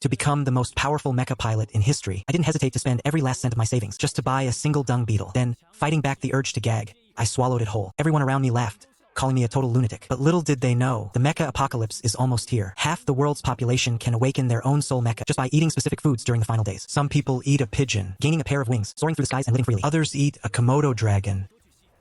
To become the most powerful Mecha Pilot in history, I didn't hesitate to spend every last cent of my savings just to buy a single dung beetle. Then, fighting back the urge to gag, I swallowed it whole. Everyone around me laughed, calling me a total lunatic. But little did they know, the Mecha Apocalypse is almost here. Half the world's population can awaken their own Soul Mecha just by eating specific foods during the final days. Some people eat a pigeon, gaining a pair of wings, soaring through the skies and living freely. Others eat a Komodo dragon,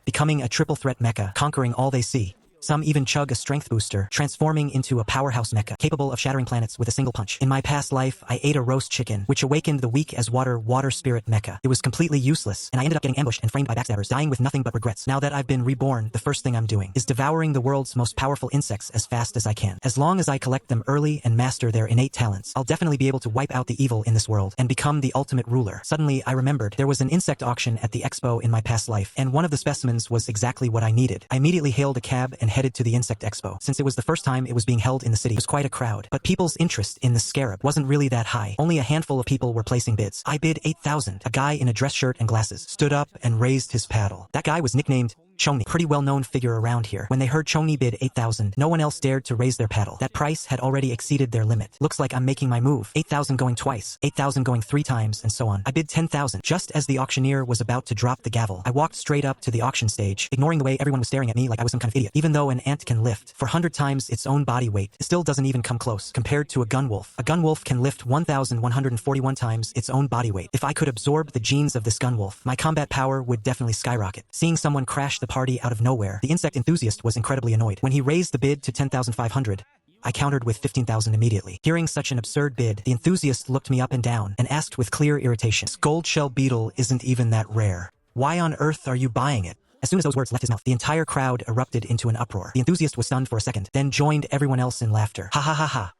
becoming a triple threat mecha, conquering all they see. Some even chug a strength booster, transforming into a powerhouse mecha, capable of shattering planets with a single punch. In my past life, I ate a roast chicken, which awakened the weak as water spirit mecha. It was completely useless, and I ended up getting ambushed and framed by backstabbers, dying with nothing but regrets. Now that I've been reborn, the first thing I'm doing is devouring the world's most powerful insects as fast as I can. As long as I collect them early and master their innate talents, I'll definitely be able to wipe out the evil in this world and become the ultimate ruler. Suddenly, I remembered there was an insect auction at the expo in my past life, and one of the specimens was exactly what I needed. I immediately hailed a cab and headed to the insect expo. Since it was the first time it was being held in the city, it was quite a crowd. But people's interest in the scarab wasn't really that high. Only a handful of people were placing bids. I bid 8,000. A guy in a dress shirt and glasses stood up and raised his paddle. That guy was nicknamed Chongni, pretty well-known figure around here. When they heard Chongni bid 8,000, no one else dared to raise their paddle. That price had already exceeded their limit. Looks like I'm making my move. 8,000 going twice, 8,000 going 3 times, and so on. I bid 10,000. Just as the auctioneer was about to drop the gavel, I walked straight up to the auction stage, ignoring the way everyone was staring at me like I was some kind of idiot. Even though an ant can lift 400 times its own body weight, it still doesn't even come close compared to a gun wolf. A gun wolf can lift 1,141 times its own body weight. If I could absorb the genes of this gun wolf, my combat power would definitely skyrocket. Seeing someone crash the party out of nowhere, the insect enthusiast was incredibly annoyed. When he raised the bid to 10,500, I countered with 15,000 immediately. Hearing such an absurd bid, the enthusiast looked me up and down and asked with clear irritation, "This gold shell beetle isn't even that rare. Why on earth are you buying it?" As soon as those words left his mouth, the entire crowd erupted into an uproar. The enthusiast was stunned for a second, then joined everyone else in laughter. Ha ha ha ha.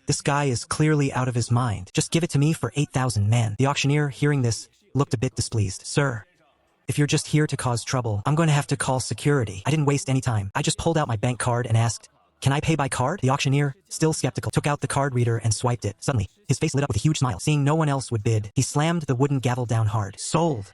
This guy is clearly out of his mind. Just give it to me for 8,000, man. The auctioneer, hearing this, looked a bit displeased. "Sir, if you're just here to cause trouble, I'm going to have to call security." I didn't waste any time. I just pulled out my bank card and asked, "Can I pay by card?" The auctioneer, still skeptical, took out the card reader and swiped it. Suddenly, his face lit up with a huge smile. Seeing no one else would bid, he slammed the wooden gavel down hard. "Sold.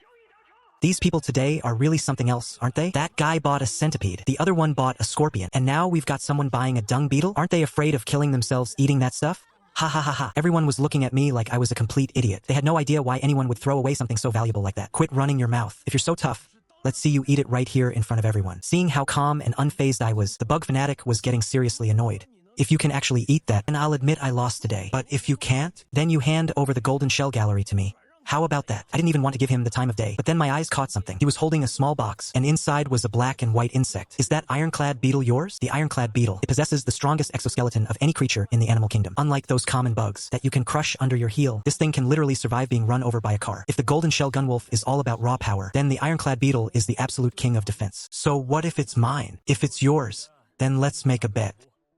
These people today are really something else, aren't they? That guy bought a centipede, the other one bought a scorpion, and now we've got someone buying a dung beetle? Aren't they afraid of killing themselves eating that stuff?" Ha ha ha ha. Everyone was looking at me like I was a complete idiot. They had no idea why anyone would throw away something so valuable like that. Quit running your mouth. If you're so tough, let's see you eat it right here in front of everyone. Seeing how calm and unfazed I was, the bug fanatic was getting seriously annoyed. "If you can actually eat that, then I'll admit I lost today. But if you can't, then you hand over the golden shell gallery to me. How about that?" I didn't even want to give him the time of day, but then my eyes caught something. He was holding a small box, and inside was a black and white insect. "Is that ironclad beetle yours?" The ironclad beetle. It possesses the strongest exoskeleton of any creature in the animal kingdom. Unlike those common bugs that you can crush under your heel, this thing can literally survive being run over by a car. If the golden shell gunwolf is all about raw power, then the ironclad beetle is the absolute king of defense. So what if it's mine? If it's yours, then let's make a bet.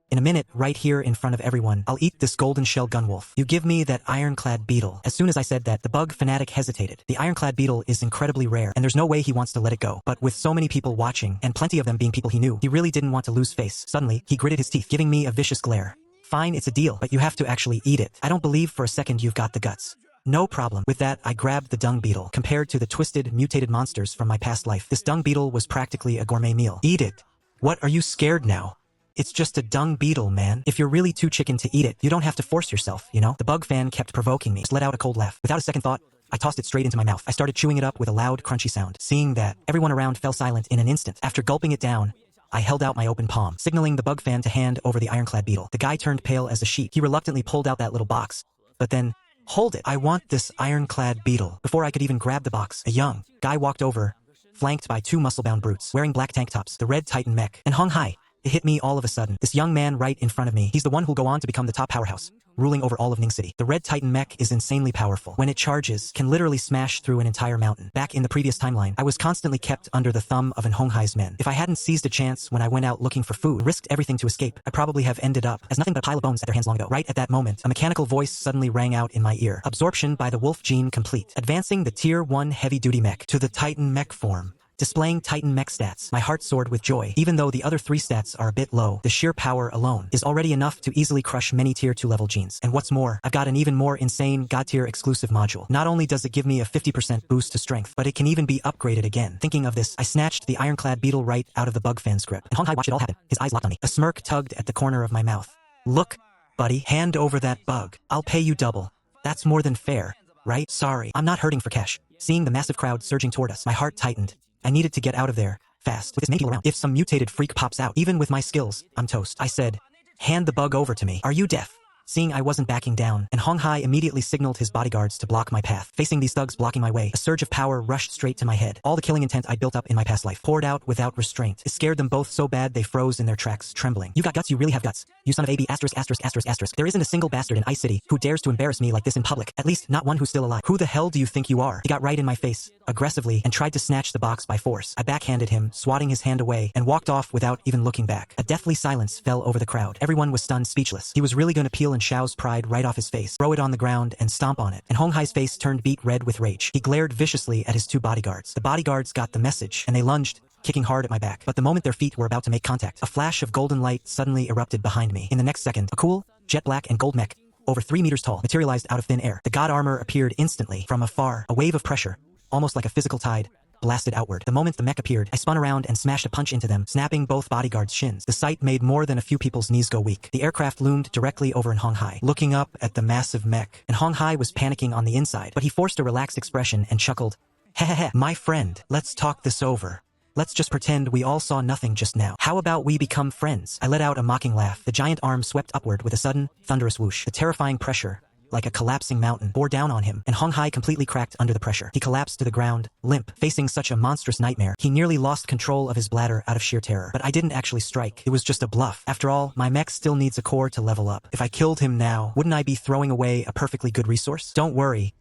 In a minute, right here in front of everyone, I'll eat this golden shell gunwolf. You give me that ironclad beetle. As soon as I said that, the bug fanatic hesitated. The ironclad beetle is incredibly rare, and there's no way he wants to let it go. But with so many people watching, and plenty of them being people he knew, he really didn't want to lose face. Suddenly, he gritted his teeth, giving me a vicious glare. "Fine, it's a deal, but you have to actually eat it. I don't believe for a second you've got the guts." "No problem." With that, I grabbed the dung beetle. Compared to the twisted, mutated monsters from my past life, this dung beetle was practically a gourmet meal. "Eat it." "What, are you scared now? It's just a dung beetle, man. If you're really too chicken to eat it, you don't have to force yourself, you know?" The bug fan kept provoking me. Just let out a cold laugh. Without a second thought, I tossed it straight into my mouth. I started chewing it up with a loud, crunchy sound. Seeing that, everyone around fell silent in an instant. After gulping it down, I held out my open palm, signaling the bug fan to hand over the ironclad beetle. The guy turned pale as a sheet. He reluctantly pulled out that little box, but then, "Hold it. I want this ironclad beetle." Before I could even grab the box, a young guy walked over, flanked by 2 muscle-bound brutes, wearing black tank tops, the red Titan mech, and hung high. It hit me all of a sudden. This young man right in front of me, he's the one who'll go on to become the top powerhouse, ruling over all of Ning City. The red Titan mech is insanely powerful. When it charges, can literally smash through an entire mountain. Back in the previous timeline, I was constantly kept under the thumb of an Honghai's men. If I hadn't seized a chance when I went out looking for food, risked everything to escape, I probably have ended up as nothing but a pile of bones at their hands long ago. Right at that moment, a mechanical voice suddenly rang out in my ear. "Absorption by the wolf gene complete. Advancing the Tier 1 heavy-duty mech to the Titan mech form. Displaying Titan mech stats." My heart soared with joy. Even though the other 3 stats are a bit low, the sheer power alone is already enough to easily crush many Tier 2 level genes. And what's more, I've got an even more insane God tier exclusive module. Not only does it give me a 50% boost to strength, but it can even be upgraded again. Thinking of this, I snatched the ironclad beetle right out of the bug fan's grip. And Honghai watched it all happen. His eyes locked on me. A smirk tugged at the corner of my mouth. "Look, Buddy, hand over that bug. I'll pay you double. That's more than fair, right? Sorry, I'm not hurting for cash. Seeing the massive crowd surging toward us, my heart tightened. I needed to get out of there, fast, with this many people around. If some mutated freak pops out, even with my skills, I'm toast. I said, hand the bug over to me. Are you deaf? Seeing I wasn't backing down, and Huang Hai immediately signaled his bodyguards to block my path. Facing these thugs blocking my way, a surge of power rushed straight to my head. All the killing intent I built up in my past life poured out without restraint. It scared them both so bad they froze in their tracks, trembling. You got guts, you really have guts. You son of a b asterisk asterisk asterisk asterisk. There isn't a single bastard in Ice City who dares to embarrass me like this in public. At least, not one who's still alive. Who the hell do you think you are? He got right in my face, aggressively, and tried to snatch the box by force. I backhanded him, swatting his hand away, and walked off without even looking back. A deathly silence fell over the crowd. Everyone was stunned, speechless. He was really gonna peel and Xiao's pride right off his face, throw it on the ground, and stomp on it. And Hong Hai's face turned beet red with rage. He glared viciously at his two bodyguards. The bodyguards got the message, and they lunged, kicking hard at my back. But the moment their feet were about to make contact, a flash of golden light suddenly erupted behind me. In the next second, a cool, jet black and gold mech, over 3 meters tall, materialized out of thin air. The god armor appeared instantly. From afar, a wave of pressure, almost like a physical tide, blasted outward. The moment the mech appeared, I spun around and smashed a punch into them, snapping both bodyguards' shins. The sight made more than a few people's knees go weak. The aircraft loomed directly over in Hong Hai, looking up at the massive mech, and Hong Hai was panicking on the inside, but he forced a relaxed expression and chuckled. Hehehe, my friend, let's talk this over. Let's just pretend we all saw nothing just now. How about we become friends? I let out a mocking laugh. The giant arm swept upward with a sudden, thunderous whoosh. The terrifying pressure, like a collapsing mountain, bore down on him, and Hong Hai completely cracked under the pressure. He collapsed to the ground, limp, facing such a monstrous nightmare. He nearly lost control of his bladder out of sheer terror. But I didn't actually strike. It was just a bluff. After all, my mech still needs a core to level up. If I killed him now, wouldn't I be throwing away a perfectly good resource? Don't worry.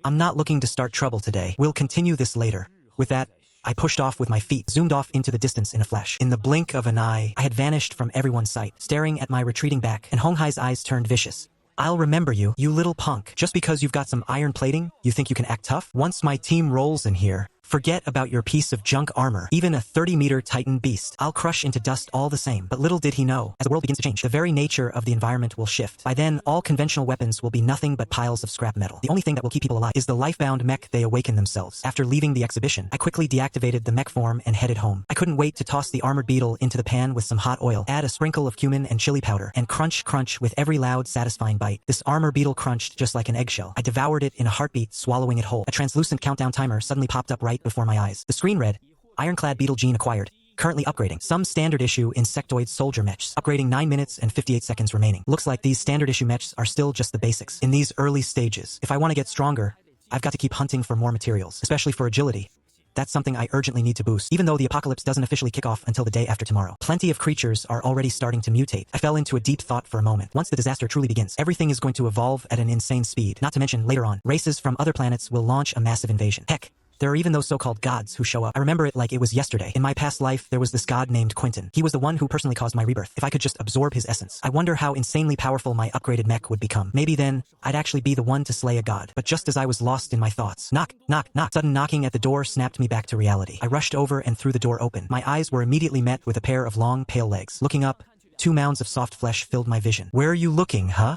I'm not looking to start trouble today. We'll continue this later. With that, I pushed off with my feet, zoomed off into the distance in a flash. In the blink of an eye, I had vanished from everyone's sight, staring at my retreating back, and Hong Hai's eyes turned vicious. I'll remember you, you little punk. Just because you've got some iron plating, you think you can act tough? Once my team rolls in here, forget about your piece of junk armor. Even a 30-meter Titan beast, I'll crush into dust all the same. But little did he know, as the world begins to change, the very nature of the environment will shift. By then, all conventional weapons will be nothing but piles of scrap metal. The only thing that will keep people alive is the life-bound mech they awaken themselves. After leaving the exhibition, I quickly deactivated the mech form and headed home. I couldn't wait to toss the armored beetle into the pan with some hot oil, add a sprinkle of cumin and chili powder, and crunch, crunch with every loud, satisfying bite. This armor beetle crunched just like an eggshell. I devoured it in a heartbeat, swallowing it whole. A translucent countdown timer suddenly popped up right before my eyes. The screen read, Ironclad Beetle Gene acquired. Currently upgrading. Some standard issue insectoid soldier mechs. Upgrading 9 minutes and 58 seconds remaining. Looks like these standard issue mechs are still just the basics. In these early stages, if I want to get stronger, I've got to keep hunting for more materials, especially for agility. That's something I urgently need to boost, even though the apocalypse doesn't officially kick off until the day after tomorrow. Plenty of creatures are already starting to mutate. I fell into a deep thought for a moment. Once the disaster truly begins, everything is going to evolve at an insane speed. Not to mention, later on, races from other planets will launch a massive invasion. Heck, there are even those so-called gods who show up. I remember it like it was yesterday. In my past life, there was this god named Quentin. He was the one who personally caused my rebirth. If I could just absorb his essence, I wonder how insanely powerful my upgraded mech would become. Maybe then, I'd actually be the one to slay a god. But just as I was lost in my thoughts, knock, knock, knock. Sudden knocking at the door snapped me back to reality. I rushed over and threw the door open. My eyes were immediately met with a pair of long, pale legs. Looking up, 2 mounds of soft flesh filled my vision. Where are you looking, huh?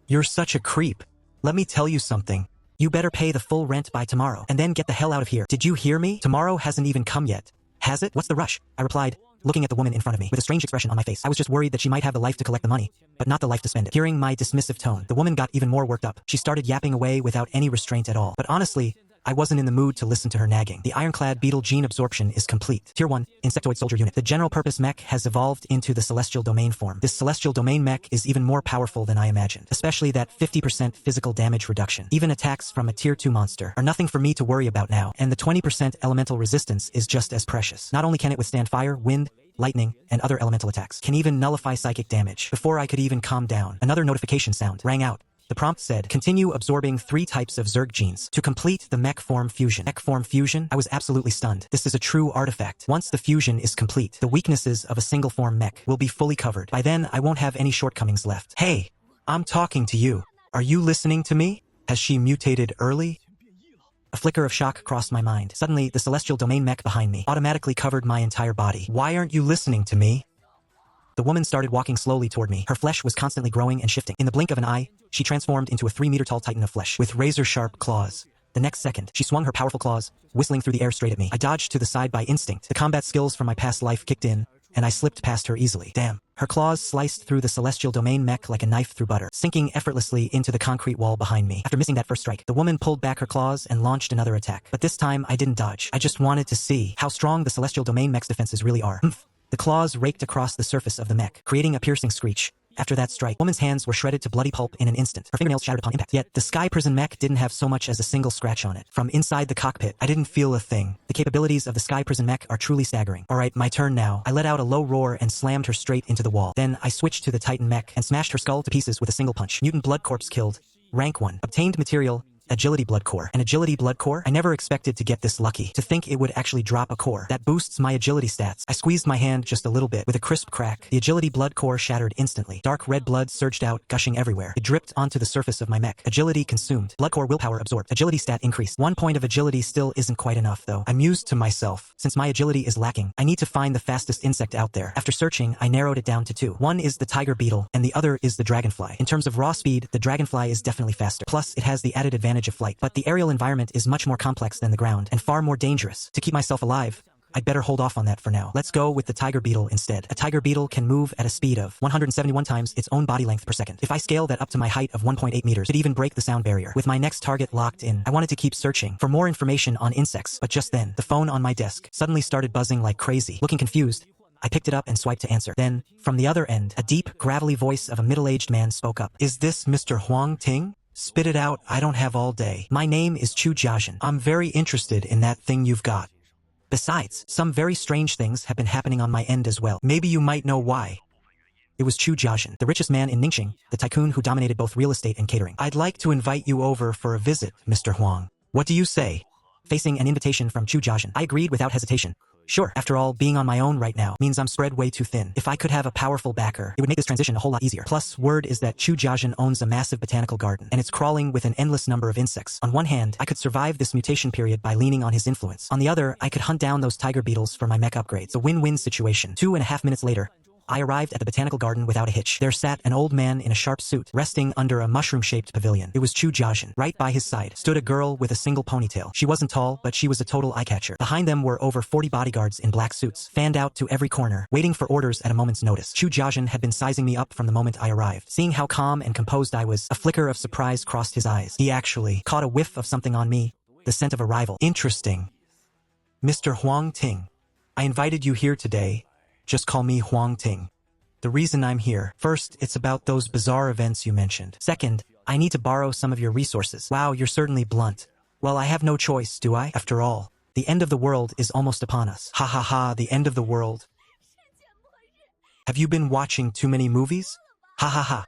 You're such a creep. Let me tell you something. You better pay the full rent by tomorrow, and then get the hell out of here. Did you hear me? Tomorrow hasn't even come yet. Has it? What's the rush? I replied, looking at the woman in front of me, with a strange expression on my face. I was just worried that she might have the life to collect the money, but not the life to spend it. Hearing my dismissive tone, the woman got even more worked up. She started yapping away without any restraint at all. But honestly, I wasn't in the mood to listen to her nagging. The Ironclad Beetle gene absorption is complete. Tier 1, Insectoid Soldier Unit. The general purpose mech has evolved into the Celestial Domain form. This Celestial Domain mech is even more powerful than I imagined, especially that 50% physical damage reduction. Even attacks from a Tier 2 monster are nothing for me to worry about now, and the 20% elemental resistance is just as precious. Not only can it withstand fire, wind, lightning, and other elemental attacks, can even nullify psychic damage. Before I could even calm down, another notification sound rang out. The prompt said, continue absorbing 3 types of Zerg genes to complete the mech form fusion. Mech form fusion? I was absolutely stunned. This is a true artifact. Once the fusion is complete, the weaknesses of a single form mech will be fully covered. By then, I won't have any shortcomings left. Hey, I'm talking to you. Are you listening to me? Has she mutated early? A flicker of shock crossed my mind. Suddenly, the celestial domain mech behind me automatically covered my entire body. Why aren't you listening to me? The woman started walking slowly toward me. Her flesh was constantly growing and shifting. In the blink of an eye, she transformed into a 3-meter-tall titan of flesh with razor-sharp claws. The next second, she swung her powerful claws, whistling through the air straight at me. I dodged to the side by instinct. The combat skills from my past life kicked in, and I slipped past her easily. Damn. Her claws sliced through the celestial domain mech like a knife through butter, sinking effortlessly into the concrete wall behind me. After missing that first strike, the woman pulled back her claws and launched another attack. But this time, I didn't dodge. I just wanted to see how strong the celestial domain mech's defenses really are. The claws raked across the surface of the mech, creating a piercing screech. After that strike, the woman's hands were shredded to bloody pulp in an instant. Her fingernails shattered upon impact. Yet, the Sky Prison mech didn't have so much as a single scratch on it. From inside the cockpit, I didn't feel a thing. The capabilities of the Sky Prison mech are truly staggering. Alright, my turn now. I let out a low roar and slammed her straight into the wall. Then, I switched to the Titan mech and smashed her skull to pieces with a single punch. Mutant Blood Corpse killed. Rank 1. Obtained material. Agility Blood Core. An Agility Blood Core? I never expected to get this lucky. To think it would actually drop a core. That boosts my agility stats. I squeezed my hand just a little bit. With a crisp crack, the Agility Blood Core shattered instantly. Dark red blood surged out, gushing everywhere. It dripped onto the surface of my mech. Agility consumed. Blood Core willpower absorbed. Agility stat increased. 1 point of agility still isn't quite enough, though. I mused to myself. Since my agility is lacking, I need to find the fastest insect out there. After searching, I narrowed it down to 2. One is the tiger beetle, and the other is the dragonfly. In terms of raw speed, the dragonfly is definitely faster. Plus, it has the added advantage of flight. But the aerial environment is much more complex than the ground, and far more dangerous. To keep myself alive, I'd better hold off on that for now. Let's go with the tiger beetle instead. A tiger beetle can move at a speed of 171 times its own body length per second. If I scale that up to my height of 1.8 meters, it'd even break the sound barrier. With my next target locked in, I wanted to keep searching for more information on insects, but just then, the phone on my desk suddenly started buzzing like crazy. Looking confused, I picked it up and swiped to answer. Then, from the other end, a deep, gravelly voice of a middle-aged man spoke up. "Is this Mr. Huang Ting? Spit it out, I don't have all day. My name is Chu Jiajin. I'm very interested in that thing you've got. Besides, some very strange things have been happening on my end as well. Maybe you might know why." It was Chu Jiajin, the richest man in Ningxing, the tycoon who dominated both real estate and catering. "I'd like to invite you over for a visit, Mr. Huang. What do you say?" Facing an invitation from Chu Jiajin, I agreed without hesitation. Sure, after all, being on my own right now means I'm spread way too thin. If I could have a powerful backer, it would make this transition a whole lot easier. Plus, word is that Chu Jiajin owns a massive botanical garden, and it's crawling with an endless number of insects. On one hand, I could survive this mutation period by leaning on his influence. On the other, I could hunt down those tiger beetles for my mech upgrades. A win-win situation. 2.5 minutes later, I arrived at the botanical garden without a hitch. There sat an old man in a sharp suit, resting under a mushroom-shaped pavilion. It was Chu Jiajin. Right by his side stood a girl with a single ponytail. She wasn't tall, but she was a total eye-catcher. Behind them were over 40 bodyguards in black suits, fanned out to every corner, waiting for orders at a moment's notice. Chu Jiajin had been sizing me up from the moment I arrived. Seeing how calm and composed I was, a flicker of surprise crossed his eyes. He actually caught a whiff of something on me, the scent of a rival. "Interesting. Mr. Huang Ting, I invited you here today. Just call me Huang Ting. The reason I'm here, first, it's about those bizarre events you mentioned. Second, I need to borrow some of your resources." Wow, you're certainly blunt. Well, I have no choice, do I? After all, the end of the world is almost upon us. Ha ha ha, the end of the world. Have you been watching too many movies? Ha ha ha.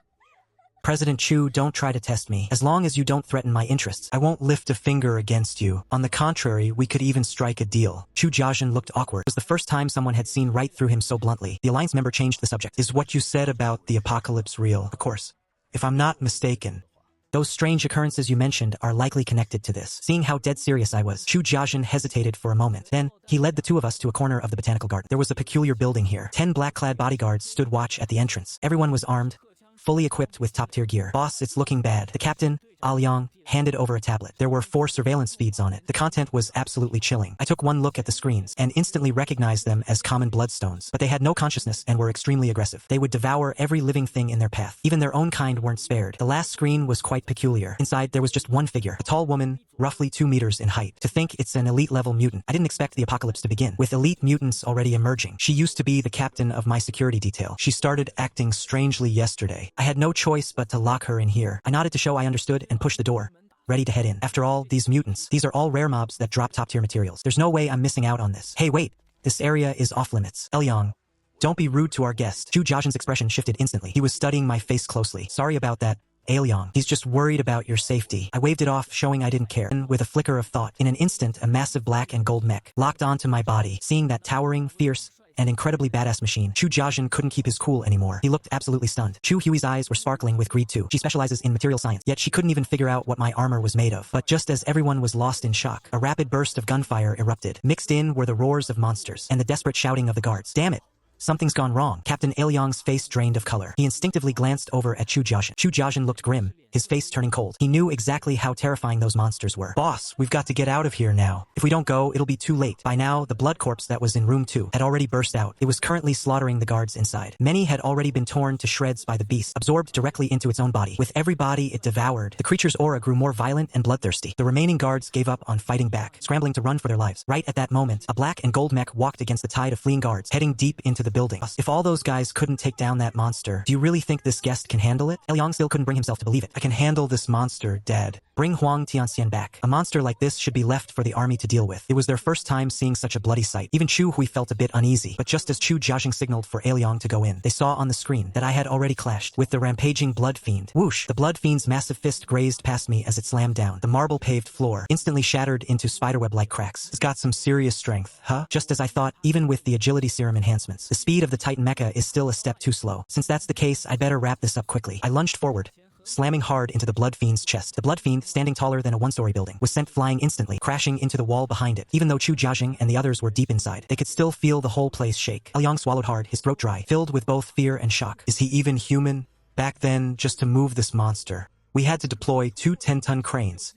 President Chu, don't try to test me. As long as you don't threaten my interests, I won't lift a finger against you. On the contrary, we could even strike a deal. Chu Jiajin looked awkward. It was the first time someone had seen right through him so bluntly. The Alliance member changed the subject. "Is what you said about the apocalypse real?" "Of course. If I'm not mistaken, those strange occurrences you mentioned are likely connected to this." Seeing how dead serious I was, Chu Jiajin hesitated for a moment. Then, he led the two of us to a corner of the botanical garden. There was a peculiar building here. 10 black-clad bodyguards stood watch at the entrance. Everyone was armed, fully equipped with top-tier gear. "Boss, it's looking bad." The captain, Liang, handed over a tablet. There were 4 surveillance feeds on it. The content was absolutely chilling. I took one look at the screens and instantly recognized them as common bloodstones. But they had no consciousness and were extremely aggressive. They would devour every living thing in their path. Even their own kind weren't spared. The last screen was quite peculiar. Inside, there was just one figure, a tall woman, roughly 2 meters in height. To think it's an elite-level mutant. I didn't expect the apocalypse to begin with elite mutants already emerging. She used to be the captain of my security detail. She started acting strangely yesterday. I had no choice but to lock her in here. I nodded to show I understood and pushed the door, ready to head in. After all, these mutants, these are all rare mobs that drop top-tier materials. There's no way I'm missing out on this. Hey, wait. This area is off-limits. Liang, don't be rude to our guest. Chu Jiajin's expression shifted instantly. He was studying my face closely. "Sorry about that, Liang. He's just worried about your safety." I waved it off, showing I didn't care. And with a flicker of thought, in an instant, a massive black and gold mech locked onto my body. Seeing that towering, fierce, and incredibly badass machine, Chu Jiajin couldn't keep his cool anymore. He looked absolutely stunned. Chu Hui's eyes were sparkling with greed too. She specializes in material science, yet she couldn't even figure out what my armor was made of. But just as everyone was lost in shock, a rapid burst of gunfire erupted. Mixed in were the roars of monsters and the desperate shouting of the guards. "Damn it! Something's gone wrong." Captain Liang's face drained of color. He instinctively glanced over at Chu Jiajin. Chu Jiajin looked grim, his face turning cold. He knew exactly how terrifying those monsters were. Boss, we've got to get out of here now. If we don't go, it'll be too late. By now, the blood corpse that was in room 2 had already burst out. It was currently slaughtering the guards inside. Many had already been torn to shreds by the beast, absorbed directly into its own body. With every body it devoured, the creature's aura grew more violent and bloodthirsty. The remaining guards gave up on fighting back, scrambling to run for their lives. Right at that moment, a black and gold mech walked against the tide of fleeing guards, heading deep into the building. If all those guys couldn't take down that monster, do you really think this guest can handle it? Liang still couldn't bring himself to believe it. I can handle this monster, Dad. Bring Huang Ting back. A monster like this should be left for the army to deal with. It was their first time seeing such a bloody sight. Even Chu Hui felt a bit uneasy, but just as Chu Jiaxing signaled for Liang to go in, they saw on the screen that I had already clashed with the rampaging blood fiend. Whoosh! The blood fiend's massive fist grazed past me as it slammed down. The marble-paved floor instantly shattered into spiderweb-like cracks. It's got some serious strength, huh? Just as I thought, even with the agility serum enhancements, the speed of the Titan Mecha is still a step too slow. Since that's the case, I'd better wrap this up quickly. I lunged forward, slamming hard into the blood fiend's chest. The blood fiend, standing taller than a one-story building, was sent flying instantly, crashing into the wall behind it. Even though Chu Jiaxing and the others were deep inside, they could still feel the whole place shake. Liang swallowed hard, his throat dry, filled with both fear and shock. Is he even human? Back then, just to move this monster, we had to deploy 2 10-ton cranes.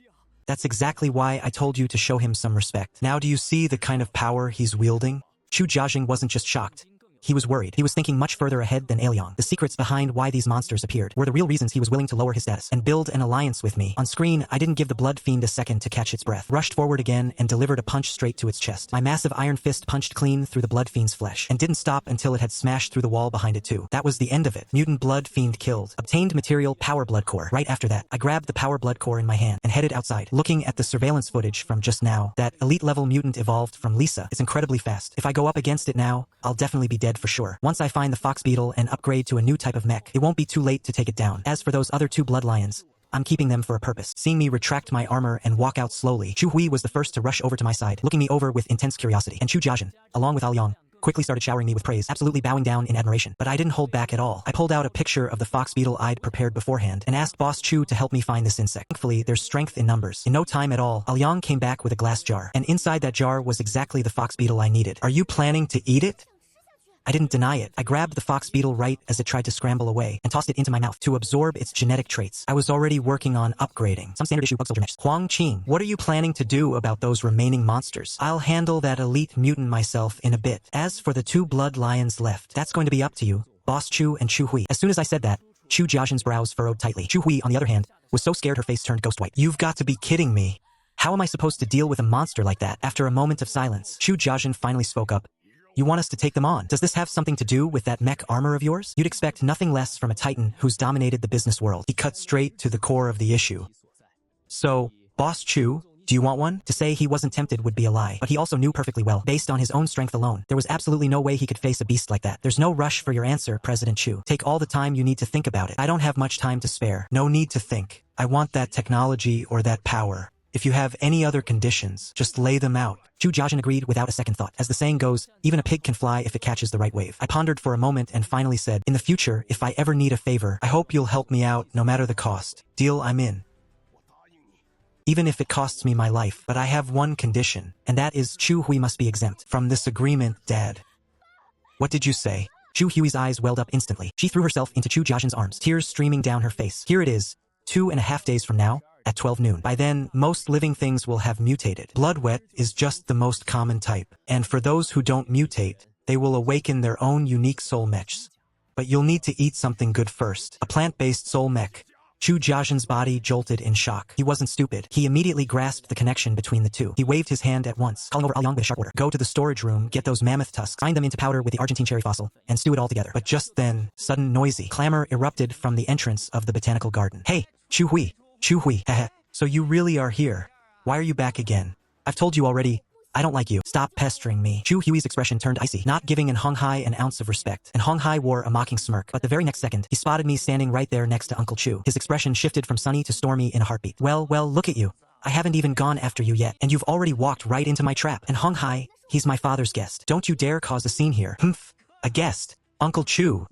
That's exactly why I told you to show him some respect. Now do you see the kind of power he's wielding? Chu Jiaxing wasn't just shocked. He was worried. He was thinking much further ahead than Liang. The secrets behind why these monsters appeared were the real reasons he was willing to lower his status and build an alliance with me. On screen, I didn't give the blood fiend a second to catch its breath. Rushed forward again and delivered a punch straight to its chest. My massive iron fist punched clean through the blood fiend's flesh and didn't stop until it had smashed through the wall behind it too. That was the end of it. Mutant blood fiend killed. Obtained material power blood core. Right after that, I grabbed the power blood core in my hand and headed outside. Looking at the surveillance footage from just now, that elite level mutant evolved from Lisa is incredibly fast. If I go up against it now, I'll definitely be dead for sure. Once I find the fox beetle and upgrade to a new type of mech, it won't be too late to take it down. As for those other 2 blood lions, I'm keeping them for a purpose. Seeing me retract my armor and walk out slowly, Chu Hui was the first to rush over to my side, looking me over with intense curiosity. And Chu Jiaxing, along with Liang, quickly started showering me with praise, absolutely bowing down in admiration. But I didn't hold back at all. I pulled out a picture of the fox beetle I'd prepared beforehand and asked Boss Chu to help me find this insect. Thankfully, there's strength in numbers. In no time at all, Liang came back with a glass jar, and inside that jar was exactly the fox beetle I needed. Are you planning to eat it? I didn't deny it. I grabbed the fox beetle right as it tried to scramble away and tossed it into my mouth to absorb its genetic traits. I was already working on upgrading some standard issue bug soldier mechs. Huang Ting, what are you planning to do about those remaining monsters? I'll handle that elite mutant myself in a bit. As for the 2 blood lions left, that's going to be up to you, Boss Chu and Chu Hui. As soon as I said that, Chu Jiaxing's brows furrowed tightly. Chu Hui, on the other hand, was so scared her face turned ghost white. You've got to be kidding me. How am I supposed to deal with a monster like that? After a moment of silence, Chu Jiaxing finally spoke up. You want us to take them on? Does this have something to do with that mech armor of yours? You'd expect nothing less from a titan who's dominated the business world. He cut straight to the core of the issue. So, Boss Chu, do you want one? To say he wasn't tempted would be a lie, but he also knew perfectly well, based on his own strength alone, there was absolutely no way he could face a beast like that. There's no rush for your answer, President Chu. Take all the time you need to think about it. I don't have much time to spare. No need to think. I want that technology or that power. If you have any other conditions, just lay them out. Chu Jiaxing agreed without a second thought. As the saying goes, even a pig can fly if it catches the right wave. I pondered for a moment and finally said, in the future, if I ever need a favor, I hope you'll help me out no matter the cost. Deal, I'm in. Even if it costs me my life. But I have one condition, and that is Chu Hui must be exempt from this agreement, Dad. What did you say? Chu Hui's eyes welled up instantly. She threw herself into Chu Jiaxing's arms, tears streaming down her face. Here it is, 2.5 days from now, at 12 noon. By then, most living things will have mutated. Blood wet is just the most common type, and for those who don't mutate, they will awaken their own unique soul mechs. But you'll need to eat something good first. A plant-based soul mech. Chu Jiaxing's body jolted in shock. He wasn't stupid. He immediately grasped the connection between the 2. He waved his hand at once, calling over Liang with a sharp order. Go to the storage room, get those mammoth tusks, grind them into powder with the Argentine cherry fossil, and stew it all together. But just then, sudden noisy clamor erupted from the entrance of the botanical garden. Hey, Chu Hui! Chu Hui! Heh. So you really are here. Why are you back again? I've told you already, I don't like you. Stop pestering me. Chu Hui's expression turned icy, not giving Hong Hai an ounce of respect. And Hong Hai wore a mocking smirk, but the very next second, he spotted me standing right there next to Uncle Chu. His expression shifted from sunny to stormy in a heartbeat. Well, look at you. I haven't even gone after you yet, and you've already walked right into my trap. And Hong Hai, he's my father's guest. Don't you dare cause a scene here. Humph. A guest. Uncle Chu.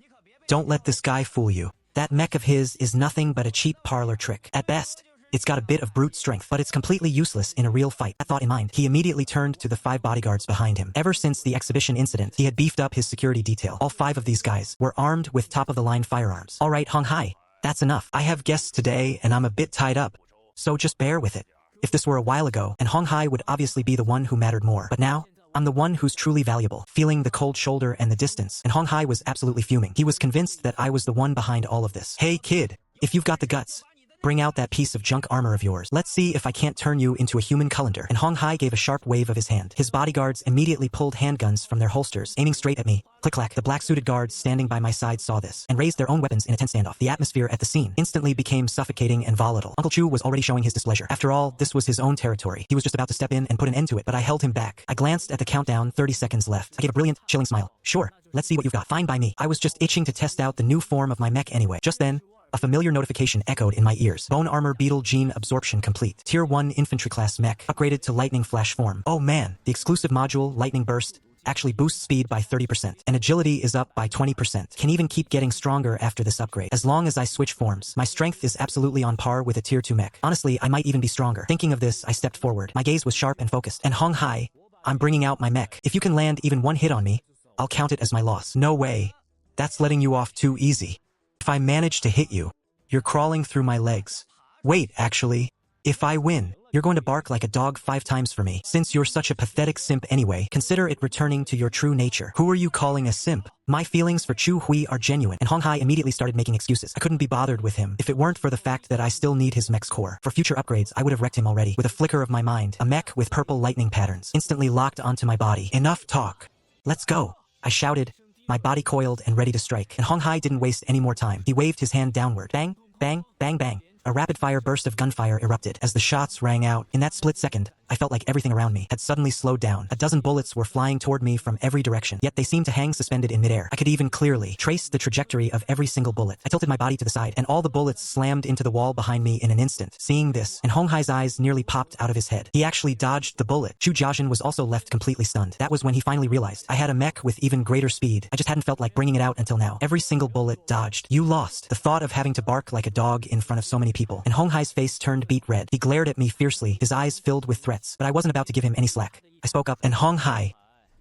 Don't let this guy fool you. That mech of his is nothing but a cheap parlor trick. At best, it's got a bit of brute strength, but it's completely useless in a real fight. That thought in mind, he immediately turned to the 5 bodyguards behind him. Ever since the exhibition incident, he had beefed up his security detail. All 5 of these guys were armed with top-of-the-line firearms. All right, Hong Hai, That's enough. I have guests today and I'm a bit tied up. So just bear with it. If this were a while ago, and Hong Hai would obviously be the one who mattered more. But now, I'm the one who's truly valuable. Feeling the cold shoulder and the distance, and Hong Hai was absolutely fuming. He was convinced that I was the one behind all of this. Hey kid, if you've got the guts, bring out that piece of junk armor of yours. Let's see if I can't turn you into a human colander. And Hong Hai gave a sharp wave of his hand. His bodyguards immediately pulled handguns from their holsters, aiming straight at me. Click-clack. The black-suited guards standing by my side saw this, and raised their own weapons in a tense standoff. The atmosphere at the scene instantly became suffocating and volatile. Uncle Chu was already showing his displeasure. After all, this was his own territory. He was just about to step in and put an end to it, but I held him back. I glanced at the countdown, 30 seconds left. I gave a brilliant, chilling smile. Sure, let's see what you've got. Fine by me. I was just itching to test out the new form of my mech anyway. Just then, a familiar notification echoed in my ears. Bone armor beetle gene absorption complete. Tier 1 infantry class mech, upgraded to lightning flash form. Oh man, the exclusive module, lightning burst, actually boosts speed by 30%, and agility is up by 20%. Can even keep getting stronger after this upgrade. As long as I switch forms, my strength is absolutely on par with a tier 2 mech. Honestly, I might even be stronger. Thinking of this, I stepped forward. My gaze was sharp and focused. And Hong Hai, I'm bringing out my mech. If you can land even one hit on me, I'll count it as my loss. No way. That's letting you off too easy. If I manage to hit you, you're crawling through my legs. Wait, actually, if I win, you're going to bark like a dog 5 times for me. Since you're such a pathetic simp anyway, consider it returning to your true nature. Who are you calling a simp? My feelings for Chu Hui are genuine. And Hong Hai immediately started making excuses. I couldn't be bothered with him if it weren't for the fact that I still need his mech's core. For future upgrades, I would have wrecked him already. With a flicker of my mind, a mech with purple lightning patterns instantly locked onto my body. Enough talk. Let's go, I shouted, my body coiled and ready to strike. And Hong Hai didn't waste any more time. He waved his hand downward. Bang, bang, bang, bang. A rapid-fire burst of gunfire erupted. As the shots rang out, in that split second, I felt like everything around me had suddenly slowed down. A dozen bullets were flying toward me from every direction, yet they seemed to hang suspended in midair. I could even clearly trace the trajectory of every single bullet. I tilted my body to the side, and all the bullets slammed into the wall behind me in an instant. Seeing this, and Hong Hai's eyes nearly popped out of his head. He actually dodged the bullet. Chu Jiajin was also left completely stunned. That was when he finally realized I had a mech with even greater speed. I just hadn't felt like bringing it out until now. Every single bullet dodged. You lost. The thought of having to bark like a dog in front of so many people. And Hong Hai's face turned beet red. He glared at me fiercely, his eyes filled with threats, but I wasn't about to give him any slack. I spoke up, and Hong Hai,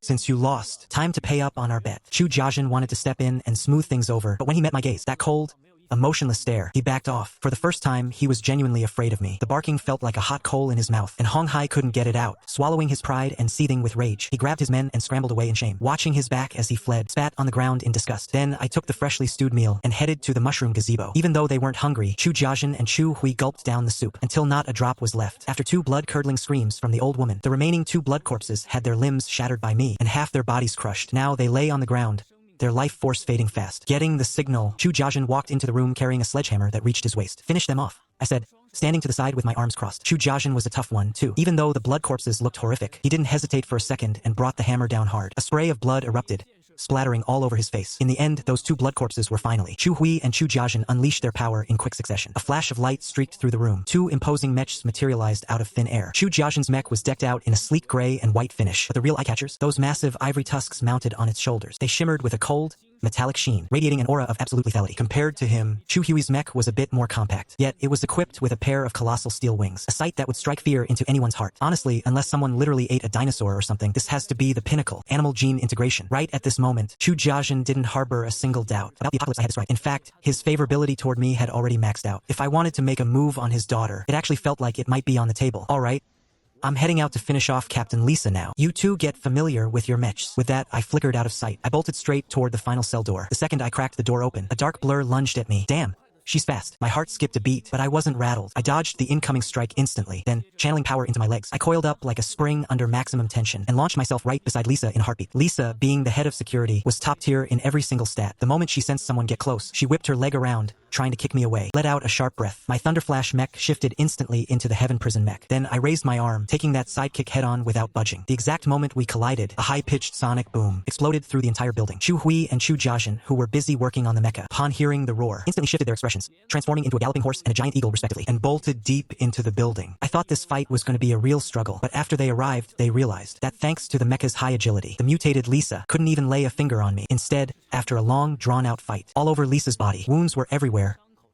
since you lost, time to pay up on our bet. Chu Jiajin wanted to step in and smooth things over, but when he met my gaze, that cold, a motionless stare, he backed off. For the first time, he was genuinely afraid of me. The barking felt like a hot coal in his mouth, and Hong Hai couldn't get it out. Swallowing his pride and seething with rage, he grabbed his men and scrambled away in shame. Watching his back as he fled, spat on the ground in disgust. Then I took the freshly stewed meal and headed to the mushroom gazebo. Even though they weren't hungry, Chu Jiajin and Chu Hui gulped down the soup until not a drop was left. After 2 blood-curdling screams from the old woman, the remaining 2 blood corpses had their limbs shattered by me and half their bodies crushed. Now they lay on the ground, their life force fading fast. Getting the signal, Chu Jiajin walked into the room carrying a sledgehammer that reached his waist. Finish them off, I said, standing to the side with my arms crossed. Chu Jiajin was a tough one, too. Even though the blood corpses looked horrific, he didn't hesitate for a second and brought the hammer down hard. A spray of blood erupted, splattering all over his face. In the end, those 2 blood corpses were finally. Chu Hui and Chu Jiajin unleashed their power in quick succession. A flash of light streaked through the room. 2 imposing mechs materialized out of thin air. Chu Jiajin's mech was decked out in a sleek gray and white finish, but the real eye-catchers, those massive ivory tusks mounted on its shoulders. They shimmered with a cold, metallic sheen, radiating an aura of absolute lethality. Compared to him, Chu Hui's mech was a bit more compact, yet it was equipped with a pair of colossal steel wings, a sight that would strike fear into anyone's heart. Honestly, unless someone literally ate a dinosaur or something, this has to be the pinnacle. Animal gene integration. Right at this moment, Chu Jiajin didn't harbor a single doubt about the apocalypse I had described. In fact, his favorability toward me had already maxed out. If I wanted to make a move on his daughter, it actually felt like it might be on the table. All right, I'm heading out to finish off Captain Lisa now. You 2 get familiar with your mechs. With that, I flickered out of sight. I bolted straight toward the final cell door. The second I cracked the door open, a dark blur lunged at me. Damn, she's fast. My heart skipped a beat, but I wasn't rattled. I dodged the incoming strike instantly. Then, channeling power into my legs, I coiled up like a spring under maximum tension and launched myself right beside Lisa in a heartbeat. Lisa, being the head of security, was top tier in every single stat. The moment she sensed someone get close, she whipped her leg around, trying to kick me away. Let out a sharp breath. My Thunderflash mech shifted instantly into the Heaven Prison mech. Then I raised my arm, taking that sidekick head-on without budging. The exact moment we collided, a high-pitched sonic boom exploded through the entire building. Chu Hui and Chu Jiajin, who were busy working on the mecha, upon hearing the roar, instantly shifted their expressions, transforming into a galloping horse and a giant eagle respectively, and bolted deep into the building. I thought this fight was going to be a real struggle, but after they arrived, they realized that thanks to the mecha's high agility, the mutated Lisa couldn't even lay a finger on me. Instead, after a long, drawn-out fight, all over Lisa's body, wounds were everywhere,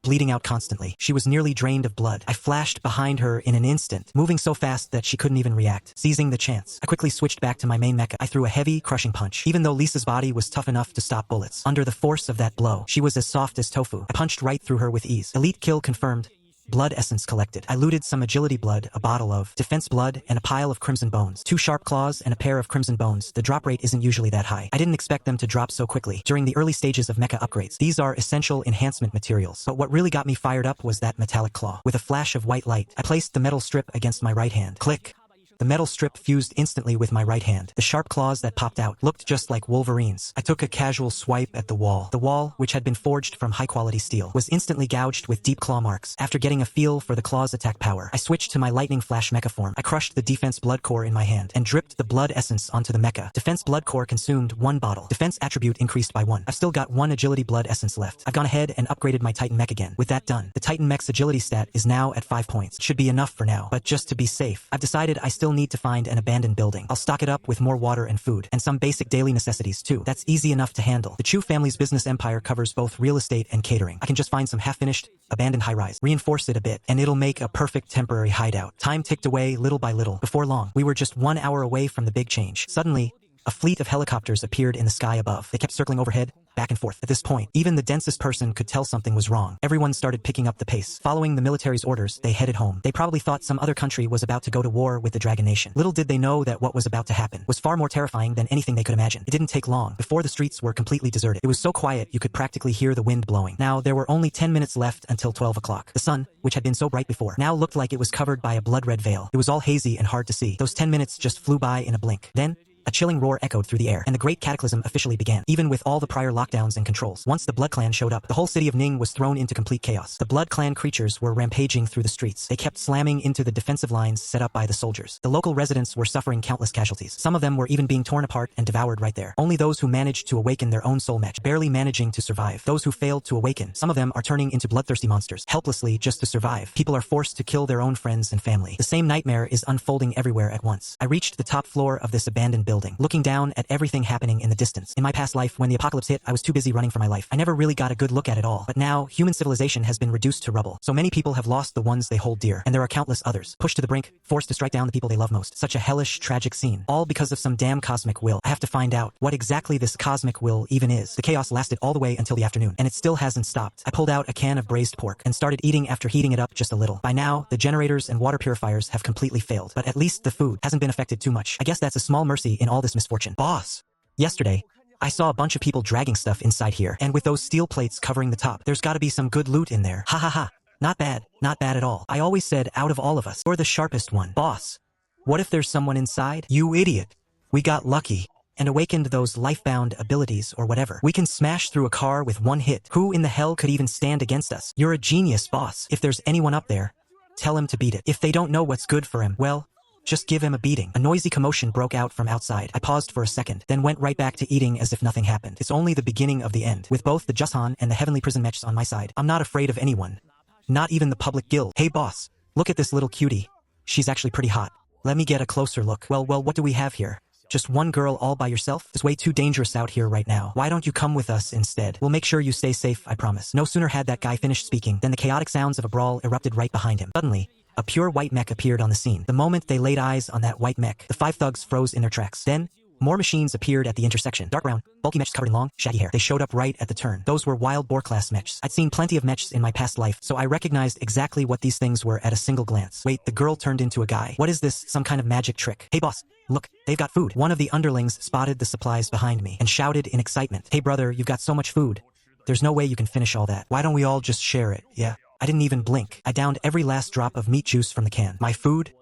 bleeding out constantly. She was nearly drained of blood. I flashed behind her in an instant, moving so fast that she couldn't even react. Seizing the chance, I quickly switched back to my main mecha. I threw a heavy, crushing punch. Even though Lisa's body was tough enough to stop bullets, under the force of that blow, she was as soft as tofu. I punched right through her with ease. Elite kill confirmed. Blood essence collected. I looted some agility blood, a bottle of defense blood, and a pile of crimson bones. 2 sharp claws and a pair of crimson bones. The drop rate isn't usually that high. I didn't expect them to drop so quickly. During the early stages of mecha upgrades, these are essential enhancement materials. But what really got me fired up was that metallic claw. With a flash of white light, I placed the metal strip against my right hand. Click. The metal strip fused instantly with my right hand. The sharp claws that popped out looked just like Wolverine's. I took a casual swipe at the wall. The wall, which had been forged from high-quality steel, was instantly gouged with deep claw marks. After getting a feel for the claw's attack power, I switched to my lightning flash mecha form. I crushed the defense blood core in my hand and dripped the blood essence onto the mecha. Defense blood core consumed 1 bottle. Defense attribute increased by 1. I've still got 1 agility blood essence left. I've gone ahead and upgraded my Titan mech again. With that done, the Titan mech's agility stat is now at 5 points. It should be enough for now, but just to be safe, I've decided I still need to find an abandoned building. I'll stock it up with more water and food, and some basic daily necessities too. That's easy enough to handle. The Chu family's business empire covers both real estate and catering. I can just find some half-finished, abandoned high-rise, reinforce it a bit, and it'll make a perfect temporary hideout. Time ticked away little by little. Before long, we were just 1 hour away from the big change. Suddenly, a fleet of helicopters appeared in the sky above. They kept circling overhead, back and forth. At this point, even the densest person could tell something was wrong. Everyone started picking up the pace. Following the military's orders, they headed home. They probably thought some other country was about to go to war with the Dragon Nation. Little did they know that what was about to happen was far more terrifying than anything they could imagine. It didn't take long before the streets were completely deserted. It was so quiet you could practically hear the wind blowing. Now, there were only 10 minutes left until 12 o'clock. The sun, which had been so bright before, now looked like it was covered by a blood-red veil. It was all hazy and hard to see. Those 10 minutes just flew by in a blink. Then, a chilling roar echoed through the air, and the Great Cataclysm officially began, even with all the prior lockdowns and controls. Once the Blood Clan showed up, the whole city of Ning was thrown into complete chaos. The Blood Clan creatures were rampaging through the streets. They kept slamming into the defensive lines set up by the soldiers. The local residents were suffering countless casualties. Some of them were even being torn apart and devoured right there. Only those who managed to awaken their own soul mecha, barely managing to survive. Those who failed to awaken, some of them are turning into bloodthirsty monsters, helplessly just to survive. People are forced to kill their own friends and family. The same nightmare is unfolding everywhere at once. I reached the top floor of this abandoned building, looking down at everything happening in the distance. In my past life, when the apocalypse hit, I was too busy running for my life. I never really got a good look at it all. But now, human civilization has been reduced to rubble. So many people have lost the ones they hold dear, and there are countless others, pushed to the brink, forced to strike down the people they love most. Such a hellish, tragic scene. All because of some damn cosmic will. I have to find out what exactly this cosmic will even is. The chaos lasted all the way until the afternoon, and it still hasn't stopped. I pulled out a can of braised pork and started eating after heating it up just a little. By now, the generators and water purifiers have completely failed, but at least the food hasn't been affected too much. I guess that's a small mercy in all this misfortune. Boss! Yesterday, I saw a bunch of people dragging stuff inside here, and with those steel plates covering the top, there's gotta be some good loot in there. Ha ha ha. Not bad at all. I always said out of all of us, you're the sharpest one. Boss, what if there's someone inside? You idiot. We got lucky and awakened those life-bound abilities or whatever. We can smash through a car with 1 hit. Who in the hell could even stand against us? You're a genius, boss. If there's anyone up there, tell him to beat it. If they don't know what's good for him, well, just give him a beating. A noisy commotion broke out from outside. I paused for a second, then went right back to eating as if nothing happened. It's only the beginning of the end. With both the Jushan and the Heavenly Prison Mechs on my side, I'm not afraid of anyone. Not even the public guild. Hey boss, look at this little cutie. She's actually pretty hot. Let me get a closer look. Well, what do we have here? Just one girl all by yourself? It's way too dangerous out here right now. Why don't you come with us instead? We'll make sure you stay safe, I promise. No sooner had that guy finished speaking than the chaotic sounds of a brawl erupted right behind him. Suddenly, a pure white mech appeared on the scene. The moment they laid eyes on that white mech, the 5 thugs froze in their tracks. Then, more machines appeared at the intersection. Dark brown, bulky mechs covered in long, shaggy hair. They showed up right at the turn. Those were wild boar class mechs. I'd seen plenty of mechs in my past life, so I recognized exactly what these things were at a single glance. Wait, the girl turned into a guy. What is this, some kind of magic trick? Hey boss, look, they've got food. One of the underlings spotted the supplies behind me and shouted in excitement. Hey brother, you've got so much food. There's no way you can finish all that. Why don't we all just share it, yeah? I didn't even blink. I downed every last drop of meat juice from the can. My food?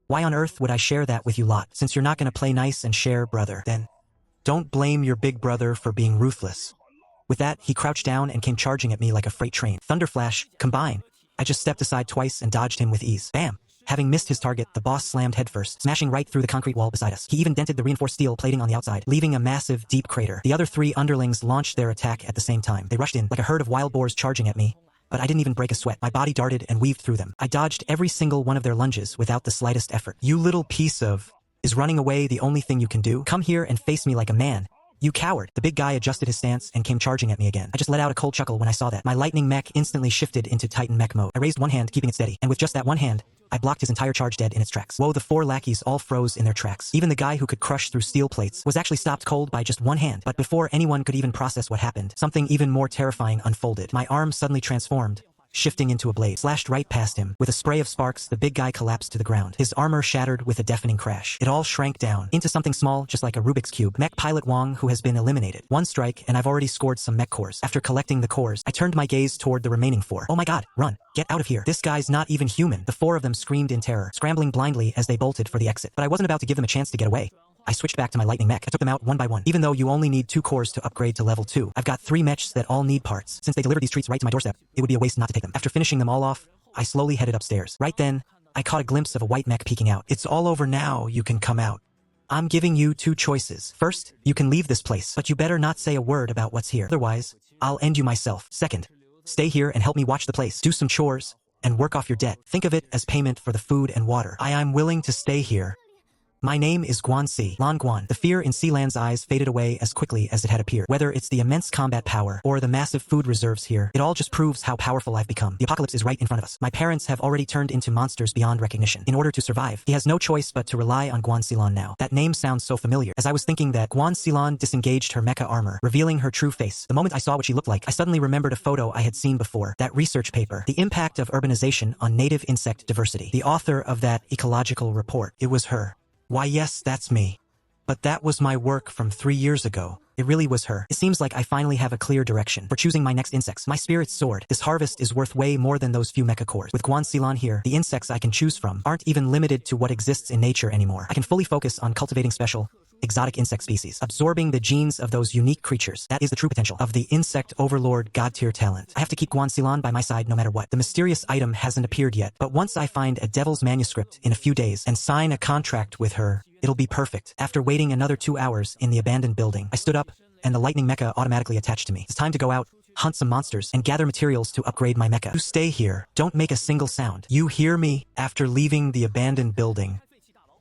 Why on earth would I share that with you lot? Since you're not gonna play nice and share, brother, then don't blame your big brother for being ruthless. With that, he crouched down and came charging at me like a freight train. Thunder flash, combine. I just stepped aside twice and dodged him with ease. Bam! Having missed his target, the boss slammed headfirst, smashing right through the concrete wall beside us. He even dented the reinforced steel plating on the outside, leaving a massive, deep crater. The other 3 underlings launched their attack at the same time. They rushed in like a herd of wild boars charging at me, but I didn't even break a sweat. My body darted and weaved through them. I dodged every single one of their lunges without the slightest effort. You little piece of... Is running away the only thing you can do? Come here and face me like a man, You coward. The big guy adjusted his stance and came charging at me again. I just let out a cold chuckle when I saw that. My lightning mech instantly shifted into Titan mech mode. I raised one hand, keeping it steady, and with just that one hand, I blocked his entire charge dead in its tracks. Whoa, the 4 lackeys all froze in their tracks. Even the guy who could crush through steel plates was actually stopped cold by just one hand. But before anyone could even process what happened, something even more terrifying unfolded. My arm suddenly transformed, shifting into a blade, slashed right past him. With a spray of sparks, the big guy collapsed to the ground. His armor shattered with a deafening crash. It all shrank down into something small, just like a Rubik's Cube. Mecha Pilot Huang, who has been eliminated. One strike, and I've already scored some mech cores. After collecting the cores, I turned my gaze toward the remaining 4. Oh my god, run. Get out of here. This guy's not even human. The 4 of them screamed in terror, scrambling blindly as they bolted for the exit. But I wasn't about to give them a chance to get away. I switched back to my lightning mech. I took them out one by one. Even though you only need 2 cores to upgrade to level 2, I've got 3 mechs that all need parts. Since they deliver these treats right to my doorstep, it would be a waste not to take them. After finishing them all off, I slowly headed upstairs. Right then, I caught a glimpse of a white mech peeking out. It's all over now, you can come out. I'm giving you 2 choices. First, you can leave this place, but you better not say a word about what's here. Otherwise, I'll end you myself. Second, stay here and help me watch the place. Do some chores, and work off your debt. Think of it as payment for the food and water. I'm willing to stay here. My name is Guanxi, Lan Guan. The fear in Sealand's eyes faded away as quickly as it had appeared. Whether it's the immense combat power or the massive food reserves here, it all just proves how powerful I've become. The apocalypse is right in front of us. My parents have already turned into monsters beyond recognition. In order to survive, he has no choice but to rely on Guanxilan now. That name sounds so familiar. As I was thinking that, Guanxilan disengaged her mecha armor, revealing her true face. The moment I saw what she looked like, I suddenly remembered a photo I had seen before. That research paper. The impact of urbanization on native insect diversity. The author of that ecological report. It was her. Why yes, that's me. But that was my work from 3 years ago. It really was her. It seems like I finally have a clear direction for choosing my next insects. My spirit's soared. This harvest is worth way more than those few mecha cores. With Guanxilan here, the insects I can choose from aren't even limited to what exists in nature anymore. I can fully focus on cultivating special, exotic insect species, absorbing the genes of those unique creatures. That is the true potential of the insect overlord god-tier talent. I have to keep Guanxilan by my side no matter what. The mysterious item hasn't appeared yet, but once I find a devil's manuscript in a few days and sign a contract with her, it'll be perfect. After waiting another 2 hours in the abandoned building, I stood up, and the lightning mecha automatically attached to me. It's time to go out, hunt some monsters, and gather materials to upgrade my mecha. You stay here. Don't make a single sound. You hear me? After leaving the abandoned building,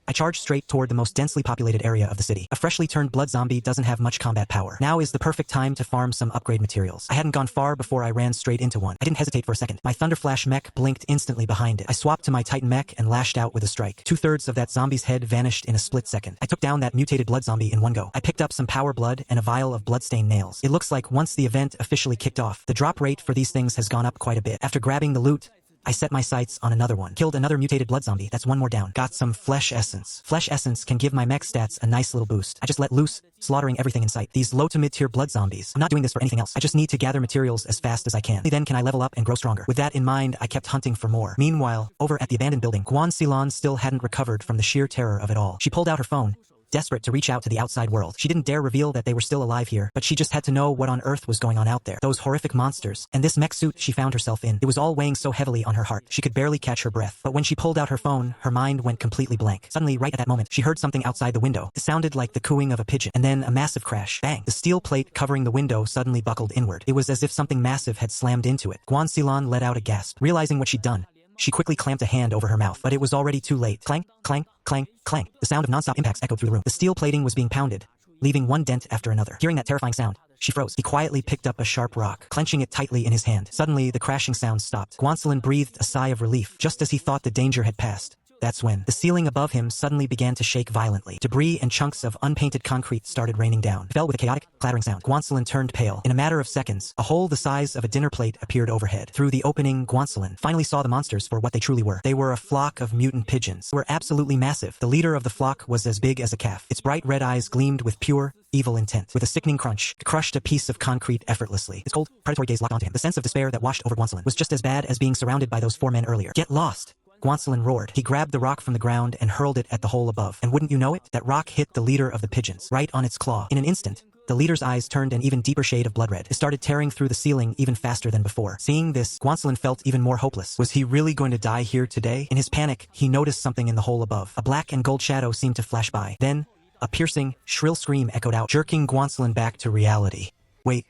I charged straight toward the most densely populated area of the city. A freshly turned blood zombie doesn't have much combat power. Now is the perfect time to farm some upgrade materials. I hadn't gone far before I ran straight into one. I didn't hesitate for a second. My Thunderflash mech blinked instantly behind it. I swapped to my Titan mech and lashed out with a strike. 2/3 of that zombie's head vanished in a split second. I took down that mutated blood zombie in one go. I picked up some power blood and a vial of bloodstained nails. It looks like once the event officially kicked off, the drop rate for these things has gone up quite a bit. After grabbing the loot, I set my sights on another one. Killed another mutated blood zombie. That's one more down. Got some flesh essence. Flesh essence can give my mech stats a nice little boost. I just let loose, slaughtering everything in sight. These low to mid tier blood zombies. I'm not doing this for anything else. I just need to gather materials as fast as I can. Only then can I level up and grow stronger. With that in mind, I kept hunting for more. Meanwhile, over at the abandoned building, Guanxilan still hadn't recovered from the sheer terror of it all. She pulled out her phone, desperate to reach out to the outside world. She didn't dare reveal that they were still alive here, but she just had to know what on earth was going on out there. Those horrific monsters, and this mech suit she found herself in. It was all weighing so heavily on her heart. She could barely catch her breath. But when she pulled out her phone, her mind went completely blank. Suddenly, right at that moment, she heard something outside the window. It sounded like the cooing of a pigeon, and then a massive crash. Bang! The steel plate covering the window suddenly buckled inward. It was as if something massive had slammed into it. Guanxilan let out a gasp, realizing what she'd done. She quickly clamped a hand over her mouth, but it was already too late. Clang, clang, clang, clang. The sound of non-stop impacts echoed through the room. The steel plating was being pounded, leaving one dent after another. Hearing that terrifying sound, she froze. He quietly picked up a sharp rock, clenching it tightly in his hand. Suddenly, the crashing sound stopped. Guanxilan breathed a sigh of relief, just as he thought the danger had passed. That's when the ceiling above him suddenly began to shake violently. Debris and chunks of unpainted concrete started raining down. It fell with a chaotic, clattering sound. Guanxilan turned pale. In a matter of seconds, a hole the size of a dinner plate appeared overhead. Through the opening, Guanxilan finally saw the monsters for what they truly were. They were a flock of mutant pigeons. They were absolutely massive. The leader of the flock was as big as a calf. Its bright red eyes gleamed with pure, evil intent. With a sickening crunch, it crushed a piece of concrete effortlessly. Its cold, predatory gaze locked onto him. The sense of despair that washed over Guanxilan was just as bad as being surrounded by those 4 men earlier. Get lost! Guanxilan roared. He grabbed the rock from the ground and hurled it at the hole above. And wouldn't you know it, that rock hit the leader of the pigeons, right on its claw. In an instant, the leader's eyes turned an even deeper shade of blood red. It started tearing through the ceiling even faster than before. Seeing this, Guanxilan felt even more hopeless. Was he really going to die here today? In his panic, he noticed something in the hole above. A black and gold shadow seemed to flash by. Then, a piercing, shrill scream echoed out, jerking Guanxilan back to reality. Wait,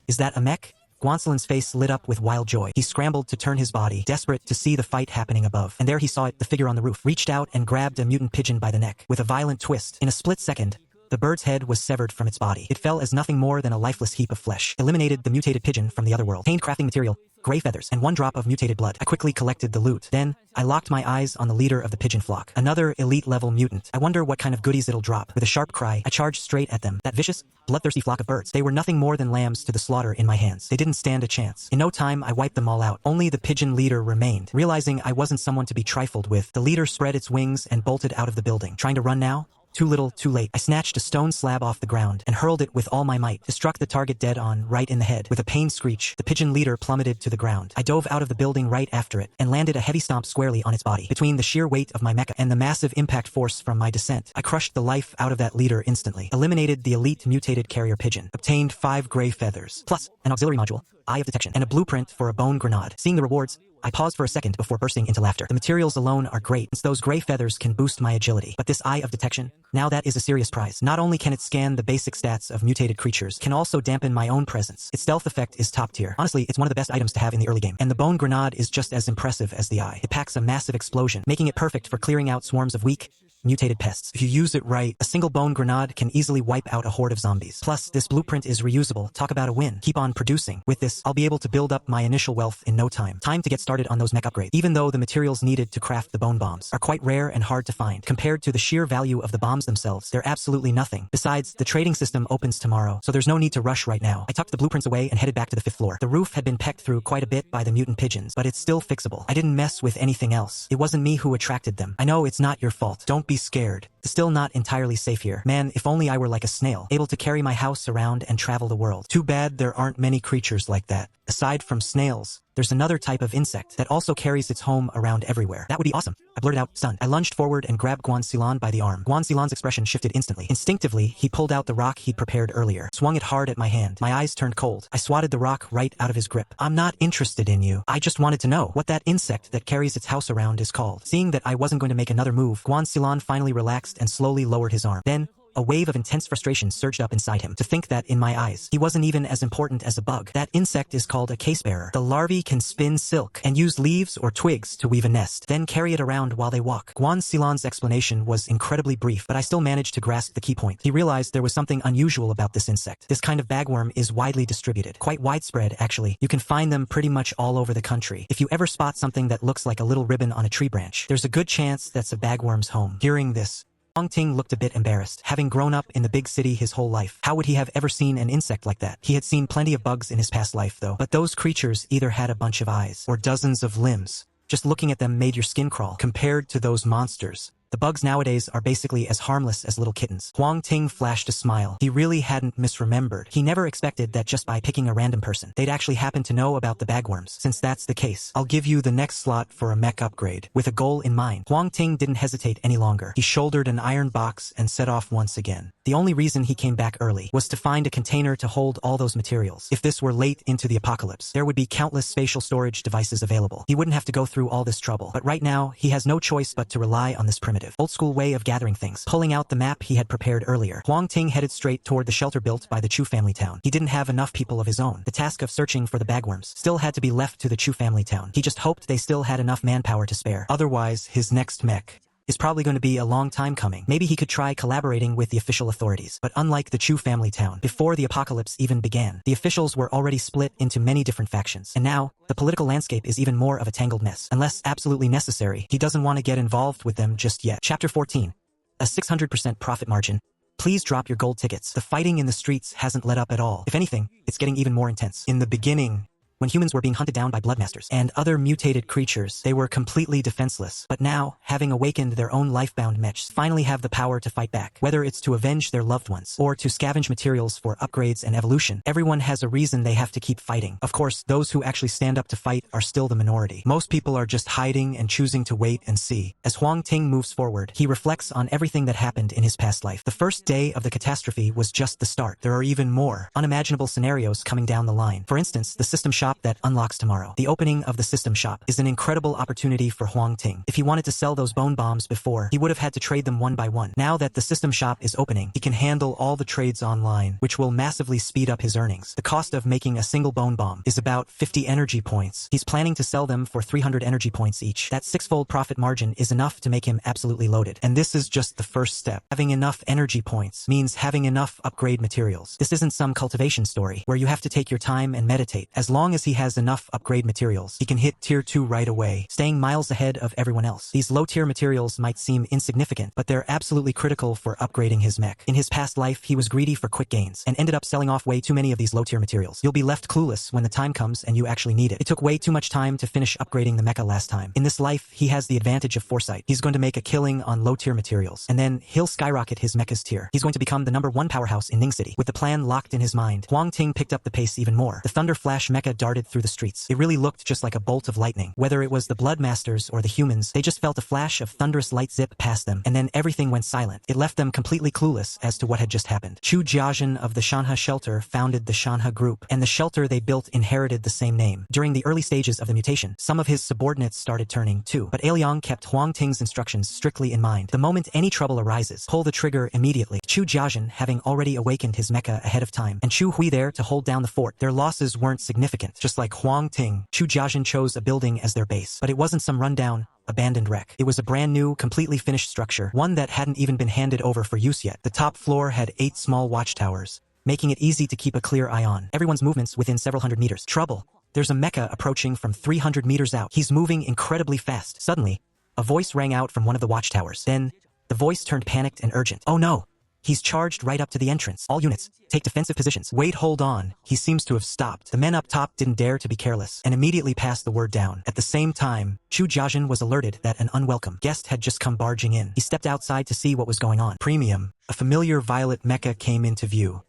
is that a mech? Guanxilan's face lit up with wild joy. He scrambled to turn his body, desperate to see the fight happening above. And there he saw it, the figure on the roof, reached out and grabbed a mutant pigeon by the neck. With a violent twist, in a split second, the The bird's head was severed from its body. It fell as nothing more than a lifeless heap of flesh. Eliminated the mutated pigeon from the other world. Obtained crafting material, gray feathers, and 1 drop of mutated blood. I quickly collected the loot. Then, I locked my eyes on the leader of the pigeon flock. Another elite-level mutant. I wonder what kind of goodies it'll drop. With a sharp cry, I charged straight at them. That vicious, bloodthirsty flock of birds. They were nothing more than lambs to the slaughter in my hands. They didn't stand a chance. In no time, I wiped them all out. Only the pigeon leader remained. Realizing I wasn't someone to be trifled with, the leader spread its wings and bolted out of the building. Trying to run now? Too little, too late. I snatched a stone slab off the ground and hurled it with all my might. It struck the target dead on, right in the head. With a pained screech, the pigeon leader plummeted to the ground. I dove out of the building right after it and landed a heavy stomp squarely on its body. Between the sheer weight of my mecha and the massive impact force from my descent, I crushed the life out of that leader instantly. Eliminated the elite mutated carrier pigeon. Obtained 5 gray feathers, plus an auxiliary module, Eye of Detection, and a blueprint for a bone grenade. Seeing the rewards, I paused for a second before bursting into laughter. The materials alone are great, since those gray feathers can boost my agility. But this Eye of Detection, now that is a serious prize. Not only can it scan the basic stats of mutated creatures, can also dampen my own presence. Its stealth effect is top tier. Honestly, it's one of the best items to have in the early game. And the bone grenade is just as impressive as the eye. It packs a massive explosion, making it perfect for clearing out swarms of weak, mutated pests. If you use it right, a single bone grenade can easily wipe out a horde of zombies. Plus, this blueprint is reusable. Talk about a win. Keep on producing. With this, I'll be able to build up my initial wealth in no time. Time to get started on those mech upgrades. Even though the materials needed to craft the bone bombs are quite rare and hard to find, compared to the sheer value of the bombs themselves, they're absolutely nothing. Besides, the trading system opens tomorrow, so there's no need to rush right now. I tucked the blueprints away and headed back to the 5th floor. The roof had been pecked through quite a bit by the mutant pigeons, but it's still fixable. I didn't mess with anything else. It wasn't me who attracted them. I know it's not your fault. Don't be scared. It's still not entirely safe here. Man, if only I were like a snail, able to carry my house around and travel the world. Too bad there aren't many creatures like that. Aside from snails, there's another type of insect that also carries its home around everywhere. That would be awesome. I blurted out, stunned. I lunged forward and grabbed Guan by the arm. Guan expression shifted instantly. Instinctively, he pulled out the rock he'd prepared earlier, swung it hard at my hand. My eyes turned cold. I swatted the rock right out of his grip. I'm not interested in you. I just wanted to know what that insect that carries its house around is called. Seeing that I wasn't going to make another move, Guan finally relaxed and slowly lowered his arm. Then, a wave of intense frustration surged up inside him. To think that, in my eyes, he wasn't even as important as a bug. That insect is called a casebearer. The larvae can spin silk and use leaves or twigs to weave a nest, then carry it around while they walk. Guan explanation was incredibly brief, but I still managed to grasp the key point. He realized there was something unusual about this insect. This kind of bagworm is widely distributed. Quite widespread, actually. You can find them pretty much all over the country. If you ever spot something that looks like a little ribbon on a tree branch, there's a good chance that's a bagworm's home. Hearing this, Huang Ting looked a bit embarrassed. Having grown up in the big city his whole life, how would he have ever seen an insect like that? He had seen plenty of bugs in his past life, though. But those creatures either had a bunch of eyes or dozens of limbs. Just looking at them made your skin crawl. Compared to those monsters, the bugs nowadays are basically as harmless as little kittens. Huang Ting flashed a smile. He really hadn't misremembered. He never expected that just by picking a random person, they'd actually happen to know about the bagworms. Since that's the case, I'll give you the next slot for a mech upgrade, with a goal in mind. Huang Ting didn't hesitate any longer. He shouldered an iron box and set off once again. The only reason he came back early was to find a container to hold all those materials. If this were late into the apocalypse, there would be countless spatial storage devices available. He wouldn't have to go through all this trouble. But right now, he has no choice but to rely on this primitive, old-school way of gathering things. Pulling out the map he had prepared earlier, Huang Ting headed straight toward the shelter built by the Chu family town. He didn't have enough people of his own. The task of searching for the bagworms still had to be left to the Chu family town. He just hoped they still had enough manpower to spare. Otherwise, his next mech is probably going to be a long time coming. Maybe he could try collaborating with the official authorities. But unlike the Chu family town, before the apocalypse even began, the officials were already split into many different factions. And now, the political landscape is even more of a tangled mess. Unless absolutely necessary, he doesn't want to get involved with them just yet. Chapter 14. A 600% profit margin. Please drop your gold tickets. The fighting in the streets hasn't let up at all. If anything, it's getting even more intense. In the beginning, when humans were being hunted down by bloodmasters and other mutated creatures, they were completely defenseless. But now, having awakened their own lifebound mechs, finally have the power to fight back. Whether it's to avenge their loved ones, or to scavenge materials for upgrades and evolution, everyone has a reason they have to keep fighting. Of course, those who actually stand up to fight are still the minority. Most people are just hiding and choosing to wait and see. As Huang Ting moves forward, he reflects on everything that happened in his past life. The first day of the catastrophe was just the start. There are even more unimaginable scenarios coming down the line. For instance, the system shut shop that unlocks tomorrow. The opening of the system shop is an incredible opportunity for Huang Ting. If he wanted to sell those bone bombs before, he would have had to trade them one by one. Now that the system shop is opening, he can handle all the trades online, which will massively speed up his earnings. The cost of making a single bone bomb is about 50 energy points. He's planning to sell them for 300 energy points each. That six-fold profit margin is enough to make him absolutely loaded. And this is just the first step. Having enough energy points means having enough upgrade materials. This isn't some cultivation story where you have to take your time and meditate. As long as he has enough upgrade materials, he can hit tier 2 right away, staying miles ahead of everyone else. These low-tier materials might seem insignificant, but they're absolutely critical for upgrading his mech. In his past life, he was greedy for quick gains and ended up selling off way too many of these low-tier materials. You'll be left clueless when the time comes and you actually need it. It took way too much time to finish upgrading the mecha last time. In this life, he has the advantage of foresight. He's going to make a killing on low-tier materials, and then he'll skyrocket his mecha's tier. He's going to become the #1 powerhouse in Ning City. With the plan locked in his mind, Huang Ting picked up the pace even more. The Thunder Flash mecha darted through the streets. It really looked just like a bolt of lightning. Whether it was the Blood Masters or the humans, they just felt a flash of thunderous light zip past them, and then everything went silent. It left them completely clueless as to what had just happened. Chu Jiajin of the Shanhe shelter founded the Shanhe group, and the shelter they built inherited the same name. During the early stages of the mutation, some of his subordinates started turning too, but Liang kept Huang Ting's instructions strictly in mind. The moment any trouble arises, pull the trigger immediately. Chu Jiajin having already awakened his mecha ahead of time, and Chu Hui there to hold down the fort. Their losses weren't significant. Just like Huang Ting, Chu Jiajin chose a building as their base, but it wasn't some rundown, abandoned wreck. It was a brand new, completely finished structure, one that hadn't even been handed over for use yet. The top floor had 8 small watchtowers, making it easy to keep a clear eye on everyone's movements within several hundred meters. Trouble. There's a mecha approaching from 300 meters out. He's moving incredibly fast. Suddenly, a voice rang out from one of the watchtowers. Then, the voice turned panicked and urgent. Oh no! He's charged right up to the entrance. All units, take defensive positions. Wait, hold on. He seems to have stopped. The men up top didn't dare to be careless and immediately passed the word down. At the same time, Chu Jiajin was alerted that an unwelcome guest had just come barging in. He stepped outside to see what was going on. Premium, a familiar violet mecha came into view.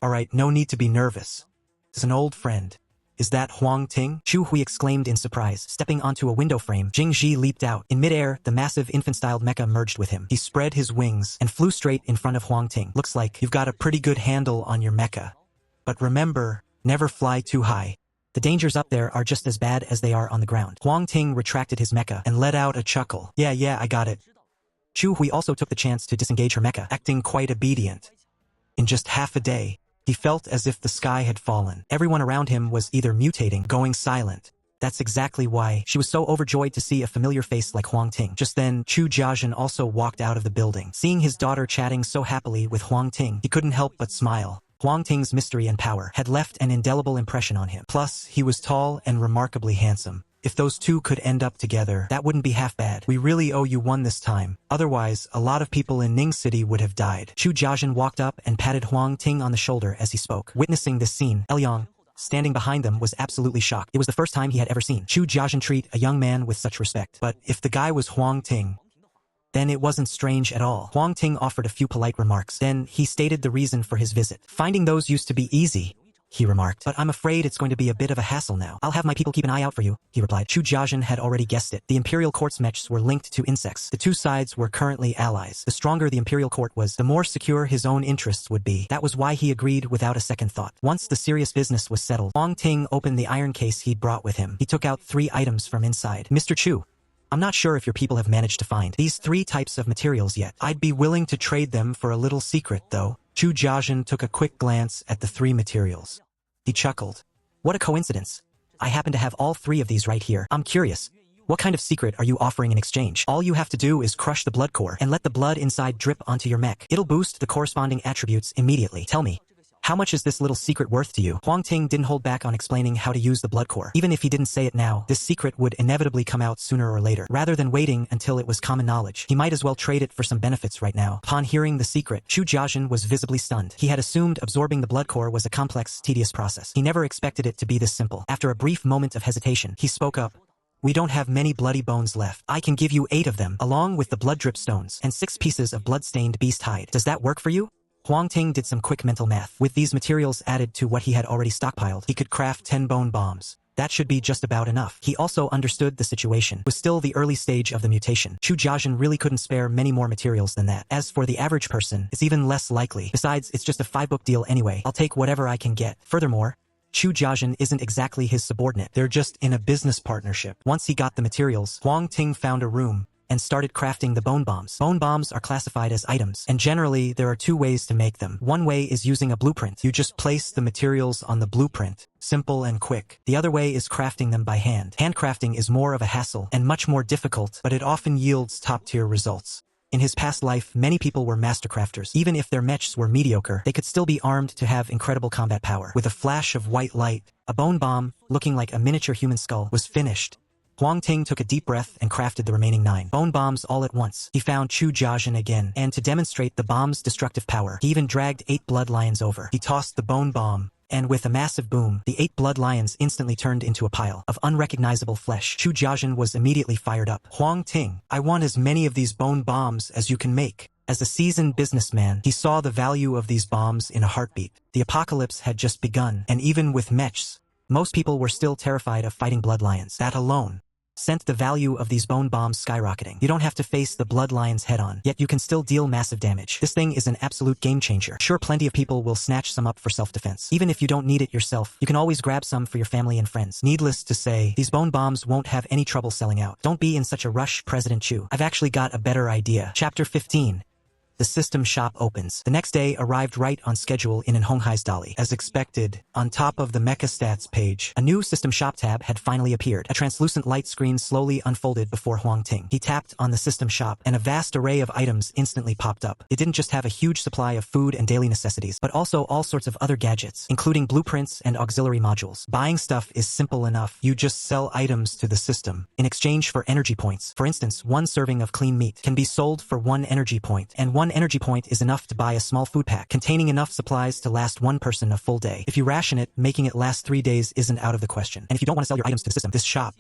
Alright, no need to be nervous. It's an old friend. Is that Huang Ting? Chu Hui exclaimed in surprise. Stepping onto a window frame, Jing Ji leaped out. In midair, the massive infant-styled mecha merged with him. He spread his wings and flew straight in front of Huang Ting. Looks like you've got a pretty good handle on your mecha. But remember, never fly too high. The dangers up there are just as bad as they are on the ground. Huang Ting retracted his mecha and let out a chuckle. Yeah, I got it. Chu Hui also took the chance to disengage her mecha, acting quite obedient. In just half a day, he felt as if the sky had fallen. Everyone around him was either mutating, going silent. That's exactly why she was so overjoyed to see a familiar face like Huang Ting. Just then, Chu Jiajin also walked out of the building. Seeing his daughter chatting so happily with Huang Ting, he couldn't help but smile. Huang Ting's mystery and power had left an indelible impression on him. Plus, he was tall and remarkably handsome. If those two could end up together, that wouldn't be half bad. We really owe you one this time. Otherwise, a lot of people in Ning City would have died. Chu Jiajin walked up and patted Huang Ting on the shoulder as he spoke. Witnessing this scene, Liang, standing behind them, was absolutely shocked. It was the first time he had ever seen Chu Jiajin treat a young man with such respect. But if the guy was Huang Ting, then it wasn't strange at all. Huang Ting offered a few polite remarks. Then he stated the reason for his visit. Finding those used to be easy, he remarked. But I'm afraid it's going to be a bit of a hassle now. I'll have my people keep an eye out for you, he replied. Chu Jiajin had already guessed it. The Imperial Court's mechs were linked to insects. The two sides were currently allies. The stronger the Imperial Court was, the more secure his own interests would be. That was why he agreed without a second thought. Once the serious business was settled, Huang Ting opened the iron case he'd brought with him. He took out 3 items from inside. Mr. Chu, I'm not sure if your people have managed to find these 3 types of materials yet. I'd be willing to trade them for a little secret, though. Chu Jiajin took a quick glance at the 3 materials. He chuckled. What a coincidence. I happen to have all 3 of these right here. I'm curious. What kind of secret are you offering in exchange? All you have to do is crush the blood core and let the blood inside drip onto your mech. It'll boost the corresponding attributes immediately. Tell me, how much is this little secret worth to you? Huang Ting didn't hold back on explaining how to use the blood core. Even if he didn't say it now, this secret would inevitably come out sooner or later. Rather than waiting until it was common knowledge, he might as well trade it for some benefits right now. Upon hearing the secret, Chu Jiajin was visibly stunned. He had assumed absorbing the blood core was a complex, tedious process. He never expected it to be this simple. After a brief moment of hesitation, he spoke up. We don't have many bloody bones left. I can give you 8 of them, along with the blood drip stones, and 6 pieces of blood-stained beast hide. Does that work for you? Huang Ting did some quick mental math. With these materials added to what he had already stockpiled, he could craft 10 bone bombs. That should be just about enough. He also understood the situation. It was still the early stage of the mutation. Chu Jiajin really couldn't spare many more materials than that. As for the average person, it's even less likely. Besides, it's just a 5-book deal anyway. I'll take whatever I can get. Furthermore, Chu Jiajin isn't exactly his subordinate. They're just in a business partnership. Once he got the materials, Huang Ting found a room and started crafting the bone bombs. Bone bombs are classified as items, and generally there are two ways to make them. One way is using a blueprint. You just place the materials on the blueprint. Simple and quick. The other way is crafting them by hand. Handcrafting is more of a hassle and much more difficult, but it often yields top-tier results. In his past life, many people were master crafters. Even if their mechs were mediocre, they could still be armed to have incredible combat power. With a flash of white light, a bone bomb, looking like a miniature human skull, was finished. Huang Ting took a deep breath and crafted the remaining 9 bone bombs all at once. He found Chu Jiajin again, and to demonstrate the bomb's destructive power, he even dragged 8 blood lions over. He tossed the bone bomb, and with a massive boom, the 8 blood lions instantly turned into a pile of unrecognizable flesh. Chu Jiajin was immediately fired up. Huang Ting, I want as many of these bone bombs as you can make. As a seasoned businessman, he saw the value of these bombs in a heartbeat. The apocalypse had just begun, and even with mechs, most people were still terrified of fighting blood lions. That alone sent the value of these bone bombs skyrocketing. You don't have to face the blood lions head-on, yet you can still deal massive damage. This thing is an absolute game changer. Sure, plenty of people will snatch some up for self-defense. Even if you don't need it yourself, you can always grab some for your family and friends. Needless to say, these bone bombs won't have any trouble selling out. Don't be in such a rush, President Chu. I've actually got a better idea. Chapter 15. The system shop opens. The next day arrived right on schedule in Honghai's Dali. As expected, on top of the Mecha Stats page, a new system shop tab had finally appeared. A translucent light screen slowly unfolded before Huang Ting. He tapped on the system shop, and a vast array of items instantly popped up. It didn't just have a huge supply of food and daily necessities, but also all sorts of other gadgets, including blueprints and auxiliary modules. Buying stuff is simple enough. You just sell items to the system in exchange for energy points. For instance, 1 serving of clean meat can be sold for 1 energy point, and 1 energy point is enough to buy a small food pack containing enough supplies to last 1 person a full day. If you ration it, making it last 3 days isn't out of the question. And if you don't want to sell your items to the system, this shop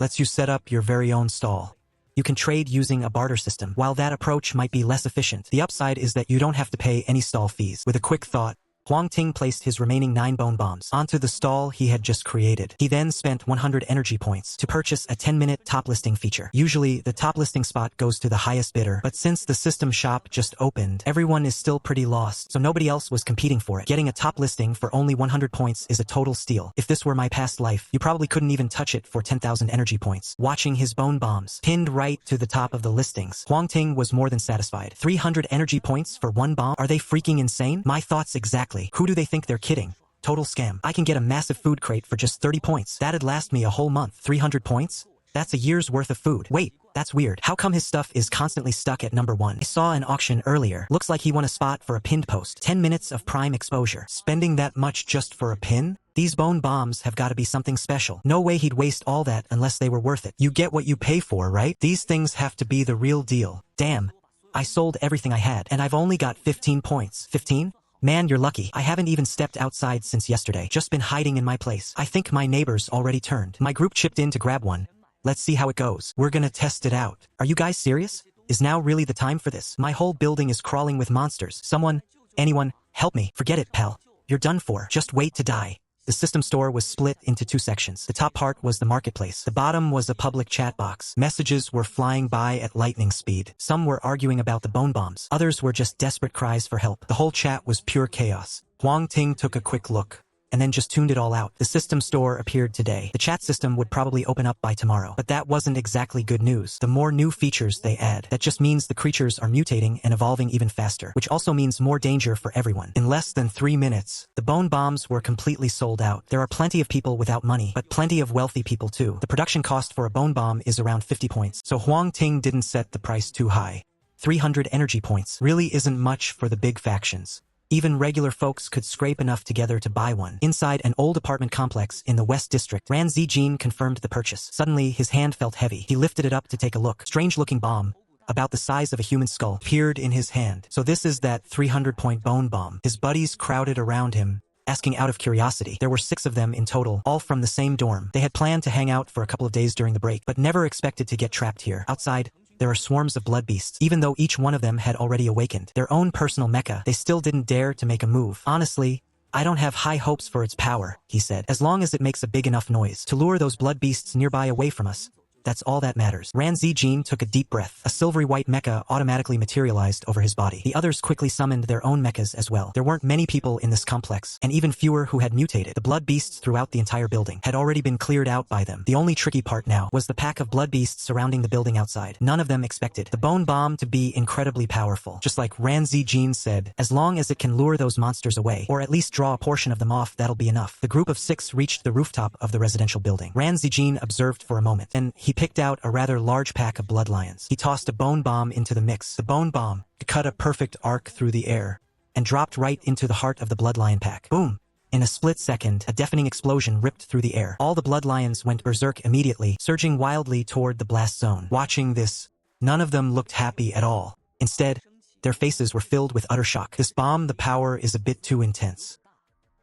lets you set up your very own stall. You can trade using a barter system. While that approach might be less efficient, the upside is that you don't have to pay any stall fees. With a quick thought, Huang Ting placed his remaining 9 bone bombs onto the stall he had just created. He then spent 100 energy points to purchase a 10-minute top listing feature. Usually, the top listing spot goes to the highest bidder, but since the system shop just opened, everyone is still pretty lost, so nobody else was competing for it. Getting a top listing for only 100 points is a total steal. If this were my past life, you probably couldn't even touch it for 10,000 energy points. Watching his bone bombs pinned right to the top of the listings, Huang Ting was more than satisfied. 300 energy points for 1 bomb? Are they freaking insane? My thoughts exactly. Who do they think they're kidding? Total scam. I can get a massive food crate for just 30 points. That'd last me a whole month. 300 points? That's a year's worth of food. Wait, that's weird. How come his stuff is constantly stuck at number 1? I saw an auction earlier. Looks like he won a spot for a pinned post. 10 minutes of prime exposure. Spending that much just for a pin? These bone bombs have got to be something special. No way he'd waste all that unless they were worth it. You get what you pay for, right? These things have to be the real deal. Damn. I sold everything I had, and I've only got 15 points. 15? Man, you're lucky. I haven't even stepped outside since yesterday. Just been hiding in my place. I think my neighbors already turned. My group chipped in to grab one. Let's see how it goes. We're gonna test it out. Are you guys serious? Is now really the time for this? My whole building is crawling with monsters. Anyone, help me. Forget it, pal. You're done for. Just wait to die. The system store was split into 2 sections. The top part was the marketplace. The bottom was a public chat box. Messages were flying by at lightning speed. Some were arguing about the bone bombs. Others were just desperate cries for help. The whole chat was pure chaos. Huang Ting took a quick look, and then just tuned it all out. The system store appeared today. The chat system would probably open up by tomorrow. But that wasn't exactly good news. The more new features they add, that just means the creatures are mutating and evolving even faster, which also means more danger for everyone. In less than 3 minutes, the bone bombs were completely sold out. There are plenty of people without money, but plenty of wealthy people too. The production cost for a bone bomb is around 50 points, so Huang Ting didn't set the price too high. 300 energy points really isn't much for the big factions. Even regular folks could scrape enough together to buy one. Inside an old apartment complex in the West District, Ran Zijin confirmed the purchase. Suddenly, his hand felt heavy. He lifted it up to take a look. Strange-looking bomb, about the size of a human skull, appeared in his hand. So this is that 300-point bone bomb. His buddies crowded around him, asking out of curiosity. There were 6 of them in total, all from the same dorm. They had planned to hang out for a couple of days during the break, but never expected to get trapped here. Outside, there are swarms of blood beasts. Even though each one of them had already awakened their own personal mecha, they still didn't dare to make a move. Honestly, I don't have high hopes for its power, he said, as long as it makes a big enough noise to lure those blood beasts nearby away from us. that's all that matters. Ran Zijin took a deep breath. A silvery white mecha automatically materialized over his body. The others quickly summoned their own mechas as well. There weren't many people in this complex, and even fewer who had mutated. The blood beasts throughout the entire building had already been cleared out by them. The only tricky part now was the pack of blood beasts surrounding the building outside. None of them expected the bone bomb to be incredibly powerful. Just like Ran Zijin said, as long as it can lure those monsters away, or at least draw a portion of them off, that'll be enough. The group of 6 reached the rooftop of the residential building. Ran Zijin observed for a moment, then he picked out a rather large pack of blood lions. He tossed a bone bomb into the mix. The bone bomb cut a perfect arc through the air and dropped right into the heart of the blood lion pack. Boom! In a split second, a deafening explosion ripped through the air. All the blood lions went berserk immediately, surging wildly toward the blast zone. Watching this, none of them looked happy at all. Instead, their faces were filled with utter shock. This bomb, the power is a bit too intense.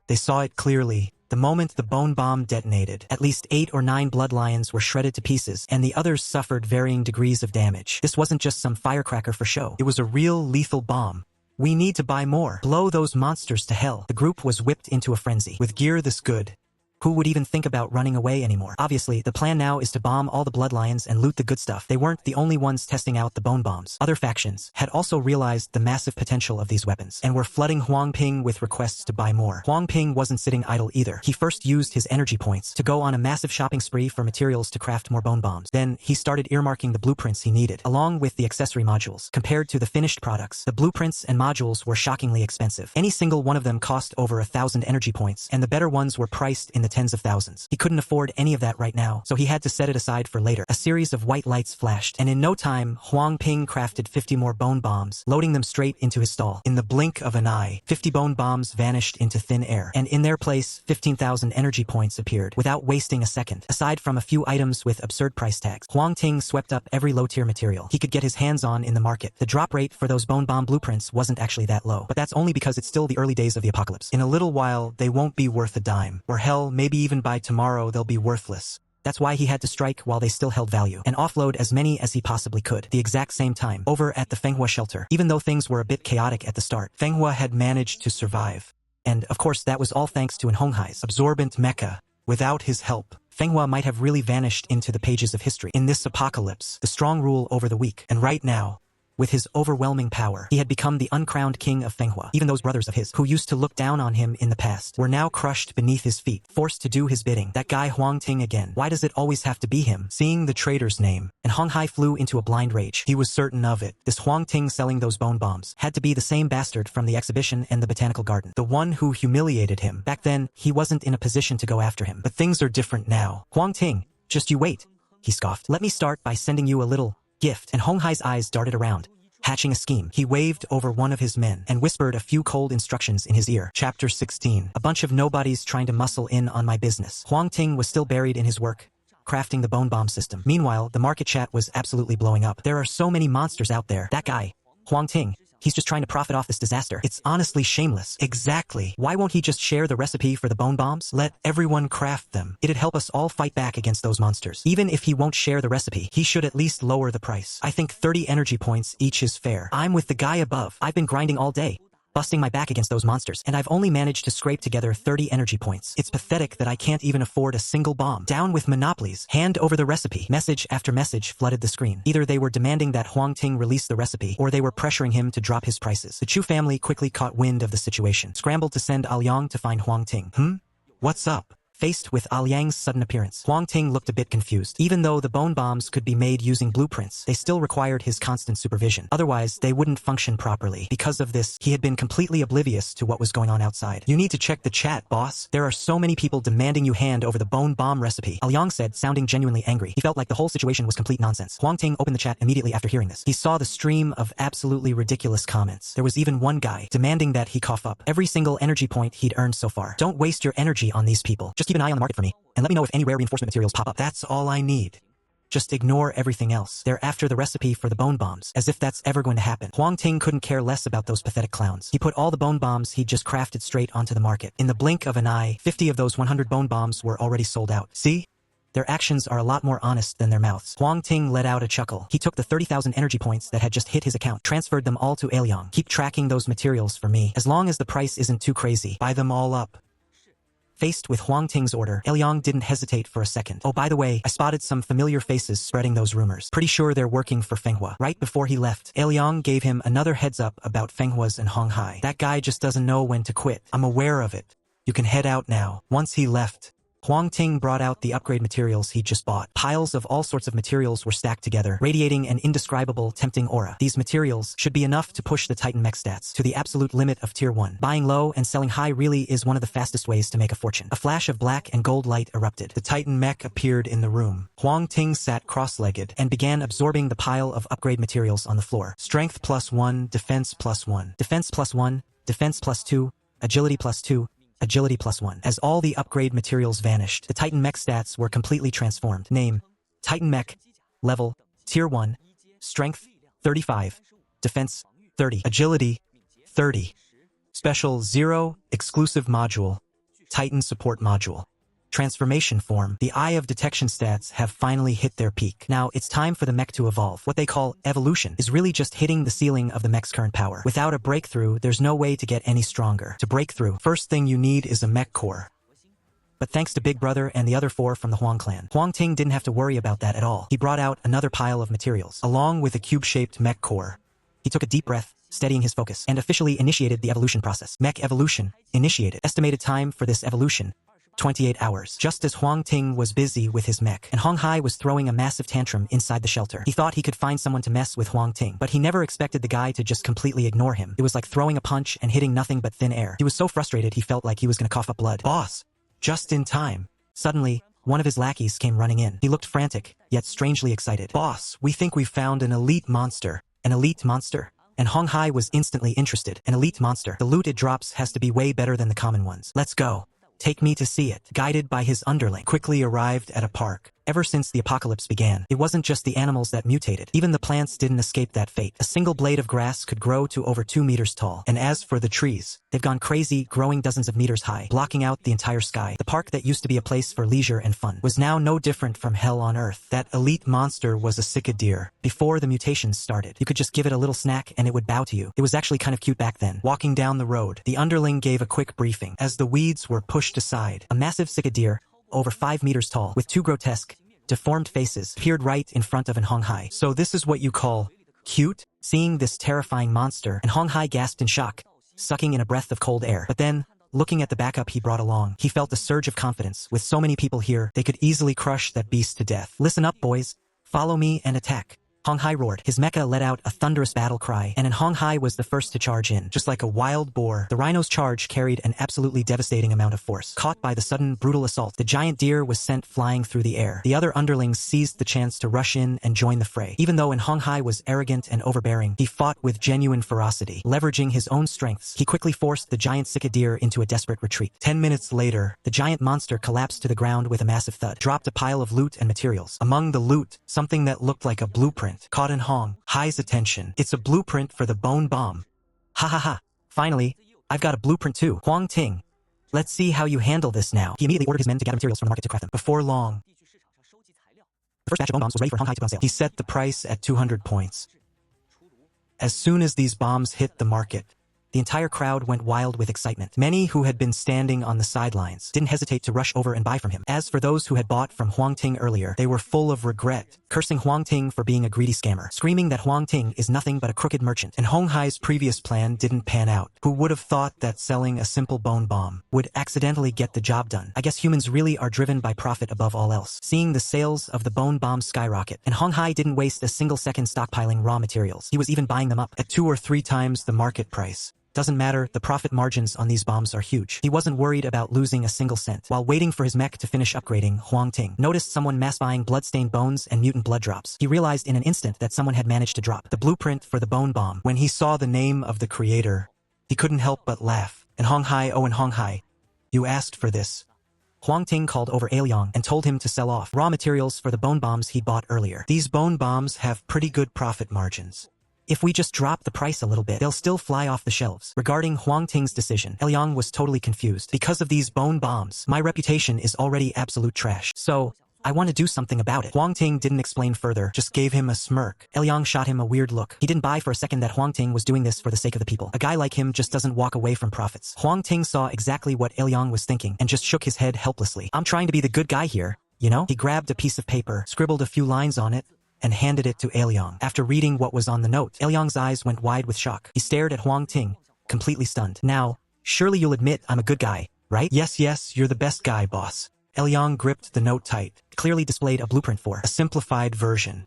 They saw it clearly. The moment the bone bomb detonated, at least 8 or 9 blood lions were shredded to pieces, and the others suffered varying degrees of damage. This wasn't just some firecracker for show. It was a real lethal bomb. We need to buy more. Blow those monsters to hell. The group was whipped into a frenzy. With gear this good, who would even think about running away anymore? Obviously, the plan now is to bomb all the blood lions and loot the good stuff. They weren't the only ones testing out the bone bombs. Other factions had also realized the massive potential of these weapons, and were flooding Huang Ting with requests to buy more. Huang Ting wasn't sitting idle either. He first used his energy points to go on a massive shopping spree for materials to craft more bone bombs. Then, he started earmarking the blueprints he needed, along with the accessory modules. Compared to the finished products, the blueprints and modules were shockingly expensive. Any single one of them cost over 1,000 energy points, and the better ones were priced in the tens of thousands. He couldn't afford any of that right now, so he had to set it aside for later. A series of white lights flashed, and in no time, Huang Ting crafted 50 more bone bombs, loading them straight into his stall. In the blink of an eye, 50 bone bombs vanished into thin air, and in their place, 15,000 energy points appeared, without wasting a second. Aside from a few items with absurd price tags, Huang Ting swept up every low-tier material he could get his hands on in the market. The drop rate for those bone bomb blueprints wasn't actually that low, but that's only because it's still the early days of the apocalypse. In a little while, they won't be worth a dime, or hell, maybe even by tomorrow they'll be worthless. That's why he had to strike while they still held value, and offload as many as he possibly could. The exact same time, over at the Fenghua shelter, even though things were a bit chaotic at the start, Fenghua had managed to survive. And, of course, that was all thanks to Honghai's absorbent mecha. Without his help, Fenghua might have really vanished into the pages of history. In this apocalypse, the strong rule over the weak, and right now, with his overwhelming power, he had become the uncrowned king of Fenghua. Even those brothers of his, who used to look down on him in the past, were now crushed beneath his feet, forced to do his bidding. That guy Huang Ting again. Why does it always have to be him? Seeing the trader's name, and Honghai flew into a blind rage. He was certain of it. This Huang Ting selling those bone bombs had to be the same bastard from the exhibition and the botanical garden. The one who humiliated him. Back then, he wasn't in a position to go after him. But things are different now. Huang Ting, just you wait, he scoffed. Let me start by sending you a little gift. And Honghai's eyes darted around, hatching a scheme. He waved over one of his men and whispered a few cold instructions in his ear. Chapter 16. A bunch of nobodies trying to muscle in on my business. Huang Ting was still buried in his work, crafting the bone bomb system. Meanwhile, the market chat was absolutely blowing up. There are so many monsters out there. That guy, Huang Ting, he's just trying to profit off this disaster. It's honestly shameless. Exactly. Why won't he just share the recipe for the bone bombs? Let everyone craft them. It'd help us all fight back against those monsters. Even if he won't share the recipe, he should at least lower the price. I think 30 energy points each is fair. I'm with the guy above. I've been grinding all day, busting my back against those monsters, and I've only managed to scrape together 30 energy points. It's pathetic that I can't even afford a single bomb. Down with monopolies. Hand over the recipe. Message after message flooded the screen. Either they were demanding that Huang Ting release the recipe, or they were pressuring him to drop his prices. The Chu family quickly caught wind of the situation, scrambled to send Aoyang to find Huang Ting. What's up? Faced with Aoyang's sudden appearance, Huang Ting looked a bit confused. Even though the bone bombs could be made using blueprints, they still required his constant supervision. Otherwise, they wouldn't function properly. Because of this, he had been completely oblivious to what was going on outside. You need to check the chat, boss. There are so many people demanding you hand over the bone bomb recipe, Aoyang said, sounding genuinely angry. He felt like the whole situation was complete nonsense. Huang Ting opened the chat immediately after hearing this. He saw the stream of absolutely ridiculous comments. There was even one guy demanding that he cough up every single energy point he'd earned so far. Don't waste your energy on these people. Just keep an eye on the market for me, and let me know if any rare reinforcement materials pop up. That's all I need. Just ignore everything else. They're after the recipe for the bone bombs, as if that's ever going to happen. Huang Ting couldn't care less about those pathetic clowns. He put all the bone bombs he'd just crafted straight onto the market. In the blink of an eye, 50 of those 100 bone bombs were already sold out. See? Their actions are a lot more honest than their mouths. Huang Ting let out a chuckle. He took the 30,000 energy points that had just hit his account, transferred them all to Aoyang. Keep tracking those materials for me. As long as the price isn't too crazy, buy them all up. Faced with Huang Ting's order, Liang didn't hesitate for a second. Oh, by the way, I spotted some familiar faces spreading those rumors. Pretty sure they're working for Fenghua. Right before he left, Liang gave him another heads up about Fenghua's and Hong Hai. That guy just doesn't know when to quit. I'm aware of it. You can head out now. Once he left, Huang Ting brought out the upgrade materials he'd just bought. Piles of all sorts of materials were stacked together, radiating an indescribable, tempting aura. These materials should be enough to push the Titan mech stats to the absolute limit of Tier 1. Buying low and selling high really is one of the fastest ways to make a fortune. A flash of black and gold light erupted. The Titan mech appeared in the room. Huang Ting sat cross-legged and began absorbing the pile of upgrade materials on the floor. Strength +1, defense +1, defense +1, defense +2, agility +2, agility +1. As all the upgrade materials vanished, the Titan mech stats were completely transformed. Name: Titan mech. Level: Tier 1. Strength: 35. Defense: 30. Agility: 30. Special 0. Exclusive module: Titan support module. Transformation form. The Eye of Detection stats have finally hit their peak. Now it's time for the mech to evolve. What they call evolution is really just hitting the ceiling of the mech's current power. Without a breakthrough, there's no way to get any stronger. To break through, first thing you need is a mech core. But thanks to Big Brother and the other 4 from the Huang clan, Huang Ting didn't have to worry about that at all. He brought out another pile of materials, along with a cube-shaped mech core. He took a deep breath, steadying his focus, and officially initiated the evolution process. Mech evolution initiated. Estimated time for this evolution: 28 hours. Just as Huang Ting was busy with his mech, and Hong Hai was throwing a massive tantrum inside the shelter. He thought he could find someone to mess with Huang Ting, but he never expected the guy to just completely ignore him. It was like throwing a punch and hitting nothing but thin air. He was so frustrated he felt like he was gonna cough up blood. Boss! Just in time. Suddenly, one of his lackeys came running in. He looked frantic, yet strangely excited. Boss, we think we've found an elite monster. An elite monster? And Hong Hai was instantly interested. An elite monster. The loot it drops has to be way better than the common ones. Let's go. Take me to see it. Guided by his underling, quickly arrived at a park. Ever since the apocalypse began, it wasn't just the animals that mutated. Even the plants didn't escape that fate. A single blade of grass could grow to over 2 meters tall. And as for the trees, they've gone crazy, growing dozens of meters high, blocking out the entire sky. The park that used to be a place for leisure and fun was now no different from hell on earth. That elite monster was a cicadere. Before the mutations started, you could just give it a little snack and it would bow to you. It was actually kind of cute back then. Walking down the road, the underling gave a quick briefing. As the weeds were pushed aside, a massive cicadere, over 5 meters tall, with 2 grotesque, deformed faces, appeared right in front of Hong Hai. So this is what you call cute? Seeing this terrifying monster, and Hong Hai gasped in shock, sucking in a breath of cold air. But then, looking at the backup he brought along, he felt a surge of confidence. With so many people here, they could easily crush that beast to death. Listen up, boys. Follow me and attack. Hong Hai roared. His mecha let out a thunderous battle cry, and Hong Hai was the first to charge in. Just like a wild boar, the rhino's charge carried an absolutely devastating amount of force. Caught by the sudden, brutal assault, the giant deer was sent flying through the air. The other underlings seized the chance to rush in and join the fray. Even though Hong Hai was arrogant and overbearing, he fought with genuine ferocity. Leveraging his own strengths, he quickly forced the giant cicadere into a desperate retreat. 10 minutes later, the giant monster collapsed to the ground with a massive thud, dropped a pile of loot and materials. Among the loot, something that looked like a blueprint caught in Hong Hai's attention. It's a blueprint for the bone bomb. Ha ha ha. Finally, I've got a blueprint too. Huang Ting, let's see how you handle this now. He immediately ordered his men to gather materials from the market to craft them. Before long, the first batch of bone bombs was ready for Hong Hai to put on sale. He set the price at 200 points. As soon as these bombs hit the market, the entire crowd went wild with excitement. Many who had been standing on the sidelines didn't hesitate to rush over and buy from him. As for those who had bought from Huang Ting earlier, they were full of regret, cursing Huang Ting for being a greedy scammer, screaming that Huang Ting is nothing but a crooked merchant. And Hong Hai's previous plan didn't pan out. Who would have thought that selling a simple bone bomb would accidentally get the job done? I guess humans really are driven by profit above all else. Seeing the sales of the bone bomb skyrocket, and Hong Hai didn't waste a single second stockpiling raw materials. He was even buying them up at 2 or 3 times the market price. Doesn't matter, the profit margins on these bombs are huge. He wasn't worried about losing a single cent. While waiting for his mech to finish upgrading, Huang Ting noticed someone mass buying blood-stained bones and mutant blood drops. He realized in an instant that someone had managed to drop the blueprint for the bone bomb. When he saw the name of the creator, he couldn't help but laugh. And Hong Hai, oh and Hong Hai, you asked for this. Huang Ting called over Liang and told him to sell off raw materials for the bone bombs he'd bought earlier. These bone bombs have pretty good profit margins. If we just drop the price a little bit, they'll still fly off the shelves. Regarding Huang Ting's decision, Liang was totally confused. Because of these bone bombs, my reputation is already absolute trash. So, I want to do something about it. Huang Ting didn't explain further, just gave him a smirk. Liang shot him a weird look. He didn't buy for a second that Huang Ting was doing this for the sake of the people. A guy like him just doesn't walk away from profits. Huang Ting saw exactly what Liang was thinking and just shook his head helplessly. I'm trying to be the good guy here, you know? He grabbed a piece of paper, scribbled a few lines on it, and handed it to Liang. After reading what was on the note, Liang's eyes went wide with shock. He stared at Huang Ting, completely stunned. Now, surely you'll admit I'm a good guy, right? Yes, you're the best guy, boss. Liang gripped the note tight. It clearly displayed a blueprint for a simplified version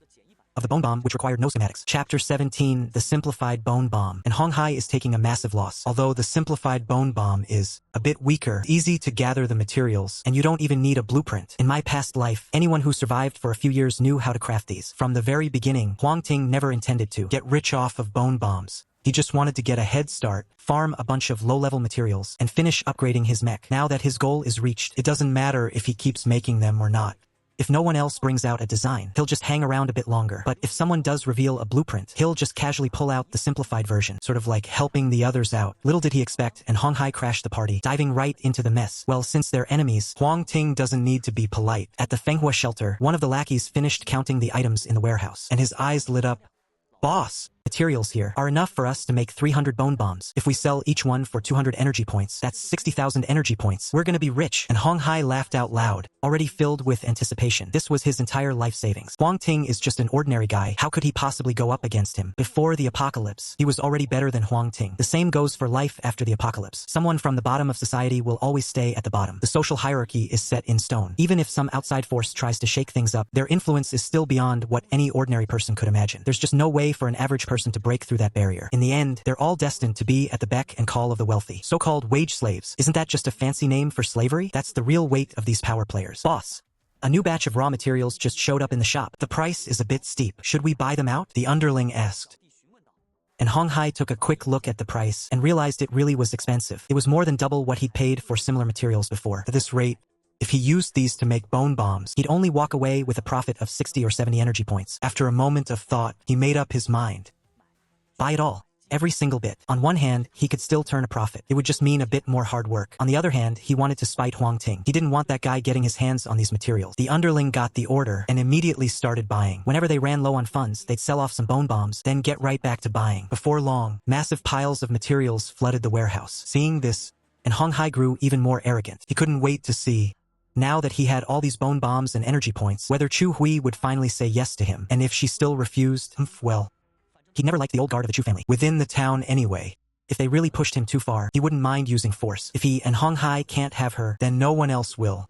of the bone bomb, which required no schematics. Chapter 17, the simplified bone bomb. And Hong Hai is taking a massive loss. Although the simplified bone bomb is a bit weaker, easy to gather the materials, and you don't even need a blueprint. In my past life, anyone who survived for a few years knew how to craft these. From the very beginning, Huang Ting never intended to get rich off of bone bombs. He just wanted to get a head start, farm a bunch of low-level materials, and finish upgrading his mech. Now that his goal is reached, it doesn't matter if he keeps making them or not. If no one else brings out a design, he'll just hang around a bit longer. But if someone does reveal a blueprint, he'll just casually pull out the simplified version, sort of like helping the others out. Little did he expect, and Hong Hai crashed the party, diving right into the mess. Well, since they're enemies, Huang Ting doesn't need to be polite. At the Fenghua shelter, one of the lackeys finished counting the items in the warehouse, and his eyes lit up. Boss, materials here are enough for us to make 300 bone bombs. If we sell each one for 200 energy points, that's 60,000 energy points. We're gonna be rich. And Hong Hai laughed out loud, already filled with anticipation. This was his entire life savings. Huang Ting is just an ordinary guy. How could he possibly go up against him? Before the apocalypse, he was already better than Huang Ting. The same goes for life after the apocalypse. Someone from the bottom of society will always stay at the bottom. The social hierarchy is set in stone. Even if some outside force tries to shake things up, their influence is still beyond what any ordinary person could imagine. There's just no way for an average person to break through that barrier. In the end, they're all destined to be at the beck and call of the wealthy. So-called wage slaves. Isn't that just a fancy name for slavery? That's the real weight of these power players. Boss, a new batch of raw materials just showed up in the shop. The price is a bit steep. Should we buy them out? The underling asked. And Hong Hai took a quick look at the price and realized it really was expensive. It was more than double what he'd paid for similar materials before. At this rate, if he used these to make bone bombs, he'd only walk away with a profit of 60 or 70 energy points. After a moment of thought, he made up his mind. Buy it all. Every single bit. On one hand, he could still turn a profit. It would just mean a bit more hard work. On the other hand, he wanted to spite Huang Ting. He didn't want that guy getting his hands on these materials. The underling got the order and immediately started buying. Whenever they ran low on funds, they'd sell off some bone bombs, then get right back to buying. Before long, massive piles of materials flooded the warehouse. Seeing this, and Hong Hai grew even more arrogant. He couldn't wait to see, now that he had all these bone bombs and energy points, whether Chu Hui would finally say yes to him. And if she still refused, well, he never liked the old guard of the Chu family. Within the town anyway. If they really pushed him too far, he wouldn't mind using force. If he and Hong Hai can't have her, then no one else will.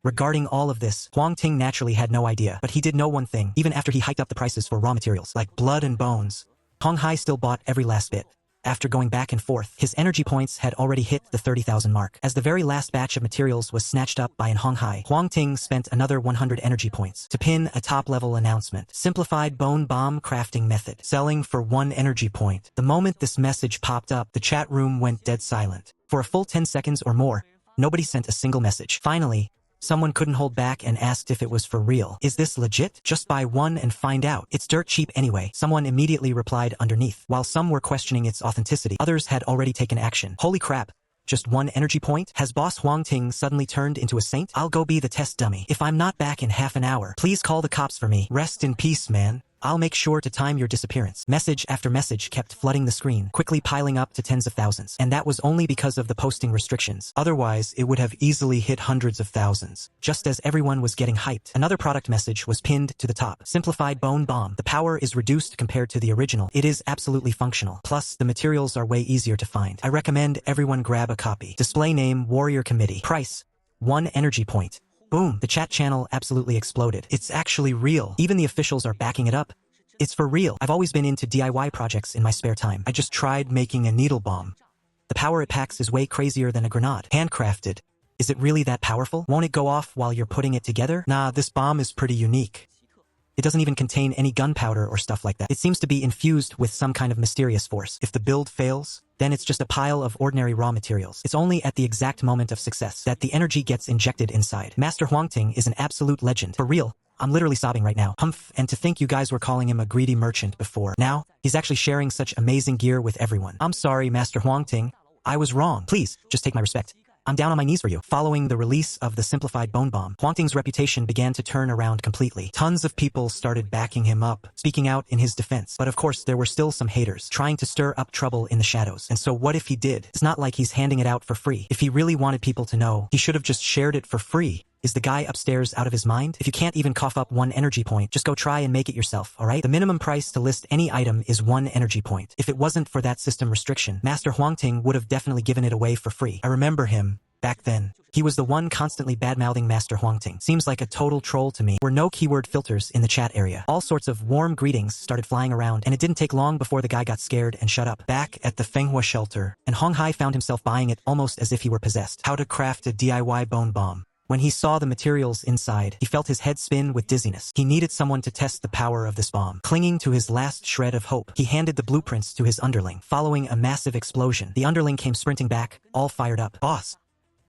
Regarding all of this, Huang Ting naturally had no idea, but he did know one thing. Even after he hiked up the prices for raw materials, like blood and bones, Hong Hai still bought every last bit. After going back and forth, his energy points had already hit the 30,000 mark. As the very last batch of materials was snatched up by Hong Hai, Huang Ting spent another 100 energy points to pin a top-level announcement. Simplified bone bomb crafting method. Selling for 1 energy point. The moment this message popped up, the chat room went dead silent. For a full 10 seconds or more, nobody sent a single message. Finally, someone couldn't hold back and asked if it was for real. Is this legit? Just buy one and find out. It's dirt cheap anyway. Someone immediately replied underneath. While some were questioning its authenticity, others had already taken action. Holy crap. Just 1 energy point? Has boss Huang Ting suddenly turned into a saint? I'll go be the test dummy. If I'm not back in half an hour, please call the cops for me. Rest in peace, man. I'll make sure to time your disappearance. Message after message kept flooding the screen, quickly piling up to tens of thousands. And that was only because of the posting restrictions. Otherwise, it would have easily hit hundreds of thousands. Just as everyone was getting hyped, another product message was pinned to the top. Simplified bone bomb. The power is reduced compared to the original. It is absolutely functional. Plus, the materials are way easier to find. I recommend everyone grab a copy. Display name, Warrior Committee. Price, 1 energy point. Boom, the chat channel absolutely exploded. It's actually real. Even the officials are backing it up. It's for real. I've always been into DIY projects in my spare time. I just tried making a needle bomb. The power it packs is way crazier than a grenade. Handcrafted. Is it really that powerful? Won't it go off while you're putting it together? Nah, this bomb is pretty unique. It doesn't even contain any gunpowder or stuff like that. It seems to be infused with some kind of mysterious force. If the build fails, then it's just a pile of ordinary raw materials. It's only at the exact moment of success that the energy gets injected inside. Master Huang Ting is an absolute legend. For real, I'm literally sobbing right now. Humph, and to think you guys were calling him a greedy merchant before. Now, he's actually sharing such amazing gear with everyone. I'm sorry, Master Huang Ting. I was wrong. Please, just take my respect. I'm down on my knees for you. Following the release of the simplified bone bomb, Huang Ting's reputation began to turn around completely. Tons of people started backing him up, speaking out in his defense. But of course, there were still some haters, trying to stir up trouble in the shadows. And so what if he did? It's not like he's handing it out for free. If he really wanted people to know, he should have just shared it for free. Is the guy upstairs out of his mind? If you can't even cough up 1 energy point, just go try and make it yourself, alright? The minimum price to list any item is 1 energy point. If it wasn't for that system restriction, Master Huang Ting would have definitely given it away for free. I remember him. Back then, he was the one constantly bad-mouthing Master Huang Ting. Seems like a total troll to me. There were no keyword filters in the chat area. All sorts of warm greetings started flying around, and it didn't take long before the guy got scared and shut up. Back at the Fenghua shelter, and Hong Hai found himself buying it almost as if he were possessed. How to craft a DIY bone bomb. When he saw the materials inside, he felt his head spin with dizziness. He needed someone to test the power of this bomb. Clinging to his last shred of hope, he handed the blueprints to his underling. Following a massive explosion, the underling came sprinting back, all fired up. Boss,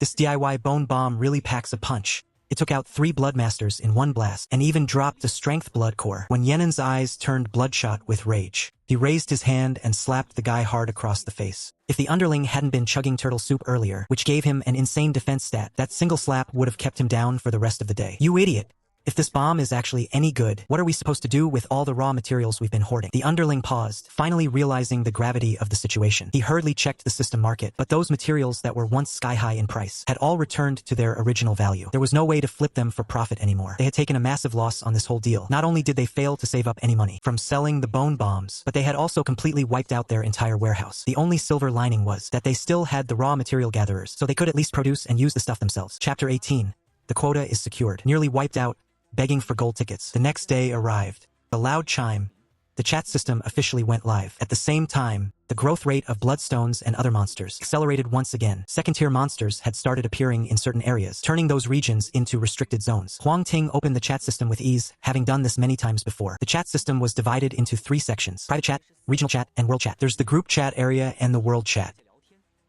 this DIY bone bomb really packs a punch. It took out 3 Bloodmasters in 1 blast, and even dropped a strength blood core. When Yenen's eyes turned bloodshot with rage, he raised his hand and slapped the guy hard across the face. If the underling hadn't been chugging turtle soup earlier, which gave him an insane defense stat, that single slap would have kept him down for the rest of the day. You idiot! If this bomb is actually any good, what are we supposed to do with all the raw materials we've been hoarding? The underling paused, finally realizing the gravity of the situation. He hurriedly checked the system market, but those materials that were once sky-high in price had all returned to their original value. There was no way to flip them for profit anymore. They had taken a massive loss on this whole deal. Not only did they fail to save up any money from selling the bone bombs, but they had also completely wiped out their entire warehouse. The only silver lining was that they still had the raw material gatherers, so they could at least produce and use the stuff themselves. Chapter 18. The quota is secured. Nearly wiped out, begging for gold tickets. The next day arrived. A loud chime. The chat system officially went live. At the same time, the growth rate of bloodstones and other monsters accelerated once again. Second-tier monsters had started appearing in certain areas, turning those regions into restricted zones. Huang Ting opened the chat system with ease, having done this many times before. The chat system was divided into 3 sections: private chat, regional chat, and world chat. There's the group chat area and the world chat.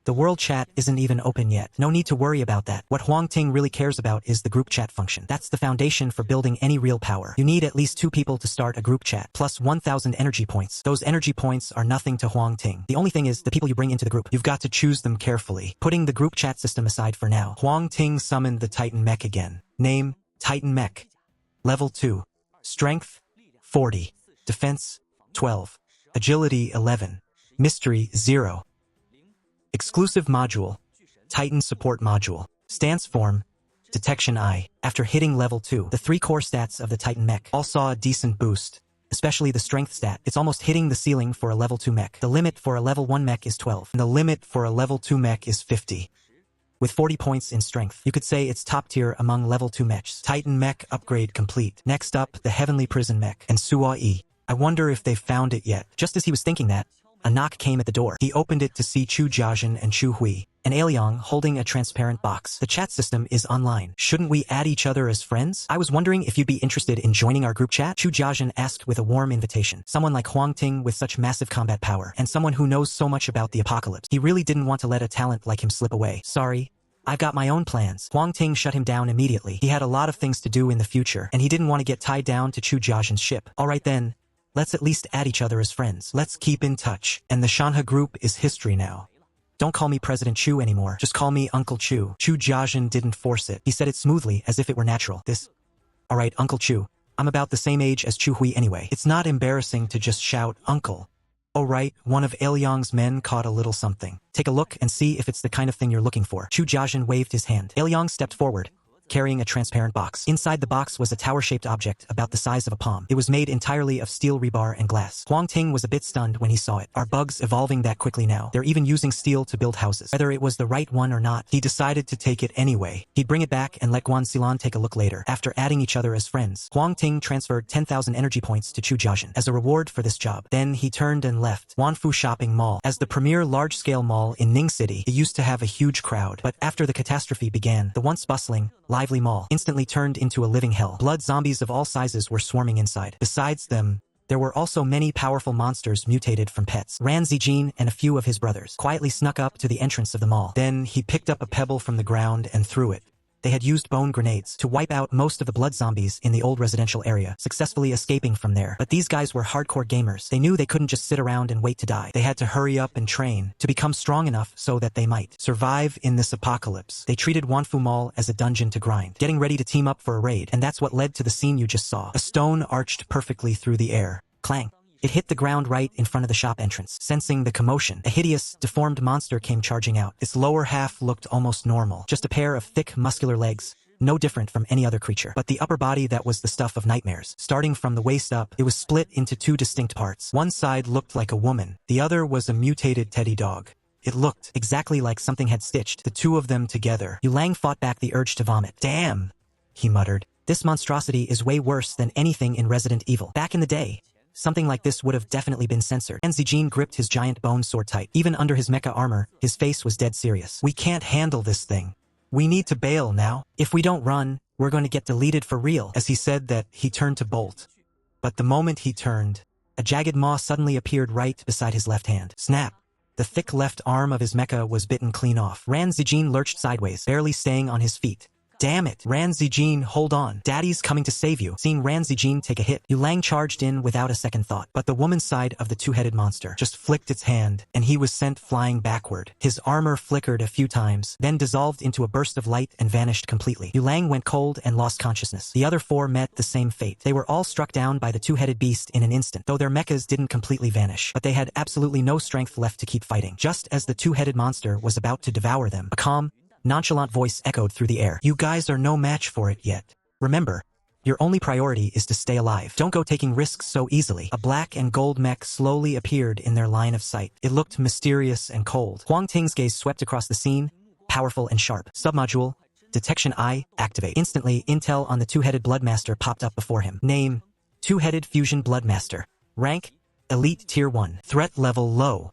The world chat isn't even open yet. No need to worry about that. What Huang Ting really cares about is the group chat function. That's the foundation for building any real power. You need at least 2 people to start a group chat, plus 1,000 energy points. Those energy points are nothing to Huang Ting. The only thing is the people you bring into the group. You've got to choose them carefully. Putting the group chat system aside for now, Huang Ting summoned the Titan Mech again. Name, Titan Mech. Level 2. Strength, 40. Defense, 12. Agility, 11. Mystery, 0. Exclusive module, Titan Support Module. Stance form, Detection Eye. After hitting level 2, the 3 core stats of the Titan Mech all saw a decent boost, especially the strength stat. It's almost hitting the ceiling for a level 2 mech. The limit for a level 1 mech is 12, and the limit for a level 2 mech is 50. With 40 points in strength, you could say it's top tier among level 2 mechs. Titan Mech upgrade complete. Next up, the Heavenly Prison Mech, and Suai. I wonder if they've found it yet. Just as he was thinking that, a knock came at the door. He opened it to see Chu Jiajin and Chu Hui, and Ailiang holding a transparent box. The chat system is online. Shouldn't we add each other as friends? I was wondering if you'd be interested in joining our group chat. Chu Jiajin asked with a warm invitation. Someone like Huang Ting with such massive combat power, and someone who knows so much about the apocalypse. He really didn't want to let a talent like him slip away. Sorry, I've got my own plans. Huang Ting shut him down immediately. He had a lot of things to do in the future, and he didn't want to get tied down to Chu Jiajin's ship. Alright then. Let's at least add each other as friends. Let's keep in touch. And the Shanha group is history now. Don't call me President Chu anymore. Just call me Uncle Chu. Chu Jiajin didn't force it. He said it smoothly, as if it were natural. Alright, Uncle Chu. I'm about the same age as Chu Hui anyway. It's not embarrassing to just shout, Uncle. Oh right, one of Ailiang's men caught a little something. Take a look and see if it's the kind of thing you're looking for. Chu Jiajin waved his hand. Ailiang stepped forward, carrying a transparent box. Inside the box was a tower-shaped object about the size of a palm. It was made entirely of steel rebar and glass. Huang Ting was a bit stunned when he saw it. Are bugs evolving that quickly now? They're even using steel to build houses. Whether it was the right one or not, he decided to take it anyway. He'd bring it back and let Guan Xilan take a look later. After adding each other as friends, Huang Ting transferred 10,000 energy points to Chu Jiajin as a reward for this job. Then he turned and left. Wanfu Shopping Mall. As the premier large-scale mall in Ning City, it used to have a huge crowd. But after the catastrophe began, the once bustling, lively mall instantly turned into a living hell. Blood zombies of all sizes were swarming inside. Besides them, there were also many powerful monsters mutated from pets. Ran Zijin and a few of his brothers quietly snuck up to the entrance of the mall. Then he picked up a pebble from the ground and threw it. They had used bone grenades to wipe out most of the blood zombies in the old residential area, successfully escaping from there. But these guys were hardcore gamers. They knew they couldn't just sit around and wait to die. They had to hurry up and train to become strong enough so that they might survive in this apocalypse. They treated Wanfu Mall as a dungeon to grind, getting ready to team up for a raid, and that's what led to the scene you just saw. A stone arched perfectly through the air. Clang. It hit the ground right in front of the shop entrance. Sensing the commotion, a hideous, deformed monster came charging out. Its lower half looked almost normal, just a pair of thick, muscular legs, no different from any other creature. But the upper body, that was the stuff of nightmares. Starting from the waist up, it was split into two distinct parts. One side looked like a woman, the other was a mutated teddy dog. It looked exactly like something had stitched the two of them together. Yulang fought back the urge to vomit. Damn, he muttered. This monstrosity is way worse than anything in Resident Evil. Back in the day, something like this would have definitely been censored. And Zijin gripped his giant bone sword tight. Even under his mecha armor, his face was dead serious. We can't handle this thing. We need to bail now. If we don't run, we're going to get deleted for real. As he said that, he turned to bolt. But the moment he turned, a jagged maw suddenly appeared right beside his left hand. Snap. The thick left arm of his mecha was bitten clean off. Ran Zijin lurched sideways, barely staying on his feet. Damn it, Ran Zijin, hold on. Daddy's coming to save you. Seeing Ran Zijin take a hit, Yulang charged in without a second thought. But the woman's side of the two-headed monster just flicked its hand, and he was sent flying backward. His armor flickered a few times, then dissolved into a burst of light and vanished completely. Yulang went cold and lost consciousness. The other four met the same fate. They were all struck down by the two-headed beast in an instant, though their mechas didn't completely vanish. But they had absolutely no strength left to keep fighting. Just as the two-headed monster was about to devour them, a calm, nonchalant voice echoed through the air. You guys are no match for it yet. Remember, your only priority is to stay alive. Don't go taking risks so easily. A black and gold mech slowly appeared in their line of sight. It looked mysterious and cold. Huang Ting's gaze swept across the scene, powerful and sharp. Submodule, Detection Eye, activate. Instantly, intel on the two-headed Bloodmaster popped up before him. Name, Two-Headed Fusion Bloodmaster. Rank, Elite Tier 1. Threat level low.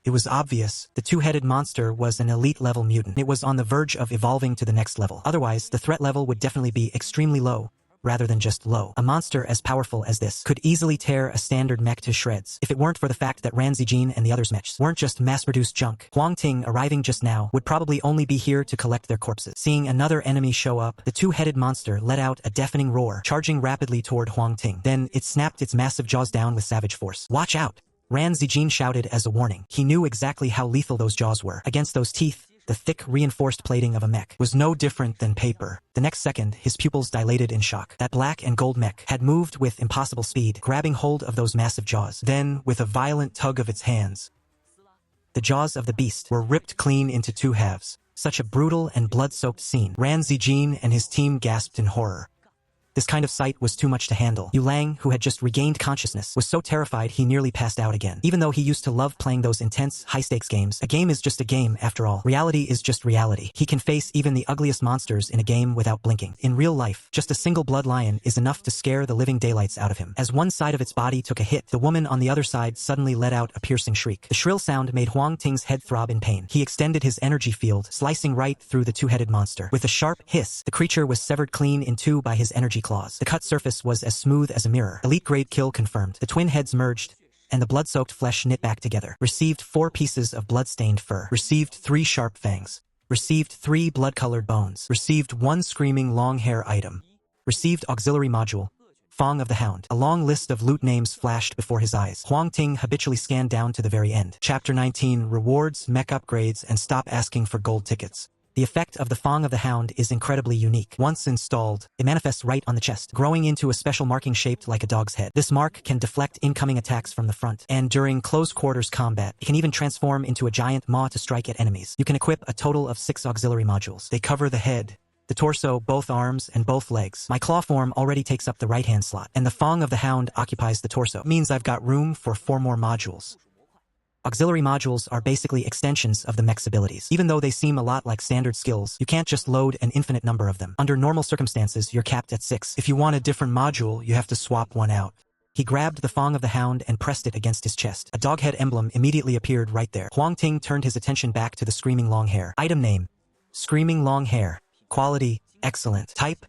It was obvious, the two-headed monster was an elite-level mutant. It was on the verge of evolving to the next level. Otherwise, the threat level would definitely be extremely low, rather than just low. A monster as powerful as this could easily tear a standard mech to shreds, if it weren't for the fact that Ran Zijin and the others' mechs weren't just mass-produced junk. Huang Ting, arriving just now, would probably only be here to collect their corpses. Seeing another enemy show up, the two-headed monster let out a deafening roar, charging rapidly toward Huang Ting. Then, it snapped its massive jaws down with savage force. Watch out! Ran Zijin shouted as a warning. He knew exactly how lethal those jaws were. Against those teeth, the thick, reinforced plating of a mech was no different than paper. The next second, his pupils dilated in shock. That black and gold mech had moved with impossible speed, grabbing hold of those massive jaws. Then, with a violent tug of its hands, the jaws of the beast were ripped clean into two halves. Such a brutal and blood-soaked scene. Ran Zijin and his team gasped in horror. This kind of sight was too much to handle. Yulang, who had just regained consciousness, was so terrified he nearly passed out again. Even though he used to love playing those intense, high-stakes games, a game is just a game after all. Reality is just reality. He can face even the ugliest monsters in a game without blinking. In real life, just a single blood lion is enough to scare the living daylights out of him. As one side of its body took a hit, the woman on the other side suddenly let out a piercing shriek. The shrill sound made Huang Ting's head throb in pain. He extended his energy field, slicing right through the two-headed monster. With a sharp hiss, the creature was severed clean in two by his energy claws. The cut surface was as smooth as a mirror. Elite grade kill confirmed. The twin heads merged, and the blood-soaked flesh knit back together. Received 4 pieces of blood-stained fur. Received 3 sharp fangs. Received 3 blood-colored bones. Received 1 screaming long hair item. Received auxiliary module. Fong of the Hound. A long list of loot names flashed before his eyes. Huang Ting habitually scanned down to the very end. Chapter 19, Rewards, Mech Upgrades, and Stop Asking for Gold Tickets. The effect of the Fong of the Hound is incredibly unique. Once installed, it manifests right on the chest, growing into a special marking shaped like a dog's head. This mark can deflect incoming attacks from the front, and during close-quarters combat, it can even transform into a giant maw to strike at enemies. You can equip a total of 6 auxiliary modules. They cover the head, the torso, both arms, and both legs. My claw form already takes up the right-hand slot, and the Fong of the Hound occupies the torso. It means I've got room for 4 more modules. Auxiliary modules are basically extensions of the mech's abilities. Even though they seem a lot like standard skills, you can't just load an infinite number of them. Under normal circumstances, you're capped at 6. If you want a different module, you have to swap one out. He grabbed the Fong of the Hound and pressed it against his chest. A dog head emblem immediately appeared right there. Huang Ting turned his attention back to the screaming long hair. Item name: Screaming long hair. Quality: excellent. Type: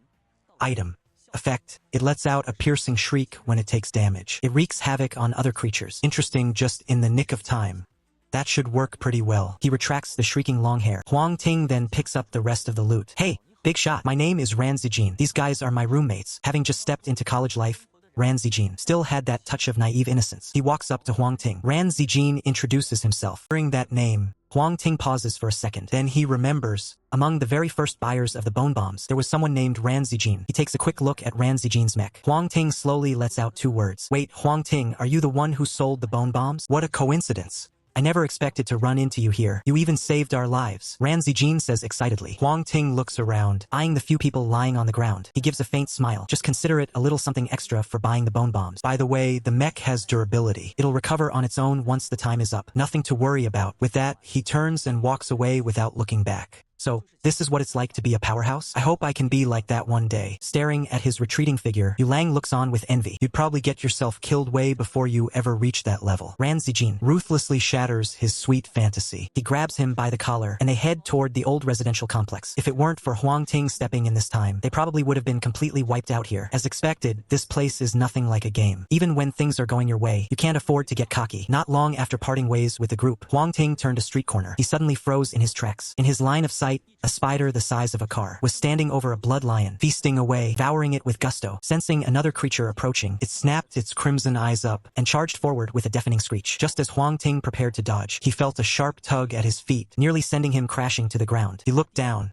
item. Effect: it lets out a piercing shriek when it takes damage. It wreaks havoc on other creatures. Interesting, just in the nick of time. That should work pretty well. He retracts the shrieking long hair. Huang Ting then picks up the rest of the loot. Hey, Big shot. My name is Ran Zijin. These guys are my roommates. Having just stepped into college life, Ran Zijin still had that touch of naive innocence. He walks up to Huang Ting. Ran Zijin introduces himself. Hearing that name, Huang Ting pauses for a second. Then he remembers, among the very first buyers of the bone bombs, there was someone named Ran Zijin. He takes a quick look at Ran Zijin's mech. Huang Ting slowly lets out 2 words. Wait, Huang Ting, are you the one who sold the bone bombs? What a coincidence. I never expected to run into you here. You even saved our lives. Ran Zijin says excitedly. Huang Ting looks around, eyeing the few people lying on the ground. He gives a faint smile. Just consider it a little something extra for buying the bone bombs. By the way, the mech has durability. It'll recover on its own once the time is up. Nothing to worry about. With that, he turns and walks away without looking back. So, this is what it's like to be a powerhouse? I hope I can be like that one day. Staring at his retreating figure, Yulang looks on with envy. You'd probably get yourself killed way before you ever reach that level. Ran Zijin ruthlessly shatters his sweet fantasy. He grabs him by the collar, and they head toward the old residential complex. If it weren't for Huang Ting stepping in this time, they probably would have been completely wiped out here. As expected, this place is nothing like a game. Even when things are going your way, you can't afford to get cocky. Not long after parting ways with the group, Huang Ting turned a street corner. He suddenly froze in his tracks. In his line of sight, a spider the size of a car was standing over a blood lion, feasting away, devouring it with gusto. Sensing another creature approaching, it snapped its crimson eyes up and charged forward with a deafening screech. Just as Huang Ting prepared to dodge, he felt a sharp tug at his feet, nearly sending him crashing to the ground. He looked down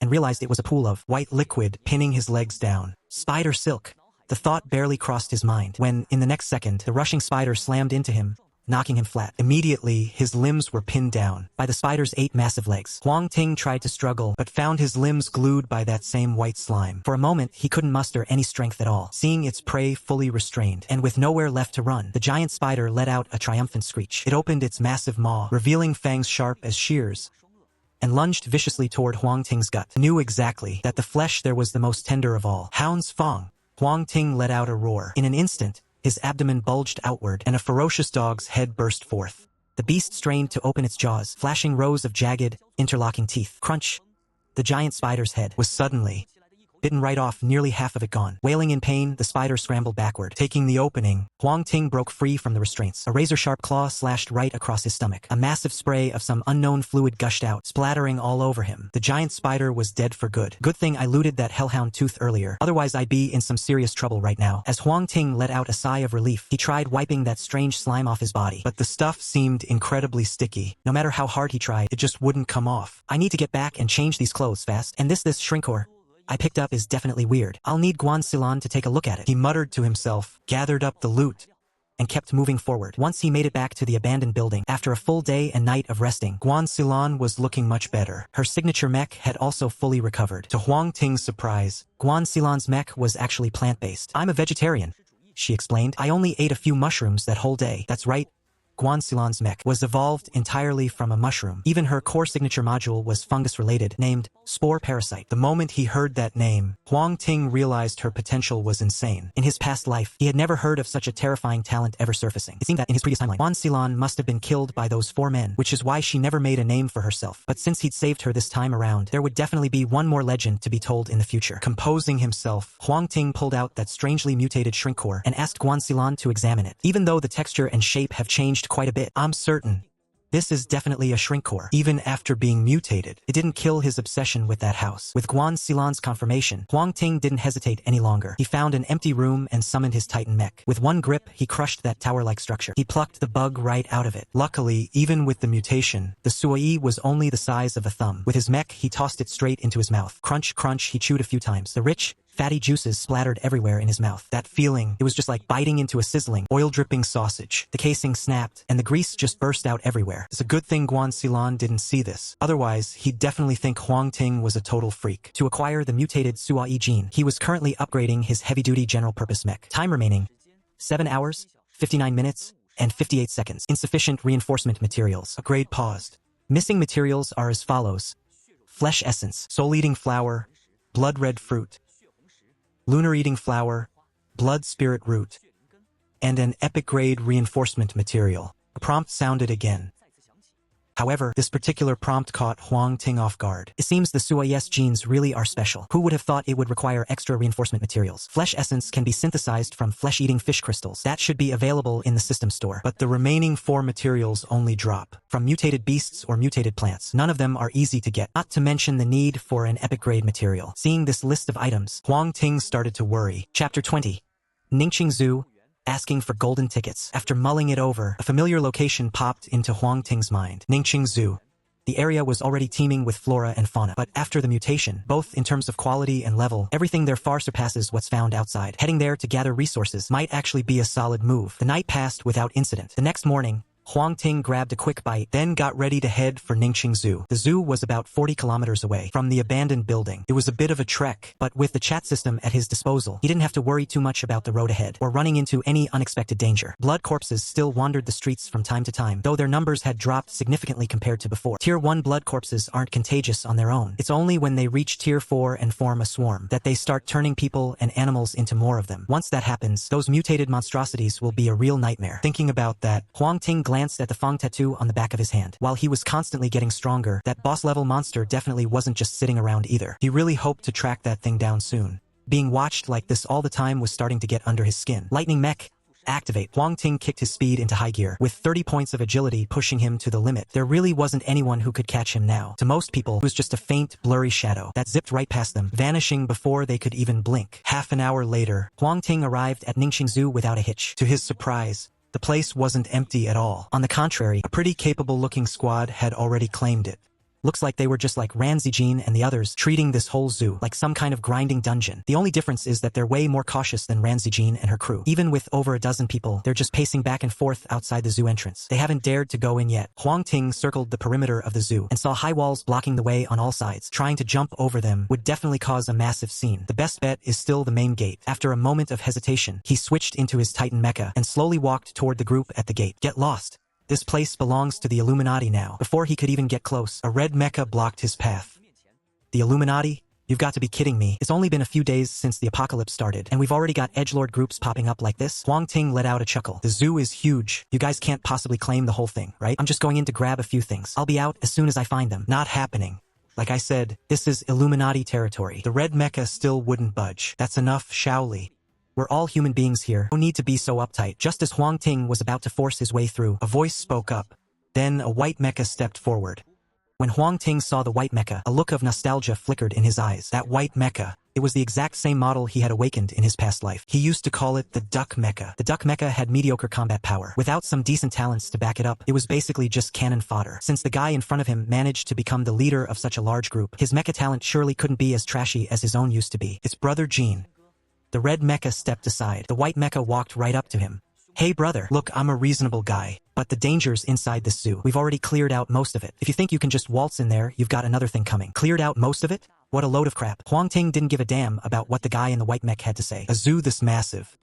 and realized it was a pool of white liquid pinning his legs down. Spider silk. The thought barely crossed his mind when, in the next second, the rushing spider slammed into him, knocking him flat. Immediately, his limbs were pinned down by the spider's 8 massive legs. Huang Ting tried to struggle, but found his limbs glued by that same white slime. For a moment, he couldn't muster any strength at all. Seeing its prey fully restrained, and with nowhere left to run, the giant spider let out a triumphant screech. It opened its massive maw, revealing fangs sharp as shears, and lunged viciously toward Huang Ting's gut. Knew exactly that the flesh there was the most tender of all. Hound's Fong. Huang Ting let out a roar. In an instant, his abdomen bulged outward, and a ferocious dog's head burst forth. The beast strained to open its jaws, flashing rows of jagged, interlocking teeth. Crunch! The giant spider's head was suddenly bitten right off, nearly half of it gone. Wailing in pain, the spider scrambled backward. Taking the opening, Huang Ting broke free from the restraints. A razor-sharp claw slashed right across his stomach. A massive spray of some unknown fluid gushed out, splattering all over him. The giant spider was dead for good. Good thing I looted that hellhound tooth earlier, otherwise I'd be in some serious trouble right now. As Huang Ting let out a sigh of relief, he tried wiping that strange slime off his body, but the stuff seemed incredibly sticky. No matter how hard he tried, it just wouldn't come off. I need to get back and change these clothes fast, and this shrinkcore I picked up is definitely weird. I'll need Guan Silan to take a look at it. He muttered to himself, gathered up the loot, and kept moving forward. Once he made it back to the abandoned building, after a full day and night of resting, Guan Silan was looking much better. Her signature mech had also fully recovered. To Huang Ting's surprise, Guan Silan's mech was actually plant-based. I'm a vegetarian, she explained. I only ate a few mushrooms that whole day. That's right. Guan Silan's mech was evolved entirely from a mushroom. Even her core signature module was fungus-related, named Spore Parasite. The moment he heard that name, Huang Ting realized her potential was insane. In his past life, he had never heard of such a terrifying talent ever surfacing. It seemed that in his previous timeline, Guan Silan must have been killed by those 4 men, which is why she never made a name for herself. But since he'd saved her this time around, there would definitely be one more legend to be told in the future. Composing himself, Huang Ting pulled out that strangely mutated shrink core and asked Guan Silan to examine it. Even though the texture and shape have changed quite a bit, I'm certain this is definitely a shrink core. Even after being mutated, it didn't kill his obsession with that house. With Guan Silan's confirmation, Huang Ting didn't hesitate any longer. He found an empty room and summoned his Titan mech. With one grip, he crushed that tower-like structure. He plucked the bug right out of it. Luckily, even with the mutation, the Suai was only the size of a thumb. With his mech, he tossed it straight into his mouth. Crunch, crunch, he chewed a few times. The rich, fatty juices splattered everywhere in his mouth. That feeling, it was just like biting into a sizzling, oil-dripping sausage. The casing snapped, and the grease just burst out everywhere. It's a good thing Guan Silan didn't see this. Otherwise, he'd definitely think Huang Ting was a total freak. To acquire the mutated Suai gene, he was currently upgrading his heavy-duty general-purpose mech. Time remaining, 7 hours, 59 minutes, and 58 seconds. Insufficient reinforcement materials. Upgrade paused. Missing materials are as follows: flesh essence, soul-eating flower, blood-red fruit, lunar-eating flower, blood spirit root, and an epic grade reinforcement material. A prompt sounded again. However, this particular prompt caught Huang Ting off guard. It seems the Suayes genes really are special. Who would have thought it would require extra reinforcement materials? Flesh essence can be synthesized from flesh-eating fish crystals. That should be available in the system store. But the remaining 4 materials only drop from mutated beasts or mutated plants. None of them are easy to get, not to mention the need for an epic grade material. Seeing this list of items, Huang Ting started to worry. Chapter 20. Ningqing Zoo, asking for golden tickets. After mulling it over, a familiar location popped into Huang Ting's mind. Ningqing Zoo. The area was already teeming with flora and fauna, but after the mutation, both in terms of quality and level, everything there far surpasses what's found outside. Heading there to gather resources might actually be a solid move. The night passed without incident. The next morning, Huang Ting grabbed a quick bite, then got ready to head for Ningqing Zoo. The zoo was about 40 kilometers away from the abandoned building. It was a bit of a trek, but with the chat system at his disposal, he didn't have to worry too much about the road ahead or running into any unexpected danger. Blood corpses still wandered the streets from time to time, though their numbers had dropped significantly compared to before. Tier 1 blood corpses aren't contagious on their own. It's only when they reach Tier 4 and form a swarm that they start turning people and animals into more of them. Once that happens, those mutated monstrosities will be a real nightmare. Thinking about that, Huang Ting glanced at the Fang tattoo on the back of his hand. While he was constantly getting stronger, that boss-level monster definitely wasn't just sitting around either. He really hoped to track that thing down soon. Being watched like this all the time was starting to get under his skin. Lightning Mech. Activate. Huang Ting kicked his speed into high gear, with 30 points of agility pushing him to the limit. There really wasn't anyone who could catch him now. To most people, it was just a faint, blurry shadow that zipped right past them, vanishing before they could even blink. Half an hour later, Huang Ting arrived at Ningqing Zoo without a hitch. To his surprise, the place wasn't empty at all. On the contrary, a pretty capable-looking squad had already claimed it. Looks like they were just like Ranzijin and the others, treating this whole zoo like some kind of grinding dungeon. The only difference is that they're way more cautious than Ranzijin and her crew. Even with over a dozen people, they're just pacing back and forth outside the zoo entrance. They haven't dared to go in yet. Huang Ting circled the perimeter of the zoo and saw high walls blocking the way on all sides. Trying to jump over them would definitely cause a massive scene. The best bet is still the main gate. After a moment of hesitation, he switched into his Titan Mecha and slowly walked toward the group at the gate. Get lost. This place belongs to the Illuminati now. Before he could even get close, a red mecha blocked his path. The Illuminati? You've got to be kidding me. It's only been a few days since the apocalypse started, and we've already got edgelord groups popping up like this? Huang Ting let out a chuckle. The zoo is huge. You guys can't possibly claim the whole thing, right? I'm just going in to grab a few things. I'll be out as soon as I find them. Not happening. Like I said, this is Illuminati territory. The red mecha still wouldn't budge. That's enough, Shaoli. We're all human beings here. No need to be so uptight. Just as Huang Ting was about to force his way through, a voice spoke up. Then a white mecha stepped forward. When Huang Ting saw the white mecha, a look of nostalgia flickered in his eyes. That white mecha. It was the exact same model he had awakened in his past life. He used to call it the duck mecha. The duck mecha had mediocre combat power. Without some decent talents to back it up, it was basically just cannon fodder. Since the guy in front of him managed to become the leader of such a large group, his mecha talent surely couldn't be as trashy as his own used to be. It's Brother Gene. The red mecha stepped aside. The white mecha walked right up to him. Hey brother, look, I'm a reasonable guy, but the danger's inside this zoo. We've already cleared out most of it. If you think you can just waltz in there, you've got another thing coming. Cleared out most of it? What a load of crap. Huang Ting didn't give a damn about what the guy in the white mech had to say. A zoo this massive.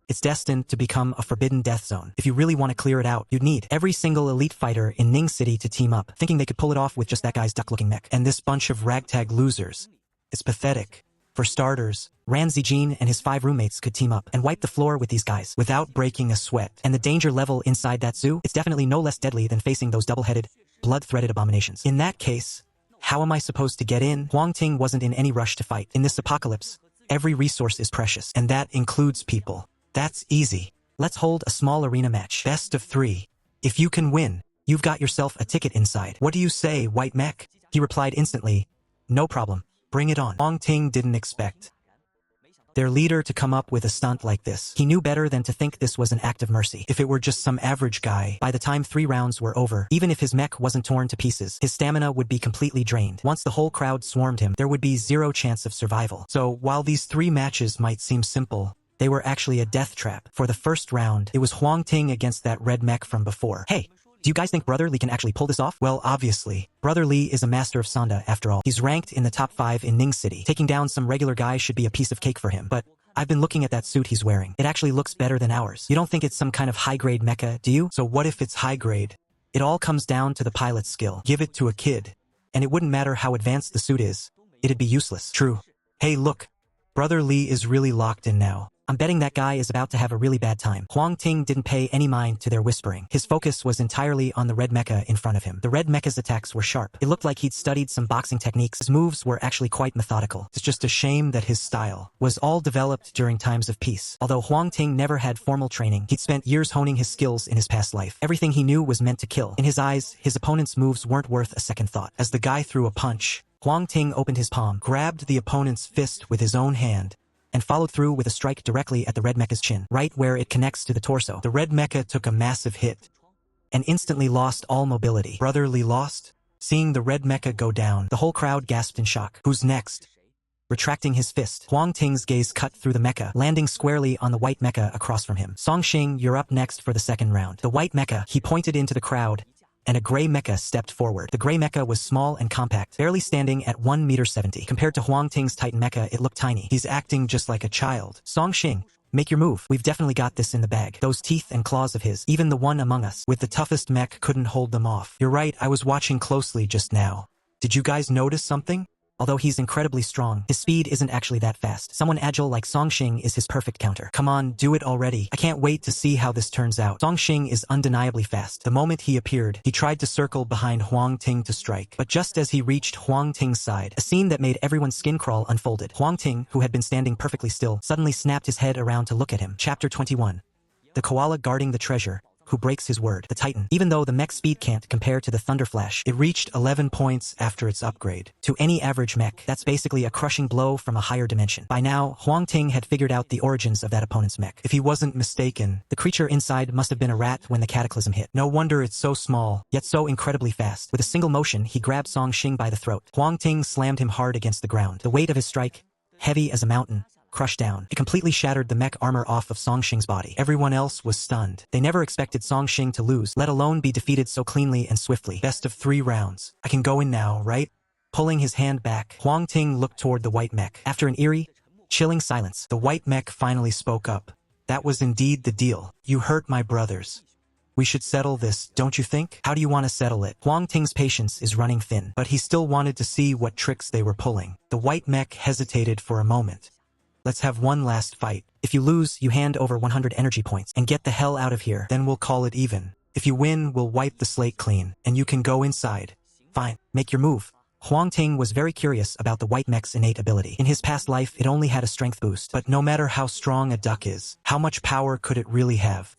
It's destined to become a forbidden death zone. If you really want to clear it out, you'd need every single elite fighter in Ning City to team up, thinking they could pull it off with just that guy's duck-looking mech. And this bunch of ragtag losers. It's pathetic. For starters, Ranzijin and his 5 roommates could team up and wipe the floor with these guys without breaking a sweat. And the danger level inside that zoo, it's definitely no less deadly than facing those double-headed, blood-threaded abominations. In that case, how am I supposed to get in? Huang Ting wasn't in any rush to fight. In this apocalypse, every resource is precious, and that includes people. That's easy. Let's hold a small arena match. Best of 3. If you can win, you've got yourself a ticket inside. What do you say, white mech? He replied instantly, no problem. Bring it on. Huang Ting didn't expect their leader to come up with a stunt like this. He knew better than to think this was an act of mercy. If it were just some average guy, by the time 3 rounds were over, even if his mech wasn't torn to pieces, his stamina would be completely drained. Once the whole crowd swarmed him, there would be 0 chance of survival. So while these 3 matches might seem simple, they were actually a death trap. For the first round, it was Huang Ting against that red mech from before. Hey! Do you guys think Brother Lee can actually pull this off? Well, obviously. Brother Lee is a master of Sanda, after all. He's ranked in the top 5 in Ning City. Taking down some regular guy should be a piece of cake for him. But I've been looking at that suit he's wearing. It actually looks better than ours. You don't think it's some kind of high-grade mecha, do you? So what if it's high-grade? It all comes down to the pilot skill. Give it to a kid, and it wouldn't matter how advanced the suit is. It'd be useless. True. Hey, look. Brother Lee is really locked in now. I'm betting that guy is about to have a really bad time. Huang Ting didn't pay any mind to their whispering. His focus was entirely on the red mecha in front of him. The red mecha's attacks were sharp. It looked like he'd studied some boxing techniques. His moves were actually quite methodical. It's just a shame that his style was all developed during times of peace. Although Huang Ting never had formal training, he'd spent years honing his skills in his past life. Everything he knew was meant to kill. In his eyes, his opponent's moves weren't worth a second thought. As the guy threw a punch, Huang Ting opened his palm, grabbed the opponent's fist with his own hand, and followed through with a strike directly at the red mecha's chin, right where it connects to the torso. The red mecha took a massive hit and instantly lost all mobility. Brotherly lost? Seeing the red mecha go down, the whole crowd gasped in shock. Who's next? Retracting his fist, Huang Ting's gaze cut through the mecha, landing squarely on the white mecha across from him. Songxing, you're up next for the second round. The white mecha, he pointed into the crowd, and a gray mecha stepped forward. The gray mecha was small and compact, barely standing at 1.70 m. Compared to Huang Ting's Titan mecha, it looked tiny. He's acting just like a child. Songxing, make your move. We've definitely got this in the bag. Those teeth and claws of his, even the one among us with the toughest mech couldn't hold them off. You're right, I was watching closely just now. Did you guys notice something? Although he's incredibly strong, his speed isn't actually that fast. Someone agile like Songxing is his perfect counter. Come on, do it already. I can't wait to see how this turns out. Songxing is undeniably fast. The moment he appeared, he tried to circle behind Huang Ting to strike. But just as he reached Huang Ting's side, a scene that made everyone's skin crawl unfolded. Huang Ting, who had been standing perfectly still, suddenly snapped his head around to look at him. Chapter 21. The koala guarding the treasure, who breaks his word. The Titan. Even though the mech speed can't compare to the Thunderflash, it reached 11 points after its upgrade. To any average mech, that's basically a crushing blow from a higher dimension. By now, Huang Ting had figured out the origins of that opponent's mech. If he wasn't mistaken, the creature inside must have been a rat when the cataclysm hit. No wonder it's so small, yet so incredibly fast. With a single motion, he grabbed Songxing by the throat. Huang Ting slammed him hard against the ground. The weight of his strike, heavy as a mountain, crushed down. It completely shattered the mech armor off of Songxing's body. Everyone else was stunned. They never expected Songxing to lose, let alone be defeated so cleanly and swiftly. Best of 3 rounds. I can go in now, right? Pulling his hand back, Huang Ting looked toward the white mech. After an eerie, chilling silence, the white mech finally spoke up. That was indeed the deal. You hurt my brothers. We should settle this, don't you think? How do you want to settle it? Huang Ting's patience is running thin, but he still wanted to see what tricks they were pulling. The white mech hesitated for a moment. Let's have one last fight. If you lose, you hand over 100 energy points and get the hell out of here. Then we'll call it even. If you win, we'll wipe the slate clean, and you can go inside. Fine, make your move. Huang Ting was very curious about the white mech's innate ability. In his past life, it only had a strength boost, but no matter how strong a duck is, how much power could it really have?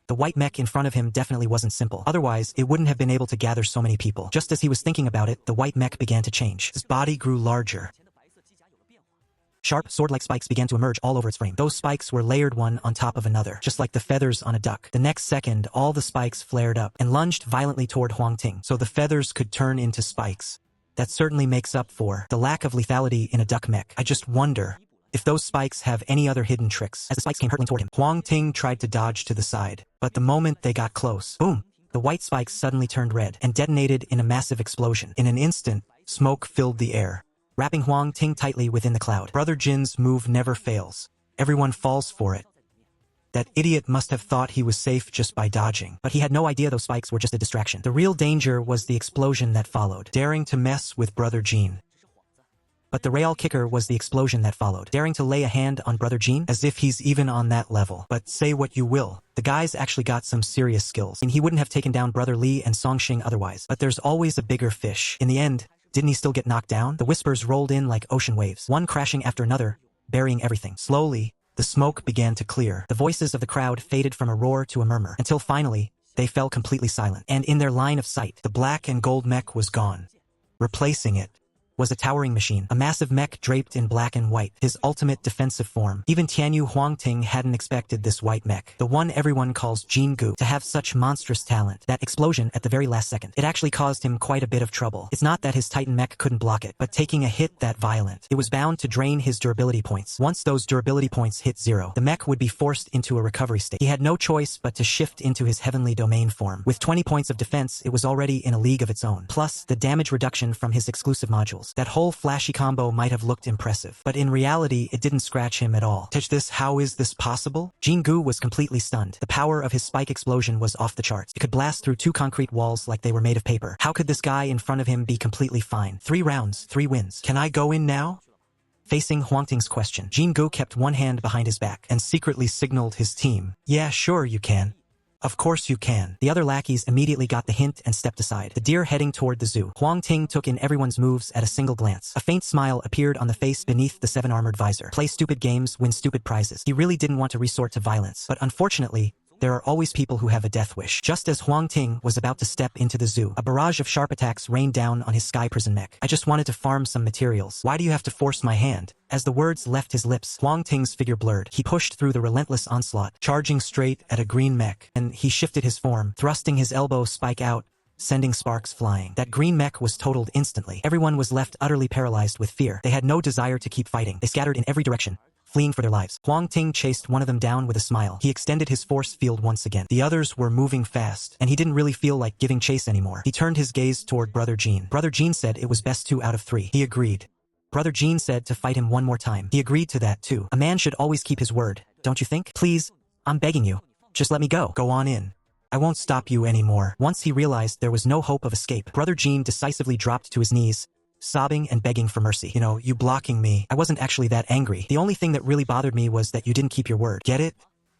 The white mech in front of him definitely wasn't simple. Otherwise, it wouldn't have been able to gather so many people. Just as he was thinking about it, the white mech began to change. His body grew larger. Sharp, sword-like spikes began to emerge all over its frame. Those spikes were layered one on top of another, just like the feathers on a duck. The next second, all the spikes flared up and lunged violently toward Huang Ting, so the feathers could turn into spikes. That certainly makes up for the lack of lethality in a duck mech. I just wonder if those spikes have any other hidden tricks. As the spikes came hurtling toward him, Huang Ting tried to dodge to the side, but the moment they got close, boom! The white spikes suddenly turned red and detonated in a massive explosion. In an instant, smoke filled the air, wrapping Huang Ting tightly within the cloud. Brother Jin's move never fails. Everyone falls for it. That idiot must have thought he was safe just by dodging, but he had no idea those spikes were just a distraction. The real danger was the explosion that followed, daring to mess with Brother Jin. But the real kicker was the explosion that followed, daring to lay a hand on Brother Jin, as if he's even on that level. But say what you will, the guy's actually got some serious skills, and he wouldn't have taken down Brother Li and Songxing otherwise. But there's always a bigger fish. In the end, didn't he still get knocked down? The whispers rolled in like ocean waves, one crashing after another, burying everything. Slowly, the smoke began to clear. The voices of the crowd faded from a roar to a murmur, until finally, they fell completely silent. And in their line of sight, the black and gold mech was gone. Replacing it was a towering machine, a massive mech draped in black and white, his ultimate defensive form. Even Tianyu Huang Ting hadn't expected this white mech, the one everyone calls Jingu, to have such monstrous talent. That explosion at the very last second, it actually caused him quite a bit of trouble. It's not that his Titan mech couldn't block it, but taking a hit that violent, it was bound to drain his durability points. Once those durability points hit 0, the mech would be forced into a recovery state. He had no choice but to shift into his heavenly domain form. With 20 points of defense, it was already in a league of its own. Plus, the damage reduction from his exclusive modules. That whole flashy combo might have looked impressive, but in reality, it didn't scratch him at all. Touch this, how is this possible? Jingu was completely stunned. The power of his spike explosion was off the charts. It could blast through 2 concrete walls like they were made of paper. How could this guy in front of him be completely fine? 3 rounds, 3 wins. Can I go in now? Facing Huang Ting's question, Jin-gu kept one hand behind his back and secretly signaled his team. Yeah, sure you can. Of course you can. The other lackeys immediately got the hint and stepped aside, the deer heading toward the zoo. Huang Ting took in everyone's moves at a single glance. A faint smile appeared on the face beneath the 7-armored visor. Play stupid games, win stupid prizes. He really didn't want to resort to violence, but unfortunately, there are always people who have a death wish. Just as Huang Ting was about to step into the zoo, a barrage of sharp attacks rained down on his sky prison mech. I just wanted to farm some materials. Why do you have to force my hand? As the words left his lips, Huang Ting's figure blurred. He pushed through the relentless onslaught, charging straight at a green mech, and he shifted his form, thrusting his elbow spike out, sending sparks flying. That green mech was totaled instantly. Everyone was left utterly paralyzed with fear. They had no desire to keep fighting. They scattered in every direction, fleeing for their lives. Huang Ting chased one of them down with a smile. He extended his force field once again. The others were moving fast, and he didn't really feel like giving chase anymore. He turned his gaze toward Brother Jean. Brother Jean said it was best 2 out of 3. He agreed. Brother Jean said to fight him one more time. He agreed to that too. A man should always keep his word, don't you think? Please, I'm begging you. Just let me go. Go on in. I won't stop you anymore. Once he realized there was no hope of escape, Brother Jean decisively dropped to his knees, sobbing and begging for mercy. You know, you blocking me. I wasn't actually that angry. The only thing that really bothered me was that you didn't keep your word. Get it?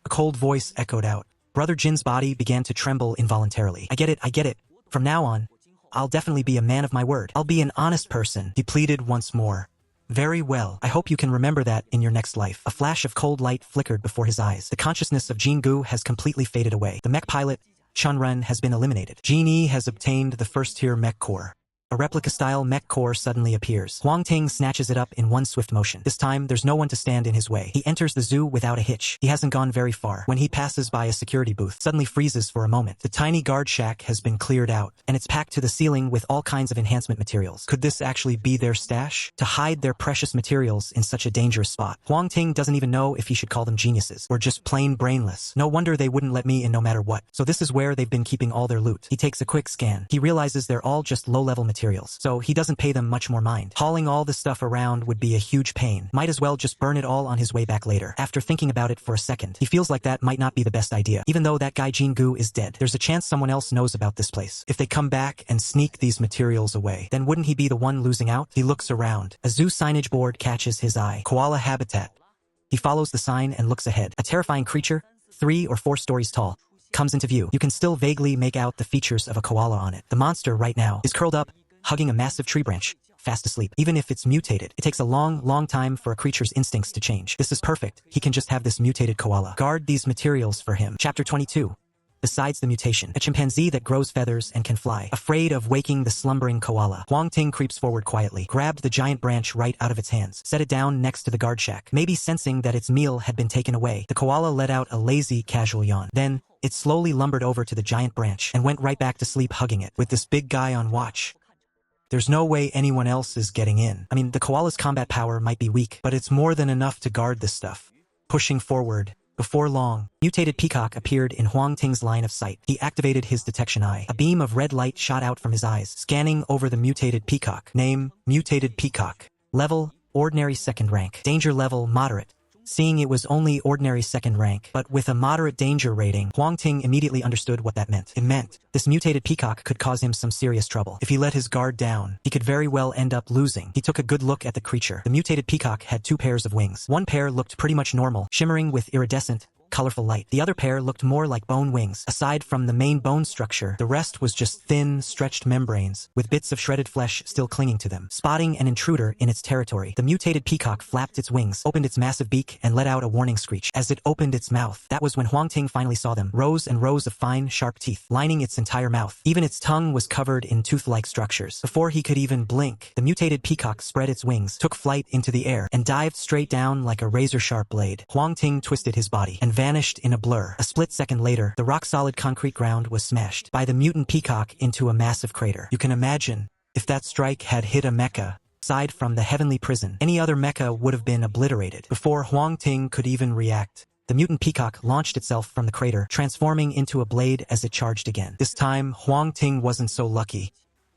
A cold voice echoed out. Brother Jin's body began to tremble involuntarily. I get it. From now on, I'll definitely be a man of my word. I'll be an honest person. He pleaded once more. Very well. I hope you can remember that in your next life. A flash of cold light flickered before his eyes. The consciousness of Jin-gu has completely faded away. The mech pilot, Chun-Ren, has been eliminated. Jin-yi has obtained the first-tier mech core. A replica-style mech core suddenly appears. Huang Ting snatches it up in one swift motion. This time, there's no one to stand in his way. He enters the zoo without a hitch. He hasn't gone very far. When he passes by a security booth, suddenly freezes for a moment. The tiny guard shack has been cleared out, and it's packed to the ceiling with all kinds of enhancement materials. Could this actually be their stash? To hide their precious materials in such a dangerous spot. Huang Ting doesn't even know if he should call them geniuses, or just plain brainless. No wonder they wouldn't let me in no matter what. So this is where they've been keeping all their loot. He takes a quick scan. He realizes they're all just low-level materials, so he doesn't pay them much more mind. Hauling all the stuff around would be a huge pain. Might as well just burn it all on his way back later. After thinking about it for a second, he feels like that might not be the best idea. Even though that guy Jin-gu is dead, there's a chance someone else knows about this place. If they come back and sneak these materials away, then wouldn't he be the one losing out? He looks around. A zoo signage board catches his eye. Koala habitat. He follows the sign and looks ahead. A terrifying creature, 3 or 4 stories tall, comes into view. You can still vaguely make out the features of a koala on it. The monster right now is curled up, hugging a massive tree branch, fast asleep. Even if it's mutated, it takes a long time for a creature's instincts to change. This is perfect. He can just have this mutated koala guard these materials for him. Chapter 22. Besides the mutation, a chimpanzee that grows feathers and can fly. Afraid of waking the slumbering koala, Huang Ting creeps forward quietly, grabbed the giant branch right out of its hands, set it down next to the guard shack. Maybe sensing that its meal had been taken away, the koala let out a lazy, casual yawn. Then, it slowly lumbered over to the giant branch and went right back to sleep hugging it. With this big guy on watch, there's no way anyone else is getting in. I mean, the koala's combat power might be weak, but it's more than enough to guard this stuff. Pushing forward. Before long, mutated peacock appeared in Huang Ting's line of sight. He activated his detection eye. A beam of red light shot out from his eyes, scanning over the mutated peacock. Name, mutated peacock. Level, ordinary 2nd rank. Danger level, moderate. Seeing it was only ordinary 2nd rank, but with a moderate danger rating, Huang Ting immediately understood what that meant. It meant this mutated peacock could cause him some serious trouble. If he let his guard down, he could very well end up losing. He took a good look at the creature. The mutated peacock had 2 pairs of wings. One pair looked pretty much normal, shimmering with iridescent, colorful light. The other pair looked more like bone wings. Aside from the main bone structure, the rest was just thin, stretched membranes, with bits of shredded flesh still clinging to them. Spotting an intruder in its territory, the mutated peacock flapped its wings, opened its massive beak, and let out a warning screech. As it opened its mouth, that was when Huang Ting finally saw them. Rows and rows of fine, sharp teeth, lining its entire mouth. Even its tongue was covered in tooth-like structures. Before he could even blink, the mutated peacock spread its wings, took flight into the air, and dived straight down like a razor-sharp blade. Huang Ting twisted his body and vanished in a blur. A split second later, the rock-solid concrete ground was smashed by the mutant peacock into a massive crater. You can imagine, if that strike had hit a mecha, aside from the heavenly prison, any other mecha would have been obliterated. Before Huang Ting could even react, the mutant peacock launched itself from the crater, transforming into a blade as it charged again. This time, Huang Ting wasn't so lucky.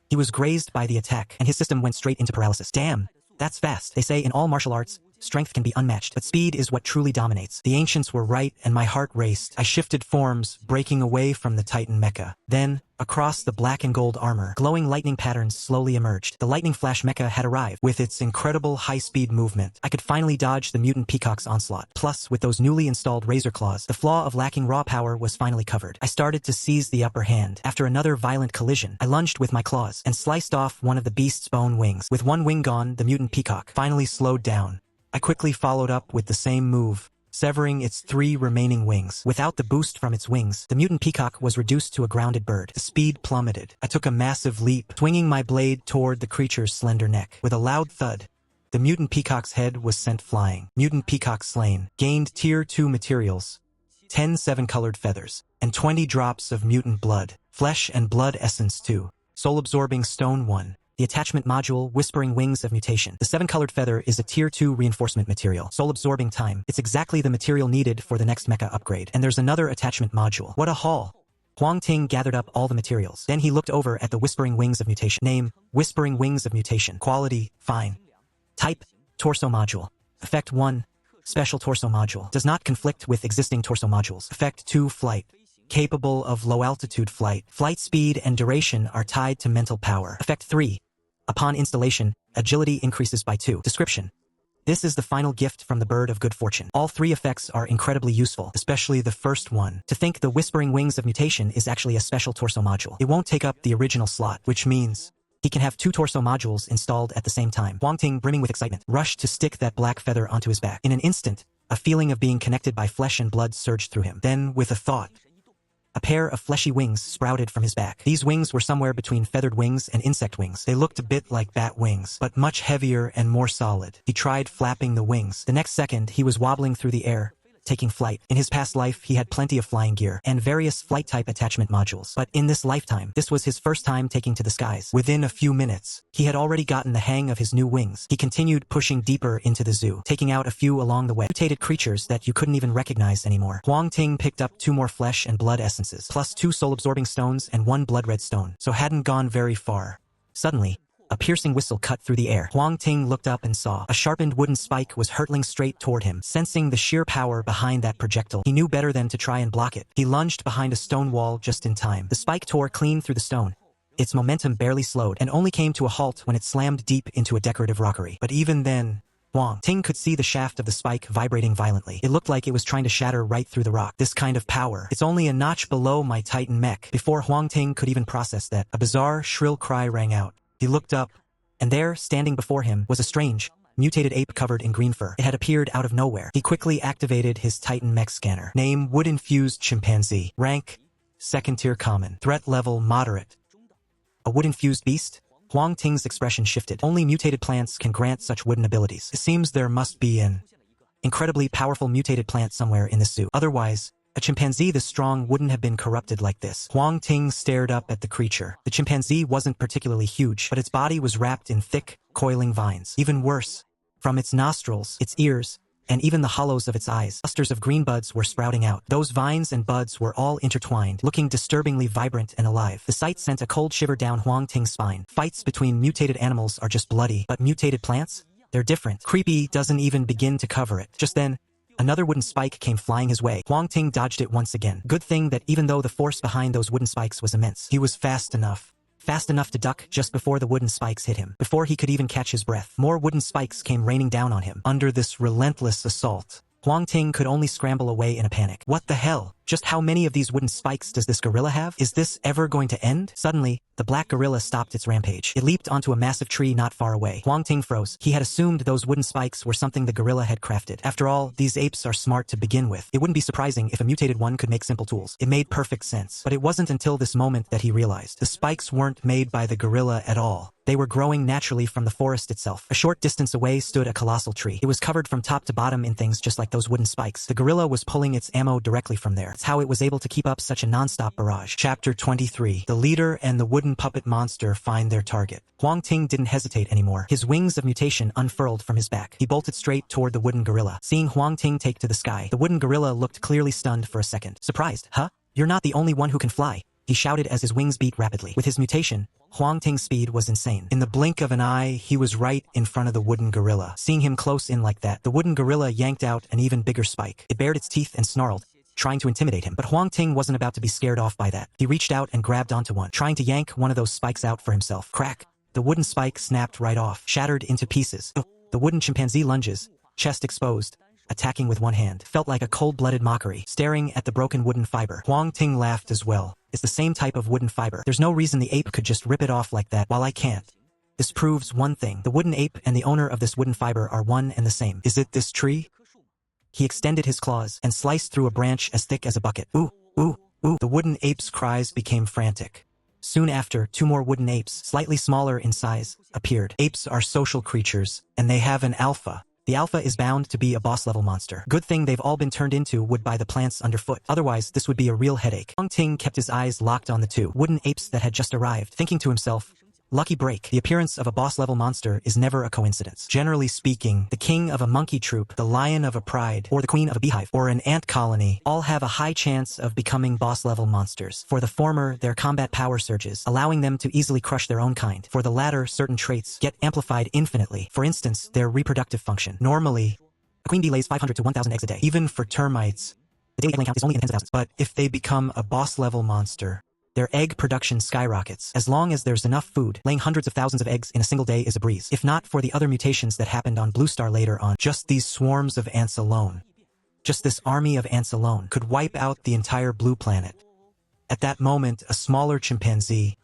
He was grazed by the attack, and his system went straight into paralysis. Damn! That's fast. They say in all martial arts, Strength can be unmatched, but speed is what truly dominates. The ancients were right, and my heart raced. I shifted forms, breaking away from the Titan Mecha. Then, across the black and gold armor, glowing lightning patterns slowly emerged. The Lightning Flash Mecha had arrived. With its incredible high-speed movement, I could finally dodge the mutant peacock's onslaught. Plus, with those newly installed razor claws, the flaw of lacking raw power was finally covered. I started to seize the upper hand. After another violent collision, I lunged with my claws and sliced off one of the beast's bone wings. With one wing gone, the mutant peacock finally slowed down. I quickly followed up with the same move, severing its 3 remaining wings. Without the boost from its wings, the mutant peacock was reduced to a grounded bird. The speed plummeted. I took a massive leap, swinging my blade toward the creature's slender neck. With a loud thud, the mutant peacock's head was sent flying. Mutant peacock slain. Gained Tier 2 materials, 10 7-colored feathers, and 20 drops of mutant blood. Flesh and blood essence 2. Soul-absorbing stone 1. The attachment module, Whispering Wings of Mutation. The 7-colored feather is a Tier 2 reinforcement material. Soul-absorbing time. It's exactly the material needed for the next mecha upgrade. And there's another attachment module. What a haul! Huang Ting gathered up all the materials. Then he looked over at the Whispering Wings of Mutation. Name, Whispering Wings of Mutation. Quality, fine. Type, Torso Module. Effect 1, Special Torso Module. Does not conflict with existing torso modules. Effect 2, Flight. Capable of low-altitude flight. Flight speed and duration are tied to mental power. Effect 3. Upon installation, agility increases by 2. Description. This is the final gift from the Bird of Good Fortune. All 3 effects are incredibly useful, especially the first one. To think the Whispering Wings of Mutation is actually a special torso module. It won't take up the original slot, which means he can have 2 torso modules installed at the same time. Huang Ting, brimming with excitement, rushed to stick that black feather onto his back. In an instant, a feeling of being connected by flesh and blood surged through him. Then, with a thought, a pair of fleshy wings sprouted from his back. These wings were somewhere between feathered wings and insect wings. They looked a bit like bat wings, but much heavier and more solid. He tried flapping the wings. The next second, he was wobbling through the air, taking flight. In his past life, he had plenty of flying gear and various flight-type attachment modules. But in this lifetime, this was his first time taking to the skies. Within a few minutes, he had already gotten the hang of his new wings. He continued pushing deeper into the zoo, taking out a few along the way. Mutated creatures that you couldn't even recognize anymore. Huang Ting picked up 2 more flesh and blood essences, plus 2 soul-absorbing stones and 1 blood-red stone, so hadn't gone very far. Suddenly, a piercing whistle cut through the air. Huang Ting looked up and saw a sharpened wooden spike was hurtling straight toward him. Sensing the sheer power behind that projectile, he knew better than to try and block it. He lunged behind a stone wall just in time. The spike tore clean through the stone. Its momentum barely slowed and only came to a halt when it slammed deep into a decorative rockery. But even then, Huang Ting could see the shaft of the spike vibrating violently. It looked like it was trying to shatter right through the rock. This kind of power. It's only a notch below my Titan mech. Before Huang Ting could even process that, a bizarre, shrill cry rang out. He looked up, and there, standing before him, was a strange, mutated ape covered in green fur. It had appeared out of nowhere. He quickly activated his Titan mech scanner. Name, wood-infused chimpanzee. Rank, 2nd tier common. Threat level, moderate. A wood-infused beast? Huang Ting's expression shifted. Only mutated plants can grant such wooden abilities. It seems there must be an incredibly powerful mutated plant somewhere in the zoo. Otherwise, a chimpanzee this strong wouldn't have been corrupted like this. Huang Ting stared up at the creature. The chimpanzee wasn't particularly huge, but its body was wrapped in thick, coiling vines. Even worse, from its nostrils, its ears, and even the hollows of its eyes, clusters of green buds were sprouting out. Those vines and buds were all intertwined, looking disturbingly vibrant and alive. The sight sent a cold shiver down Huang Ting's spine. Fights between mutated animals are just bloody, but mutated plants? They're different. Creepy doesn't even begin to cover it. Just then, another wooden spike came flying his way. Huang Ting dodged it once again. Good thing that even though the force behind those wooden spikes was immense, he was fast enough to duck just before the wooden spikes hit him. Before he could even catch his breath, more wooden spikes came raining down on him. Under this relentless assault, Huang Ting could only scramble away in a panic. What the hell? Just how many of these wooden spikes does this gorilla have? Is this ever going to end? Suddenly, the black gorilla stopped its rampage. It leaped onto a massive tree not far away. Huang Ting froze. He had assumed those wooden spikes were something the gorilla had crafted. After all, these apes are smart to begin with. It wouldn't be surprising if a mutated one could make simple tools. It made perfect sense. But it wasn't until this moment that he realized. The spikes weren't made by the gorilla at all. They were growing naturally from the forest itself. A short distance away stood a colossal tree. It was covered from top to bottom in things just like those wooden spikes. The gorilla was pulling its ammo directly from there. That's how it was able to keep up such a non-stop barrage. Chapter 23. The leader and the wooden puppet monster find their target. Huang Ting didn't hesitate anymore. His wings of mutation unfurled from his back. He bolted straight toward the wooden gorilla. Seeing Huang Ting take to the sky, the wooden gorilla looked clearly stunned for a second. Surprised, huh? You're not the only one who can fly. he shouted as his wings beat rapidly. With his mutation, Huang Ting's speed was insane. In the blink of an eye, he was right in front of the wooden gorilla. Seeing him close in like that, the wooden gorilla yanked out an even bigger spike. It bared its teeth and snarled, trying to intimidate him. But Huang Ting wasn't about to be scared off by that. He reached out and grabbed onto one, trying to yank one of those spikes out for himself. Crack! The wooden spike snapped right off, shattered into pieces. The wooden chimpanzee lunges, chest exposed, attacking with one hand. Felt like a cold-blooded mockery, staring at the broken wooden fiber. Huang Ting laughed as well. It's the same type of wooden fiber. There's no reason the ape could just rip it off like that, while I can't. This proves one thing. The wooden ape and the owner of this wooden fiber are one and the same. Is it this tree? He extended his claws and sliced through a branch as thick as a bucket. Ooh, ooh, ooh. The wooden ape's cries became frantic. Soon after, 2 more wooden apes, slightly smaller in size, appeared. Apes are social creatures, and they have an alpha. The alpha is bound to be a boss-level monster. Good thing they've all been turned into wood by the plants underfoot. Otherwise, this would be a real headache. Huang Ting kept his eyes locked on the 2 wooden apes that had just arrived, thinking to himself, lucky break. The appearance of a boss-level monster is never a coincidence. Generally speaking, the king of a monkey troop, the lion of a pride, or the queen of a beehive, or an ant colony, all have a high chance of becoming boss-level monsters. For the former, their combat power surges, allowing them to easily crush their own kind. For the latter, certain traits get amplified infinitely. For instance, their reproductive function. Normally, a queen bee lays 500 to 1,000 eggs a day. Even for termites, the daily egg count is only in the tens of thousands. But if they become a boss-level monster, their egg production skyrockets. As long as there's enough food, laying hundreds of thousands of eggs in a single day is a breeze. If not for the other mutations that happened on Blue Star later on, just these swarms of ants alone, just this army of ants alone, could wipe out the entire blue planet. At that moment, a smaller chimpanzee,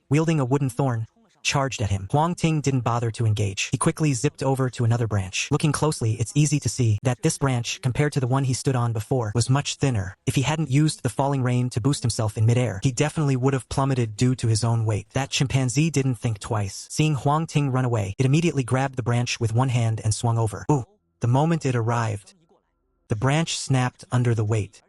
wielding a wooden thorn, charged at him. Huang Ting didn't bother to engage. He quickly zipped over to another branch. Looking closely, it's easy to see that this branch, compared to the one he stood on before, was much thinner. If he hadn't used the falling rain to boost himself in midair, he definitely would have plummeted due to his own weight. That chimpanzee didn't think twice. Seeing Huang Ting run away, it immediately grabbed the branch with one hand and swung over. Ooh! The moment it arrived, the branch snapped under the weight.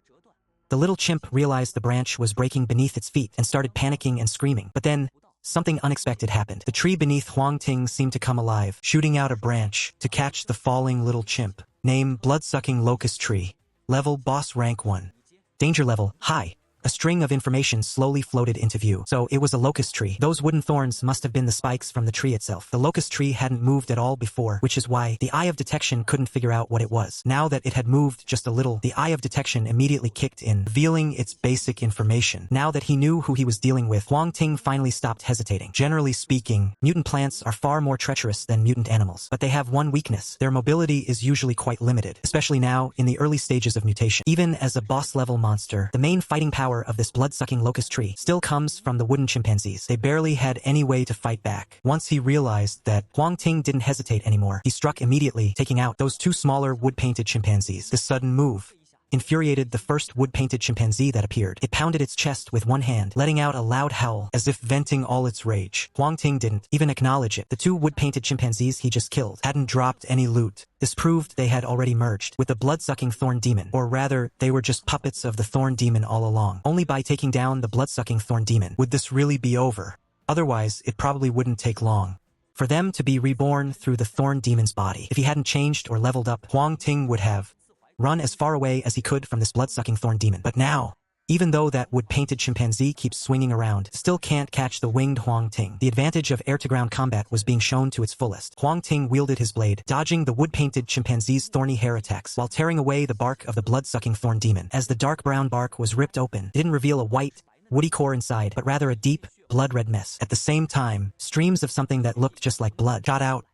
The little chimp realized the branch was breaking beneath its feet and started panicking and screaming. But then, something unexpected happened. The tree beneath Huang Ting seemed to come alive, shooting out a branch to catch the falling little chimp. Name: Blood-Sucking Locust Tree. Level: Boss Rank 1. Danger level: High. A string of information slowly floated into view. So it was a locust tree. Those wooden thorns must have been the spikes from the tree itself. The locust tree hadn't moved at all before, which is why the eye of detection couldn't figure out what it was. Now that it had moved just a little, the eye of detection immediately kicked in, revealing its basic information. Now that he knew who he was dealing with, Huang Ting finally stopped hesitating. Generally speaking, mutant plants are far more treacherous than mutant animals, but they have one weakness: their mobility is usually quite limited, especially now in the early stages of mutation. Even as a boss-level monster, the main fighting power of this blood-sucking locust tree still comes from the wooden chimpanzees. They barely had any way to fight back. Once he realized that, Huang Ting didn't hesitate anymore. He struck immediately, taking out those 2 smaller wood-painted chimpanzees. This sudden move infuriated the first wood-painted chimpanzee that appeared. It pounded its chest with one hand, letting out a loud howl, as if venting all its rage. Huang Ting didn't even acknowledge it. The 2 wood-painted chimpanzees he just killed hadn't dropped any loot. This proved they had already merged with the blood-sucking thorn demon, or rather, they were just puppets of the thorn demon all along. Only by taking down the blood-sucking thorn demon would this really be over. Otherwise, it probably wouldn't take long for them to be reborn through the thorn demon's body. If he hadn't changed or leveled up, Huang Ting would have run as far away as he could from this blood-sucking thorn demon. But now, even though that wood-painted chimpanzee keeps swinging around, still can't catch the winged Huang Ting. The advantage of air-to-ground combat was being shown to its fullest. Huang Ting wielded his blade, dodging the wood-painted chimpanzee's thorny hair attacks, while tearing away the bark of the blood-sucking thorn demon. As the dark brown bark was ripped open, it didn't reveal a white, woody core inside, but rather a deep, blood-red mess. At the same time, streams of something that looked just like blood shot out,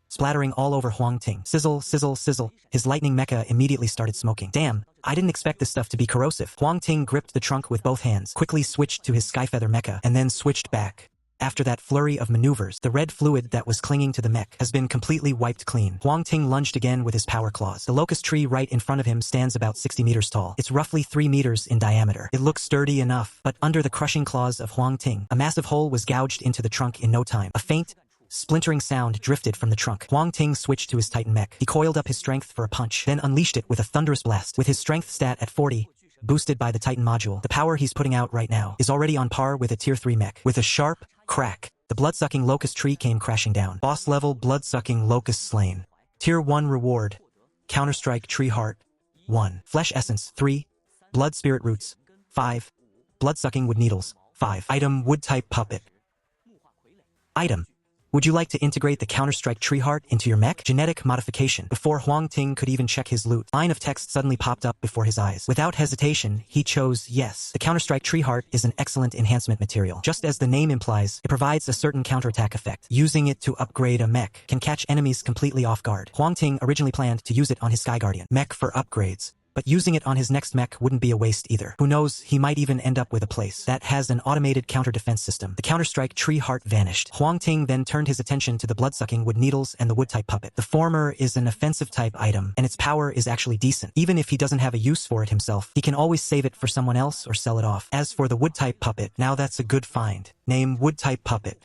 splattering all over Huang Ting. Sizzle, sizzle, sizzle. His lightning mecha immediately started smoking. Damn, I didn't expect this stuff to be corrosive. Huang Ting gripped the trunk with both hands, quickly switched to his Skyfeather mecha, and then switched back. After that flurry of maneuvers, the red fluid that was clinging to the mech has been completely wiped clean. Huang Ting lunged again with his power claws. The locust tree right in front of him stands about 60 meters tall. It's roughly 3 meters in diameter. It looks sturdy enough, but under the crushing claws of Huang Ting, a massive hole was gouged into the trunk in no time. A faint, splintering sound drifted from the trunk. Huang Ting switched to his Titan mech. He coiled up his strength for a punch, then unleashed it with a thunderous blast. With his strength stat at 40, boosted by the Titan module, the power he's putting out right now is already on par with a tier 3 mech. With a sharp crack, the blood-sucking locust tree came crashing down. Boss level blood-sucking locust slain. Tier 1 reward. Counter-Strike Tree Heart 1. Flesh Essence 3. Blood Spirit Roots 5. Blood-sucking Wood Needles 5. Item Wood-type puppet. Item. Would you like to integrate the Counter-Strike tree heart into your mech? Genetic modification. Before Huang Ting could even check his loot, a line of text suddenly popped up before his eyes. Without hesitation, he chose yes. The Counter-Strike tree heart is an excellent enhancement material. Just as the name implies, it provides a certain counterattack effect. Using it to upgrade a mech can catch enemies completely off guard. Huang Ting originally planned to use it on his Sky Guardian mech for upgrades, but using it on his next mech wouldn't be a waste either. Who knows, he might even end up with a place that has an automated counter-defense system. The Counter-Strike tree heart vanished. Huang Ting then turned his attention to the blood-sucking wood needles and the wood-type puppet. The former is an offensive-type item, and its power is actually decent. Even if he doesn't have a use for it himself, he can always save it for someone else or sell it off. As for the wood-type puppet, now that's a good find. Name wood-type puppet.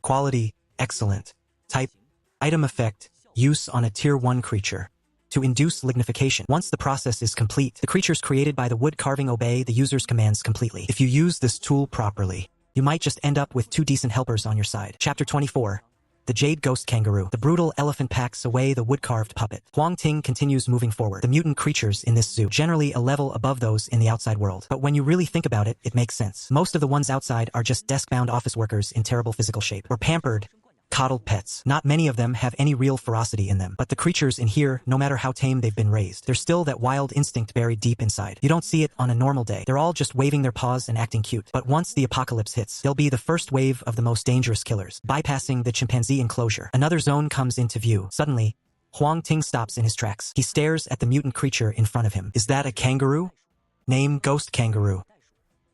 Quality, excellent. Type, item effect, use on a tier 1 creature. To induce lignification. Once the process is complete, the creatures created by the wood carving obey the user's commands completely. If you use this tool properly, you might just end up with 2 decent helpers on your side. Chapter 24. The Jade Ghost Kangaroo. The brutal elephant packs away the wood-carved puppet. Huang Ting continues moving forward. The mutant creatures in this zoo, generally a level above those in the outside world. But when you really think about it, it makes sense. Most of the ones outside are just desk-bound office workers in terrible physical shape, or pampered, coddled pets. Not many of them have any real ferocity in them, but the creatures in here, no matter how tame they've been raised, there's still that wild instinct buried deep inside. You don't see it on a normal day. They're all just waving their paws and acting cute. But once the apocalypse hits, they'll be the first wave of the most dangerous killers. Bypassing the chimpanzee enclosure, another zone comes into view. Suddenly, Huang Ting stops in his tracks. He stares at the mutant creature in front of him. Is that a kangaroo? Name Ghost Kangaroo.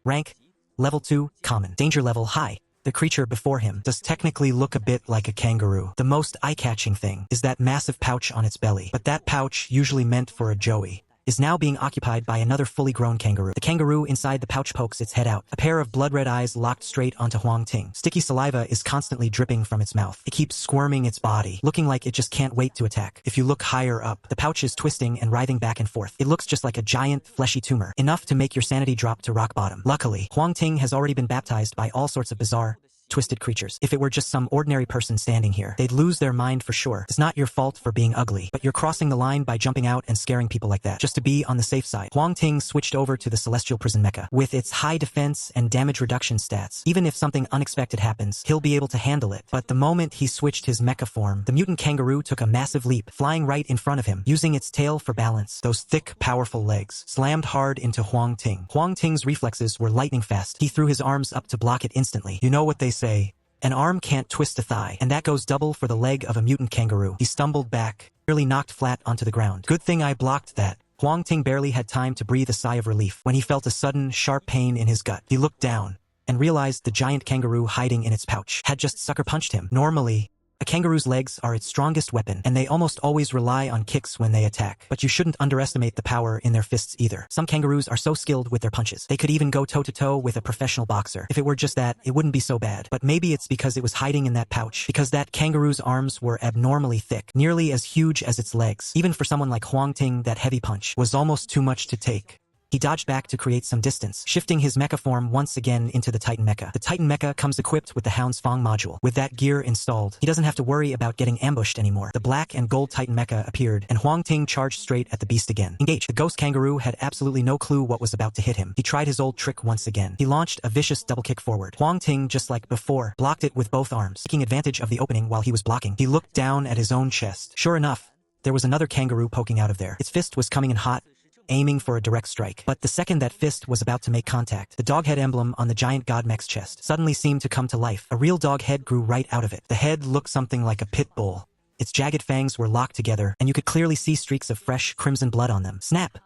Rank, level 2, common. Danger level high. The creature before him does technically look a bit like a kangaroo. The most eye-catching thing is that massive pouch on its belly. But that pouch, usually meant for a joey, is now being occupied by another fully grown kangaroo. The kangaroo inside the pouch pokes its head out. A pair of blood-red eyes locked straight onto Huang Ting. Sticky saliva is constantly dripping from its mouth. It keeps squirming its body, looking like it just can't wait to attack. If you look higher up, the pouch is twisting and writhing back and forth. It looks just like a giant, fleshy tumor, enough to make your sanity drop to rock bottom. Luckily, Huang Ting has already been baptized by all sorts of bizarre, twisted creatures. If it were just some ordinary person standing here, they'd lose their mind for sure. It's not your fault for being ugly, but you're crossing the line by jumping out and scaring people like that, just to be on the safe side. Huang Ting switched over to the Celestial Prison Mecha. With its high defense and damage reduction stats, even if something unexpected happens, he'll be able to handle it. But the moment he switched his mecha form, the mutant kangaroo took a massive leap, flying right in front of him, using its tail for balance. Those thick, powerful legs slammed hard into Huang Ting. Huang Ting's reflexes were lightning fast. He threw his arms up to block it instantly. You know what they say, an arm can't twist a thigh, and that goes double for the leg of a mutant kangaroo. He stumbled back, nearly knocked flat onto the ground. Good thing I blocked that. Huang Ting barely had time to breathe a sigh of relief when he felt a sudden, sharp pain in his gut. He looked down and realized the giant kangaroo hiding in its pouch had just sucker punched him. Normally, a kangaroo's legs are its strongest weapon, and they almost always rely on kicks when they attack. But you shouldn't underestimate the power in their fists either. Some kangaroos are so skilled with their punches, they could even go toe-to-toe with a professional boxer. If it were just that, it wouldn't be so bad. But maybe it's because it was hiding in that pouch, because that kangaroo's arms were abnormally thick, nearly as huge as its legs. Even for someone like Huang Ting, that heavy punch was almost too much to take. He dodged back to create some distance, shifting his mecha form once again into the Titan Mecha. The Titan Mecha comes equipped with the Hound's Fang module. With that gear installed, he doesn't have to worry about getting ambushed anymore. The black and gold Titan Mecha appeared, and Huang Ting charged straight at the beast again. Engage. The ghost kangaroo had absolutely no clue what was about to hit him. He tried his old trick once again. He launched a vicious double kick forward. Huang Ting, just like before, blocked it with both arms, taking advantage of the opening while he was blocking. He looked down at his own chest. Sure enough, there was another kangaroo poking out of there. Its fist was coming in hot, aiming for a direct strike. But the second that fist was about to make contact, the dog head emblem on the giant god mech's chest suddenly seemed to come to life. A real dog head grew right out of it. The head looked something like a pit bull. Its jagged fangs were locked together, and you could clearly see streaks of fresh, crimson blood on them. Snap!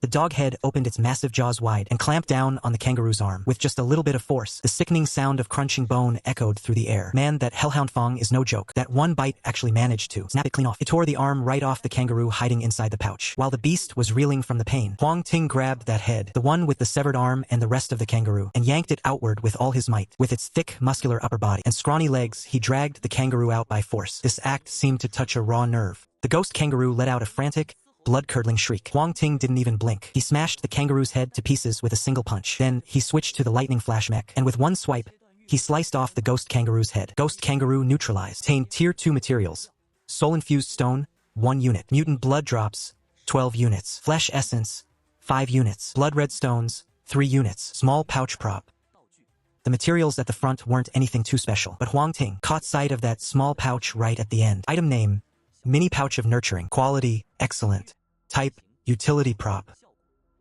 The dog head opened its massive jaws wide and clamped down on the kangaroo's arm. With just a little bit of force, the sickening sound of crunching bone echoed through the air. Man, that hellhound Fang is no joke. That one bite actually managed to snap it clean off. It tore the arm right off the kangaroo hiding inside the pouch. While the beast was reeling from the pain, Huang Ting grabbed that head, the one with the severed arm and the rest of the kangaroo, and yanked it outward with all his might. With its thick, muscular upper body and scrawny legs, he dragged the kangaroo out by force. This act seemed to touch a raw nerve. The ghost kangaroo let out a frantic, blood-curdling shriek. Huang Ting didn't even blink. He smashed the kangaroo's head to pieces with a single punch. Then, he switched to the lightning flash mech, and with one swipe, he sliced off the ghost kangaroo's head. Ghost kangaroo neutralized. Obtained tier 2 materials. Soul-infused stone, 1 unit. Mutant blood drops, 12 units. Flesh essence, 5 units. Blood red stones, 3 units. Small pouch prop, The materials at the front weren't anything too special, but Huang Ting caught sight of that small pouch right at the end. Item name, mini pouch of nurturing. Quality, excellent. Type, utility prop.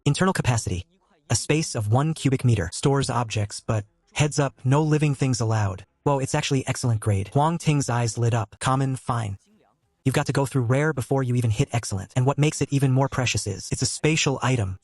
Internal capacity, a space of 1 cubic meter. Stores objects, but heads up, no living things allowed. Whoa, it's actually excellent grade. Huang Ting's eyes lit up. Common, fine. You've got to go through rare before you even hit excellent. And what makes it even more precious is, it's a spatial item.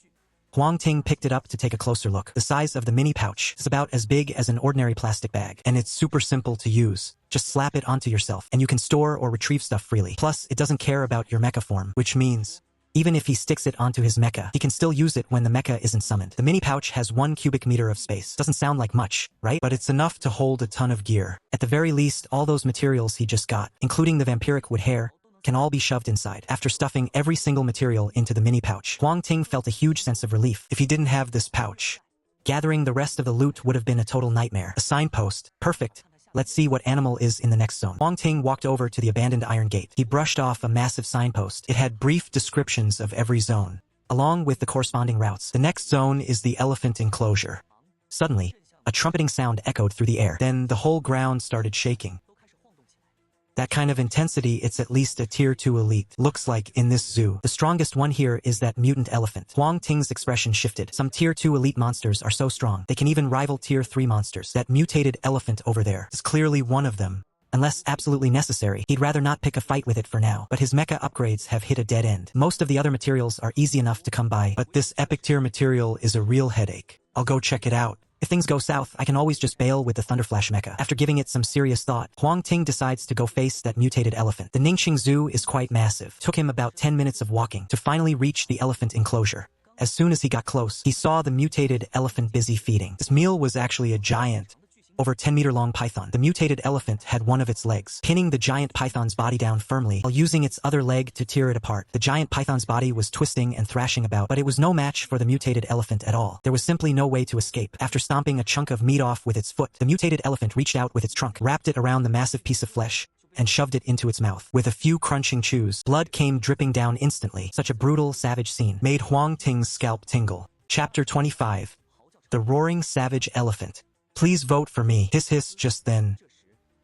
Huang Ting picked it up to take a closer look. The size of the mini pouch is about as big as an ordinary plastic bag. And it's super simple to use. Just slap it onto yourself, and you can store or retrieve stuff freely. Plus, it doesn't care about your mecha form, which means even if he sticks it onto his mecha, he can still use it when the mecha isn't summoned. The mini pouch has 1 cubic meter of space. Doesn't sound like much, right? But it's enough to hold a ton of gear. At the very least, all those materials he just got, including the vampiric wood hair, can all be shoved inside. After stuffing every single material into the mini pouch, Huang Ting felt a huge sense of relief. If he didn't have this pouch, gathering the rest of the loot would have been a total nightmare. A signpost. Perfect. Let's see what animal is in the next zone. Huang Ting walked over to the abandoned iron gate. He brushed off a massive signpost. It had brief descriptions of every zone, along with the corresponding routes. The next zone is the elephant enclosure. Suddenly, a trumpeting sound echoed through the air. Then the whole ground started shaking. That kind of intensity, it's at least a tier 2 elite. Looks like in this zoo. The strongest one here is that mutant elephant. Huang Ting's expression shifted. Some tier 2 elite monsters are so strong, they can even rival tier 3 monsters. That mutated elephant over there is clearly one of them. Unless absolutely necessary, he'd rather not pick a fight with it for now. But his mecha upgrades have hit a dead end. Most of the other materials are easy enough to come by, but this epic tier material is a real headache. I'll go check it out. If things go south, I can always just bail with the Thunderflash mecha. After giving it some serious thought, Huang Ting decides to go face that mutated elephant. The Ningxing Zoo is quite massive. Took him about 10 minutes of walking to finally reach the elephant enclosure. As soon as he got close, he saw the mutated elephant busy feeding. This meal was actually a giant, over 10-meter-long python. The mutated elephant had one of its legs, pinning the giant python's body down firmly while using its other leg to tear it apart. The giant python's body was twisting and thrashing about, but it was no match for the mutated elephant at all. There was simply no way to escape. After stomping a chunk of meat off with its foot, the mutated elephant reached out with its trunk, wrapped it around the massive piece of flesh, and shoved it into its mouth. With a few crunching chews, blood came dripping down instantly. Such a brutal, savage scene made Huang Ting's scalp tingle. Chapter 25. The Roaring Savage Elephant. Please vote for me. Hiss hiss. Just then,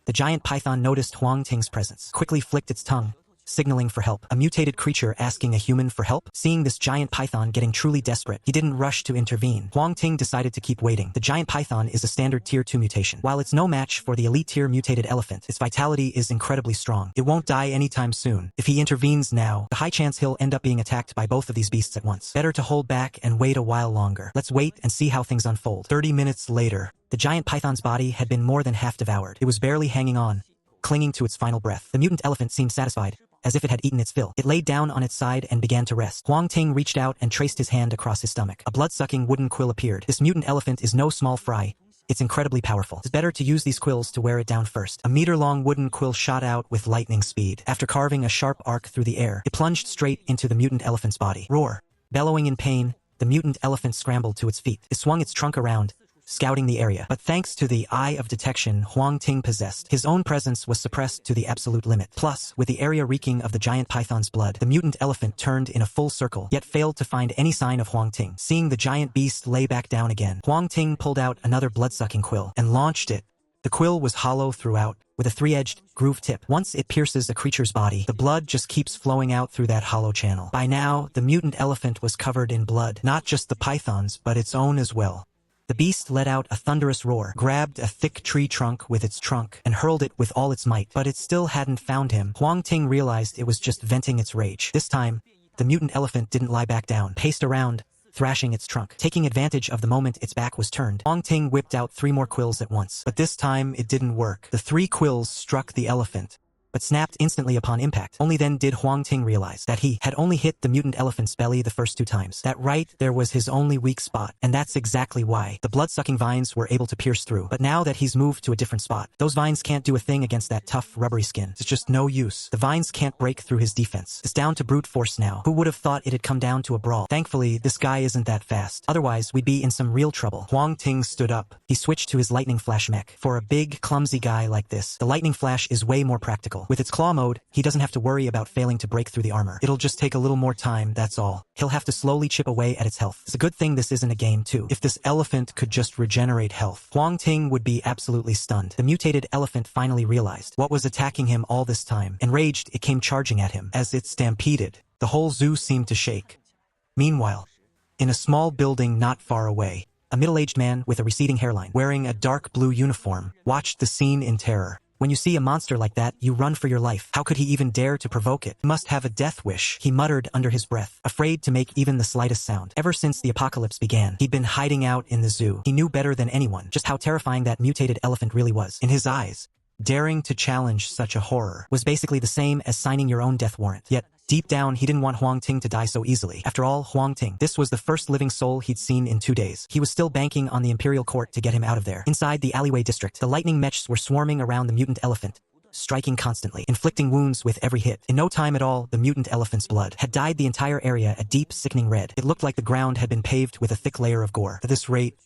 the giant python noticed Huang Ting's presence, quickly flicked its tongue, signaling for help. A mutated creature asking a human for help? Seeing this giant python getting truly desperate, he didn't rush to intervene. Huang Ting decided to keep waiting. The giant python is a standard tier 2 mutation. While it's no match for the elite tier mutated elephant, its vitality is incredibly strong. It won't die anytime soon. If he intervenes now, the high chance he'll end up being attacked by both of these beasts at once. Better to hold back and wait a while longer. Let's wait and see how things unfold. 30 minutes later, the giant python's body had been more than half devoured. It was barely hanging on, clinging to its final breath. The mutant elephant seemed satisfied, as if it had eaten its fill. It laid down on its side and began to rest. Huang Ting reached out and traced his hand across his stomach. A blood-sucking wooden quill appeared. This mutant elephant is no small fry. It's incredibly powerful. It's better to use these quills to wear it down first. A meter-long wooden quill shot out with lightning speed. After carving a sharp arc through the air, it plunged straight into the mutant elephant's body. Roar! Bellowing in pain, the mutant elephant scrambled to its feet. It swung its trunk around, scouting the area. But thanks to the eye of detection Huang Ting possessed, his own presence was suppressed to the absolute limit. Plus, with the area reeking of the giant python's blood, the mutant elephant turned in a full circle, yet failed to find any sign of Huang Ting. Seeing the giant beast lay back down again, Huang Ting pulled out another blood-sucking quill and launched it. The quill was hollow throughout, with a 3-edged, groove tip. Once it pierces a creature's body, the blood just keeps flowing out through that hollow channel. By now, the mutant elephant was covered in blood, not just the python's, but its own as well. The beast let out a thunderous roar, grabbed a thick tree trunk with its trunk, and hurled it with all its might. But it still hadn't found him. Huang Ting realized it was just venting its rage. This time, the mutant elephant didn't lie back down, paced around, thrashing its trunk. Taking advantage of the moment its back was turned, Huang Ting whipped out 3 more quills at once. But this time, it didn't work. The 3 quills struck the elephant, but snapped instantly upon impact. Only then did Huang Ting realize that he had only hit the mutant elephant's belly the first 2 times. That right there was his only weak spot, and that's exactly why the blood-sucking vines were able to pierce through. But now that he's moved to a different spot, those vines can't do a thing against that tough, rubbery skin. It's just no use. The vines can't break through his defense. It's down to brute force now. Who would have thought it'd come down to a brawl? Thankfully, this guy isn't that fast. Otherwise, we'd be in some real trouble. Huang Ting stood up. He switched to his lightning flash mech. For a big, clumsy guy like this, the lightning flash is way more practical. vehicle. With its claw mode, he doesn't have to worry about failing to break through the armor. It'll just take a little more time, that's all. He'll have to slowly chip away at its health. It's a good thing this isn't a game too. If this elephant could just regenerate health, Huang Ting would be absolutely stunned. The mutated elephant finally realized what was attacking him all this time. Enraged, it came charging at him. As it stampeded, the whole zoo seemed to shake. Meanwhile, in a small building not far away, a middle-aged man with a receding hairline, wearing a dark blue uniform, watched the scene in terror. When you see a monster like that, you run for your life. How could he even dare to provoke it? He must have a death wish, he muttered under his breath, afraid to make even the slightest sound. Ever since the apocalypse began, he'd been hiding out in the zoo. He knew better than anyone just how terrifying that mutated elephant really was. In his eyes, daring to challenge such a horror was basically the same as signing your own death warrant. Yet, deep down, he didn't want Huang Ting to die so easily. After all, Huang Ting, this was the first living soul he'd seen in 2 days. He was still banking on the Imperial Court to get him out of there. Inside the alleyway district, the lightning mechs were swarming around the mutant elephant, striking constantly, inflicting wounds with every hit. In no time at all, the mutant elephant's blood had dyed the entire area a deep, sickening red. It looked like the ground had been paved with a thick layer of gore. At this rate,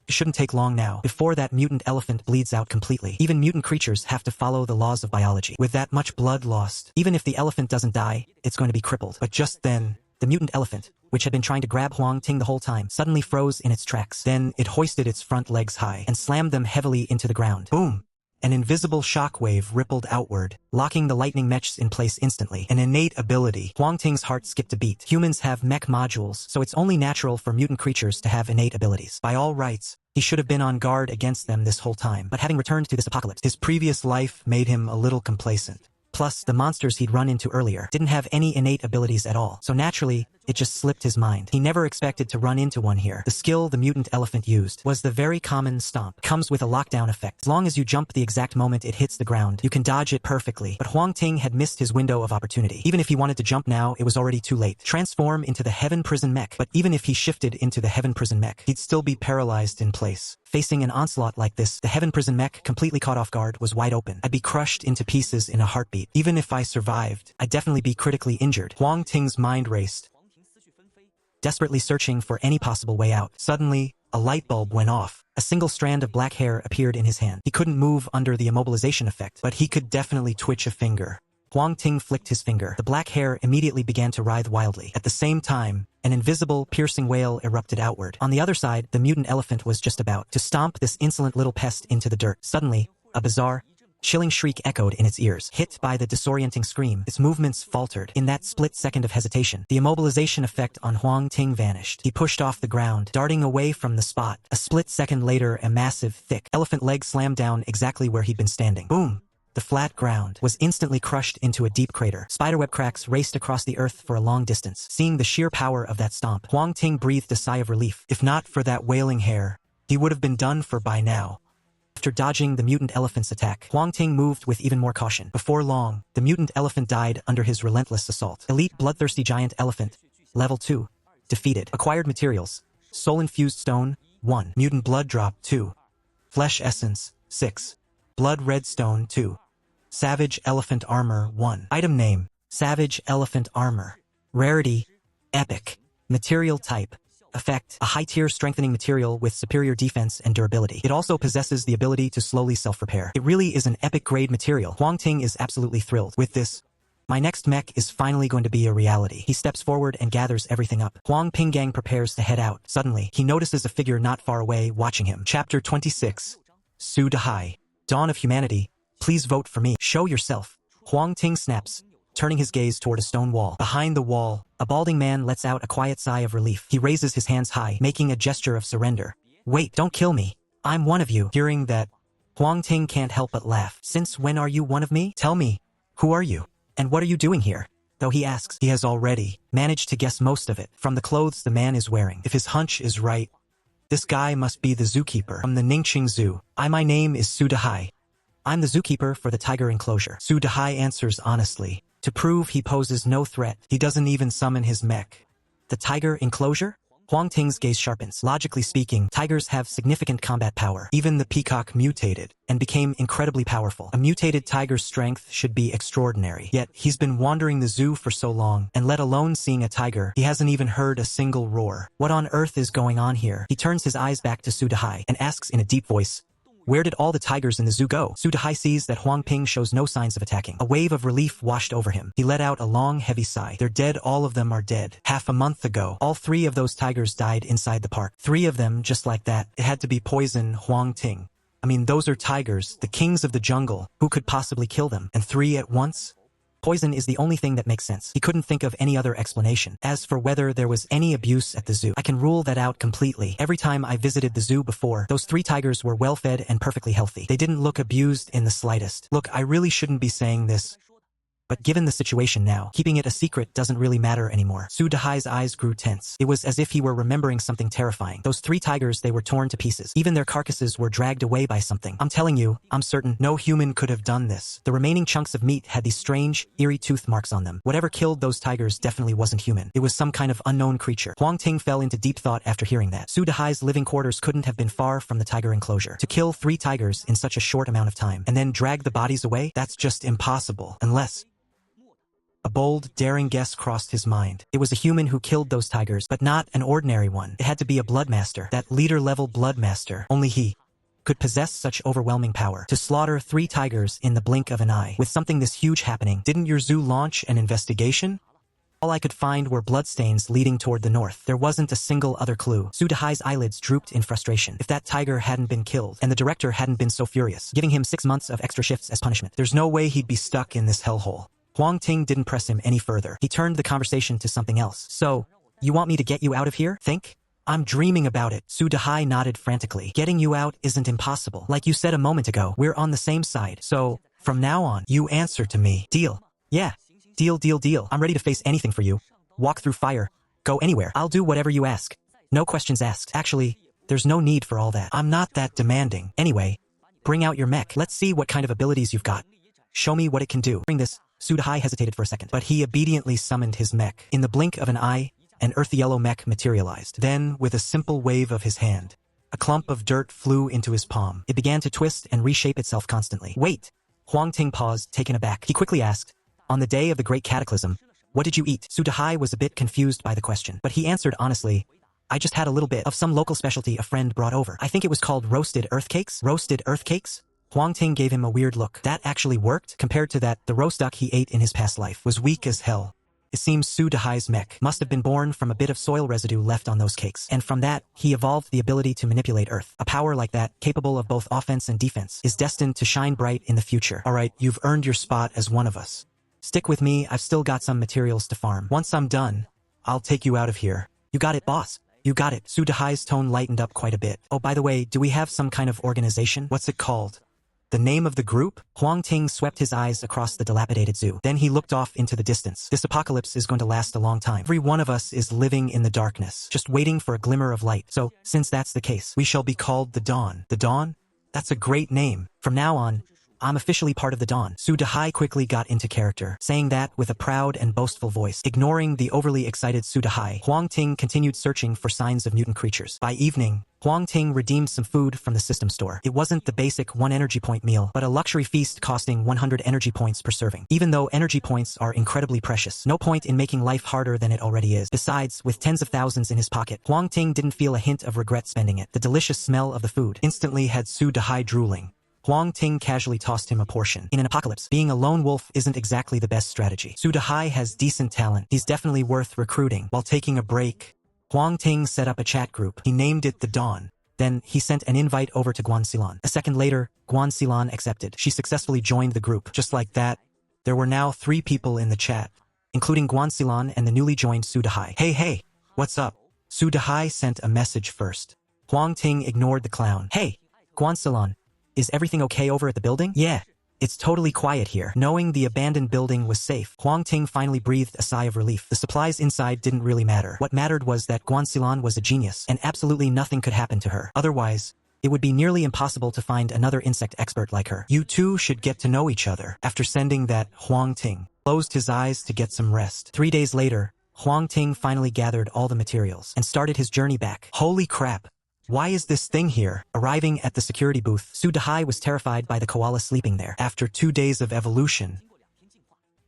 it shouldn't take long now before that mutant elephant bleeds out completely. Even mutant creatures have to follow the laws of biology. With that much blood lost, even if the elephant doesn't die, it's going to be crippled. But just then, the mutant elephant, which had been trying to grab Huang Ting the whole time, suddenly froze in its tracks. Then it hoisted its front legs high and slammed them heavily into the ground. Boom! An invisible shockwave rippled outward, locking the lightning mechs in place instantly. An innate ability. Huang Ting's heart skipped a beat. Humans have mech modules, so it's only natural for mutant creatures to have innate abilities. By all rights, he should have been on guard against them this whole time. But having returned to this apocalypse, his previous life made him a little complacent. Plus, the monsters he'd run into earlier didn't have any innate abilities at all. So naturally, it just slipped his mind. He never expected to run into one here. The skill the mutant elephant used was the very common stomp. Comes with a lockdown effect. As long as you jump the exact moment it hits the ground, you can dodge it perfectly. But Huang Ting had missed his window of opportunity. Even if he wanted to jump now, it was already too late. Transform into the Heaven Prison Mech. But even if he shifted into the Heaven Prison Mech, he'd still be paralyzed in place. Facing an onslaught like this, the Heaven Prison Mech, completely caught off guard, was wide open. I'd be crushed into pieces in a heartbeat. Even if I survived, I'd definitely be critically injured. Huang Ting's mind raced, desperately searching for any possible way out. Suddenly, a light bulb went off. A single strand of black hair appeared in his hand. He couldn't move under the immobilization effect, but he could definitely twitch a finger. Huang Ting flicked his finger. The black hair immediately began to writhe wildly. At the same time, an invisible, piercing wail erupted outward. On the other side, the mutant elephant was just about to stomp this insolent little pest into the dirt. Suddenly, a bizarre, chilling shriek echoed in its ears. Hit by the disorienting scream, its movements faltered. In that split second of hesitation, the immobilization effect on Huang Ting vanished. He pushed off the ground, darting away from the spot. A split second later, a massive, thick elephant leg slammed down exactly where he'd been standing. Boom! The flat ground was instantly crushed into a deep crater. Spiderweb cracks raced across the earth for a long distance. Seeing the sheer power of that stomp, Huang Ting breathed a sigh of relief. If not for that wailing hair, he would have been done for by now. After dodging the mutant elephant's attack, Huang Ting moved with even more caution. Before long, the mutant elephant died under his relentless assault. Elite bloodthirsty giant elephant, level 2, defeated. Acquired materials: soul-infused stone, 1. Mutant blood drop, 2. Flesh essence, 6. Blood red stone, 2. Savage elephant armor, 1. Item name: Savage elephant armor. Rarity: epic. Material type: effect, a high-tier strengthening material with superior defense and durability. It also possesses the ability to slowly self-repair. It really is an epic-grade material. Huang Ting is absolutely thrilled. With this, my next mech is finally going to be a reality. He steps forward and gathers everything up. Huang Pinggang prepares to head out. Suddenly, he notices a figure not far away watching him. Chapter 26. Su Dahai. Dawn of Humanity. Please vote for me. Show yourself. Huang Ting snaps, turning his gaze toward a stone wall. Behind the wall, a balding man lets out a quiet sigh of relief. He raises his hands high, making a gesture of surrender. Wait, don't kill me. I'm one of you. Hearing that, Huang Ting can't help but laugh. Since when are you one of me? Tell me, who are you? And what are you doing here? Though he asks, he has already managed to guess most of it from the clothes the man is wearing. If his hunch is right, this guy must be the zookeeper from the Ningxing Zoo. My name is Su Dahai. I'm the zookeeper for the tiger enclosure. Su Dahai answers honestly. To prove he poses no threat, he doesn't even summon his mech. The tiger enclosure? Huang Ting's gaze sharpens. Logically speaking, tigers have significant combat power. Even the peacock mutated and became incredibly powerful. A mutated tiger's strength should be extraordinary. Yet, he's been wandering the zoo for so long, and let alone seeing a tiger, he hasn't even heard a single roar. What on earth is going on here? He turns his eyes back to Su Dahai and asks in a deep voice, Where did all the tigers in the zoo go? Su Dehai sees that Huang Ting shows no signs of attacking. A wave of relief washed over him. He let out a long, heavy sigh. They're dead, all of them are dead. Half a month ago, all 3 of those tigers died inside the park. 3 of them, just like that. It had to be poison Huang Ting. I mean, those are tigers, the kings of the jungle. Who could possibly kill them? And 3 at once? Poison is the only thing that makes sense. He couldn't think of any other explanation. As for whether there was any abuse at the zoo, I can rule that out completely. Every time I visited the zoo before, those 3 tigers were well-fed and perfectly healthy. They didn't look abused in the slightest. Look, I really shouldn't be saying this, but given the situation now, keeping it a secret doesn't really matter anymore. Su Dehai's eyes grew tense. It was as if he were remembering something terrifying. Those 3 tigers, they were torn to pieces. Even their carcasses were dragged away by something. I'm telling you, I'm certain no human could have done this. The remaining chunks of meat had these strange, eerie tooth marks on them. Whatever killed those tigers definitely wasn't human. It was some kind of unknown creature. Huang Ting fell into deep thought after hearing that. Su Dehai's living quarters couldn't have been far from the tiger enclosure. To kill 3 tigers in such a short amount of time, and then drag the bodies away? That's just impossible. Unless... A bold, daring guess crossed his mind. It was a human who killed those tigers, but not an ordinary one. It had to be a bloodmaster, that leader-level bloodmaster. Only he could possess such overwhelming power. To slaughter 3 tigers in the blink of an eye. With something this huge happening, didn't your zoo launch an investigation? All I could find were bloodstains leading toward the north. There wasn't a single other clue. Su Dehai's eyelids drooped in frustration. If that tiger hadn't been killed, and the director hadn't been so furious, giving him 6 months of extra shifts as punishment, there's no way he'd be stuck in this hellhole. Huang Ting didn't press him any further. He turned the conversation to something else. So, you want me to get you out of here? Think? I'm dreaming about it. Su Dehai nodded frantically. Getting you out isn't impossible. Like you said a moment ago, we're on the same side. So, from now on, you answer to me. Deal? Yeah. Deal, deal, deal. I'm ready to face anything for you. Walk through fire. Go anywhere. I'll do whatever you ask. No questions asked. Actually, there's no need for all that. I'm not that demanding. Anyway, bring out your mech. Let's see what kind of abilities you've got. Show me what it can do. Bring this. Su Dehai hesitated for a second, but he obediently summoned his mech. In the blink of an eye, an earth yellow mech materialized. Then, with a simple wave of his hand, a clump of dirt flew into his palm. It began to twist and reshape itself constantly. Wait! Huang Ting paused, taken aback. He quickly asked, on the day of the Great Cataclysm, what did you eat? Su Dehai was a bit confused by the question, but he answered honestly, I just had a little bit of some local specialty a friend brought over. I think it was called roasted earth cakes? Roasted earth cakes? Huang Ting gave him a weird look. That actually worked? Compared to that, the roast duck he ate in his past life was weak as hell. It seems Su Dehai's mech must have been born from a bit of soil residue left on those cakes. And from that, he evolved the ability to manipulate Earth. A power like that, capable of both offense and defense, is destined to shine bright in the future. Alright, you've earned your spot as one of us. Stick with me, I've still got some materials to farm. Once I'm done, I'll take you out of here. You got it, boss. You got it. Su Dehai's tone lightened up quite a bit. Oh, by the way, do we have some kind of organization? What's it called? The name of the group? Huang Ting swept his eyes across the dilapidated zoo. Then he looked off into the distance. This apocalypse is going to last a long time. Every one of us is living in the darkness, just waiting for a glimmer of light. So, since that's the case, we shall be called the Dawn. The Dawn? That's a great name. From now on, I'm officially part of the Dawn. Su Dehai quickly got into character, saying that with a proud and boastful voice. Ignoring the overly excited Su Dehai, Huang Ting continued searching for signs of mutant creatures. By evening, Huang Ting redeemed some food from the system store. It wasn't the basic 1 energy point meal, but a luxury feast costing 100 energy points per serving. Even though energy points are incredibly precious, no point in making life harder than it already is. Besides, with tens of thousands in his pocket, Huang Ting didn't feel a hint of regret spending it. The delicious smell of the food instantly had Su Dehai drooling. Huang Ting casually tossed him a portion. In an apocalypse, being a lone wolf isn't exactly the best strategy. Su Dehai has decent talent. He's definitely worth recruiting. While taking a break, Huang Ting set up a chat group. He named it the Dawn. Then, he sent an invite over to Guan Xilan. A second later, Guan Xilan accepted. She successfully joined the group. Just like that, there were now 3 people in the chat, including Guan Xilan and the newly joined Su Dehai. Hey, what's up? Su Dehai sent a message first. Huang Ting ignored the clown. Hey, Guan Xilan. Is everything okay over at the building? Yeah, it's totally quiet here. Knowing the abandoned building was safe, Huang Ting finally breathed a sigh of relief. The supplies inside didn't really matter. What mattered was that Guan Xilan was a genius, and absolutely nothing could happen to her. Otherwise, it would be nearly impossible to find another insect expert like her. You two should get to know each other. After sending that, Huang Ting closed his eyes to get some rest. 3 days later, Huang Ting finally gathered all the materials and started his journey back. Holy crap! Why is this thing here? Arriving at the security booth, Su Dehai was terrified by the koala sleeping there. After 2 days of evolution,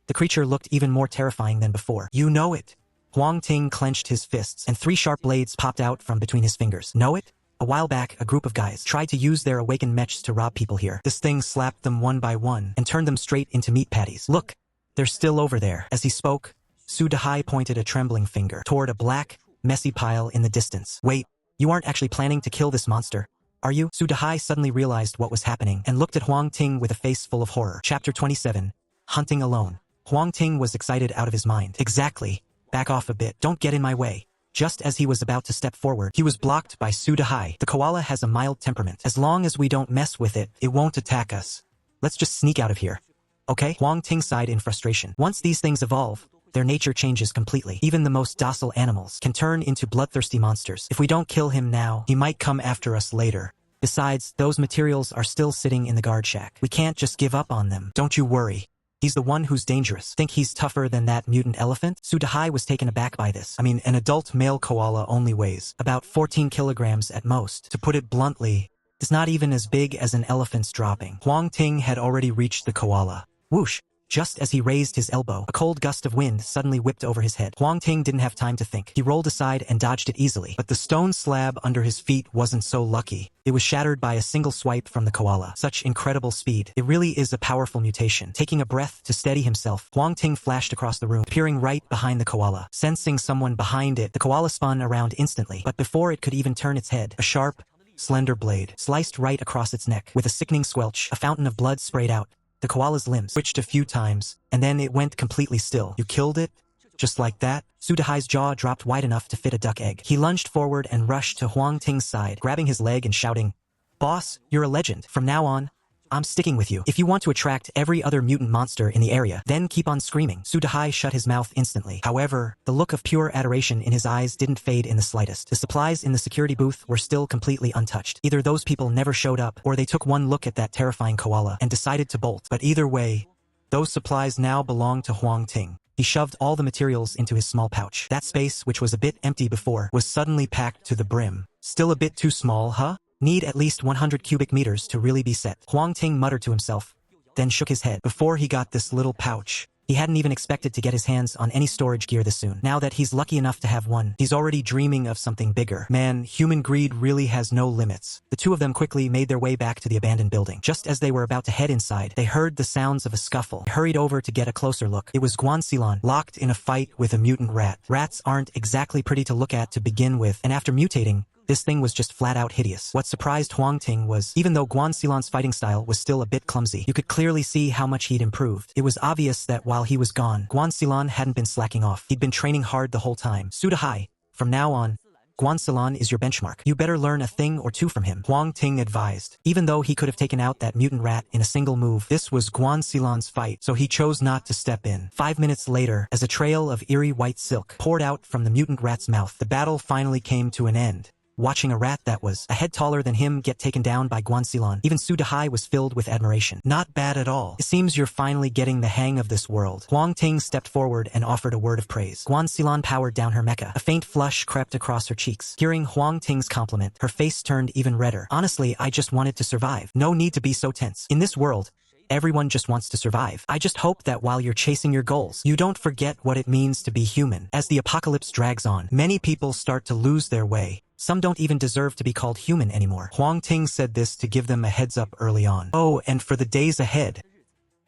the creature looked even more terrifying than before. You know it. Huang Ting clenched his fists, and 3 sharp blades popped out from between his fingers. Know it? A while back, a group of guys tried to use their awakened mechs to rob people here. This thing slapped them one by one and turned them straight into meat patties. Look, they're still over there. As he spoke, Sudahai pointed a trembling finger toward a black, messy pile in the distance. Wait, you aren't actually planning to kill this monster, are you? Sudahai suddenly realized what was happening and looked at Huang Ting with a face full of horror. Chapter 27. Hunting Alone. Huang Ting was excited out of his mind. Exactly. Back off a bit. Don't get in my way. Just as he was about to step forward, he was blocked by Sudahai. The koala has a mild temperament. As long as we don't mess with it, it won't attack us. Let's just sneak out of here. Okay? Huang Ting sighed in frustration. Once these things evolve, their nature changes completely. Even the most docile animals can turn into bloodthirsty monsters. If we don't kill him now, he might come after us later. Besides, those materials are still sitting in the guard shack. We can't just give up on them. Don't you worry. He's the one who's dangerous. Think he's tougher than that mutant elephant? Sudahai was taken aback by this. I mean, an adult male koala only weighs about 14 kilograms at most. To put it bluntly, it's not even as big as an elephant's dropping. Huang Ting had already reached the koala. Whoosh! Just as he raised his elbow, a cold gust of wind suddenly whipped over his head. Huang Ting didn't have time to think. He rolled aside and dodged it easily. But the stone slab under his feet wasn't so lucky. It was shattered by a single swipe from the koala. Such incredible speed. It really is a powerful mutation. Taking a breath to steady himself, Huang Ting flashed across the room, appearing right behind the koala. Sensing someone behind it, the koala spun around instantly. But before it could even turn its head, a sharp, slender blade sliced right across its neck. With a sickening squelch, a fountain of blood sprayed out. The koala's limbs twitched a few times, and then it went completely still. You killed it? Just like that? Sudahai's jaw dropped wide enough to fit a duck egg. He lunged forward and rushed to Huang Ting's side, grabbing his leg and shouting, "Boss, you're a legend. From now on, I'm sticking with you. If you want to attract every other mutant monster in the area, then keep on screaming." Sudahai shut his mouth instantly. However, the look of pure adoration in his eyes didn't fade in the slightest. The supplies in the security booth were still completely untouched. Either those people never showed up, or they took one look at that terrifying koala and decided to bolt. But either way, those supplies now belonged to Huang Ting. He shoved all the materials into his small pouch. That space, which was a bit empty before, was suddenly packed to the brim. Still a bit too small, huh? Need at least 100 cubic meters to really be set. Huang Ting muttered to himself, then shook his head. Before he got this little pouch, he hadn't even expected to get his hands on any storage gear this soon. Now that he's lucky enough to have one, he's already dreaming of something bigger. Man, human greed really has no limits. The two of them quickly made their way back to the abandoned building. Just as they were about to head inside, they heard the sounds of a scuffle. They hurried over to get a closer look. It was Guanxilan, locked in a fight with a mutant rat. Rats aren't exactly pretty to look at to begin with, and after mutating, this thing was just flat-out hideous. What surprised Huang Ting was, even though Guanxilan's fighting style was still a bit clumsy, you could clearly see how much he'd improved. It was obvious that while he was gone, Guanxilan hadn't been slacking off. He'd been training hard the whole time. Sudahai, from now on, Guanxilan is your benchmark. You better learn a thing or two from him, Huang Ting advised. Even though he could have taken out that mutant rat in a single move, this was Guanxilan's fight, so he chose not to step in. 5 minutes later, as a trail of eerie white silk poured out from the mutant rat's mouth, the battle finally came to an end. Watching a rat that was a head taller than him get taken down by Guanxilan, even Sudahai was filled with admiration. Not bad at all. It seems you're finally getting the hang of this world. Huang Ting stepped forward and offered a word of praise. Guanxilan powered down her mecha. A faint flush crept across her cheeks. Hearing Huang Ting's compliment, her face turned even redder. Honestly, I just wanted to survive. No need to be so tense. In this world, everyone just wants to survive. I just hope that while you're chasing your goals, you don't forget what it means to be human. As the apocalypse drags on, many people start to lose their way. Some don't even deserve to be called human anymore. Huang Ting said this to give them a heads up early on. Oh, and for the days ahead,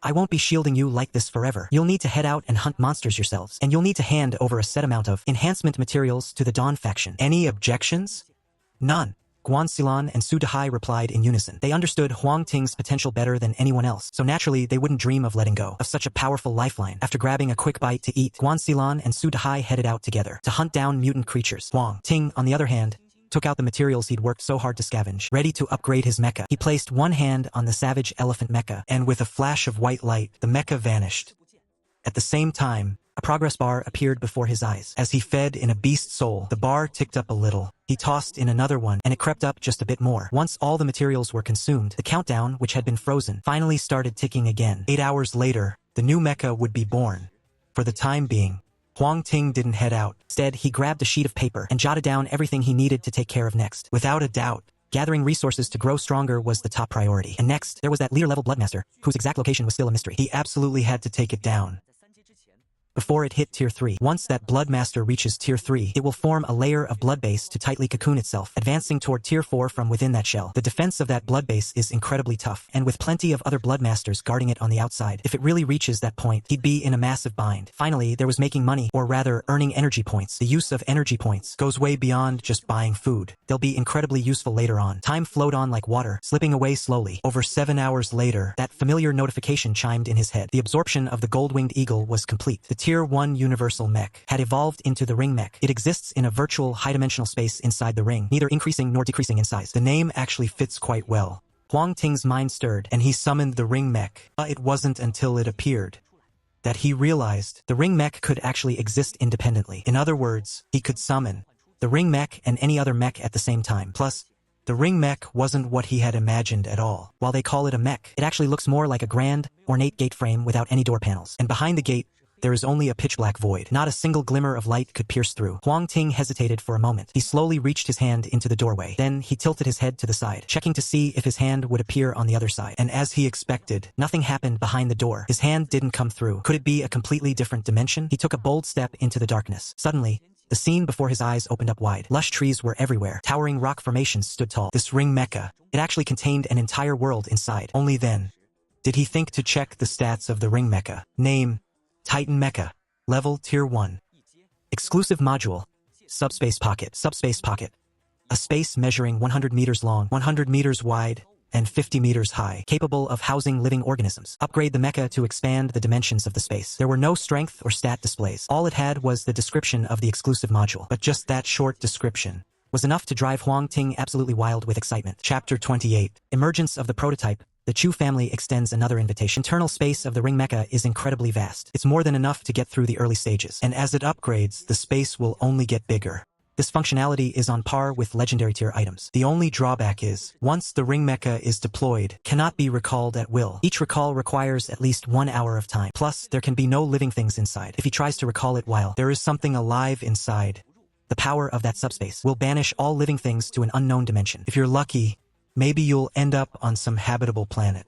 I won't be shielding you like this forever. You'll need to head out and hunt monsters yourselves, and you'll need to hand over a set amount of enhancement materials to the Dawn faction. Any objections? None. Guanxilan and Sudahai replied in unison. They understood Huang Ting's potential better than anyone else, so naturally they wouldn't dream of letting go of such a powerful lifeline. After grabbing a quick bite to eat, Guanxilan and Sudahai headed out together to hunt down mutant creatures. Huang Ting, on the other hand, took out the materials he'd worked so hard to scavenge, ready to upgrade his mecha. He placed one hand on the savage elephant mecha, and with a flash of white light, the mecha vanished. At the same time, a progress bar appeared before his eyes. As he fed in a beast soul, the bar ticked up a little. He tossed in another one, and it crept up just a bit more. Once all the materials were consumed, the countdown, which had been frozen, finally started ticking again. 8 hours later, the new mecha would be born. For the time being, Huang Ting didn't head out. Instead, he grabbed a sheet of paper and jotted down everything he needed to take care of next. Without a doubt, gathering resources to grow stronger was the top priority. And next, there was that leader-level Bloodmaster, whose exact location was still a mystery. He absolutely had to take it down. before it hit Tier 3. Once that Blood Master reaches Tier 3, it will form a layer of blood base to tightly cocoon itself, advancing toward Tier 4 from within that shell. The defense of that blood base is incredibly tough, and with plenty of other Blood Masters guarding it on the outside, if it really reaches that point, he'd be in a massive bind. Finally, there was making money, or rather, earning energy points. The use of energy points goes way beyond just buying food. They'll be incredibly useful later on. Time flowed on like water, slipping away slowly. Over 7 hours later, that familiar notification chimed in his head. The absorption of the gold-winged eagle was complete. The Tier 1 universal mech had evolved into the ring mech. It exists in a virtual high-dimensional space inside the ring, neither increasing nor decreasing in size. The name actually fits quite well. Huang Ting's mind stirred, and he summoned the ring mech. It wasn't until it appeared that he realized the ring mech could actually exist independently. In other words, he could summon the ring mech and any other mech at the same time. Plus, the ring mech wasn't what he had imagined at all. While they call it a mech, it actually looks more like a grand, ornate gate frame without any door panels. And behind the gate, there is only a pitch-black void. Not a single glimmer of light could pierce through. Huang Ting hesitated for a moment. He slowly reached his hand into the doorway. Then he tilted his head to the side, checking to see if his hand would appear on the other side. And as he expected, nothing happened behind the door. His hand didn't come through. Could it be a completely different dimension? He took a bold step into the darkness. Suddenly, the scene before his eyes opened up wide. Lush trees were everywhere. Towering rock formations stood tall. This ring mecha, it actually contained an entire world inside. Only then did he think to check the stats of the ring mecha. Name, Titan Mecha. Level Tier 1. Exclusive module. Subspace pocket. Subspace pocket. A space measuring 100 meters long, 100 meters wide, and 50 meters high, capable of housing living organisms. Upgrade the mecha to expand the dimensions of the space. There were no strength or stat displays. All it had was the description of the exclusive module. But just that short description was enough to drive Huang Ting absolutely wild with excitement. Chapter 28. Emergence of the prototype. The Chu family extends another invitation. Internal space of the ring mecha is incredibly vast. It's more than enough to get through the early stages. And as it upgrades, the space will only get bigger. This functionality is on par with legendary tier items. The only drawback is, once the ring mecha is deployed, cannot be recalled at will. Each recall requires at least 1 hour of time. Plus, there can be no living things inside. If he tries to recall it while there is something alive inside, the power of that subspace will banish all living things to an unknown dimension. If you're lucky, maybe you'll end up on some habitable planet.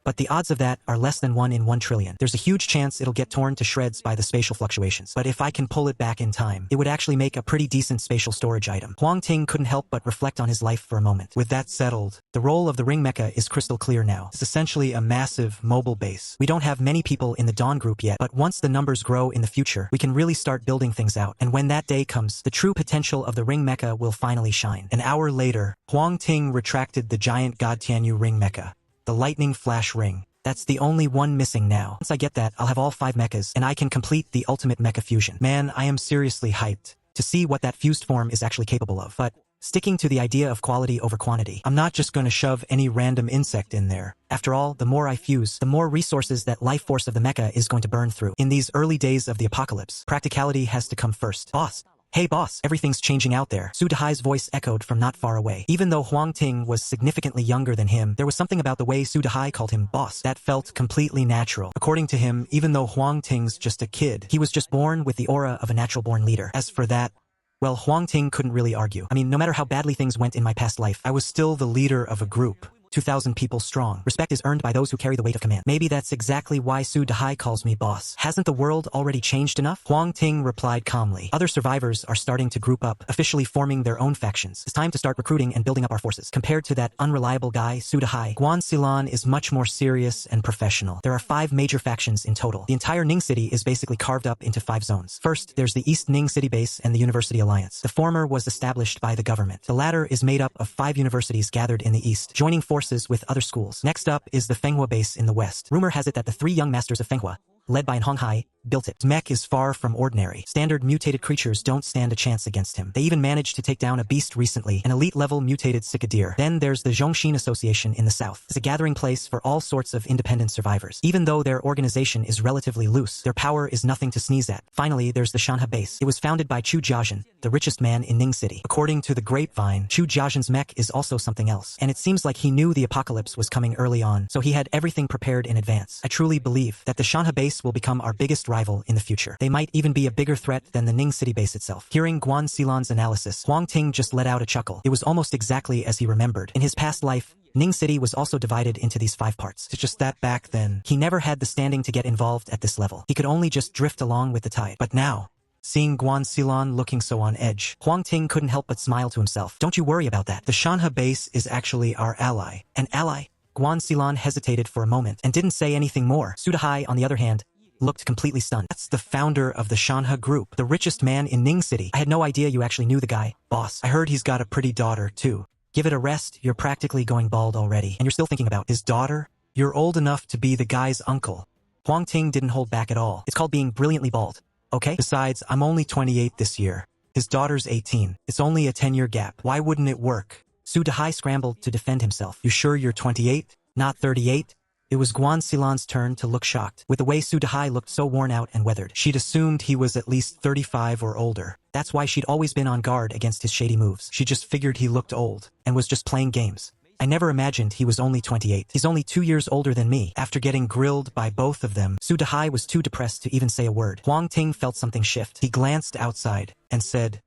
But the odds of that are less than 1 in 1 trillion. There's a huge chance it'll get torn to shreds by the spatial fluctuations. But if I can pull it back in time, it would actually make a pretty decent spatial storage item. Huang Ting couldn't help but reflect on his life for a moment. With that settled, the role of the ring mecha is crystal clear now. It's essentially a massive mobile base. We don't have many people in the Dawn group yet, but once the numbers grow in the future, we can really start building things out. And when that day comes, the true potential of the ring mecha will finally shine. An hour later, Huang Ting retracted the giant God Tianyu ring mecha. The lightning flash ring. That's the only one missing now. Once I get that, I'll have all 5 mechas, and I can complete the ultimate mecha fusion. Man, I am seriously hyped to see what that fused form is actually capable of. But sticking to the idea of quality over quantity, I'm not just going to shove any random insect in there. After all, the more I fuse, the more resources that life force of the mecha is going to burn through. In these early days of the apocalypse, practicality has to come first. Boss. Hey boss, everything's changing out there. Su Dehai's voice echoed from not far away. Even though Huang Ting was significantly younger than him, there was something about the way Su Dehai called him boss that felt completely natural. According to him, even though Huang Ting's just a kid, he was just born with the aura of a natural-born leader. As for that, well, Huang Ting couldn't really argue. I mean, no matter how badly things went in my past life, I was still the leader of a group. 2,000 people strong. Respect is earned by those who carry the weight of command. Maybe that's exactly why Su Dehai calls me boss. Hasn't the world already changed enough? Huang Ting replied calmly. Other survivors are starting to group up, officially forming their own factions. It's time to start recruiting and building up our forces. Compared to that unreliable guy, Su Dehai, Guan Xilan is much more serious and professional. There are 5 major factions in total. The entire Ning City is basically carved up into 5 zones. First, there's the East Ning City base and the University Alliance. The former was established by the government. The latter is made up of 5 universities gathered in the east, joining forces with other schools. Next up is the Fenghua base in the west. Rumor has it that the 3 young masters of Fenghua, led by Hong Hai, built it. His mech is far from ordinary. Standard mutated creatures don't stand a chance against him. They even managed to take down a beast recently, an elite-level mutated cicadere. Then there's the Zhongshin Association in the south. It's a gathering place for all sorts of independent survivors. Even though their organization is relatively loose, their power is nothing to sneeze at. Finally, there's the Shanha base. It was founded by Chu Jiazhen, the richest man in Ning City. According to the grapevine, Chu Jiazhen's mech is also something else. And it seems like he knew the apocalypse was coming early on, so he had everything prepared in advance. I truly believe that the Shanha base race will become our biggest rival in the future. They might even be a bigger threat than the Ning City base itself. Hearing Guan Xilan's analysis, Huang Ting just let out a chuckle. It was almost exactly as he remembered. In his past life, Ning City was also divided into these 5 parts. It's just that back then, he never had the standing to get involved at this level. He could only just drift along with the tide. But now, seeing Guan Xilan looking so on edge, Huang Ting couldn't help but smile to himself. Don't you worry about that. The Shanha base is actually our ally. An ally? Guan Xilan hesitated for a moment and didn't say anything more. Sudahai, on the other hand, looked completely stunned. That's the founder of the Shanha group, the richest man in Ning City. I had no idea you actually knew the guy. Boss, I heard he's got a pretty daughter, too. Give it a rest, you're practically going bald already. And you're still thinking about his daughter? You're old enough to be the guy's uncle. Huang Ting didn't hold back at all. It's called being brilliantly bald. Okay? Besides, I'm only 28 this year. His daughter's 18. It's only a 10-year gap. Why wouldn't it work? Sudahai scrambled to defend himself. You sure you're 28? Not 38? It was Guan Xilan's turn to look shocked. With the way Sudahai looked so worn out and weathered, she'd assumed he was at least 35 or older. That's why she'd always been on guard against his shady moves. She just figured he looked old and was just playing games. I never imagined he was only 28. He's only 2 years older than me. After getting grilled by both of them, Sudahai was too depressed to even say a word. Huang Ting felt something shift. He glanced outside and said,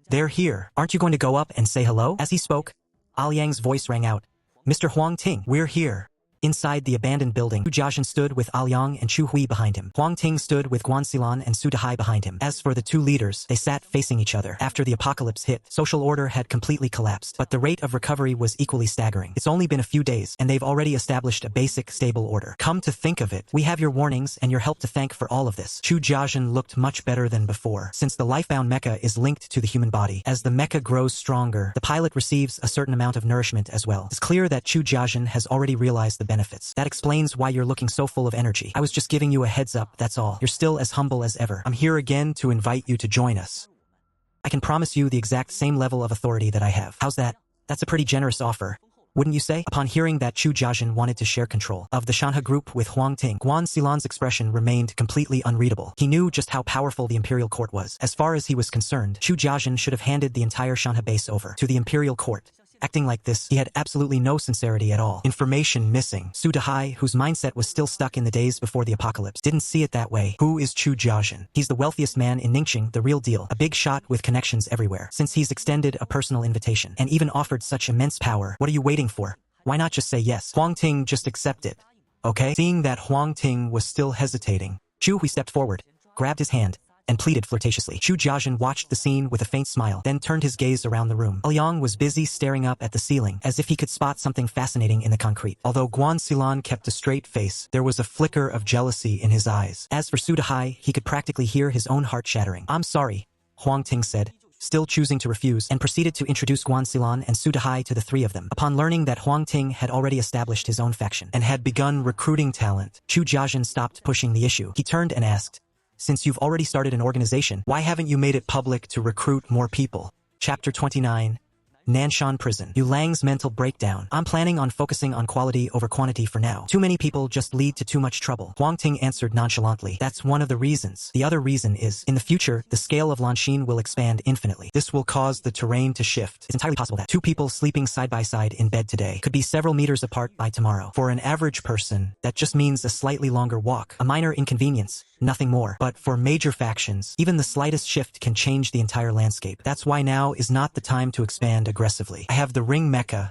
"They're here. Aren't you going to go up and say hello?" As he spoke, Aoyang's voice rang out. "Mr. Huang Ting, we're here." Inside the abandoned building, Chu Jiazhen stood with Aoyang and Chu Hui behind him. Huang Ting stood with Guan Xilan and Sudahai behind him. As for the 2 leaders, they sat facing each other. After the apocalypse hit, social order had completely collapsed, but the rate of recovery was equally staggering. It's only been a few days, and they've already established a basic, stable order. Come to think of it, we have your warnings and your help to thank for all of this. Chu Jiazhen looked much better than before. Since the lifebound mecha is linked to the human body, as the mecha grows stronger, the pilot receives a certain amount of nourishment as well. It's clear that Chu Jiazhen has already realized the benefits. That explains why you're looking so full of energy. I was just giving you a heads up, that's all. You're still as humble as ever. I'm here again to invite you to join us. I can promise you the exact same level of authority that I have. How's that? That's a pretty generous offer, wouldn't you say? Upon hearing that Chu Jiazhen wanted to share control of the Shanha group with Huang Ting, Guan Xilan's expression remained completely unreadable. He knew just how powerful the Imperial Court was. As far as he was concerned, Chu Jiazhen should have handed the entire Shanha base over to the Imperial Court. Acting like this, he had absolutely no sincerity at all. Information missing. Sudahai, whose mindset was still stuck in the days before the apocalypse, didn't see it that way. Who is Chu Jiazhen? He's the wealthiest man in Ningxing, the real deal. A big shot with connections everywhere. Since he's extended a personal invitation, and even offered such immense power, what are you waiting for? Why not just say yes? Huang Ting, just accept it. Okay? Seeing that Huang Ting was still hesitating, Chu Hui stepped forward, grabbed his hand, and pleaded flirtatiously. Chu Jiazhen watched the scene with a faint smile, then turned his gaze around the room. Aoyang was busy staring up at the ceiling, as if he could spot something fascinating in the concrete. Although Guan Xilan kept a straight face, there was a flicker of jealousy in his eyes. As for Sudahai, he could practically hear his own heart shattering. "I'm sorry," Huang Ting said, still choosing to refuse, and proceeded to introduce Guan Xilan and Sudahai to the 3 of them. Upon learning that Huang Ting had already established his own faction, and had begun recruiting talent, Chu Jiazhen stopped pushing the issue. He turned and asked, "Since you've already started an organization, why haven't you made it public to recruit more people?" Chapter 29. Nanshan Prison. Yu Lang's mental breakdown. I'm planning on focusing on quality over quantity for now. Too many people just lead to too much trouble. Huang Ting answered nonchalantly. That's one of the reasons. The other reason is, in the future, the scale of Lanshin will expand infinitely. This will cause the terrain to shift. It's entirely possible that 2 people sleeping side by side in bed today could be several meters apart by tomorrow. For an average person, that just means a slightly longer walk. A minor inconvenience. Nothing more. But for major factions, even the slightest shift can change the entire landscape. That's why now is not the time to expand aggressively. I have the Ring Mecha,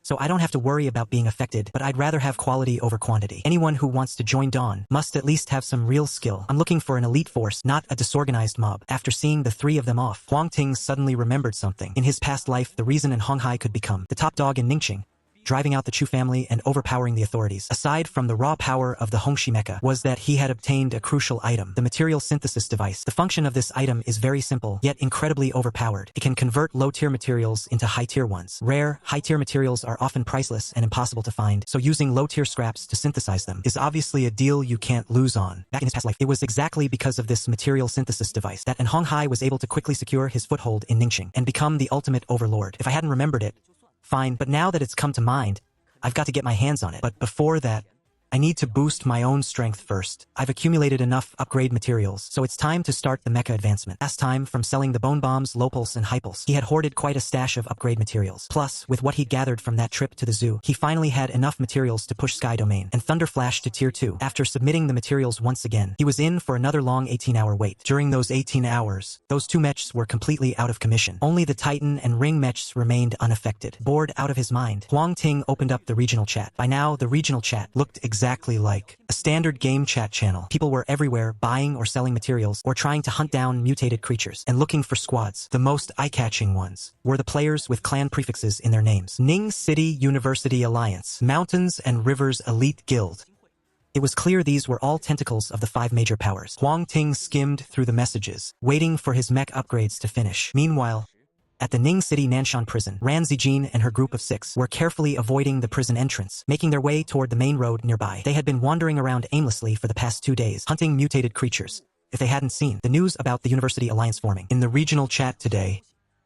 so I don't have to worry about being affected, but I'd rather have quality over quantity. Anyone who wants to join Dawn must at least have some real skill. I'm looking for an elite force, not a disorganized mob. After seeing the 3 of them off, Huang Ting suddenly remembered something. In his past life, the reason in Honghai could become the top dog in Ningxing, driving out the Chu family and overpowering the authorities, aside from the raw power of the Hongxi Mecha, was that he had obtained a crucial item, the material synthesis device. The function of this item is very simple, yet incredibly overpowered. It can convert low-tier materials into high-tier ones. Rare, high-tier materials are often priceless and impossible to find, so using low-tier scraps to synthesize them is obviously a deal you can't lose on. Back in his past life, it was exactly because of this material synthesis device that An Honghai was able to quickly secure his foothold in Ningxing and become the ultimate overlord. If I hadn't remembered it, fine, but now that it's come to mind, I've got to get my hands on it. But before that, I need to boost my own strength first. I've accumulated enough upgrade materials, so it's time to start the mecha advancement. Last time, from selling the bone bombs, lopals, and hypals, he had hoarded quite a stash of upgrade materials. Plus, with what he'd gathered from that trip to the zoo, he finally had enough materials to push Sky Domain and Thunder Flash to Tier 2. After submitting the materials once again, he was in for another long 18-hour wait. During those 18 hours, those two mechs were completely out of commission. Only the Titan and Ring mechs remained unaffected. Bored out of his mind, Huang Ting opened up the regional chat. By now, the regional chat looked exactly like a standard game chat channel. People were everywhere buying or selling materials or trying to hunt down mutated creatures and looking for squads. The most eye-catching ones were the players with clan prefixes in their names. Ning City University Alliance, Mountains and Rivers Elite Guild. It was clear these were all tentacles of the 5 major powers. Huang Ting skimmed through the messages, waiting for his mech upgrades to finish. Meanwhile, at the Ning City Nanshan prison, Ran Zijin and her group of 6 were carefully avoiding the prison entrance, making their way toward the main road nearby. They had been wandering around aimlessly for the past 2 days, hunting mutated creatures. If they hadn't seen the news about the University Alliance forming in the regional chat today,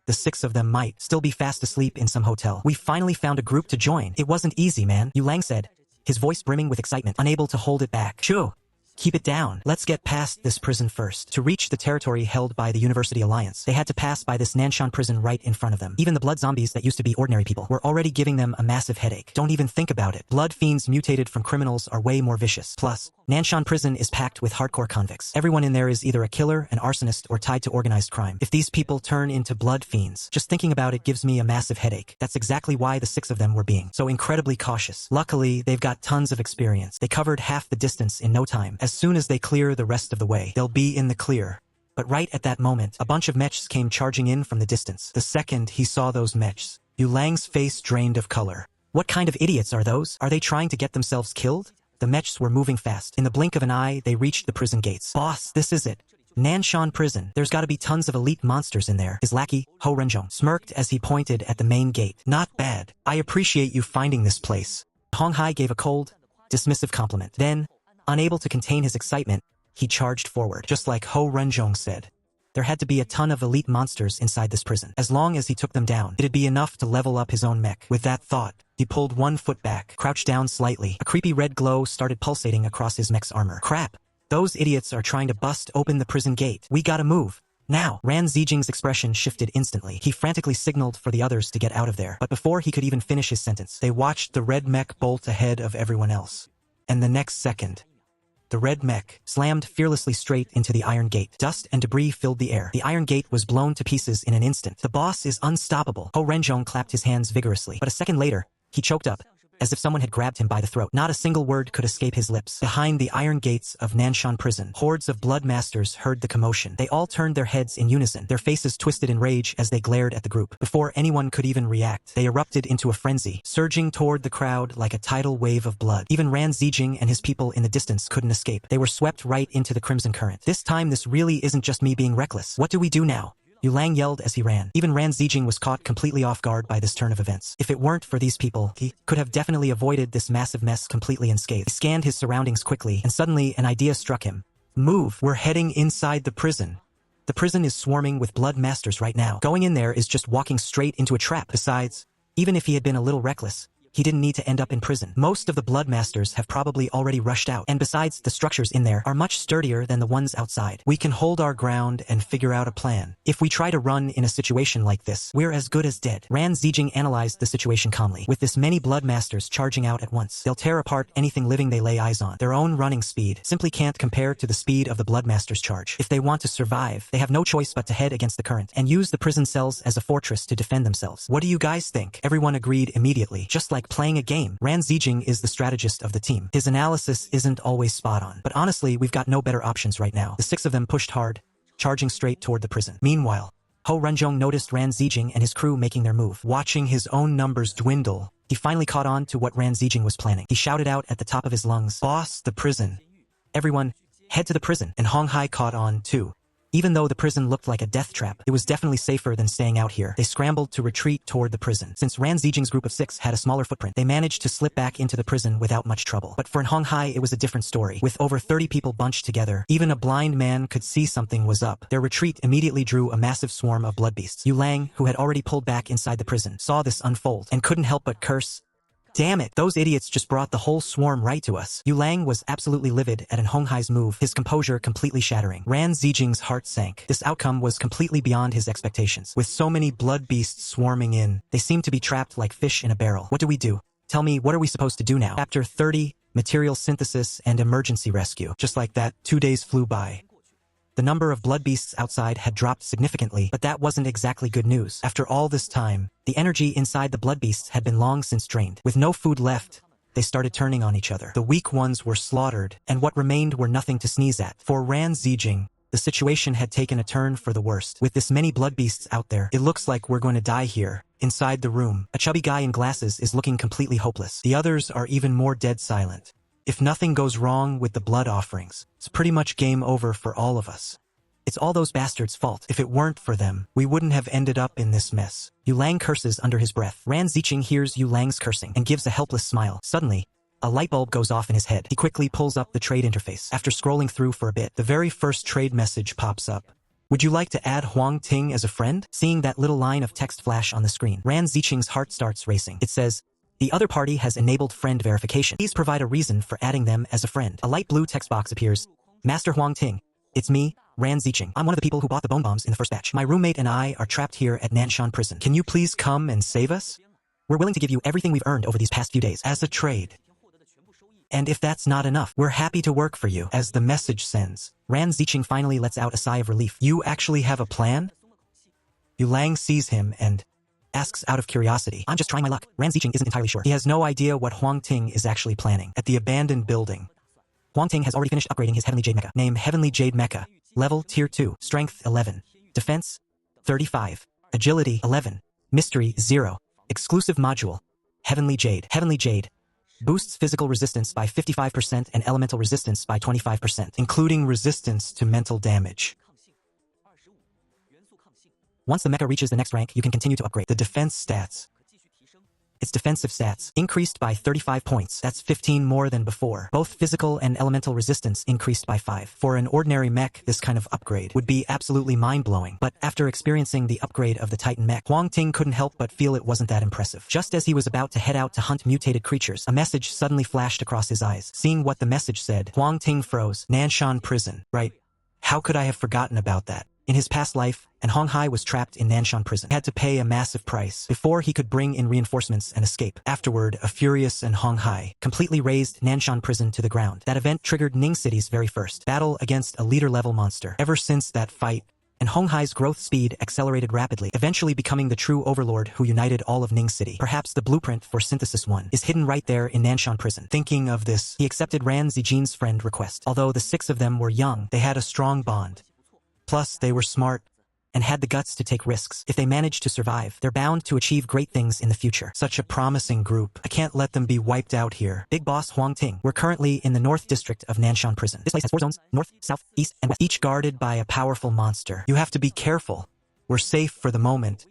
the 6 of them might still be fast asleep in some hotel. We finally found a group to join. It wasn't easy, man, Yu Lang said, his voice brimming with excitement, unable to hold it back. Shoo! Keep it down. Let's get past this prison first. To reach the territory held by the University Alliance, they had to pass by this Nanshan prison right in front of them. Even the blood zombies that used to be ordinary people were already giving them a massive headache. Don't even think about it. Blood fiends mutated from criminals are way more vicious. Plus, Nanshan prison is packed with hardcore convicts. Everyone in there is either a killer, an arsonist, or tied to organized crime. If these people turn into blood fiends, just thinking about it gives me a massive headache. That's exactly why the 6 of them were being so incredibly cautious. Luckily, they've got tons of experience. They covered half the distance in no time. As soon as they clear the rest of the way, they'll be in the clear. But right at that moment, a bunch of mechs came charging in from the distance. The second he saw those mechs, Yu Lang's face drained of color. What kind of idiots are those? Are they trying to get themselves killed? The mechs were moving fast. In the blink of an eye, they reached the prison gates. Boss, this is it. Nanshan prison. There's gotta be tons of elite monsters in there. His lackey, Ho Renjong, smirked as he pointed at the main gate. Not bad. I appreciate you finding this place. Hong Hai gave a cold, dismissive compliment. Then, unable to contain his excitement, he charged forward. Just like Ho Renjong said, there had to be a ton of elite monsters inside this prison. As long as he took them down, it'd be enough to level up his own mech. With that thought, he pulled 1 foot back, crouched down slightly. A creepy red glow started pulsating across his mech's armor. Crap! Those idiots are trying to bust open the prison gate. We gotta move. Now! Ran Zijing's expression shifted instantly. He frantically signaled for the others to get out of there. But before he could even finish his sentence, they watched the red mech bolt ahead of everyone else. And the next second, the red mech slammed fearlessly straight into the iron gate. Dust and debris filled the air. The iron gate was blown to pieces in an instant. The boss is unstoppable. Ho Renjong clapped his hands vigorously. But a second later, he choked up, as if someone had grabbed him by the throat. Not a single word could escape his lips. Behind the iron gates of Nanshan prison, hordes of blood masters heard the commotion. They all turned their heads in unison, their faces twisted in rage as they glared at the group. Before anyone could even react, they erupted into a frenzy, surging toward the crowd like a tidal wave of blood. Even Ran Zijing and his people in the distance couldn't escape. They were swept right into the crimson current. This time this really isn't just me being reckless. What do we do now? Yu Lang yelled as he ran. Even Ran Zijing was caught completely off guard by this turn of events. If it weren't for these people, he could have definitely avoided this massive mess completely unscathed. He scanned his surroundings quickly, and suddenly an idea struck him. Move! We're heading inside the prison. The prison is swarming with blood masters right now. Going in there is just walking straight into a trap. Besides, even if he had been a little reckless, he didn't need to end up in prison. Most of the blood masters have probably already rushed out, and besides, the structures in there are much sturdier than the ones outside. We can hold our ground and figure out a plan. If we try to run in a situation like this, we're as good as dead. Ran Zijing analyzed the situation calmly. With this many blood masters charging out at once, they'll tear apart anything living they lay eyes on. Their own running speed simply can't compare to the speed of the blood masters' charge. If they want to survive, they have no choice but to head against the current and use the prison cells as a fortress to defend themselves. What do you guys think? Everyone agreed immediately. Just like playing a game, Ran Zijing is the strategist of the team. His analysis isn't always spot on, but honestly, we've got no better options right now. The 6 of them pushed hard, charging straight toward the prison. Meanwhile, Ho Renjong noticed Ran Zijing and his crew making their move. Watching his own numbers dwindle, he finally caught on to what Ran Zijing was planning. He shouted out at the top of his lungs, "Boss, the prison. Everyone, head to the prison." And Hong Hai caught on too. Even though the prison looked like a death trap, it was definitely safer than staying out here. They scrambled to retreat toward the prison. Since Ran Zijing's group of 6 had a smaller footprint, they managed to slip back into the prison without much trouble. But for Hong Hai, it was a different story. With over 30 people bunched together, even a blind man could see something was up. Their retreat immediately drew a massive swarm of blood beasts. Yu Lang, who had already pulled back inside the prison, saw this unfold and couldn't help but curse. Damn it, those idiots just brought the whole swarm right to us. Yu Lang was absolutely livid at Hong Hai's move, his composure completely shattering. Ran Zijing's heart sank. This outcome was completely beyond his expectations. With so many blood beasts swarming in, they seemed to be trapped like fish in a barrel. What do we do? Tell me, what are we supposed to do now? Chapter 30, Material Synthesis and Emergency Rescue. Just like that, 2 days flew by. The number of blood beasts outside had dropped significantly, but that wasn't exactly good news. After all this time, the energy inside the blood beasts had been long since drained. With no food left, they started turning on each other. The weak ones were slaughtered, and what remained were nothing to sneeze at. For Ran Zijing, the situation had taken a turn for the worst. With this many blood beasts out there, it looks like we're going to die here. Inside the room, a chubby guy in glasses is looking completely hopeless. The others are even more dead silent. If nothing goes wrong with the blood offerings, it's pretty much game over for all of us. It's all those bastards' fault. If it weren't for them, we wouldn't have ended up in this mess. Yu Lang curses under his breath. Ran Zijing hears Yu Lang's cursing and gives a helpless smile. Suddenly, a light bulb goes off in his head. He quickly pulls up the trade interface. After scrolling through for a bit, the very first trade message pops up. Would you like to add Huang Ting as a friend? Seeing that little line of text flash on the screen, Ran Zijing's heart starts racing. It says, the other party has enabled friend verification. Please provide a reason for adding them as a friend. A light blue text box appears. Master Huang Ting. It's me, Ran Zijing. I'm one of the people who bought the bone bombs in the first batch. My roommate and I are trapped here at Nanshan Prison. Can you please come and save us? We're willing to give you everything we've earned over these past few days as a trade. And if that's not enough, we're happy to work for you. As the message sends, Ran Zijing finally lets out a sigh of relief. You actually have a plan? Yu Lang sees him and asks out of curiosity. I'm just trying my luck. Ran Zijing isn't entirely sure. He has no idea what Huang Ting is actually planning. At the abandoned building, Huang Ting has already finished upgrading his Heavenly Jade Mecha. Name Heavenly Jade Mecha. Level Tier 2. Strength 11. Defense 35. Agility 11. Mystery 0. Exclusive module. Heavenly Jade. Heavenly Jade boosts physical resistance by 55% and elemental resistance by 25%, including resistance to mental damage. Once the mecha reaches the next rank, you can continue to upgrade. The defense stats. Its defensive stats increased by 35 points. That's 15 more than before. Both physical and elemental resistance increased by 5. For an ordinary mech, this kind of upgrade would be absolutely mind-blowing. But after experiencing the upgrade of the Titan mech, Huang Ting couldn't help but feel it wasn't that impressive. Just as he was about to head out to hunt mutated creatures, a message suddenly flashed across his eyes. Seeing what the message said, Huang Ting froze. Nanshan Prison. Right. How could I have forgotten about that? In his past life, and Hong Hai was trapped in Nanshan Prison. He had to pay a massive price before he could bring in reinforcements and escape. Afterward, a furious and Hong Hai completely razed Nanshan Prison to the ground. That event triggered Ning City's very first battle against a leader-level monster. Ever since that fight, and Hong Hai's growth speed accelerated rapidly, eventually becoming the true overlord who united all of Ning City. Perhaps the blueprint for Synthesis 1 is hidden right there in Nanshan Prison. Thinking of this, he accepted Ran Zijin's friend request. Although the 6 of them were young, they had a strong bond. Plus, they were smart and had the guts to take risks. If they manage to survive, they're bound to achieve great things in the future. Such a promising group. I can't let them be wiped out here. Big Boss Huang Ting. We're currently in the North District of Nanshan Prison. This place has 4 zones, north, south, east, and west, each guarded by a powerful monster. You have to be careful. We're safe for the moment,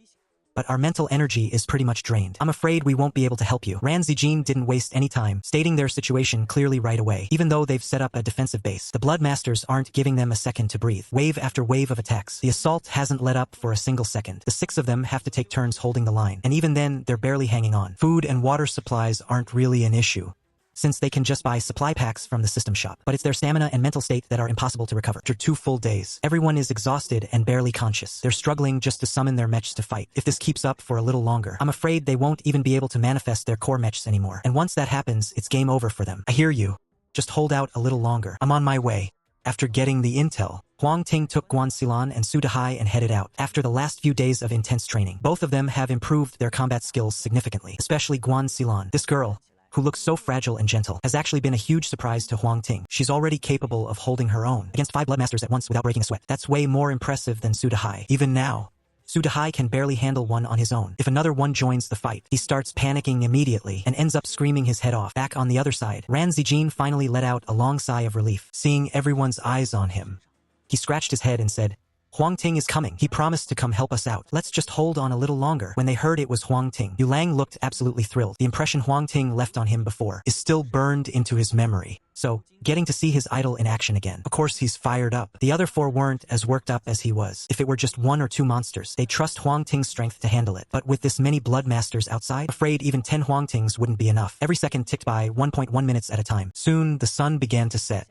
but our mental energy is pretty much drained. I'm afraid we won't be able to help you. Ran Zijin didn't waste any time, stating their situation clearly right away. Even though they've set up a defensive base, the Blood Masters aren't giving them a second to breathe. Wave after wave of attacks. The assault hasn't let up for a single second. The 6 of them have to take turns holding the line, and even then, they're barely hanging on. Food and water supplies aren't really an issue, since they can just buy supply packs from the system shop. But it's their stamina and mental state that are impossible to recover. After 2 full days, everyone is exhausted and barely conscious. They're struggling just to summon their mechs to fight. If this keeps up for a little longer, I'm afraid they won't even be able to manifest their core mechs anymore. And once that happens, it's game over for them. I hear you. Just hold out a little longer. I'm on my way. After getting the intel, Huang Ting took Guan Xilan and Su Dehai and headed out. After the last few days of intense training, both of them have improved their combat skills significantly, especially Guan Xilan. This girl, who looks so fragile and gentle, has actually been a huge surprise to Huang Ting. She's already capable of holding her own against 5 blood masters at once without breaking a sweat. That's way more impressive than Su Dehai. Even now, Su Dehai can barely handle one on his own. If another one joins the fight, he starts panicking immediately and ends up screaming his head off. Back on the other side, Ran Zijin finally let out a long sigh of relief, seeing everyone's eyes on him. He scratched his head and said, Huang Ting is coming. He promised to come help us out. Let's just hold on a little longer. When they heard it was Huang Ting, Yu Lang looked absolutely thrilled. The impression Huang Ting left on him before is still burned into his memory. So, getting to see his idol in action again. Of course he's fired up. The other four weren't as worked up as he was. If it were just one or two monsters, they'd trust Huang Ting's strength to handle it. But with this many blood masters outside, afraid even 10 Huang Tings wouldn't be enough. Every second ticked by 1.1 minutes at a time. Soon, the sun began to set.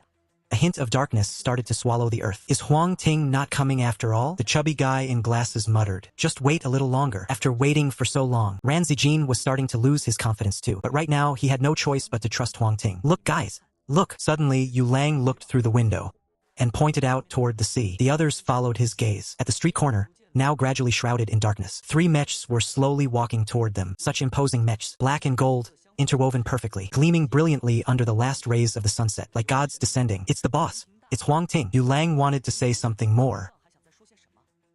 A hint of darkness started to swallow the earth. Is Huang Ting not coming after all? The chubby guy in glasses muttered. Just wait a little longer. After waiting for so long, Ran Zijin was starting to lose his confidence too. But right now, he had no choice but to trust Huang Ting. Look, guys. Look. Suddenly, Yu Lang looked through the window and pointed out toward the sea. The others followed his gaze. At the street corner, now gradually shrouded in darkness, 3 mechs were slowly walking toward them. Such imposing mechs, black and gold, interwoven perfectly, gleaming brilliantly under the last rays of the sunset, like gods descending. It's the boss. It's Huang Ting. Yu Lang wanted to say something more,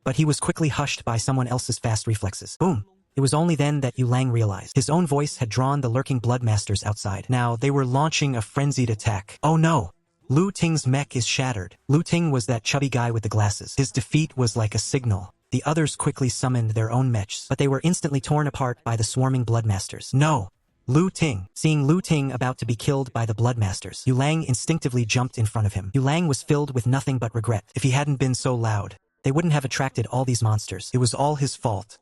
but he was quickly hushed by someone else's fast reflexes. Boom. It was only then that Yu Lang realized his own voice had drawn the lurking blood masters outside. Now they were launching a frenzied attack. Oh no! Lu Ting's mech is shattered. Lu Ting was that chubby guy with the glasses. His defeat was like a signal. The others quickly summoned their own mechs, but they were instantly torn apart by the swarming blood masters. No! Lu Ting. Seeing Lu Ting about to be killed by the blood masters, Yu Lang instinctively jumped in front of him. Yu Lang was filled with nothing but regret. If he hadn't been so loud, they wouldn't have attracted all these monsters. It was all his fault.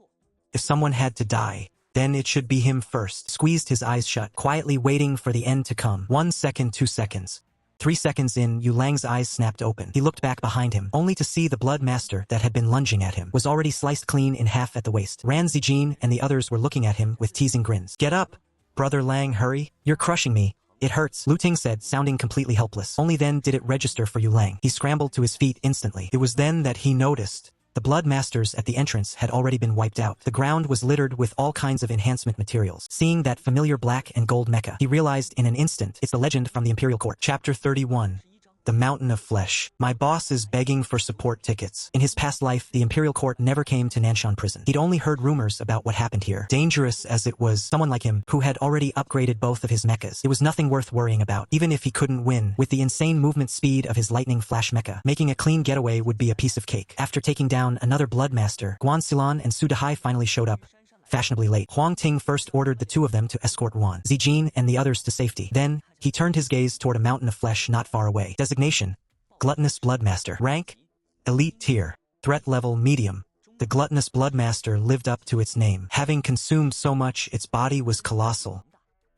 If someone had to die, then it should be him first. Squeezed his eyes shut, quietly waiting for the end to come. 1 second, 2 seconds. 3 seconds in, Yu Lang's eyes snapped open. He looked back behind him, only to see the blood master that had been lunging at him was already sliced clean in half at the waist. Ran Zijin and the others were looking at him with teasing grins. Get up! Brother Lang, hurry. You're crushing me. It hurts, Lu Ting said, sounding completely helpless. Only then did it register for Yu Lang. He scrambled to his feet instantly. It was then that he noticed the blood masters at the entrance had already been wiped out. The ground was littered with all kinds of enhancement materials. Seeing that familiar black and gold mecha, he realized in an instant it's the legend from the Imperial Court. Chapter 31. The Mountain of Flesh. My boss is begging for support tickets. In his past life, the Imperial Court never came to Nanshan Prison. He'd only heard rumors about what happened here. Dangerous as it was, someone like him, who had already upgraded both of his mechas, it was nothing worth worrying about, even if he couldn't win. With the insane movement speed of his lightning flash mecha, making a clean getaway would be a piece of cake. After taking down another blood master, Guanxilan and Su Dehai finally showed up, fashionably late. Huang Ting first ordered the 2 of them to escort Wan Zijin and the others to safety. Then, he turned his gaze toward a mountain of flesh not far away. Designation: Gluttonous Bloodmaster. Rank: Elite Tier. Threat level: Medium. The Gluttonous Bloodmaster lived up to its name. Having consumed so much, its body was colossal,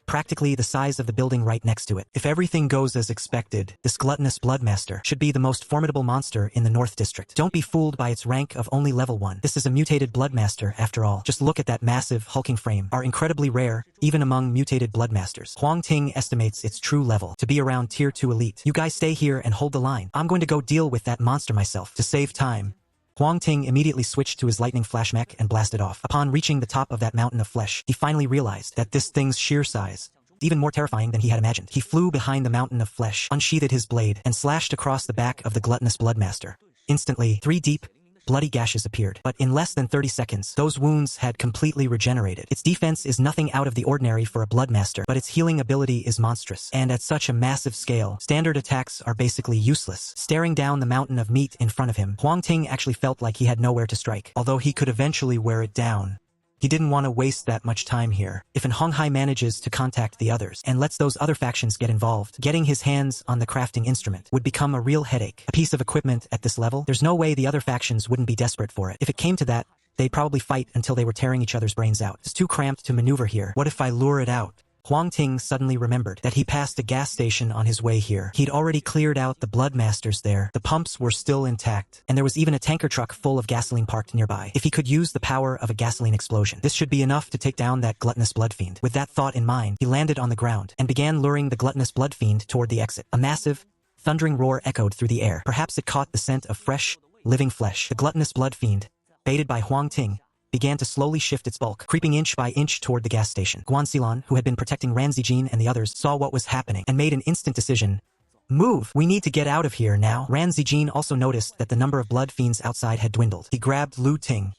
practically the size of the building right next to it. If everything goes as expected, this Gluttonous Bloodmaster should be the most formidable monster in the North District. Don't be fooled by its rank of only level 1. This is a mutated Bloodmaster after all. Just look at that massive, hulking frame. Are incredibly rare, even among mutated Bloodmasters. Huang Ting estimates its true level to be around Tier 2 Elite. You guys stay here and hold the line. I'm going to go deal with that monster myself. To save time, Huang Ting immediately switched to his lightning flash mech and blasted off. Upon reaching the top of that mountain of flesh, he finally realized that this thing's sheer size, even more terrifying than he had imagined. He flew behind the mountain of flesh, unsheathed his blade, and slashed across the back of the gluttonous Bloodmaster. Instantly, 3 deep, bloody gashes appeared, but in less than 30 seconds, those wounds had completely regenerated. Its defense is nothing out of the ordinary for a Bloodmaster, but its healing ability is monstrous, and at such a massive scale, standard attacks are basically useless. Staring down the mountain of meat in front of him, Huang Ting actually felt like he had nowhere to strike. Although he could eventually wear it down, he didn't want to waste that much time here. If an Honghai manages to contact the others and lets those other factions get involved, getting his hands on the crafting instrument would become a real headache. A piece of equipment at this level, there's no way the other factions wouldn't be desperate for it. If it came to that, they'd probably fight until they were tearing each other's brains out. It's too cramped to maneuver here. What if I lure it out? Huang Ting suddenly remembered that he passed a gas station on his way here. He'd already cleared out the Bloodmasters there. The pumps were still intact, and there was even a tanker truck full of gasoline parked nearby. If he could use the power of a gasoline explosion, this should be enough to take down that gluttonous blood fiend. With that thought in mind, he landed on the ground and began luring the gluttonous blood fiend toward the exit. A massive, thundering roar echoed through the air. Perhaps it caught the scent of fresh, living flesh. The gluttonous blood fiend, baited by Huang Ting, began to slowly shift its bulk, creeping inch by inch toward the gas station. Guanxilan, who had been protecting Ran Zijin and the others, saw what was happening and made an instant decision. Move! We need to get out of here now. Ran Zijin also noticed that the number of blood fiends outside had dwindled. He grabbed Lu Ting,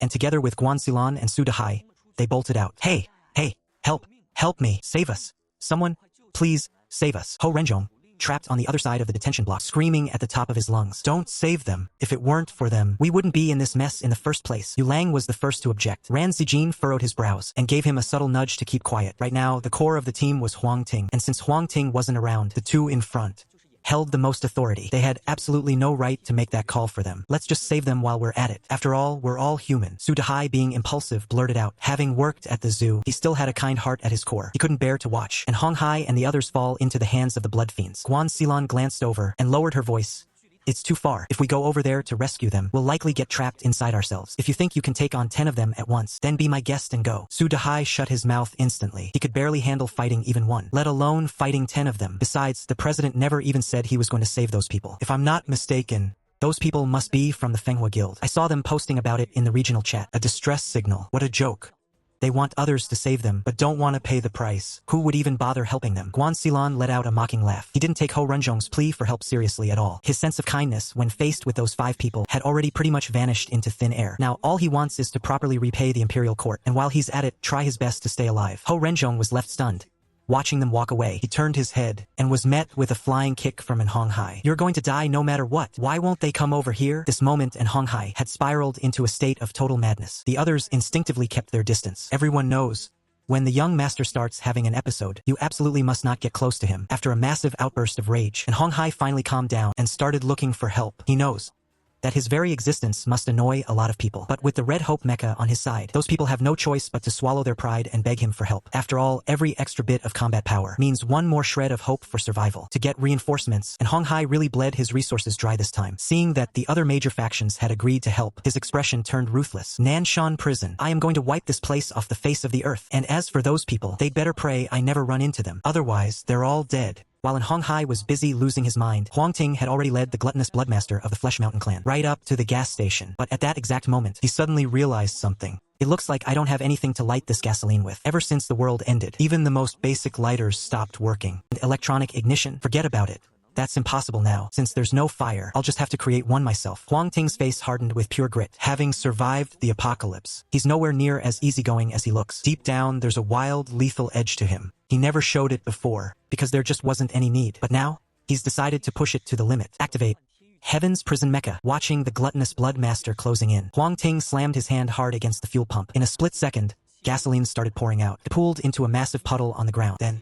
and together with Guanxilan and Su Dehai, they bolted out. Hey! Help! Help me! Save us! Someone, please, save us! Ho Renjong, trapped on the other side of the detention block, screaming at the top of his lungs. Don't save them. If it weren't for them, we wouldn't be in this mess in the first place. Yulang was the first to object. Ran Zijin furrowed his brows and gave him a subtle nudge to keep quiet. Right now, the core of the team was Huang Ting, and since Huang Ting wasn't around, the two in front held the most authority. They had absolutely no right to make that call for them. Let's just save them while we're at it. After all, we're all human. Su Dehai, being impulsive, blurted out. Having worked at the zoo, he still had a kind heart at his core. He couldn't bear to watch and Hong Hai and the others fall into the hands of the blood fiends. Guan Xilon glanced over and lowered her voice. It's too far. If we go over there to rescue them, we'll likely get trapped inside ourselves. If you think you can take on 10 of them at once, then be my guest and go. Su Dehai shut his mouth instantly. He could barely handle fighting even one, let alone fighting 10 of them. Besides, the president never even said he was going to save those people. If I'm not mistaken, those people must be from the Fenghua Guild. I saw them posting about it in the regional chat. A distress signal. What a joke. They want others to save them, but don't want to pay the price. Who would even bother helping them? Guan Xilon let out a mocking laugh. He didn't take Ho Renjong's plea for help seriously at all. His sense of kindness, when faced with those 5 people, had already pretty much vanished into thin air. Now, all he wants is to properly repay the imperial court, and while he's at it, try his best to stay alive. Ho Renjong was left stunned. Watching them walk away, he turned his head and was met with a flying kick from an Hong Hai. You're going to die no matter what. Why won't they come over here? This moment, and Hong Hai had spiraled into a state of total madness. The others instinctively kept their distance. Everyone knows, when the young master starts having an episode, you absolutely must not get close to him. After a massive outburst of rage, and Hong Hai finally calmed down and started looking for help, he knows that his very existence must annoy a lot of people. But with the Red Hope Mecha on his side, those people have no choice but to swallow their pride and beg him for help. After all, every extra bit of combat power means one more shred of hope for survival. To get reinforcements, and Hong Hai really bled his resources dry this time. Seeing that the other major factions had agreed to help, his expression turned ruthless. Nanshan Prison. I am going to wipe this place off the face of the earth. And as for those people, they'd better pray I never run into them. Otherwise, they're all dead. While Hong Hai was busy losing his mind, Huang Ting had already led the gluttonous bloodmaster of the Flesh Mountain clan right up to the gas station. But at that exact moment, he suddenly realized something. It looks like I don't have anything to light this gasoline with. Ever since the world ended, even the most basic lighters stopped working. And electronic ignition? Forget about it. That's impossible now. Since there's no fire, I'll just have to create one myself. Huang Ting's face hardened with pure grit. Having survived the apocalypse, he's nowhere near as easygoing as he looks. Deep down, there's a wild, lethal edge to him. He never showed it before, because there just wasn't any need. But now, he's decided to push it to the limit. Activate Heaven's Prison Mecha. Watching the gluttonous bloodmaster closing in, Huang Ting slammed his hand hard against the fuel pump. In a split second, gasoline started pouring out. It pooled into a massive puddle on the ground. Then,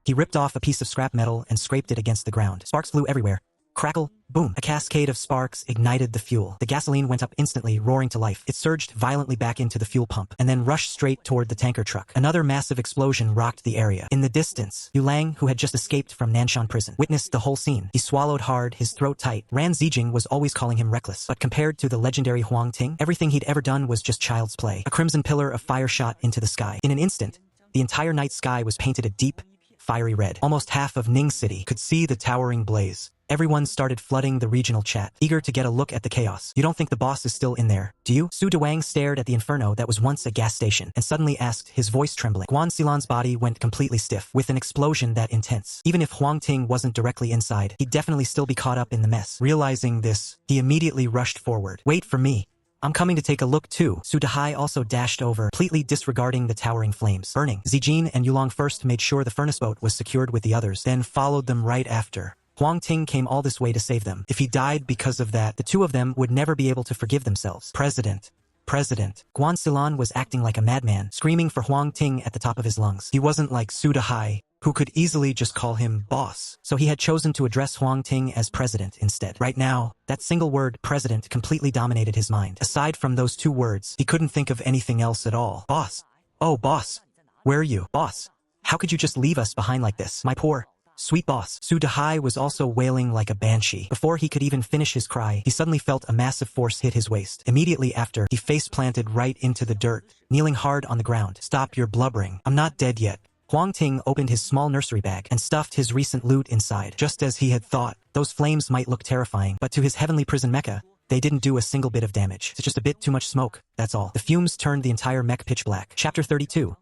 he ripped off a piece of scrap metal and scraped it against the ground. Sparks flew everywhere. Crackle, boom. A cascade of sparks ignited the fuel. The gasoline went up instantly, roaring to life. It surged violently back into the fuel pump, and then rushed straight toward the tanker truck. Another massive explosion rocked the area. In the distance, Yulang, who had just escaped from Nanshan Prison, witnessed the whole scene. He swallowed hard, his throat tight. Ran Zijing was always calling him reckless, but compared to the legendary Huang Ting, everything he'd ever done was just child's play. A crimson pillar of fire shot into the sky. In an instant, the entire night sky was painted a deep, fiery red. Almost half of Ning City could see the towering blaze. Everyone started flooding the regional chat, eager to get a look at the chaos. You don't think the boss is still in there, do you? Su Dewang stared at the inferno that was once a gas station, and suddenly asked, his voice trembling. Guan Xilon's body went completely stiff, with an explosion that intense. Even if Huang Ting wasn't directly inside, he'd definitely still be caught up in the mess. Realizing this, he immediately rushed forward. Wait for me. I'm coming to take a look too. Su Dehai also dashed over, completely disregarding the towering flames. Burning. Zijin and Yulong first made sure the furnace boat was secured with the others, then followed them right after. Huang Ting came all this way to save them. If he died because of that, the two of them would never be able to forgive themselves. President. Guan Xilon was acting like a madman, screaming for Huang Ting at the top of his lungs. He wasn't like Su Dehai, who could easily just call him boss. So he had chosen to address Huang Ting as president instead. Right now, that single word, president, completely dominated his mind. Aside from those 2 words, he couldn't think of anything else at all. Boss. Oh, boss. Where are you? Boss. How could you just leave us behind like this? My poor, sweet boss. Su Dehai was also wailing like a banshee. Before he could even finish his cry, he suddenly felt a massive force hit his waist. Immediately after, he face planted right into the dirt, kneeling hard on the ground. Stop your blubbering. I'm not dead yet. Huang Ting opened his small nursery bag and stuffed his recent loot inside. Just as he had thought, those flames might look terrifying, but to his heavenly prison mecha, they didn't do a single bit of damage. It's just a bit too much smoke, that's all. The fumes turned the entire mech pitch black. Chapter 32.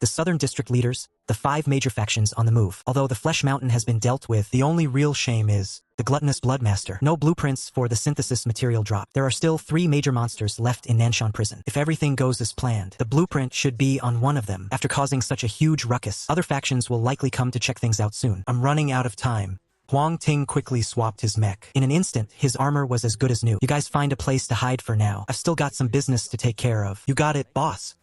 The Southern District leaders, the 5 major factions on the move. Although the Flesh Mountain has been dealt with, the only real shame is the gluttonous bloodmaster. No blueprints for the synthesis material drop. There are still 3 major monsters left in Nanshan Prison. If everything goes as planned, the blueprint should be on one of them. After causing such a huge ruckus, other factions will likely come to check things out soon. I'm running out of time. Huang Ting quickly swapped his mech. In an instant, his armor was as good as new. You guys find a place to hide for now. I've still got some business to take care of. You got it, boss.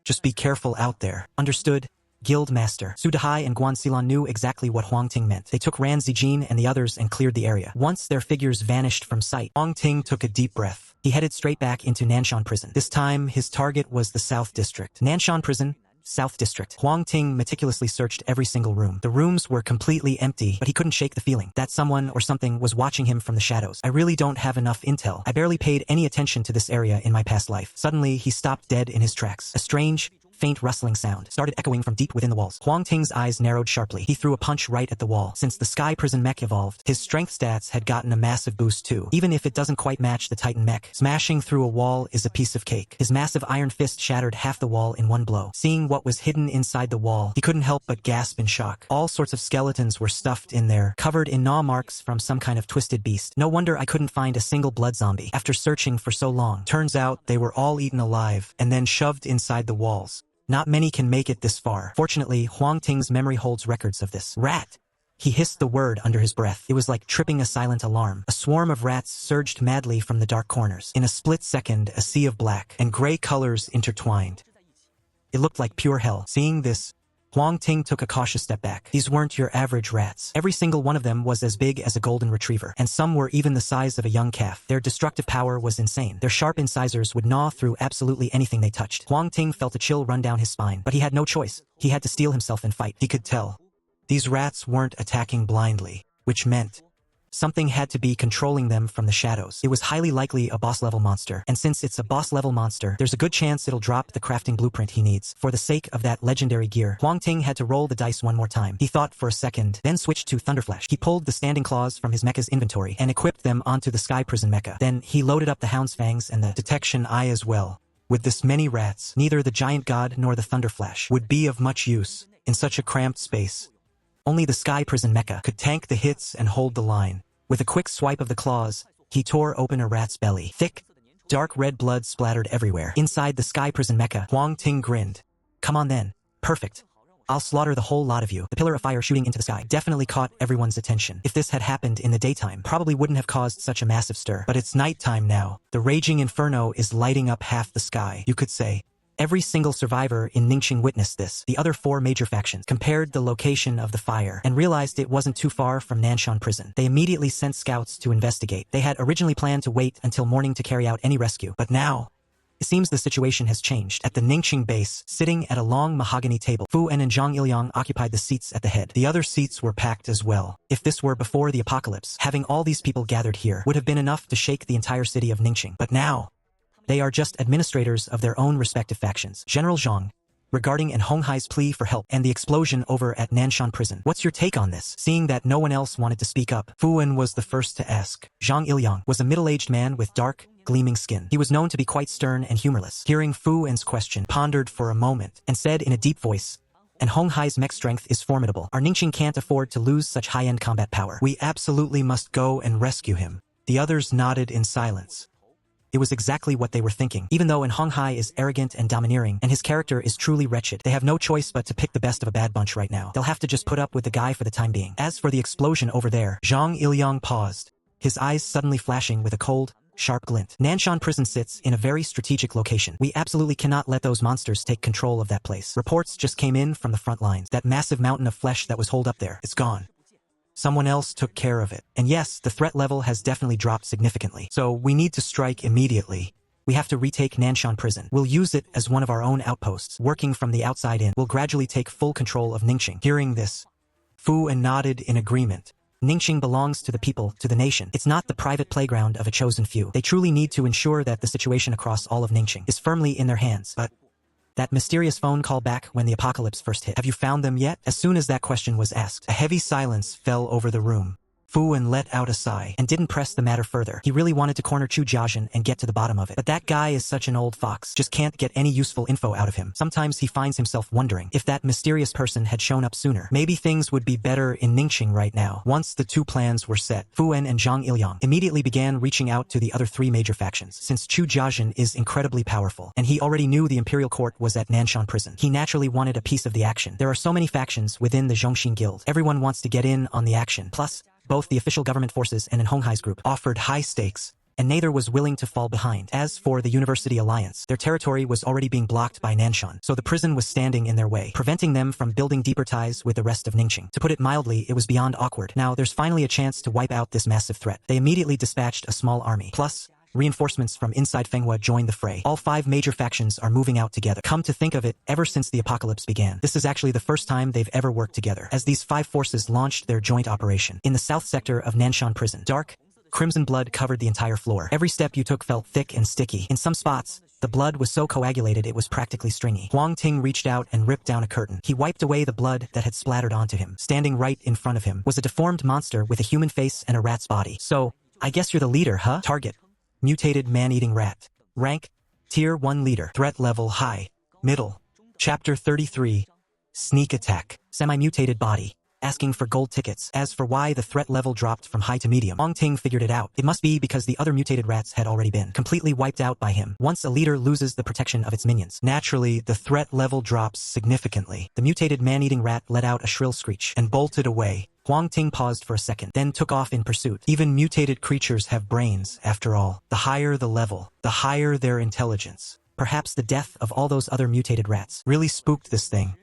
Just be careful out there. Understood? Guild Master. Su Dehai and Guan Xilon knew exactly what Huang Ting meant. They took Ran Zijin and the others and cleared the area. Once their figures vanished from sight, Huang Ting took a deep breath. He headed straight back into Nanshan Prison. This time, his target was the South District. Nanshan Prison, South District. Huang Ting meticulously searched every single room. The rooms were completely empty, but he couldn't shake the feeling that someone or something was watching him from the shadows. I really don't have enough intel. I barely paid any attention to this area in my past life. Suddenly, he stopped dead in his tracks. A strange, faint rustling sound started echoing from deep within the walls. Huang Ting's eyes narrowed sharply. He threw a punch right at the wall. Since the Sky Prison mech evolved, his strength stats had gotten a massive boost too, even if it doesn't quite match the Titan mech. Smashing through a wall is a piece of cake. His massive iron fist shattered half the wall in one blow. Seeing what was hidden inside the wall, he couldn't help but gasp in shock. All sorts of skeletons were stuffed in there, covered in gnaw marks from some kind of twisted beast. No wonder I couldn't find a single blood zombie after searching for so long. Turns out they were all eaten alive and then shoved inside the walls. Not many can make it this far. Fortunately, Huang Ting's memory holds records of this. Rat! He hissed the word under his breath. It was like tripping a silent alarm. A swarm of rats surged madly from the dark corners. In a split second, a sea of black and gray colors intertwined. It looked like pure hell. Seeing this, Huang Ting took a cautious step back. These weren't your average rats. Every single one of them was as big as a golden retriever, and some were even the size of a young calf. Their destructive power was insane. Their sharp incisors would gnaw through absolutely anything they touched. Huang Ting felt a chill run down his spine, but he had no choice. He had to steel himself and fight. He could tell. These rats weren't attacking blindly, which meant something had to be controlling them from the shadows. It was highly likely a boss-level monster, and since it's a boss-level monster, there's a good chance it'll drop the crafting blueprint he needs. For the sake of that legendary gear, Huang Ting had to roll the dice one more time. He thought for a second, then switched to Thunderflash. He pulled the standing claws from his mecha's inventory and equipped them onto the Sky Prison mecha. Then he loaded up the Hound's Fangs and the Detection Eye as well. With this many rats, neither the Giant God nor the Thunderflash would be of much use in such a cramped space. Only the Sky Prison mecha could tank the hits and hold the line. With a quick swipe of the claws, he tore open a rat's belly. Thick, dark red blood splattered everywhere. Inside the Sky Prison mecha, Huang Ting grinned. Come on then. Perfect. I'll slaughter the whole lot of you. The pillar of fire shooting into the sky definitely caught everyone's attention. If this had happened in the daytime, probably wouldn't have caused such a massive stir. But it's nighttime now. The raging inferno is lighting up half the sky, you could say. Every single survivor in Ningxing witnessed this. The other four major factions compared the location of the fire and realized it wasn't too far from Nanshan Prison. They immediately sent scouts to investigate. They had originally planned to wait until morning to carry out any rescue, but now, it seems the situation has changed. At the Ningxing base, sitting at a long mahogany table, Fu En and Zhang Ilyang occupied the seats at the head. The other seats were packed as well. If this were before the apocalypse, having all these people gathered here would have been enough to shake the entire city of Ningxing. But now, they are just administrators of their own respective factions. General Zhang, regarding and Hong Hai's plea for help and the explosion over at Nanshan Prison. What's your take on this? Seeing that no one else wanted to speak up, Fu En was the first to ask. Zhang Ilyang was a middle-aged man with dark, gleaming skin. He was known to be quite stern and humorless. Hearing Fu En's question, pondered for a moment and said in a deep voice, and Hong Hai's mech strength is formidable. Our Ningxing can't afford to lose such high-end combat power. We absolutely must go and rescue him. The others nodded in silence. It was exactly what they were thinking. Even though Hong Hai is arrogant and domineering, and his character is truly wretched, they have no choice but to pick the best of a bad bunch right now. They'll have to just put up with the guy for the time being. As for the explosion over there, Zhang Ilyang paused, his eyes suddenly flashing with a cold, sharp glint. Nanshan Prison sits in a very strategic location. We absolutely cannot let those monsters take control of that place. Reports just came in from the front lines. That massive mountain of flesh that was holed up there, it's gone. Someone else took care of it. And yes, the threat level has definitely dropped significantly. So we need to strike immediately. We have to retake Nanshan Prison. We'll use it as one of our own outposts. Working from the outside in, we'll gradually take full control of Ningxing. Hearing this, Fu En nodded in agreement. Ningxing belongs to the people, to the nation. It's not the private playground of a chosen few. They truly need to ensure that the situation across all of Ningxing is firmly in their hands. But that mysterious phone call back when the apocalypse first hit. Have you found them yet? As soon as that question was asked, a heavy silence fell over the room. Fu En let out a sigh and didn't press the matter further. He really wanted to corner Chu Jiajin and get to the bottom of it. But that guy is such an old fox, just can't get any useful info out of him. Sometimes he finds himself wondering if that mysterious person had shown up sooner. Maybe things would be better in Ningxing right now. Once the two plans were set, Fu En and Zhang Ilyang immediately began reaching out to the other three major factions. Since Chu Jiajin is incredibly powerful, and he already knew the Imperial Court was at Nanshan Prison, he naturally wanted a piece of the action. There are so many factions within the Zhongxin Guild. Everyone wants to get in on the action. Plus, Both the official government forces and Honghai's group offered high stakes, and neither was willing to fall behind. As for the University Alliance, their territory was already being blocked by Nanshan, so the prison was standing in their way, preventing them from building deeper ties with the rest of Ningxing. To put it mildly, it was beyond awkward. Now, there's finally a chance to wipe out this massive threat. They immediately dispatched a small army. Plus, reinforcements from inside Fenghua joined the fray. All 5 major factions are moving out together. Come to think of it, ever since the apocalypse began, this is actually the first time they've ever worked together, as these 5 forces launched their joint operation. In the south sector of Nanshan Prison, dark, crimson blood covered the entire floor. Every step you took felt thick and sticky. In some spots, the blood was so coagulated it was practically stringy. Huang Ting reached out and ripped down a curtain. He wiped away the blood that had splattered onto him. Standing right in front of him was a deformed monster with a human face and a rat's body. So, I guess you're the leader, huh? Target: mutated man-eating rat. Rank: Tier 1 leader. Threat level: high, middle. Chapter 33. Sneak attack. Semi-mutated body. Asking for gold tickets. As for why the threat level dropped from high to medium, Huang Ting figured it out. It must be because the other mutated rats had already been completely wiped out by him. Once a leader loses the protection of its minions, naturally, the threat level drops significantly. The mutated man-eating rat let out a shrill screech and bolted away. Huang Ting paused for a second, then took off in pursuit. Even mutated creatures have brains, after all. The higher the level, the higher their intelligence. Perhaps the death of all those other mutated rats really spooked this thing.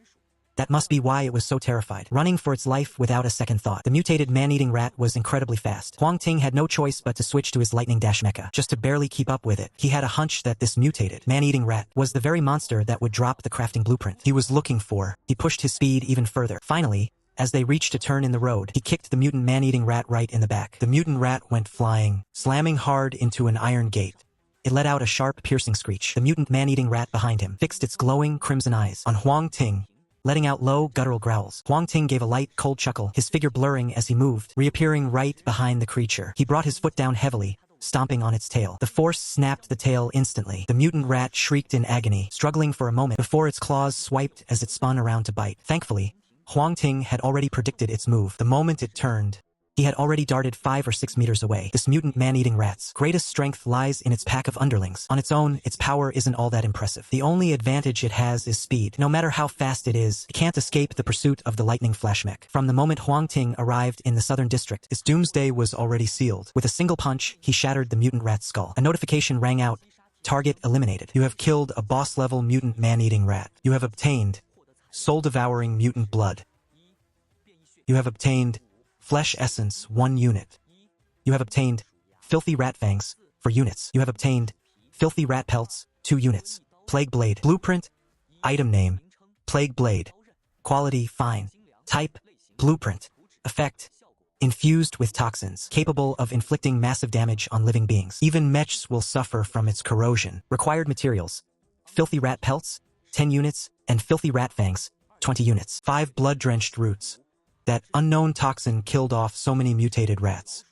That must be why it was so terrified, running for its life without a second thought. The mutated man-eating rat was incredibly fast. Huang Ting had no choice but to switch to his lightning dash mecha, just to barely keep up with it. He had a hunch that this mutated man-eating rat was the very monster that would drop the crafting blueprint he was looking for. He pushed his speed even further. Finally, as they reached a turn in the road, he kicked the mutant man-eating rat right in the back. The mutant rat went flying, slamming hard into an iron gate. It let out a sharp, piercing screech. The mutant man-eating rat behind him fixed its glowing, crimson eyes on Huang Ting, letting out low, guttural growls. Huang Ting gave a light, cold chuckle, his figure blurring as he moved, reappearing right behind the creature. He brought his foot down heavily, stomping on its tail. The force snapped the tail instantly. The mutant rat shrieked in agony, struggling for a moment before its claws swiped as it spun around to bite. Thankfully, Huang Ting had already predicted its move. The moment it turned, he had already darted 5 or 6 meters away. This mutant man-eating rat's greatest strength lies in its pack of underlings. On its own, its power isn't all that impressive. The only advantage it has is speed. No matter how fast it is, it can't escape the pursuit of the lightning flash mech. From the moment Huang Ting arrived in the southern district, his doomsday was already sealed. With a single punch, he shattered the mutant rat's skull. A notification rang out. Target eliminated. You have killed a boss-level mutant man-eating rat. You have obtained soul-devouring mutant blood. You have obtained Flesh Essence 1 unit. You have obtained Filthy Rat Fangs 4 units. You have obtained Filthy Rat Pelts 2 units. Plague Blade. Blueprint. Item name: Plague Blade. Quality: fine. Type: Blueprint. Effect: infused with toxins, capable of inflicting massive damage on living beings. Even mechs will suffer from its corrosion. Required materials: Filthy Rat Pelts 10 units and Filthy Rat Fangs 20 units. 5 blood-drenched roots. That unknown toxin killed off so many mutated rats.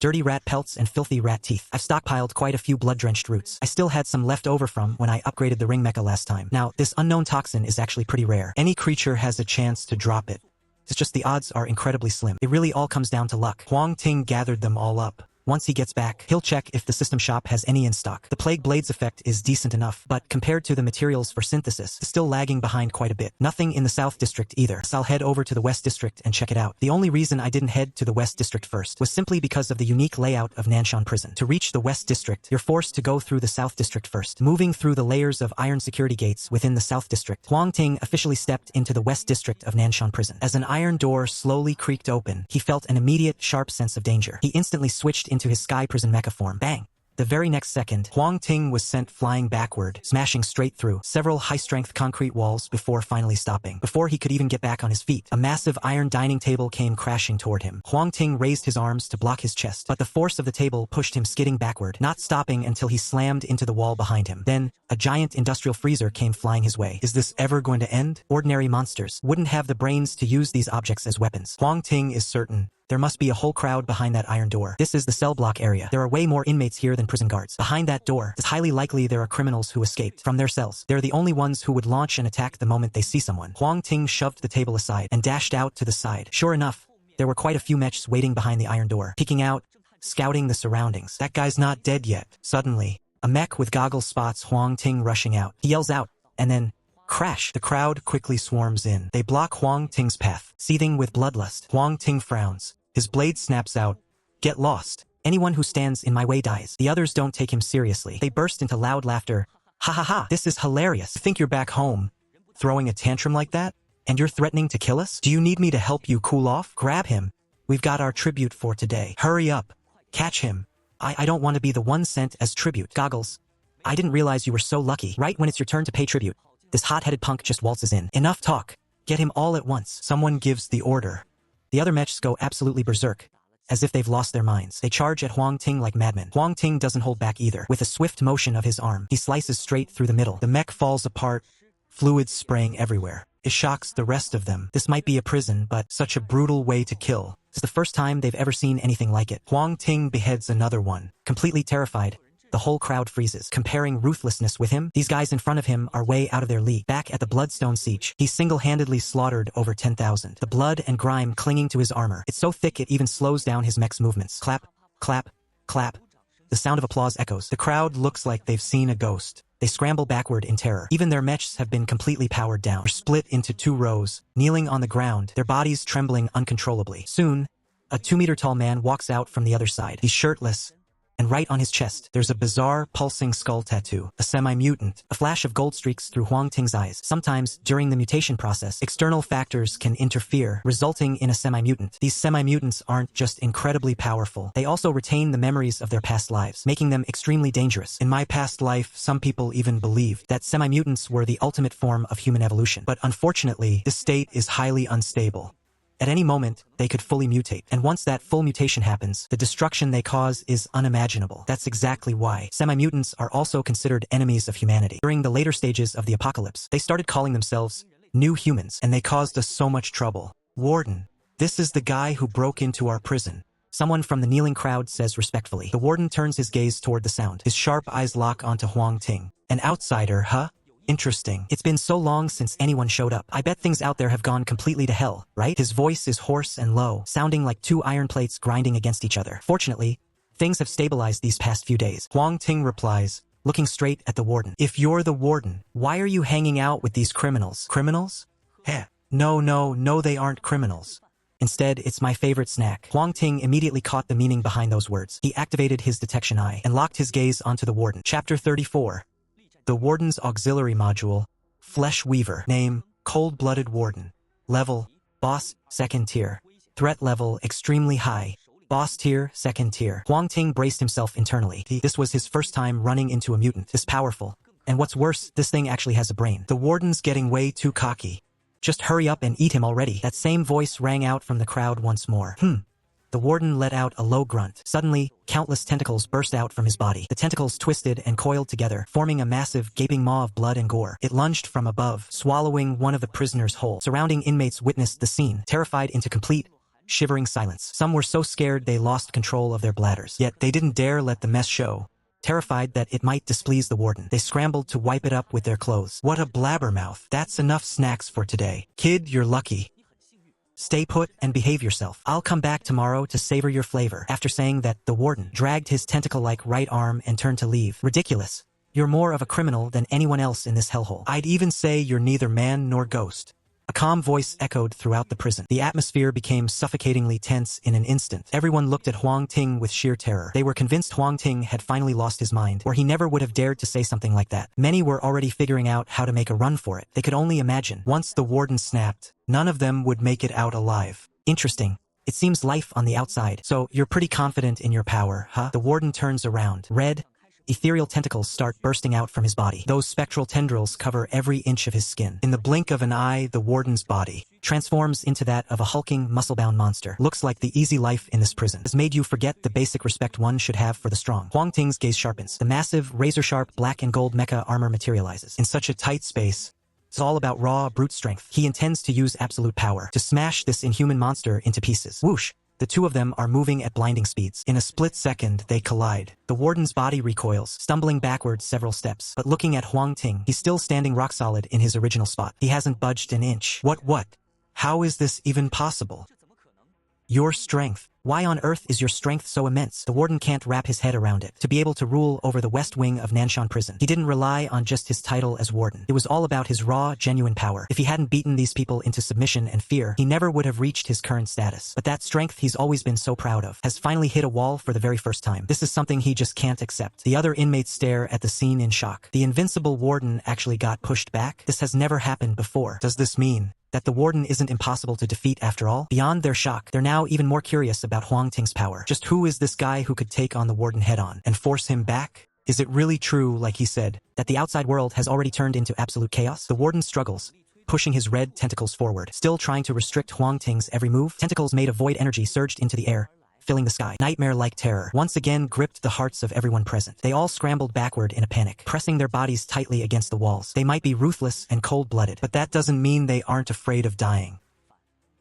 Dirty rat pelts and filthy rat teeth. I've stockpiled quite a few blood-drenched roots. I still had some left over from when I upgraded the ring mecha last time. Now, this unknown toxin is actually pretty rare. Any creature has a chance to drop it. It's just the odds are incredibly slim. It really all comes down to luck. Huang Ting gathered them all up. Once he gets back, he'll check if the system shop has any in stock. The Plague Blade's effect is decent enough, but compared to the materials for synthesis, it's still lagging behind quite a bit. Nothing in the South District either, so I'll head over to the West District and check it out. The only reason I didn't head to the West District first was simply because of the unique layout of Nanshan Prison. To reach the West District, you're forced to go through the South District first. Moving through the layers of iron security gates within the South District, Huang Ting officially stepped into the West District of Nanshan Prison. As an iron door slowly creaked open, he felt an immediate, sharp sense of danger. He instantly switched into his Sky Prison mecha form. Bang! The very next second, Huang Ting was sent flying backward, smashing straight through several high-strength concrete walls before finally stopping. Before he could even get back on his feet, a massive iron dining table came crashing toward him. Huang Ting raised his arms to block his chest, but the force of the table pushed him skidding backward, not stopping until he slammed into the wall behind him. Then, a giant industrial freezer came flying his way. Is this ever going to end? Ordinary monsters wouldn't have the brains to use these objects as weapons. Huang Ting is certain there must be a whole crowd behind that iron door. This is the cell block area. There are way more inmates here than prison guards. Behind that door, it's highly likely there are criminals who escaped from their cells. They're the only ones who would launch an attack the moment they see someone. Huang Ting shoved the table aside and dashed out to the side. Sure enough, there were quite a few mechs waiting behind the iron door, peeking out, scouting the surroundings. That guy's not dead yet. Suddenly, a mech with goggles spots Huang Ting rushing out. He yells out, and then crash! The crowd quickly swarms in. They block Huang Ting's path. Seething with bloodlust, Huang Ting frowns, His blade snaps out. Get lost. Anyone who stands in my way dies. The others don't take him seriously. They burst into loud laughter. Ha ha ha, this is hilarious. Think you're back home, throwing a tantrum like that? And you're threatening to kill us? Do you need me to help you cool off? Grab him. We've got our tribute for today. Hurry up. Catch him. I don't want to be the one sent as tribute. Goggles. I didn't realize you were so lucky. Right when it's your turn to pay tribute, this hot-headed punk just waltzes in. Enough talk. Get him all at once. Someone gives the order. The other mechs go absolutely berserk, as if they've lost their minds. They charge at Huang Ting like madmen. Huang Ting doesn't hold back either. With a swift motion of his arm, he slices straight through the middle. The mech falls apart, fluids spraying everywhere. It shocks the rest of them. This might be a prison, but such a brutal way to kill. It's the first time they've ever seen anything like it. Huang Ting beheads another one. Completely terrified, the whole crowd freezes. Comparing ruthlessness with him, these guys in front of him are way out of their league. Back at the Bloodstone Siege, he single-handedly slaughtered over 10,000. The blood and grime clinging to his armor. It's so thick it even slows down his mech's movements. Clap, clap, clap. The sound of applause echoes. The crowd looks like they've seen a ghost. They scramble backward in terror. Even their mechs have been completely powered down. They're split into two rows, kneeling on the ground, their bodies trembling uncontrollably. Soon, a 2-meter-tall man walks out from the other side. He's shirtless, and right on his chest, there's a bizarre, pulsing skull tattoo. A semi-mutant. A flash of gold streaks through Huang Ting's eyes. Sometimes, during the mutation process, external factors can interfere, resulting in a semi-mutant. These semi-mutants aren't just incredibly powerful. They also retain the memories of their past lives, making them extremely dangerous. In my past life, some people even believed that semi-mutants were the ultimate form of human evolution. But unfortunately, this state is highly unstable. At any moment, they could fully mutate. And once that full mutation happens, the destruction they cause is unimaginable. That's exactly why semi-mutants are also considered enemies of humanity. During the later stages of the apocalypse, they started calling themselves new humans, and they caused us so much trouble. Warden, this is the guy who broke into our prison. Someone from the kneeling crowd says respectfully. The warden turns his gaze toward the sound. His sharp eyes lock onto Huang Ting. An outsider, huh? Interesting. It's been so long since anyone showed up. I bet things out there have gone completely to hell, right? His voice is hoarse and low, sounding like two iron plates grinding against each other. Fortunately, things have stabilized these past few days. Huang Ting replies, looking straight at the warden. If you're the warden, why are you hanging out with these criminals? Criminals? Heh. No, they aren't criminals. Instead, it's my favorite snack. Huang Ting immediately caught the meaning behind those words. He activated his detection eye and locked his gaze onto the warden. Chapter 34. The Warden's Auxiliary Module, Flesh Weaver. Name, Cold-Blooded Warden. Level, Boss, 2nd tier. Threat level, extremely high. Boss tier, 2nd tier. Huang Ting braced himself internally. This was his first time running into a mutant this powerful. And what's worse, this thing actually has a brain. The Warden's getting way too cocky. Just hurry up and eat him already. That same voice rang out from the crowd once more. The warden let out a low grunt. Suddenly, countless tentacles burst out from his body. The tentacles twisted and coiled together, forming a massive, gaping maw of blood and gore. It lunged from above, swallowing one of the prisoners whole. Surrounding inmates witnessed the scene, terrified into complete, shivering silence. Some were so scared they lost control of their bladders. Yet they didn't dare let the mess show. Terrified that it might displease the warden, they scrambled to wipe it up with their clothes. What a blabbermouth. That's enough snacks for today. Kid, you're lucky. Stay put and behave yourself. I'll come back tomorrow to savor your flavor. After saying that, the warden dragged his tentacle-like right arm and turned to leave. Ridiculous. You're more of a criminal than anyone else in this hellhole. I'd even say you're neither man nor ghost. A calm voice echoed throughout the prison. The atmosphere became suffocatingly tense in an instant. Everyone looked at Huang Ting with sheer terror. They were convinced Huang Ting had finally lost his mind, or he never would have dared to say something like that. Many were already figuring out how to make a run for it. They could only imagine. Once the warden snapped, none of them would make it out alive. Interesting. It seems life on the outside. So you're pretty confident in your power, huh? The warden turns around. Red, ethereal tentacles start bursting out from his body. Those spectral tendrils cover every inch of his skin. In the blink of an eye, the warden's body transforms into that of a hulking, muscle-bound monster. Looks like the easy life in this prison has made you forget the basic respect one should have for the strong. Huang Ting's gaze sharpens. The massive, razor-sharp black and gold mecha armor materializes. In such a tight space, it's all about raw, brute strength. He intends to use absolute power to smash this inhuman monster into pieces. Whoosh! The two of them are moving at blinding speeds. In a split second, they collide. The warden's body recoils, stumbling backwards several steps. But looking at Huang Ting, he's still standing rock solid in his original spot. He hasn't budged an inch. What? How is this even possible? Your strength. Why on earth is your strength so immense? The warden can't wrap his head around it. To be able to rule over the west wing of Nanshan prison, he didn't rely on just his title as warden. It was all about his raw, genuine power. If he hadn't beaten these people into submission and fear, he never would have reached his current status. But that strength he's always been so proud of has finally hit a wall for the very first time. This is something he just can't accept. The other inmates stare at the scene in shock. The invincible warden actually got pushed back? This has never happened before. Does this mean that the warden isn't impossible to defeat after all? Beyond their shock, they're now even more curious about Huang Ting's power. Just who is this guy who could take on the warden head-on and force him back? Is it really true, like he said, that the outside world has already turned into absolute chaos? The warden struggles, pushing his red tentacles forward, still trying to restrict Huang Ting's every move. Tentacles made of void energy surged into the air, filling the sky. Nightmare-like terror once again gripped the hearts of everyone present. They all scrambled backward in a panic, pressing their bodies tightly against the walls. They might be ruthless and cold-blooded, but that doesn't mean they aren't afraid of dying.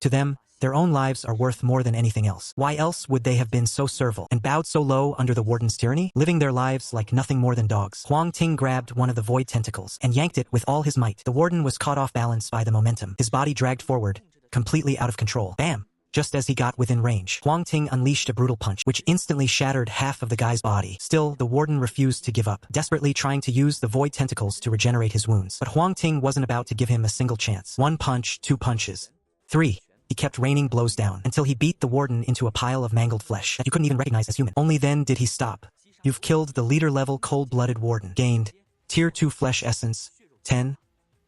To them, their own lives are worth more than anything else. Why else would they have been so servile and bowed so low under the warden's tyranny, living their lives like nothing more than dogs? Huang Ting grabbed one of the void tentacles and yanked it with all his might. The warden was caught off balance by the momentum. His body dragged forward, completely out of control. Bam! Just as he got within range, Huang Ting unleashed a brutal punch, which instantly shattered half of the guy's body. Still, the warden refused to give up, desperately trying to use the void tentacles to regenerate his wounds. But Huang Ting wasn't about to give him a single chance. 1 punch, 2 punches, 3. He kept raining blows down, until he beat the warden into a pile of mangled flesh that you couldn't even recognize as human. Only then did he stop. You've killed the leader-level cold-blooded warden. Gained Tier 2 Flesh Essence, 10.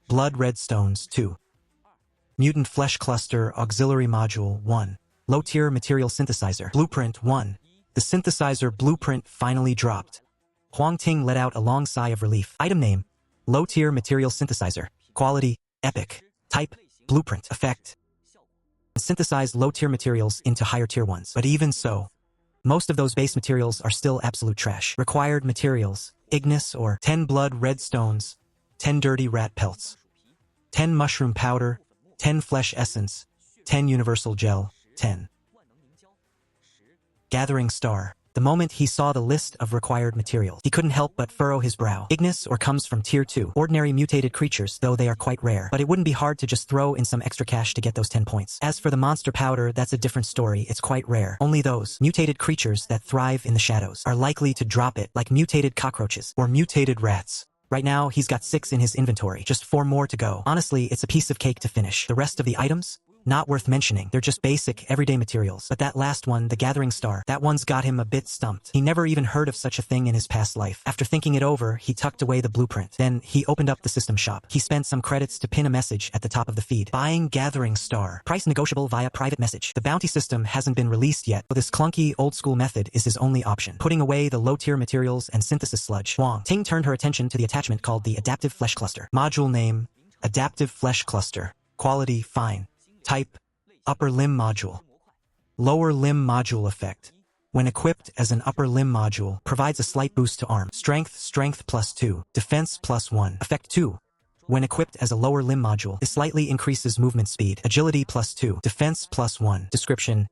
Blood Red Stones, 2. Mutant Flesh Cluster Auxiliary Module 1. Low-tier Material Synthesizer Blueprint 1. The synthesizer blueprint finally dropped. Huang Ting let out a long sigh of relief. Item name: Low-tier Material Synthesizer. Quality: Epic. Type: Blueprint. Effect: synthesize low-tier materials into higher-tier ones. But even so, most of those base materials are still absolute trash. Required materials: Ignis or 10 blood red stones, 10 dirty rat pelts, 10 mushroom powder, 10 flesh essence, 10 universal gel, 10 gathering star. The moment he saw the list of required materials, he couldn't help but furrow his brow. Ignis or comes from Tier 2. Ordinary mutated creatures, though they are quite rare. But it wouldn't be hard to just throw in some extra cash to get those 10 points. As for the monster powder, that's a different story. It's quite rare. Only those mutated creatures that thrive in the shadows are likely to drop it, like mutated cockroaches or mutated rats. Right now, he's got 6 in his inventory. Just 4 more to go. Honestly, it's a piece of cake to finish. The rest of the items? Not worth mentioning. They're just basic, everyday materials. But that last one, the Gathering Star, that one's got him a bit stumped. He never even heard of such a thing in his past life. After thinking it over, he tucked away the blueprint. Then, he opened up the system shop. He spent some credits to pin a message at the top of the feed. Buying Gathering Star. Price negotiable via private message. The bounty system hasn't been released yet, but this clunky, old-school method is his only option. Putting away the low-tier materials and synthesis sludge, Huang Ting turned her attention to the attachment called the Adaptive Flesh Cluster. Module name: Adaptive Flesh Cluster. Quality: Fine. Type: Upper Limb Module. Lower Limb Module effect: when equipped as an upper limb module, provides a slight boost to arm. Strength +2. Defense +1. Effect 2. When equipped as a lower limb module, it slightly increases movement speed. Agility +2. Defense +1. Description: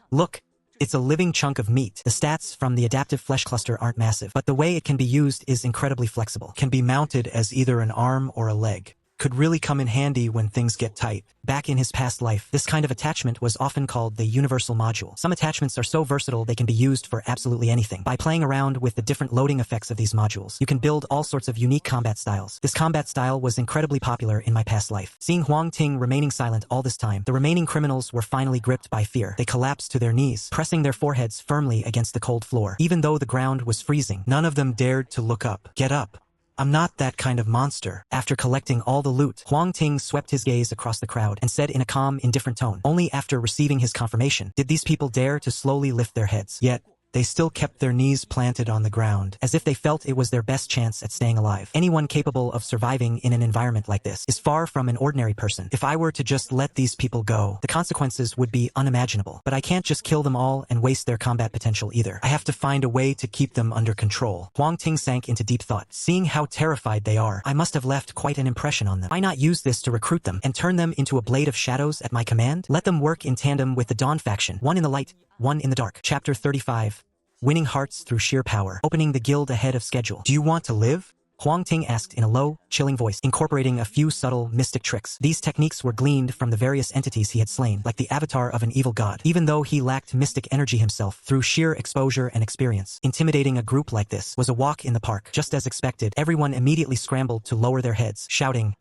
look, it's a living chunk of meat. The stats from the Adaptive Flesh Cluster aren't massive, but the way it can be used is incredibly flexible. Can be mounted as either an arm or a leg. Could really come in handy when things get tight. Back in his past life, this kind of attachment was often called the universal module. Some attachments are so versatile they can be used for absolutely anything. By playing around with the different loading effects of these modules, you can build all sorts of unique combat styles. This combat style was incredibly popular in my past life. Seeing Huang Ting remaining silent all this time, the remaining criminals were finally gripped by fear. They collapsed to their knees, pressing their foreheads firmly against the cold floor. Even though the ground was freezing, none of them dared to look up. Get up. I'm not that kind of monster. After collecting all the loot, Huang Ting swept his gaze across the crowd and said in a calm, indifferent tone, only after receiving his confirmation did these people dare to slowly lift their heads. Yet, they still kept their knees planted on the ground, as if they felt it was their best chance at staying alive. Anyone capable of surviving in an environment like this is far from an ordinary person. If I were to just let these people go, the consequences would be unimaginable. But I can't just kill them all and waste their combat potential either. I have to find a way to keep them under control. Huang Ting sank into deep thought. Seeing how terrified they are, I must have left quite an impression on them. Why not use this to recruit them and turn them into a blade of shadows at my command? Let them work in tandem with the Dawn faction, one in the light, one in the dark. Chapter 35. Winning hearts through sheer power. Opening the guild ahead of schedule. Do you want to live? Huang Ting asked in a low, chilling voice, incorporating a few subtle, mystic tricks. These techniques were gleaned from the various entities he had slain, like the avatar of an evil god. Even though he lacked mystic energy himself, through sheer exposure and experience, intimidating a group like this was a walk in the park. Just as expected, everyone immediately scrambled to lower their heads, shouting,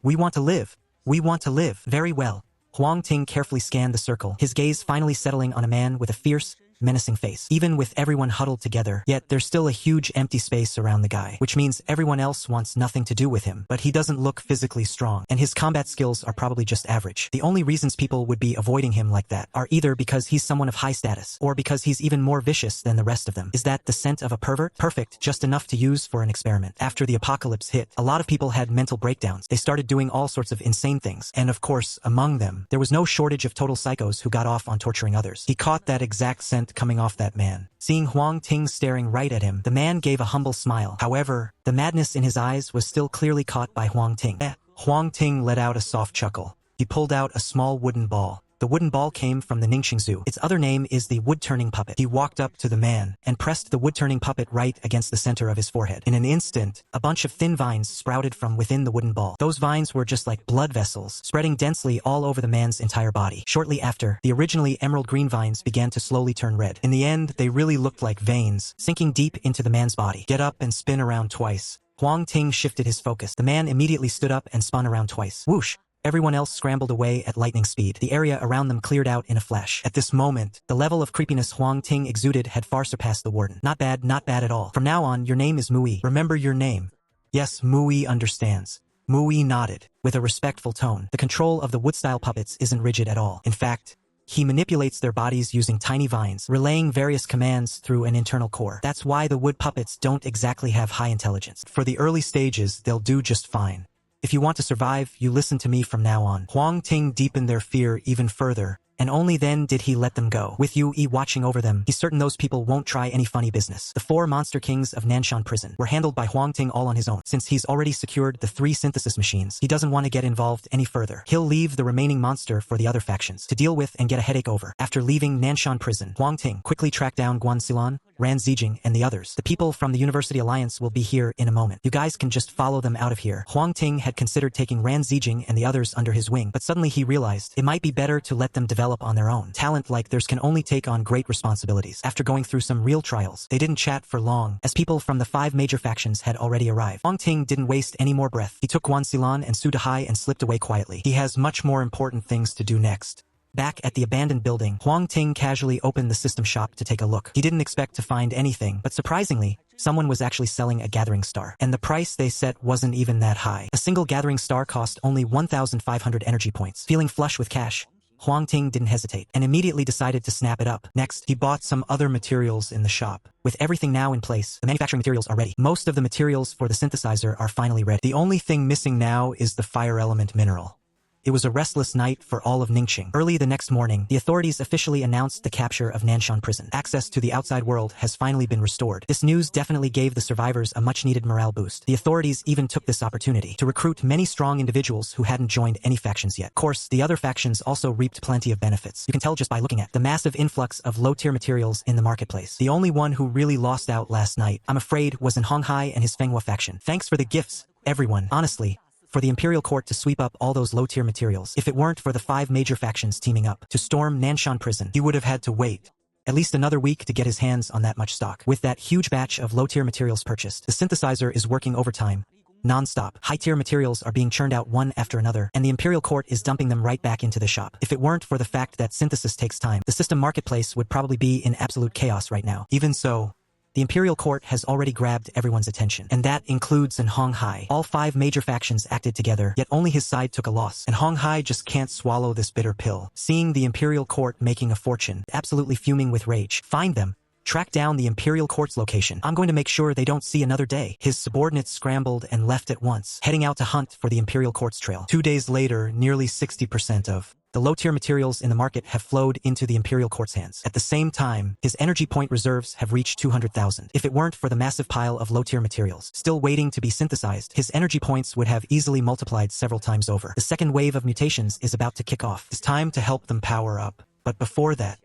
"We want to live! We want to live!" Very well. Huang Ting carefully scanned the circle, his gaze finally settling on a man with a fierce, menacing face. Even with everyone huddled together, yet there's still a huge empty space around the guy, which means everyone else wants nothing to do with him. But he doesn't look physically strong, and his combat skills are probably just average. The only reasons people would be avoiding him like that are either because he's someone of high status, or because he's even more vicious than the rest of them. Is that the scent of a pervert? Perfect, just enough to use for an experiment. After the apocalypse hit, a lot of people had mental breakdowns. They started doing all sorts of insane things, and of course, among them, there was no shortage of total psychos who got off on torturing others. He caught that exact scent coming off that man. Seeing Huang Ting staring right at him, the man gave a humble smile. However, the madness in his eyes was still clearly caught by Huang Ting. Huang Ting let out a soft chuckle. He pulled out a small wooden ball. The wooden ball came from the Ningxing Zoo. Its other name is the wood-turning puppet. He walked up to the man and pressed the wood-turning puppet right against the center of his forehead. In an instant, a bunch of thin vines sprouted from within the wooden ball. Those vines were just like blood vessels, spreading densely all over the man's entire body. Shortly after, the originally emerald green vines began to slowly turn red. In the end, they really looked like veins, sinking deep into the man's body. Get up and spin around twice. Huang Ting shifted his focus. The man immediately stood up and spun around twice. Whoosh! Everyone else scrambled away at lightning speed. The area around them cleared out in a flash. At this moment, the level of creepiness Huang Ting exuded had far surpassed the warden. Not bad at all. From now on, your name is Mui. Remember your name. Yes, Mui understands. Mui nodded, with a respectful tone. The control of the wood-style puppets isn't rigid at all. In fact, he manipulates their bodies using tiny vines, relaying various commands through an internal core. That's why the wood puppets don't exactly have high intelligence. For the early stages, they'll do just fine. If you want to survive, you listen to me from now on. Huang Ting deepened their fear even further, and only then did he let them go. With Yue watching over them, he's certain those people won't try any funny business. The 4 monster kings of Nanshan prison were handled by Huang Ting all on his own. Since he's already secured the 3 synthesis machines, he doesn't want to get involved any further. He'll leave the remaining monster for the other factions to deal with and get a headache over. After leaving Nanshan prison, Huang Ting quickly tracked down Guan Xilan, Ran Zijing, and the others. The people from the University Alliance will be here in a moment. You guys can just follow them out of here. Huang Ting had considered taking Ran Zijing and the others under his wing, but suddenly he realized it might be better to let them develop on their own. Talent like theirs can only take on great responsibilities. After going through some real trials, they didn't chat for long, as people from the 5 major factions had already arrived. Huang Ting didn't waste any more breath. He took Guan Xilan and Su Dehai and slipped away quietly. He has much more important things to do next. Back at the abandoned building, Huang Ting casually opened the system shop to take a look. He didn't expect to find anything, but surprisingly, someone was actually selling a gathering star. And the price they set wasn't even that high. A single gathering star cost only 1,500 energy points. Feeling flush with cash, Huang Ting didn't hesitate, and immediately decided to snap it up. Next, he bought some other materials in the shop. With everything now in place, the manufacturing materials are ready. Most of the materials for the synthesizer are finally ready. The only thing missing now is the fire element mineral. It was a restless night for all of Ningxing. Early the next morning, the authorities officially announced the capture of Nanshan prison. Access to the outside world has finally been restored. This news definitely gave the survivors a much-needed morale boost. The authorities even took this opportunity to recruit many strong individuals who hadn't joined any factions yet. Of course, the other factions also reaped plenty of benefits. You can tell just by looking at the massive influx of low-tier materials in the marketplace. The only one who really lost out last night, I'm afraid, was in Hong Hai and his Fenghua faction. Thanks for the gifts, everyone. Honestly, for the Imperial Court to sweep up all those low-tier materials. If it weren't for the 5 major factions teaming up to storm Nanshan prison, he would have had to wait at least another week to get his hands on that much stock. With that huge batch of low-tier materials purchased, the synthesizer is working overtime, non-stop. High-tier materials are being churned out one after another, and the Imperial Court is dumping them right back into the shop. If it weren't for the fact that synthesis takes time, the system marketplace would probably be in absolute chaos right now. Even so, the Imperial Court has already grabbed everyone's attention, and that includes in Hong Hai. All 5 major factions acted together, yet only his side took a loss, and Hong Hai just can't swallow this bitter pill. Seeing the Imperial Court making a fortune, absolutely fuming with rage. Find them. Track down the Imperial Court's location. I'm going to make sure they don't see another day. His subordinates scrambled and left at once, heading out to hunt for the Imperial Court's trail. 2 days later, nearly 60% of the low-tier materials in the market have flowed into the Imperial Court's hands. At the same time, his energy point reserves have reached 200,000. If it weren't for the massive pile of low-tier materials still waiting to be synthesized, his energy points would have easily multiplied several times over. The second wave of mutations is about to kick off. It's time to help them power up. But before that,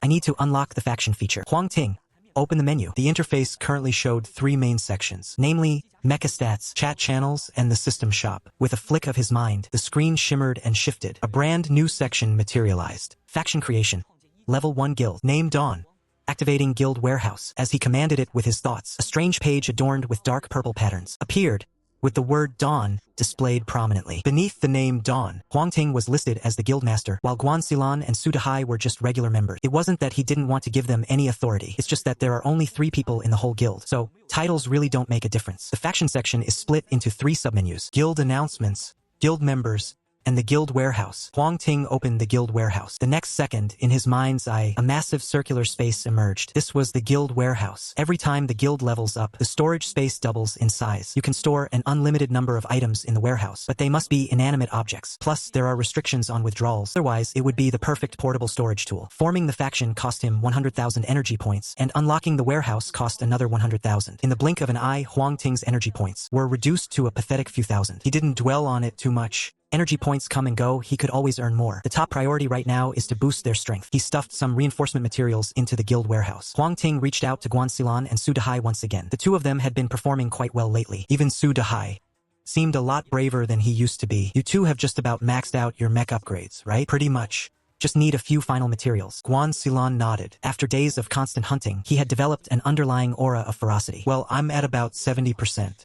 I need to unlock the faction feature. Huang Ting, Open the menu. The interface currently showed 3 main sections, namely, Mecha Stats, Chat Channels, and the System Shop. With a flick of his mind, the screen shimmered and shifted. A brand new section materialized. Faction Creation. Level 1 Guild. Name Dawn. Activating Guild Warehouse. As he commanded it with his thoughts, a strange page adorned with dark purple patterns appeared, with the word Dawn displayed prominently. Beneath the name Dawn, Huang Ting was listed as the guildmaster, while Guanxilan and Su Dehai were just regular members. It wasn't that he didn't want to give them any authority, it's just that there are only 3 people in the whole guild, so titles really don't make a difference. The faction section is split into 3 submenus: Guild Announcements, Guild Members, and the Guild Warehouse. Huang Ting opened the Guild Warehouse. The next second, in his mind's eye, a massive circular space emerged. This was the Guild Warehouse. Every time the guild levels up, the storage space doubles in size. You can store an unlimited number of items in the warehouse, but they must be inanimate objects. Plus, there are restrictions on withdrawals. Otherwise, it would be the perfect portable storage tool. Forming the faction cost him 100,000 energy points, and unlocking the warehouse cost another 100,000. In the blink of an eye, Huang Ting's energy points were reduced to a pathetic few thousand. He didn't dwell on it too much. Energy points come and go, he could always earn more. The top priority right now is to boost their strength. He stuffed some reinforcement materials into the guild warehouse. Huang Ting reached out to Guanxilan and Su Dehai once again. The 2 of them had been performing quite well lately. Even Su Dehai seemed a lot braver than he used to be. You 2 have just about maxed out your mech upgrades, right? Pretty much. Just need a few final materials. Guanxilan nodded. After days of constant hunting, he had developed an underlying aura of ferocity. Well, I'm at about 70%.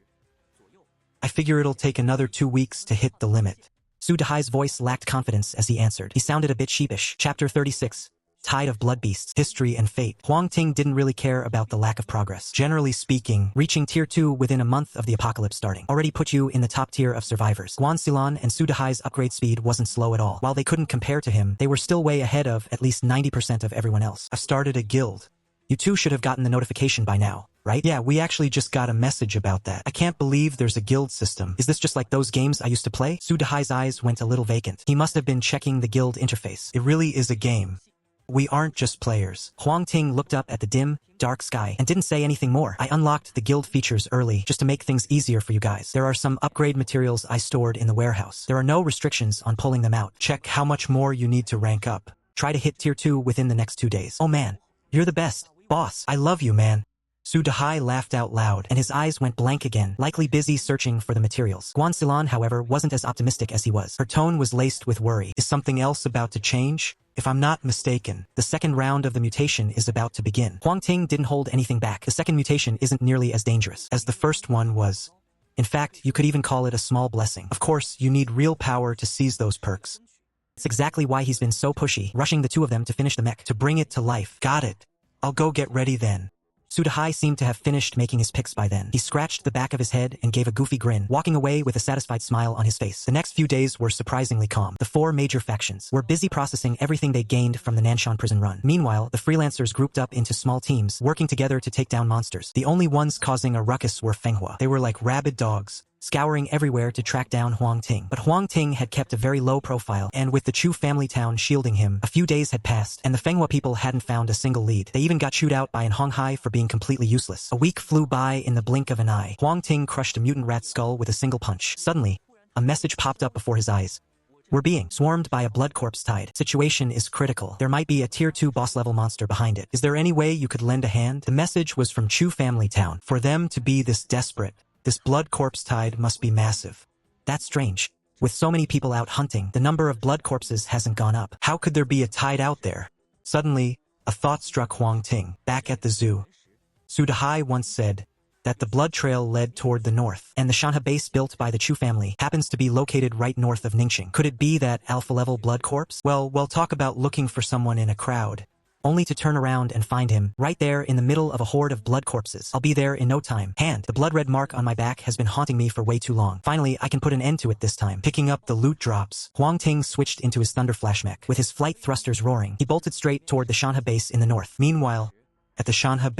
I figure it'll take another 2 weeks to hit the limit. Su Dehai's voice lacked confidence as he answered. He sounded a bit sheepish. Chapter 36. Tide of Blood Beasts, History and Fate. Huang Ting didn't really care about the lack of progress. Generally speaking, reaching Tier 2 within a month of the apocalypse starting already put you in the top tier of survivors. Guanxilan and Su Dehai's upgrade speed wasn't slow at all. While they couldn't compare to him, they were still way ahead of at least 90% of everyone else. I've started a guild. You 2 should have gotten the notification by now, right? Yeah, we actually just got a message about that. I can't believe there's a guild system. Is this just like those games I used to play? Su Dehai's eyes went a little vacant. He must have been checking the guild interface. It really is a game. We aren't just players. Huang Ting looked up at the dim, dark sky and didn't say anything more. I unlocked the guild features early just to make things easier for you guys. There are some upgrade materials I stored in the warehouse. There are no restrictions on pulling them out. Check how much more you need to rank up. Try to hit Tier 2 within the next 2 days. Oh man, you're the best. Boss, I love you, man. Su Dehai laughed out loud, and his eyes went blank again, likely busy searching for the materials. Guanxilan, however, wasn't as optimistic as he was. Her tone was laced with worry. Is something else about to change? If I'm not mistaken, the second round of the mutation is about to begin. Huang Ting didn't hold anything back. The second mutation isn't nearly as dangerous as the first one was. In fact, you could even call it a small blessing. Of course, you need real power to seize those perks. It's exactly why he's been so pushy, rushing the 2 of them to finish the mech, to bring it to life. Got it. I'll go get ready then. Su Dehai seemed to have finished making his picks by then. He scratched the back of his head and gave a goofy grin, walking away with a satisfied smile on his face. The next few days were surprisingly calm. The 4 major factions were busy processing everything they gained from the Nanshan prison run. Meanwhile, the freelancers grouped up into small teams, working together to take down monsters. The only ones causing a ruckus were Fenghua. They were like rabid dogs, scouring everywhere to track down Huang Ting. But Huang Ting had kept a very low profile, and with the Chu family town shielding him, a few days had passed, and the Fenghua people hadn't found a single lead. They even got chewed out by an Honghai for being completely useless. A week flew by in the blink of an eye. Huang Ting crushed a mutant rat skull with a single punch. Suddenly, a message popped up before his eyes. We're being swarmed by a blood corpse tide. Situation is critical. There might be a Tier 2 boss-level monster behind it. Is there any way you could lend a hand? The message was from Chu family town. For them to be this desperate, this blood corpse tide must be massive. That's strange. With so many people out hunting, the number of blood corpses hasn't gone up. How could there be a tide out there? Suddenly, a thought struck Huang Ting. Back at the zoo, Su Dehai once said that the blood trail led toward the north, and the Shanha base built by the Chu family happens to be located right north of Ningxing. Could it be that alpha-level blood corpse? Well, talk about looking for someone in a crowd, only to turn around and find him right there in the middle of a horde of blood corpses. I'll be there in no time. Hand, the blood-red mark on my back has been haunting me for way too long. Finally, I can put an end to it this time. Picking up the loot drops, Huang Ting switched into his thunder flash mech. With his flight thrusters roaring, he bolted straight toward the Shanha base in the north. Meanwhile, at the Shanha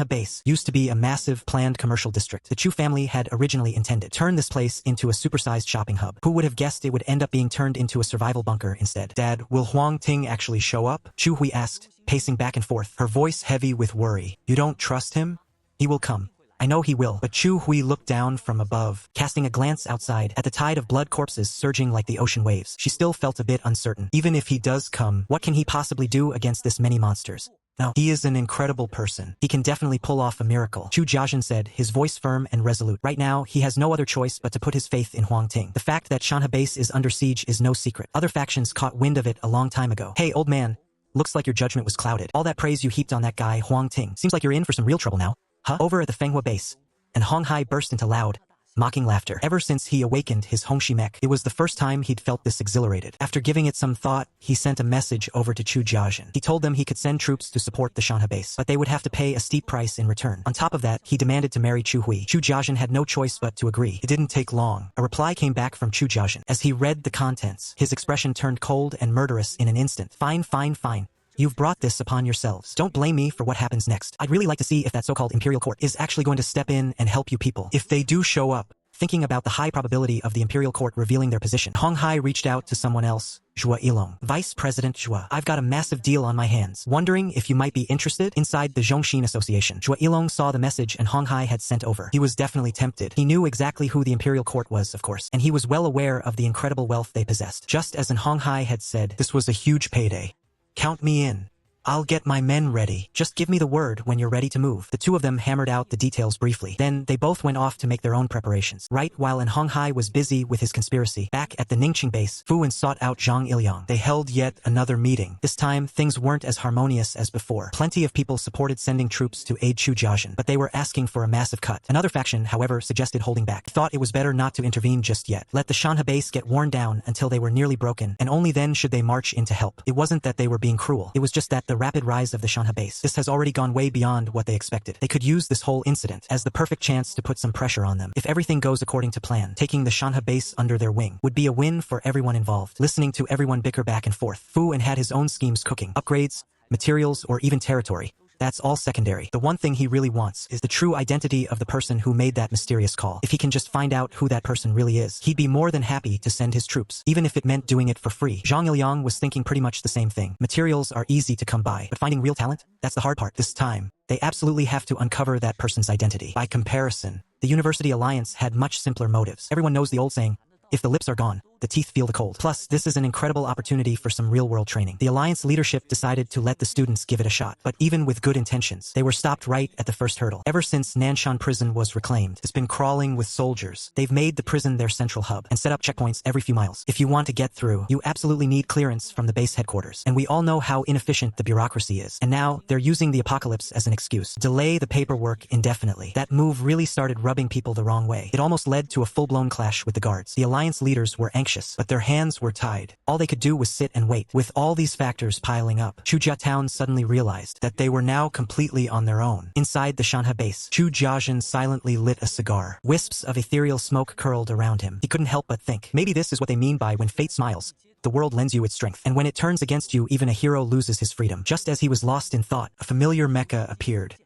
base used to be a massive planned commercial district. The Chu family had originally intended to turn this place into a supersized shopping hub. Who would have guessed it would end up being turned into a survival bunker instead? Dad, will Huang Ting actually show up? Chu Hui asked, pacing back and forth, her voice heavy with worry. You don't trust him? He will come. I know he will. But Chu Hui looked down from above, casting a glance outside at the tide of blood corpses surging like the ocean waves. She still felt a bit uncertain. Even if he does come, what can he possibly do against this many monsters? No, he is an incredible person. He can definitely pull off a miracle, Chu Jiajin said, his voice firm and resolute. Right now, he has no other choice but to put his faith in Huang Ting. The fact that Shanha base is under siege is no secret. Other factions caught wind of it a long time ago. Hey, old man, looks like your judgment was clouded. All that praise you heaped on that guy Huang Ting. Seems like you're in for some real trouble now. Huh? Over at the Fenghua base. And Hong Hai burst into loud, mocking laughter. Ever since he awakened his Hongshi mech, it was the first time he'd felt this exhilarated. After giving it some thought, he sent a message over to Chu Jiajin. He told them he could send troops to support the Shanha base, but they would have to pay a steep price in return. On top of that, he demanded to marry Chu Hui. Chu Jiajin had no choice but to agree. It didn't take long. A reply came back from Chu Jiajin. As he read the contents, his expression turned cold and murderous in an instant. Fine, fine, fine. You've brought this upon yourselves. Don't blame me for what happens next. I'd really like to see if that so-called imperial court is actually going to step in and help you people. If they do show up, thinking about the high probability of the imperial court revealing their position, Hong Hai reached out to someone else, Zhua Yilong. Vice President Zhua, I've got a massive deal on my hands. Wondering if you might be interested? Inside the Zhongxin Association, Zhua Yilong saw the message and Hong Hai had sent over. He was definitely tempted. He knew exactly who the imperial court was, of course, and he was well aware of the incredible wealth they possessed. Just as Hong Hai had said, this was a huge payday. Count me in. I'll get my men ready. Just give me the word when you're ready to move. The two of them hammered out the details briefly. Then they both went off to make their own preparations. Right while Hong Hai was busy with his conspiracy, back at the Ningqing base, Fu and sought out Zhang Ilyang. They held yet another meeting. This time, things weren't as harmonious as before. Plenty of people supported sending troops to aid Chu Jiajin, but they were asking for a massive cut. Another faction, however, suggested holding back. Thought it was better not to intervene just yet. Let the Shanha base get worn down until they were nearly broken, and only then should they march in to help. It wasn't that they were being cruel. It was just that the rapid rise of the Shanha base. This has already gone way beyond what they expected. They could use this whole incident as the perfect chance to put some pressure on them. If everything goes according to plan, taking the Shanha base under their wing would be a win for everyone involved. Listening to everyone bicker back and forth, Fu and had his own schemes cooking. Upgrades, materials, or even territory. That's all secondary. The one thing he really wants is the true identity of the person who made that mysterious call. If he can just find out who that person really is, he'd be more than happy to send his troops, even if it meant doing it for free. Zhang Ilyang was thinking pretty much the same thing. Materials are easy to come by, but finding real talent? That's the hard part. This time, they absolutely have to uncover that person's identity. By comparison, the University Alliance had much simpler motives. Everyone knows the old saying, if the lips are gone, the teeth feel the cold. Plus, this is an incredible opportunity for some real-world training. The Alliance leadership decided to let the students give it a shot. But even with good intentions, they were stopped right at the first hurdle. Ever since Nanshan Prison was reclaimed, it's been crawling with soldiers. They've made the prison their central hub and set up checkpoints every few miles. If you want to get through, you absolutely need clearance from the base headquarters. And we all know how inefficient the bureaucracy is. And now, they're using the apocalypse as an excuse. Delay the paperwork indefinitely. That move really started rubbing people the wrong way. It almost led to a full-blown clash with the guards. The Alliance leaders were anxious, but their hands were tied. All they could do was sit and wait. With all these factors piling up, Chujia Town suddenly realized that they were now completely on their own. Inside the Shanha base, Chu Jiajin silently lit a cigar. Wisps of ethereal smoke curled around him. He couldn't help but think, maybe this is what they mean by when fate smiles, the world lends you its strength. And when it turns against you, even a hero loses his freedom. Just as he was lost in thought, a familiar mecha appeared.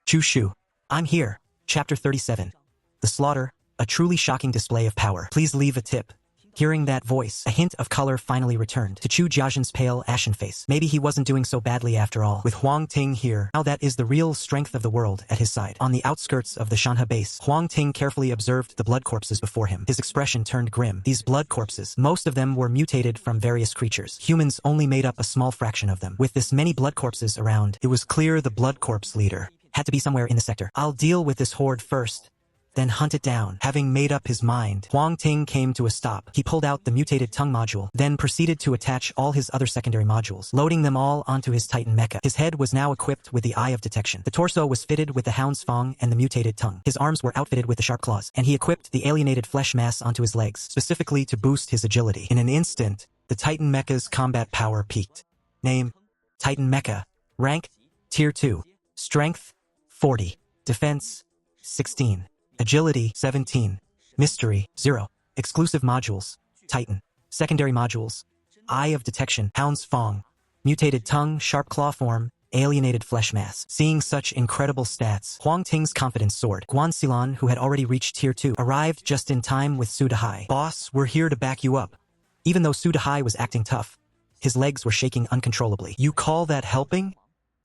Chu Shu. I'm here. Chapter 37. The Slaughter, a truly shocking display of power. Please leave a tip. Hearing that voice, a hint of color finally returned to Chu Jiajin's pale, ashen face. Maybe he wasn't doing so badly after all. With Huang Ting here, now that is the real strength of the world at his side. On the outskirts of the Shanha base, Huang Ting carefully observed the blood corpses before him. His expression turned grim. These blood corpses, most of them were mutated from various creatures. Humans only made up a small fraction of them. With this many blood corpses around, it was clear the blood corpse leader had to be somewhere in the sector. I'll deal with this horde first, then hunt it down. Having made up his mind, Huang Ting came to a stop. He pulled out the mutated tongue module, then proceeded to attach all his other secondary modules, loading them all onto his Titan mecha. His head was now equipped with the Eye of Detection. The torso was fitted with the Hound's Fang and the mutated tongue. His arms were outfitted with the sharp claws, and he equipped the alienated flesh mass onto his legs, specifically to boost his agility. In an instant, the Titan mecha's combat power peaked. Name: Titan Mecha. Rank: Tier 2. Strength: 40. Defense: 16. Agility: 17. Mystery: 0. Exclusive modules: Titan. Secondary modules: Eye of Detection, Hound's Fang, mutated tongue, sharp claw form, alienated flesh mass. Seeing such incredible stats, Huang Ting's confidence soared. Guan Xilan, who had already reached Tier 2, arrived just in time with Su Dehai. Boss, we're here to back you up. Even though Su Dehai was acting tough, his legs were shaking uncontrollably. You call that helping?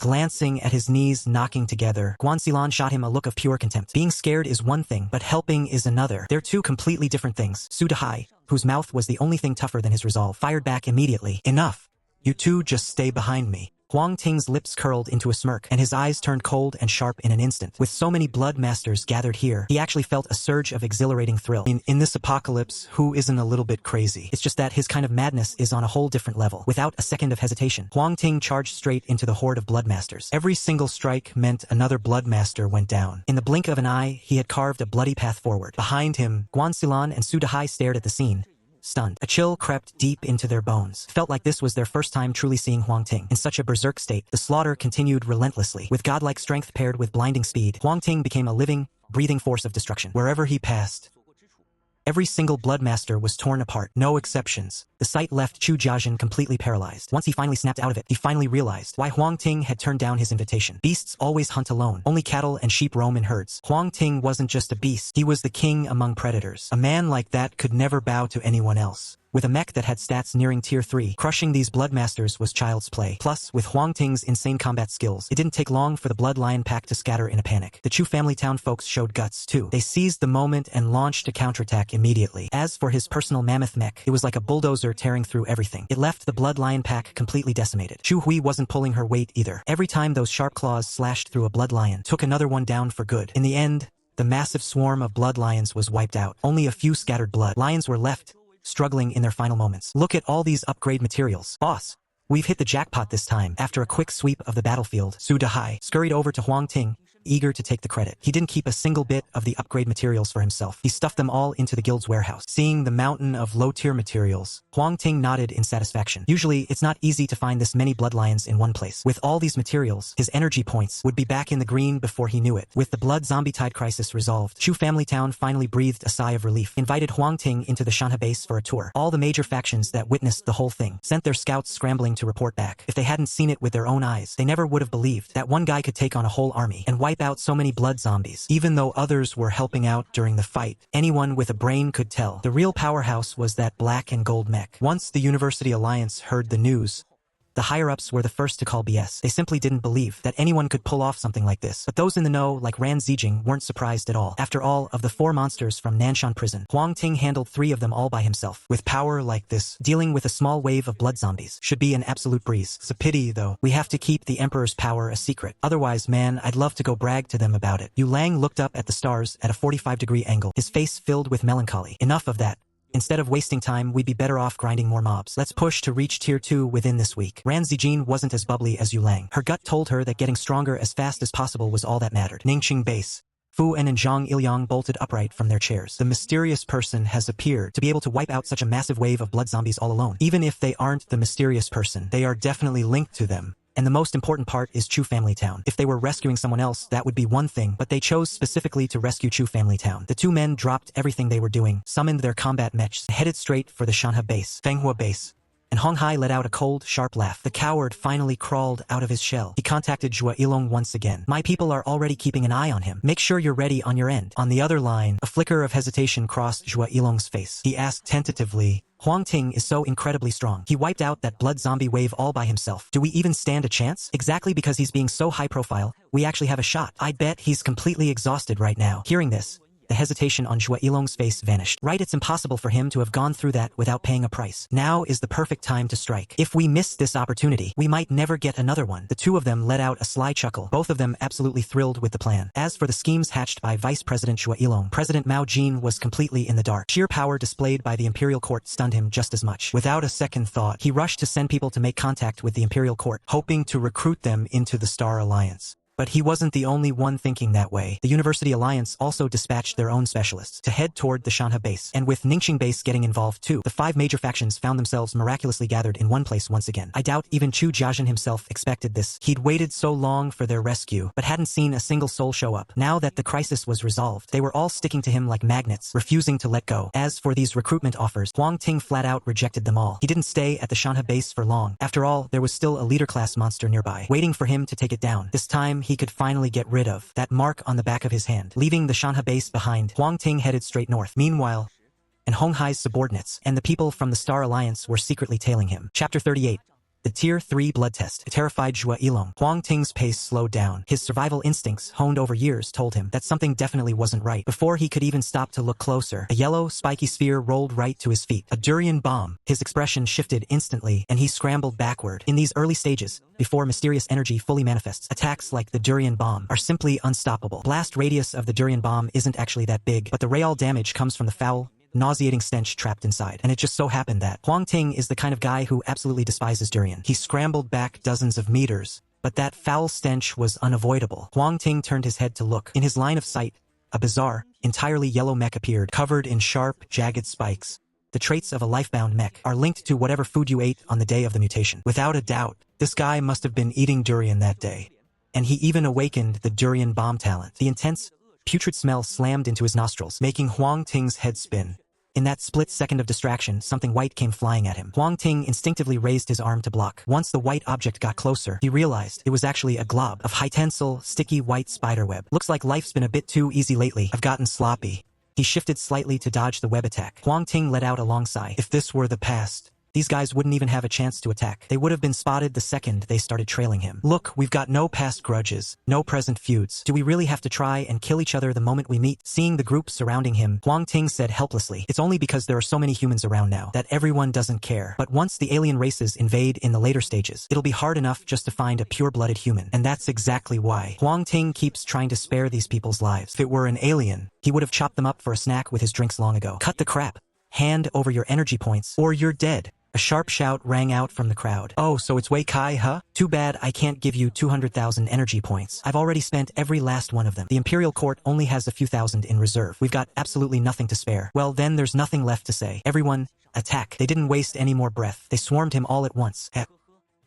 Glancing at his knees knocking together, Guan Xilan shot him a look of pure contempt. Being scared is one thing, but helping is another. They're two completely different things. Su Dehai, whose mouth was the only thing tougher than his resolve, fired back immediately. Enough. You two just stay behind me. Huang Ting's lips curled into a smirk, and his eyes turned cold and sharp in an instant. With so many blood masters gathered here, he actually felt a surge of exhilarating thrill. In this apocalypse, who isn't a little bit crazy? It's just that his kind of madness is on a whole different level. Without a second of hesitation, Huang Ting charged straight into the horde of blood masters. Every single strike meant another blood master went down. In the blink of an eye, he had carved a bloody path forward. Behind him, Guanxilan and Su Dehai stared at the scene, stunned. A chill crept deep into their bones. Felt like this was their first time truly seeing Huang Ting in such a berserk state. The slaughter continued relentlessly. With godlike strength paired with blinding speed, Huang Ting became a living, breathing force of destruction. Wherever he passed, every single blood master was torn apart, no exceptions. The sight left Chu Jiajin completely paralyzed. Once he finally snapped out of it, he finally realized why Huang Ting had turned down his invitation. Beasts always hunt alone. Only cattle and sheep roam in herds. Huang Ting wasn't just a beast. He was the king among predators. A man like that could never bow to anyone else. With a mech that had stats nearing tier 3, crushing these blood masters was child's play. Plus, with Huang Ting's insane combat skills, it didn't take long for the Blood Lion pack to scatter in a panic. The Chu family town folks showed guts too. They seized the moment and launched a counterattack immediately. As for his personal mammoth mech, it was like a bulldozer tearing through everything. It left the Blood Lion pack completely decimated. Chu Hui wasn't pulling her weight either. Every time those sharp claws slashed through a blood lion, took another one down for good. In the end, the massive swarm of blood lions was wiped out. Only a few scattered blood lions were left, struggling in their final moments. Look at all these upgrade materials. Boss, we've hit the jackpot this time. After a quick sweep of the battlefield, Su Dehai scurried over to Huang Ting, eager to take the credit. He didn't keep a single bit of the upgrade materials for himself. He stuffed them all into the guild's warehouse. Seeing the mountain of low-tier materials, Huang Ting nodded in satisfaction. Usually, it's not easy to find this many blood lions in one place. With all these materials, his energy points would be back in the green before he knew it. With the blood zombie tide crisis resolved, Chu family town finally breathed a sigh of relief, invited Huang Ting into the Shanha base for a tour. All the major factions that witnessed the whole thing sent their scouts scrambling to report back. If they hadn't seen it with their own eyes, they never would have believed that one guy could take on a whole army and wipe out so many blood zombies. Even though others were helping out during the fight, anyone with a brain could tell the real powerhouse was that black and gold mech. Once the University Alliance heard the news, the higher-ups were the first to call BS. They simply didn't believe that anyone could pull off something like this. But those in the know, like Ran Zijing, weren't surprised at all. After all, of the 4 monsters from Nanshan prison, Huang Ting handled 3 of them all by himself. With power like this, dealing with a small wave of blood zombies should be an absolute breeze. It's a pity, though. We have to keep the Emperor's power a secret. Otherwise, man, I'd love to go brag to them about it. Yu Lang looked up at the stars at a 45-degree angle, his face filled with melancholy. Enough of that. Instead of wasting time, we'd be better off grinding more mobs. Let's push to reach tier 2 within this week. Ran Zijin wasn't as bubbly as Yu Lang. Her gut told her that getting stronger as fast as possible was all that mattered. Ningqing base. Fu En and Zhang Ilyang bolted upright from their chairs. The mysterious person has appeared to be able to wipe out such a massive wave of blood zombies all alone. Even if they aren't the mysterious person, they are definitely linked to them. And the most important part is Chu Family Town. If they were rescuing someone else, that would be one thing, but they chose specifically to rescue Chu Family Town. The 2 men dropped everything they were doing, summoned their combat mechs, headed straight for the Shanha base, Fenghua base. And Hong Hai let out a cold, sharp laugh. The coward finally crawled out of his shell. He contacted Zhua Yilong once again. My people are already keeping an eye on him. Make sure you're ready on your end. On the other line, a flicker of hesitation crossed Zhua Yilong's face. He asked tentatively, Huang Ting is so incredibly strong. He wiped out that blood zombie wave all by himself. Do we even stand a chance? Exactly because he's being so high profile, we actually have a shot. I bet he's completely exhausted right now. Hearing this, the hesitation on Zhua Yilong's face vanished. Right, it's impossible for him to have gone through that without paying a price. Now is the perfect time to strike. If we miss this opportunity, we might never get another one. The 2 of them let out a sly chuckle, both of them absolutely thrilled with the plan. As for the schemes hatched by Vice President Zhua Yilong, President Mao Jin was completely in the dark. Sheer power displayed by the Imperial Court stunned him just as much. Without a second thought, he rushed to send people to make contact with the Imperial Court, hoping to recruit them into the Star Alliance. But he wasn't the only one thinking that way. The University Alliance also dispatched their own specialists to head toward the Shanha base. And with Ningqing base getting involved too, the 5 major factions found themselves miraculously gathered in one place once again. I doubt even Chu Jiajin himself expected this. He'd waited so long for their rescue, but hadn't seen a single soul show up. Now that the crisis was resolved, they were all sticking to him like magnets, refusing to let go. As for these recruitment offers, Huang Ting flat out rejected them all. He didn't stay at the Shanha base for long. After all, there was still a leader-class monster nearby, waiting for him to take it down. This time, he could finally get rid of that mark on the back of his hand. Leaving the Shanha base behind, Huang Ting headed straight north. Meanwhile, and Hong Hai's subordinates and the people from the Star Alliance were secretly tailing him. Chapter 38. The Tier 3 blood test. It terrified Zhuo Yilong. Huang Ting's pace slowed down. His survival instincts, honed over years, told him that something definitely wasn't right. Before he could even stop to look closer, a yellow, spiky sphere rolled right to his feet. A durian bomb. His expression shifted instantly, and he scrambled backward. In these early stages, before mysterious energy fully manifests, attacks like the durian bomb are simply unstoppable. Blast radius of the durian bomb isn't actually that big, but the real damage comes from the foul, nauseating stench trapped inside. And it just so happened that Huang Ting is the kind of guy who absolutely despises durian. He scrambled back dozens of meters, but that foul stench was unavoidable. Huang Ting turned his head to look. In his line of sight, a bizarre, entirely yellow mech appeared, covered in sharp, jagged spikes. The traits of a life-bound mech are linked to whatever food you ate on the day of the mutation. Without a doubt, this guy must have been eating durian that day. And he even awakened the durian bomb talent. The intense, putrid smell slammed into his nostrils, making Huang Ting's head spin. In that split second of distraction, something white came flying at him. Huang Ting instinctively raised his arm to block. Once the white object got closer, he realized it was actually a glob of high-tensile, sticky white spiderweb. Looks like life's been a bit too easy lately. I've gotten sloppy. He shifted slightly to dodge the web attack. Huang Ting let out a long sigh. If this were the past, these guys wouldn't even have a chance to attack. They would have been spotted the second they started trailing him. Look, we've got no past grudges, no present feuds. Do we really have to try and kill each other the moment we meet? Seeing the group surrounding him, Huang Ting said helplessly, it's only because there are so many humans around now that everyone doesn't care. But once the alien races invade in the later stages, it'll be hard enough just to find a pure-blooded human. And that's exactly why Huang Ting keeps trying to spare these people's lives. If it were an alien, he would have chopped them up for a snack with his drinks long ago. Cut the crap. Hand over your energy points, or you're dead. A sharp shout rang out from the crowd. Oh, so it's Wei Kai, huh? Too bad I can't give you 200,000 energy points. I've already spent every last one of them. The Imperial Court only has a few thousand in reserve. We've got absolutely nothing to spare. Well, then there's nothing left to say. Everyone, attack. They didn't waste any more breath. They swarmed him all at once.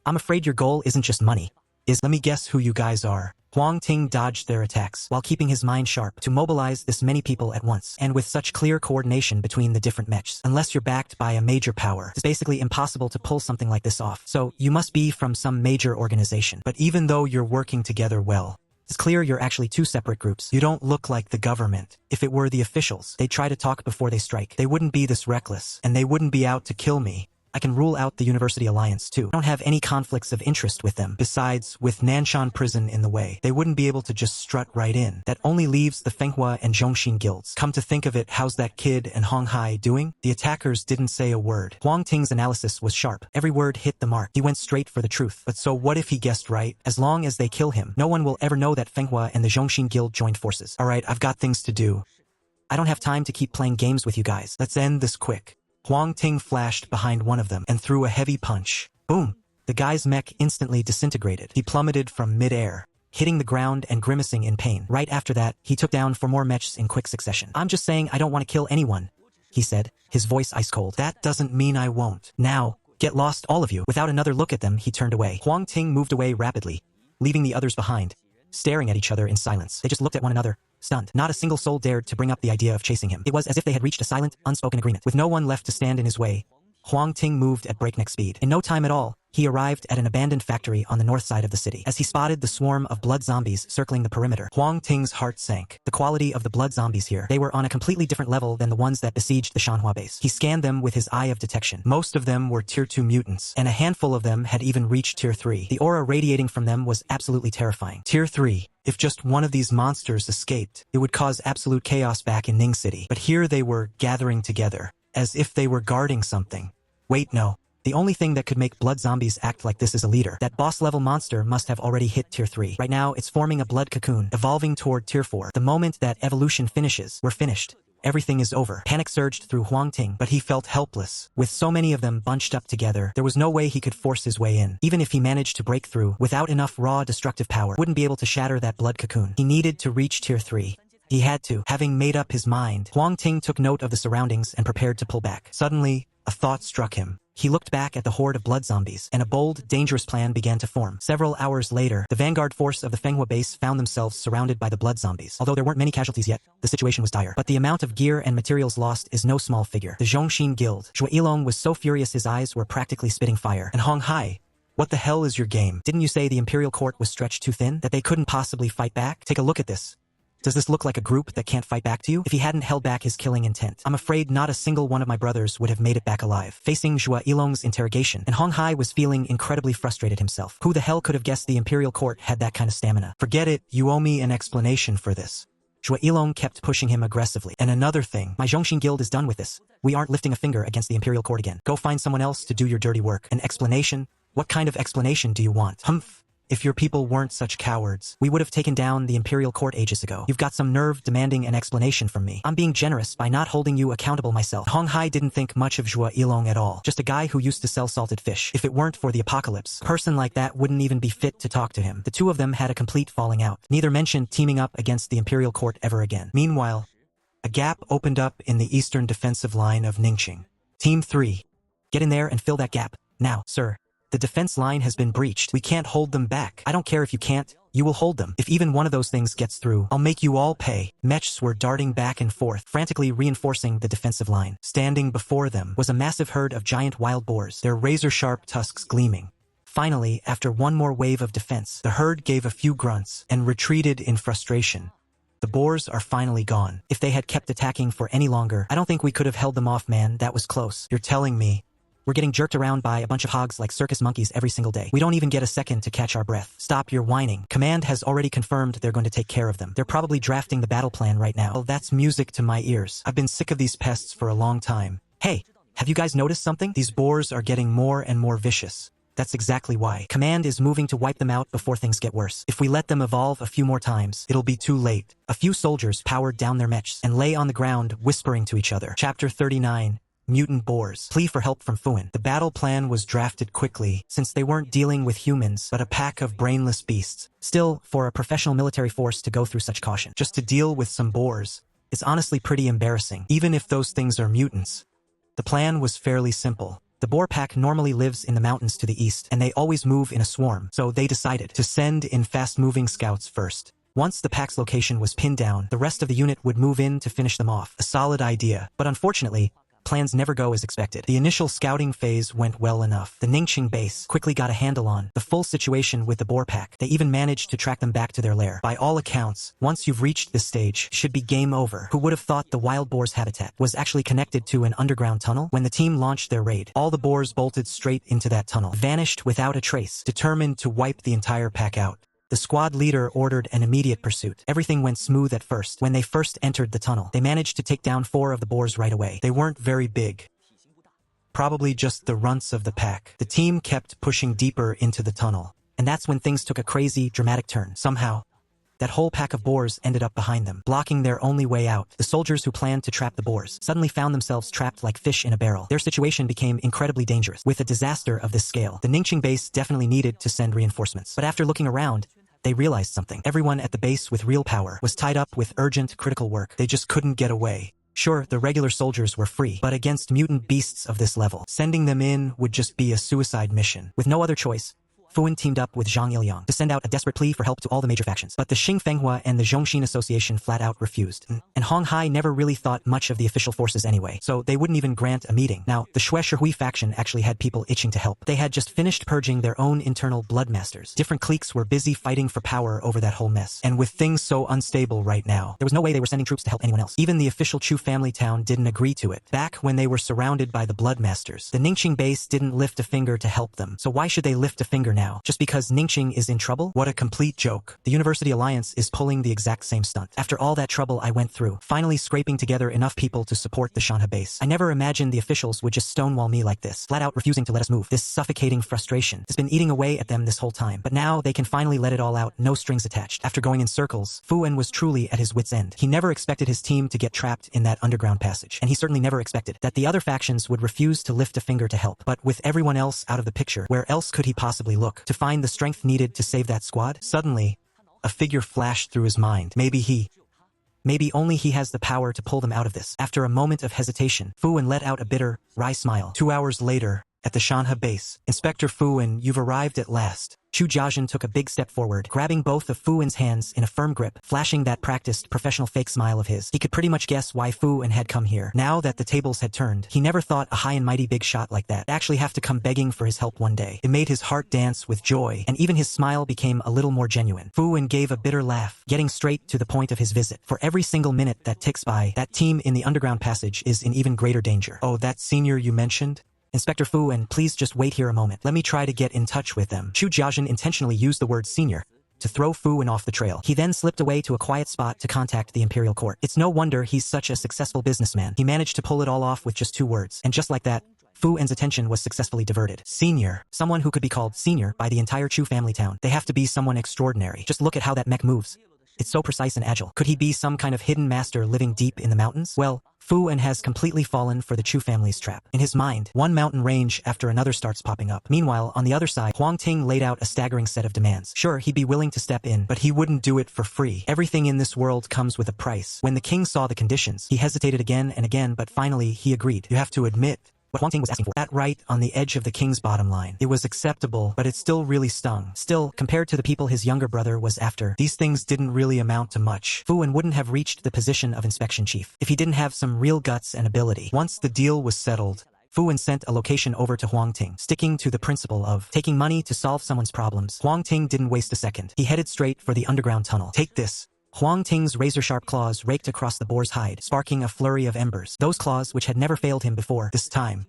I'm afraid your goal isn't just money. Let me guess who you guys are. Huang Ting dodged their attacks, while keeping his mind sharp, to mobilize this many people at once, and with such clear coordination between the different mechs. Unless you're backed by a major power, it's basically impossible to pull something like this off. So, you must be from some major organization. But even though you're working together well, it's clear you're actually two separate groups. You don't look like the government. If it were the officials, they'd try to talk before they strike. They wouldn't be this reckless, and they wouldn't be out to kill me. I can rule out the University Alliance too. I don't have any conflicts of interest with them. Besides, with Nanshan Prison in the way, they wouldn't be able to just strut right in. That only leaves the Fenghua and Zhongxin guilds. Come to think of it, how's that kid and Hong Hai doing? The attackers didn't say a word. Huang Ting's analysis was sharp. Every word hit the mark. He went straight for the truth. But so what if he guessed right? As long as they kill him, no one will ever know that Fenghua and the Zhongxin guild joined forces. Alright, I've got things to do. I don't have time to keep playing games with you guys. Let's end this quick. Huang Ting flashed behind one of them and threw a heavy punch. Boom! The guy's mech instantly disintegrated. He plummeted from mid-air, hitting the ground and grimacing in pain. Right after that, he took down 4 more mechs in quick succession. I'm just saying I don't want to kill anyone, he said, his voice ice-cold. That doesn't mean I won't. Now, get lost all of you. Without another look at them, he turned away. Huang Ting moved away rapidly, leaving the others behind, staring at each other in silence. They just looked at one another, stunned. Not a single soul dared to bring up the idea of chasing him. It was as if they had reached a silent, unspoken agreement. With no one left to stand in his way, Huang Ting moved at breakneck speed. In no time at all, he arrived at an abandoned factory on the north side of the city. As he spotted the swarm of blood zombies circling the perimeter, Huang Ting's heart sank. The quality of the blood zombies here, they were on a completely different level than the ones that besieged the Shanhua base. He scanned them with his eye of detection. Most of them were Tier 2 mutants, and a handful of them had even reached Tier 3. The aura radiating from them was absolutely terrifying. Tier 3. If just one of these monsters escaped, it would cause absolute chaos back in Ning City. But here they were gathering together, as if they were guarding something. Wait, no. The only thing that could make blood zombies act like this is a leader. That boss-level monster must have already hit Tier 3. Right now, it's forming a blood cocoon, evolving toward Tier 4. The moment that evolution finishes, we're finished. Everything is over. Panic surged through Huang Ting, but he felt helpless. With so many of them bunched up together, there was no way he could force his way in. Even if he managed to break through, without enough raw destructive power, wouldn't be able to shatter that blood cocoon. He needed to reach Tier 3. He had to. Having made up his mind, Huang Ting took note of the surroundings and prepared to pull back. Suddenly, a thought struck him. He looked back at the horde of blood zombies, and a bold, dangerous plan began to form. Several hours later, the vanguard force of the Fenghua base found themselves surrounded by the blood zombies. Although there weren't many casualties yet, the situation was dire. But the amount of gear and materials lost is no small figure. The Zhongxin guild. Zhuo Yilong was so furious his eyes were practically spitting fire. And Hong Hai, what the hell is your game? Didn't you say the Imperial Court was stretched too thin, that they couldn't possibly fight back? Take a look at this. Does this look like a group that can't fight back to you? If he hadn't held back his killing intent, I'm afraid not a single one of my brothers would have made it back alive. Facing Zhua Yilong's interrogation, and Hong Hai was feeling incredibly frustrated himself. Who the hell could have guessed the Imperial Court had that kind of stamina? Forget it, you owe me an explanation for this. Zhua Yilong kept pushing him aggressively. And another thing, my Zhongxin Guild is done with this. We aren't lifting a finger against the Imperial Court again. Go find someone else to do your dirty work. An explanation? What kind of explanation do you want? Humph. If your people weren't such cowards, we would have taken down the Imperial Court ages ago. You've got some nerve demanding an explanation from me. I'm being generous by not holding you accountable myself. Hong Hai didn't think much of Zhua Yilong at all. Just a guy who used to sell salted fish. If it weren't for the apocalypse, a person like that wouldn't even be fit to talk to him. The two of them had a complete falling out. Neither mentioned teaming up against the Imperial Court ever again. Meanwhile, a gap opened up in the eastern defensive line of Ningqing. Team 3. Get in there and fill that gap. Now, sir. The defense line has been breached. We can't hold them back. I don't care if you can't. You will hold them. If even one of those things gets through, I'll make you all pay. Mechs were darting back and forth, frantically reinforcing the defensive line. Standing before them was a massive herd of giant wild boars, their razor-sharp tusks gleaming. Finally, after one more wave of defense, the herd gave a few grunts and retreated in frustration. The boars are finally gone. If they had kept attacking for any longer, I don't think we could have held them off, man. That was close. You're telling me we're getting jerked around by a bunch of hogs like circus monkeys every single day. We don't even get a second to catch our breath. Stop your whining. Command has already confirmed they're going to take care of them. They're probably drafting the battle plan right now. Well, that's music to my ears. I've been sick of these pests for a long time. Hey, have you guys noticed something? These boars are getting more and more vicious. That's exactly why. Command is moving to wipe them out before things get worse. If we let them evolve a few more times, it'll be too late. A few soldiers powered down their mechs and lay on the ground whispering to each other. Chapter 39. Mutant Boars. Plea for help from Fuin. The battle plan was drafted quickly, since they weren't dealing with humans, but a pack of brainless beasts. Still, for a professional military force to go through such caution, just to deal with some boars, is honestly pretty embarrassing, even if those things are mutants. The plan was fairly simple. The boar pack normally lives in the mountains to the east, and they always move in a swarm, so they decided to send in fast-moving scouts first. Once the pack's location was pinned down, the rest of the unit would move in to finish them off. A solid idea, but unfortunately, plans never go as expected. The initial scouting phase went well enough. The Ningqing base quickly got a handle on the full situation with the boar pack. They even managed to track them back to their lair. By all accounts, once you've reached this stage, it should be game over. Who would have thought the wild boar's habitat was actually connected to an underground tunnel? When the team launched their raid, all the boars bolted straight into that tunnel, vanished without a trace, determined to wipe the entire pack out. The squad leader ordered an immediate pursuit. Everything went smooth at first. When they first entered the tunnel, they managed to take down 4 of the boars right away. They weren't very big. Probably just the runts of the pack. The team kept pushing deeper into the tunnel. And that's when things took a crazy, dramatic turn. Somehow, that whole pack of boars ended up behind them, blocking their only way out. The soldiers who planned to trap the boars suddenly found themselves trapped like fish in a barrel. Their situation became incredibly dangerous. With a disaster of this scale, the Ningqing base definitely needed to send reinforcements. But after looking around, they realized something. Everyone at the base with real power was tied up with urgent, critical work. They just couldn't get away. Sure, the regular soldiers were free, but against mutant beasts of this level, sending them in would just be a suicide mission. With no other choice, Fuin teamed up with Zhang Yiliang to send out a desperate plea for help to all the major factions. But the Xing Fenghua and the Zhongxin Association flat out refused. And Hong Hai never really thought much of the official forces anyway, so they wouldn't even grant a meeting. Now, the Xue Shihui faction actually had people itching to help. They had just finished purging their own internal blood masters. Different cliques were busy fighting for power over that whole mess. And with things so unstable right now, there was no way they were sending troops to help anyone else. Even the official Chu family town didn't agree to it. Back when they were surrounded by the blood masters, the Ningqing base didn't lift a finger to help them. So why should they lift a finger now? Just because Ningqing is in trouble? What a complete joke. The University Alliance is pulling the exact same stunt. After all that trouble I went through, finally scraping together enough people to support the Shanha base, I never imagined the officials would just stonewall me like this, flat out refusing to let us move. This suffocating frustration has been eating away at them this whole time, but now they can finally let it all out, no strings attached. After going in circles, Fuin was truly at his wit's end. He never expected his team to get trapped in that underground passage, and he certainly never expected that the other factions would refuse to lift a finger to help. But with everyone else out of the picture, where else could he possibly look to find the strength needed to save that squad? Suddenly, a figure flashed through his mind. Maybe only he has the power to pull them out of this. After a moment of hesitation, Fuin let out a bitter, wry smile. 2 hours later, At the Shanha base, Inspector Fu-en, you've arrived at last. Chu Jiajin took a big step forward, grabbing both of Fu-en's hands in a firm grip, flashing that practiced professional fake smile of his. He could pretty much guess why Fu-en had come here. Now that the tables had turned, he never thought a high and mighty big shot like that actually have to come begging for his help one day. It made his heart dance with joy, and even his smile became a little more genuine. Fu-en gave a bitter laugh, getting straight to the point of his visit. For every single minute that ticks by, that team in the underground passage is in even greater danger. Oh, that senior you mentioned? Inspector Fu-en, please just wait here a moment. Let me try to get in touch with them. Chu Jiajin intentionally used the word senior to throw Fu-en off the trail. He then slipped away to a quiet spot to contact the Imperial Court. It's no wonder he's such a successful businessman. He managed to pull it all off with just 2 words. And just like that, Fu-en's attention was successfully diverted. Senior. Someone who could be called senior by the entire Chu family town. They have to be someone extraordinary. Just look at how that mech moves. It's so precise and agile. Could he be some kind of hidden master living deep in the mountains? Well, Fu-en has completely fallen for the Chu family's trap. In his mind, one mountain range after another starts popping up. Meanwhile, on the other side, Huang Ting laid out a staggering set of demands. Sure, he'd be willing to step in, but he wouldn't do it for free. Everything in this world comes with a price. When the king saw the conditions, he hesitated again and again, but finally he agreed. You have to admit what Huang Ting was asking for. That right on the edge of the king's bottom line. It was acceptable, but it still really stung. Still, compared to the people his younger brother was after, these things didn't really amount to much. Fu-en wouldn't have reached the position of inspection chief if he didn't have some real guts and ability. Once the deal was settled, Fu-en sent a location over to Huang Ting. Sticking to the principle of taking money to solve someone's problems, Huang Ting didn't waste a second. He headed straight for the underground tunnel. Take this. Huang Ting's razor-sharp claws raked across the boar's hide, sparking a flurry of embers. Those claws, which had never failed him before, this time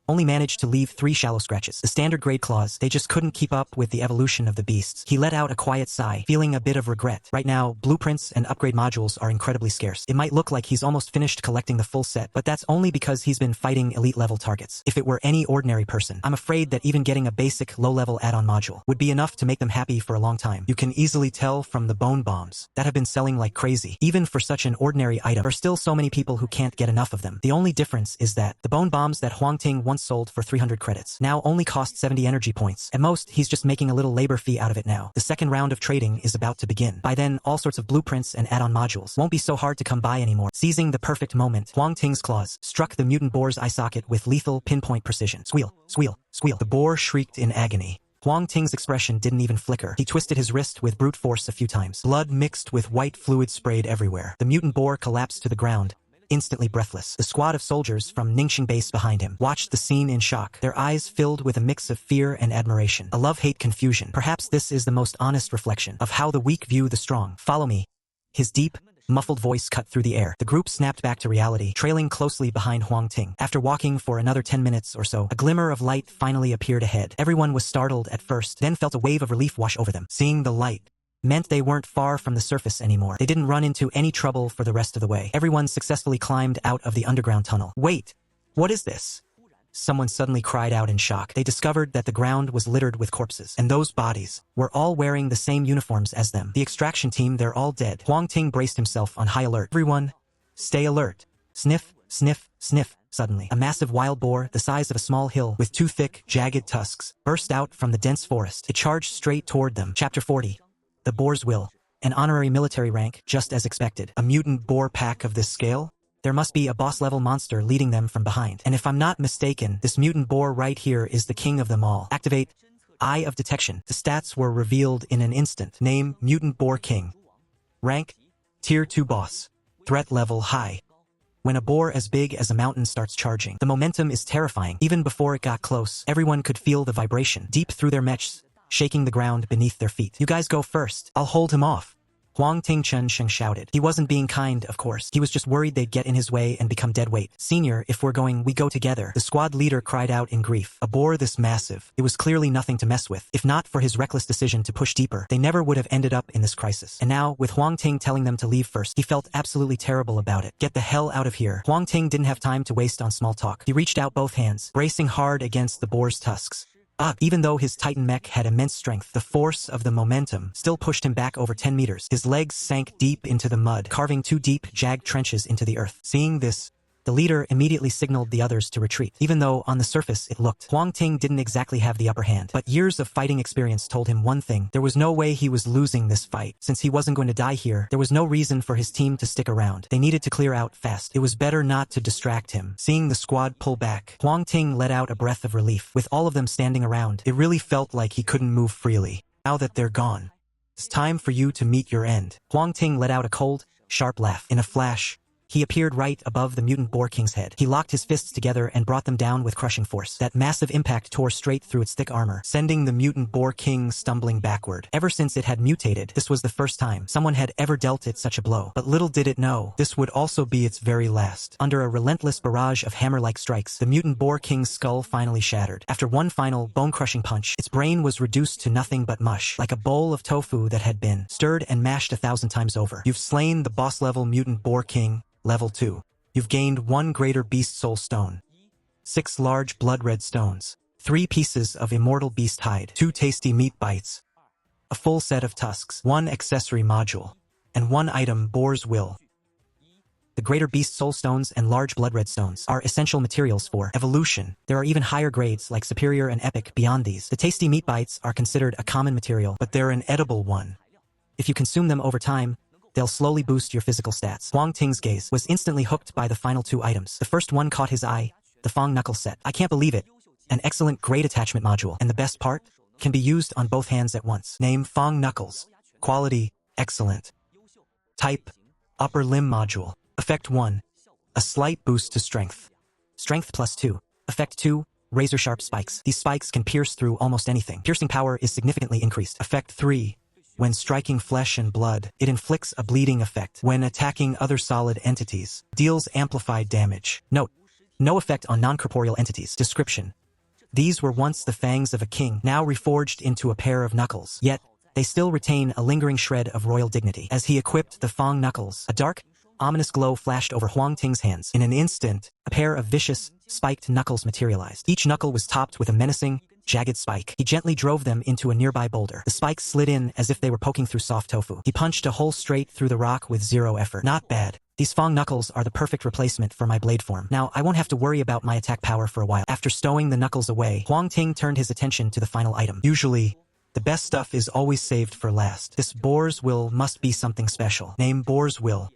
only managed to leave 3 shallow scratches. The standard grade claws, they just couldn't keep up with the evolution of the beasts. He let out a quiet sigh, feeling a bit of regret. Right now, blueprints and upgrade modules are incredibly scarce. It might look like he's almost finished collecting the full set, but that's only because he's been fighting elite-level targets. If it were any ordinary person, I'm afraid that even getting a basic low-level add-on module would be enough to make them happy for a long time. You can easily tell from the bone bombs that have been selling like crazy. Even for such an ordinary item, there are still so many people who can't get enough of them. The only difference is that the bone bombs that Huang Ting once sold for 300 credits now only cost 70 energy points. At most, he's just making a little labor fee out of it now. The second round of trading is about to begin. By then, all sorts of blueprints and add-on modules won't be so hard to come by anymore. Seizing the perfect moment, Huang Ting's claws struck the mutant boar's eye socket with lethal pinpoint precision. Squeal, squeal, squeal. The boar shrieked in agony. Huang Ting's expression didn't even flicker. He twisted his wrist with brute force a few times. Blood mixed with white fluid sprayed everywhere. The mutant boar collapsed to the ground, instantly breathless. The squad of soldiers from Ningxing base behind him watched the scene in shock, their eyes filled with a mix of fear and admiration, a love-hate confusion. Perhaps this is the most honest reflection of how the weak view the strong. Follow me. His deep, muffled voice cut through the air. The group snapped back to reality, trailing closely behind Huang Ting. After walking for another 10 minutes or so, a glimmer of light finally appeared ahead. Everyone was startled at first, then felt a wave of relief wash over them. Seeing the light meant they weren't far from the surface anymore. They didn't run into any trouble for the rest of the way. Everyone successfully climbed out of the underground tunnel. Wait! What is this? Someone suddenly cried out in shock. They discovered that the ground was littered with corpses, and those bodies were all wearing the same uniforms as them. The extraction team, they're all dead. Huang Ting braced himself on high alert. Everyone, stay alert. Sniff, sniff, sniff. Suddenly, a massive wild boar, the size of a small hill, with 2 thick, jagged tusks, burst out from the dense forest. It charged straight toward them. Chapter 40. The Boar's Will. An honorary military rank, just as expected. A mutant boar pack of this scale? There must be a boss-level monster leading them from behind. And if I'm not mistaken, this mutant boar right here is the king of them all. Activate Eye of Detection. The stats were revealed in an instant. Name, Mutant Boar King. Rank, Tier 2 Boss. Threat level high. When a boar as big as a mountain starts charging, the momentum is terrifying. Even before it got close, everyone could feel the vibration deep through their mechs, shaking the ground beneath their feet. You guys go first. I'll hold him off. Huang Ting Sheng shouted. He wasn't being kind, of course. He was just worried they'd get in his way and become dead weight. Senior, if we're going, we go together. The squad leader cried out in grief. A boar this massive. It was clearly nothing to mess with. If not for his reckless decision to push deeper, they never would have ended up in this crisis. And now, with Huang Ting telling them to leave first, he felt absolutely terrible about it. Get the hell out of here. Huang Ting didn't have time to waste on small talk. He reached out both hands, bracing hard against the boar's tusks. Even though his Titan mech had immense strength, the force of the momentum still pushed him back over 10 meters. His legs sank deep into the mud, carving 2 deep, jagged trenches into the earth. Seeing this, The leader immediately signaled the others to retreat, even though on the surface it looked. Huang Ting didn't exactly have the upper hand, but years of fighting experience told him one thing: there was no way he was losing this fight. Since he wasn't going to die here, there was no reason for his team to stick around. They needed to clear out fast. It was better not to distract him. Seeing the squad pull back, Huang Ting let out a breath of relief. With all of them standing around, it really felt like he couldn't move freely. Now that they're gone, it's time for you to meet your end. Huang Ting let out a cold, sharp laugh. In a flash, he appeared right above the mutant boar king's head. He locked his fists together and brought them down with crushing force. That massive impact tore straight through its thick armor, sending the mutant boar king stumbling backward. Ever since it had mutated, this was the first time someone had ever dealt it such a blow. But little did it know, this would also be its very last. Under a relentless barrage of hammer-like strikes, the mutant boar king's skull finally shattered. After one final, bone-crushing punch, its brain was reduced to nothing but mush, like a bowl of tofu that had been stirred and mashed 1,000 times over. You've slain the boss-level mutant boar king. Level 2. You've gained 1 greater beast soul stone, 6 large blood-red stones, 3 pieces of immortal beast hide, 2 tasty meat bites, a full set of tusks, 1 accessory module, and 1 item boar's will. The greater beast soul stones and large blood-red stones are essential materials for evolution. There are even higher grades like superior and epic beyond these. The tasty meat bites are considered a common material, but they're an edible one. If you consume them over time, they'll slowly boost your physical stats. Huang Ting's gaze was instantly hooked by the final 2 items. The first one caught his eye, the Fong Knuckle set. I can't believe it. An excellent great attachment module. And the best part? Can be used on both hands at once. Name: Fong Knuckles. Quality: excellent. Type: upper limb module. Effect 1. A slight boost to strength. Strength +2. Effect 2. Razor-sharp spikes. These spikes can pierce through almost anything. Piercing power is significantly increased. Effect 3. When striking flesh and blood, it inflicts a bleeding effect. When attacking other solid entities, deals amplified damage. Note: no effect on non-corporeal entities. Description: these were once the fangs of a king, now reforged into a pair of knuckles. Yet, they still retain a lingering shred of royal dignity. As he equipped the Fong Knuckles, a dark, ominous glow flashed over Huang Ting's hands. In an instant, a pair of vicious, spiked knuckles materialized. Each knuckle was topped with a menacing, jagged spike. He gently drove them into a nearby boulder. The spikes slid in as if they were poking through soft tofu. He punched a hole straight through the rock with 0 effort. Not bad. These Fong Knuckles are the perfect replacement for my blade form. Now, I won't have to worry about my attack power for a while. After stowing the knuckles away, Huang Ting turned his attention to the final item. Usually, the best stuff is always saved for last. This boar's will must be something special. Name: boar's will.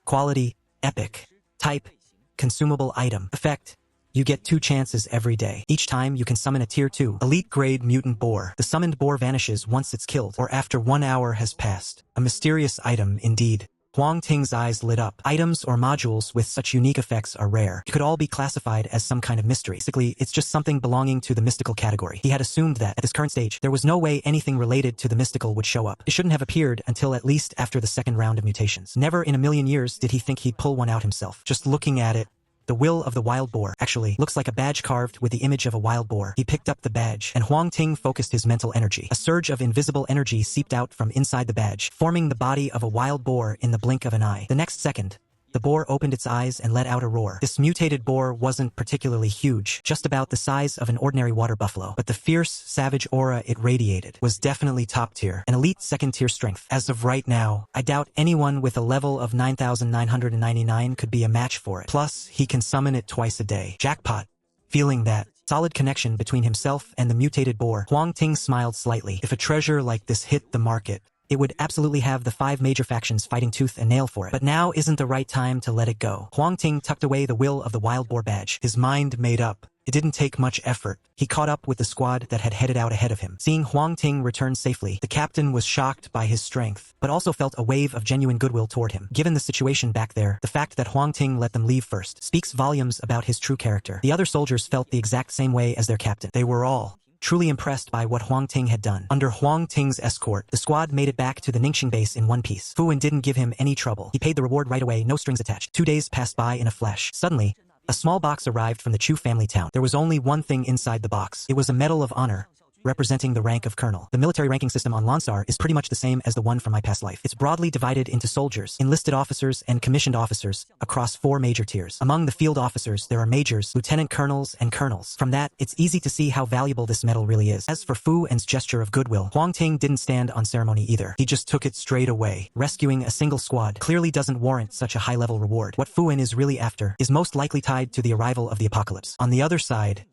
Quality: epic. Type: consumable item. Effect: you get 2 chances every day. Each time you can summon a tier 2 elite grade mutant boar. The summoned boar vanishes once it's killed or after 1 hour has passed. A mysterious item indeed. Huang Ting's eyes lit up. Items or modules with such unique effects are rare. It could all be classified as some kind of mystery. Basically, it's just something belonging to the mystical category. He had assumed that, at this current stage, there was no way anything related to the mystical would show up. It shouldn't have appeared until at least after the 2nd round of mutations. Never in a million years did he think he'd pull one out himself. Just looking at it, the will of the wild boar actually looks like a badge carved with the image of a wild boar. He picked up the badge, and Huang Ting focused his mental energy. A surge of invisible energy seeped out from inside the badge, forming the body of a wild boar in the blink of an eye. The next second, the boar opened its eyes and let out a roar. This mutated boar wasn't particularly huge, just about the size of an ordinary water buffalo, but the fierce, savage aura it radiated was definitely top tier, an elite 2nd tier strength. As of right now, I doubt anyone with a level of 9,999 could be a match for it. Plus, he can summon it twice a day. Jackpot. Feeling that solid connection between himself and the mutated boar, Huang Ting smiled slightly. If a treasure like this hit the market, it would absolutely have the 5 major factions fighting tooth and nail for it. But now isn't the right time to let it go. Huang Ting tucked away the will of the wild boar badge, his mind made up. It didn't take much effort. He caught up with the squad that had headed out ahead of him. Seeing Huang Ting return safely, the captain was shocked by his strength, but also felt a wave of genuine goodwill toward him. Given the situation back there, the fact that Huang Ting let them leave first speaks volumes about his true character. The other soldiers felt the exact same way as their captain. They were all truly impressed by what Huang Ting had done. Under Huang Ting's escort, the squad made it back to the Ningxing base in one piece. Fuin didn't give him any trouble. He paid the reward right away, no strings attached. 2 days passed by in a flash. Suddenly, a small box arrived from the Chu family town. There was only one thing inside the box. It was a medal of honor, representing the rank of colonel. The military ranking system on Lonsar is pretty much the same as the one from my past life. It's broadly divided into soldiers, enlisted officers, and commissioned officers across 4 major tiers. Among the field officers, there are majors, lieutenant colonels, and colonels. From that, it's easy to see how valuable this medal really is. As for Fu En's gesture of goodwill, Huang Ting didn't stand on ceremony either. He just took it straight away. Rescuing a single squad clearly doesn't warrant such a high-level reward. What Fu En is really after is most likely tied to the arrival of the apocalypse. On the other side,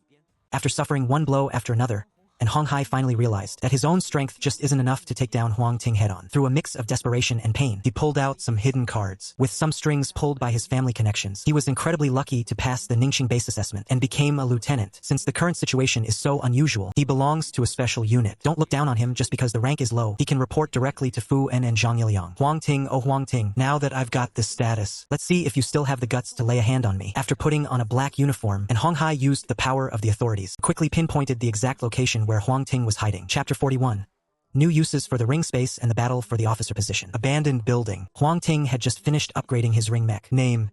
after suffering one blow after another, and Hong Hai finally realized that his own strength just isn't enough to take down Huang Ting head-on. Through a mix of desperation and pain, he pulled out some hidden cards. With some strings pulled by his family connections, he was incredibly lucky to pass the Ningxing base assessment and became a lieutenant. Since the current situation is so unusual, he belongs to a special unit. Don't look down on him just because the rank is low. He can report directly to Fu En and Zhang Yiliang. Huang Ting, oh Huang Ting, now that I've got this status, let's see if you still have the guts to lay a hand on me. After putting on a black uniform, and Hong Hai used the power of the authorities, quickly pinpointed the exact location where Huang Ting was hiding. Chapter 41. New uses for the ring space and the battle for the officer position. Abandoned building. Huang Ting had just finished upgrading his ring mech. Name: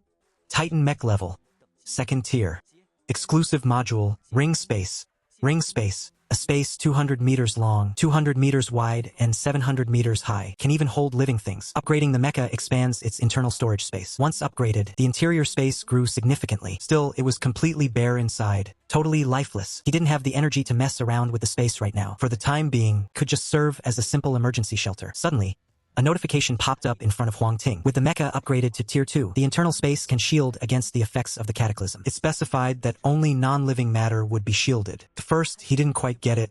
Titan Mech Level. 2nd tier. Exclusive module: Ring space. Ring space. A space 200 meters long, 200 meters wide, and 700 meters high. Can even hold living things. Upgrading the mecha expands its internal storage space. Once upgraded, the interior space grew significantly. Still, it was completely bare inside. Totally lifeless. He didn't have the energy to mess around with the space right now. For the time being, could just serve as a simple emergency shelter. Suddenly, a notification popped up in front of Huang Ting. With the mecha upgraded to Tier 2, the internal space can shield against the effects of the cataclysm. It specified that only non-living matter would be shielded. At first, he didn't quite get it,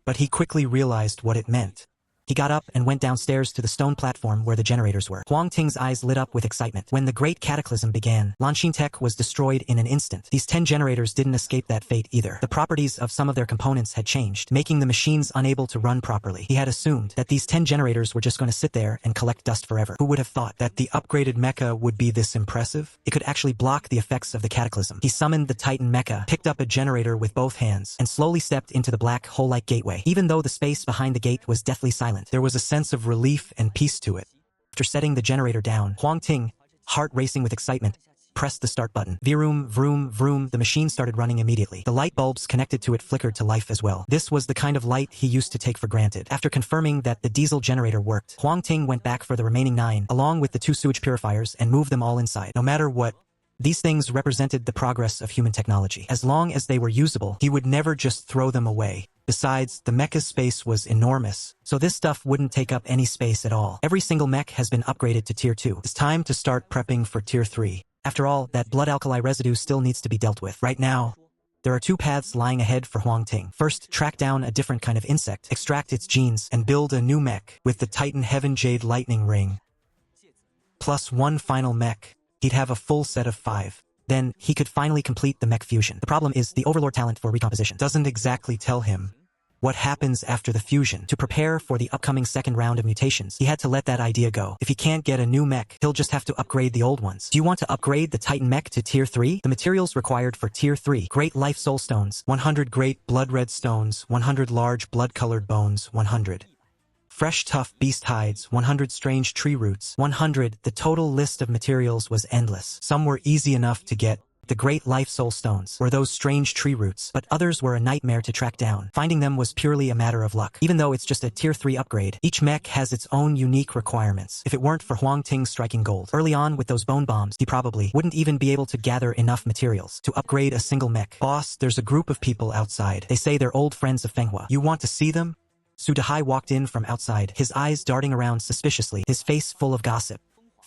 but he quickly realized what it meant. He got up and went downstairs to the stone platform where the generators were. Huang Ting's eyes lit up with excitement. When the Great Cataclysm began, Lanshin Tech was destroyed in an instant. These 10 generators didn't escape that fate either. The properties of some of their components had changed, making the machines unable to run properly. He had assumed that these 10 generators were just going to sit there and collect dust forever. Who would have thought that the upgraded mecha would be this impressive? It could actually block the effects of the cataclysm. He summoned the Titan mecha, picked up a generator with both hands, and slowly stepped into the black hole-like gateway. Even though the space behind the gate was deathly silent, there was a sense of relief and peace to it. After setting the generator down, Huang Ting, heart racing with excitement, pressed the start button. Vroom, vroom, vroom, the machine started running immediately. The light bulbs connected to it flickered to life as well. This was the kind of light he used to take for granted. After confirming that the diesel generator worked, Huang Ting went back for the remaining 9, along with the 2 sewage purifiers, and moved them all inside. No matter what, these things represented the progress of human technology. As long as they were usable, he would never just throw them away. Besides, the mecha's space was enormous, so this stuff wouldn't take up any space at all. Every single mech has been upgraded to Tier 2. It's time to start prepping for Tier 3. After all, that blood alkali residue still needs to be dealt with. Right now, there are 2 paths lying ahead for Huang Ting. First, track down a different kind of insect, extract its genes, and build a new mech with the Titan Heaven Jade Lightning Ring. Plus 1 final mech. He'd have a full set of 5. Then, he could finally complete the mech fusion. The problem is the Overlord talent for recomposition doesn't exactly tell him what happens after the fusion. To prepare for the upcoming 2nd round of mutations, he had to let that idea go. If he can't get a new mech, he'll just have to upgrade the old ones. Do you want to upgrade the Titan mech to Tier 3? The materials required for Tier 3: Great Life Soul Stones, 100 Great Blood Red Stones, 100 Large Blood-Colored Bones, 100 Fresh Tough Beast Hides, 100 Strange Tree Roots, 100. The total list of materials was endless. Some were easy enough to get. The Great Life Soul Stones were those strange tree roots, but others were a nightmare to track down. Finding them was purely a matter of luck. Even though it's just a Tier 3 upgrade, each mech has its own unique requirements. If it weren't for Huang Ting striking gold early on with those bone bombs, he probably wouldn't even be able to gather enough materials to upgrade a single mech. Boss, there's a group of people outside. They say they're old friends of Fenghua. You want to see them? Su Dehai walked in from outside, his eyes darting around suspiciously, his face full of gossip.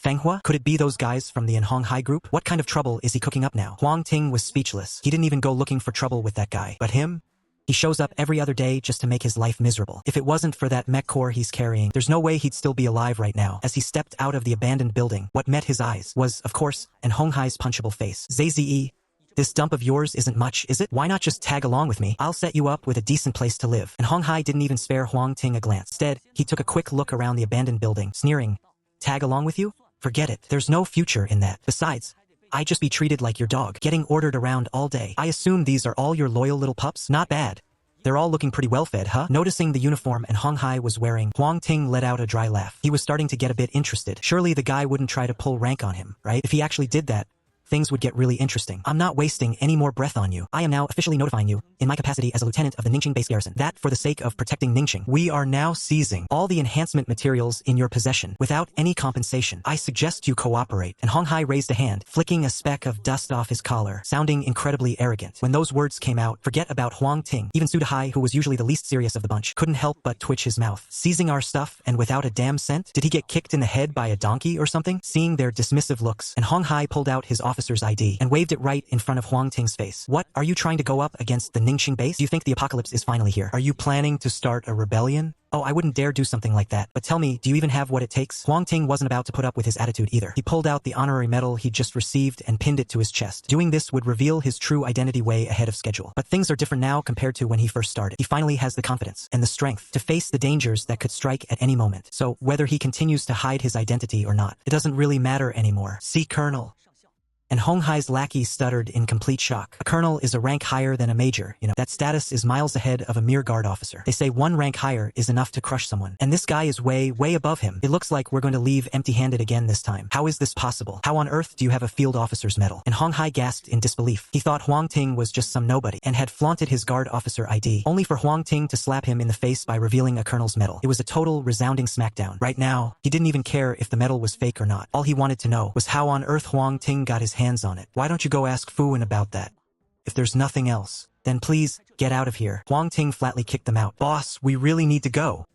Fenghua? Could it be those guys from the Hong Hai group? What kind of trouble is he cooking up now? Huang Ting was speechless. He didn't even go looking for trouble with that guy. But him? He shows up every other day just to make his life miserable. If it wasn't for that mech core he's carrying, there's no way he'd still be alive right now. As he stepped out of the abandoned building, what met his eyes was, of course, Hong Hai's punchable face. Zze, this dump of yours isn't much, is it? Why not just tag along with me? I'll set you up with a decent place to live. And Hong Hai didn't even spare Huang Ting a glance. Instead, he took a quick look around the abandoned building, sneering. Tag along with you? Forget it. There's no future in that. Besides, I'd just be treated like your dog, getting ordered around all day. I assume these are all your loyal little pups? Not bad. They're all looking pretty well fed, huh? Noticing the uniform Hong Hai was wearing, Huang Ting let out a dry laugh. He was starting to get a bit interested. Surely the guy wouldn't try to pull rank on him, right? If he actually did that, things would get really interesting. I'm not wasting any more breath on you. I am now officially notifying you, in my capacity as a lieutenant of the Ningxing base garrison, that for the sake of protecting Ningxing, we are now seizing all the enhancement materials in your possession without any compensation. I suggest you cooperate. And Hong Hai raised a hand, flicking a speck of dust off his collar, sounding incredibly arrogant. When those words came out, forget about Huang Ting. Even Sudahai, who was usually the least serious of the bunch, couldn't help but twitch his mouth. Seizing our stuff and without a damn cent? Did he get kicked in the head by a donkey or something? Seeing their dismissive looks, and Hong Hai pulled out his officer's ID and waved it right in front of Huang Ting's face. What? Are you trying to go up against the Ningxing base? Do you think the apocalypse is finally here? Are you planning to start a rebellion? Oh, I wouldn't dare do something like that. But tell me, do you even have what it takes? Huang Ting wasn't about to put up with his attitude either. He pulled out the honorary medal he'd just received and pinned it to his chest. Doing this would reveal his true identity way ahead of schedule. But things are different now compared to when he first started. He finally has the confidence and the strength to face the dangers that could strike at any moment. So whether he continues to hide his identity or not, it doesn't really matter anymore. See, Colonel. And Hong Hai's lackey stuttered in complete shock. A colonel is a rank higher than a major, you know. That status is miles ahead of a mere guard officer. They say one rank higher is enough to crush someone. And this guy is way above him. It looks like we're going to leave empty-handed again this time. How is this possible? How on earth do you have a field officer's medal? And Hong Hai gasped in disbelief. He thought Huang Ting was just some nobody and had flaunted his guard officer ID, only for Huang Ting to slap him in the face by revealing a colonel's medal. It was a total resounding smackdown. Right now, he didn't even care if the medal was fake or not. All he wanted to know was how on earth Huang Ting got his hands on it. Why don't you go ask Fuwen about that? If there's nothing else, then please, get out of here. Huang Ting flatly kicked them out. Boss, we really need to go.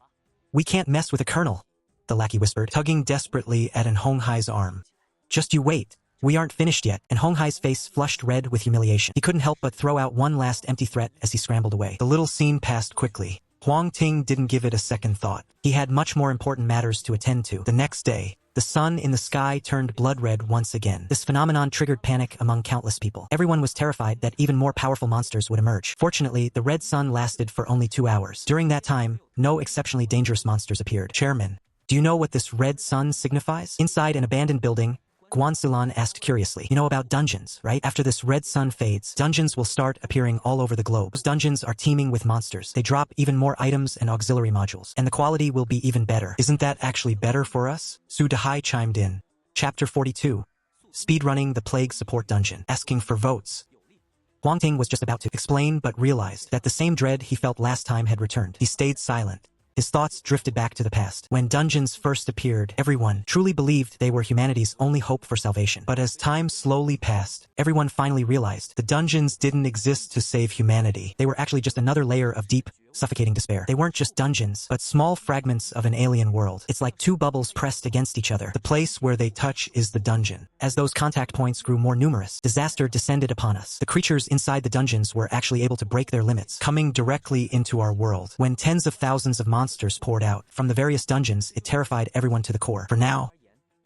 We can't mess with a colonel, the lackey whispered, tugging desperately at Hong Hai's arm. Just you wait. We aren't finished yet. And Hong Hai's face flushed red with humiliation. He couldn't help but throw out one last empty threat as he scrambled away. The little scene passed quickly. Huang Ting didn't give it a second thought. He had much more important matters to attend to. The next day, the sun in the sky turned blood red once again. This phenomenon triggered panic among countless people. Everyone was terrified that even more powerful monsters would emerge. Fortunately, the red sun lasted for only 2 hours. During that time, no exceptionally dangerous monsters appeared. Chairman, do you know what this red sun signifies? Inside an abandoned building, Guan Silan asked curiously. You know about dungeons, right? After this red sun fades, dungeons will start appearing all over the globe. Those dungeons are teeming with monsters. They drop even more items and auxiliary modules, and the quality will be even better. Isn't that actually better for us? Su Dahai chimed in. Chapter 42. Speedrunning the Plague Support Dungeon. Asking for votes. Huang Ting was just about to explain but realized that the same dread he felt last time had returned. He stayed silent. His thoughts drifted back to the past. When dungeons first appeared, everyone truly believed they were humanity's only hope for salvation. But as time slowly passed, everyone finally realized the dungeons didn't exist to save humanity. They were actually just another layer of deep, suffocating despair. They weren't just dungeons, but small fragments of an alien world. It's like two bubbles pressed against each other. The place where they touch is the dungeon. As those contact points grew more numerous, disaster descended upon us. The creatures inside the dungeons were actually able to break their limits, coming directly into our world. When tens of thousands of monsters poured out from the various dungeons, it terrified everyone to the core. For now,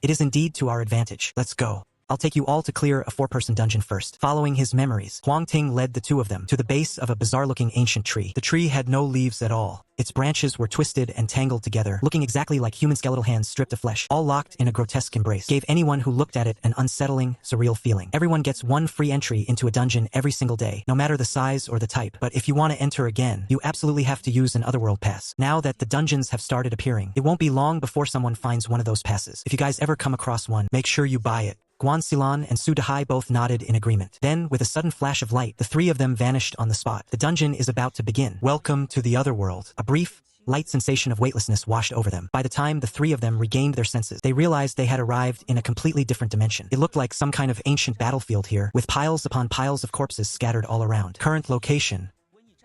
it is indeed to our advantage. Let's go. I'll take you all to clear a 4-person dungeon first. Following his memories, Huang Ting led the two of them to the base of a bizarre-looking ancient tree. The tree had no leaves at all. Its branches were twisted and tangled together, looking exactly like human skeletal hands stripped of flesh, all locked in a grotesque embrace. Gave anyone who looked at it an unsettling, surreal feeling. Everyone gets one free entry into a dungeon every single day, no matter the size or the type. But if you want to enter again, you absolutely have to use an Otherworld pass. Now that the dungeons have started appearing, it won't be long before someone finds one of those passes. If you guys ever come across one, make sure you buy it. Guan Silan and Su Dahai both nodded in agreement. Then, with a sudden flash of light, the three of them vanished on the spot. The dungeon is about to begin. Welcome to the Otherworld. A brief, light sensation of weightlessness washed over them. By the time the three of them regained their senses, they realized they had arrived in a completely different dimension. It looked like some kind of ancient battlefield here, with piles upon piles of corpses scattered all around. Current location: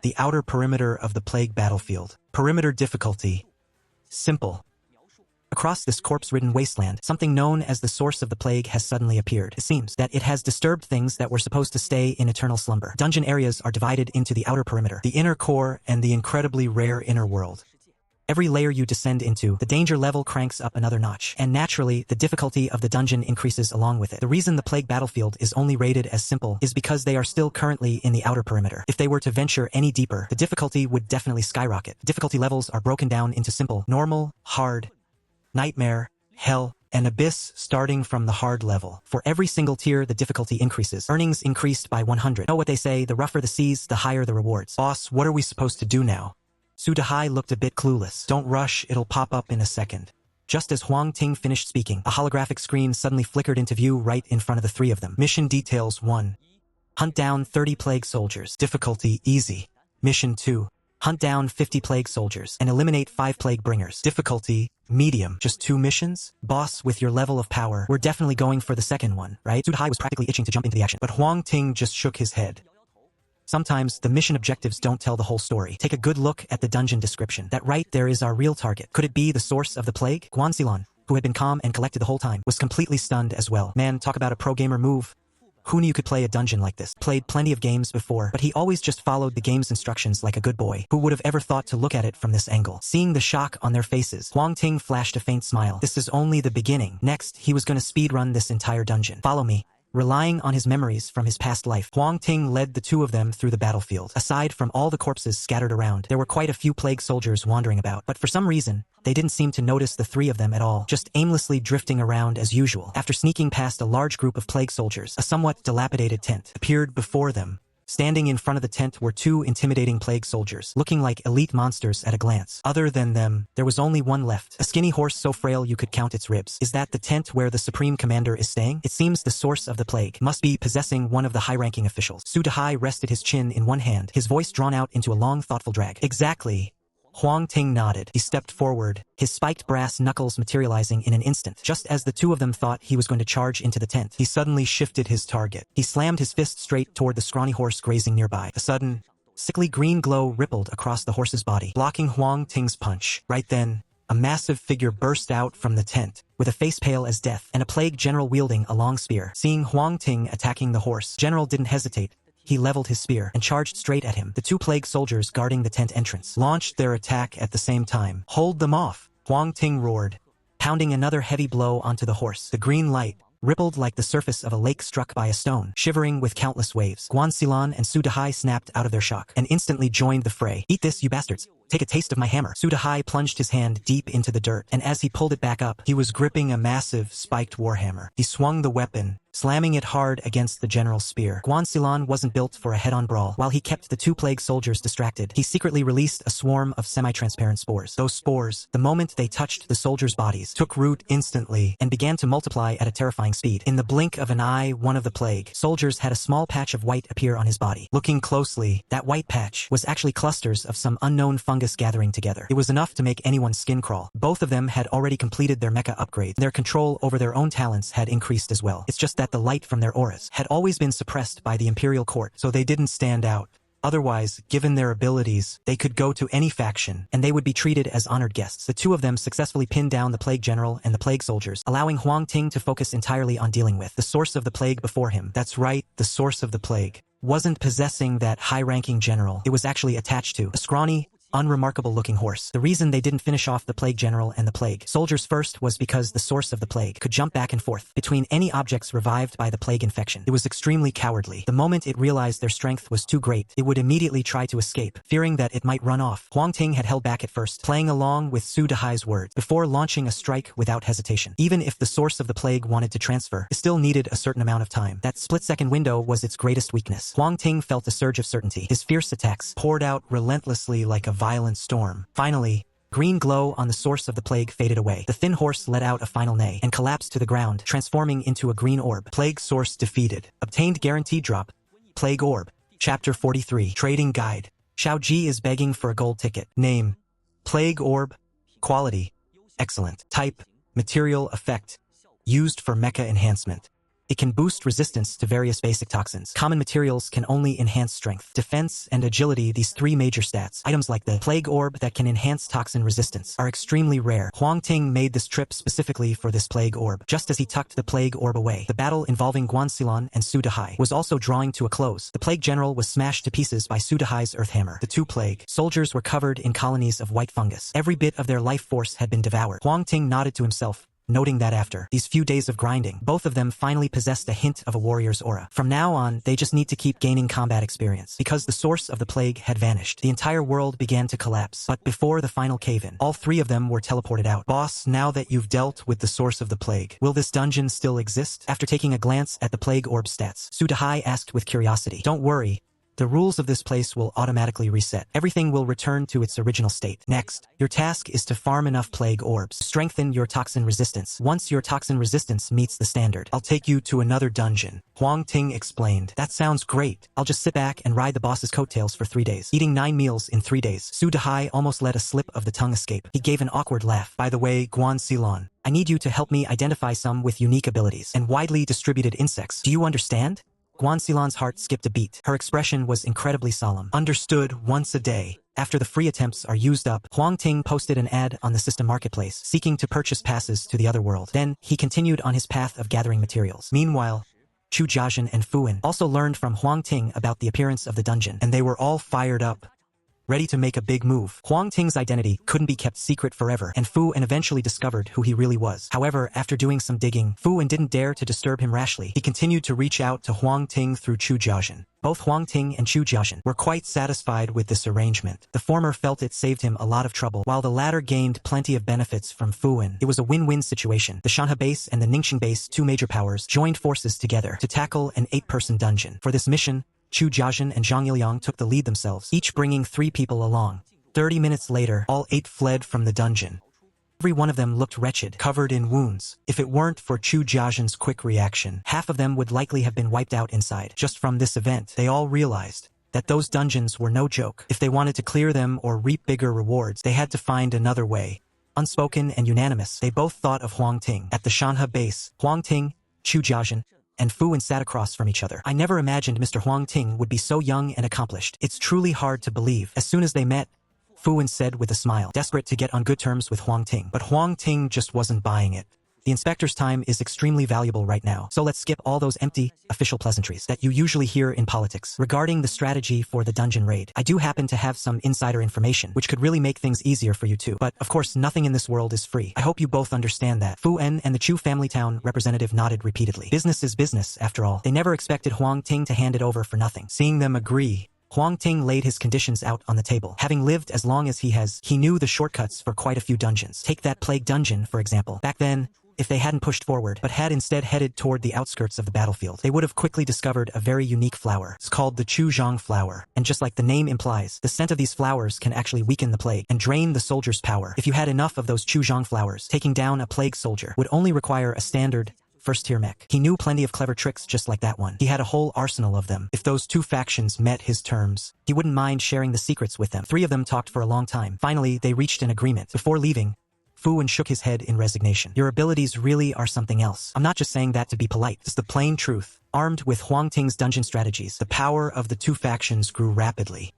the outer perimeter of the plague battlefield. Perimeter difficulty: simple. Across this corpse-ridden wasteland, something known as the source of the plague has suddenly appeared. It seems that it has disturbed things that were supposed to stay in eternal slumber. Dungeon areas are divided into the outer perimeter, the inner core, and the incredibly rare inner world. Every layer you descend into, the danger level cranks up another notch, and naturally, the difficulty of the dungeon increases along with it. The reason the plague battlefield is only rated as simple is because they are still currently in the outer perimeter. If they were to venture any deeper, the difficulty would definitely skyrocket. The difficulty levels are broken down into simple, normal, hard, nightmare, hell, and abyss, starting from the hard level. For every single tier, the difficulty increases. Earnings increased by 100. Know what they say, the rougher the seas, the higher the rewards. Boss, what are we supposed to do now? Su Dahai looked a bit clueless. Don't rush, it'll pop up in a second. Just as Huang Ting finished speaking, a holographic screen suddenly flickered into view right in front of the three of them. Mission details 1. Hunt down 30 plague soldiers. Difficulty easy. Mission 2. Hunt down 50 plague soldiers and eliminate 5 plague bringers. Difficulty medium. Just 2 missions? Boss, with your level of power, we're definitely going for the second one, right? Sudahai was practically itching to jump into the action, but Huang Ting just shook his head. Sometimes, the mission objectives don't tell the whole story. Take a good look at the dungeon description. That right there is our real target. Could it be the source of the plague? Guanxilan, who had been calm and collected the whole time, was completely stunned as well. Man, talk about a pro-gamer move. Who knew you could play a dungeon like this? Played plenty of games before, but he always just followed the game's instructions like a good boy. Who would have ever thought to look at it from this angle? Seeing the shock on their faces, Huang Ting flashed a faint smile. This is only the beginning. Next, he was going to speedrun this entire dungeon. Follow me. Relying on his memories from his past life, Huang Ting led the two of them through the battlefield. Aside from all the corpses scattered around, there were quite a few plague soldiers wandering about, but for some reason, they didn't seem to notice the three of them at all, just aimlessly drifting around as usual. After sneaking past a large group of plague soldiers, a somewhat dilapidated tent appeared before them. Standing in front of the tent were 2 intimidating plague soldiers, looking like elite monsters at a glance. Other than them, there was only one left, a skinny horse so frail you could count its ribs. Is that the tent where the Supreme Commander is staying? It seems the source of the plague must be possessing one of the high-ranking officials. Sudahai rested his chin in one hand, his voice drawn out into a long, thoughtful drag. Exactly. Huang Ting nodded. He stepped forward, his spiked brass knuckles materializing in an instant. Just as the two of them thought he was going to charge into the tent, he suddenly shifted his target. He slammed his fist straight toward the scrawny horse grazing nearby. A sudden, sickly green glow rippled across the horse's body, blocking Huang Ting's punch. Right then, a massive figure burst out from the tent, with a face pale as death, and a plague general wielding a long spear. Seeing Huang Ting attacking the horse, General didn't hesitate. He leveled his spear and charged straight at him. The 2 plague soldiers guarding the tent entrance launched their attack at the same time. Hold them off, Huang Ting roared, pounding another heavy blow onto the horse. The green light rippled like the surface of a lake struck by a stone, shivering with countless waves. Guanxilan and Sudahai snapped out of their shock and instantly joined the fray. Eat this, you bastards. Take a taste of my hammer. Sudahai plunged his hand deep into the dirt, and as he pulled it back up, he was gripping a massive, spiked warhammer. He swung the weapon, slamming it hard against the general's spear. Guanxilan wasn't built for a head-on brawl. While he kept the 2 plague soldiers distracted, he secretly released a swarm of semi-transparent spores. Those spores, the moment they touched the soldiers' bodies, took root instantly and began to multiply at a terrifying speed. In the blink of an eye, one of the plague soldiers had a small patch of white appear on his body. Looking closely, that white patch was actually clusters of some unknown fungus gathering together. It was enough to make anyone's skin crawl. Both of them had already completed their mecha upgrade. Their control over their own talents had increased as well. It's just that the light from their auras had always been suppressed by the Imperial Court, so they didn't stand out. Otherwise, given their abilities, they could go to any faction, and they would be treated as honored guests. The 2 of them successfully pinned down the plague general and the plague soldiers, allowing Huang Ting to focus entirely on dealing with the source of the plague before him. That's right, the source of the plague wasn't possessing that high-ranking general. It was actually attached to a scrawny, unremarkable-looking horse. The reason they didn't finish off the plague general and the plague soldiers first was because the source of the plague could jump back and forth between any objects revived by the plague infection. It was extremely cowardly. The moment it realized their strength was too great, it would immediately try to escape, fearing that it might run off. Huang Ting had held back at first, playing along with Sudahai's words, before launching a strike without hesitation. Even if the source of the plague wanted to transfer, it still needed a certain amount of time. That split-second window was its greatest weakness. Huang Ting felt a surge of certainty. His fierce attacks poured out relentlessly like a violent storm. Finally, green glow on the source of the plague faded away. The thin horse let out a final neigh and collapsed to the ground, transforming into a green orb. Plague source defeated. Obtained guaranteed drop. Plague orb. Chapter 43. Trading guide. Xiao Ji is begging for a gold ticket. Name: Plague orb. Quality: excellent. Type: material effect. Used for mecha enhancement. It can boost resistance to various basic toxins. Common materials can only enhance strength, defense, and agility, these 3 major stats. Items like the Plague Orb that can enhance toxin resistance are extremely rare. Huang Ting made this trip specifically for this Plague Orb. Just as he tucked the Plague Orb away, the battle involving Guanxilan and Sudahai was also drawing to a close. The Plague General was smashed to pieces by Sudahai's Earth Hammer. The 2 plague soldiers were covered in colonies of white fungus. Every bit of their life force had been devoured. Huang Ting nodded to himself, noting that after these few days of grinding, both of them finally possessed a hint of a warrior's aura. From now on, they just need to keep gaining combat experience. Because the source of the plague had vanished, the entire world began to collapse. But before the final cave-in, all 3 of them were teleported out. Boss, now that you've dealt with the source of the plague, will this dungeon still exist? After taking a glance at the plague orb stats, Sudahai asked with curiosity. Don't worry. the rules of this place will automatically reset. Everything will return to its original state. Next, your task is to farm enough plague orbs. Strengthen your toxin resistance. Once your toxin resistance meets the standard, I'll take you to another dungeon. Huang Ting explained. That sounds great. I'll just sit back and ride the boss's coattails for 3 days. Eating 9 meals in 3 days. Su Dehai almost let a slip of the tongue escape. He gave an awkward laugh. By the way, Guan Xilon, I need you to help me identify some with unique abilities and widely distributed insects. Do you understand? Guan Xilon's heart skipped a beat. Her expression was incredibly solemn. Understood. Once a day. After the free attempts are used up, Huang Ting posted an ad on the system marketplace, seeking to purchase passes to the other world. Then, he continued on his path of gathering materials. Meanwhile, Chu Jiazhen and Fuwen also learned from Huang Ting about the appearance of the dungeon, and they were all fired up, ready to make a big move. Huang Ting's identity couldn't be kept secret forever, and Fuwen eventually discovered who he really was. However, after doing some digging, Fuwen didn't dare to disturb him rashly. He continued to reach out to Huang Ting through Chu Jiazhen. Both Huang Ting and Chu Jiazhen were quite satisfied with this arrangement. The former felt it saved him a lot of trouble, while the latter gained plenty of benefits from Fuwen. It was a win-win situation. The Shanhe base and the Ningxing base, 2 major powers, joined forces together to tackle an 8-person dungeon. For this mission, Chu Jiazhen and Zhang Yilyang took the lead themselves, each bringing 3 people along. 30 minutes later, all 8 fled from the dungeon. Every one of them looked wretched, covered in wounds. If it weren't for Chu Jiazhen's quick reaction, half of them would likely have been wiped out inside. Just from this event, they all realized that those dungeons were no joke. If they wanted to clear them or reap bigger rewards, they had to find another way. Unspoken and unanimous, they both thought of Huang Ting. At the Shanhe base, Huang Ting, Chu Jiazhen, and Fuwen sat across from each other. I never imagined Mr. Huang Ting would be so young and accomplished. It's truly hard to believe. As soon as they met, Fuwen said with a smile, desperate to get on good terms with Huang Ting. But Huang Ting just wasn't buying it. The inspector's time is extremely valuable right now, so let's skip all those empty, official pleasantries that you usually hear in politics. Regarding the strategy for the dungeon raid, I do happen to have some insider information, which could really make things easier for you too. But, of course, nothing in this world is free. I hope you both understand that. Fu En and the Chu family town representative nodded repeatedly. Business is business, after all. They never expected Huang Ting to hand it over for nothing. Seeing them agree, Huang Ting laid his conditions out on the table. Having lived as long as he has, he knew the shortcuts for quite a few dungeons. Take that plague dungeon, for example. Back then, if they hadn't pushed forward, but had instead headed toward the outskirts of the battlefield, they would have quickly discovered a very unique flower. It's called the Chuzhang flower, and just like the name implies, the scent of these flowers can actually weaken the plague and drain the soldier's power. If you had enough of those Chuzhang flowers, taking down a plague soldier would only require a standard first-tier mech. He knew plenty of clever tricks just like that one. He had a whole arsenal of them. If those 2 factions met his terms, he wouldn't mind sharing the secrets with them. 3 of them talked for a long time. Finally, they reached an agreement. Before leaving, Fuwen shook his head in resignation. Your abilities really are something else. I'm not just saying that to be polite. It's the plain truth. Armed with Huang Ting's dungeon strategies, the power of the 2 factions grew rapidly.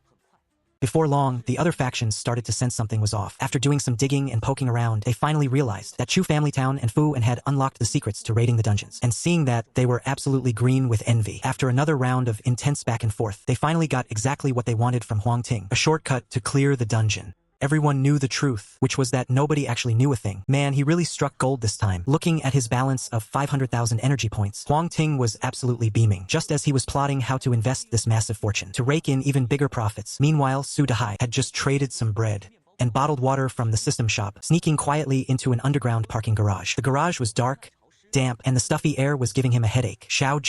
Before long, the other factions started to sense something was off. After doing some digging and poking around, they finally realized that Chu Family Town and Fu En had unlocked the secrets to raiding the dungeons. And seeing that, they were absolutely green with envy. After another round of intense back and forth, they finally got exactly what they wanted from Huang Ting, a shortcut to clear the dungeon. Everyone knew the truth, which was that nobody actually knew a thing. Man, he really struck gold this time. Looking at his balance of 500,000 energy points, Huang Ting was absolutely beaming, just as he was plotting how to invest this massive fortune, to rake in even bigger profits. Meanwhile, Su Dehai had just traded some bread and bottled water from the system shop, sneaking quietly into an underground parking garage. The garage was dark, damp, and the stuffy air was giving him a headache. Xiao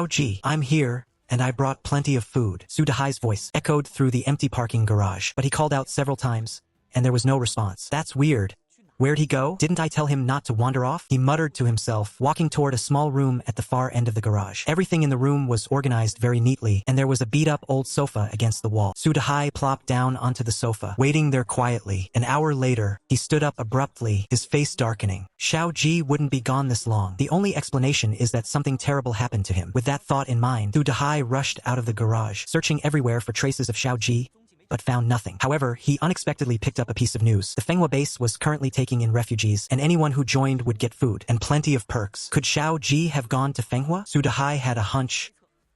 Ji, I'm here. And I brought plenty of food. Su Dehai's voice echoed through the empty parking garage, but he called out several times, and there was no response. That's weird. Where'd he go? Didn't I tell him not to wander off? He muttered to himself, walking toward a small room at the far end of the garage. Everything in the room was organized very neatly, and there was a beat-up old sofa against the wall. Su Dehai plopped down onto the sofa, waiting there quietly. An hour later, he stood up abruptly, his face darkening. Xiao Ji wouldn't be gone this long. The only explanation is that something terrible happened to him. With that thought in mind, Su Dehai rushed out of the garage, searching everywhere for traces of Xiao Ji, but found nothing. However, he unexpectedly picked up a piece of news. The Fenghua base was currently taking in refugees, and anyone who joined would get food and plenty of perks. Could Xiao Ji have gone to Fenghua? Su Dehai had a hunch,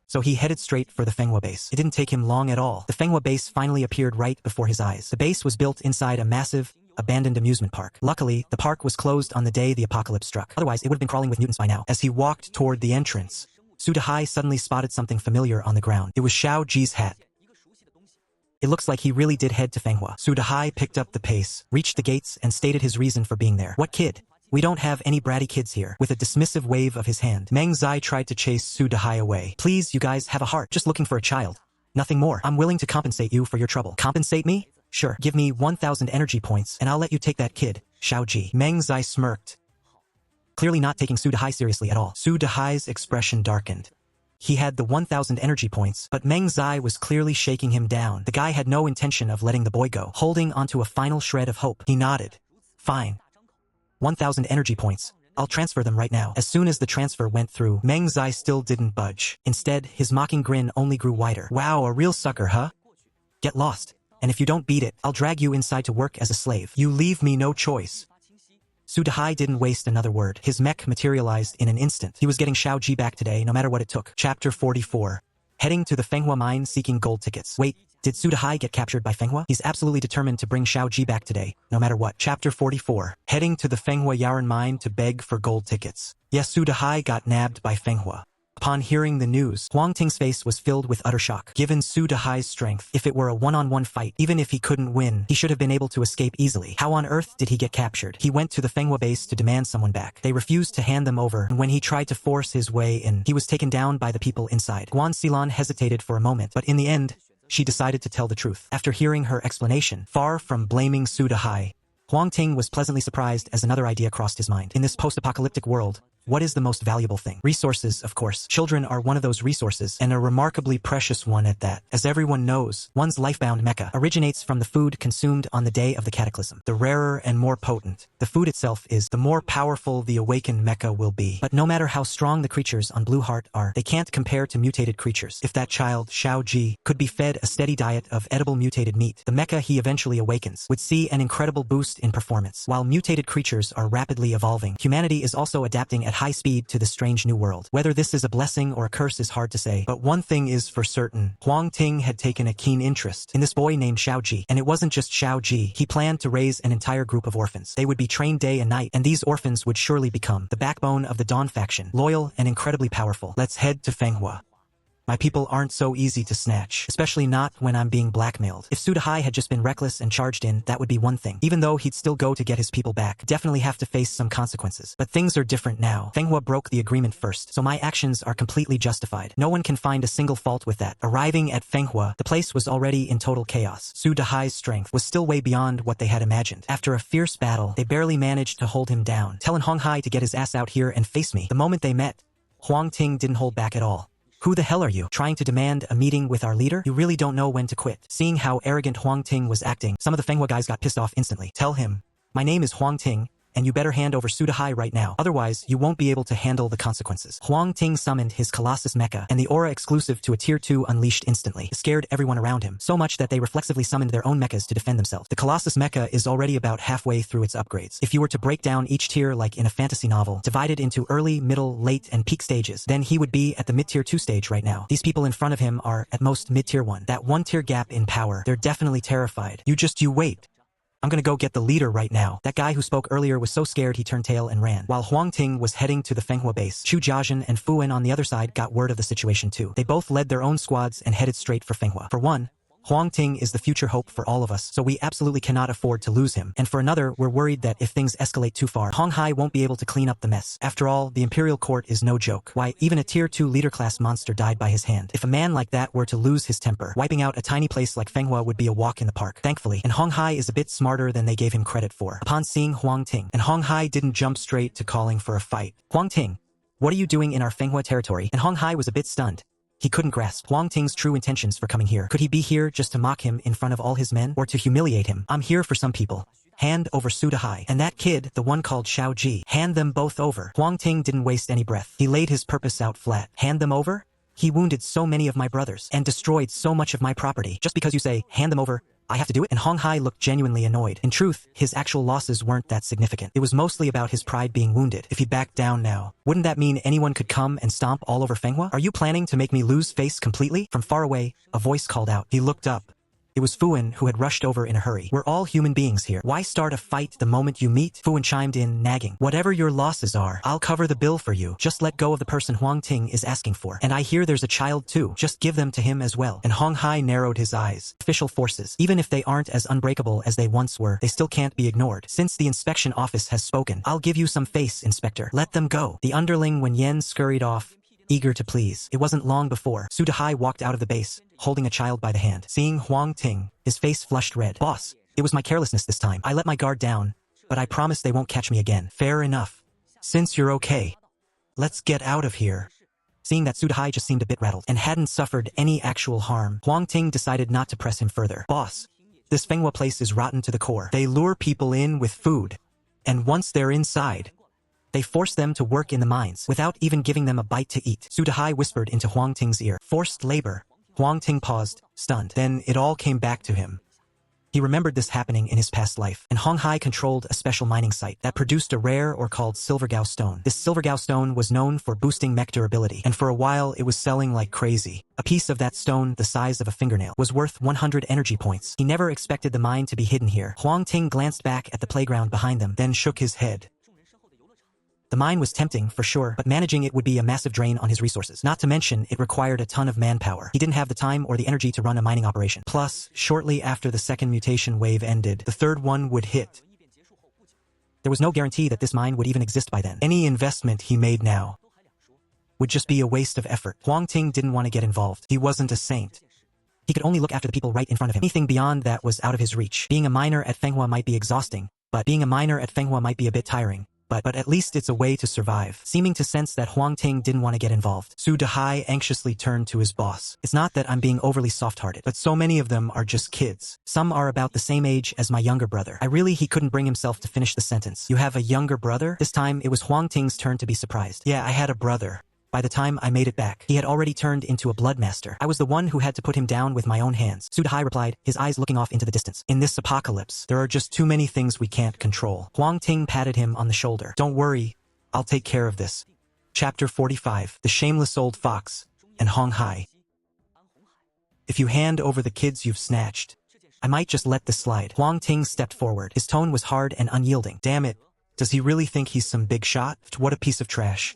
so he headed straight for the Fenghua base. It didn't take him long at all. The Fenghua base finally appeared right before his eyes. The base was built inside a massive, abandoned amusement park. Luckily, the park was closed on the day the apocalypse struck. Otherwise, it would have been crawling with mutants by now. As he walked toward the entrance, Su Dehai suddenly spotted something familiar on the ground. It was Xiao Ji's hat. It looks like he really did head to Fenghua. Su Dehai picked up the pace, reached the gates, and stated his reason for being there. What kid? We don't have any bratty kids here. With a dismissive wave of his hand, Meng Zai tried to chase Su Dehai away. Please, you guys have a heart. Just looking for a child. Nothing more. I'm willing to compensate you for your trouble. Compensate me? Sure. Give me 1,000 energy points, and I'll let you take that kid, Xiaoji. Meng Zai smirked, clearly not taking Su Dehai seriously at all. Su Dehai's expression darkened. He had the 1,000 energy points, but Meng Zai was clearly shaking him down. The guy had no intention of letting the boy go, holding onto a final shred of hope. He nodded. Fine. 1,000 energy points. I'll transfer them right now. As soon as the transfer went through, Meng Zai still didn't budge. Instead, his mocking grin only grew wider. Wow, a real sucker, huh? Get lost. And if you don't beat it, I'll drag you inside to work as a slave. You leave me no choice. Su Dehai didn't waste another word. His mech materialized in an instant. He was getting Xiaoji back today, no matter what it took. Chapter 44. Heading to the Fenghua mine seeking gold tickets. Wait, did Su Dehai get captured by Fenghua? He's absolutely determined to bring Xiaoji back today, no matter what. Chapter 44. Heading to the Fenghua Yaran mine to beg for gold tickets. Yes, Su Dehai got nabbed by Fenghua. Upon hearing the news, Huang Ting's face was filled with utter shock. Given Su Dehai's strength, if it were a one-on-one fight, even if he couldn't win, he should have been able to escape easily. How on earth did he get captured? He went to the Fenghua base to demand someone back. They refused to hand them over, and when he tried to force his way in, he was taken down by the people inside. Guan Xilon hesitated for a moment, but in the end, she decided to tell the truth. After hearing her explanation, far from blaming Su Dehai, Huang Ting was pleasantly surprised as another idea crossed his mind. In this post-apocalyptic world, what is the most valuable thing? Resources, of course. Children are one of those resources, and a remarkably precious one at that. As everyone knows, one's lifebound mecha originates from the food consumed on the day of the cataclysm. The rarer and more potent the food itself is, the more powerful the awakened mecha will be. But no matter how strong the creatures on Blue Heart are, they can't compare to mutated creatures. If that child, Xiaoji, could be fed a steady diet of edible mutated meat, the mecha he eventually awakens would see an incredible boost in performance. While mutated creatures are rapidly evolving, humanity is also adapting at high speed to the strange new world. Whether this is a blessing or a curse is hard to say, but one thing is for certain. Huang Ting had taken a keen interest in this boy named Xiaoji, and it wasn't just Xiaoji. He planned to raise an entire group of orphans. They would be trained day and night, and these orphans would surely become the backbone of the Dawn faction, loyal and incredibly powerful. Let's head to Fenghua. My people aren't so easy to snatch, especially not when I'm being blackmailed. If Su Dehai had just been reckless and charged in, that would be one thing. Even though he'd still go to get his people back, definitely have to face some consequences. But things are different now. Fenghua broke the agreement first, so my actions are completely justified. No one can find a single fault with that. Arriving at Fenghua, the place was already in total chaos. Su Dehai's strength was still way beyond what they had imagined. After a fierce battle, they barely managed to hold him down. Telling Hong Hai to get his ass out here and face me. The moment they met, Huang Ting didn't hold back at all. Who the hell are you? Trying to demand a meeting with our leader? You really don't know when to quit. Seeing how arrogant Huang Ting was acting, some of the Fenghua guys got pissed off instantly. Tell him, my name is Huang Ting, and you better hand over Su Dehai right now. Otherwise, you won't be able to handle the consequences. Huang Ting summoned his Colossus Mecha, and the aura exclusive to a Tier 2 unleashed instantly. It scared everyone around him, so much that they reflexively summoned their own mechas to defend themselves. The Colossus Mecha is already about halfway through its upgrades. If you were to break down each tier like in a fantasy novel, divided into early, middle, late, and peak stages, then he would be at the mid-tier 2 stage right now. These people in front of him are, at most, mid-tier 1. That one tier gap in power, they're definitely terrified. You wait. I'm gonna go get the leader right now. That guy who spoke earlier was so scared he turned tail and ran. While Huang Ting was heading to the Fenghua base, Chu Jiazhen and Fu Wen on the other side got word of the situation too. They both led their own squads and headed straight for Fenghua. For one, Huang Ting is the future hope for all of us, so we absolutely cannot afford to lose him. And for another, we're worried that if things escalate too far, Hong Hai won't be able to clean up the mess. After all, the Imperial Court is no joke. Why, even a Tier 2 leader-class monster died by his hand. If a man like that were to lose his temper, wiping out a tiny place like Fenghua would be a walk in the park. Thankfully, and Hong Hai is a bit smarter than they gave him credit for. Upon seeing Huang Ting, and Hong Hai didn't jump straight to calling for a fight. Huang Ting, what are you doing in our Fenghua territory? And Hong Hai was a bit stunned. He couldn't grasp Huang Ting's true intentions for coming here. Could he be here just to mock him in front of all his men, or to humiliate him? I'm here for some people. Hand over Su Dehai. And that kid, the one called Xiaoji. Hand them both over. Huang Ting didn't waste any breath. He laid his purpose out flat. Hand them over? He wounded so many of my brothers, and destroyed so much of my property. Just because you say, hand them over, I have to do it? And Hong Hai looked genuinely annoyed. In truth, his actual losses weren't that significant. It was mostly about his pride being wounded. If he backed down now, wouldn't that mean anyone could come and stomp all over Fenghua? Are you planning to make me lose face completely? From far away, a voice called out. He looked up. It was Fu Wen who had rushed over in a hurry. We're all human beings here. Why start a fight the moment you meet? Fu Wen chimed in, nagging. Whatever your losses are, I'll cover the bill for you. Just let go of the person Huang Ting is asking for. And I hear there's a child too. Just give them to him as well. And Hong Hai narrowed his eyes. Official forces, even if they aren't as unbreakable as they once were, they still can't be ignored. Since the inspection office has spoken, I'll give you some face, Inspector. Let them go. The underling Wen Yen scurried off, eager to please. It wasn't long before Su Dehai walked out of the base, holding a child by the hand. Seeing Huang Ting, his face flushed red. "Boss, it was my carelessness this time. I let my guard down, but I promise they won't catch me again." "Fair enough. Since you're okay, let's get out of here." Seeing that Su Dehai just seemed a bit rattled and hadn't suffered any actual harm, Huang Ting decided not to press him further. "Boss, this Fenghua place is rotten to the core. They lure people in with food, and once they're inside, they force them to work in the mines without even giving them a bite to eat." Su Dehai whispered into Huang Ting's ear. "Forced labor." Huang Ting paused, stunned. Then it all came back to him. He remembered this happening in his past life, and Hong Hai controlled a special mining site that produced a rare or called Silvergao stone. This Silvergao stone was known for boosting mech durability, and for a while it was selling like crazy. A piece of that stone, the size of a fingernail, was worth 100 energy points. He never expected the mine to be hidden here. Huang Ting glanced back at the playground behind them, then shook his head. The mine was tempting, for sure, but managing it would be a massive drain on his resources. Not to mention, it required a ton of manpower. He didn't have the time or the energy to run a mining operation. Plus, shortly after the second mutation wave ended, the third one would hit. There was no guarantee that this mine would even exist by then. Any investment he made now would just be a waste of effort. Huang Ting didn't want to get involved. He wasn't a saint. He could only look after the people right in front of him. Anything beyond that was out of his reach. Being a miner at Fenghua might be exhausting, but being a miner at Fenghua might be a bit tiring. But at least it's a way to survive. Seeming to sense that Huang Ting didn't want to get involved, Su Dehai anxiously turned to his boss. "It's not that I'm being overly soft-hearted, but so many of them are just kids. Some are about the same age as my younger brother." He couldn't bring himself to finish the sentence. "You have a younger brother?" This time, it was Huang Ting's turn to be surprised. "Yeah, I had a brother. By the time I made it back, he had already turned into a bloodmaster. I was the one who had to put him down with my own hands." Su Dehai replied, his eyes looking off into the distance. "In this apocalypse, there are just too many things we can't control." Huang Ting patted him on the shoulder. "Don't worry, I'll take care of this." Chapter 45, The Shameless Old Fox, and Hong Hai. "If you hand over the kids you've snatched, I might just let this slide." Huang Ting stepped forward. His tone was hard and unyielding. "Damn it, does he really think he's some big shot? What a piece of trash."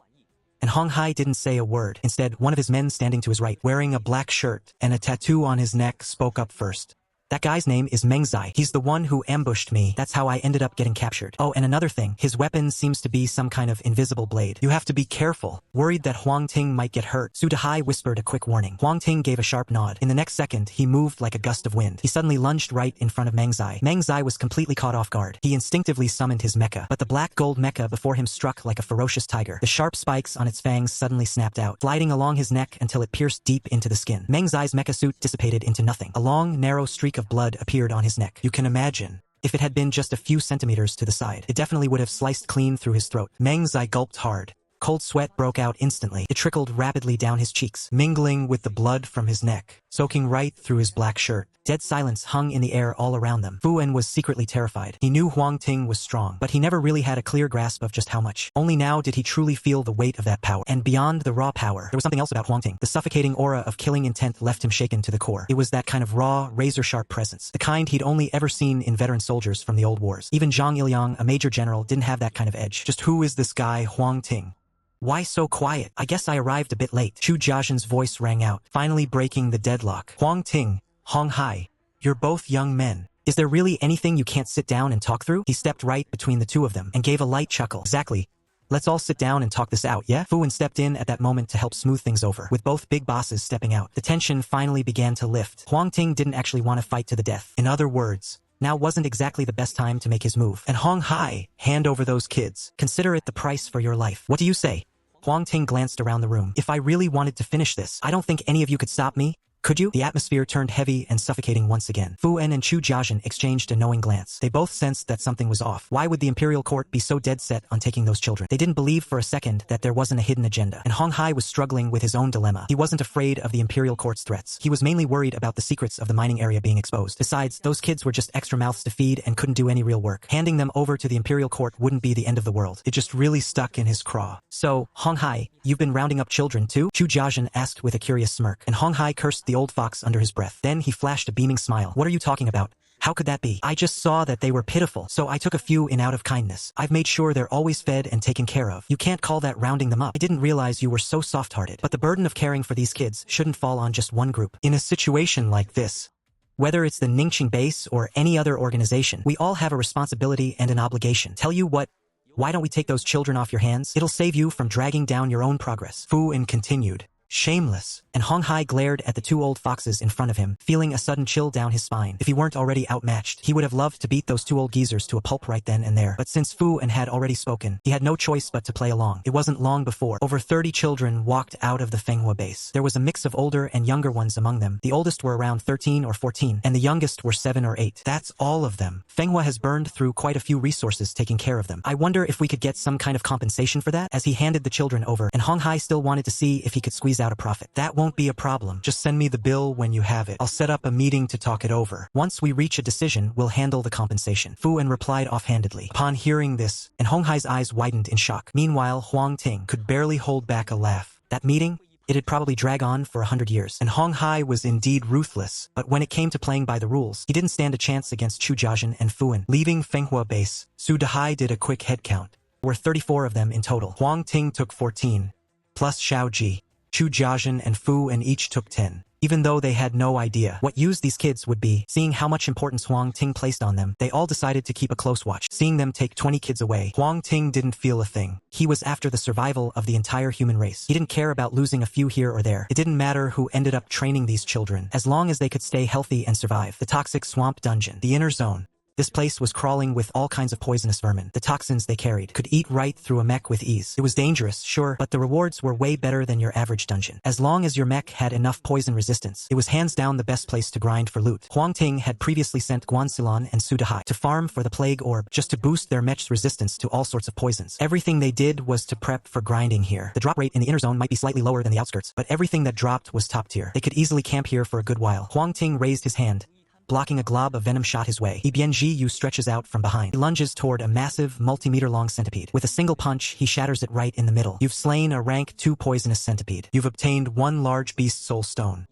And Hong Hai didn't say a word. Instead, one of his men standing to his right, wearing a black shirt and a tattoo on his neck, spoke up first. "That guy's name is Meng Zai. He's the one who ambushed me. That's how I ended up getting captured. Oh, and another thing, his weapon seems to be some kind of invisible blade. You have to be careful." Worried that Huang Ting might get hurt, Su Dehai whispered a quick warning. Huang Ting gave a sharp nod. In the next second, he moved like a gust of wind. He suddenly lunged right in front of Meng Zai. Meng Zai was completely caught off guard. He instinctively summoned his mecha, but the black gold mecha before him struck like a ferocious tiger. The sharp spikes on its fangs suddenly snapped out, gliding along his neck until it pierced deep into the skin. Meng Zai's mecha suit dissipated into nothing. A long, narrow streak of blood appeared on his neck. You can imagine, if it had been just a few centimeters to the side, it definitely would have sliced clean through his throat. Meng Zai gulped hard. Cold sweat broke out instantly. It trickled rapidly down his cheeks, mingling with the blood from his neck, soaking right through his black shirt. Dead silence hung in the air all around them. Fu En was secretly terrified. He knew Huang Ting was strong, but he never really had a clear grasp of just how much. Only now did he truly feel the weight of that power. And beyond the raw power, there was something else about Huang Ting. The suffocating aura of killing intent left him shaken to the core. It was that kind of raw, razor-sharp presence, the kind he'd only ever seen in veteran soldiers from the old wars. Even Zhang Ilyang, a major general, didn't have that kind of edge. Just who is this guy, Huang Ting? Why so quiet? I guess I arrived a bit late. Chu Jiazhen's voice rang out, finally breaking the deadlock. Huang Ting, Hong Hai, you're both young men. Is there really anything you can't sit down and talk through? He stepped right between the two of them and gave a light chuckle. Exactly. Let's all sit down and talk this out, yeah? Fu En stepped in at that moment to help smooth things over. With both big bosses stepping out, the tension finally began to lift. Huang Ting didn't actually want to fight to the death. In other words, now wasn't exactly the best time to make his move. And Hong Hai, hand over those kids. Consider it the price for your life. What do you say? Huang Ting glanced around the room. If I really wanted to finish this, I don't think any of you could stop me. Could you? The atmosphere turned heavy and suffocating once again. Fu En and Chu Jiazhen exchanged a knowing glance. They both sensed that something was off. Why would the Imperial Court be so dead set on taking those children? They didn't believe for a second that there wasn't a hidden agenda. And Hong Hai was struggling with his own dilemma. He wasn't afraid of the Imperial Court's threats. He was mainly worried about the secrets of the mining area being exposed. Besides, those kids were just extra mouths to feed and couldn't do any real work. Handing them over to the Imperial Court wouldn't be the end of the world. It just really stuck in his craw. So, Hong Hai, you've been rounding up children too? Chu Jiazhen asked with a curious smirk. And Hong Hai cursed the old fox under his breath. Then he flashed a beaming smile. What are you talking about? How could that be? I just saw that they were pitiful, so I took a few in out of kindness. I've made sure they're always fed and taken care of. You can't call that rounding them up. I didn't realize you were so soft-hearted. But the burden of caring for these kids shouldn't fall on just one group. In a situation like this, whether it's the Ningxing base or any other organization, we all have a responsibility and an obligation. Tell you what, Why don't we take those children off your hands? It'll save you from dragging down your own progress. Fu Yin continued. Shameless. And Hong Hai glared at the two old foxes in front of him, feeling a sudden chill down his spine. If he weren't already outmatched, he would have loved to beat those two old geezers to a pulp right then and there. But since Fu Yin had already spoken, he had no choice but to play along. It wasn't long before over 30 children walked out of the Fenghua base. There was a mix of older and younger ones among them. The oldest were around 13 or 14, and the youngest were 7 or 8. That's all of them. Fenghua has burned through quite a few resources taking care of them. I wonder if we could get some kind of compensation for that? As he handed the children over, and Hong Hai still wanted to see if he could squeeze out a profit. That won't be a problem. Just send me the bill when you have it. I'll set up a meeting to talk it over. Once we reach a decision, we'll handle the compensation. Fu Yin replied offhandedly. Upon hearing this, and Hong Hai's eyes widened in shock. Meanwhile, Huang Ting could barely hold back a laugh. That meeting? It'd probably drag on for 100 years. And Hong Hai was indeed ruthless, but when it came to playing by the rules, he didn't stand a chance against Chu Jiajin and Fu Yin. Leaving Fenghua base, Su Dehai did a quick head count. There were 34 of them in total. Huang Ting took 14, plus Xiao Ji. Chu Jiajin and Fu Yin each took 10. Even though they had no idea what use these kids would be, seeing how much importance Huang Ting placed on them, they all decided to keep a close watch. Seeing them take 20 kids away, Huang Ting didn't feel a thing. He was after the survival of the entire human race. He didn't care about losing a few here or there. It didn't matter who ended up training these children, as long as they could stay healthy and survive. The toxic swamp dungeon, the inner zone. This place was crawling with all kinds of poisonous vermin. The toxins they carried could eat right through a mech with ease. It was dangerous, sure, but the rewards were way better than your average dungeon. As long as your mech had enough poison resistance, it was hands down the best place to grind for loot. Huang Ting had previously sent Guan Silan and Su Dehai to farm for the plague orb, just to boost their mech's resistance to all sorts of poisons. Everything they did was to prep for grinding here. The drop rate in the inner zone might be slightly lower than the outskirts, but everything that dropped was top tier. They could easily camp here for a good while. Huang Ting raised his hand, blocking a glob of venom shot his way. Ibian Yu stretches out from behind. He lunges toward a massive, multi-meter-long centipede. With a single punch, he shatters it right in the middle. You've slain a rank 2 poisonous centipede. You've obtained 1 large beast soul stone.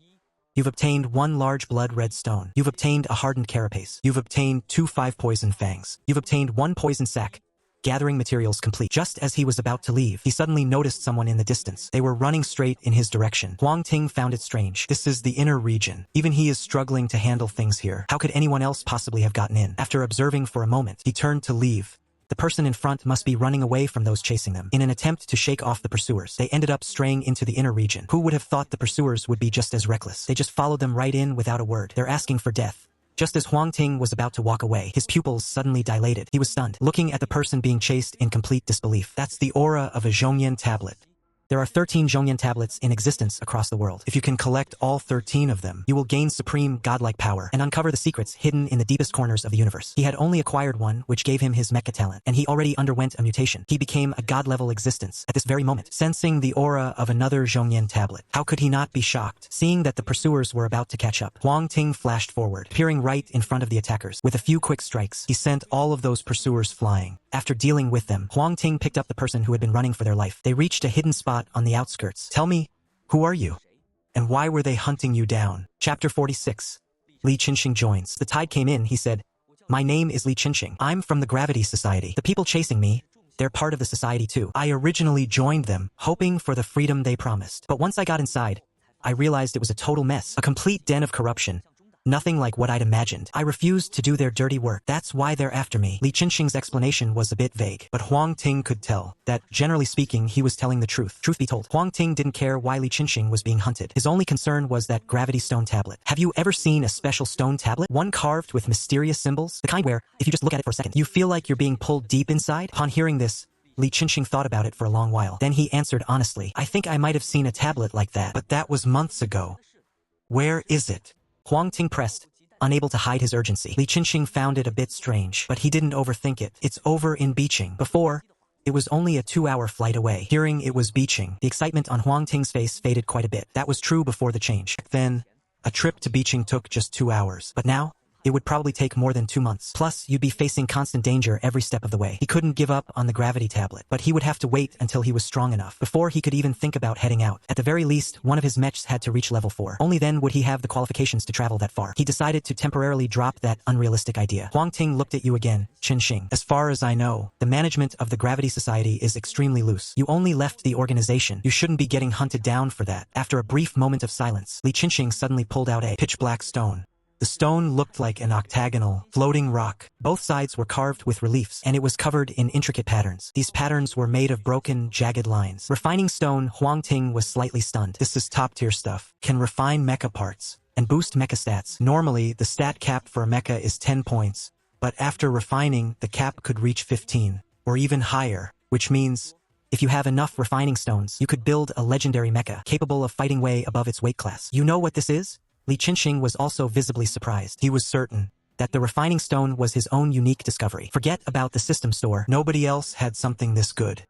You've obtained 1 large blood red stone. You've obtained a hardened carapace. You've obtained 2 5 poison fangs. You've obtained 1 poison sac. Gathering materials complete. Just as he was about to leave, he suddenly noticed someone in the distance. They were running straight in his direction. Huang Ting found it strange. This is the inner region. Even he is struggling to handle things here. How could anyone else possibly have gotten in? After observing for a moment, he turned to leave. The person in front must be running away from those chasing them. In an attempt to shake off the pursuers, they ended up straying into the inner region. Who would have thought the pursuers would be just as reckless? They just followed them right in without a word. They're asking for death. Just as Huang Ting was about to walk away, his pupils suddenly dilated. He was stunned, looking at the person being chased in complete disbelief. That's the aura of a Zhongyan tablet. There are 13 Zhongyan tablets in existence across the world. If you can collect all 13 of them, you will gain supreme godlike power and uncover the secrets hidden in the deepest corners of the universe. He had only acquired one, which gave him his mecha talent, and he already underwent a mutation. He became a god-level existence at this very moment, sensing the aura of another Zhongyan tablet. How could he not be shocked? Seeing that the pursuers were about to catch up, Huang Ting flashed forward, appearing right in front of the attackers. With a few quick strikes, he sent all of those pursuers flying. After dealing with them, Huang Ting picked up the person who had been running for their life. They reached a hidden spot on the outskirts. Tell me, who are you? And why were they hunting you down? Chapter 46. Li Qinxing joins. The tide came in, he said. My name is Li Qinxing. I'm from the Gravity Society. The people chasing me, they're part of the society too. I originally joined them, hoping for the freedom they promised. But once I got inside, I realized it was a total mess. A complete den of corruption. Nothing like what I'd imagined. I refused to do their dirty work. That's why they're after me. Li Qinxing's explanation was a bit vague, but Huang Ting could tell that, generally speaking, he was telling the truth. Truth be told, Huang Ting didn't care why Li Qinxing was being hunted. His only concern was that gravity stone tablet. Have you ever seen a special stone tablet? One carved with mysterious symbols? The kind where, if you just look at it for a second, you feel like you're being pulled deep inside? Upon hearing this, Li Qinxing thought about it for a long while. Then he answered honestly, I think I might have seen a tablet like that, but that was months ago. Where is it? Huang Ting pressed, unable to hide his urgency. Li Qinxing found it a bit strange, but he didn't overthink it. It's over in Beijing. Before, it was only a 2-hour flight away. Hearing it was Beijing, the excitement on Huang Ting's face faded quite a bit. That was true before the change. Then, a trip to Beijing took just 2 hours. But now, it would probably take more than 2 months. Plus, you'd be facing constant danger every step of the way. He couldn't give up on the gravity tablet, but he would have to wait until he was strong enough before he could even think about heading out. At the very least, one of his mechs had to reach level 4. Only then would he have the qualifications to travel that far. He decided to temporarily drop that unrealistic idea. Huang Ting looked at you again, Qinxing. As far as I know, the management of the Gravity Society is extremely loose. You only left the organization. You shouldn't be getting hunted down for that. After a brief moment of silence, Li Qinxing suddenly pulled out a pitch-black stone. The stone looked like an octagonal, floating rock. Both sides were carved with reliefs, and it was covered in intricate patterns. These patterns were made of broken, jagged lines. Refining stone, Huang Ting was slightly stunned. This is top-tier stuff. Can refine mecha parts and boost mecha stats. Normally, the stat cap for a mecha is 10 points, but after refining, the cap could reach 15, or even higher, which means if you have enough refining stones, you could build a legendary mecha capable of fighting way above its weight class. You know what this is? Li Qinxing was also visibly surprised. He was certain that the refining stone was his own unique discovery. Forget about the system store. Nobody else had something this good.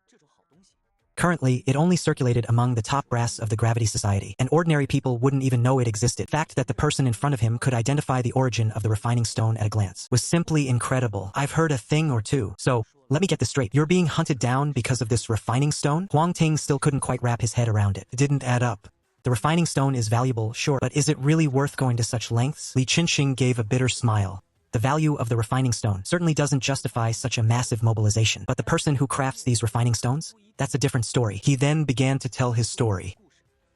Currently, it only circulated among the top brass of the Gravity Society, and ordinary people wouldn't even know it existed. The fact that the person in front of him could identify the origin of the refining stone at a glance was simply incredible. I've heard a thing or two. So, let me get this straight. You're being hunted down because of this refining stone? Huang Ting still couldn't quite wrap his head around it. It didn't add up. The refining stone is valuable, sure, but is it really worth going to such lengths? Li Qinxing gave a bitter smile. The value of the refining stone certainly doesn't justify such a massive mobilization, but the person who crafts these refining stones? That's a different story. He then began to tell his story.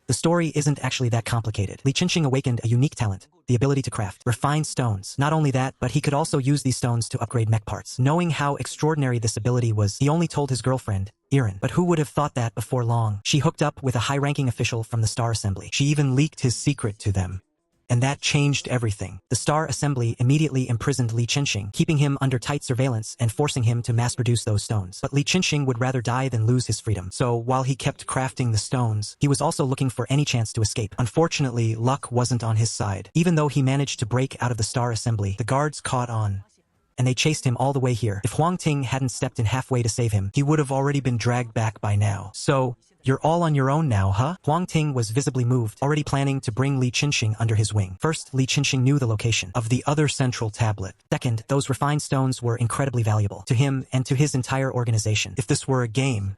The story isn't actually that complicated. Li Qinxing awakened a unique talent, the ability to craft refined stones. Not only that, but he could also use these stones to upgrade mech parts. Knowing how extraordinary this ability was, he only told his girlfriend, Irin. But who would have thought that before long? She hooked up with a high-ranking official from the Star Assembly. She even leaked his secret to them. And that changed everything. The Star Assembly immediately imprisoned Li Qinxing, keeping him under tight surveillance and forcing him to mass-produce those stones. But Li Qinxing would rather die than lose his freedom. So, while he kept crafting the stones, he was also looking for any chance to escape. Unfortunately, luck wasn't on his side. Even though he managed to break out of the Star Assembly, the guards caught on, and they chased him all the way here. If Huang Ting hadn't stepped in halfway to save him, he would have already been dragged back by now. So, you're all on your own now, huh? Huang Ting was visibly moved, already planning to bring Li Qinxing under his wing. First, Li Qinxing knew the location of the other central tablet. Second, those refined stones were incredibly valuable to him and to his entire organization. If this were a game,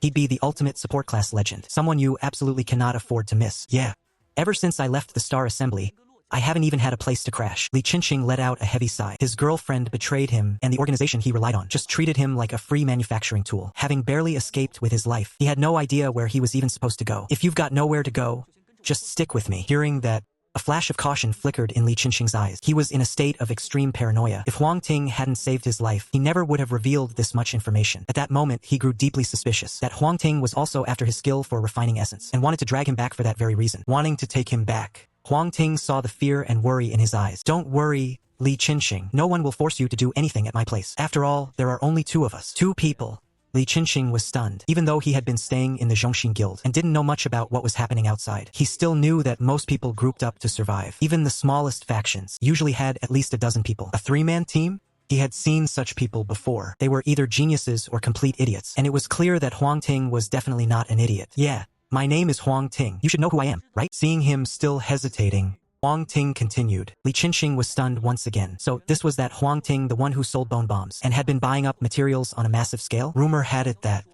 he'd be the ultimate support class legend, someone you absolutely cannot afford to miss. Yeah. Ever since I left the Star Assembly, I haven't even had a place to crash. Li Qinxing let out a heavy sigh. His girlfriend betrayed him, and the organization he relied on just treated him like a free manufacturing tool. Having barely escaped with his life, he had no idea where he was even supposed to go. If you've got nowhere to go, just stick with me. Hearing that, a flash of caution flickered in Li Qinxing's eyes. He was in a state of extreme paranoia. If Huang Ting hadn't saved his life, he never would have revealed this much information. At that moment, he grew deeply suspicious that Huang Ting was also after his skill for refining essence, and wanted to drag him back for that very reason. Wanting to take him back, Huang Ting saw the fear and worry in his eyes. Don't worry, Li Qinxing. No one will force you to do anything at my place. After all, there are only two of us. Two people. Li Qinxing was stunned. Even though he had been staying in the Zhongxin Guild and didn't know much about what was happening outside, he still knew that most people grouped up to survive. Even the smallest factions usually had at least a dozen people. A three-man team? He had seen such people before. They were either geniuses or complete idiots, and it was clear that Huang Ting was definitely not an idiot. Yeah. My name is Huang Ting. You should know who I am, right? Seeing him still hesitating, Huang Ting continued. Li Qinxing was stunned once again. So this was that Huang Ting, the one who sold bone bombs and had been buying up materials on a massive scale? Rumor had it that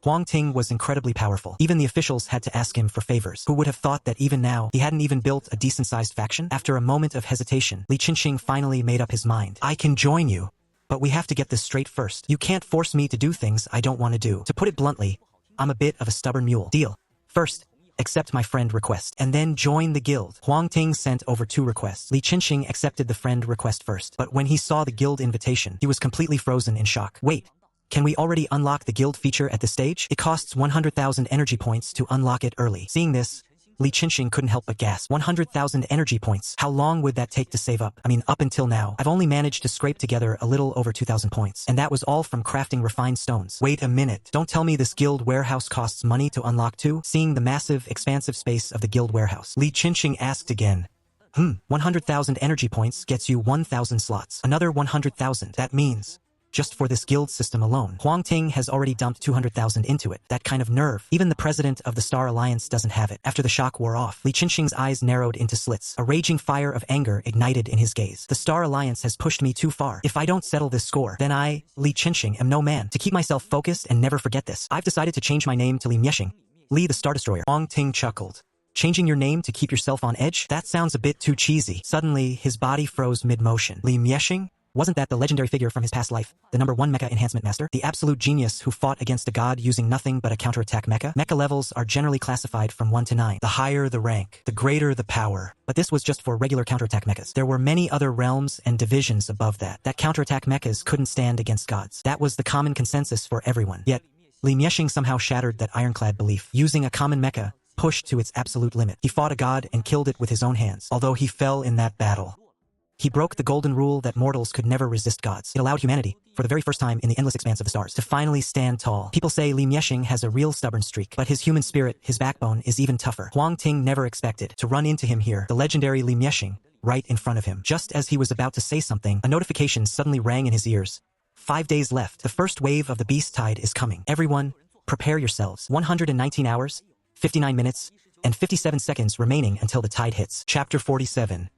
Huang Ting was incredibly powerful. Even the officials had to ask him for favors. Who would have thought that even now, he hadn't even built a decent-sized faction? After a moment of hesitation, Li Qinxing finally made up his mind. I can join you, but we have to get this straight first. You can't force me to do things I don't want to do. To put it bluntly, I'm a bit of a stubborn mule. Deal. First, accept my friend request, and then join the guild. Huang Ting sent over 2 requests. Li Qinxing accepted the friend request first, but when he saw the guild invitation, he was completely frozen in shock. Wait, can we already unlock the guild feature at this stage? It costs 100,000 energy points to unlock it early. Seeing this, Li Qinxing couldn't help but gasp. 100,000 energy points. How long would that take to save up? I mean, up until now, I've only managed to scrape together a little over 2,000 points. And that was all from crafting refined stones. Wait a minute. Don't tell me this guild warehouse costs money to unlock too? Seeing the massive, expansive space of the guild warehouse, Li Qinxing asked again. 100,000 energy points gets you 1,000 slots. Another 100,000. That means, just for this guild system alone, Huang Ting has already dumped 200,000 into it. That kind of nerve. Even the president of the Star Alliance doesn't have it. After the shock wore off, Li Qinxing's eyes narrowed into slits. A raging fire of anger ignited in his gaze. The Star Alliance has pushed me too far. If I don't settle this score, then I, Li Qinxing, am no man. To keep myself focused and never forget this, I've decided to change my name to Li Miexing, Li the Star Destroyer. Huang Ting chuckled. Changing your name to keep yourself on edge? That sounds a bit too cheesy. Suddenly, his body froze mid-motion. Li Miexing? Wasn't that the legendary figure from his past life, the #1 mecha enhancement master? The absolute genius who fought against a god using nothing but a counterattack mecha? Mecha levels are generally classified from 1 to 9. The higher the rank, the greater the power. But this was just for regular counterattack mechas. There were many other realms and divisions above that. That counterattack mechas couldn't stand against gods. That was the common consensus for everyone. Yet, Li Miexing somehow shattered that ironclad belief. Using a common mecha, pushed to its absolute limit. He fought a god and killed it with his own hands, although he fell in that battle. He broke the golden rule that mortals could never resist gods. It allowed humanity, for the very first time in the endless expanse of the stars, to finally stand tall. People say Li Miexing has a real stubborn streak, but his human spirit, his backbone, is even tougher. Huang Ting never expected to run into him here, the legendary Li Miexing, right in front of him. Just as he was about to say something, a notification suddenly rang in his ears. 5 days left. The first wave of the beast tide is coming. Everyone, prepare yourselves. 119 hours, 59 minutes, and 57 seconds remaining until the tide hits. Chapter 47.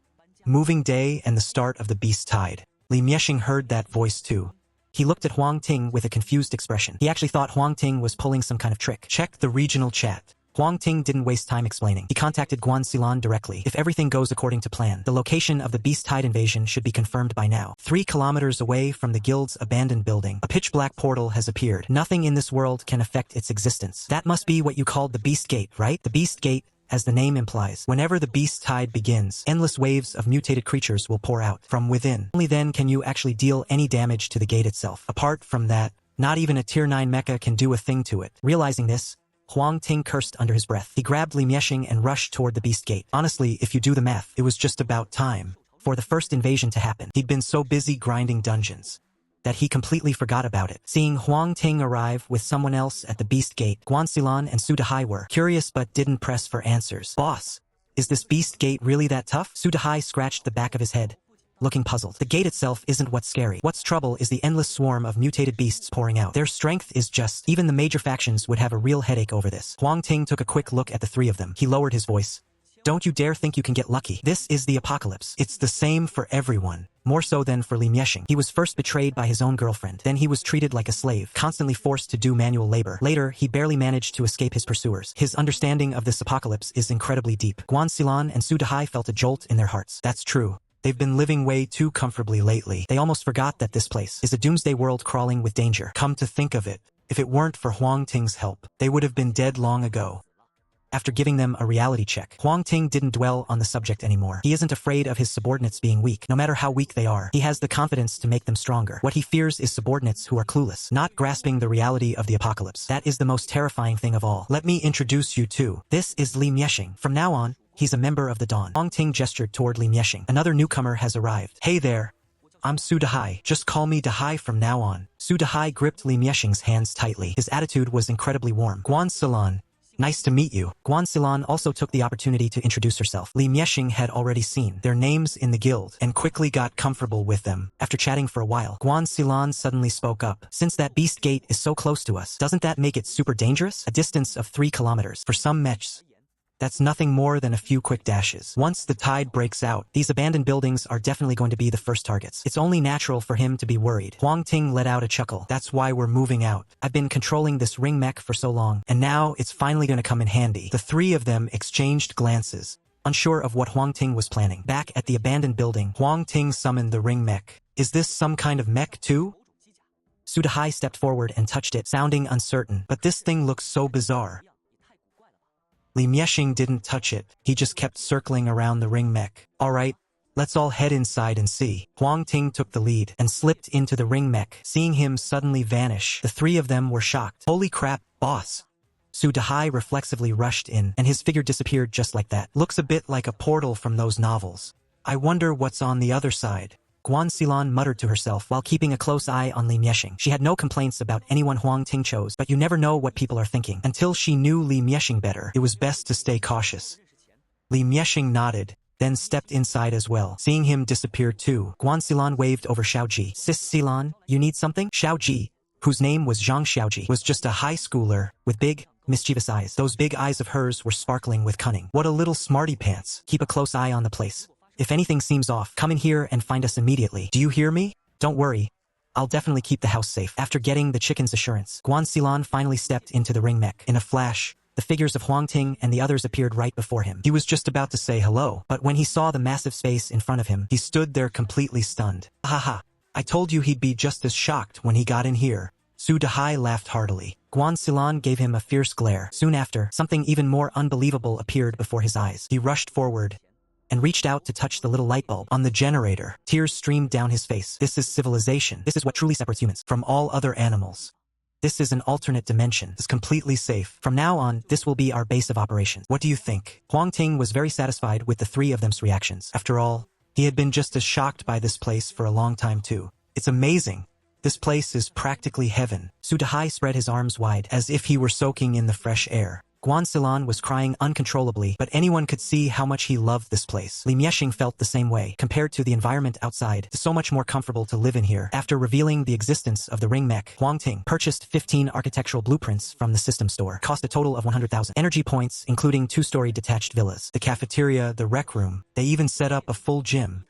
Moving day and the start of the beast tide. Li Miexing heard that voice too. He looked at Huang Ting with a confused expression. He actually thought Huang Ting was pulling some kind of trick. Check the regional chat. Huang Ting didn't waste time explaining. He contacted Guan Xilan directly. If everything goes according to plan, the location of the beast tide invasion should be confirmed by now. 3 kilometers away from the guild's abandoned building, a pitch-black portal has appeared. Nothing in this world can affect its existence. That must be what you called the beast gate, right? The beast gate, as the name implies. Whenever the beast tide begins, endless waves of mutated creatures will pour out from within. Only then can you actually deal any damage to the gate itself. Apart from that, not even a tier 9 mecha can do a thing to it. Realizing this, Huang Ting cursed under his breath. He grabbed Li Miexing and rushed toward the beast gate. Honestly, if you do the math, it was just about time for the first invasion to happen. He'd been so busy grinding dungeons that he completely forgot about it. Seeing Huang Ting arrive with someone else at the beast gate, Guan Xilan and Su Dehai were curious but didn't press for answers. Boss, is this beast gate really that tough? Su Dehai scratched the back of his head, looking puzzled. The gate itself isn't what's scary. What's trouble is the endless swarm of mutated beasts pouring out. Their strength is just... Even the major factions would have a real headache over this. Huang Ting took a quick look at the 3 of them. He lowered his voice. Don't you dare think you can get lucky. This is the apocalypse. It's the same for everyone. More so than for Li Miexing. He was first betrayed by his own girlfriend. Then he was treated like a slave, constantly forced to do manual labor. Later, he barely managed to escape his pursuers. His understanding of this apocalypse is incredibly deep. Guan Xilan and Su Dehai felt a jolt in their hearts. That's true. They've been living way too comfortably lately. They almost forgot that this place is a doomsday world crawling with danger. Come to think of it, if it weren't for Huang Ting's help, they would have been dead long ago. After giving them a reality check, Huang Ting didn't dwell on the subject anymore. He isn't afraid of his subordinates being weak. No matter how weak they are, he has the confidence to make them stronger. What he fears is subordinates who are clueless, not grasping the reality of the apocalypse. That is the most terrifying thing of all. Let me introduce you to. This is Li Miexing. From now on, he's a member of the Dawn. Huang Ting gestured toward Li Miexing. Another newcomer has arrived. Hey there. I'm Su Dehai. Just call me Dehai from now on. Su Dehai gripped Li Miexing's hands tightly. His attitude was incredibly warm. Guan Xilan. Nice to meet you. Guan Xilan also took the opportunity to introduce herself. Li Miexing had already seen their names in the guild and quickly got comfortable with them. After chatting for a while, Guan Xilan suddenly spoke up. Since that beast gate is so close to us, doesn't that make it super dangerous? A distance of 3 kilometers. For some mechs, that's nothing more than a few quick dashes. Once the tide breaks out, these abandoned buildings are definitely going to be the first targets. It's only natural for him to be worried. Huang Ting let out a chuckle. That's why we're moving out. I've been controlling this ring mech for so long, and now it's finally going to come in handy. The 3 of them exchanged glances, unsure of what Huang Ting was planning. Back at the abandoned building, Huang Ting summoned the ring mech. Is this some kind of mech too? Su Dehai stepped forward and touched it, sounding uncertain. But this thing looks so bizarre. Li Miexing didn't touch it. He just kept circling around the ring mech. Alright, let's all head inside and see. Huang Ting took the lead and slipped into the ring mech. Seeing him suddenly vanish, the 3 of them were shocked. Holy crap, boss. Su Dehai reflexively rushed in, and his figure disappeared just like that. Looks a bit like a portal from those novels. I wonder what's on the other side. Guan Xilan muttered to herself while keeping a close eye on Li Miexing. She had no complaints about anyone Huang Ting chose, but you never know what people are thinking. Until she knew Li Miexing better, it was best to stay cautious. Li Miexing nodded, then stepped inside as well. Seeing him disappear too, Guan Xilan waved over Xiaoji. Sis Xilan, you need something? Xiaoji, whose name was Zhang Xiaoji, was just a high schooler with big, mischievous eyes. Those big eyes of hers were sparkling with cunning. What a little smarty pants. Keep a close eye on the place. If anything seems off, come in here and find us immediately. Do you hear me? Don't worry. I'll definitely keep the house safe. After getting the chicken's assurance, Guan Xilan finally stepped into the ring mech. In a flash, the figures of Huang Ting and the others appeared right before him. He was just about to say hello, but when he saw the massive space in front of him, he stood there completely stunned. Ha ha. I told you he'd be just as shocked when he got in here. Su Dehai laughed heartily. Guan Silan gave him a fierce glare. Soon after, something even more unbelievable appeared before his eyes. He rushed forward and reached out to touch the little light bulb on the generator. Tears streamed down his face. This is civilization. This is what truly separates humans from all other animals. This is an alternate dimension. It's completely safe. From now on, this will be our base of operations. What do you think? Huang Ting was very satisfied with the three of them's reactions. After all, he had been just as shocked by this place for a long time too. It's amazing. This place is practically heaven. Su Dehai spread his arms wide, as if he were soaking in the fresh air. Guan Silan was crying uncontrollably, but anyone could see how much he loved this place. Li Miexing felt the same way. Compared to the environment outside, it's so much more comfortable to live in here. After revealing the existence of the ring mech, Huang Ting purchased 15 architectural blueprints from the system store. Cost a total of 100,000 energy points, including 2-story detached villas, the cafeteria, the rec room. They even set up a full gym.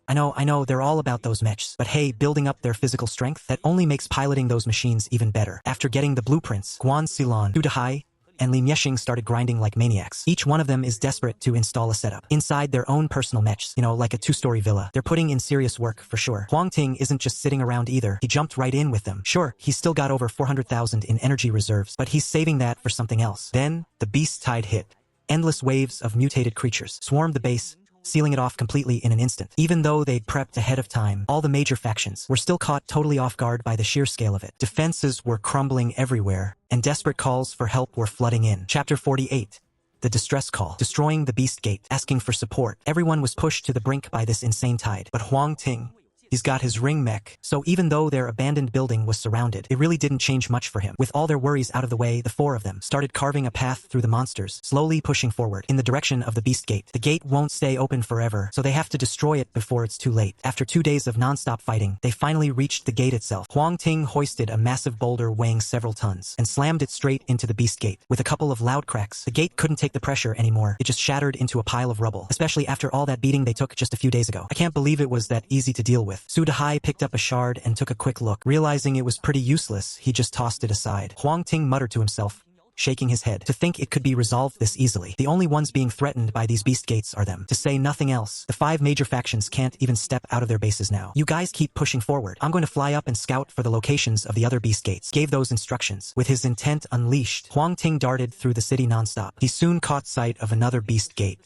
I know, they're all about those mechs, but hey, building up their physical strength, that only makes piloting those machines even better. After getting the blueprints, Guan Silan, Su Dehai, and Li Miexing started grinding like maniacs. Each one of them is desperate to install a setup inside their own personal mechs, like a 2-story villa. They're putting in serious work for sure. Huang Ting isn't just sitting around either. He jumped right in with them. Sure, he's still got over 400,000 in energy reserves, but he's saving that for something else. Then, the beast tide hit. Endless waves of mutated creatures swarmed the base, sealing it off completely in an instant. Even though they'd prepped ahead of time, all the major factions were still caught totally off guard by the sheer scale of it. Defenses were crumbling everywhere, and desperate calls for help were flooding in. Chapter 48. The distress call. Destroying the beast gate, asking for support. Everyone was pushed to the brink by this insane tide. But Huang Ting, he's got his ring mech, so even though their abandoned building was surrounded, it really didn't change much for him. With all their worries out of the way, the four of them started carving a path through the monsters, slowly pushing forward in the direction of the beast gate. The gate won't stay open forever, so they have to destroy it before it's too late. After 2 days of non-stop fighting, they finally reached the gate itself. Huang Ting hoisted a massive boulder weighing several tons and slammed it straight into the beast gate. With a couple of loud cracks, the gate couldn't take the pressure anymore. It just shattered into a pile of rubble, especially after all that beating they took just a few days ago. I can't believe it was that easy to deal with. Su Dehai picked up a shard and took a quick look. Realizing it was pretty useless, he just tossed it aside. Huang Ting muttered to himself, shaking his head. To think it could be resolved this easily. The only ones being threatened by these beast gates are them. To say nothing else, the 5 major factions can't even step out of their bases now. You guys keep pushing forward. I'm going to fly up and scout for the locations of the other beast gates. Gave those instructions. With his intent unleashed, Huang Ting darted through the city nonstop. He soon caught sight of another beast gate.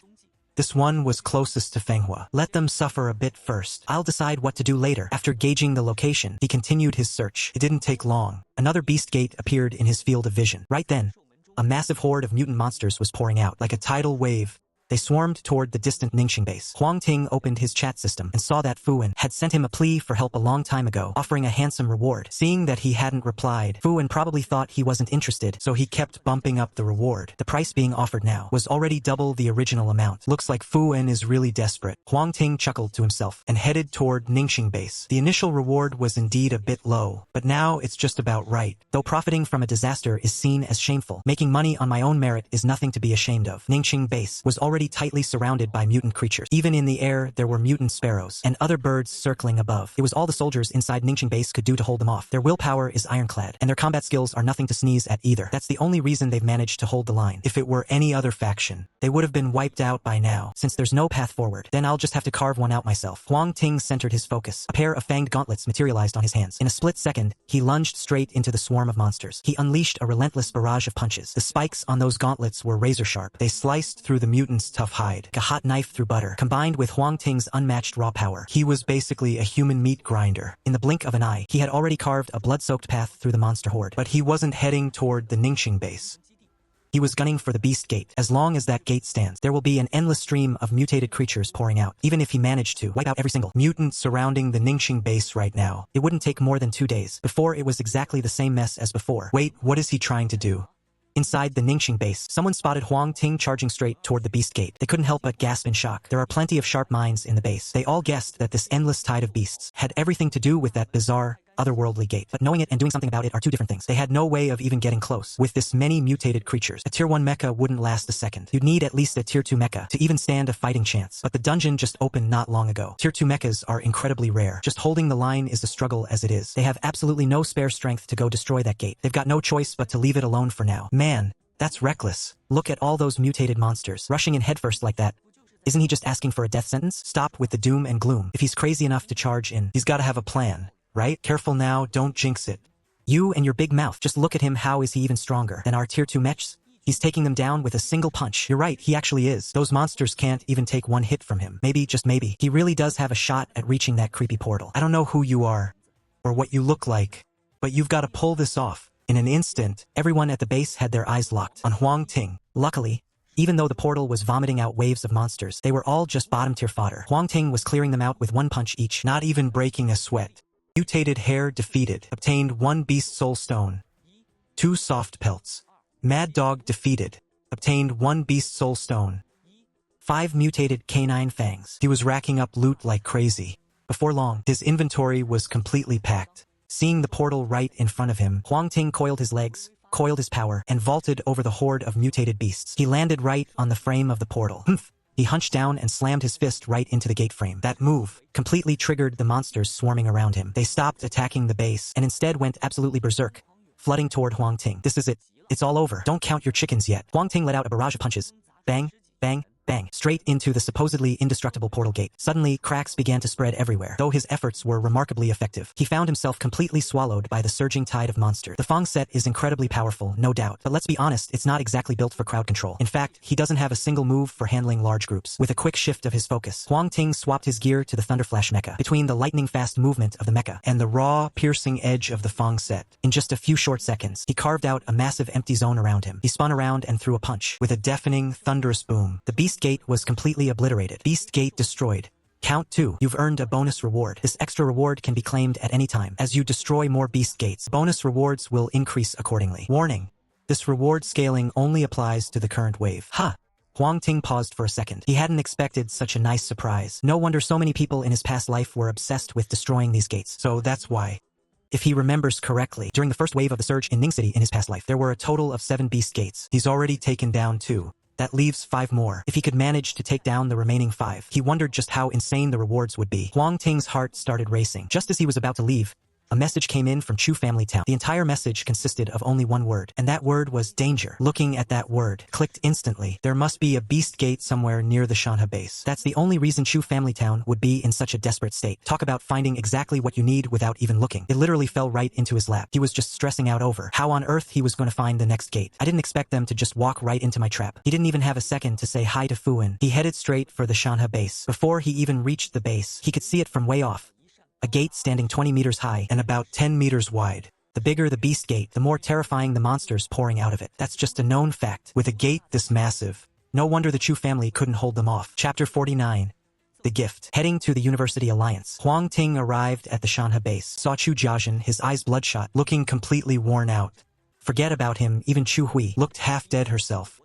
This one was closest to Fenghua. Let them suffer a bit first. I'll decide what to do later. After gauging the location, he continued his search. It didn't take long. Another beast gate appeared in his field of vision. Right then, a massive horde of mutant monsters was pouring out. Like a tidal wave, they swarmed toward the distant Ningxing base. Huang Ting opened his chat system and saw that Fu Wen had sent him a plea for help a long time ago, offering a handsome reward. Seeing that he hadn't replied, Fu Wen probably thought he wasn't interested, so he kept bumping up the reward. The price being offered now was already double the original amount. Looks like Fu Wen is really desperate. Huang Ting chuckled to himself and headed toward Ningxing base. The initial reward was indeed a bit low, but now it's just about right. Though profiting from a disaster is seen as shameful, making money on my own merit is nothing to be ashamed of. Ningxing base was already tightly surrounded by mutant creatures. Even in the air, there were mutant sparrows and other birds circling above. It was all the soldiers inside Ningxing base could do to hold them off. Their willpower is ironclad, and their combat skills are nothing to sneeze at either. That's the only reason they've managed to hold the line. If it were any other faction, they would have been wiped out by now. Since there's no path forward, then I'll just have to carve one out myself. Huang Ting centered his focus. A pair of fanged gauntlets materialized on his hands. In a split second, he lunged straight into the swarm of monsters. He unleashed a relentless barrage of punches. The spikes on those gauntlets were razor sharp. They sliced through the mutant's tough hide. A hot knife through butter. Combined with Huang Ting's unmatched raw power, he was basically a human meat grinder. In the blink of an eye, he had already carved a blood-soaked path through the monster horde. But he wasn't heading toward the Ningxing base. He was gunning for the beast gate. As long as that gate stands, there will be an endless stream of mutated creatures pouring out. Even if he managed to wipe out every single mutant surrounding the Ningxing base right now, it wouldn't take more than 2 days. Before, it was exactly the same mess as before. Wait, what is he trying to do? Inside the Ningxing base, someone spotted Huang Ting charging straight toward the beast gate. They couldn't help but gasp in shock. There are plenty of sharp minds in the base. They all guessed that this endless tide of beasts had everything to do with that bizarre, otherworldly gate. But knowing it and doing something about it are two different things. They had no way of even getting close. With this many mutated creatures, a tier 1 mecha wouldn't last a second. You'd need at least a tier 2 mecha to even stand a fighting chance. But the dungeon just opened not long ago. Tier 2 mechas are incredibly rare. Just holding the line is a struggle as it is. They have absolutely no spare strength to go destroy that gate. They've got no choice but to leave it alone for now. Man, that's reckless. Look at all those mutated monsters rushing in headfirst like that. Isn't he just asking for a death sentence? Stop with the doom and gloom. If he's crazy enough to charge in, he's gotta have a plan, right? Careful now, don't jinx it. You and your big mouth, just look at him, how is he even stronger than our tier 2 mechs? He's taking them down with a single punch. You're right, he actually is. Those monsters can't even take one hit from him. Maybe, just maybe, he really does have a shot at reaching that creepy portal. I don't know who you are, or what you look like, but you've gotta pull this off. In an instant, everyone at the base had their eyes locked on Huang Ting. Luckily, even though the portal was vomiting out waves of monsters, they were all just bottom-tier fodder. Huang Ting was clearing them out with one punch each, not even breaking a sweat. Mutated hair defeated. Obtained 1 beast soul stone. 2 soft pelts. Mad Dog defeated. Obtained 1 beast soul stone. 5 mutated canine fangs. He was racking up loot like crazy. Before long, his inventory was completely packed. Seeing the portal right in front of him, Huang Ting coiled his legs, coiled his power, and vaulted over the horde of mutated beasts. He landed right on the frame of the portal. Humph! He hunched down and slammed his fist right into the gate frame. That move completely triggered the monsters swarming around him. They stopped attacking the base and instead went absolutely berserk, flooding toward Huang Ting. This is it. It's all over. Don't count your chickens yet. Huang Ting let out a barrage of punches. Bang, bang, bang, straight into the supposedly indestructible portal gate. Suddenly, cracks began to spread everywhere. Though his efforts were remarkably effective, he found himself completely swallowed by the surging tide of monsters. The Fang set is incredibly powerful, no doubt, but let's be honest, it's not exactly built for crowd control. In fact, he doesn't have a single move for handling large groups. With a quick shift of his focus, Huang Ting swapped his gear to the Thunderflash Mecha. Between the lightning-fast movement of the Mecha and the raw, piercing edge of the Fang set, in just a few short seconds, he carved out a massive empty zone around him. He spun around and threw a punch. With a deafening, thunderous boom, the Beast Gate was completely obliterated. Beast Gate destroyed. Count 2. You've earned a bonus reward. This extra reward can be claimed at any time. As you destroy more Beast Gates, bonus rewards will increase accordingly. Warning. This reward scaling only applies to the current wave. Ha! Huang Ting paused for a second. He hadn't expected such a nice surprise. No wonder so many people in his past life were obsessed with destroying these gates. So that's why. If he remembers correctly, during the first wave of the surge in Ning City in his past life, there were a total of 7 Beast Gates. He's already taken down 2. That leaves 5 more. If he could manage to take down the remaining 5, he wondered just how insane the rewards would be. Huang Ting's heart started racing. Just as he was about to leave, a message came in from Chu Family Town. The entire message consisted of only one word, and that word was danger. Looking at that word, clicked instantly. There must be a Beast Gate somewhere near the Shanha base. That's the only reason Chu Family Town would be in such a desperate state. Talk about finding exactly what you need without even looking. It literally fell right into his lap. He was just stressing out over how on earth he was going to find the next gate. I didn't expect them to just walk right into my trap. He didn't even have a second to say hi to Fuin. He headed straight for the Shanha base. Before he even reached the base, he could see it from way off. A gate standing 20 meters high and about 10 meters wide. The bigger the Beast Gate, the more terrifying the monsters pouring out of it. That's just a known fact. With a gate this massive, no wonder the Chu family couldn't hold them off. Chapter 49. The Gift. Heading to the University Alliance, Huang Ting arrived at the Shanha base. Saw Chu Jiajin, his eyes bloodshot, looking completely worn out. Forget about him, even Chu Hui looked half dead herself.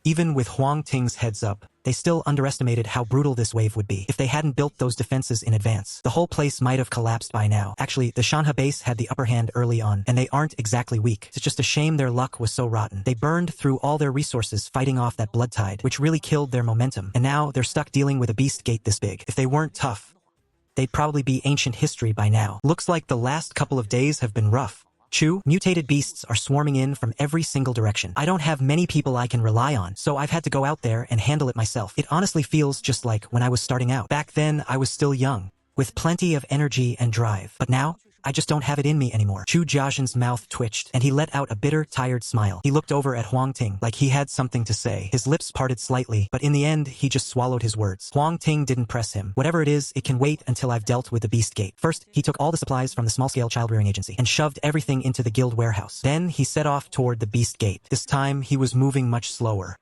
Even with Huang Ting's heads up, they still underestimated how brutal this wave would be. If they hadn't built those defenses in advance, the whole place might have collapsed by now. Actually, the Shanha base had the upper hand early on, and they aren't exactly weak. It's just a shame their luck was so rotten. They burned through all their resources fighting off that blood tide, which really killed their momentum, and now they're stuck dealing with a Beast Gate this big. If they weren't tough, they'd probably be ancient history by now. Looks like the last couple of days have been rough. Chu, mutated beasts are swarming in from every single direction. I don't have many people I can rely on, so I've had to go out there and handle it myself. It honestly feels just like when I was starting out. Back then, I was still young, with plenty of energy and drive. But now, I just don't have it in me anymore. Chu Jiajin's mouth twitched, and he let out a bitter, tired smile. He looked over at Huang Ting, like he had something to say. His lips parted slightly, but in the end, he just swallowed his words. Huang Ting didn't press him. Whatever it is, it can wait until I've dealt with the Beast Gate. First, he took all the supplies from the small-scale child-rearing agency, and shoved everything into the guild warehouse. Then, he set off toward the Beast Gate. This time, he was moving much slower.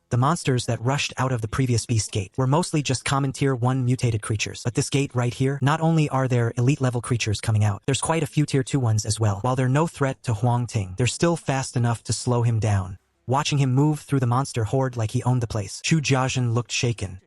The monsters that rushed out of the previous Beast Gate were mostly just common Tier 1 mutated creatures. But this gate right here, not only are there elite-level creatures coming out, there's quite a few Tier 2 ones as well. While they're no threat to Huang Ting, they're still fast enough to slow him down. Watching him move through the monster horde like he owned the place, Chu Jiajin looked shaken.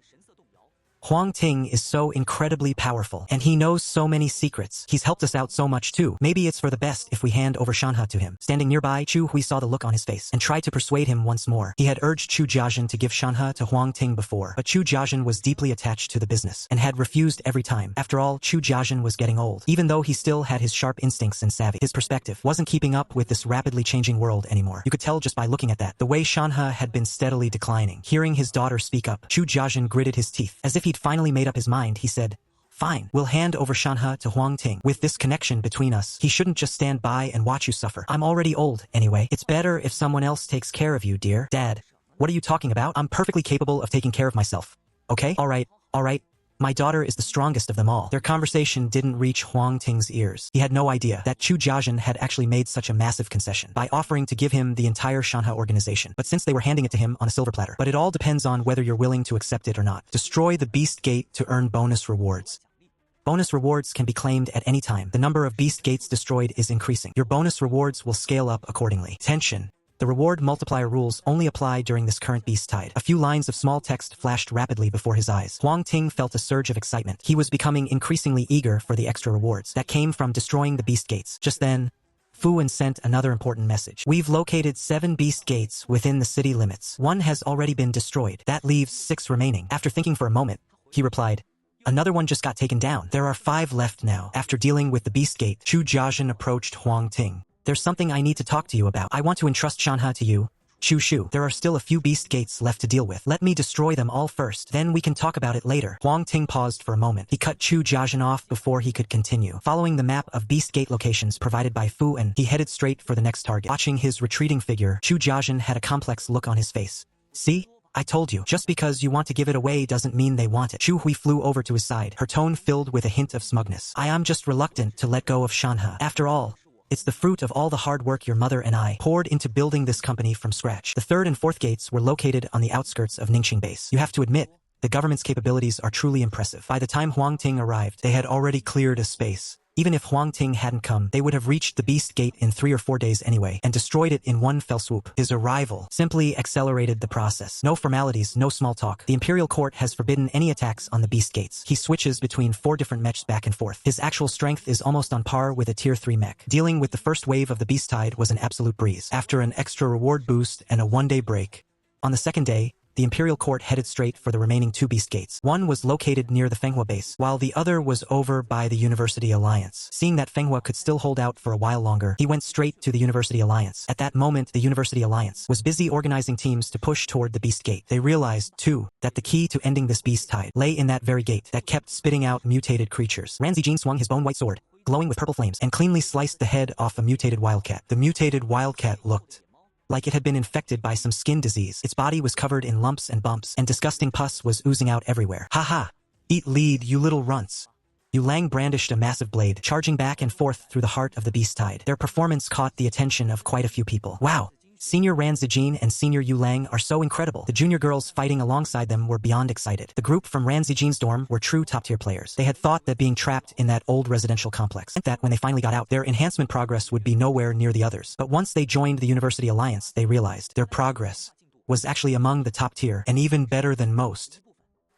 Huang Ting is so incredibly powerful, and he knows so many secrets. He's helped us out so much too. Maybe it's for the best if we hand over Shanha to him. Standing nearby, Chu Hui saw the look on his face and tried to persuade him once more. He had urged Chu Jiazhen to give Shanha to Huang Ting before, but Chu Jiazhen was deeply attached to the business and had refused every time. After all, Chu Jiazhen was getting old. Even though he still had his sharp instincts and savvy, his perspective wasn't keeping up with this rapidly changing world anymore. You could tell just by looking at that. The way Shanha had been steadily declining. Hearing his daughter speak up, Chu Jiazhen gritted his teeth. As if he'd finally made up his mind, he said, "Fine, we'll hand over Shanha to Huang Ting. With this connection between us, he shouldn't just stand by and watch you suffer. I'm already old, anyway. It's better if someone else takes care of you, dear." "Dad, what are you talking about? I'm perfectly capable of taking care of myself. Okay? All right. My daughter is the strongest of them all." Their conversation didn't reach Huang Ting's ears. He had no idea that Chu Jiazhen had actually made such a massive concession by offering to give him the entire Shanha organization. But since they were handing it to him on a silver platter. But it all depends on whether you're willing to accept it or not. Destroy the Beast Gate to earn bonus rewards. Bonus rewards can be claimed at any time. The number of Beast Gates destroyed is increasing. Your bonus rewards will scale up accordingly. Tension. The reward multiplier rules only apply during this current beast tide. A few lines of small text flashed rapidly before his eyes. Huang Ting felt a surge of excitement. He was becoming increasingly eager for the extra rewards that came from destroying the beast gates. Just then, Fuan sent another important message. "We've located 7 beast gates within the city limits. 1 has already been destroyed. That leaves 6 remaining." After thinking for a moment, he replied, "Another one just got taken down. There are 5 left now." After dealing with the beast gate, Chu Jiazhen approached Huang Ting. "There's something I need to talk to you about. I want to entrust Shanha to you, Chu Shu. There are still a few beast gates left to deal with. Let me destroy them all first. Then we can talk about it later." Huang Ting paused for a moment. He cut Chu Jiazhen off before he could continue. Following the map of beast gate locations provided by Fuan, he headed straight for the next target. Watching his retreating figure, Chu Jiazhen had a complex look on his face. "See? I told you. Just because you want to give it away doesn't mean they want it." Chu Hui flew over to his side, her tone filled with a hint of smugness. "I am just reluctant to let go of Shanha. After all, it's the fruit of all the hard work your mother and I poured into building this company from scratch." The 3rd and 4th gates were located on the outskirts of Ningxing Base. You have to admit, the government's capabilities are truly impressive. By the time Huang Ting arrived, they had already cleared a space. Even if Huang Ting hadn't come, they would have reached the Beast Gate in 3 or 4 days anyway, and destroyed it in one fell swoop. His arrival simply accelerated the process. No formalities, no small talk. The Imperial Court has forbidden any attacks on the Beast Gates. He switches between 4 different mechs back and forth. His actual strength is almost on par with a Tier 3 mech. Dealing with the first wave of the Beast Tide was an absolute breeze. After an extra reward boost and a 1-day break, on the 2nd day, the Imperial Court headed straight for the remaining 2 beast gates. One was located near the Fenghua base, while the other was over by the University Alliance. Seeing that Fenghua could still hold out for a while longer, he went straight to the University Alliance. At that moment, the University Alliance was busy organizing teams to push toward the beast gate. They realized, too, that the key to ending this beast tide lay in that very gate that kept spitting out mutated creatures. Ranzi swung his bone-white sword, glowing with purple flames, and cleanly sliced the head off a mutated wildcat. The mutated wildcat looked like it had been infected by some skin disease. Its body was covered in lumps and bumps, and disgusting pus was oozing out everywhere. "Ha ha! Eat lead, you little runts." Yu Lang brandished a massive blade, charging back and forth through the heart of the beast tide. Their performance caught the attention of quite a few people. Wow! Senior Ran Zijin and Senior Yu Lang are so incredible. The junior girls fighting alongside them were beyond excited. The group from Ran Zijin's dorm were true top-tier players. They had thought that being trapped in that old residential complex meant that when they finally got out, their enhancement progress would be nowhere near the others. But once they joined the University Alliance, they realized their progress was actually among the top tier and even better than most.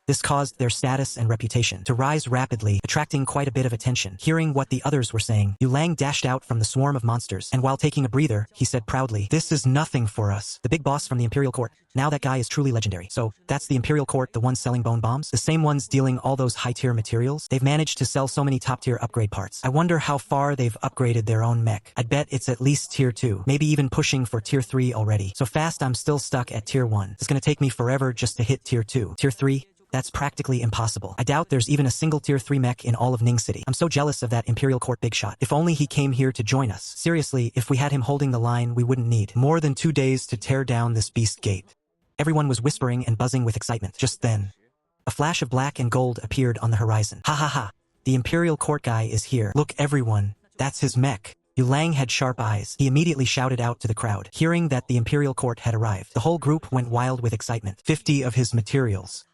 This caused their status and reputation to rise rapidly, attracting quite a bit of attention. Hearing what the others were saying, Yu Lang dashed out from the swarm of monsters, and while taking a breather, he said proudly, "This is nothing for us. The big boss from the Imperial Court. Now that guy is truly legendary." "So, that's the Imperial Court, the ones selling bone bombs? The same ones dealing all those high-tier materials? They've managed to sell so many top-tier upgrade parts. I wonder how far they've upgraded their own mech. I'd bet it's at least Tier 2, maybe even pushing for Tier 3 already. So fast I'm still stuck at Tier 1. It's gonna take me forever just to hit Tier 2. Tier 3? That's practically impossible. I doubt there's even a single Tier 3 mech in all of Ning City. I'm so jealous of that Imperial Court big shot. If only he came here to join us. Seriously, if we had him holding the line, we wouldn't need more than 2 days to tear down this beast gate." Everyone was whispering and buzzing with excitement. Just then, a flash of black and gold appeared on the horizon. "Ha ha ha! The Imperial Court guy is here. Look everyone, that's his mech." Yu Lang had sharp eyes. He immediately shouted out to the crowd. Hearing that the Imperial Court had arrived, the whole group went wild with excitement. 50 of his materials.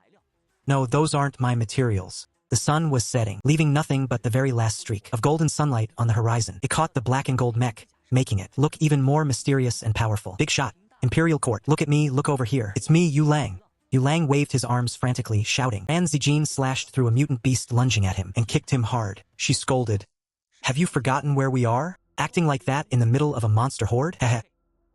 "No, those aren't my materials." The sun was setting, leaving nothing but the very last streak of golden sunlight on the horizon. It caught the black and gold mech, making it look even more mysterious and powerful. "Big shot. Imperial Court. Look at me, look over here. It's me, Yu Lang." Yu Lang waved his arms frantically, shouting. Ran Zijin slashed through a mutant beast lunging at him and kicked him hard. She scolded. Have you forgotten where we are? Acting like that in the middle of a monster horde? Heh.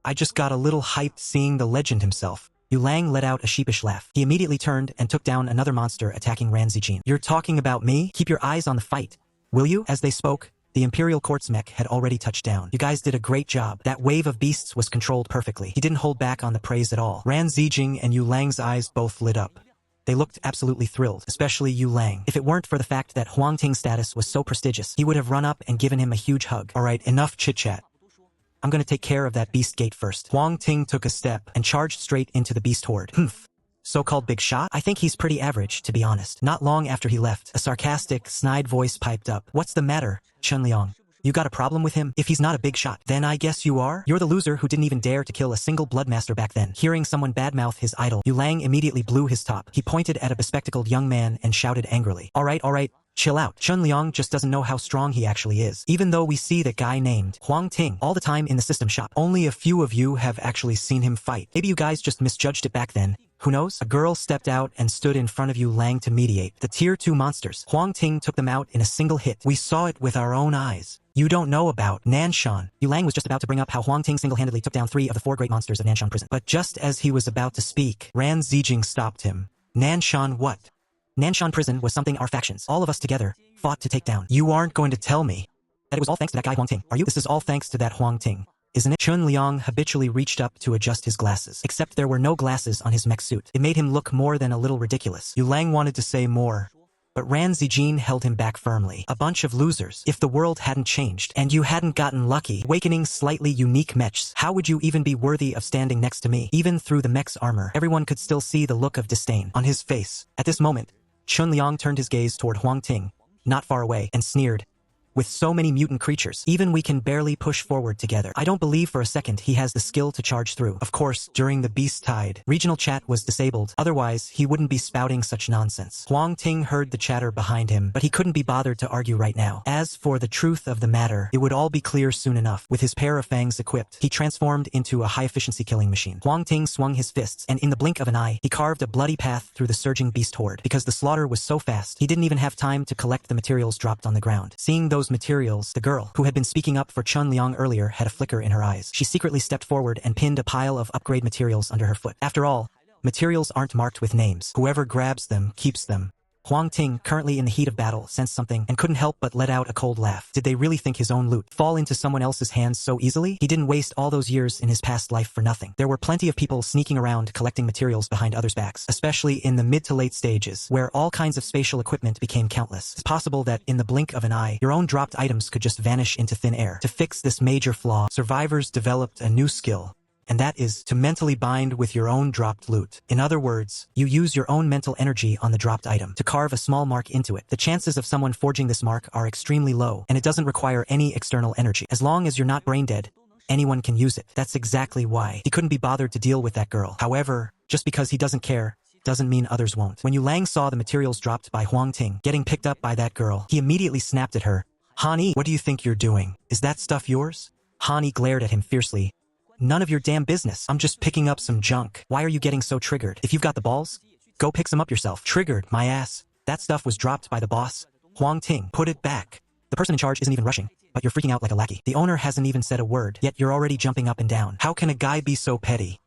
I just got a little hyped seeing the legend himself. Yu Lang let out a sheepish laugh. He immediately turned and took down another monster attacking Ran Zijin. You're talking about me? Keep your eyes on the fight. Will you? As they spoke, the Imperial Court's mech had already touched down. You guys did a great job. That wave of beasts was controlled perfectly. He didn't hold back on the praise at all. Ran Zijin and Yu Lang's eyes both lit up. They looked absolutely thrilled, especially Yu Lang. If it weren't for the fact that Huang Ting's status was so prestigious, he would have run up and given him a huge hug. Alright, enough chit-chat. I'm gonna take care of that beast gate first. Huang Ting took a step and charged straight into the beast horde. Humph. So-called big shot? I think he's pretty average, to be honest. Not long after he left, a sarcastic, snide voice piped up. What's the matter, Chunliang? You got a problem with him? If he's not a big shot, then I guess you are? You're the loser who didn't even dare to kill a single bloodmaster back then. Hearing someone badmouth his idol, Yu Lang immediately blew his top. He pointed at a bespectacled young man and shouted angrily. Alright, chill out. Chunliang just doesn't know how strong he actually is. Even though we see that guy named Huang Ting all the time in the system shop, only a few of you have actually seen him fight. Maybe you guys just misjudged it back then. Who knows? A girl stepped out and stood in front of Yu Lang to mediate. The Tier 2 monsters. Huang Ting took them out in a single hit. We saw it with our own eyes. You don't know about Nanshan. Yu Lang was just about to bring up how Huang Ting single-handedly took down 3 of the 4 great monsters of Nanshan prison. But just as he was about to speak, Ran Zijing stopped him. Nanshan what? Nanshan prison was something our factions, all of us together, fought to take down. You aren't going to tell me that it was all thanks to that guy Huang Ting, are you? This is all thanks to that Huang Ting, isn't it? Chunliang habitually reached up to adjust his glasses, except there were no glasses on his mech suit. It made him look more than a little ridiculous. Yu Lang wanted to say more, but Ran Zijin held him back firmly. A bunch of losers. If the world hadn't changed, and you hadn't gotten lucky, awakening slightly unique mechs, how would you even be worthy of standing next to me? Even through the mech's armor, everyone could still see the look of disdain on his face. At this moment, Chunliang turned his gaze toward Huang Ting, not far away, and sneered. With so many mutant creatures, even we can barely push forward together. I don't believe for a second he has the skill to charge through. Of course, during the beast tide, regional chat was disabled, otherwise he wouldn't be spouting such nonsense. Huang Ting heard the chatter behind him, but he couldn't be bothered to argue right now. As for the truth of the matter, it would all be clear soon enough. With his pair of fangs equipped, he transformed into a high-efficiency killing machine. Huang Ting swung his fists, and in the blink of an eye, he carved a bloody path through the surging beast horde. Because the slaughter was so fast, he didn't even have time to collect the materials dropped on the ground. Seeing those materials, the girl, who had been speaking up for Chunliang earlier, had a flicker in her eyes. She secretly stepped forward and pinned a pile of upgrade materials under her foot. After all, materials aren't marked with names. Whoever grabs them, keeps them. Huang Ting, currently in the heat of battle, sensed something and couldn't help but let out a cold laugh. Did they really think his own loot fall into someone else's hands so easily? He didn't waste all those years in his past life for nothing. There were plenty of people sneaking around collecting materials behind others' backs, especially in the mid to late stages, where all kinds of spatial equipment became countless. It's possible that in the blink of an eye, your own dropped items could just vanish into thin air. To fix this major flaw, survivors developed a new skill, and that is to mentally bind with your own dropped loot. In other words, you use your own mental energy on the dropped item to carve a small mark into it. The chances of someone forging this mark are extremely low, and it doesn't require any external energy. As long as you're not brain dead, anyone can use it. That's exactly why he couldn't be bothered to deal with that girl. However, just because he doesn't care, doesn't mean others won't. When Yu Lang saw the materials dropped by Huang Ting getting picked up by that girl, he immediately snapped at her. Hani, what do you think you're doing? Is that stuff yours? Hani glared at him fiercely. None of your damn business. I'm just picking up some junk. Why are you getting so triggered? If you've got the balls, go pick some up yourself. Triggered, my ass. That stuff was dropped by the boss. Huang Ting, put it back. The person in charge isn't even rushing, but you're freaking out like a lackey. The owner hasn't even said a word, yet you're already jumping up and down. How can a guy be so petty?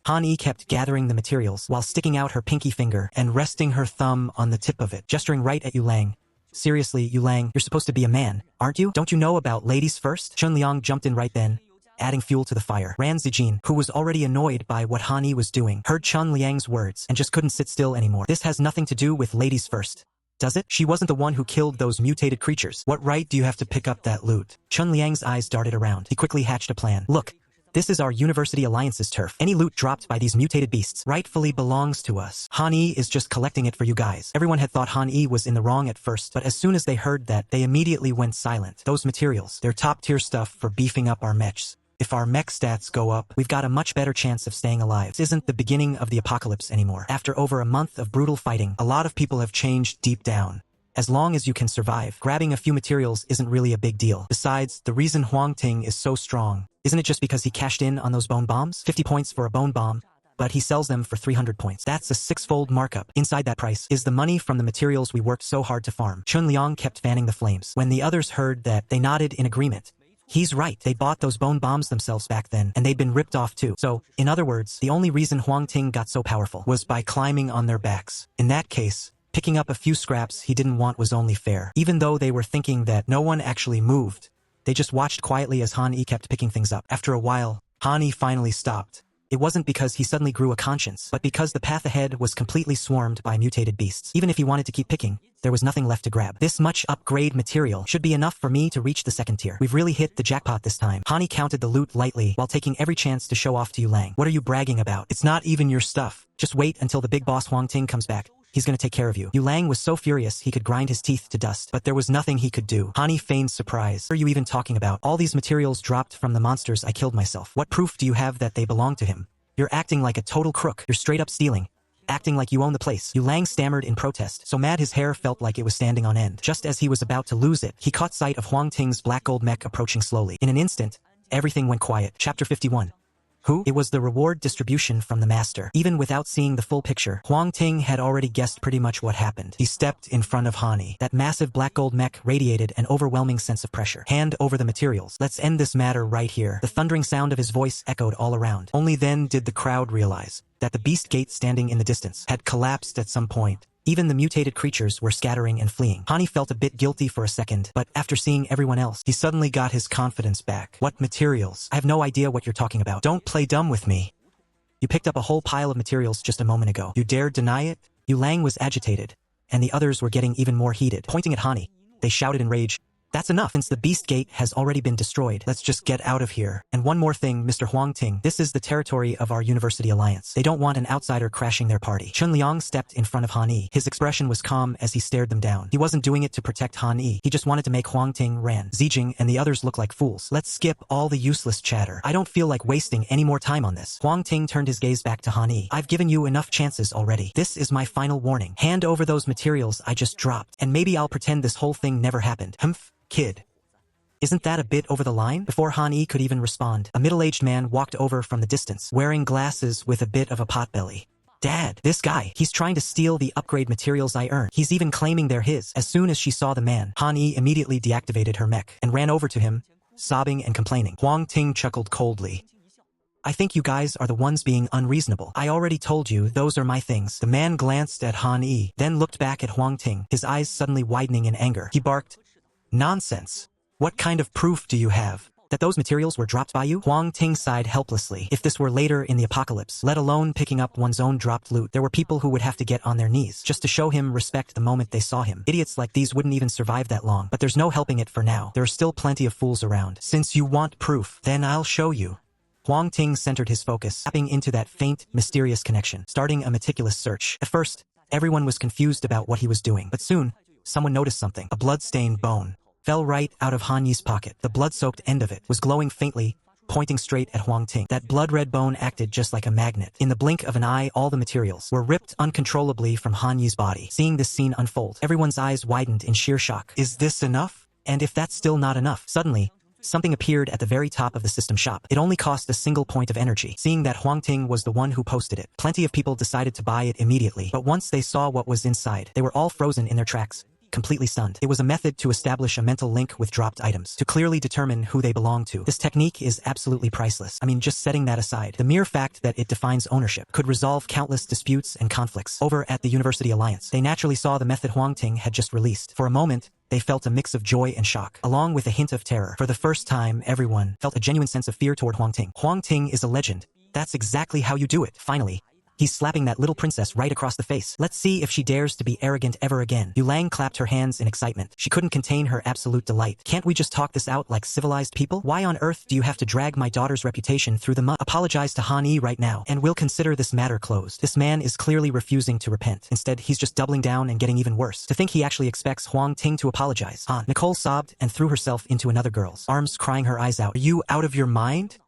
Han-Yi kept gathering the materials while sticking out her pinky finger and resting her thumb on the tip of it, gesturing right at Yu Lang. Seriously, Yu Lang, you're supposed to be a man, aren't you? Don't you know about ladies first? Chunliang jumped in right then, adding fuel to the fire. Ran Zijin, who was already annoyed by what Han-Yi was doing, heard Chunliang's words and just couldn't sit still anymore. This has nothing to do with ladies first, does it? She wasn't the one who killed those mutated creatures. What right do you have to pick up that loot? Chunliang's eyes darted around. He quickly hatched a plan. Look, this is our University Alliance's turf. Any loot dropped by these mutated beasts rightfully belongs to us. Han-Yi is just collecting it for you guys. Everyone had thought Han-Yi was in the wrong at first, but as soon as they heard that, they immediately went silent. Those materials, they're top-tier stuff for beefing up our mechs. If our mech stats go up, we've got a much better chance of staying alive. This isn't the beginning of the apocalypse anymore. After over a month of brutal fighting, a lot of people have changed deep down. As long as you can survive, grabbing a few materials isn't really a big deal. Besides, the reason Huang Ting is so strong, isn't it just because he cashed in on those bone bombs? 50 points for a bone bomb. but he sells them for 300 points. That's a six-fold markup. Inside that price is the money from the materials we worked so hard to farm. Chun Liang kept fanning the flames. When the others heard that, they nodded in agreement. He's right, they bought those bone bombs themselves back then, and they'd been ripped off too. So, in other words, the only reason Huang Ting got so powerful was by climbing on their backs. In that case, picking up a few scraps he didn't want was only fair. Even though they were thinking that no one actually moved, they just watched quietly as Han Yi kept picking things up. After a while, Han Yi finally stopped. It wasn't because he suddenly grew a conscience, but because the path ahead was completely swarmed by mutated beasts. Even if he wanted to keep picking, there was nothing left to grab. This much upgrade material should be enough for me to reach the second tier. We've really hit the jackpot this time. Han Yi counted the loot lightly while taking every chance to show off to Yu Lang. What are you bragging about? It's not even your stuff. Just wait until the big boss Huang Ting comes back. He's gonna take care of you. Yu Lang was so furious he could grind his teeth to dust, but there was nothing he could do. Han Yi feigned surprise. What are you even talking about? All these materials dropped from the monsters I killed myself. What proof do you have that they belong to him? You're acting like a total crook. You're straight up stealing. Acting like you own the place. Yu Lang stammered in protest, so mad his hair felt like it was standing on end. Just as he was about to lose it, he caught sight of Huang Ting's black gold mech approaching slowly. In an instant, everything went quiet. Chapter 51. Who? It was the reward distribution from the master. Even without seeing the full picture, Huang Ting had already guessed pretty much what happened. He stepped in front of Han Yi. That massive black gold mech radiated an overwhelming sense of pressure. Hand over the materials. Let's end this matter right here. The thundering sound of his voice echoed all around. Only then did the crowd realize that the beast gate standing in the distance had collapsed at some point. Even the mutated creatures were scattering and fleeing. Han Yi felt a bit guilty for a second, but after seeing everyone else, he suddenly got his confidence back. What materials? I have no idea what you're talking about. Don't play dumb with me. You picked up a whole pile of materials just a moment ago. You dared deny it? Yu Lang was agitated, and the others were getting even more heated. Pointing at Han Yi, they shouted in rage, "That's enough. Since the beast gate has already been destroyed, let's just get out of here. And one more thing, Mr. Huang Ting, this is the territory of our university alliance. They don't want an outsider crashing their party." Chun Liang stepped in front of Han Yi. His expression was calm as he stared them down. He wasn't doing it to protect Han Yi. He just wanted to make Huang Ting, Ran, Zijing, and the others look like fools. Let's skip all the useless chatter. I don't feel like wasting any more time on this. Huang Ting turned his gaze back to Han Yi. I've given you enough chances already. This is my final warning. Hand over those materials I just dropped, and maybe I'll pretend this whole thing never happened. Humph, kid. Isn't that a bit over the line? Before Han Yi could even respond, a middle-aged man walked over from the distance, wearing glasses with a bit of a potbelly. Dad, this guy, he's trying to steal the upgrade materials I earned. He's even claiming they're his. As soon as she saw the man, Han Yi immediately deactivated her mech and ran over to him, sobbing and complaining. Huang Ting chuckled coldly. I think you guys are the ones being unreasonable. I already told you those are my things. The man glanced at Han Yi, then looked back at Huang Ting, his eyes suddenly widening in anger. He barked, "Nonsense. What kind of proof do you have that those materials were dropped by you?" Huang Ting sighed helplessly. If this were later in the apocalypse, let alone picking up one's own dropped loot, there were people who would have to get on their knees just to show him respect the moment they saw him. Idiots like these wouldn't even survive that long, but there's no helping it for now. There are still plenty of fools around. Since you want proof, then I'll show you. Huang Ting centered his focus, tapping into that faint, mysterious connection, starting a meticulous search. At first, everyone was confused about what he was doing, but soon, someone noticed something. A blood-stained bone fell right out of Han Yi's pocket. The blood-soaked end of it was glowing faintly, pointing straight at Huang Ting. That blood-red bone acted just like a magnet. In the blink of an eye, all the materials were ripped uncontrollably from Han Yi's body. Seeing this scene unfold, everyone's eyes widened in sheer shock. Is this enough? And if that's still not enough, suddenly, something appeared at the very top of the system shop. It only cost a single point of energy. Seeing that Huang Ting was the one who posted it, plenty of people decided to buy it immediately. But once they saw what was inside, they were all frozen in their tracks, completely stunned. It was a method to establish a mental link with dropped items, to clearly determine who they belong to. This technique is absolutely priceless. I mean, just setting that aside, the mere fact that it defines ownership could resolve countless disputes and conflicts. Over at the University Alliance, they naturally saw the method Huang Ting had just released. For a moment, they felt a mix of joy and shock, along with a hint of terror. For the first time, everyone felt a genuine sense of fear toward Huang Ting. Huang Ting is a legend. That's exactly how you do it. Finally, he's slapping that little princess right across the face. Let's see if she dares to be arrogant ever again. Yu Lang clapped her hands in excitement. She couldn't contain her absolute delight. Can't we just talk this out like civilized people? Why on earth do you have to drag my daughter's reputation through the mud? Apologize to Han Yi right now, and we'll consider this matter closed. This man is clearly refusing to repent. Instead, he's just doubling down and getting even worse. To think he actually expects Huang Ting to apologize. Han. Nicole sobbed and threw herself into another girl's arms, crying her eyes out. Are you out of your mind?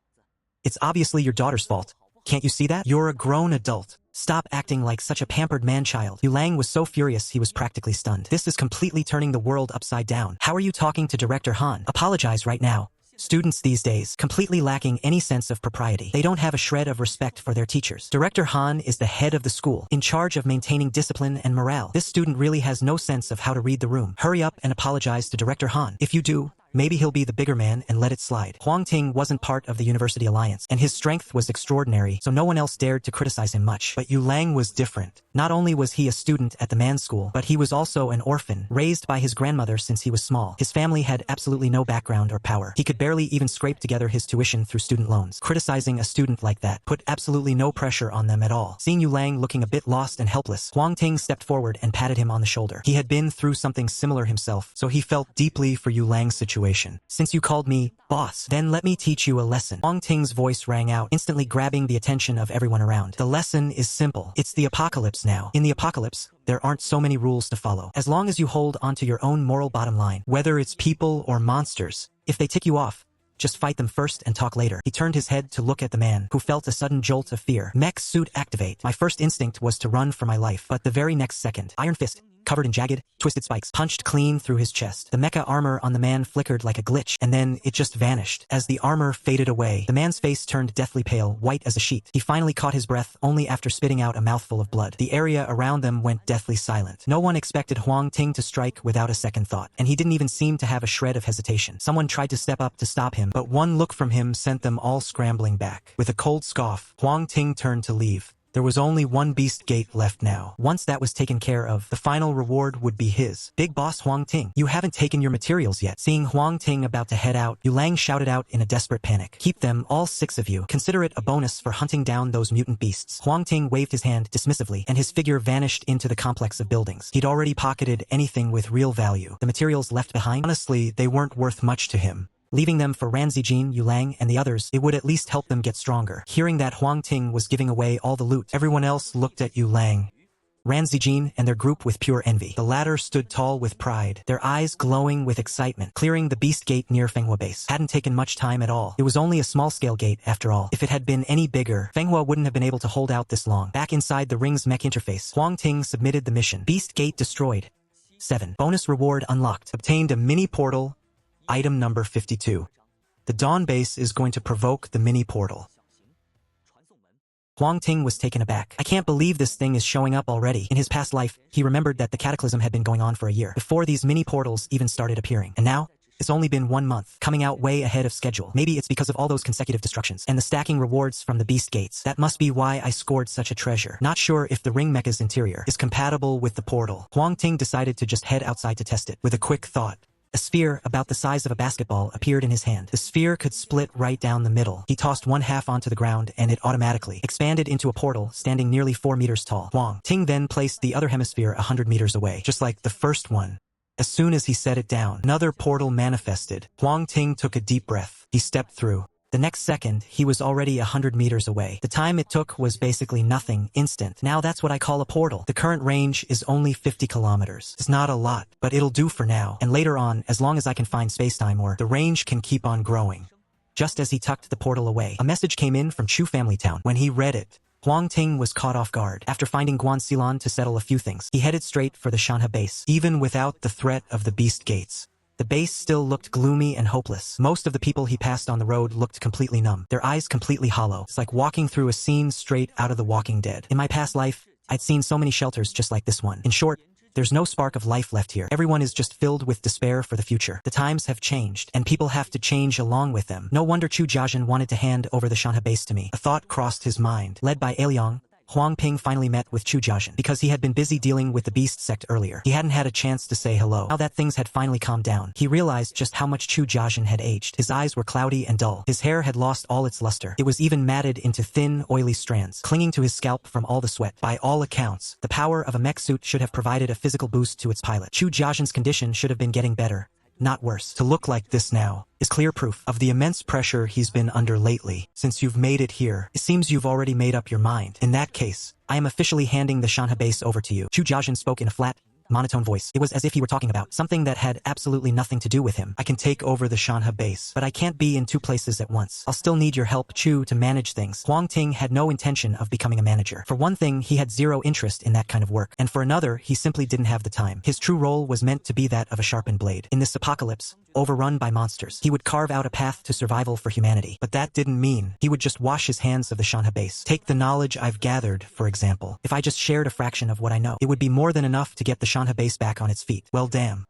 It's obviously your daughter's fault. Can't you see that? You're a grown adult. Stop acting like such a pampered man-child. Yu Lang was so furious he was practically stunned. This is completely turning the world upside down. How are you talking to Director Han? Apologize right now. Students these days, completely lacking any sense of propriety. They don't have a shred of respect for their teachers. Director Han is the head of the school, in charge of maintaining discipline and morale. This student really has no sense of how to read the room. Hurry up and apologize to Director Han. If you do, maybe he'll be the bigger man and let it slide. Huang Ting wasn't part of the University Alliance, and his strength was extraordinary, so no one else dared to criticize him much. But Yu Lang was different. Not only was he a student at the man's school, but he was also an orphan, raised by his grandmother since he was small. His family had absolutely no background or power. He could barely even scrape together his tuition through student loans. Criticizing a student like that put absolutely no pressure on them at all. Seeing Yu Lang looking a bit lost and helpless, Huang Ting stepped forward and patted him on the shoulder. He had been through something similar himself, so he felt deeply for Yu Lang's situation. Since you called me boss, then let me teach you a lesson. Huang Ting's voice rang out, instantly grabbing the attention of everyone around. The lesson is simple. It's the apocalypse now. In the apocalypse, there aren't so many rules to follow. As long as you hold onto your own moral bottom line, whether it's people or monsters, if they tick you off, just fight them first and talk later. He turned his head to look at the man, who felt a sudden jolt of fear. Mech suit activate. My first instinct was to run for my life, but the very next second, Iron Fist, covered in jagged, twisted spikes, punched clean through his chest. The mecha armor on the man flickered like a glitch, and then it just vanished. As the armor faded away, the man's face turned deathly pale, white as a sheet. He finally caught his breath only after spitting out a mouthful of blood. The area around them went deathly silent. No one expected Huang Ting to strike without a second thought, and he didn't even seem to have a shred of hesitation. Someone tried to step up to stop him, but one look from him sent them all scrambling back. With a cold scoff, Huang Ting turned to leave. There was only one beast gate left now. Once that was taken care of, the final reward would be his. Big boss Huang Ting, you haven't taken your materials yet. Seeing Huang Ting about to head out, Yu Lang shouted out in a desperate panic. Keep them, all 6 of you. Consider it a bonus for hunting down those mutant beasts. Huang Ting waved his hand dismissively, and his figure vanished into the complex of buildings. He'd already pocketed anything with real value. The materials left behind, honestly, they weren't worth much to him. Leaving them for Ranzijin, Yu Lang, and the others, it would at least help them get stronger. Hearing that Huang Ting was giving away all the loot, everyone else looked at Yu Lang, Ranzijin, and their group with pure envy. The latter stood tall with pride, their eyes glowing with excitement. Clearing the beast gate near Fenghua base hadn't taken much time at all. It was only a small-scale gate after all. If it had been any bigger, Fenghua wouldn't have been able to hold out this long. Back inside the ring's mech interface, Huang Ting submitted the mission. Beast gate destroyed. 7. Bonus reward unlocked. Obtained a mini portal. Item number 52. The Dawn base is going to provoke the mini portal. Huang Ting was taken aback. I can't believe this thing is showing up already. In his past life, he remembered that the cataclysm had been going on for a year, before these mini portals even started appearing. And now, it's only been 1 month, coming out way ahead of schedule. Maybe it's because of all those consecutive destructions, and the stacking rewards from the beast gates. That must be why I scored such a treasure. Not sure if the ring mecha's interior is compatible with the portal. Huang Ting decided to just head outside to test it. With a quick thought, a sphere about the size of a basketball appeared in his hand. The sphere could split right down the middle. He tossed one half onto the ground and it automatically expanded into a portal standing nearly 4 meters tall. Huang Ting then placed the other hemisphere 100 meters away, just like the first one. As soon as he set it down, another portal manifested. Huang Ting took a deep breath. He stepped through. The next second, he was already 100 meters away. The time it took was basically nothing, instant. Now that's what I call a portal. The current range is only 50 kilometers. It's not a lot, but it'll do for now. And later on, as long as I can find spacetime more, the range can keep on growing. Just as he tucked the portal away, a message came in from Chu Family Town. When he read it, Huang Ting was caught off guard. After finding Guan Xilan to settle a few things, he headed straight for the Shanha base, even without the threat of the beast gates. The base still looked gloomy and hopeless. Most of the people he passed on the road looked completely numb, their eyes completely hollow. It's like walking through a scene straight out of The Walking Dead. In my past life, I'd seen so many shelters just like this one. In short, there's no spark of life left here. Everyone is just filled with despair for the future. The times have changed, and people have to change along with them. No wonder Chu Jiajin wanted to hand over the Shanha base to me. A thought crossed his mind. Led by Ailiang, Huang Ping finally met with Chu Jiajin. Because he had been busy dealing with the beast sect earlier, he hadn't had a chance to say hello. Now that things had finally calmed down, he realized just how much Chu Jiajin had aged. His eyes were cloudy and dull. His hair had lost all its luster. It was even matted into thin, oily strands, clinging to his scalp from all the sweat. By all accounts, the power of a mech suit should have provided a physical boost to its pilot. Chu Jiajin's condition should have been getting better, not worse. To look like this now is clear proof of the immense pressure he's been under lately. Since you've made it here, it seems you've already made up your mind. In that case, I am officially handing the Shanha base over to you. Chu Jiajin spoke in a flat, monotone voice. It was as if he were talking about something that had absolutely nothing to do with him. I can take over the Shanha base, but I can't be in two places at once. I'll still need your help, Chu, to manage things. Huang Ting had no intention of becoming a manager. For one thing, he had zero interest in that kind of work, and for another, he simply didn't have the time. His true role was meant to be that of a sharpened blade. In this apocalypse, overrun by monsters, he would carve out a path to survival for humanity. But that didn't mean he would just wash his hands of the Shanha base. Take the knowledge I've gathered, for example. If I just shared a fraction of what I know, it would be more than enough to get the Shanha base back on its feet. Well, damn.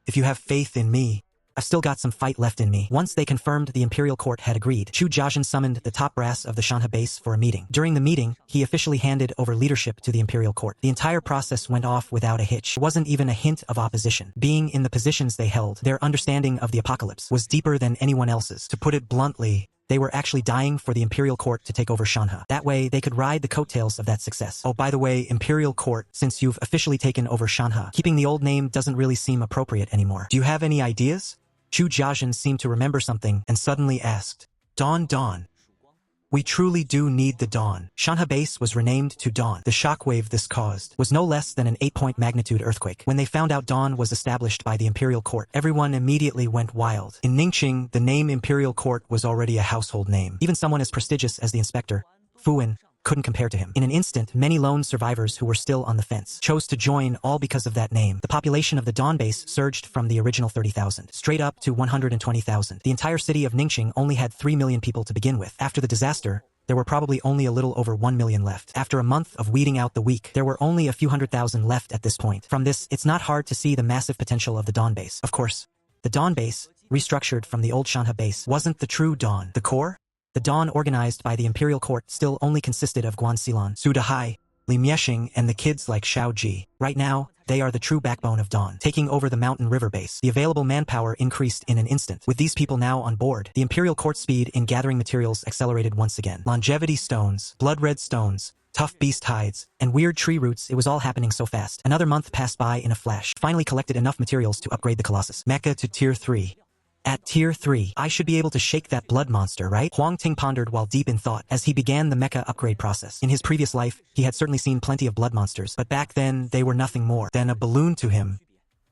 If you have faith in me, I've still got some fight left in me. Once they confirmed the Imperial Court had agreed, Chu Jiazhen summoned the top brass of the Shanha base for a meeting. During the meeting, he officially handed over leadership to the Imperial Court. The entire process went off without a hitch. There wasn't even a hint of opposition. Being in the positions they held, their understanding of the apocalypse was deeper than anyone else's. To put it bluntly, they were actually dying for the Imperial Court to take over Shanha. That way, they could ride the coattails of that success. Oh, by the way, Imperial Court, since you've officially taken over Shanha, keeping the old name doesn't really seem appropriate anymore. Do you have any ideas? Chu Jiazhen seemed to remember something and suddenly asked, Dawn. We truly do need the Dawn. Shanha base was renamed to Dawn. The shockwave this caused was no less than an 8-point magnitude earthquake. When they found out Dawn was established by the Imperial Court, everyone immediately went wild. In Ningqing, the name Imperial Court was already a household name. Even someone as prestigious as the inspector, Fuwen, couldn't compare to him. In an instant, many lone survivors who were still on the fence chose to join, all because of that name. The population of the Dawn base surged from the original 30,000 straight up to 120,000. The entire city of Ningqing only had 3 million people to begin with. After the disaster, there were probably only a little over 1 million left. After a month of weeding out the weak, there were only a few 100,000 left at this point. From this, it's not hard to see the massive potential of the Dawn base. Of course, the Dawn base, restructured from the old Shanha base, wasn't the true Dawn. The core? The Dawn organized by the Imperial Court still only consisted of Guan Xilin, Su Dahai, Li Miexing, and the kids like Xiao Ji. Right now, they are the true backbone of Dawn, taking over the mountain river base. The available manpower increased in an instant. With these people now on board, the Imperial Court speed in gathering materials accelerated once again. Longevity stones, blood red stones, tough beast hides, and weird tree roots, it was all happening so fast. Another month passed by in a flash. Finally collected enough materials to upgrade the Colossus Mecha to Tier 3. At Tier 3, I should be able to shake that blood monster, right? Huang Ting pondered while deep in thought as he began the mecha upgrade process. In his previous life, he had certainly seen plenty of blood monsters, but back then, they were nothing more than a balloon to him.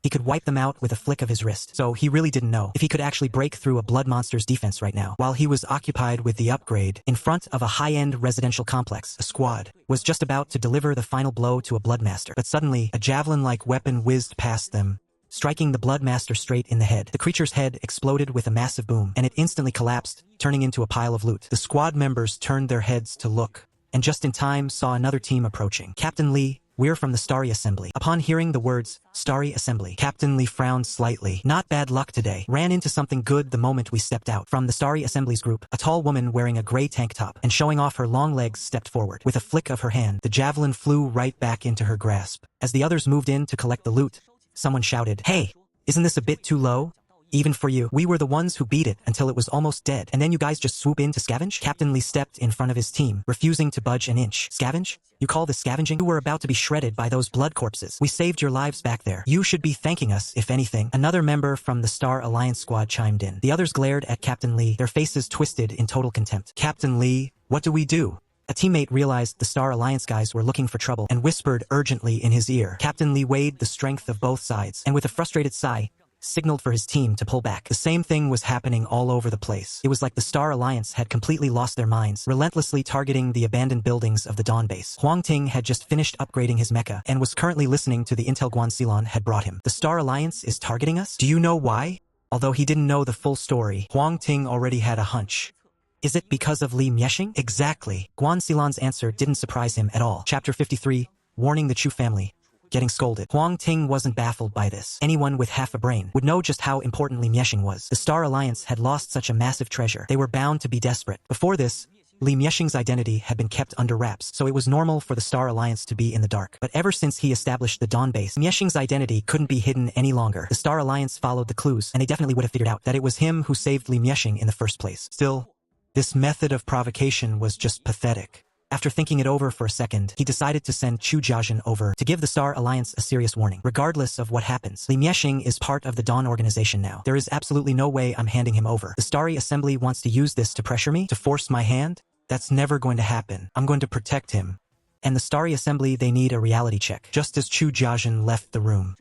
He could wipe them out with a flick of his wrist, so he really didn't know if he could actually break through a blood monster's defense right now. While he was occupied with the upgrade, in front of a high-end residential complex, a squad was just about to deliver the final blow to a bloodmaster. But suddenly, a javelin-like weapon whizzed past them, striking the Bloodmaster straight in the head. The creature's head exploded with a massive boom, and it instantly collapsed, turning into a pile of loot. The squad members turned their heads to look, and just in time saw another team approaching. Captain Li, we're from the Starry Assembly. Upon hearing the words, Starry Assembly, Captain Li frowned slightly. Not bad luck today. Ran into something good the moment we stepped out. From the Starry Assembly's group, a tall woman wearing a gray tank top and showing off her long legs stepped forward. With a flick of her hand, the javelin flew right back into her grasp. As the others moved in to collect the loot, someone shouted, Hey, isn't this a bit too low? Even for you. We were the ones who beat it until it was almost dead, and then you guys just swoop in to scavenge? Captain Li stepped in front of his team, refusing to budge an inch. Scavenge? You call this scavenging? You were about to be shredded by those blood corpses. We saved your lives back there. You should be thanking us, if anything. Another member from the Star Alliance squad chimed in. The others glared at Captain Li, their faces twisted in total contempt. Captain Li, what do we do? A teammate realized the Star Alliance guys were looking for trouble and whispered urgently in his ear. Captain Li weighed the strength of both sides, and with a frustrated sigh, signaled for his team to pull back. The same thing was happening all over the place. It was like the Star Alliance had completely lost their minds, relentlessly targeting the abandoned buildings of the Dawn base. Huang Ting had just finished upgrading his mecha and was currently listening to the intel Guan Xilin had brought him. The Star Alliance is targeting us? Do you know why? Although he didn't know the full story, Huang Ting already had a hunch. Is it because of Li Miexing? Exactly. Guan Xilin's answer didn't surprise him at all. Chapter 53, Warning the Chu Family. Getting scolded. Huang Ting wasn't baffled by this. Anyone with half a brain would know just how important Li Miexing was. The Star Alliance had lost such a massive treasure. They were bound to be desperate. Before this, Li Miexing's identity had been kept under wraps, so it was normal for the Star Alliance to be in the dark. But ever since he established the Dawn base, Miexing's identity couldn't be hidden any longer. The Star Alliance followed the clues, and they definitely would have figured out that it was him who saved Li Miexing in the first place. Still, this method of provocation was just pathetic. After thinking it over for a second, he decided to send Chu Jiazhen over to give the Star Alliance a serious warning. Regardless of what happens, Li Miexing is part of the Dawn organization now. There is absolutely no way I'm handing him over. The Starry Assembly wants to use this to pressure me, to force my hand? That's never going to happen. I'm going to protect him. And the Starry Assembly, they need a reality check. Just as Chu Jiajin left the room,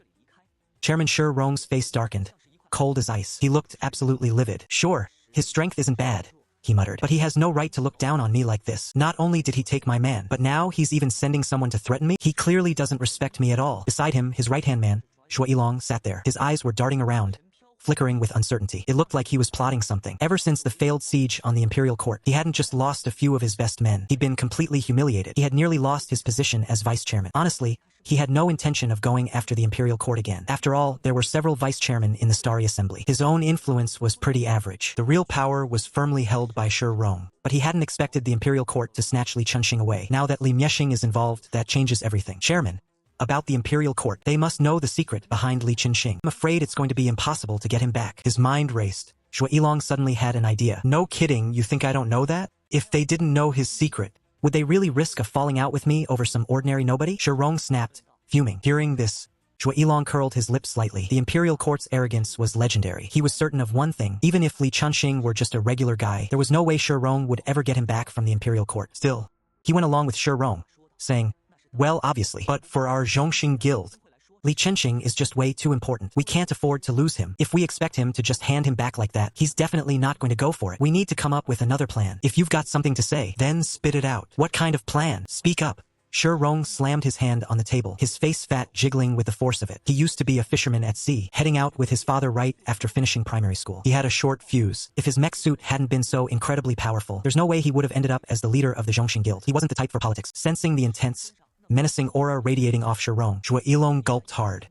Chairman Shi Rong's face darkened, cold as ice. He looked absolutely livid. Sure, his strength isn't bad, he muttered, but he has no right to look down on me like this. Not only did he take my man, but now he's even sending someone to threaten me? He clearly doesn't respect me at all. Beside him, his right-hand man, Shui Yilong, sat there. His eyes were darting around, flickering with uncertainty. It looked like he was plotting something. Ever since the failed siege on the imperial court, he hadn't just lost a few of his best men. He'd been completely humiliated. He had nearly lost his position as vice chairman. Honestly, he had no intention of going after the imperial court again. After all, there were several vice chairmen in the Starry Assembly. His own influence was pretty average. The real power was firmly held by Shi Rong, but he hadn't expected the imperial court to snatch Li Chunxing away. Now that Li Miexing is involved, that changes everything. Chairman, about the imperial court, they must know the secret behind Li Chunxing. I'm afraid it's going to be impossible to get him back. His mind raced. Shui Yilong suddenly had an idea. No kidding, you think I don't know that? If they didn't know his secret, would they really risk a falling out with me over some ordinary nobody? Shi Rong snapped, fuming. Hearing this, Shui Yilong curled his lips slightly. The imperial court's arrogance was legendary. He was certain of one thing: even if Li Chunxing were just a regular guy, there was no way Shi Rong would ever get him back from the imperial court. Still, he went along with Shi Rong, saying, well, obviously, but for our Zhongxing guild, Li Chunxing is just way too important. We can't afford to lose him. If we expect him to just hand him back like that, he's definitely not going to go for it. We need to come up with another plan. If you've got something to say, then spit it out. What kind of plan? Speak up. Shi Rong slammed his hand on the table, his face fat, jiggling with the force of it. He used to be a fisherman at sea, heading out with his father right after finishing primary school. He had a short fuse. If his mech suit hadn't been so incredibly powerful, there's no way he would have ended up as the leader of the Zhongxing guild. He wasn't the type for politics. Sensing the intense, menacing aura radiating off Shi Rong, Shui Yilong gulped hard.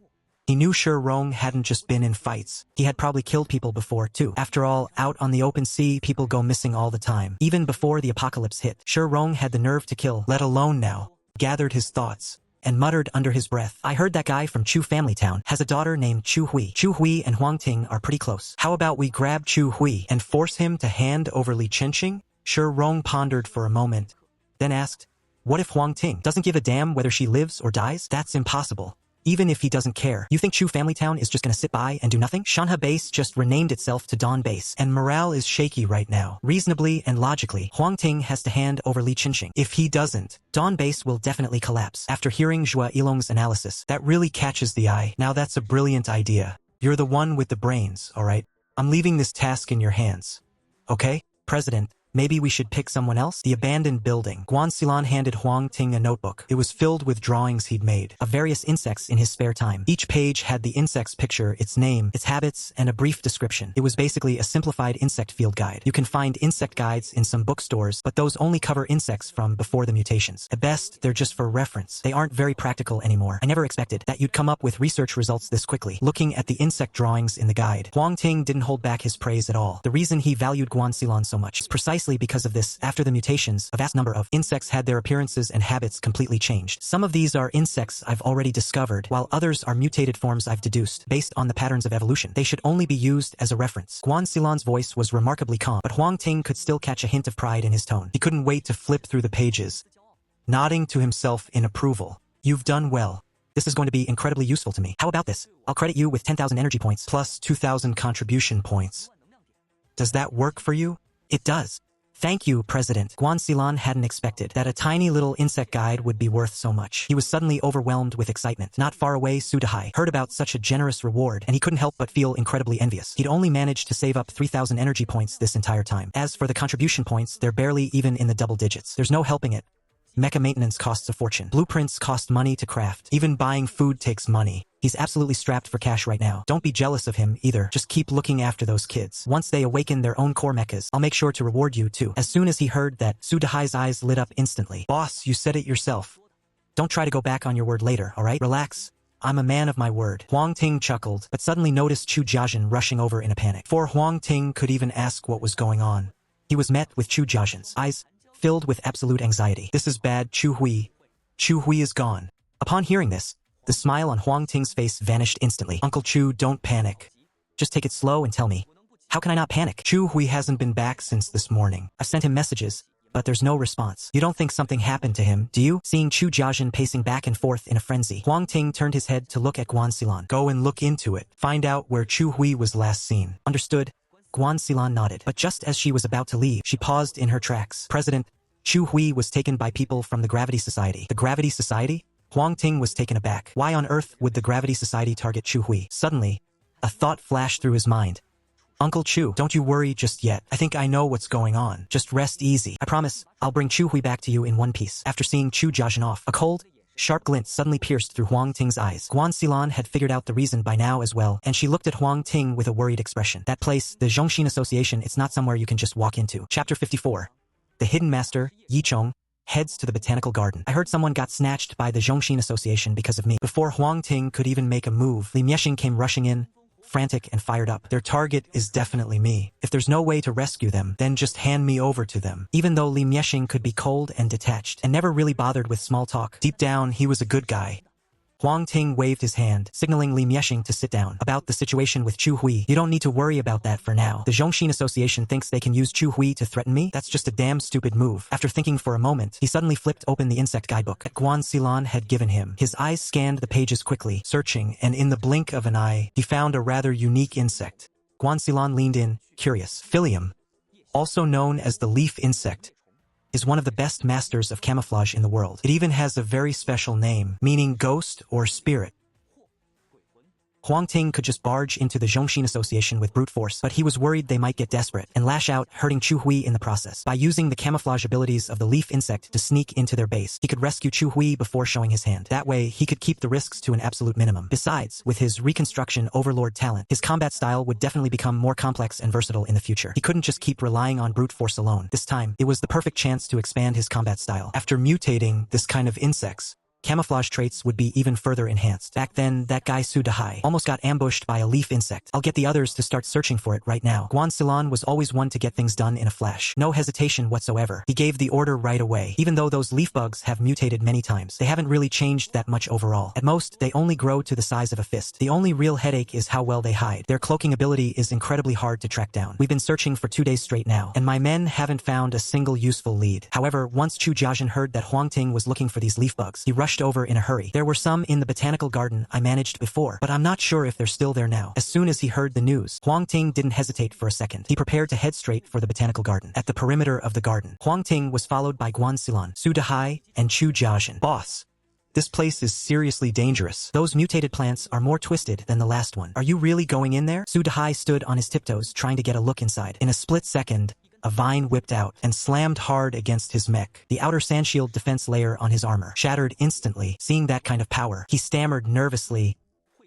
He knew Shi Rong hadn't just been in fights. He had probably killed people before, too. After all, out on the open sea, people go missing all the time. Even before the apocalypse hit, Shi Rong had the nerve to kill, let alone now. Gathered his thoughts, and muttered under his breath, I heard that guy from Chu Family Town has a daughter named Chu Hui. Chu Hui and Huang Ting are pretty close. How about we grab Chu Hui and force him to hand over Li Chunxing? Shi Rong pondered for a moment, then asked, what if Huang Ting doesn't give a damn whether she lives or dies? That's impossible. Even if he doesn't care. You think Chu Family Town is just gonna sit by and do nothing? Shanha Base just renamed itself to Dawn Base, and morale is shaky right now. Reasonably and logically, Huang Ting has to hand over Li Chunxing. If he doesn't, Dawn Base will definitely collapse. After hearing Shui Yilong's analysis, that really catches the eye. Now that's a brilliant idea. You're the one with the brains, alright? I'm leaving this task in your hands. Okay, President? Maybe we should pick someone else? The abandoned building. Guanxilan handed Huang Ting a notebook. It was filled with drawings he'd made of various insects in his spare time. Each page had the insect's picture, its name, its habits, and a brief description. It was basically a simplified insect field guide. You can find insect guides in some bookstores, but those only cover insects from before the mutations. At best, they're just for reference. They aren't very practical anymore. I never expected that you'd come up with research results this quickly. Looking at the insect drawings in the guide, Huang Ting didn't hold back his praise at all. The reason he valued Guanxilan so much is precisely because of this. After the mutations, a vast number of insects had their appearances and habits completely changed. Some of these are insects I've already discovered, while others are mutated forms I've deduced, based on the patterns of evolution. They should only be used as a reference. Guanxilan's voice was remarkably calm, but Huang Ting could still catch a hint of pride in his tone. He couldn't wait to flip through the pages, nodding to himself in approval. You've done well. This is going to be incredibly useful to me. How about this? I'll credit you with 10,000 energy points, plus 2,000 contribution points. Does that work for you? It does. Thank you, President. Guanxilan hadn't expected that a tiny little insect guide would be worth so much. He was suddenly overwhelmed with excitement. Not far away, Sudahai heard about such a generous reward, and he couldn't help but feel incredibly envious. He'd only managed to save up 3,000 energy points this entire time. As for the contribution points, they're barely even in the double digits. There's no helping it. Mecha maintenance costs a fortune. Blueprints cost money to craft. Even buying food takes money. He's absolutely strapped for cash right now. Don't be jealous of him, either. Just keep looking after those kids. Once they awaken their own core mechas, I'll make sure to reward you, too. As soon as he heard that, Sudahai's eyes lit up instantly. Boss, you said it yourself. Don't try to go back on your word later, alright? Relax. I'm a man of my word. Huang Ting chuckled, but suddenly noticed Chu Jiajin rushing over in a panic. Before Huang Ting could even ask what was going on, he was met with Chu Jiajin's eyes filled with absolute anxiety. This is bad, Chu Hui. Chu Hui is gone. Upon hearing this, the smile on Huang Ting's face vanished instantly. Uncle Chu, don't panic. Just take it slow and tell me. How can I not panic? Chu Hui hasn't been back since this morning. I've sent him messages, but there's no response. You don't think something happened to him, do you? Seeing Chu Jiajin pacing back and forth in a frenzy, Huang Ting turned his head to look at Guanxilan. Go and look into it. Find out where Chu Hui was last seen. Understood? Guanxilan nodded, but just as she was about to leave, she paused in her tracks. President, Chu Hui was taken by people from the Gravity Society. The Gravity Society? Huang Ting was taken aback. Why on earth would the Gravity Society target Chu Hui? Suddenly, a thought flashed through his mind. Uncle Chu, don't you worry just yet. I think I know what's going on. Just rest easy. I promise, I'll bring Chu Hui back to you in one piece. After seeing Chu Jiazhen off, a cold, sharp glint suddenly pierced through Huang Ting's eyes. Guan Xilan had figured out the reason by now as well, and she looked at Huang Ting with a worried expression. That place, the Zhongxin Association, it's not somewhere you can just walk into. Chapter 54. The Hidden Master, Yi Chong, heads to the Botanical Garden. I heard someone got snatched by the Zhongxin Association because of me. Before Huang Ting could even make a move, Li Miexing came rushing in, frantic and fired up. Their target is definitely me. If there's no way to rescue them, then just hand me over to them. Even though Li Miexing could be cold and detached, and never really bothered with small talk, deep down he was a good guy. Huang Ting waved his hand, signaling Li Miexing to sit down. About the situation with Chu Hui, you don't need to worry about that for now. The Zhongxin Association thinks they can use Chu Hui to threaten me? That's just a damn stupid move. After thinking for a moment, he suddenly flipped open the insect guidebook that Guan Xilan had given him. His eyes scanned the pages quickly, searching, and in the blink of an eye, he found a rather unique insect. Guan Xilan leaned in, curious. Philium, also known as the leaf insect, is one of the best masters of camouflage in the world. It even has a very special name, meaning ghost or spirit. Huang Ting could just barge into the Zhongxin Association with brute force, but he was worried they might get desperate and lash out, hurting Chu Hui in the process. By using the camouflage abilities of the leaf insect to sneak into their base, he could rescue Chu Hui before showing his hand. That way, he could keep the risks to an absolute minimum. Besides, with his reconstruction overlord talent, his combat style would definitely become more complex and versatile in the future. He couldn't just keep relying on brute force alone. This time, it was the perfect chance to expand his combat style. After mutating this kind of insects, camouflage traits would be even further enhanced. Back then, that guy Su Dahai almost got ambushed by a leaf insect. I'll get the others to start searching for it right now. Guan Xilan was always one to get things done in a flash. No hesitation whatsoever. He gave the order right away. Even though those leaf bugs have mutated many times, they haven't really changed that much overall. At most, they only grow to the size of a fist. The only real headache is how well they hide. Their cloaking ability is incredibly hard to track down. We've been searching for 2 days straight now, and my men haven't found a single useful lead. However, once Chu Jiazhen heard that Huang Ting was looking for these leaf bugs, he rushed over in a hurry. There were some in the Botanical Garden I managed before, but I'm not sure if they're still there now. As soon as he heard the news, Huang Ting didn't hesitate for a second. He prepared to head straight for the Botanical Garden. At the perimeter of the garden, Huang Ting was followed by Guan Xilan, Su Dahai, and Chu Jiazhen. Boss, this place is seriously dangerous. Those mutated plants are more twisted than the last one. Are you really going in there? Su Dahai stood on his tiptoes trying to get a look inside. In a split second, a vine whipped out and slammed hard against his mech. The outer sandshield defense layer on his armor shattered instantly. Seeing that kind of power, he stammered nervously,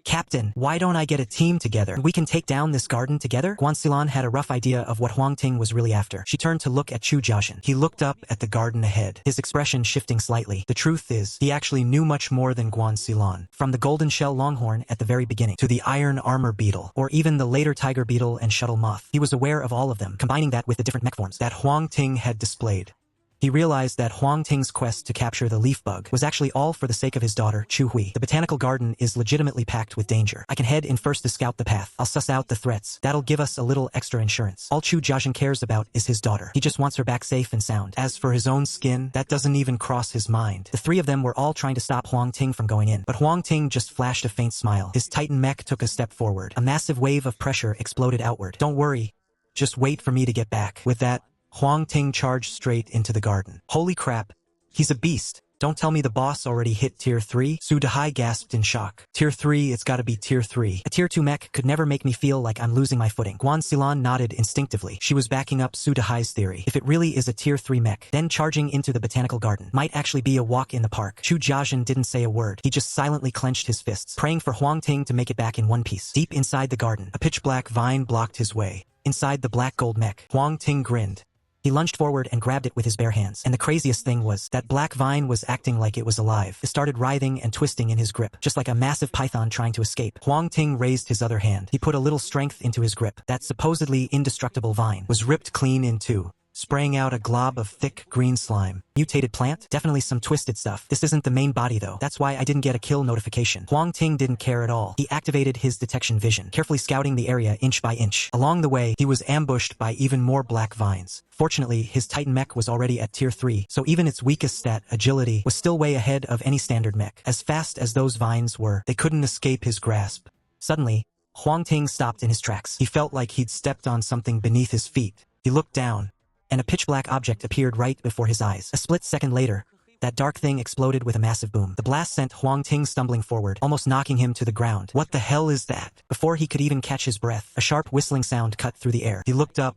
"Captain, why don't I get a team together? We can take down this garden together?" Guan Xilan had a rough idea of what Huang Ting was really after. She turned to look at Chu Jiazhen. He looked up at the garden ahead, his expression shifting slightly. The truth is, he actually knew much more than Guan Xilan. From the golden shell longhorn at the very beginning, to the iron armor beetle, or even the later tiger beetle and shuttle moth, he was aware of all of them, combining that with the different mech forms that Huang Ting had displayed. He realized that Huang Ting's quest to capture the leaf bug was actually all for the sake of his daughter, Chu Hui. The Botanical Garden is legitimately packed with danger. I can head in first to scout the path. I'll suss out the threats. That'll give us a little extra insurance. All Chu Jiazhen cares about is his daughter. He just wants her back safe and sound. As for his own skin, that doesn't even cross his mind. The three of them were all trying to stop Huang Ting from going in, but Huang Ting just flashed a faint smile. His Titan mech took a step forward. A massive wave of pressure exploded outward. "Don't worry. Just wait for me to get back." With that, Huang Ting charged straight into the garden. Holy crap, he's a beast. Don't tell me the boss already hit Tier 3? Su Dahai gasped in shock. Tier 3, it's gotta be Tier 3. A Tier 2 mech could never make me feel like I'm losing my footing. Guan Xilan nodded instinctively. She was backing up Su Dahai's theory. If it really is a Tier 3 mech, then charging into the Botanical Garden might actually be a walk in the park. Chu Jiazhen didn't say a word. He just silently clenched his fists, praying for Huang Ting to make it back in one piece. Deep inside the garden, a pitch-black vine blocked his way. Inside the black gold mech, Huang Ting grinned. He lunged forward and grabbed it with his bare hands. And the craziest thing was that black vine was acting like it was alive. It started writhing and twisting in his grip, just like a massive python trying to escape. Huang Ting raised his other hand. He put a little strength into his grip. That supposedly indestructible vine was ripped clean in two, spraying out a glob of thick green slime. Mutated plant? Definitely some twisted stuff. This isn't the main body though. That's why I didn't get a kill notification. Huang Ting didn't care at all. He activated his detection vision, carefully scouting the area inch by inch. Along the way, he was ambushed by even more black vines. Fortunately, his Titan mech was already at Tier 3, so even its weakest stat, agility, was still way ahead of any standard mech. As fast as those vines were, they couldn't escape his grasp. Suddenly, Huang Ting stopped in his tracks. He felt like he'd stepped on something beneath his feet. He looked down, and a pitch-black object appeared right before his eyes. A split second later, that dark thing exploded with a massive boom. The blast sent Huang Ting stumbling forward, almost knocking him to the ground. What the hell is that? Before he could even catch his breath, a sharp whistling sound cut through the air. He looked up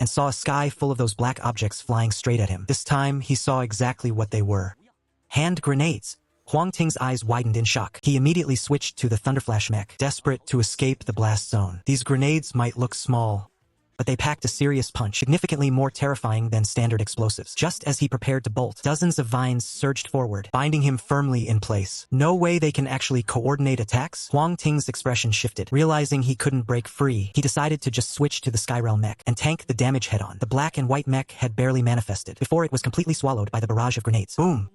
and saw a sky full of those black objects flying straight at him. This time, he saw exactly what they were. Hand grenades. Huang Ting's eyes widened in shock. He immediately switched to the Thunderflash mech, desperate to escape the blast zone. These grenades might look small, but they packed a serious punch, significantly more terrifying than standard explosives. Just as he prepared to bolt, dozens of vines surged forward, binding him firmly in place. No way they can actually coordinate attacks? Huang Ting's expression shifted. Realizing he couldn't break free, he decided to just switch to the Skyrealm mech and tank the damage head-on. The black and white mech had barely manifested before it was completely swallowed by the barrage of grenades. Boom!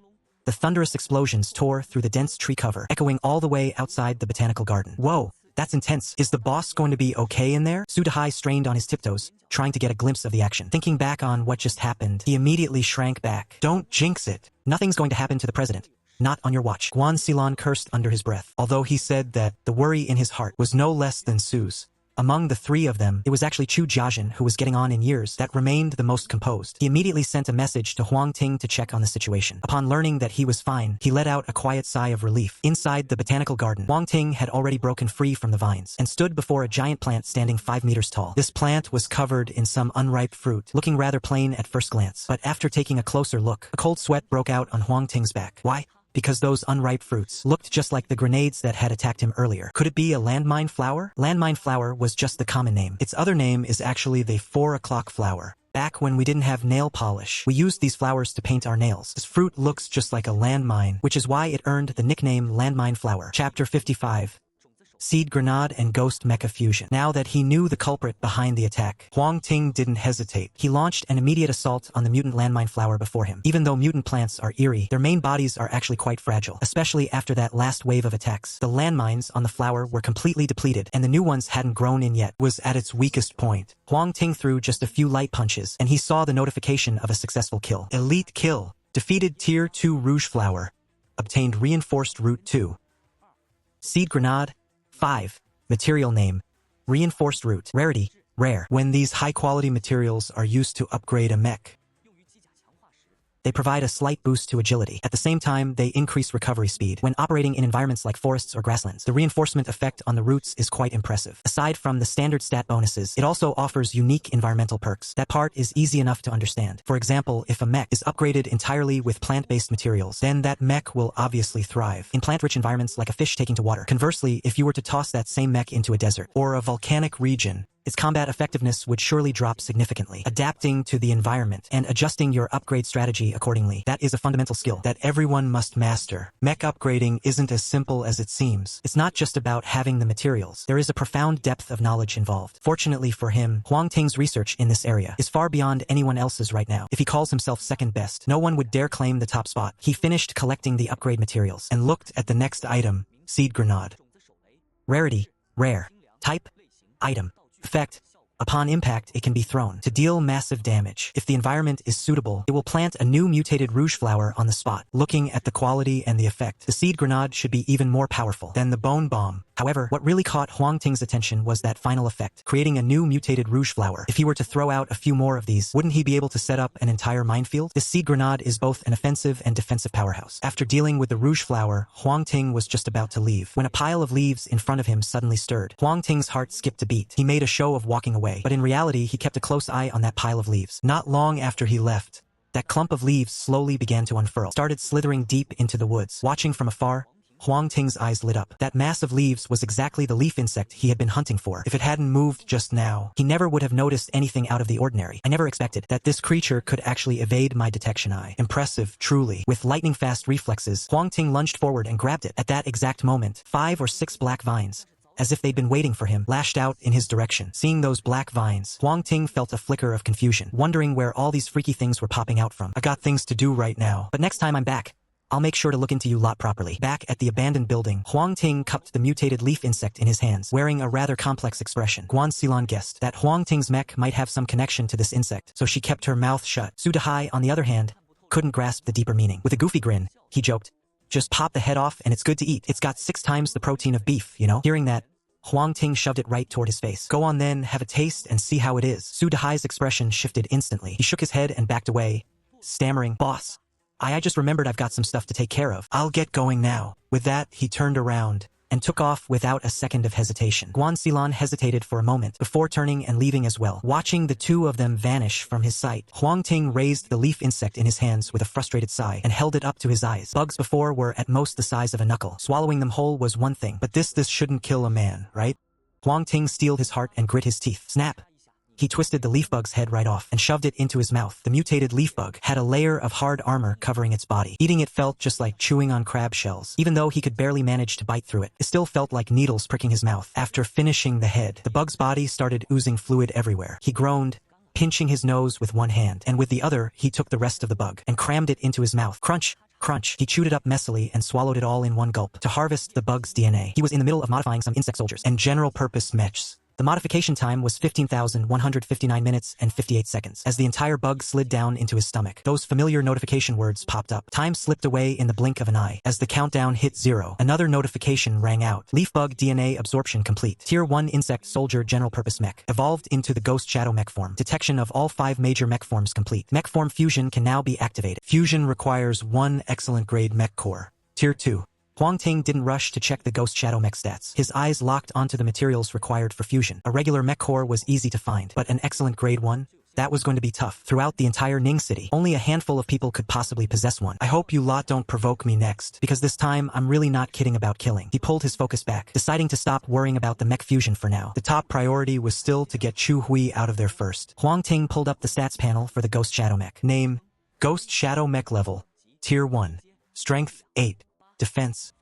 The thunderous explosions tore through the dense tree cover, echoing all the way outside the botanical garden. Whoa! That's intense. Is the boss going to be okay in there? Sudahai strained on his tiptoes, trying to get a glimpse of the action. Thinking back on what just happened, he immediately shrank back. Don't jinx it. Nothing's going to happen to the president. Not on your watch. Guan Xilon cursed under his breath, although he said that the worry in his heart was no less than Su's. Among the three of them, it was actually Chu Jiajin who was getting on in years that remained the most composed. He immediately sent a message to Huang Ting to check on the situation. Upon learning that he was fine, he let out a quiet sigh of relief. Inside the botanical garden, Huang Ting had already broken free from the vines and stood before a giant plant standing 5 meters tall. This plant was covered in some unripe fruit, looking rather plain at first glance. But after taking a closer look, a cold sweat broke out on Huang Ting's back. Why? Because those unripe fruits looked just like the grenades that had attacked him earlier. Could it be a landmine flower? Landmine flower was just the common name. Its other name is actually the 4 o'clock flower. Back when we didn't have nail polish, we used these flowers to paint our nails. This fruit looks just like a landmine, which is why it earned the nickname landmine flower. Chapter 55. Seed Grenade and Ghost Mecha Fusion. Now that he knew the culprit behind the attack, Huang Ting didn't hesitate. He launched an immediate assault on the mutant landmine flower before him. Even though mutant plants are eerie, their main bodies are actually quite fragile, especially after that last wave of attacks. The landmines on the flower were completely depleted, and the new ones hadn't grown in yet. Was at its weakest point. Huang Ting threw just a few light punches, and he saw the notification of a successful kill. Elite kill. Defeated Tier 2 Rouge Flower. Obtained Reinforced Root 2. Seed Grenade. 5. Material name. Reinforced root. Rarity. Rare. When these high-quality materials are used to upgrade a mech, they provide a slight boost to agility. At the same time, they increase recovery speed. When operating in environments like forests or grasslands, the reinforcement effect on the roots is quite impressive. Aside from the standard stat bonuses, it also offers unique environmental perks. That part is easy enough to understand. For example, if a mech is upgraded entirely with plant-based materials, then that mech will obviously thrive in plant-rich environments like a fish taking to water. Conversely, if you were to toss that same mech into a desert or a volcanic region, its combat effectiveness would surely drop significantly. Adapting to the environment and adjusting your upgrade strategy accordingly, that is a fundamental skill that everyone must master. Mech upgrading isn't as simple as it seems. It's not just about having the materials. There is a profound depth of knowledge involved. Fortunately for him, Huang Ting's research in this area is far beyond anyone else's right now. If he calls himself second best, no one would dare claim the top spot. He finished collecting the upgrade materials and looked at the next item, Seed Grenade. Rarity, rare. Type, item. Effect. Upon impact, it can be thrown to deal massive damage. If the environment is suitable, it will plant a new mutated rouge flower on the spot. Looking at the quality and the effect, the seed grenade should be even more powerful than the bone bomb. However, what really caught Huang Ting's attention was that final effect, creating a new mutated rouge flower. If he were to throw out a few more of these, wouldn't he be able to set up an entire minefield? This seed grenade is both an offensive and defensive powerhouse. After dealing with the rouge flower, Huang Ting was just about to leave, when a pile of leaves in front of him suddenly stirred. Huang Ting's heart skipped a beat. He made a show of walking away, but in reality, he kept a close eye on that pile of leaves. Not long after he left, that clump of leaves slowly began to unfurl, started slithering deep into the woods. Watching from afar, Huang Ting's eyes lit up. That mass of leaves was exactly the leaf insect he had been hunting for. If it hadn't moved just now, he never would have noticed anything out of the ordinary. I never expected that this creature could actually evade my detection eye. Impressive, truly. With lightning-fast reflexes, Huang Ting lunged forward and grabbed it. At that exact moment, 5 or 6 black vines, as if they'd been waiting for him, lashed out in his direction. Seeing those black vines, Huang Ting felt a flicker of confusion, wondering where all these freaky things were popping out from. I got things to do right now, but next time I'm back, I'll make sure to look into you lot properly. Back at the abandoned building, Huang Ting cupped the mutated leaf insect in his hands, wearing a rather complex expression. Guan Xilon guessed that Huang Ting's mech might have some connection to this insect, so she kept her mouth shut. Sudahai, on the other hand, couldn't grasp the deeper meaning. With a goofy grin, he joked, "Just pop the head off and it's good to eat. It's got 6 times the protein of beef, you know?" Hearing that, Huang Ting shoved it right toward his face. Go on then, have a taste and see how it is. Su Dehai's expression shifted instantly. He shook his head and backed away, stammering, Boss, I just remembered I've got some stuff to take care of. I'll get going now. With that, he turned around and took off without a second of hesitation. Guanxilan hesitated for a moment before turning and leaving as well. Watching the two of them vanish from his sight, Huang Ting raised the leaf insect in his hands with a frustrated sigh and held it up to his eyes. Bugs before were at most the size of a knuckle. Swallowing them whole was one thing, but this shouldn't kill a man, right? Huang Ting steeled his heart and grit his teeth. Snap! He twisted the leaf bug's head right off and shoved it into his mouth. The mutated leaf bug had a layer of hard armor covering its body. Eating it felt just like chewing on crab shells. Even though he could barely manage to bite through it, it still felt like needles pricking his mouth. After finishing the head, the bug's body started oozing fluid everywhere. He groaned, pinching his nose with one hand, and with the other he took the rest of the bug and crammed it into his mouth. Crunch! Crunch. He chewed it up messily and swallowed it all in one gulp. To harvest the bug's DNA, he was in the middle of modifying some insect soldiers and general-purpose mechs. The modification time was 15,159 minutes and 58 seconds. As the entire bug slid down into his stomach, those familiar notification words popped up. Time slipped away in the blink of an eye. As the countdown hit 0, another notification rang out. Leaf bug DNA absorption complete. Tier 1 insect soldier general purpose mech. Evolved into the ghost shadow mech form. Detection of all 5 major mech forms complete. Mech form fusion can now be activated. Fusion requires 1 excellent grade mech core. Tier 2. Huang Ting didn't rush to check the Ghost Shadow Mech stats. His eyes locked onto the materials required for fusion. A regular mech core was easy to find, but an excellent grade one? That was going to be tough. Throughout the entire Ning City, only a handful of people could possibly possess one. I hope you lot don't provoke me next, because this time I'm really not kidding about killing. He pulled his focus back, deciding to stop worrying about the mech fusion for now. The top priority was still to get Chu Hui out of there first. Huang Ting pulled up the stats panel for the Ghost Shadow Mech. Name, Ghost Shadow Mech level, Tier 1. Strength, 8. Defense,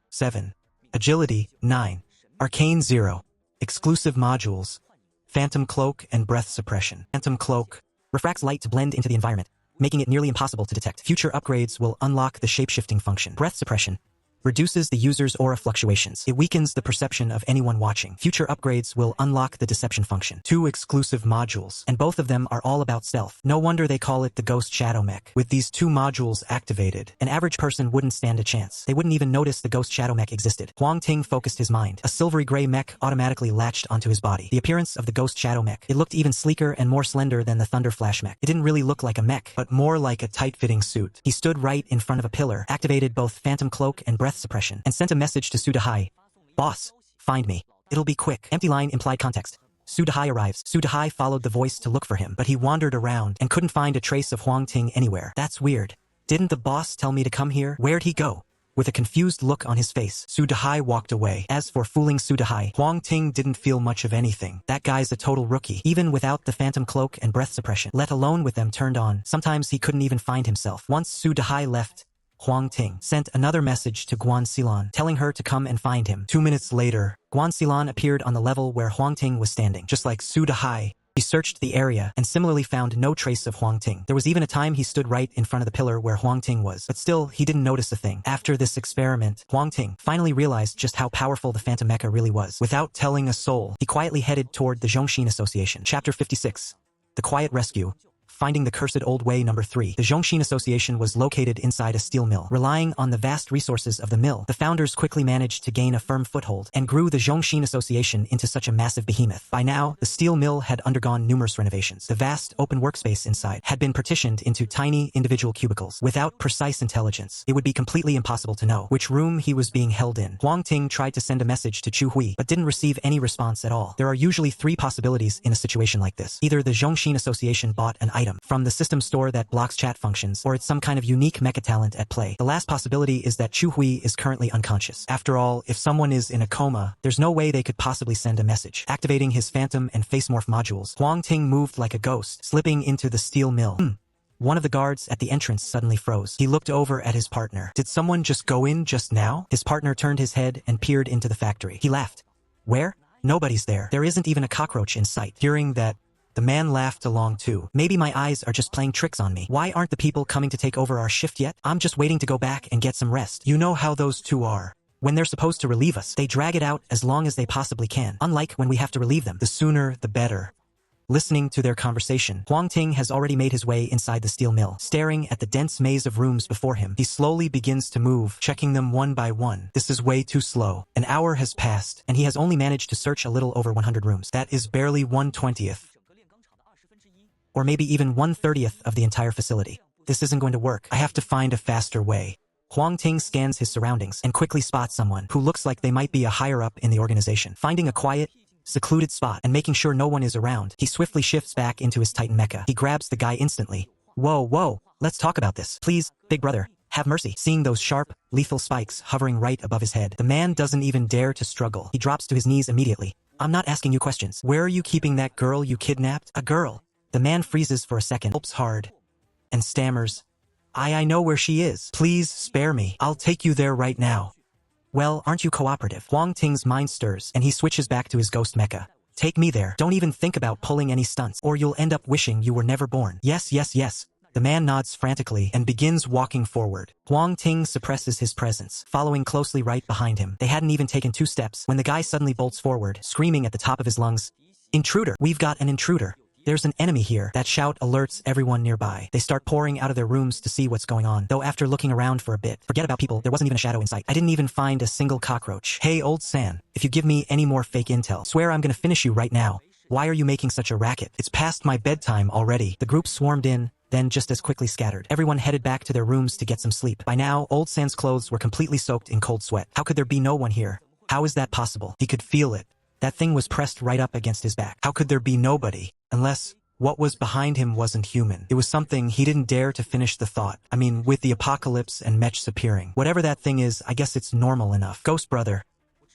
7. Agility, 9. Arcane, 0. Exclusive modules, Phantom Cloak and Breath Suppression. Phantom Cloak refracts light to blend into the environment, making it nearly impossible to detect. Future upgrades will unlock the shapeshifting function. Breath Suppression reduces the user's aura fluctuations. It weakens the perception of anyone watching. Future upgrades will unlock the deception function. 2 exclusive modules, and both of them are all about stealth. No wonder they call it the Ghost Shadow Mech. With these 2 modules activated, an average person wouldn't stand a chance. They wouldn't even notice the Ghost Shadow Mech existed. Huang Ting focused his mind. A silvery gray mech automatically latched onto his body. The appearance of the Ghost Shadow Mech. It looked even sleeker and more slender than the Thunder Flash Mech. It didn't really look like a mech, but more like a tight-fitting suit. He stood right in front of a pillar, activated both Phantom Cloak and Breath Suppression, and sent a message to Su Dehai. Boss, find me. It'll be quick. Empty line implied context. Su Dehai arrives. Su Dehai followed the voice to look for him, but he wandered around and couldn't find a trace of Huang Ting anywhere. That's weird. Didn't the boss tell me to come here? Where'd he go? With a confused look on his face, Su Dehai walked away. As for fooling Su Dehai, Huang Ting didn't feel much of anything. That guy's a total rookie, even without the Phantom Cloak and Breath Suppression, let alone with them turned on. Sometimes he couldn't even find himself. Once Su Dehai left, Huang Ting sent another message to Guanxilan, telling her to come and find him. 2 minutes later, Guanxilan appeared on the level where Huang Ting was standing. Just like Su Dehai, he searched the area and similarly found no trace of Huang Ting. There was even a time he stood right in front of the pillar where Huang Ting was, but still, he didn't notice a thing. After this experiment, Huang Ting finally realized just how powerful the Phantom Mecha really was. Without telling a soul, he quietly headed toward the Zhongxin Association. Chapter 56. The Quiet Rescue. Finding the Cursed Old Way number 3. The Zhongxin Association was located inside a steel mill. Relying on the vast resources of the mill, the founders quickly managed to gain a firm foothold and grew the Zhongxin Association into such a massive behemoth. By now, the steel mill had undergone numerous renovations. The vast open workspace inside had been partitioned into tiny individual cubicles. Without precise intelligence, it would be completely impossible to know which room he was being held in. Huang Ting tried to send a message to Chu Hui, but didn't receive any response at all. There are usually 3 possibilities in a situation like this. Either the Zhongxin Association bought an item from the system store that blocks chat functions, or it's some kind of unique mecha talent at play. The last possibility is that Chu Hui is currently unconscious. After all, if someone is in a coma, there's no way they could possibly send a message. Activating his Phantom and Face Morph modules, Huang Ting moved like a ghost, slipping into the steel mill. One of the guards at the entrance suddenly froze. He looked over at his partner. Did someone just go in just now? His partner turned his head and peered into the factory. He laughed. Where? Nobody's there. There isn't even a cockroach in sight. Hearing that, the man laughed along too. Maybe my eyes are just playing tricks on me. Why aren't the people coming to take over our shift yet? I'm just waiting to go back and get some rest. You know how those two are. When they're supposed to relieve us, they drag it out as long as they possibly can. Unlike when we have to relieve them, the sooner the better. listening to their conversation. Huang Ting has already made his way inside the steel mill. Staring at the dense maze of rooms before him, he slowly begins to move, checking them one by one. This is way too slow. An hour has passed, and he has only managed to search a little over 100 rooms. That is barely 1/20th. Or maybe even 1/30th of the entire facility. This isn't going to work. I have to find a faster way. Huang Ting scans his surroundings and quickly spots someone who looks like they might be a higher-up in the organization. Finding a quiet, secluded spot and making sure no one is around, he swiftly shifts back into his Titan mecha. He grabs the guy instantly. Whoa, let's talk about this. Please, big brother, have mercy. Seeing those sharp, lethal spikes hovering right above his head, the man doesn't even dare to struggle. He drops to his knees immediately. I'm not asking you questions. Where are you keeping that girl you kidnapped? A girl. The man freezes for a second, gulps hard, and stammers. I know where she is. Please spare me. I'll take you there right now. Well, aren't you cooperative? Huang Ting's mind stirs, and he switches back to his ghost mecha. Take me there. Don't even think about pulling any stunts, or you'll end up wishing you were never born. Yes. The man nods frantically and begins walking forward. Huang Ting suppresses his presence, following closely right behind him. They hadn't even taken 2 steps when the guy suddenly bolts forward, screaming at the top of his lungs. Intruder! We've got an intruder! There's an enemy here. That shout alerts everyone nearby. They start pouring out of their rooms to see what's going on, though after looking around for a bit, forget about people, there wasn't even a shadow in sight. I didn't even find a single cockroach. Hey, old San, if you give me any more fake intel, swear I'm gonna finish you right now. Why are you making such a racket? It's past my bedtime already. The group swarmed in, then just as quickly scattered. Everyone headed back to their rooms to get some sleep. By now, old San's clothes were completely soaked in cold sweat. How could there be no one here? How is that possible? He could feel it. That thing was pressed right up against his back. How could there be nobody? Unless what was behind him wasn't human. It was something he didn't dare to finish the thought. I mean, with the apocalypse and Mechs appearing. Whatever that thing is, I guess it's normal enough. Ghost brother,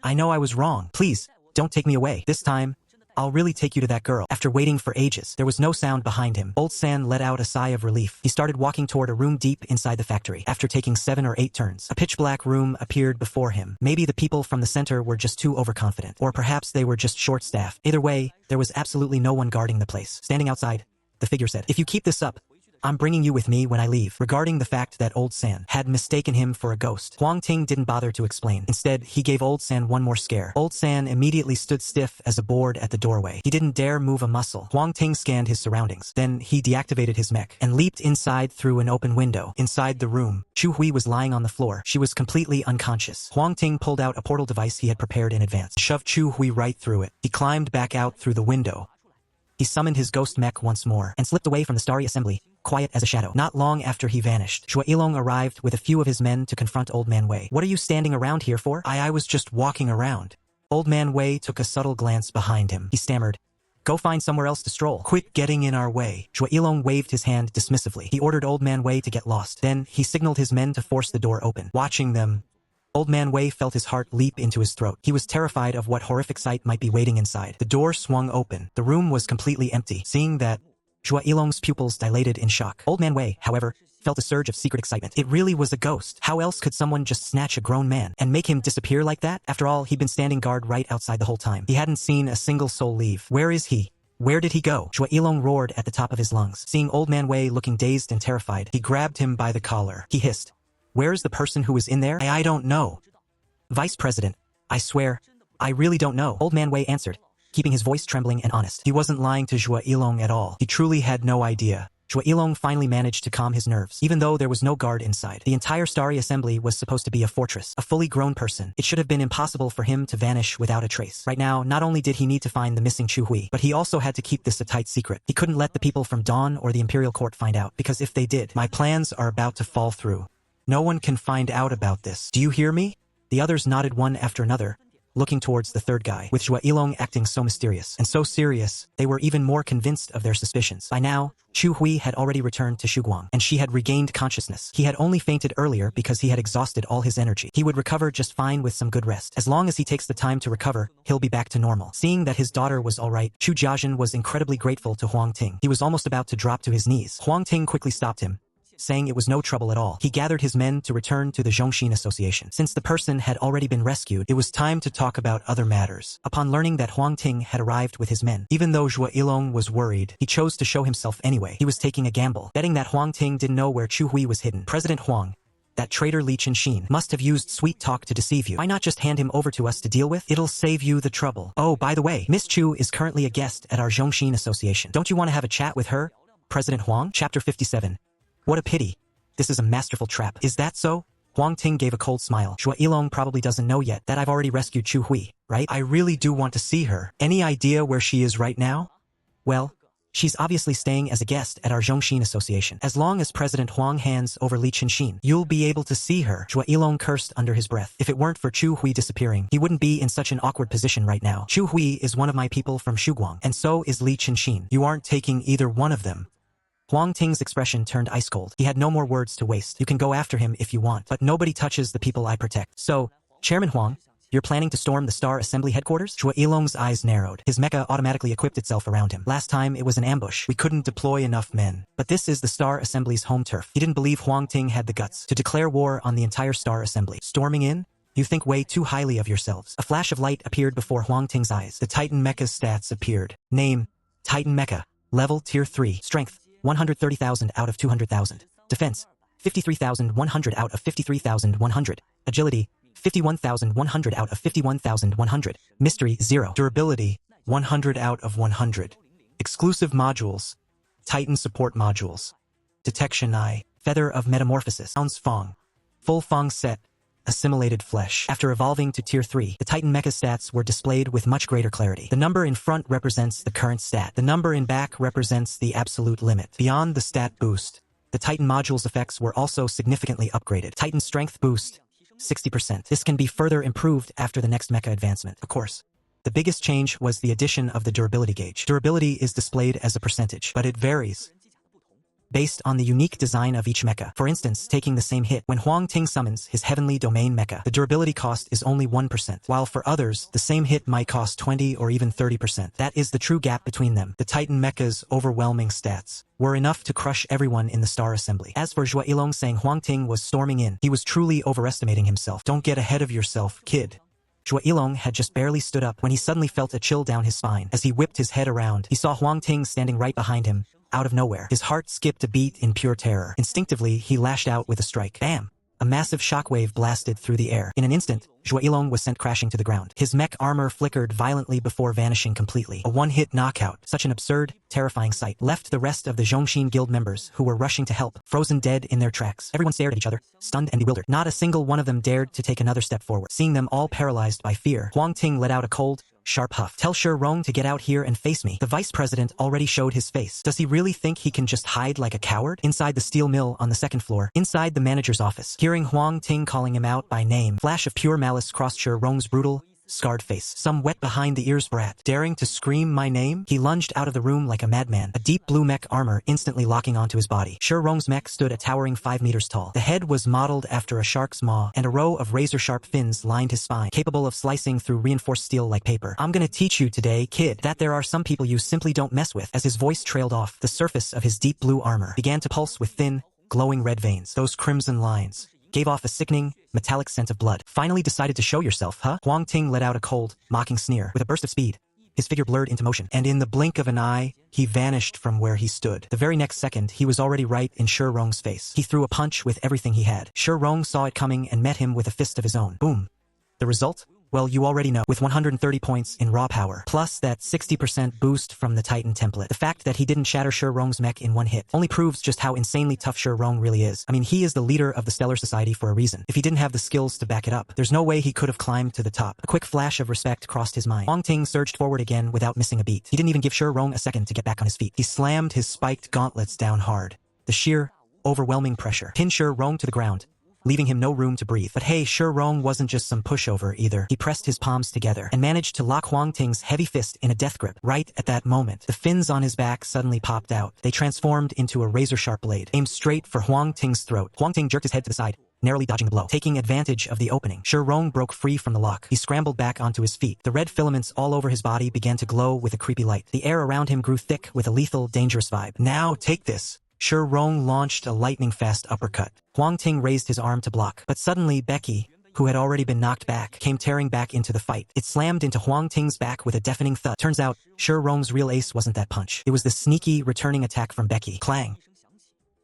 I know I was wrong. Please, don't take me away. This time, I'll really take you to that girl. After waiting for ages, there was no sound behind him. Old San let out a sigh of relief. He started walking toward a room deep inside the factory. After taking 7 or 8 turns, a pitch-black room appeared before him. Maybe the people from the center were just too overconfident, or perhaps they were just short-staffed. Either way, there was absolutely no one guarding the place. Standing outside, the figure said, "If you keep this up, I'm bringing you with me when I leave." Regarding the fact that Old San had mistaken him for a ghost, Huang Ting didn't bother to explain. Instead, he gave Old San one more scare. Old San immediately stood stiff as a board at the doorway. He didn't dare move a muscle. Huang Ting scanned his surroundings. Then he deactivated his mech and leaped inside through an open window. Inside the room, Chu Hui was lying on the floor. She was completely unconscious. Huang Ting pulled out a portal device he had prepared in advance, shoved Chu Hui right through it. He climbed back out through the window. He summoned his ghost mech once more and slipped away from the starry assembly, quiet as a shadow. Not long after he vanished, Zhuo Yilong arrived with a few of his men to confront Old Man Wei. "What are you standing around here for?" I was just walking around." Old Man Wei took a subtle glance behind him. He stammered, "Go find somewhere else to stroll. Quit getting in our way." Zhuo Yilong waved his hand dismissively. He ordered Old Man Wei to get lost. Then he signaled his men to force the door open. Watching them, Old Man Wei felt his heart leap into his throat. He was terrified of what horrific sight might be waiting inside. The door swung open. The room was completely empty. Seeing that, Zhuo Yilong's pupils dilated in shock. Old Man Wei, however, felt a surge of secret excitement. It really was a ghost. How else could someone just snatch a grown man and make him disappear like that? After all, he'd been standing guard right outside the whole time. He hadn't seen a single soul leave. Where is he? Where did he go? Zhuo Yilong roared at the top of his lungs. Seeing Old Man Wei looking dazed and terrified, he grabbed him by the collar. He hissed, "Where is the person who was in there?" I don't know. Vice President, I swear, I really don't know." Old Man Wei answered, keeping his voice trembling and honest. He wasn't lying to Zhuo Yilong at all. He truly had no idea. Zhuo Yilong finally managed to calm his nerves. Even though there was no guard inside, the entire starry assembly was supposed to be a fortress, a fully grown person. It should have been impossible for him to vanish without a trace. Right now, not only did he need to find the missing Chu Hui, but he also had to keep this a tight secret. He couldn't let the people from Dawn or the Imperial Court find out, because if they did, my plans are about to fall through. No one can find out about this. Do you hear me? The others nodded one after another, looking towards the third guy, with Zhuo Yilong acting so mysterious and so serious, they were even more convinced of their suspicions. By now, Chu Hui had already returned to Shuguang, and she had regained consciousness. He had only fainted earlier because he had exhausted all his energy. He would recover just fine with some good rest. As long as he takes the time to recover, he'll be back to normal. Seeing that his daughter was alright, Chu Jiazhen was incredibly grateful to Huang Ting. He was almost about to drop to his knees. Huang Ting quickly stopped him, saying it was no trouble at all. He gathered his men to return to the Zhongxin Association. Since the person had already been rescued, it was time to talk about other matters. Upon learning that Huang Ting had arrived with his men, even though Zhuo Yilong was worried, he chose to show himself anyway. He was taking a gamble, betting that Huang Ting didn't know where Chu Hui was hidden. President Huang, That traitor Li Qinshin must have used sweet talk to deceive you. Why not just hand him over to us to deal with? It'll save you the trouble. Oh, by the way, Miss Chu is currently a guest at our Zhongshin Association. Don't you want to have a chat with her? President Huang? Chapter 57. What a pity. This is a masterful trap. Is that so? Huang Ting gave a cold smile. Shuo Yilong probably doesn't know yet that I've already rescued Chu Hui, right? I really do want to see her. Any idea where she is right now? Well, she's obviously staying as a guest at our Zhongshin Association. As long as President Huang hands over Li Qinshin, you'll be able to see her. Shuo Yilong cursed under his breath. If it weren't for Chu Hui disappearing, he wouldn't be in such an awkward position right now. Chu Hui is one of my people from Shuguang, and so is Li Qinshin. You aren't taking either one of them. Huang Ting's expression turned ice cold. He had no more words to waste. You can go after him if you want, but nobody touches the people I protect. So, Chairman Huang, you're planning to storm the Star Assembly headquarters? Shuo Yilong's eyes narrowed. His mecha automatically equipped itself around him. Last time it was an ambush. We couldn't deploy enough men. But this is the Star Assembly's home turf. He didn't believe Huang Ting had the guts to declare war on the entire Star Assembly. Storming in? You think way too highly of yourselves. A flash of light appeared before Huang Ting's eyes. The Titan Mecha's stats appeared. Name: Titan Mecha. Level Tier 3. Strength: 130,000 out of 200,000. Defense: 53,100 out of 53,100. Agility: 51,100 out of 51,100. Mystery: 0. Durability: 100 out of 100. Exclusive modules: Titan support modules. Detection Eye. Feather of Metamorphosis. Sounds Fong. Full Fong set. Assimilated flesh. After evolving to Tier 3, the Titan Mecha stats were displayed with much greater clarity. The number in front represents the current stat. The number in back represents the absolute limit. Beyond the stat boost, the Titan module's effects were also significantly upgraded. Titan Strength boost: 60%. This can be further improved after the next mecha advancement, of course. The biggest change was the addition of the durability gauge. Durability is displayed as a percentage, but it varies based on the unique design of each mecha. For instance, taking the same hit, when Huang Ting summons his heavenly domain mecha, the durability cost is only 1%, while for others, the same hit might cost 20 or even 30%. That is the true gap between them. The Titan mecha's overwhelming stats were enough to crush everyone in the Star Assembly. As for Shuo Yilong saying Huang Ting was storming in, he was truly overestimating himself. Don't get ahead of yourself, kid. Shuo Yilong had just barely stood up when he suddenly felt a chill down his spine. As he whipped his head around, he saw Huang Ting standing right behind him. Out of nowhere, his heart skipped a beat in pure terror. Instinctively, he lashed out with a strike. Bam! A massive shockwave blasted through the air. In an instant, Shuo Yilong was sent crashing to the ground. His mech armor flickered violently before vanishing completely. A one-hit knockout, such an absurd, terrifying sight, left the rest of the Zhongshin Guild members who were rushing to help frozen dead in their tracks. Everyone stared at each other, stunned and bewildered. Not a single one of them dared to take another step forward. Seeing them all paralyzed by fear, Huang Ting let out a cold, sharp huff. Tell Shi Rong to get out here and face me. The vice president already showed his face. Does he really think he can just hide like a coward? Inside the steel mill on the second floor, inside the manager's office, hearing Huang Ting calling him out by name, flash of pure malice crossed Shi Rong's brutal, scarred face. Some wet behind the ears brat. Daring to scream my name? He lunged out of the room like a madman, a deep blue mech armor instantly locking onto his body. Shi Rong's mech stood a towering 5 meters tall. The head was modeled after a shark's maw, and a row of razor-sharp fins lined his spine, capable of slicing through reinforced steel like paper. I'm gonna teach you today, kid, that there are some people you simply don't mess with. As his voice trailed off, the surface of his deep blue armor began to pulse with thin, glowing red veins. Those crimson lines gave off a sickening, metallic scent of blood. Finally decided to show yourself, huh? Huang Ting let out a cold, mocking sneer. With a burst of speed, his figure blurred into motion, and in the blink of an eye, he vanished from where he stood. The very next second, he was already right in Shi Rong's face. He threw a punch with everything he had. Shi Rong saw it coming and met him with a fist of his own. Boom. The result? Well, you already know. With 130 points in raw power, plus that 60% boost from the Titan template, the fact that he didn't shatter Shi Rong's mech in one hit only proves just how insanely tough Shi Rong really is. I mean, he is the leader of the Stellar Society for a reason. If he didn't have the skills to back it up, there's no way he could have climbed to the top. A quick flash of respect crossed his mind. Huang Ting surged forward again without missing a beat. He didn't even give Shi Rong a second to get back on his feet. He slammed his spiked gauntlets down hard. The sheer, overwhelming pressure pinned Shi Rong to the ground, leaving him no room to breathe. But hey, Shi Rong wasn't just some pushover either. He pressed his palms together and managed to lock Huang Ting's heavy fist in a death grip. Right at that moment, the fins on his back suddenly popped out. They transformed into a razor-sharp blade, aimed straight for Huang Ting's throat. Huang Ting jerked his head to the side, narrowly dodging the blow. Taking advantage of the opening, Shi Rong broke free from the lock. He scrambled back onto his feet. The red filaments all over his body began to glow with a creepy light. The air around him grew thick with a lethal, dangerous vibe. Now take this. Shi Rong launched a lightning-fast uppercut. Huang Ting raised his arm to block, but suddenly Becky, who had already been knocked back, came tearing back into the fight. It slammed into Huang Ting's back with a deafening thud. Turns out, Shi Rong's real ace wasn't that punch. It was the sneaky, returning attack from Becky. Clang.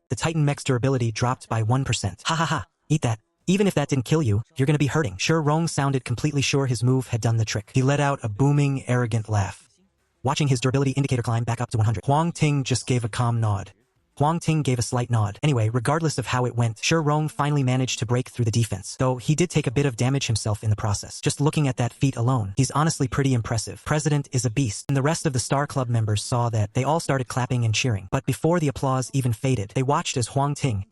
The Titan mech's durability dropped by 1%. Ha ha ha. Eat that. Even if that didn't kill you, you're gonna be hurting. Rong sounded completely sure his move had done the trick. He let out a booming, arrogant laugh, watching his durability indicator climb back up to 100. Huang Ting just gave a calm nod. Huang Ting gave a slight nod. Anyway, regardless of how it went, Rong finally managed to break through the defense, though he did take a bit of damage himself in the process. Just looking at that feat alone, he's honestly pretty impressive. President is a beast. And the rest of the Star Club members saw that. They all started clapping and cheering. But before the applause even faded, they watched as Huang Ting,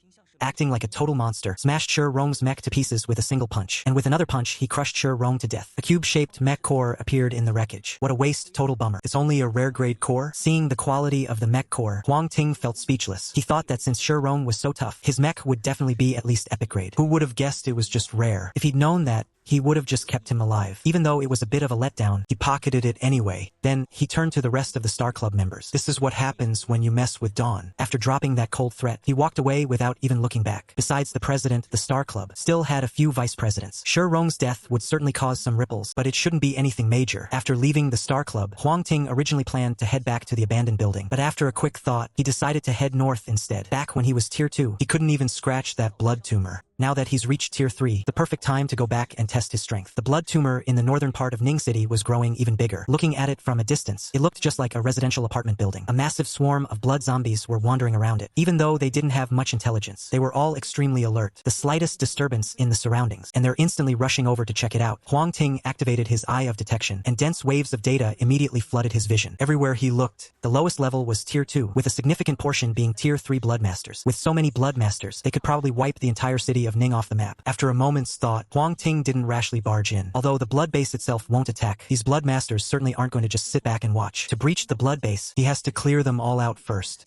acting like a total monster, smashed Rong's mech to pieces with a single punch. And with another punch, he crushed Rong to death. A cube-shaped mech core appeared in the wreckage. What a waste, total bummer. It's only a rare-grade core? Seeing the quality of the mech core, Huang Ting felt speechless. He thought that since Rong was so tough, his mech would definitely be at least epic grade. Who would have guessed it was just rare? If he'd known that, he would have just kept him alive. Even though it was a bit of a letdown, he pocketed it anyway. Then, he turned to the rest of the Star Club members. This is what happens when you mess with Dawn. After dropping that cold threat, he walked away without even looking back. Besides the president, the Star Club still had a few vice presidents. Rong's death would certainly cause some ripples, but it shouldn't be anything major. After leaving the Star Club, Huang Ting originally planned to head back to the abandoned building, but after a quick thought, he decided to head north instead. Back when he was tier 2, he couldn't even scratch that blood tumor. Now that he's reached tier 3, the perfect time to go back and test his strength. The blood tumor in the northern part of Ning City was growing even bigger. Looking at it from a distance, it looked just like a residential apartment building. A massive swarm of blood zombies were wandering around it. Even though they didn't have much intelligence, they were all extremely alert. The slightest disturbance in the surroundings, and they're instantly rushing over to check it out. Huang Ting activated his eye of detection, and dense waves of data immediately flooded his vision. Everywhere he looked, the lowest level was tier 2, with a significant portion being tier 3 blood masters. With so many blood masters, they could probably wipe the entire city of Ning off the map. After a moment's thought, Huang Ting didn't rashly barge in. Although the blood base itself won't attack, these blood masters certainly aren't going to just sit back and watch. To breach the blood base, he has to clear them all out first.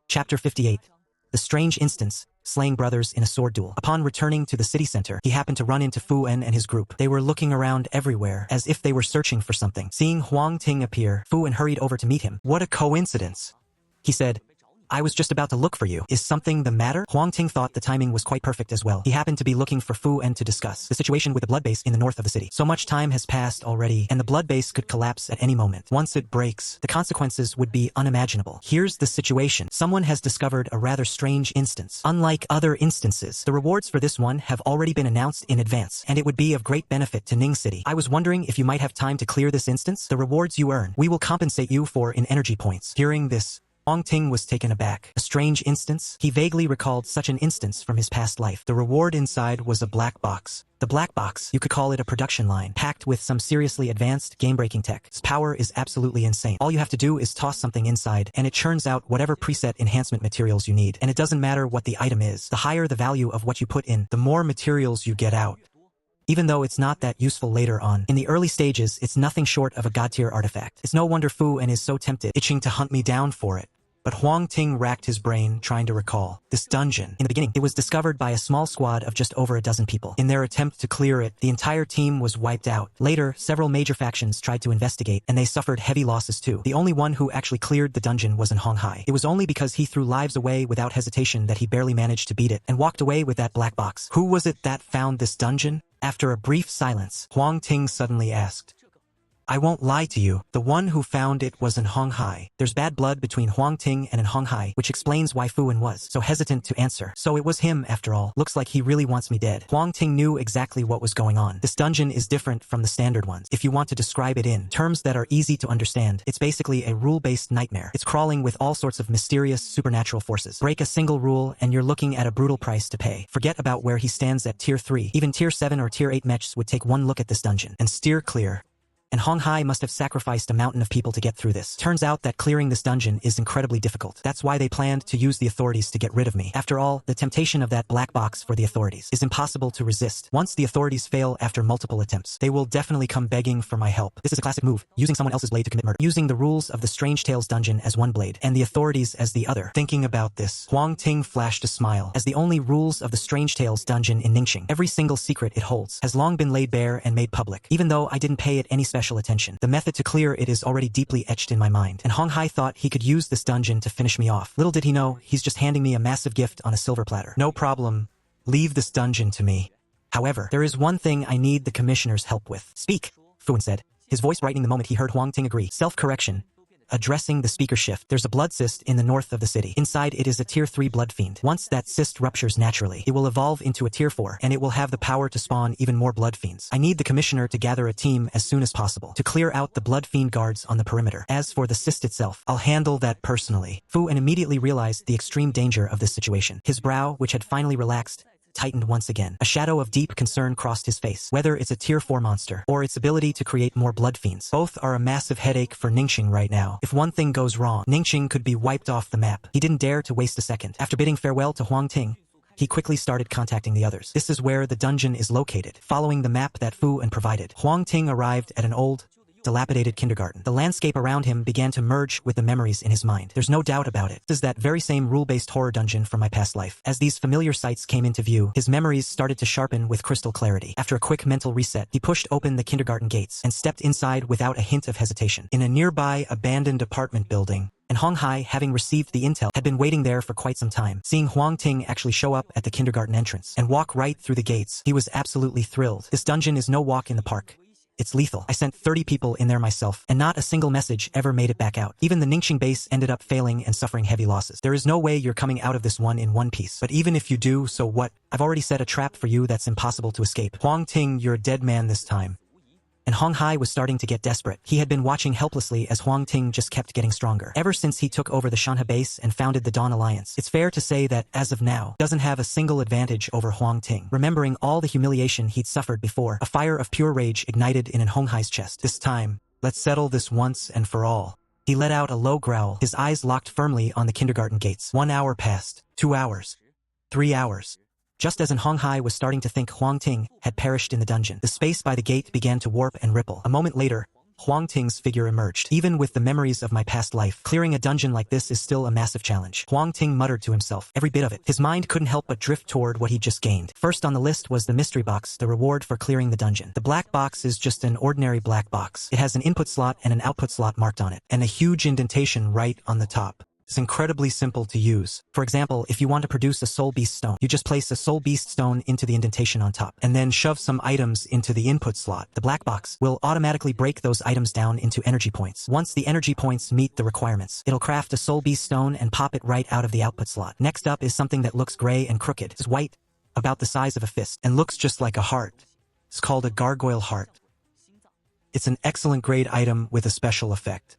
Chapter 58. The Strange Instance, Slaying Brothers in a Sword Duel. Upon returning to the city center, he happened to run into Fu En and his group. They were looking around everywhere, as if they were searching for something. Seeing Huang Ting appear, Fu En hurried over to meet him. What a coincidence, he said. I was just about to look for you. Is something the matter? Huang Ting thought the timing was quite perfect as well. He happened to be looking for Fu En to discuss the situation with the blood base in the north of the city. So much time has passed already, and the blood base could collapse at any moment. Once it breaks, the consequences would be unimaginable. Here's the situation. Someone has discovered a rather strange instance. Unlike other instances, the rewards for this one have already been announced in advance, and it would be of great benefit to Ning City. I was wondering if you might have time to clear this instance. The rewards you earn, we will compensate you for in energy points. Hearing this, Huang Ting was taken aback. A strange instance? He vaguely recalled such an instance from his past life. The reward inside was a black box. The black box, you could call it a production line, packed with some seriously advanced, game-breaking tech. Its power is absolutely insane. All you have to do is toss something inside, and it churns out whatever preset enhancement materials you need. And it doesn't matter what the item is. The higher the value of what you put in, the more materials you get out. Even though it's not that useful later on, in the early stages, it's nothing short of a god-tier artifact. It's no wonder Fu En is so tempted, itching to hunt me down for it. But Huang Ting racked his brain, trying to recall. This dungeon. In the beginning, it was discovered by a small squad of just over a dozen people. In their attempt to clear it, the entire team was wiped out. Later, several major factions tried to investigate, and they suffered heavy losses too. The only one who actually cleared the dungeon was in Hong Hai. It was only because he threw lives away without hesitation that he barely managed to beat it, and walked away with that black box. Who was it that found this dungeon? After a brief silence, Huang Ting suddenly asked. I won't lie to you, the one who found it was in Hong Hai. There's bad blood between Huang Ting and in Hong Hai, which explains why Fu En was so hesitant to answer. So it was him after all. Looks like he really wants me dead. Huang Ting knew exactly what was going on. This dungeon is different from the standard ones. If you want to describe it in terms that are easy to understand, it's basically a rule-based nightmare. It's crawling with all sorts of mysterious supernatural forces. Break a single rule and you're looking at a brutal price to pay. Forget about where he stands at tier 3. Even tier 7 or tier 8 mechs would take one look at this dungeon and steer clear. And Hong Hai must have sacrificed a mountain of people to get through this. Turns out that clearing this dungeon is incredibly difficult. That's why they planned to use the authorities to get rid of me. After all, the temptation of that black box for the authorities is impossible to resist. Once the authorities fail after multiple attempts, they will definitely come begging for my help. This is a classic move, using someone else's blade to commit murder. Using the rules of the Strange Tales dungeon as one blade, and the authorities as the other. Thinking about this, Huang Ting flashed a smile, as the only rules of the Strange Tales dungeon in Ningxing, every single secret it holds, has long been laid bare and made public. Even though I didn't pay it any special attention, the method to clear it is already deeply etched in my mind, and Hong Hai thought he could use this dungeon to finish me off. Little did he know, he's just handing me a massive gift on a silver platter. No problem. Leave this dungeon to me. However, there is one thing I need the commissioner's help with. Speak, Fu En said, his voice brightening the moment he heard Huang Ting agree. Self-correction. addressing the speaker shift. There's a blood cyst in the north of the city. Inside it is a tier 3 blood fiend. Once that cyst ruptures naturally, it will evolve into a tier 4, and it will have the power to spawn even more blood fiends. I need the commissioner to gather a team as soon as possible to clear out the blood fiend guards on the perimeter. As for the cyst itself, I'll handle that personally. Fu An immediately realized the extreme danger of this situation. His brow, which had finally relaxed, tightened once again. A shadow of deep concern crossed his face. Whether it's a tier 4 monster or its ability to create more blood fiends, both are a massive headache for Ningxing right now. If one thing goes wrong, Ningxing could be wiped off the map. He didn't dare to waste a second. After bidding farewell to Huang Ting, he quickly started contacting the others. This is where the dungeon is located. Following the map that Fu An provided, Huang Ting arrived at an old, dilapidated kindergarten. The landscape around him began to merge with the memories in his mind. There's no doubt about it. This is that very same rule-based horror dungeon from my past life. As these familiar sights came into view, his memories started to sharpen with crystal clarity. After a quick mental reset, he pushed open the kindergarten gates and stepped inside without a hint of hesitation. In a nearby abandoned apartment building, and Hong Hai, having received the intel, had been waiting there for quite some time. Seeing Huang Ting actually show up at the kindergarten entrance and walk right through the gates, he was absolutely thrilled. This dungeon is no walk in the park. It's lethal. I sent 30 people in there myself, and not a single message ever made it back out. Even the Ningxing base ended up failing and suffering heavy losses. There is no way you're coming out of this one in one piece. But even if you do, so what? I've already set a trap for you that's impossible to escape. Huang Ting, you're a dead man this time. And Hong Hai was starting to get desperate. He had been watching helplessly as Huang Ting just kept getting stronger. Ever since he took over the Shanha base and founded the Dawn Alliance, it's fair to say that, as of now, doesn't have a single advantage over Huang Ting. Remembering all the humiliation he'd suffered before, a fire of pure rage ignited in Hong Hai's chest. This time, let's settle this once and for all. He let out a low growl, his eyes locked firmly on the kindergarten gates. 1 hour passed. 2 hours. 3 hours. Just as Hong Hai was starting to think Huang Ting had perished in the dungeon, the space by the gate began to warp and ripple. A moment later, Huang Ting's figure emerged. Even with the memories of my past life, clearing a dungeon like this is still a massive challenge. Huang Ting muttered to himself, every bit of it. His mind couldn't help but drift toward what he'd just gained. First on the list was the mystery box, the reward for clearing the dungeon. The black box is just an ordinary black box. It has an input slot and an output slot marked on it, and a huge indentation right on the top. It's incredibly simple to use. For example, if you want to produce a Soul Beast stone, you just place a Soul Beast stone into the indentation on top, and then shove some items into the input slot. The black box will automatically break those items down into energy points. Once the energy points meet the requirements, it'll craft a Soul Beast stone and pop it right out of the output slot. Next up is something that looks gray and crooked. It's white, about the size of a fist, and looks just like a heart. It's called a gargoyle heart. It's an excellent grade item with a special effect.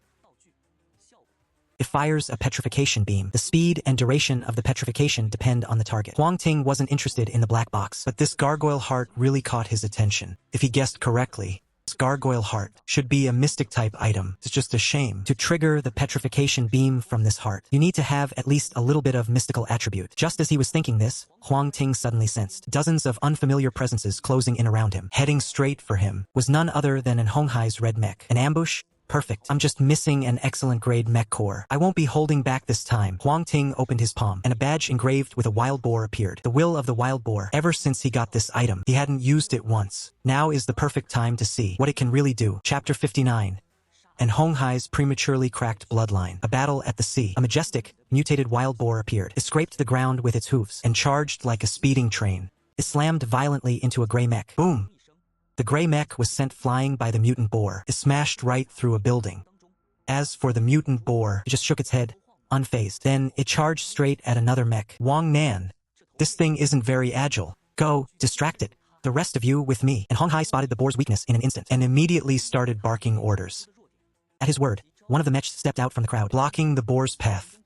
It fires a petrification beam. The speed and duration of the petrification depend on the target. Huang Ting wasn't interested in the black box, but this gargoyle heart really caught his attention. If he guessed correctly, this gargoyle heart should be a mystic type item. It's just a shame. To trigger the petrification beam from this heart, you need to have at least a little bit of mystical attribute. Just as he was thinking this, Huang Ting suddenly sensed dozens of unfamiliar presences closing in around him. Heading straight for him was none other than Hong Hai's red mech. An ambush? Perfect. I'm just missing an excellent grade mech core. I won't be holding back this time. Huang Ting opened his palm, and a badge engraved with a wild boar appeared. The will of the wild boar. Ever since he got this item, he hadn't used it once. Now is the perfect time to see what it can really do. Chapter 59. And Hong Hai's prematurely cracked bloodline. A battle at the sea. A majestic, mutated wild boar appeared. It scraped the ground with its hooves, and charged like a speeding train. It slammed violently into a gray mech. Boom! The gray mech was sent flying by the mutant boar. It smashed right through a building. As for the mutant boar, it just shook its head, unfazed. Then it charged straight at another mech. Wang Nan, this thing isn't very agile. Go, distract it. The rest of you with me. And Hong Hai spotted the boar's weakness in an instant, and immediately started barking orders. At his word, one of the mechs stepped out from the crowd, blocking the boar's path.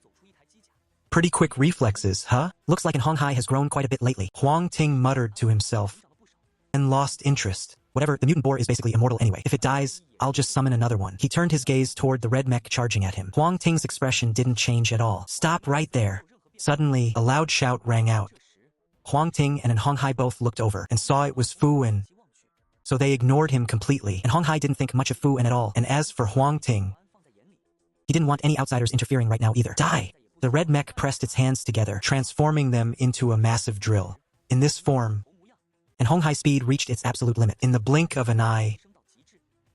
Pretty quick reflexes, huh? Looks like Hong Hai has grown quite a bit lately. Huang Ting muttered to himself, and lost interest. Whatever, the mutant boar is basically immortal anyway. If it dies, I'll just summon another one. He turned his gaze toward the red mech charging at him. Huang Ting's expression didn't change at all. Stop right there. Suddenly, a loud shout rang out. Huang Ting and Hong Hai both looked over and saw it was Fu An. So they ignored him completely, and Hong Hai didn't think much of Fu An at all. And as for Huang Ting, he didn't want any outsiders interfering right now either. Die! The red mech pressed its hands together, transforming them into a massive drill. In this form, and Hong Hai's speed reached its absolute limit. In the blink of an eye,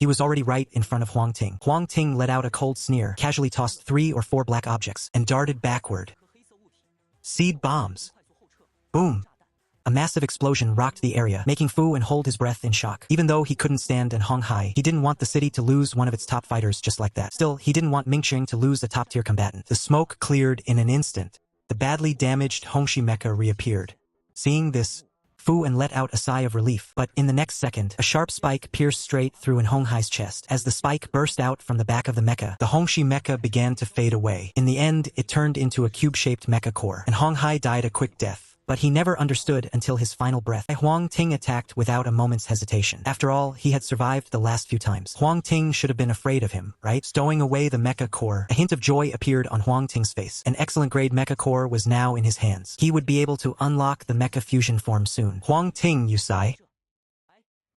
he was already right in front of Huang Ting. Huang Ting let out a cold sneer, casually tossed 3 or 4 black objects, and darted backward. Seed bombs. Boom. A massive explosion rocked the area, making Fu and hold his breath in shock. Even though he couldn't stand in Honghai, he didn't want the city to lose one of its top fighters just like that. Still, he didn't want Mingqing to lose a top-tier combatant. The smoke cleared in an instant. The badly damaged Hongxi Mecha reappeared. Seeing this, Fu and let out a sigh of relief, but in the next second, a sharp spike pierced straight through in Honghai's chest. As the spike burst out from the back of the mecha, the Hongxi Mecha began to fade away. In the end, it turned into a cube-shaped mecha core, and Honghai died a quick death. But he never understood until his final breath. Huang Ting attacked without a moment's hesitation. After all, he had survived the last few times. Huang Ting should have been afraid of him, right? Stowing away the mecha core, a hint of joy appeared on Huang Ting's face. An excellent-grade mecha core was now in his hands. He would be able to unlock the mecha fusion form soon. Huang Ting, you sigh?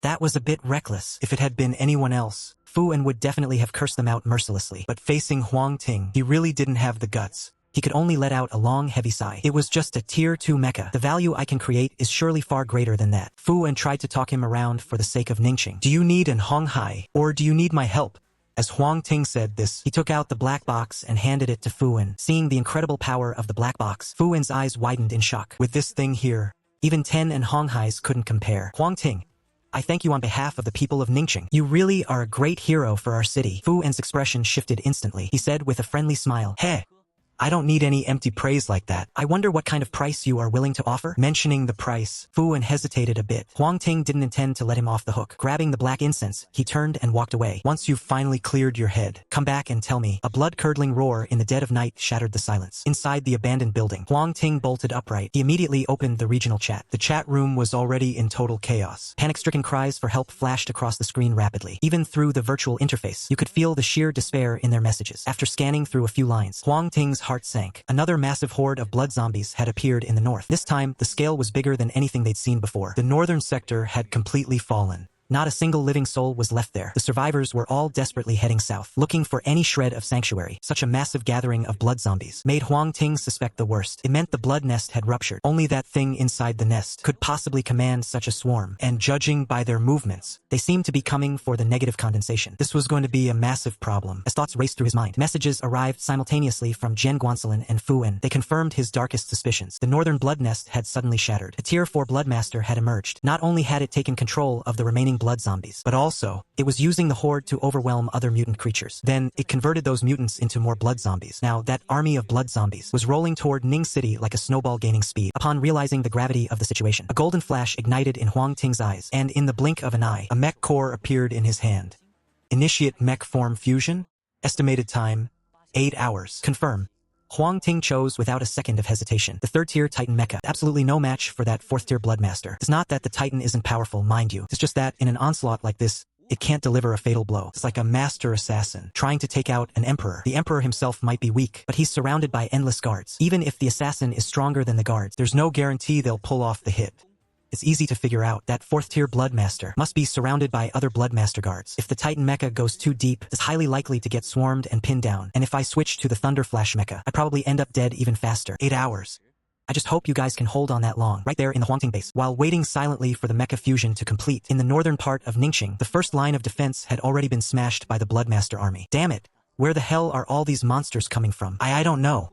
That was a bit reckless. If it had been anyone else, Fu and would definitely have cursed them out mercilessly. But facing Huang Ting, he really didn't have the guts. He could only let out a long, heavy sigh. It was just a Tier 2 mecha. The value I can create is surely far greater than that. Fu and tried to talk him around for the sake of Ningqing. Do you need an Honghai, or do you need my help? As Huang Ting said this, he took out the black box and handed it to Fu-en. Seeing the incredible power of the black box, Fu-en's eyes widened in shock. With this thing here, even 10 and Honghais couldn't compare. Huang Ting, I thank you on behalf of the people of Ningqing. You really are a great hero for our city. Fu-en's expression shifted instantly. He said with a friendly smile, Hey, I don't need any empty praise like that. I wonder what kind of price you are willing to offer? Mentioning the price, Fu-en hesitated a bit. Huang Ting didn't intend to let him off the hook. Grabbing the black incense, he turned and walked away. Once you've finally cleared your head, come back and tell me. A blood-curdling roar in the dead of night shattered the silence. Inside the abandoned building, Huang Ting bolted upright. He immediately opened the regional chat. The chat room was already in total chaos. Panic-stricken cries for help flashed across the screen rapidly. Even through the virtual interface, you could feel the sheer despair in their messages. After scanning through a few lines, Huang Ting's heart sank. Another massive horde of blood zombies had appeared in the north. This time, the scale was bigger than anything they'd seen before. The northern sector had completely fallen. Not a single living soul was left there. The survivors were all desperately heading south, looking for any shred of sanctuary. Such a massive gathering of blood zombies made Huang Ting suspect the worst. It meant the blood nest had ruptured. Only that thing inside the nest could possibly command such a swarm. And judging by their movements, they seemed to be coming for the negative condensation. This was going to be a massive problem. As thoughts raced through his mind, messages arrived simultaneously from Jian Guancelin and Fu-en. They confirmed his darkest suspicions. The northern blood nest had suddenly shattered. A Tier 4 bloodmaster had emerged. Not only had it taken control of the remaining blood zombies, but also, it was using the horde to overwhelm other mutant creatures. Then, it converted those mutants into more blood zombies. Now, that army of blood zombies was rolling toward Ning City like a snowball gaining speed. Upon realizing the gravity of the situation, a golden flash ignited in Huang Ting's eyes, and in the blink of an eye, a mech core appeared in his hand. Initiate mech form fusion? Estimated time, 8 hours. Confirm. Huang Ting chose without a second of hesitation. The third-tier Titan Mecha, absolutely no match for that fourth-tier Bloodmaster. It's not that the Titan isn't powerful, mind you. It's just that, in an onslaught like this, it can't deliver a fatal blow. It's like a master assassin trying to take out an emperor. The emperor himself might be weak, but he's surrounded by endless guards. Even if the assassin is stronger than the guards, there's no guarantee they'll pull off the hit. It's easy to figure out that fourth-tier Bloodmaster must be surrounded by other Bloodmaster guards. If the Titan Mecha goes too deep, it's highly likely to get swarmed and pinned down. And if I switch to the Thunder Flash Mecha, I'd probably end up dead even faster. 8 hours. I just hope you guys can hold on that long, right there in the Huang Ting base. While waiting silently for the Mecha fusion to complete, in the northern part of Ningqing, the first line of defense had already been smashed by the Bloodmaster army. Damn it! Where the hell are all these monsters coming from? I don't know.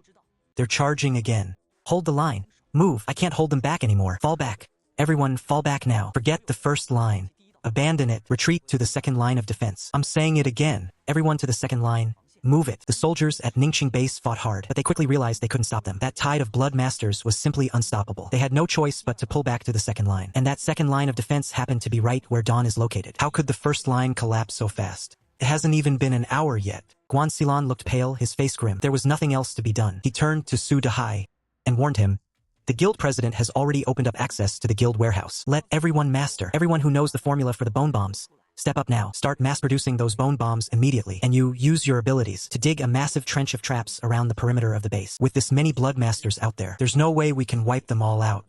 They're charging again. Hold the line. Move. I can't hold them back anymore. Fall back. Everyone fall back now. Forget the first line. Abandon it. Retreat to the second line of defense. I'm saying it again. Everyone to the second line. Move it. The soldiers at Ningqing base fought hard, but they quickly realized they couldn't stop them. That tide of blood masters was simply unstoppable. They had no choice but to pull back to the second line. And that second line of defense happened to be right where Dawn is located. How could the first line collapse so fast? It hasn't even been an hour yet. Guanxilan looked pale, his face grim. There was nothing else to be done. He turned to Su Dehai and warned him, the guild president has already opened up access to the guild warehouse. Let everyone master. Everyone who knows the formula for the bone bombs. Step up now. Start mass-producing those bone bombs immediately. And you use your abilities to dig a massive trench of traps around the perimeter of the base. With this many blood masters out there, there's no way we can wipe them all out.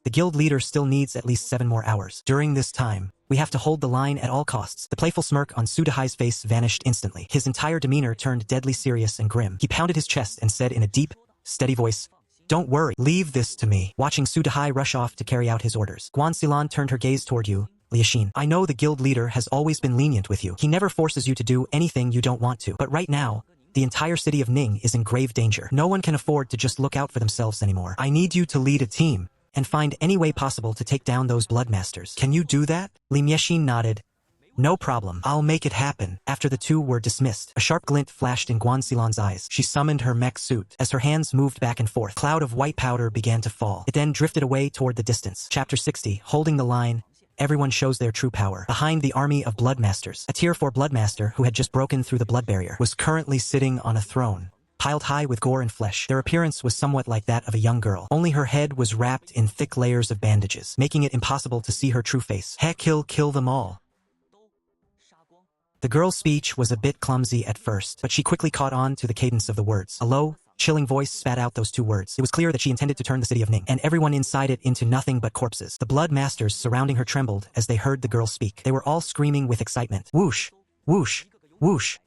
The guild leader still needs at least 7 more hours. During this time, we have to hold the line at all costs. The playful smirk on Su Dehai's face vanished instantly. His entire demeanor turned deadly serious and grim. He pounded his chest and said in a deep, steady voice, "Don't worry, leave this to me." Watching Su Dehai rush off to carry out his orders, Guanxilan turned her gaze toward you, Liaxin. I know the guild leader has always been lenient with you. He never forces you to do anything you don't want to. But right now, the entire city of Ning is in grave danger. No one can afford to just look out for themselves anymore. I need you to lead a team and find any way possible to take down those blood masters. Can you do that? Li Miexin nodded. No problem, I'll make it happen. After the two were dismissed, a sharp glint flashed in Guan Xilan's eyes. She summoned her mech suit. As her hands moved back and forth, a cloud of white powder began to fall. It then drifted away toward the distance. Chapter 60, Holding the Line. Everyone shows their true power. Behind the army of Bloodmasters, a Tier 4 Bloodmaster who had just broken through the blood barrier was currently sitting on a throne, piled high with gore and flesh. Their appearance was somewhat like that of a young girl. Only her head was wrapped in thick layers of bandages, making it impossible to see her true face. Heck, kill them all. The girl's speech was a bit clumsy at first, but she quickly caught on to the cadence of the words. A low, chilling voice spat out those two words. It was clear that she intended to turn the city of Ning and everyone inside it into nothing but corpses. The blood masters surrounding her trembled as they heard the girl speak. They were all screaming with excitement. Whoosh! Whoosh! Whoosh!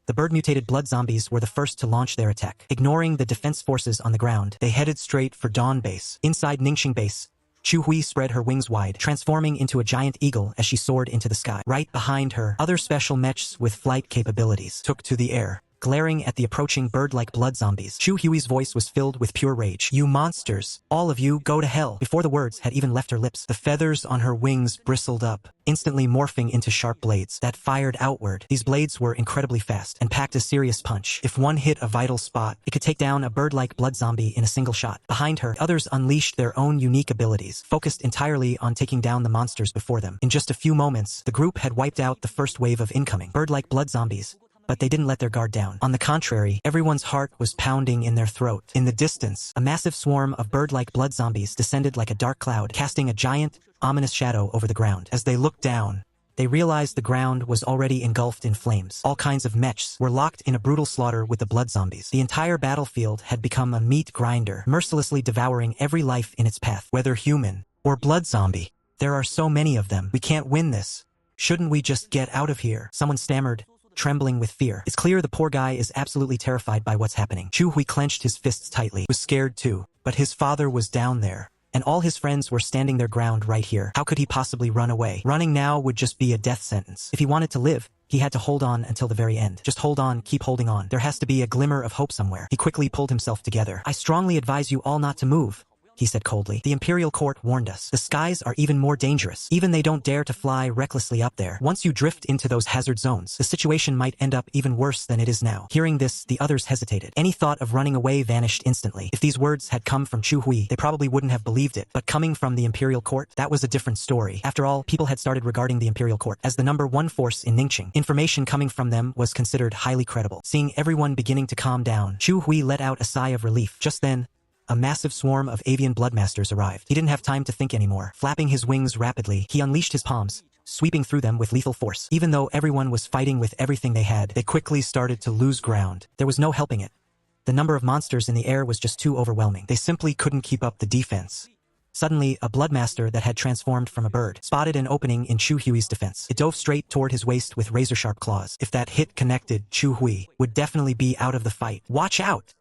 The bird-mutated blood zombies were the first to launch their attack. Ignoring the defense forces on the ground, they headed straight for Dawn Base. Inside Ningxing Base, Chu Hui spread her wings wide, transforming into a giant eagle as she soared into the sky. Right behind her, other special mechs with flight capabilities took to the air, glaring at the approaching bird-like blood zombies. Chu Hui's voice was filled with pure rage. You monsters! All of you, go to hell! Before the words had even left her lips, the feathers on her wings bristled up, instantly morphing into sharp blades that fired outward. These blades were incredibly fast and packed a serious punch. If one hit a vital spot, it could take down a bird-like blood zombie in a single shot. Behind her, others unleashed their own unique abilities, focused entirely on taking down the monsters before them. In just a few moments, the group had wiped out the first wave of incoming bird-like blood zombies. But they didn't let their guard down. On the contrary, everyone's heart was pounding in their throat. In the distance, a massive swarm of bird-like blood zombies descended like a dark cloud, casting a giant, ominous shadow over the ground. As they looked down, they realized the ground was already engulfed in flames. All kinds of mechs were locked in a brutal slaughter with the blood zombies. The entire battlefield had become a meat grinder, mercilessly devouring every life in its path, whether human or blood zombie. There are so many of them. We can't win this. Shouldn't we just get out of here? Someone stammered, trembling with fear. It's clear the poor guy is absolutely terrified by what's happening. Chu Hui clenched his fists tightly. He was scared too, but his father was down there, and all his friends were standing their ground right here. How could he possibly run away? Running now would just be a death sentence. If he wanted to live, he had to hold on until the very end. Just hold on, keep holding on. There has to be a glimmer of hope somewhere. He quickly pulled himself together. I strongly advise you all not to move, he said coldly. The Imperial Court warned us. The skies are even more dangerous. Even they don't dare to fly recklessly up there. Once you drift into those hazard zones, the situation might end up even worse than it is now. Hearing this, the others hesitated. Any thought of running away vanished instantly. If these words had come from Chu Hui, they probably wouldn't have believed it. But coming from the Imperial Court, that was a different story. After all, people had started regarding the Imperial Court as the #1 force in Ningxing. Information coming from them was considered highly credible. Seeing everyone beginning to calm down, Chu Hui let out a sigh of relief. Just then, a massive swarm of avian bloodmasters arrived. He didn't have time to think anymore. Flapping his wings rapidly, he unleashed his palms, sweeping through them with lethal force. Even though everyone was fighting with everything they had, they quickly started to lose ground. There was no helping it. The number of monsters in the air was just too overwhelming. They simply couldn't keep up the defense. Suddenly, a bloodmaster that had transformed from a bird spotted an opening in Chu Hui's defense. It dove straight toward his waist with razor-sharp claws. If that hit connected, Chu Hui would definitely be out of the fight. Watch out!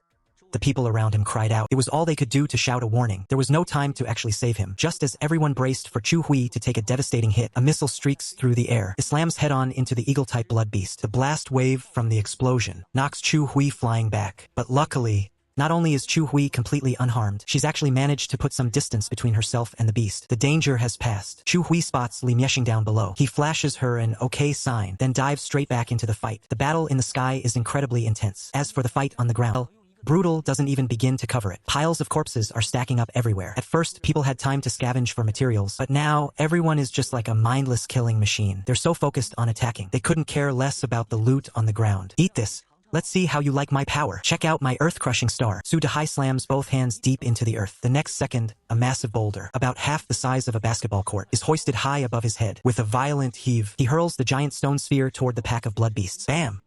The people around him cried out. It was all they could do to shout a warning. There was no time to actually save him. Just as everyone braced for Chu Hui to take a devastating hit, a missile streaks through the air. It slams head-on into the eagle-type blood beast. The blast wave from the explosion knocks Chu Hui flying back. But luckily, not only is Chu Hui completely unharmed, she's actually managed to put some distance between herself and the beast. The danger has passed. Chu Hui spots Li Miexing down below. He flashes her an okay sign, then dives straight back into the fight. The battle in the sky is incredibly intense. As for the fight on the ground, brutal doesn't even begin to cover it. Piles of corpses are stacking up everywhere. At first, people had time to scavenge for materials, but now everyone is just like a mindless killing machine. They're so focused on attacking. They couldn't care less about the loot on the ground. Eat this. Let's see how you like my power. Check out my earth-crushing star. Su Dehai slams both hands deep into the earth. The next second, a massive boulder, about half the size of a basketball court, is hoisted high above his head. With a violent heave, he hurls the giant stone sphere toward the pack of blood beasts. Bam!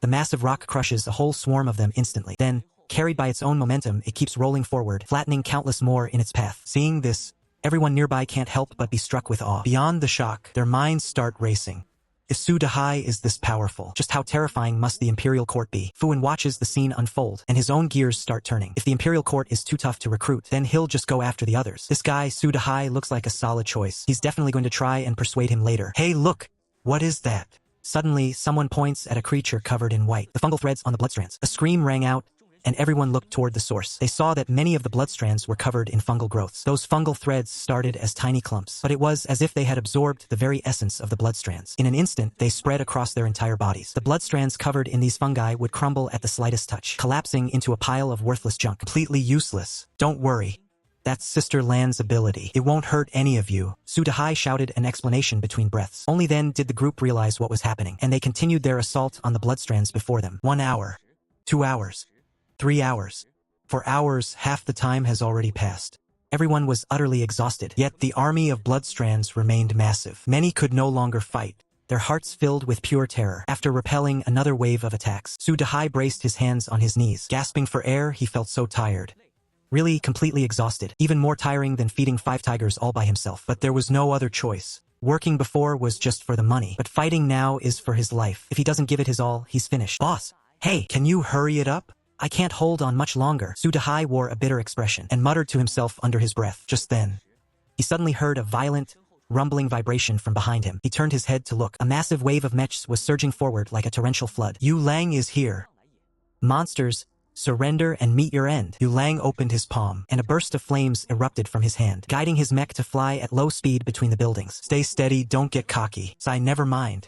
The massive rock crushes a whole swarm of them instantly. Then, carried by its own momentum, it keeps rolling forward, flattening countless more in its path. Seeing this, everyone nearby can't help but be struck with awe. Beyond the shock, their minds start racing. If Su Dehai is this powerful, just how terrifying must the Imperial Court be? Fuan watches the scene unfold, and his own gears start turning. If the Imperial Court is too tough to recruit, then he'll just go after the others. This guy, Su Dehai, looks like a solid choice. He's definitely going to try and persuade him later. Hey look! What is that? Suddenly, someone points at a creature covered in white. The fungal threads on the blood strands. A scream rang out, and everyone looked toward the source. They saw that many of the blood strands were covered in fungal growths. Those fungal threads started as tiny clumps, but it was as if they had absorbed the very essence of the blood strands. In an instant, they spread across their entire bodies. The blood strands covered in these fungi would crumble at the slightest touch, collapsing into a pile of worthless junk. Completely useless. Don't worry. That's Sister Lan's ability. It won't hurt any of you. Sudahai shouted an explanation between breaths. Only then did the group realize what was happening, and they continued their assault on the blood strands before them. 1 hour. 2 hours. 3 hours. For hours, half the time has already passed. Everyone was utterly exhausted, yet the army of blood strands remained massive. Many could no longer fight, their hearts filled with pure terror. After repelling another wave of attacks, Sudahai braced his hands on his knees. Gasping for air, he felt so tired. Really, completely exhausted, even more tiring than feeding 5 tigers all by himself. But there was no other choice. Working before was just for the money, but fighting now is for his life. If he doesn't give it his all, he's finished. Boss, hey, can you hurry it up? I can't hold on much longer. Sudahai wore a bitter expression and muttered to himself under his breath. Just then, he suddenly heard a violent, rumbling vibration from behind him. He turned his head to look. A massive wave of mechs was surging forward like a torrential flood. Yu Lang is here. Monsters, surrender and meet your end. Yu Lang opened his palm, and a burst of flames erupted from his hand, guiding his mech to fly at low speed between the buildings. Stay steady, don't get cocky. Sai, never mind.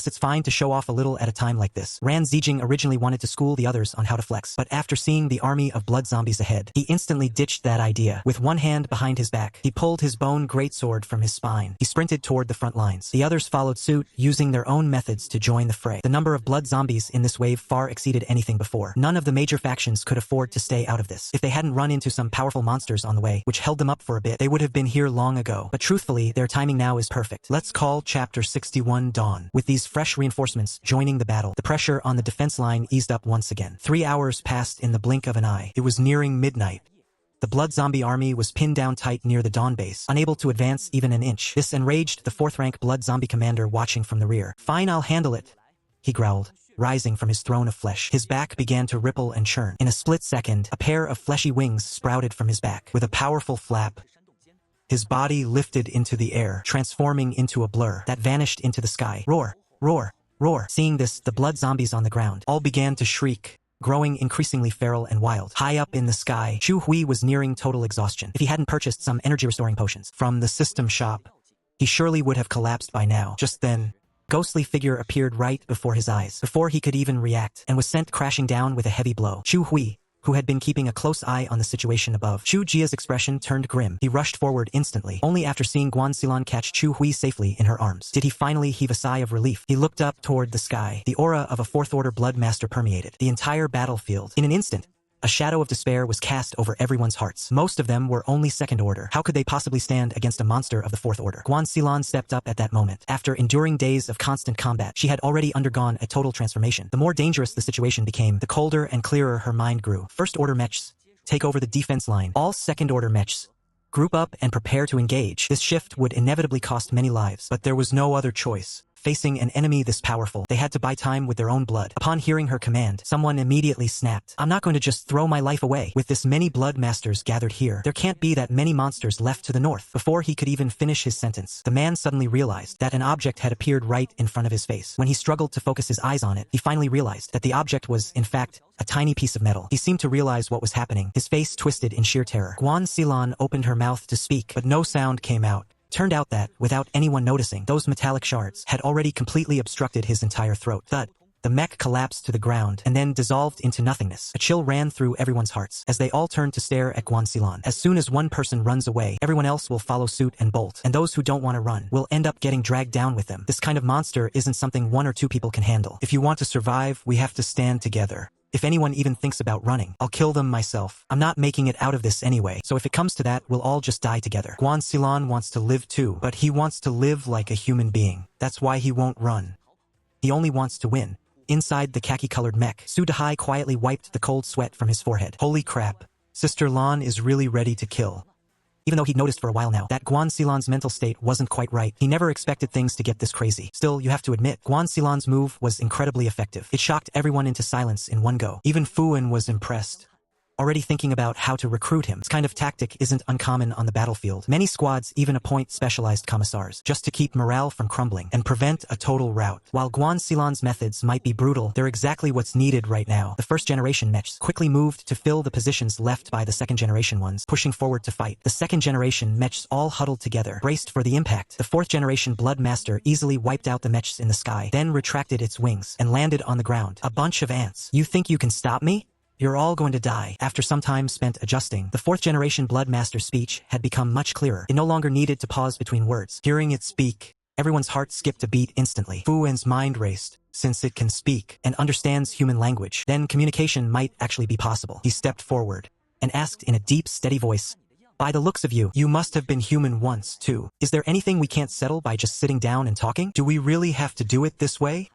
It's fine to show off a little at a time like this. Ran Zijing originally wanted to school the others on how to flex, but after seeing the army of blood zombies ahead, he instantly ditched that idea. With one hand behind his back, he pulled his bone greatsword from his spine. He sprinted toward the front lines. The others followed suit, using their own methods to join the fray. The number of blood zombies in this wave far exceeded anything before. None of the major factions could afford to stay out of this. If they hadn't run into some powerful monsters on the way, which held them up for a bit, they would have been here long ago. But truthfully, their timing now is perfect. Let's call Chapter 61 Dawn. With these fresh reinforcements joining the battle, the pressure on the defense line eased up once again. 3 hours passed in the blink of an eye. It was nearing midnight. The blood zombie army was pinned down tight near the Dawn base, unable to advance even an inch. This enraged the 4th-rank blood zombie commander watching from the rear. Fine, I'll handle it, he growled, rising from his throne of flesh. His back began to ripple and churn. In a split second, a pair of fleshy wings sprouted from his back. With a powerful flap, his body lifted into the air, transforming into a blur that vanished into the sky. Roar! Roar! Roar! Seeing this, the blood zombies on the ground all began to shriek, growing increasingly feral and wild. High up in the sky, Chu Hui was nearing total exhaustion. If he hadn't purchased some energy-restoring potions from the system shop, he surely would have collapsed by now. Just then, a ghostly figure appeared right before his eyes, before he could even react, and was sent crashing down with a heavy blow. Chu Hui, who had been keeping a close eye on the situation above. Chu Jia's expression turned grim. He rushed forward instantly, only after seeing Guan Xilan catch Chu Hui safely in her arms did he finally heave a sigh of relief. He looked up toward the sky. The aura of a 4th-order blood master permeated the entire battlefield. In an instant, a shadow of despair was cast over everyone's hearts. Most of them were only 2nd order. How could they possibly stand against a monster of the 4th order? Guan Xilan stepped up at that moment. After enduring days of constant combat, she had already undergone a total transformation. The more dangerous the situation became, the colder and clearer her mind grew. 1st-order mechs, take over the defense line. All 2nd-order mechs, group up and prepare to engage. This shift would inevitably cost many lives, but there was no other choice. Facing an enemy this powerful, they had to buy time with their own blood. Upon hearing her command, someone immediately snapped. I'm not going to just throw my life away. With this many blood masters gathered here, there can't be that many monsters left to the north. Before he could even finish his sentence, the man suddenly realized that an object had appeared right in front of his face. When he struggled to focus his eyes on it, he finally realized that the object was, in fact, a tiny piece of metal. He seemed to realize what was happening. His face twisted in sheer terror. Guan Xilan opened her mouth to speak, but no sound came out. Turned out that, without anyone noticing, those metallic shards had already completely obstructed his entire throat. Thud. The mech collapsed to the ground and then dissolved into nothingness. A chill ran through everyone's hearts as they all turned to stare at Guan Xilan. As soon as one person runs away, everyone else will follow suit and bolt, and those who don't want to run will end up getting dragged down with them. This kind of monster isn't something 1 or 2 people can handle. If you want to survive, we have to stand together. If anyone even thinks about running, I'll kill them myself. I'm not making it out of this anyway, so if it comes to that, we'll all just die together. Guan Xilan wants to live too, but he wants to live like a human being. That's why he won't run. He only wants to win. Inside the khaki-colored mech, Sudahai quietly wiped the cold sweat from his forehead. Holy crap. Sister Lan is really ready to kill. Even though he'd noticed for a while now that Guan Xilan's mental state wasn't quite right, he never expected things to get this crazy. Still, you have to admit, Guan Xilan's move was incredibly effective. It shocked everyone into silence in one go. Even Fuan was impressed. already thinking about how to recruit him. This kind of tactic isn't uncommon on the battlefield. Many squads even appoint specialized commissars, just to keep morale from crumbling and prevent a total rout. While Guan Xilan's methods might be brutal, they're exactly what's needed right now. The first-generation mechs quickly moved to fill the positions left by the second-generation ones, pushing forward to fight. The second-generation mechs all huddled together, braced for the impact. The fourth-generation Blood Master easily wiped out the mechs in the sky, then retracted its wings and landed on the ground. A bunch of ants. You think you can stop me? You're all going to die. After some time spent adjusting, the fourth-generation Blood Master's speech had become much clearer. It no longer needed to pause between words. Hearing it speak, everyone's heart skipped a beat instantly. Fu Wen's mind raced. Since it can speak and understands human language, then communication might actually be possible. He stepped forward and asked in a deep, steady voice, "By the looks of you, you must have been human once, too. Is there anything we can't settle by just sitting down and talking? Do we really have to do it this way?"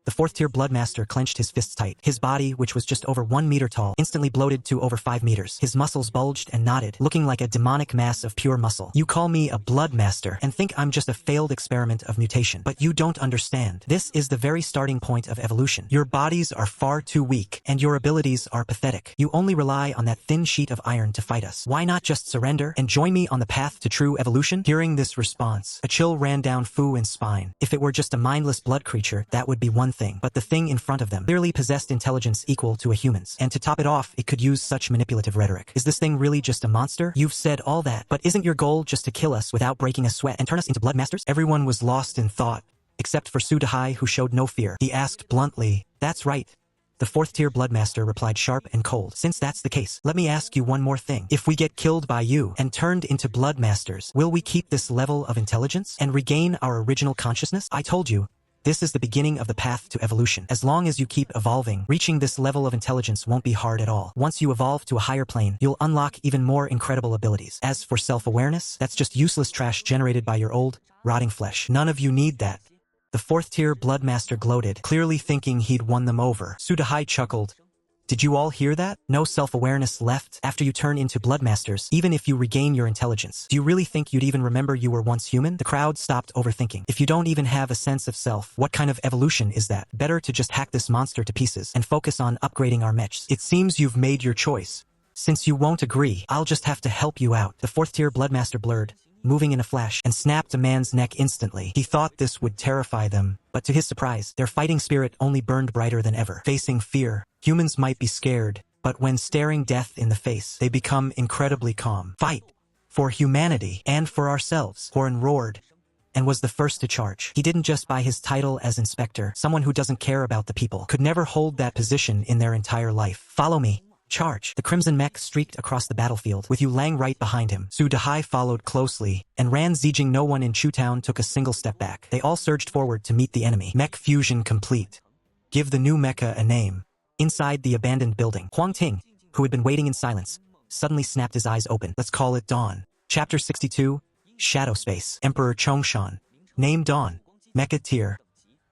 The fourth-tier Blood Master clenched his fists tight. His body, which was just over 1 meter tall, instantly bloated to over 5 meters. His muscles bulged and knotted, looking like a demonic mass of pure muscle. You call me a Blood Master and think I'm just a failed experiment of mutation. But you don't understand. This is the very starting point of evolution. Your bodies are far too weak, and your abilities are pathetic. You only rely on that thin sheet of iron to fight us. Why not just surrender and join me on the path to true evolution? Hearing this response, a chill ran down Fu Wen's spine. If it were just a mindless blood creature, that would be one thing, but the thing in front of them clearly possessed intelligence equal to a human's. And to top it off, it could use such manipulative rhetoric. Is this thing really just a monster? You've said all that, but isn't your goal just to kill us without breaking a sweat and turn us into blood masters? Everyone was lost in thought, except for Su Dahai, who showed no fear. He asked bluntly, "That's right." The fourth-tier Blood Master replied sharp and cold. "Since that's the case, let me ask you one more thing. If we get killed by you and turned into Blood Masters, will we keep this level of intelligence and regain our original consciousness? I told you, this is the beginning of the path to evolution. As long as you keep evolving, reaching this level of intelligence won't be hard at all. Once you evolve to a higher plane, you'll unlock even more incredible abilities. As for self-awareness, that's just useless trash generated by your old, rotting flesh. None of you need that." The fourth-tier Blood Master gloated, clearly thinking he'd won them over. Su Dahai chuckled. "Did you all hear that? No self-awareness left after you turn into Blood Masters, even if you regain your intelligence. Do you really think you'd even remember you were once human?" The crowd stopped overthinking. If you don't even have a sense of self, what kind of evolution is that? Better to just hack this monster to pieces and focus on upgrading our mechs. It seems you've made your choice. Since you won't agree, I'll just have to help you out. The fourth-tier Blood Master blurred, moving in a flash, and snapped a man's neck instantly. He thought this would terrify them, but to his surprise, their fighting spirit only burned brighter than ever. Facing fear, humans might be scared, but when staring death in the face, they become incredibly calm. "Fight! For humanity, and for ourselves," Horan roared, and was the first to charge. He didn't just buy his title as inspector. Someone who doesn't care about the people could never hold that position in their entire life. "Follow me. Charge." The crimson mech streaked across the battlefield, with Yu Lang right behind him. Su Dahai followed closely, and Ran Zijing. No one in Chutown took a single step back. They all surged forward to meet the enemy. Mech fusion complete. Give the new mecha a name. Inside the abandoned building, Huang Ting, who had been waiting in silence, suddenly snapped his eyes open. Let's call it Dawn. Chapter 62, Shadow Space. Emperor Chongshan. Name Dawn. Mecha Tier.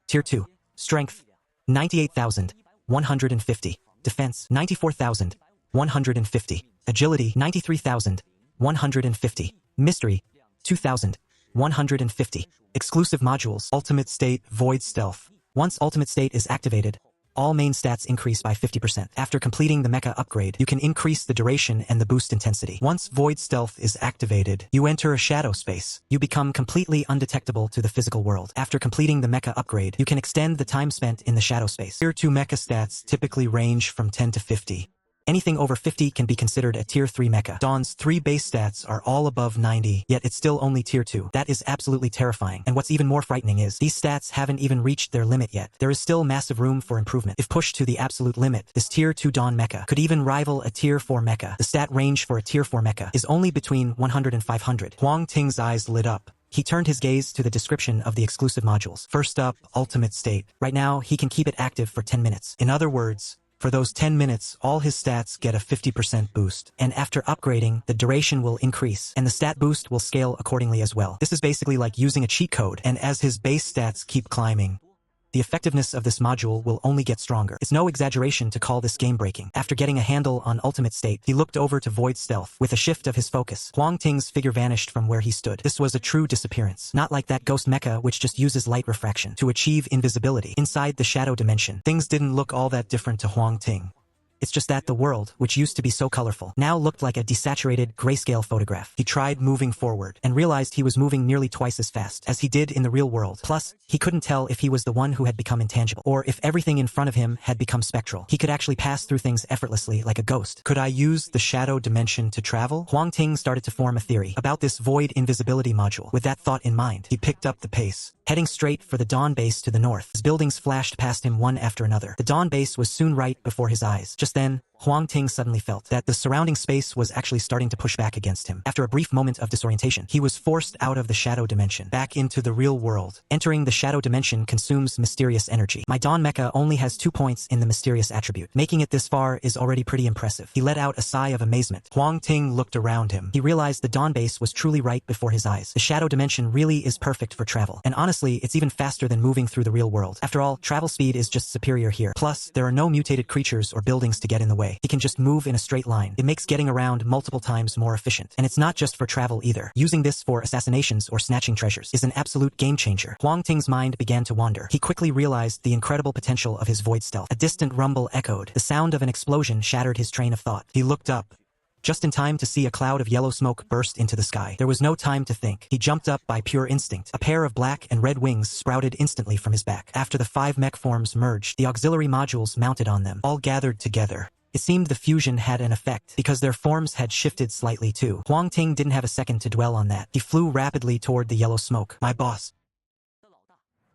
Tier 2. Strength, 98,150. Defense, 94,150. Agility, 93,150. Mystery, 2,150. Exclusive modules. Ultimate State, Void Stealth. Once Ultimate State is activated, all main stats increase by 50%. After completing the mecha upgrade, you can increase the duration and the boost intensity. Once Void Stealth is activated, you enter a shadow space. You become completely undetectable to the physical world. After completing the mecha upgrade, you can extend the time spent in the shadow space. Tier 2 mecha stats typically range from 10 to 50. Anything over 50 can be considered a Tier 3 mecha. Dawn's 3 base stats are all above 90, yet it's still only Tier 2. That is absolutely terrifying. And what's even more frightening is, these stats haven't even reached their limit yet. There is still massive room for improvement. If pushed to the absolute limit, this Tier 2 Dawn mecha could even rival a Tier 4 mecha. The stat range for a Tier 4 mecha is only between 100 and 500. Huang Ting's eyes lit up. He turned his gaze to the description of the exclusive modules. First up, Ultimate State. Right now, he can keep it active for 10 minutes. In other words, for those 10 minutes, all his stats get a 50% boost. And after upgrading, the duration will increase, and the stat boost will scale accordingly as well. This is basically like using a cheat code, and as his base stats keep climbing, the effectiveness of this module will only get stronger. It's no exaggeration to call this game-breaking. After getting a handle on Ultimate State, he looked over to Void Stealth. With a shift of his focus, Huang Ting's figure vanished from where he stood. This was a true disappearance. Not like that ghost mecha which just uses light refraction to achieve invisibility. Inside the shadow dimension, things didn't look all that different to Huang Ting. It's just that the world, which used to be so colorful, now looked like a desaturated, grayscale photograph. He tried moving forward, and realized he was moving nearly twice as fast as he did in the real world. Plus, he couldn't tell if he was the one who had become intangible, or if everything in front of him had become spectral. He could actually pass through things effortlessly like a ghost. Could I use the shadow dimension to travel? Huang Ting started to form a theory about this void invisibility module. With that thought in mind, he picked up the pace, heading straight for the Dawn base to the north. His buildings flashed past him one after another. The Dawn base was soon right before his eyes. Just then, Huang Ting suddenly felt that the surrounding space was actually starting to push back against him. After a brief moment of disorientation, he was forced out of the shadow dimension, back into the real world. Entering the shadow dimension consumes mysterious energy. My Dawn Mecha only has 2 points in the mysterious attribute. Making it this far is already pretty impressive. He let out a sigh of amazement. Huang Ting looked around him. He realized the Dawn base was truly right before his eyes. The shadow dimension really is perfect for travel. And honestly, it's even faster than moving through the real world. After all, travel speed is just superior here. Plus, there are no mutated creatures or buildings to get in the way. He can just move in a straight line. It makes getting around multiple times more efficient. And it's not just for travel either. Using this for assassinations or snatching treasures is an absolute game changer. Huang Ting's mind began to wander. He quickly realized the incredible potential of his void stealth. A distant rumble echoed. The sound of an explosion shattered his train of thought. He looked up, just in time to see a cloud of yellow smoke burst into the sky. There was no time to think. He jumped up by pure instinct. A pair of black and red wings sprouted instantly from his back. After the 5 mech forms merged, the auxiliary modules mounted on them all gathered together. It seemed the fusion had an effect, because their forms had shifted slightly too. Huang Ting didn't have a second to dwell on that. He flew rapidly toward the yellow smoke. My boss.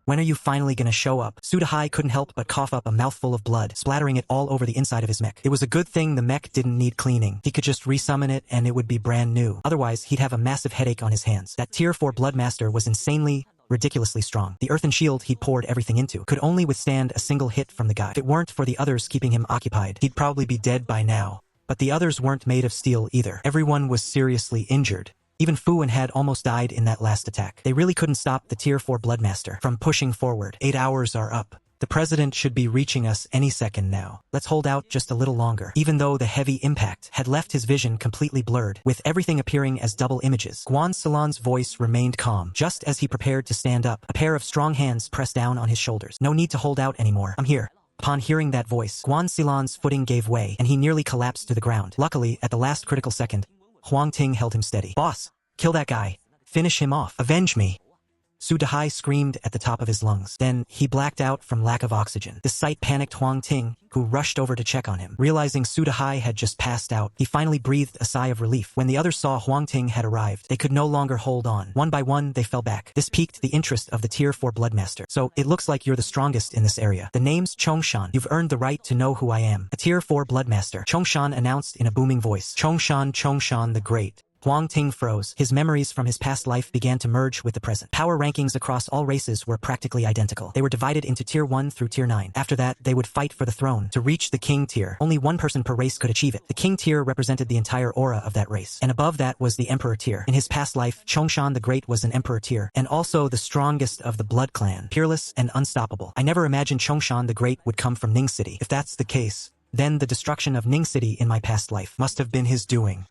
When are you finally gonna show up? Sudahai couldn't help but cough up a mouthful of blood, splattering it all over the inside of his mech. It was a good thing the mech didn't need cleaning. He could just resummon it and it would be brand new. Otherwise, he'd have a massive headache on his hands. That tier 4 Bloodmaster was insanely, ridiculously strong. The earthen shield he'd poured everything into could only withstand a single hit from the guy. If it weren't for the others keeping him occupied, he'd probably be dead by now. But the others weren't made of steel either. Everyone was seriously injured. Even Fu and had almost died in that last attack. They really couldn't stop the tier 4 Bloodmaster from pushing forward. 8 hours are up. The president should be reaching us any second now. Let's hold out just a little longer. Even though the heavy impact had left his vision completely blurred, with everything appearing as double images, Guan Salon's voice remained calm. Just as he prepared to stand up, a pair of strong hands pressed down on his shoulders. No need to hold out anymore. I'm here. Upon hearing that voice, Guan Silon's footing gave way, and he nearly collapsed to the ground. Luckily, at the last critical second, Huang Ting held him steady. Boss, kill that guy. Finish him off. Avenge me. Sudahai screamed at the top of his lungs. Then, he blacked out from lack of oxygen. This sight panicked Huang Ting, who rushed over to check on him. Realizing Sudahai had just passed out, he finally breathed a sigh of relief. When the others saw Huang Ting had arrived, they could no longer hold on. One by one, they fell back. This piqued the interest of the Tier 4 Bloodmaster. So, it looks like you're the strongest in this area. The name's Chongshan. You've earned the right to know who I am. A Tier 4 Bloodmaster. Chongshan announced in a booming voice. Chongshan the Great. Huang Ting froze. His memories from his past life began to merge with the present. Power rankings across all races were practically identical. They were divided into Tier 1 through Tier 9. After that, they would fight for the throne. To reach the King tier, only one person per race could achieve it. The King tier represented the entire aura of that race. And above that was the Emperor tier. In his past life, Chongshan the Great was an Emperor tier, and also the strongest of the Blood Clan. Peerless and unstoppable. I never imagined Chongshan the Great would come from Ning City. If that's the case, then the destruction of Ning City in my past life must have been his doing.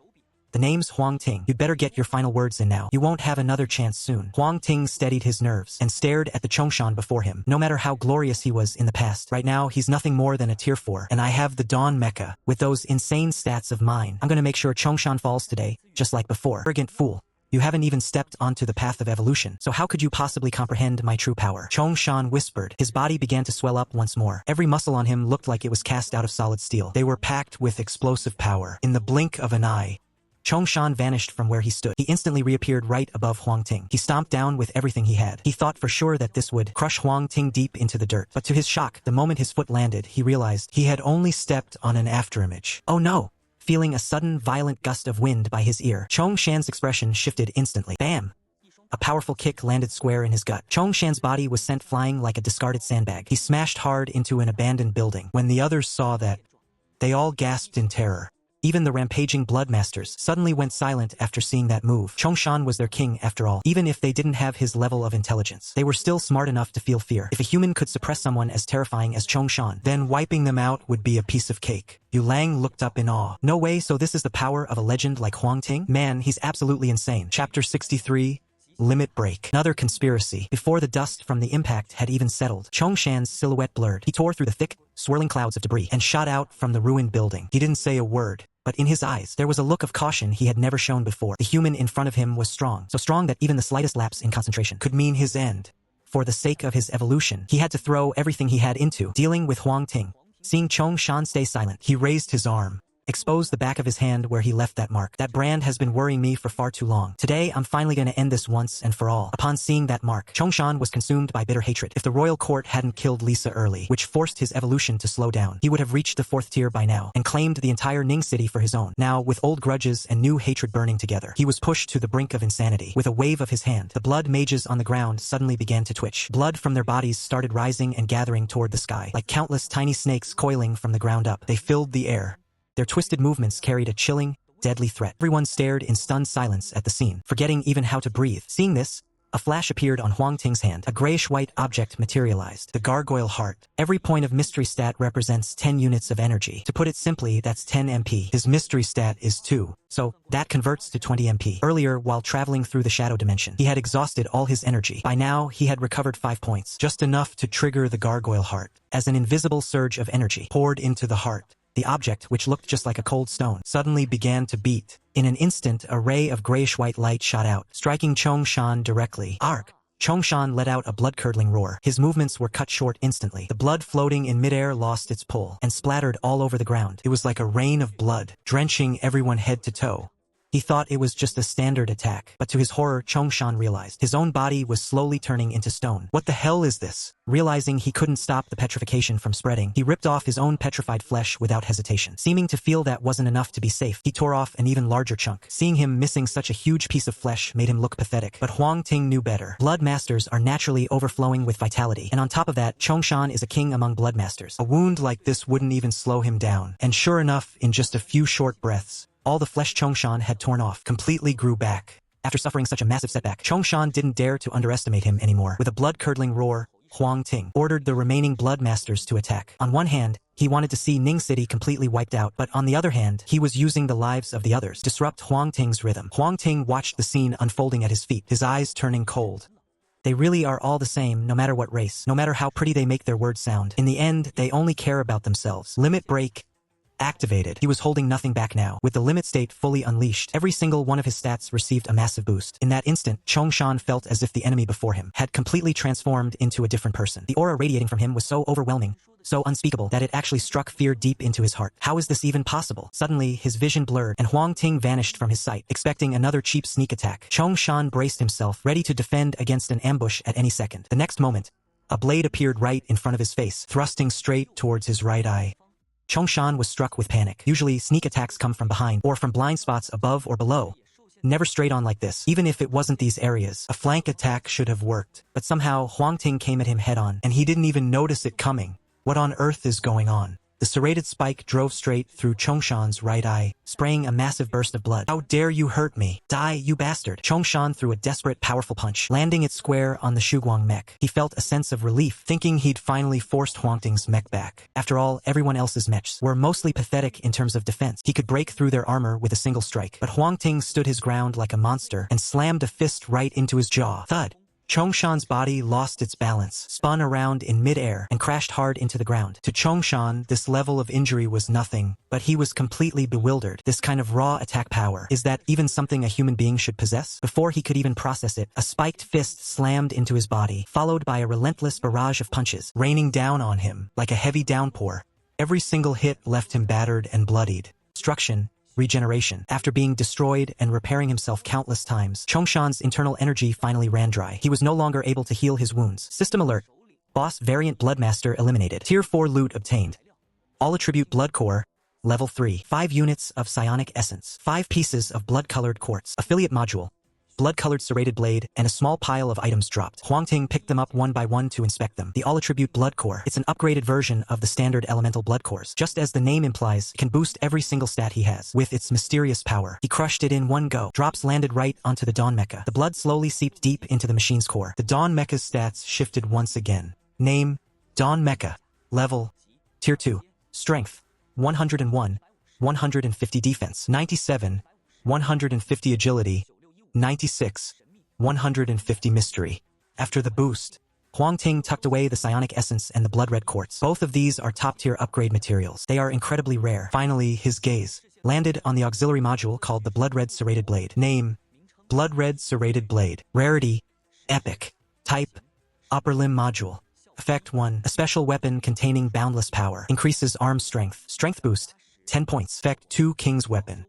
The name's Huang Ting. You'd better get your final words in now. You won't have another chance soon. Huang Ting steadied his nerves and stared at the Chongshan before him. No matter how glorious he was in the past, right now he's nothing more than a Tier 4, and I have the Dawn Mecha. With those insane stats of mine, I'm gonna make sure Chongshan falls today, just like before. Arrogant fool. You haven't even stepped onto the path of evolution, so how could you possibly comprehend my true power? Chongshan whispered. His body began to swell up once more. Every muscle on him looked like it was cast out of solid steel. They were packed with explosive power. In the blink of an eye, Chongshan vanished from where he stood. He instantly reappeared right above Huang Ting. He stomped down with everything he had. He thought for sure that this would crush Huang Ting deep into the dirt. But to his shock, the moment his foot landed, he realized he had only stepped on an afterimage. Oh no! Feeling a sudden violent gust of wind by his ear, Chongshan's expression shifted instantly. Bam! A powerful kick landed square in his gut. Chongshan's body was sent flying like a discarded sandbag. He smashed hard into an abandoned building. When the others saw that, they all gasped in terror. Even the rampaging Bloodmasters suddenly went silent after seeing that move. Chongshan was their king after all. Even if they didn't have his level of intelligence, they were still smart enough to feel fear. If a human could suppress someone as terrifying as Chongshan, then wiping them out would be a piece of cake. Yulang looked up in awe. No way, so this is the power of a legend like Huang Ting? Man, he's absolutely insane. Chapter 63. Limit break. Another conspiracy. Before the dust from the impact had even settled, Chongshan's silhouette blurred. He tore through the thick, swirling clouds of debris and shot out from the ruined building. He didn't say a word, but in his eyes, there was a look of caution he had never shown before. The human in front of him was strong, so strong that even the slightest lapse in concentration could mean his end. For the sake of his evolution, he had to throw everything he had into dealing with Huang Ting. Seeing Chongshan stay silent, he raised his arm, exposed the back of his hand where he left that mark. That brand has been worrying me for far too long. Today, I'm finally going to end this once and for all. Upon seeing that mark, Chongshan was consumed by bitter hatred. If the royal court hadn't killed Lisa early, which forced his evolution to slow down, he would have reached the 4th tier by now and claimed the entire Ning city for his own. Now, with old grudges and new hatred burning together, he was pushed to the brink of insanity. With a wave of his hand, the blood mages on the ground suddenly began to twitch. Blood from their bodies started rising and gathering toward the sky, like countless tiny snakes coiling from the ground up. They filled the air. Their twisted movements carried a chilling, deadly threat. Everyone stared in stunned silence at the scene, forgetting even how to breathe. Seeing this, a flash appeared on Huang Ting's hand. A grayish-white object materialized. The gargoyle heart. Every point of mystery stat represents 10 units of energy. To put it simply, that's 10 MP. His mystery stat is 2, so that converts to 20 MP. Earlier, while traveling through the shadow dimension, he had exhausted all his energy. By now, he had recovered 5 points, just enough to trigger the gargoyle heart. As an invisible surge of energy poured into the heart, the object, which looked just like a cold stone, suddenly began to beat. In an instant, a ray of grayish-white light shot out, striking Chongshan directly. Arg! Chongshan let out a blood-curdling roar. His movements were cut short instantly. The blood floating in midair lost its pull and splattered all over the ground. It was like a rain of blood, drenching everyone head to toe. He thought it was just a standard attack, but to his horror, Chongshan realized his own body was slowly turning into stone. What the hell is this? Realizing he couldn't stop the petrification from spreading, he ripped off his own petrified flesh without hesitation. Seeming to feel that wasn't enough to be safe, he tore off an even larger chunk. Seeing him missing such a huge piece of flesh made him look pathetic. But Huang Ting knew better. Blood masters are naturally overflowing with vitality, and on top of that, Chongshan is a king among blood masters. A wound like this wouldn't even slow him down. And sure enough, in just a few short breaths, all the flesh Chongshan had torn off completely grew back. After suffering such a massive setback, Chongshan didn't dare to underestimate him anymore. With a blood-curdling roar, Huang Ting ordered the remaining blood masters to attack. On one hand, he wanted to see Ning City completely wiped out, but on the other hand, he was using the lives of the others to disrupt Huang Ting's rhythm. Huang Ting watched the scene unfolding at his feet, his eyes turning cold. They really are all the same, no matter what race, no matter how pretty they make their words sound. In the end, they only care about themselves. Limit break activated. He was holding nothing back now. With the limit state fully unleashed, every single one of his stats received a massive boost. In that instant, Chongshan felt as if the enemy before him had completely transformed into a different person. The aura radiating from him was so overwhelming, so unspeakable, that it actually struck fear deep into his heart. How is this even possible? Suddenly, his vision blurred, and Huang Ting vanished from his sight, expecting another cheap sneak attack. Chongshan braced himself, ready to defend against an ambush at any second. The next moment, a blade appeared right in front of his face, thrusting straight towards his right eye. Chongshan was struck with panic. Usually, sneak attacks come from behind or from blind spots above or below. Never straight on like this. Even if it wasn't these areas, a flank attack should have worked. But somehow, Huang Ting came at him head-on, and he didn't even notice it coming. What on earth is going on? The serrated spike drove straight through Chongshan's right eye, spraying a massive burst of blood. How dare you hurt me? Die, you bastard! Chongshan threw a desperate, powerful punch, landing it square on the Shuguang mech. He felt a sense of relief, thinking he'd finally forced Huang Ting's mech back. After all, everyone else's mechs were mostly pathetic in terms of defense. He could break through their armor with a single strike. But Huang Ting stood his ground like a monster and slammed a fist right into his jaw. Thud! Chongshan's body lost its balance, spun around in mid-air, and crashed hard into the ground. To Chongshan, this level of injury was nothing, but he was completely bewildered. This kind of raw attack power, is that even something a human being should possess? Before he could even process it, a spiked fist slammed into his body, followed by a relentless barrage of punches, raining down on him like a heavy downpour. Every single hit left him battered and bloodied. Destruction. Regeneration. After being destroyed and repairing himself countless times, Chongshan's internal energy finally ran dry. He was no longer able to heal his wounds. System alert. Boss variant Bloodmaster eliminated. Tier 4 loot obtained. All attribute blood core. Level 3. 5 units of psionic essence. 5 pieces of blood-colored quartz. Affiliate module. Blood-colored serrated blade, and a small pile of items dropped. Huang Ting picked them up one by one to inspect them. The all-attribute blood core. It's an upgraded version of the standard elemental blood cores. Just as the name implies, it can boost every single stat he has, with its mysterious power. He crushed it in one go. Drops landed right onto the Dawn Mecha. The blood slowly seeped deep into the machine's core. The Dawn Mecha's stats shifted once again. Name, Dawn Mecha. Level, Tier 2. Strength, 101. 150 defense, 97. 150 agility, 96, 150 Mystery. After the boost, Huang Ting tucked away the psionic essence and the blood-red quartz. Both of these are top-tier upgrade materials. They are incredibly rare. Finally, his gaze landed on the auxiliary module called the Blood-Red Serrated Blade. Name: Blood-Red Serrated Blade. Rarity: Epic. Type: Upper Limb Module. Effect 1. A special weapon containing boundless power. Increases arm strength. Strength boost, 10 points. Effect 2. King's Weapon.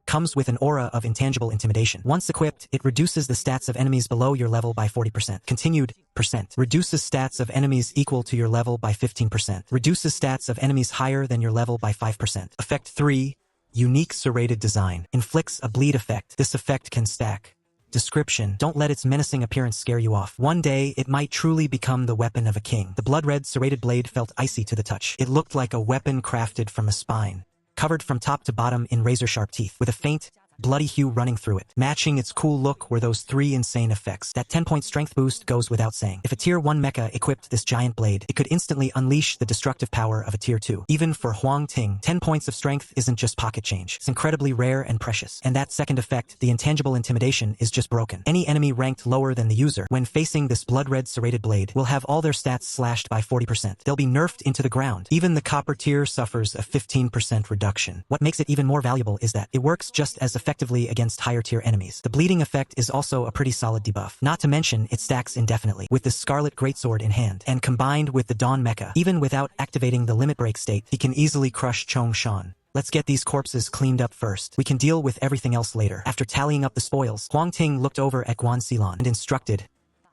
Comes with an aura of intangible intimidation. Once equipped, it reduces the stats of enemies below your level by 40%. Continued %. Reduces stats of enemies equal to your level by 15%. Reduces stats of enemies higher than your level by 5%. Effect 3. Unique Serrated Design. Inflicts a bleed effect. This effect can stack. Description: don't let its menacing appearance scare you off. One day, it might truly become the weapon of a king. The blood-red serrated blade felt icy to the touch. It looked like a weapon crafted from a spine, covered from top to bottom in razor-sharp teeth, with a faint, bloody hue running through it. Matching its cool look were those 3 insane effects. That 10-point strength boost goes without saying. If a Tier 1 mecha equipped this giant blade, it could instantly unleash the destructive power of a Tier 2. Even for Huang Ting, 10 points of strength isn't just pocket change. It's incredibly rare and precious. And that second effect, the intangible intimidation, is just broken. Any enemy ranked lower than the user, when facing this blood-red serrated blade, will have all their stats slashed by 40%. They'll be nerfed into the ground. Even the copper tier suffers a 15% reduction. What makes it even more valuable is that it works just as effectively against higher tier enemies. The bleeding effect is also a pretty solid debuff. Not to mention, it stacks indefinitely. With the Scarlet Greatsword in hand, and combined with the Dawn Mecha, even without activating the limit break state, he can easily crush Chong Shan. Let's get these corpses cleaned up first. We can deal with everything else later. After tallying up the spoils, Huang Ting looked over at Guan Xilon and instructed,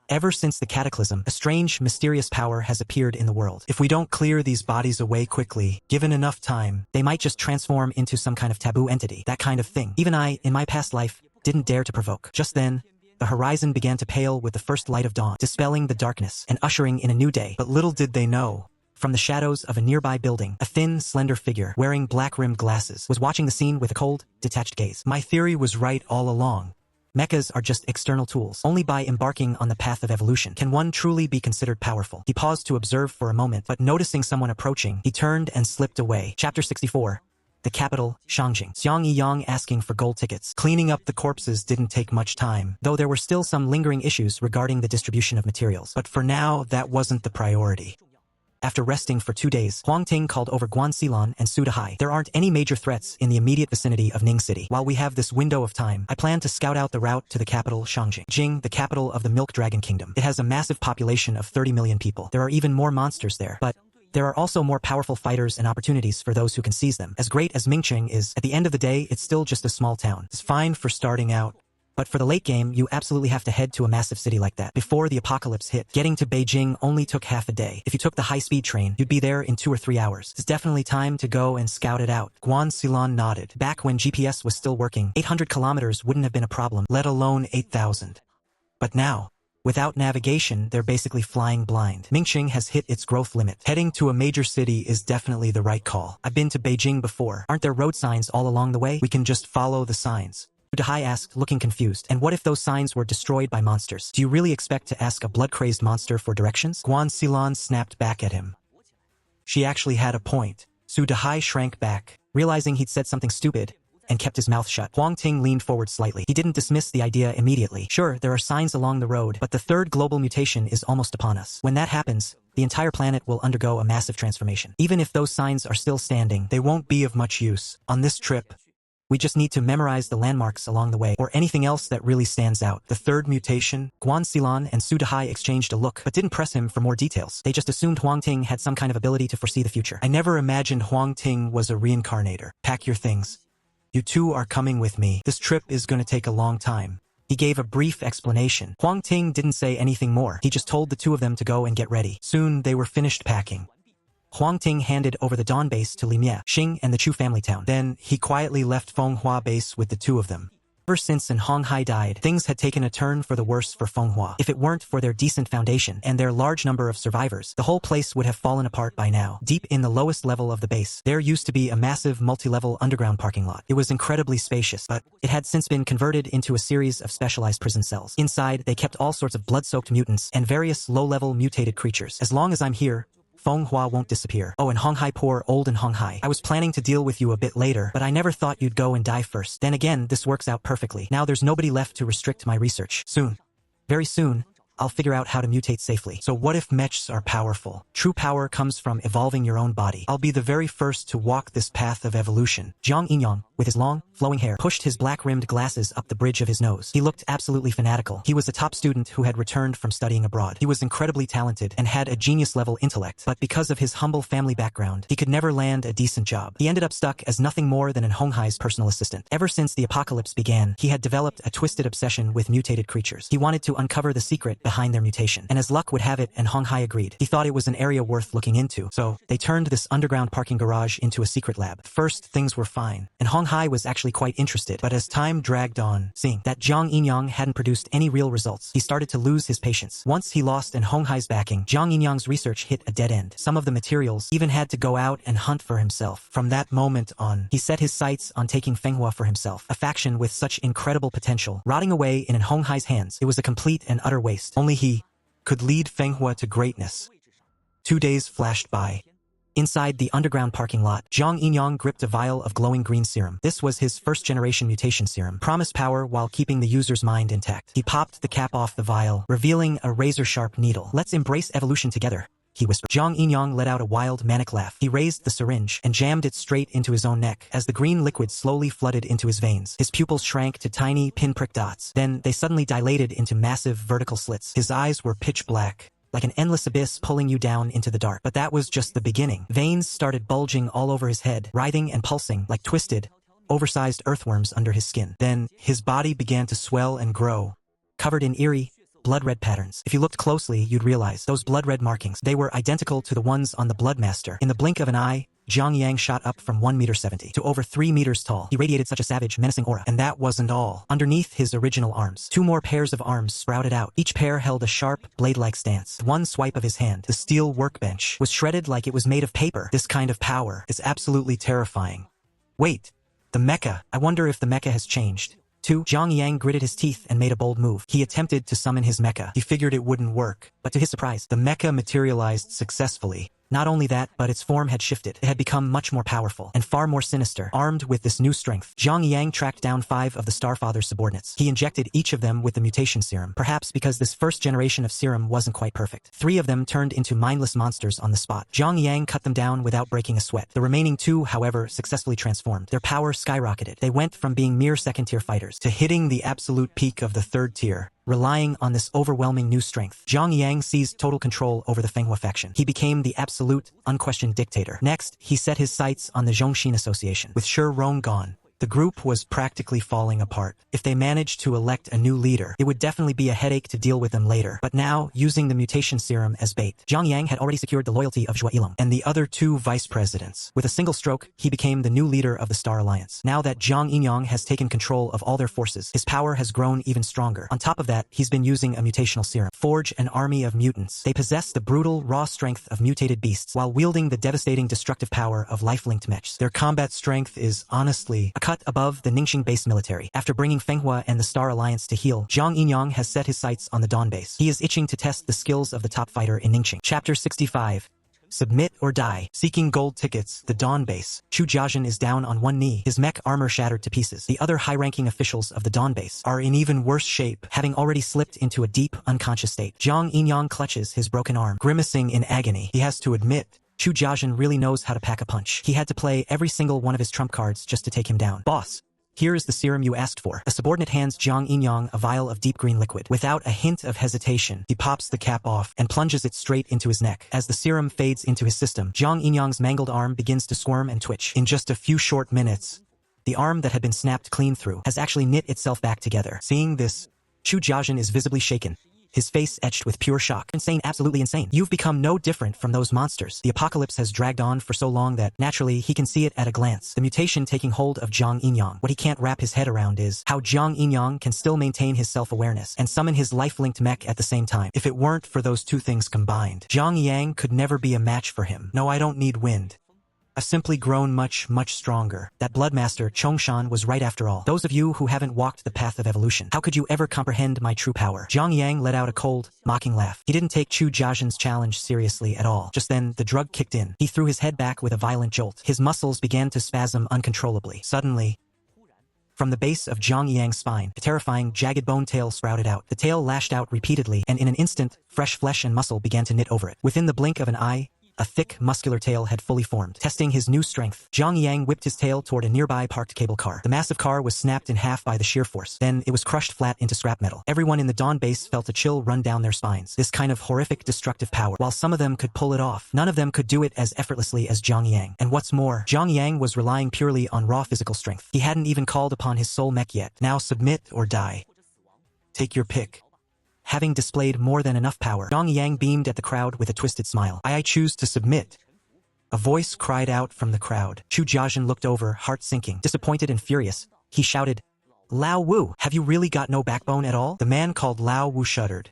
"Ever since the cataclysm, a strange, mysterious power has appeared in the world. If we don't clear these bodies away quickly, given enough time, they might just transform into some kind of taboo entity. That kind of thing. Even I, in my past life, didn't dare to provoke." Just then, the horizon began to pale with the first light of dawn, dispelling the darkness and ushering in a new day. But little did they know, from the shadows of a nearby building, a thin, slender figure wearing black-rimmed glasses was watching the scene with a cold, detached gaze. My theory was right all along. Mechas are just external tools. Only by embarking on the path of evolution can one truly be considered powerful. He paused to observe for a moment, but noticing someone approaching, he turned and slipped away. Chapter 64. The capital, Shangjing. Xiang Yiyang asking for gold tickets. Cleaning up the corpses didn't take much time, though there were still some lingering issues regarding the distribution of materials. But for now, that wasn't the priority. After resting for 2 days, Huang Ting called over Guan Xilon and Su Dehai. There aren't any major threats in the immediate vicinity of Ning City. While we have this window of time, I plan to scout out the route to the capital, Shangjing. Jing, the capital of the Milk Dragon Kingdom. It has a massive population of 30 million people. There are even more monsters there, but there are also more powerful fighters and opportunities for those who can seize them. As great as Mingqing is, at the end of the day, it's still just a small town. It's fine for starting out, but for the late game, you absolutely have to head to a massive city like that. Before the apocalypse hit, getting to Beijing only took half a day. If you took the high-speed train, you'd be there in 2 or 3 hours. It's definitely time to go and scout it out. Guan Xilon nodded. Back when GPS was still working, 800 kilometers wouldn't have been a problem, let alone 8,000. But now, without navigation, they're basically flying blind. Mingqing has hit its growth limit. Heading to a major city is definitely the right call. I've been to Beijing before. Aren't there road signs all along the way? We can just follow the signs. Dehai asked, looking confused. And what if those signs were destroyed by monsters? Do you really expect to ask a blood-crazed monster for directions? Guan Xilon snapped back at him. She actually had a point. Su Dehai shrank back, realizing he'd said something stupid, and kept his mouth shut. Huang Ting leaned forward slightly. He didn't dismiss the idea immediately. Sure, there are signs along the road, but the 3rd global mutation is almost upon us. When that happens, the entire planet will undergo a massive transformation. Even if those signs are still standing, they won't be of much use. On this trip, we just need to memorize the landmarks along the way, or anything else that really stands out. The 3rd mutation, Guan Xilon and Su Dehai exchanged a look, but didn't press him for more details. They just assumed Huang Ting had some kind of ability to foresee the future. I never imagined Huang Ting was a reincarnator. Pack your things. You two are coming with me. This trip is going to take a long time. He gave a brief explanation. Huang Ting didn't say anything more. He just told the 2 of them to go and get ready. Soon, they were finished packing. Huang Ting handed over the Dawn base to Li Mie, Xing, and the Chu family town. Then, he quietly left Fenghua base with the 2 of them. Ever since An Honghai died, things had taken a turn for the worse for Fenghua. If it weren't for their decent foundation and their large number of survivors, the whole place would have fallen apart by now. Deep in the lowest level of the base, there used to be a massive multi-level underground parking lot. It was incredibly spacious, but it had since been converted into a series of specialized prison cells. Inside, they kept all sorts of blood-soaked mutants and various low-level mutated creatures. As long as I'm here, Feng Hua won't disappear. Oh, and Honghai, poor old and Honghai. I was planning to deal with you a bit later, but I never thought you'd go and die first. Then again, this works out perfectly. Now there's nobody left to restrict my research. Soon. Very soon, I'll figure out how to mutate safely. So what if mechs are powerful? True power comes from evolving your own body. I'll be the very first to walk this path of evolution. Jiang Yinyang, with his long, flowing hair, pushed his black-rimmed glasses up the bridge of his nose. He looked absolutely fanatical. He was a top student who had returned from studying abroad. He was incredibly talented and had a genius-level intellect, but because of his humble family background, he could never land a decent job. He ended up stuck as nothing more than an Honghai's personal assistant. Ever since the apocalypse began, he had developed a twisted obsession with mutated creatures. He wanted to uncover the secret behind their mutation, and as luck would have it, and Honghai agreed. He thought it was an area worth looking into, so they turned this underground parking garage into a secret lab. First, things were fine, and Honghai was actually quite interested, but as time dragged on, seeing that Jiang Yinyang hadn't produced any real results, he started to lose his patience. Once he lost an Honghai's backing, Jiang Yinyang's research hit a dead end. Some of the materials even had to go out and hunt for himself. From that moment on, he set his sights on taking Fenghua for himself, a faction with such incredible potential, rotting away in an Honghai's hands. It was a complete and utter waste. Only he could lead Fenghua to greatness. 2 days flashed by. Inside the underground parking lot, Jiang Yinyang gripped a vial of glowing green serum. This was his first-generation mutation serum, promised power while keeping the user's mind intact. He popped the cap off the vial, revealing a razor-sharp needle. "Let's embrace evolution together," he whispered. Jiang Yinyang let out a wild, manic laugh. He raised the syringe and jammed it straight into his own neck. As the green liquid slowly flooded into his veins, his pupils shrank to tiny, pinprick dots. Then they suddenly dilated into massive vertical slits. His eyes were pitch black, like an endless abyss pulling you down into the dark. But that was just the beginning. Veins started bulging all over his head, writhing and pulsing like twisted, oversized earthworms under his skin. Then his body began to swell and grow, covered in eerie, blood-red patterns. If you looked closely, you'd realize those blood-red markings. They were identical to the ones on the Bloodmaster. In the blink of an eye, Jiang Yang shot up from 1.70 meters to over 3 meters tall. He radiated such a savage, menacing aura. And that wasn't all. Underneath his original arms, 2 more pairs of arms sprouted out. Each pair held a sharp, blade-like stance. One swipe of his hand, the steel workbench, was shredded like it was made of paper. This kind of power is absolutely terrifying. Wait, the mecha. I wonder if the mecha has changed. 2. Jiang Yang gritted his teeth and made a bold move. He attempted to summon his mecha. He figured it wouldn't work, but to his surprise, the mecha materialized successfully. Not only that, but its form had shifted. It had become much more powerful and far more sinister. Armed with this new strength, Jiang Yang tracked down 5 of the Starfather's subordinates. He injected each of them with the mutation serum, perhaps because this first generation of serum wasn't quite perfect. 3 of them turned into mindless monsters on the spot. Jiang Yang cut them down without breaking a sweat. The remaining 2, however, successfully transformed. Their power skyrocketed. They went from being mere second-tier fighters to hitting the absolute peak of the 3rd tier. Relying on this overwhelming new strength, Jiang Yang seized total control over the Fenghua faction. He became the absolute, unquestioned dictator. Next, he set his sights on the Zhongxin Association. With Shi Rong gone, the group was practically falling apart. If they managed to elect a new leader, it would definitely be a headache to deal with them later. But now, using the mutation serum as bait, Jiang Yang had already secured the loyalty of Zhuo Yilong and the other 2 vice presidents. With a single stroke, he became the new leader of the Star Alliance. Now that Jiang Yinyang has taken control of all their forces, his power has grown even stronger. On top of that, he's been using a mutational serum. Forge an army of mutants. They possess the brutal, raw strength of mutated beasts, while wielding the devastating destructive power of life-linked mechs. Their combat strength is, honestly, a cut above the Ningxing base military. After bringing Fenghua and the Star Alliance to heel, Jiang Yinyang has set his sights on the Dawn base. He is itching to test the skills of the top fighter in Ningxing. Chapter 65. Submit or die. Seeking gold tickets, the Dawn base. Chu Jiajin is down on one knee, his mech armor shattered to pieces. The other high-ranking officials of the Dawn base are in even worse shape, having already slipped into a deep, unconscious state. Jiang Yinyang clutches his broken arm, grimacing in agony. He has to admit, Chu Jiajin really knows how to pack a punch. He had to play every single one of his trump cards just to take him down. Boss, here is the serum you asked for. A subordinate hands Jiang Yinyang a vial of deep green liquid. Without a hint of hesitation, he pops the cap off and plunges it straight into his neck. As the serum fades into his system, Jiang Yinyang's mangled arm begins to squirm and twitch. In just a few short minutes, the arm that had been snapped clean through has actually knit itself back together. Seeing this, Chu Jiajin is visibly shaken, his face etched with pure shock. Insane, absolutely insane. You've become no different from those monsters. The apocalypse has dragged on for so long that, naturally, he can see it at a glance. The mutation taking hold of Jiang Yinyang. What he can't wrap his head around is how Jiang Yinyang can still maintain his self-awareness and summon his life-linked mech at the same time. If it weren't for those 2 things combined, Jiang Yang could never be a match for him. No, I don't need wind. I've simply grown much stronger. That Bloodmaster Chongshan was right after all. Those of you who haven't walked the path of evolution, how could you ever comprehend my true power? Zhang Yang let out a cold, mocking laugh. He didn't take Chu Jiazhen's challenge seriously at all. Just then, the drug kicked in. He threw his head back with a violent jolt. His muscles began to spasm uncontrollably. Suddenly, from the base of Zhang Yang's spine, a terrifying, jagged bone tail sprouted out. The tail lashed out repeatedly, and in an instant, fresh flesh and muscle began to knit over it. Within the blink of an eye, a thick, muscular tail had fully formed. Testing his new strength, Zhang Yang whipped his tail toward a nearby parked cable car. The massive car was snapped in half by the sheer force. Then it was crushed flat into scrap metal. Everyone in the Dawn base felt a chill run down their spines. This kind of horrific, destructive power. While some of them could pull it off, none of them could do it as effortlessly as Zhang Yang. And what's more, Zhang Yang was relying purely on raw physical strength. He hadn't even called upon his Soul Mecha yet. Now submit or die. Take your pick. Having displayed more than enough power, Zhang Yang beamed at the crowd with a twisted smile. I choose to submit. A voice cried out from the crowd. Chu Jiazhen looked over, heart sinking. Disappointed and furious, he shouted, Lao Wu, have you really got no backbone at all? The man called Lao Wu shuddered.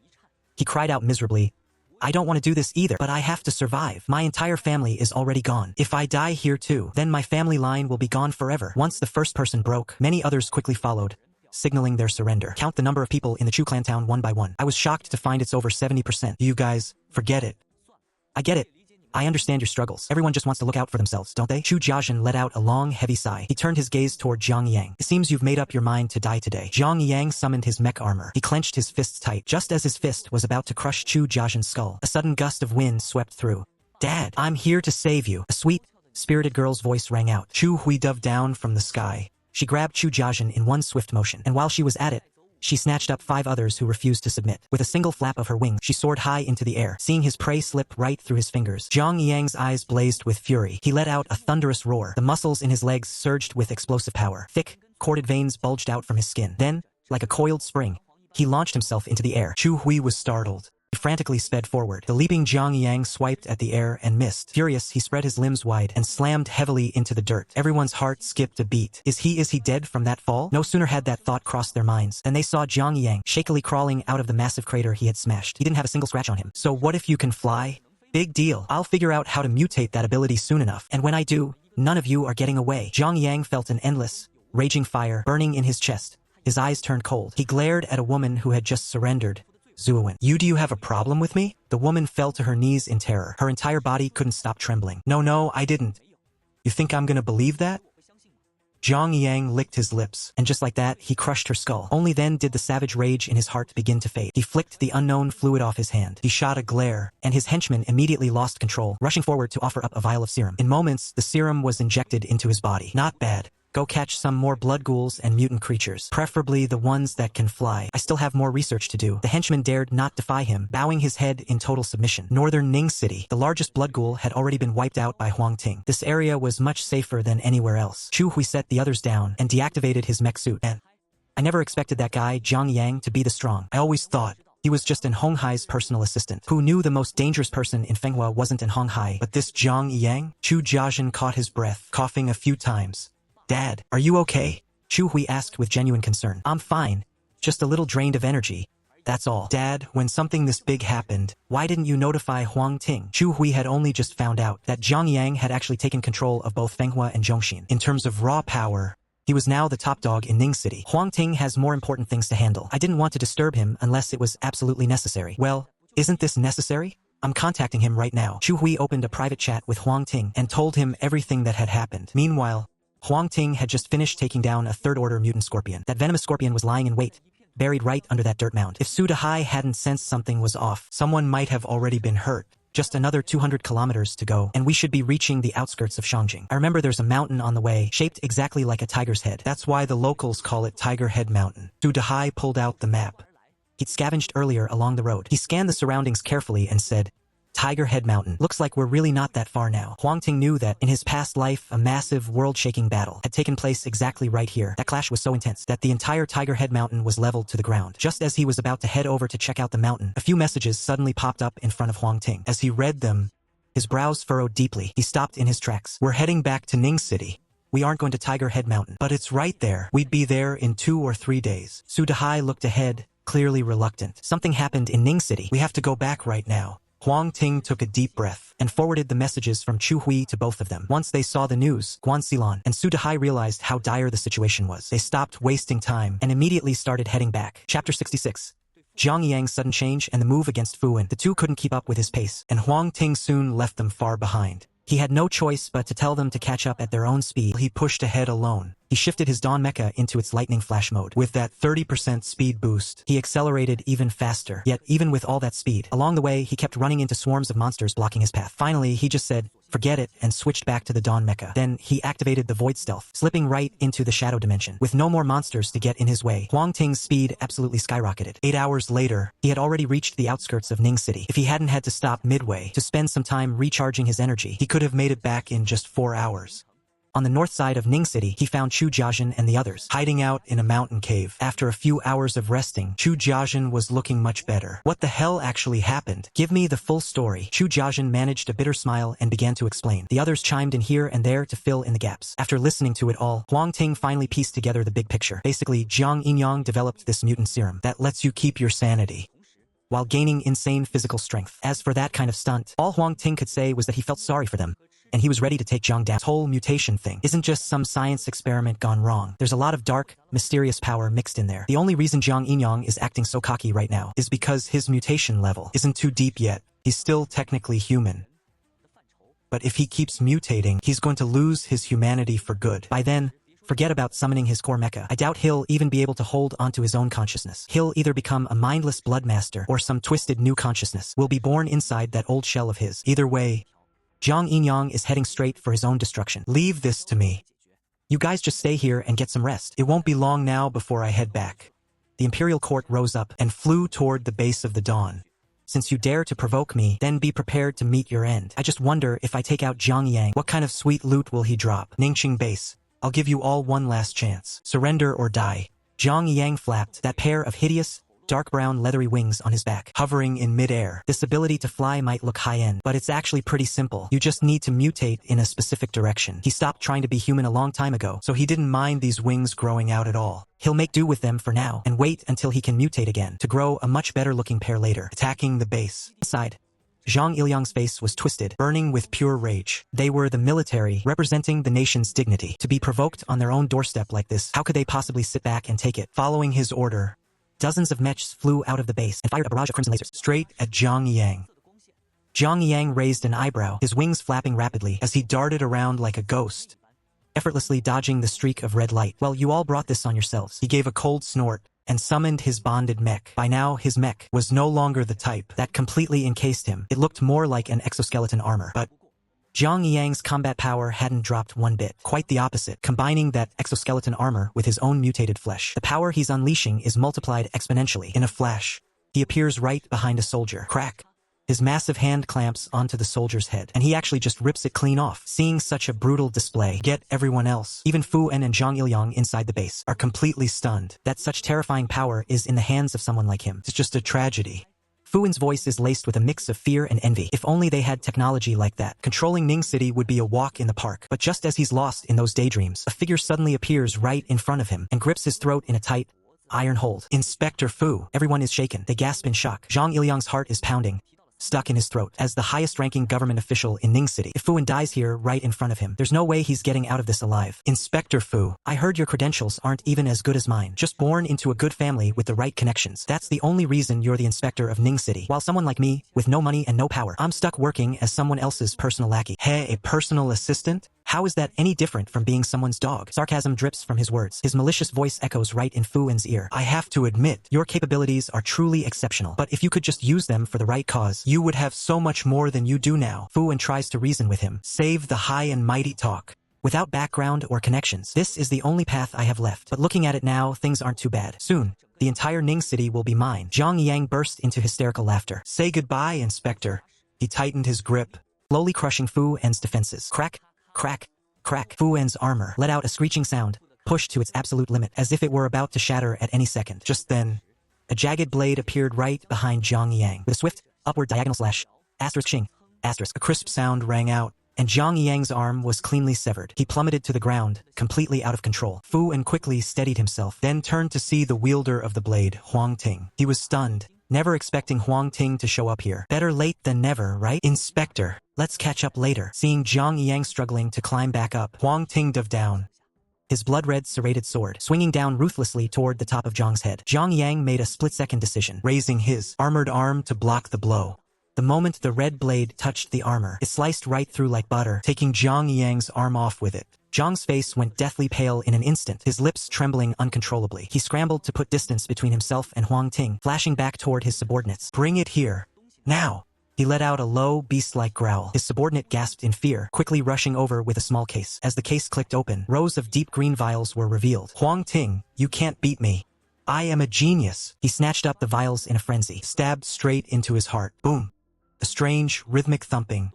He cried out miserably, I don't want to do this either, but I have to survive. My entire family is already gone. If I die here too, then my family line will be gone forever. Once the first person broke, many others quickly followed, signaling their surrender. Count the number of people in the Chu clan town one by one. I was shocked to find it's over 70%. You guys, forget it. I get it. I understand your struggles. Everyone just wants to look out for themselves, don't they? Chu Jiazhen let out a long, heavy sigh. He turned his gaze toward Zhang Yang. It seems you've made up your mind to die today. Zhang Yang summoned his mech armor. He clenched his fists tight. Just as his fist was about to crush Chu Jiazhen's skull, a sudden gust of wind swept through. Dad, I'm here to save you. A sweet, spirited girl's voice rang out. Chu Hui dove down from the sky. She grabbed Chu Jiazhen in one swift motion, and while she was at it, she snatched up 5 others who refused to submit. With a single flap of her wings, she soared high into the air, seeing his prey slip right through his fingers. Zhang Yang's eyes blazed with fury. He let out a thunderous roar. The muscles in his legs surged with explosive power. Thick, corded veins bulged out from his skin. Then, like a coiled spring, he launched himself into the air. Chu Hui was startled. He frantically sped forward. The leaping Zhang Yang swiped at the air and missed. Furious, he spread his limbs wide and slammed heavily into the dirt. Everyone's heart skipped a beat. Is he dead from that fall? No sooner had that thought crossed their minds than they saw Zhang Yang shakily crawling out of the massive crater he had smashed. He didn't have a single scratch on him. So what if you can fly? Big deal. I'll figure out how to mutate that ability soon enough. And when I do, none of you are getting away. Zhang Yang felt an endless, raging fire burning in his chest. His eyes turned cold. He glared at a woman who had just surrendered. Zuowen. Do you have a problem with me? The woman fell to her knees in terror. Her entire body couldn't stop trembling. No, I didn't. You think I'm gonna believe that? Zhang Yang licked his lips, and just like that, he crushed her skull. Only then did the savage rage in his heart begin to fade. He flicked the unknown fluid off his hand. He shot a glare, and his henchman immediately lost control, rushing forward to offer up a vial of serum. In moments, the serum was injected into his body. Not bad. Go catch some more blood ghouls and mutant creatures, preferably the ones that can fly. I still have more research to do. The henchman dared not defy him, bowing his head in total submission. Northern Ning City. The largest blood ghoul had already been wiped out by Huang Ting. This area was much safer than anywhere else. Chu Hui set the others down and deactivated his mech suit. And I never expected that guy, Zhang Yang, to be this strong. I always thought he was just an Hong Hai's personal assistant. Who knew the most dangerous person in Fenghua wasn't an Hong Hai, but this Zhang Yang? Chu Jiazhen caught his breath, coughing a few times. Dad, are you okay? Chu Hui asked with genuine concern. I'm fine. Just a little drained of energy. That's all. Dad, when something this big happened, why didn't you notify Huang Ting? Chu Hui had only just found out that Zhang Yang had actually taken control of both Fenghua and Zhongxin. In terms of raw power, he was now the top dog in Ning City. Huang Ting has more important things to handle. I didn't want to disturb him unless it was absolutely necessary. Well, isn't this necessary? I'm contacting him right now. Chu Hui opened a private chat with Huang Ting and told him everything that had happened. Meanwhile, Huang Ting had just finished taking down a third-order mutant scorpion. That venomous scorpion was lying in wait, buried right under that dirt mound. If Su Dahai hadn't sensed something was off, someone might have already been hurt. Just another 200 kilometers to go, and we should be reaching the outskirts of Shangjing. I remember there's a mountain on the way, shaped exactly like a tiger's head. That's why the locals call it Tiger Head Mountain. Su Dahai pulled out the map he'd scavenged earlier along the road. He scanned the surroundings carefully and said, Tiger Head Mountain. Looks like we're really not that far now. Huang Ting knew that in his past life, a massive, world-shaking battle had taken place exactly right here. That clash was so intense that the entire Tiger Head Mountain was leveled to the ground. Just as he was about to head over to check out the mountain, a few messages suddenly popped up in front of Huang Ting. As he read them, his brows furrowed deeply. He stopped in his tracks. We're heading back to Ning City. We aren't going to Tiger Head Mountain. But it's right there. We'd be there in 2 or 3 days. Su Dahai looked ahead, clearly reluctant. Something happened in Ning City. We have to go back right now. Huang Ting took a deep breath and forwarded the messages from Chu Hui to both of them. Once they saw the news, Guan Xilan and Su Dehai realized how dire the situation was. They stopped wasting time and immediately started heading back. Chapter 66. Zhang Yang's sudden change and the move against Fu Wen. The two couldn't keep up with his pace, and Huang Ting soon left them far behind. He had no choice but to tell them to catch up at their own speed. He pushed ahead alone. He shifted his Dawn Mecha into its lightning flash mode. With that 30% speed boost, he accelerated even faster. Yet, even with all that speed, along the way he kept running into swarms of monsters blocking his path. Finally, he just said, "Forget it," and switched back to the Dawn Mecha. Then, he activated the Void Stealth, slipping right into the Shadow Dimension. With no more monsters to get in his way, Huang Ting's speed absolutely skyrocketed. 8 hours later, he had already reached the outskirts of Ning City. If he hadn't had to stop midway to spend some time recharging his energy, he could have made it back in just 4 hours. On the north side of Ning City, he found Chu Jiazhen and the others, hiding out in a mountain cave. After a few hours of resting, Chu Jiazhen was looking much better. What the hell actually happened? Give me the full story. Chu Jiazhen managed a bitter smile and began to explain. The others chimed in here and there to fill in the gaps. After listening to it all, Huang Ting finally pieced together the big picture. Basically, Jiang Yinyang developed this mutant serum that lets you keep your sanity while gaining insane physical strength. As for that kind of stunt, all Huang Ting could say was that he felt sorry for them, and he was ready to take Jiang down. This whole mutation thing isn't just some science experiment gone wrong. There's a lot of dark, mysterious power mixed in there. The only reason Jiang Yinyang is acting so cocky right now is because his mutation level isn't too deep yet. He's still technically human. But if he keeps mutating, he's going to lose his humanity for good. By then, forget about summoning his core mecha. I doubt he'll even be able to hold onto his own consciousness. He'll either become a mindless bloodmaster or some twisted new consciousness will be born inside that old shell of his. Either way, Jiang Yinyang is heading straight for his own destruction. Leave this to me. You guys just stay here and get some rest. It won't be long now before I head back. The Imperial Court rose up and flew toward the base of the dawn. Since you dare to provoke me, then be prepared to meet your end. I just wonder if I take out Jiang Yang, what kind of sweet loot will he drop? Ningqing base. I'll give you all one last chance. Surrender or die. Jiang Yang flapped that pair of hideous, dark brown leathery wings on his back, hovering in midair. This ability to fly might look high-end, but it's actually pretty simple. You just need to mutate in a specific direction. He stopped trying to be human a long time ago, so he didn't mind these wings growing out at all. He'll make do with them for now, and wait until he can mutate again, to grow a much better-looking pair later, attacking the base. Inside, Zhang Ilyang's face was twisted, burning with pure rage. They were the military, representing the nation's dignity. To be provoked on their own doorstep like this, how could they possibly sit back and take it? Following his order, dozens of mechs flew out of the base and fired a barrage of crimson lasers straight at Jiang Yang. Jiang Yang raised an eyebrow, his wings flapping rapidly as he darted around like a ghost, effortlessly dodging the streak of red light. Well, you all brought this on yourselves. He gave a cold snort and summoned his bonded mech. By now, his mech was no longer the type that completely encased him. It looked more like an exoskeleton armor, but Jiang Yang's combat power hadn't dropped one bit. Quite the opposite, combining that exoskeleton armor with his own mutated flesh. The power he's unleashing is multiplied exponentially. In a flash, he appears right behind a soldier. Crack! His massive hand clamps onto the soldier's head, and he actually just rips it clean off. Seeing such a brutal display, get everyone else, even Fu En and Zhang Ilyang inside the base, are completely stunned. That such terrifying power is in the hands of someone like him. It's just a tragedy. Fu En's voice is laced with a mix of fear and envy. If only they had technology like that, controlling Ning City would be a walk in the park. But just as he's lost in those daydreams, a figure suddenly appears right in front of him and grips his throat in a tight, iron hold. Inspector Fu. Everyone is shaken. They gasp in shock. Zhang Ilyang's heart is pounding, stuck in his throat. As the highest-ranking government official in Ning City, if Fu En dies here right in front of him, there's no way he's getting out of this alive. Inspector Fu, I heard your credentials aren't even as good as mine. Just born into a good family with the right connections. That's the only reason you're the inspector of Ning City. While someone like me, with no money and no power, I'm stuck working as someone else's personal lackey. Hey, a personal assistant? How is that any different from being someone's dog? Sarcasm drips from his words. His malicious voice echoes right in Fu En's ear. I have to admit, your capabilities are truly exceptional. But if you could just use them for the right cause, you would have so much more than you do now. Fu En tries to reason with him. Save the high and mighty talk. Without background or connections, this is the only path I have left. But looking at it now, things aren't too bad. Soon, the entire Ning City will be mine. Zhang Yang burst into hysterical laughter. Say goodbye, Inspector. He tightened his grip, slowly crushing Fu En's defenses. Crack, crack, crack. Fu En's armor let out a screeching sound, pushed to its absolute limit, as if it were about to shatter at any second. Just then, a jagged blade appeared right behind Zhang Yang. With a swift, upward diagonal slash, *shing, a crisp sound rang out, and Zhang Yang's arm was cleanly severed. He plummeted to the ground, completely out of control. Fu En quickly steadied himself, then turned to see the wielder of the blade, Huang Ting. He was stunned, Never expecting Huang Ting to show up here. Better late than never, right? Inspector, let's catch up later. Seeing Zhang Yang struggling to climb back up, Huang Ting dove down, his blood-red serrated sword swinging down ruthlessly toward the top of Zhang's head. Zhang Yang made a split-second decision, raising his armored arm to block the blow. The moment the red blade touched the armor, it sliced right through like butter, taking Zhang Yang's arm off with it. Zhang's face went deathly pale in an instant, his lips trembling uncontrollably. He scrambled to put distance between himself and Huang Ting, flashing back toward his subordinates. Bring it here. Now. He let out a low, beast-like growl. His subordinate gasped in fear, quickly rushing over with a small case. As the case clicked open, rows of deep green vials were revealed. Huang Ting, you can't beat me. I am a genius. He snatched up the vials in a frenzy, stabbed straight into his heart. Boom. A strange, rhythmic thumping.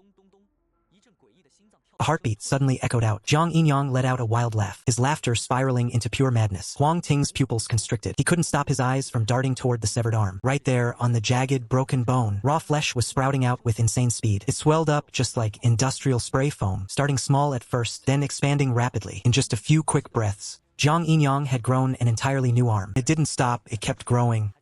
A heartbeat suddenly echoed out. Zhang Yinyang let out a wild laugh, his laughter spiraling into pure madness. Huang Ting's pupils constricted. He couldn't stop his eyes from darting toward the severed arm. Right there, on the jagged, broken bone, raw flesh was sprouting out with insane speed. It swelled up just like industrial spray foam, starting small at first, then expanding rapidly. In just a few quick breaths, Zhang Yinyang had grown an entirely new arm. It didn't stop, it kept growing,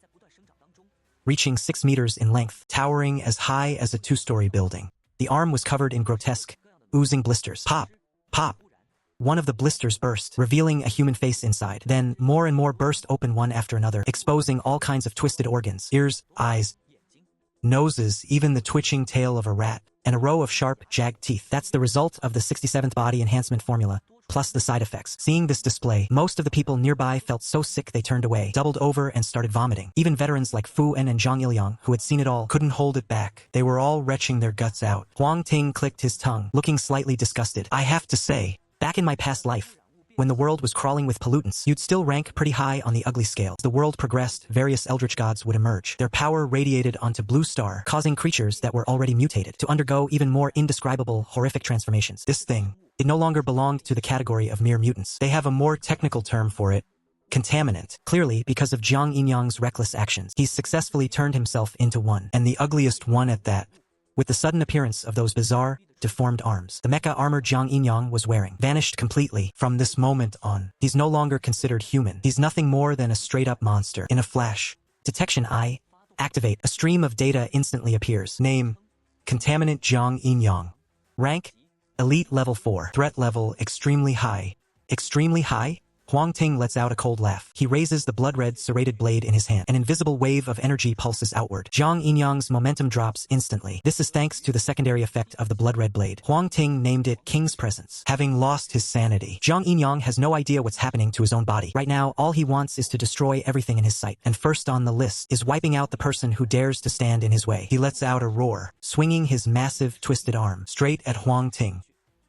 reaching 6 meters in length, towering as high as a 2-story building. The arm was covered in grotesque, oozing blisters. Pop! Pop! One of the blisters burst, revealing a human face inside. Then, more and more burst open one after another, exposing all kinds of twisted organs, ears, eyes, noses, even the twitching tail of a rat, and a row of sharp, jagged teeth. That's the result of the 67th body enhancement formula, plus the side effects. Seeing this display, most of the people nearby felt so sick they turned away, doubled over and started vomiting. Even veterans like Fu En and Zhang Ilyang, who had seen it all, couldn't hold it back. They were all retching their guts out. Huang Ting clicked his tongue, looking slightly disgusted. I have to say, back in my past life, when the world was crawling with pollutants, you'd still rank pretty high on the ugly scale. As the world progressed, various eldritch gods would emerge. Their power radiated onto Blue Star, causing creatures that were already mutated to undergo even more indescribable, horrific transformations. This thing, it no longer belonged to the category of mere mutants. They have a more technical term for it. Contaminant. Clearly, because of Zhang Yinyang's reckless actions, he's successfully turned himself into one, and the ugliest one at that. With the sudden appearance of those bizarre, deformed arms, the mecha armor Zhang Yinyang was wearing vanished completely. From this moment on, he's no longer considered human. He's nothing more than a straight-up monster. In a flash, detection eye, activate. A stream of data instantly appears. Name, Contaminant Zhang Yinyang. Rank, Elite Level 4. Threat level, extremely high. Extremely high? Huang Ting lets out a cold laugh. He raises the blood-red serrated blade in his hand. An invisible wave of energy pulses outward. Zhang Yinyang's momentum drops instantly. This is thanks to the secondary effect of the blood-red blade. Huang Ting named it King's Presence. Having lost his sanity, Zhang Yinyang has no idea what's happening to his own body. Right now, all he wants is to destroy everything in his sight. And first on the list is wiping out the person who dares to stand in his way. He lets out a roar, swinging his massive, twisted arm straight at Huang Ting.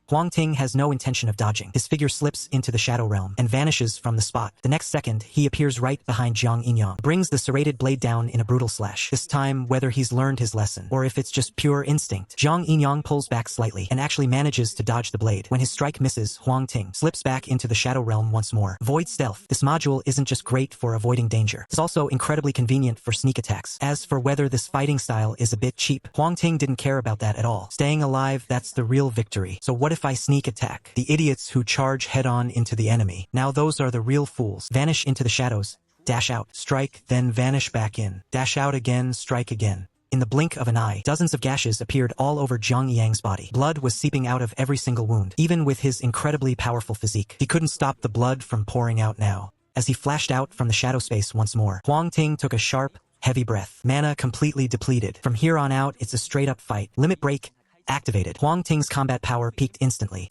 Huang Ting has no intention of dodging. His figure slips into the shadow realm and vanishes from the spot. The next second, he appears right behind Zhang Yinyang, brings the serrated blade down in a brutal slash. This time, whether he's learned his lesson, or if it's just pure instinct, Zhang Yinyang pulls back slightly and actually manages to dodge the blade. When his strike misses, Huang Ting slips back into the shadow realm once more. Void Stealth. This module isn't just great for avoiding danger. It's also incredibly convenient for sneak attacks. As for whether this fighting style is a bit cheap, Huang Ting didn't care about that at all. Staying alive, that's the real victory. So what if I sneak attack? The idiots who charge head-on into the enemy. Now those are the real fools. Vanish into the shadows. Dash out. Strike, then vanish back in. Dash out again, strike again. In the blink of an eye, dozens of gashes appeared all over Zhang Yang's body. Blood was seeping out of every single wound. Even with his incredibly powerful physique, he couldn't stop the blood from pouring out now. As he flashed out from the shadow space once more, Huang Ting took a sharp, heavy breath. Mana completely depleted. From here on out, it's a straight-up fight. Limit break activated. Huang Ting's combat power peaked instantly.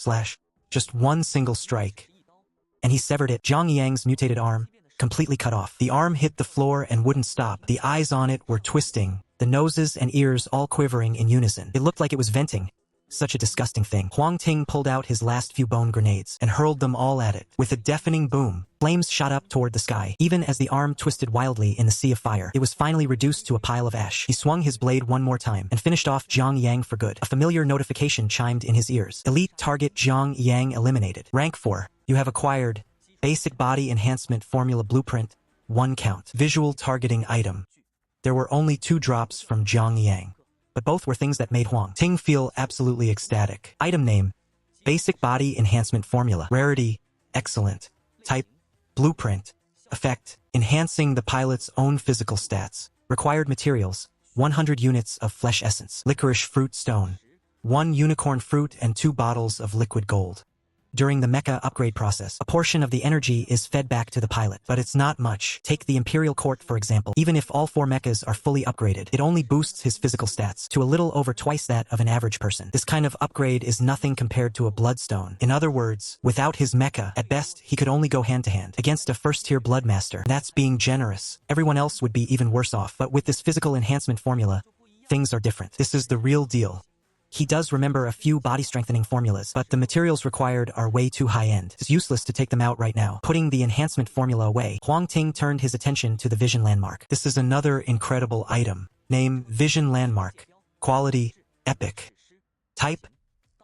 Just one single strike, and he severed it. Zhang Yang's mutated arm completely cut off. The arm hit the floor and wouldn't stop. The eyes on it were twisting, the noses and ears all quivering in unison. It looked like it was venting. Such a disgusting thing. Huang Ting pulled out his last few bone grenades and hurled them all at it. With a deafening boom, flames shot up toward the sky. Even as the arm twisted wildly in the sea of fire, it was finally reduced to a pile of ash. He swung his blade one more time and finished off Zhang Yang for good. A familiar notification chimed in his ears. Elite target Zhang Yang eliminated. Rank 4. You have acquired Basic Body Enhancement Formula Blueprint, 1 count. Visual targeting item. There were only 2 drops from Zhang Yang, but both were things that made Huang Ting feel absolutely ecstatic. Item name, Basic Body Enhancement Formula. Rarity, excellent. Type, Blueprint. Effect, enhancing the pilot's own physical stats. Required materials: 100 units of flesh essence, licorice fruit stone, 1 unicorn fruit and 2 bottles of liquid gold. During the mecha upgrade process, a portion of the energy is fed back to the pilot, but it's not much. Take the Imperial Court for example. Even if all 4 mechas are fully upgraded, it only boosts his physical stats to a little over twice that of an average person. This kind of upgrade is nothing compared to a bloodstone. In other words, without his mecha, at best, he could only go hand-to-hand against a first-tier bloodmaster. That's being generous. Everyone else would be even worse off. But with this physical enhancement formula, things are different. This is the real deal. He does remember a few body-strengthening formulas, but the materials required are way too high-end. It's useless to take them out right now. Putting the enhancement formula away, Huang Ting turned his attention to the Vision Landmark. This is another incredible item. Name: Vision Landmark. Quality: Epic. Type: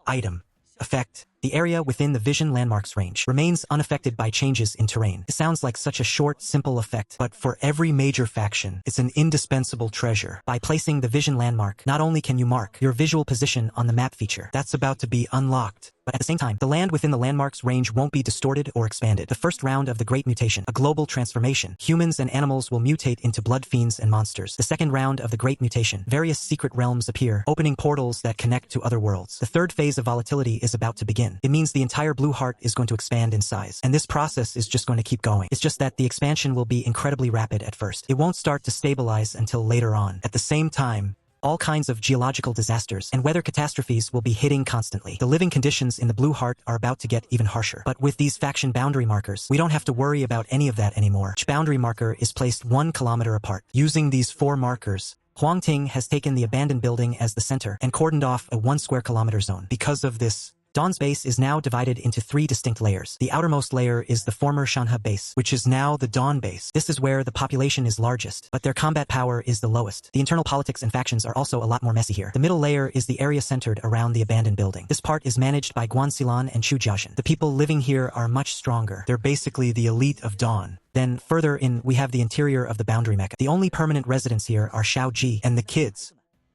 Item. Effect: the area within the Vision Landmark's range remains unaffected by changes in terrain. It sounds like such a short, simple effect, but for every major faction, it's an indispensable treasure. By placing the Vision Landmark, not only can you mark your visual position on the map feature that's about to be unlocked, but at the same time, the land within the landmark's range won't be distorted or expanded. The first round of the Great Mutation, a global transformation. Humans and animals will mutate into blood fiends and monsters. The second round of the Great Mutation, various secret realms appear, opening portals that connect to other worlds. The third phase of volatility is about to begin. It means the entire blue heart is going to expand in size, and this process is just going to keep going. It's just that the expansion will be incredibly rapid at first. It won't start to stabilize until later on. At the same time, all kinds of geological disasters and weather catastrophes will be hitting constantly. The living conditions in the Blue Heart are about to get even harsher. But with these faction boundary markers, we don't have to worry about any of that anymore. Each boundary marker is placed 1 kilometer apart. Using these 4 markers, Huang Ting has taken the abandoned building as the center and cordoned off a 1 square kilometer zone. Because of this, Dawn's base is now divided into 3 distinct layers. The outermost layer is the former Shanha base, which is now the Dawn base. This is where the population is largest, but their combat power is the lowest. The internal politics and factions are also a lot more messy here. The middle layer is the area centered around the abandoned building. This part is managed by Guanxilan and Chujiajin. The people living here are much stronger. They're basically the elite of Dawn. Then further in, we have the interior of the boundary mecha. The only permanent residents here are Xiao Ji and the kids.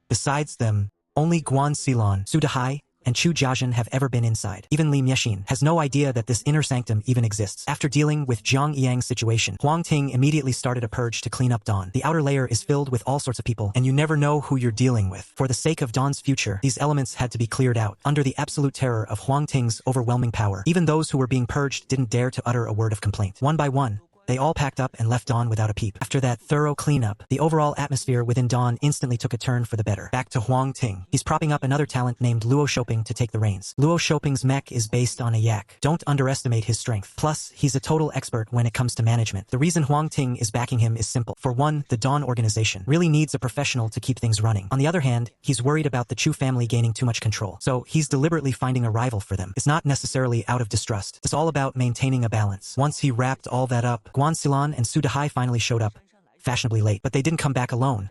Besides them, only Guanxilan, Sudahai, and Chu Jiajin have ever been inside. Even Li Miexin has no idea that this inner sanctum even exists. After dealing with Jiang Yang's situation, Huang Ting immediately started a purge to clean up Dawn. The outer layer is filled with all sorts of people, and you never know who you're dealing with. For the sake of Dawn's future, these elements had to be cleared out. Under the absolute terror of Huang Ting's overwhelming power, even those who were being purged didn't dare to utter a word of complaint. One by one, they all packed up and left Dawn without a peep. After that thorough cleanup, the overall atmosphere within Dawn instantly took a turn for the better. Back to Huang Ting. He's propping up another talent named Luo Shouping to take the reins. Luo Shouping's mech is based on a yak. Don't underestimate his strength. Plus, he's a total expert when it comes to management. The reason Huang Ting is backing him is simple. For one, the Dawn organization really needs a professional to keep things running. On the other hand, he's worried about the Chu family gaining too much control. So he's deliberately finding a rival for them. It's not necessarily out of distrust. It's all about maintaining a balance. Once he wrapped all that up, Guanxilan and Sudahai finally showed up, fashionably late, but they didn't come back alone.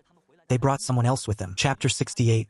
They brought someone else with them. Chapter 68.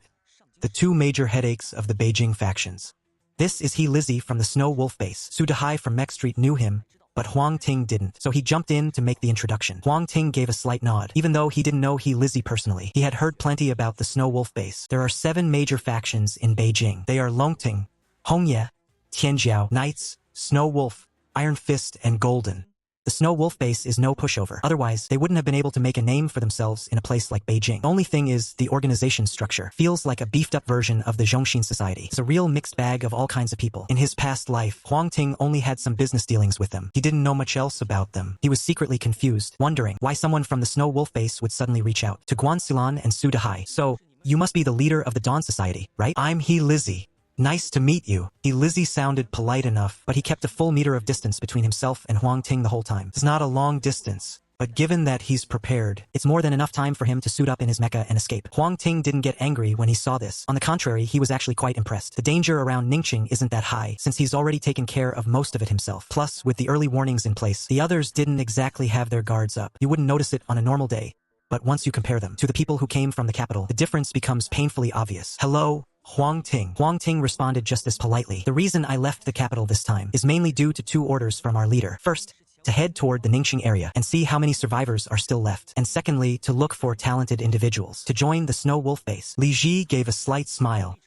The 2 major headaches of the Beijing factions. This is He Lizzie from the Snow Wolf base. Sudahai from Mech Street knew him, but Huang Ting didn't, so he jumped in to make the introduction. Huang Ting gave a slight nod. Even though he didn't know He Lizzie personally, he had heard plenty about the Snow Wolf base. There are 7 major factions in Beijing. They are Longting, Hongye, Tianjiao, Knights, Snow Wolf, Iron Fist, and Golden. The Snow Wolf base is no pushover. Otherwise, they wouldn't have been able to make a name for themselves in a place like Beijing. The only thing is, the organization structure feels like a beefed-up version of the Zhongxin society. It's a real mixed bag of all kinds of people. In his past life, Huang Ting only had some business dealings with them. He didn't know much else about them. He was secretly confused, wondering why someone from the Snow Wolf base would suddenly reach out to Guanxilan and Sudahai. So, you must be the leader of the Dawn Society, right? I'm He Lizzie. Nice to meet you. He Lizzie sounded polite enough, but he kept a full meter of distance between himself and Huang Ting the whole time. It's not a long distance, but given that he's prepared, it's more than enough time for him to suit up in his mecha and escape. Huang Ting didn't get angry when he saw this. On the contrary, he was actually quite impressed. The danger around Ningqing isn't that high, since he's already taken care of most of it himself. Plus, with the early warnings in place, the others didn't exactly have their guards up. You wouldn't notice it on a normal day, but once you compare them to the people who came from the capital, the difference becomes painfully obvious. Hello, Huang Ting. Huang Ting responded just as politely. The reason I left the capital this time is mainly due to 2 orders from our leader. First, to head toward the Ningxing area and see how many survivors are still left. And secondly, to look for talented individuals to join the Snow Wolf base. Li Ji gave a slight smile,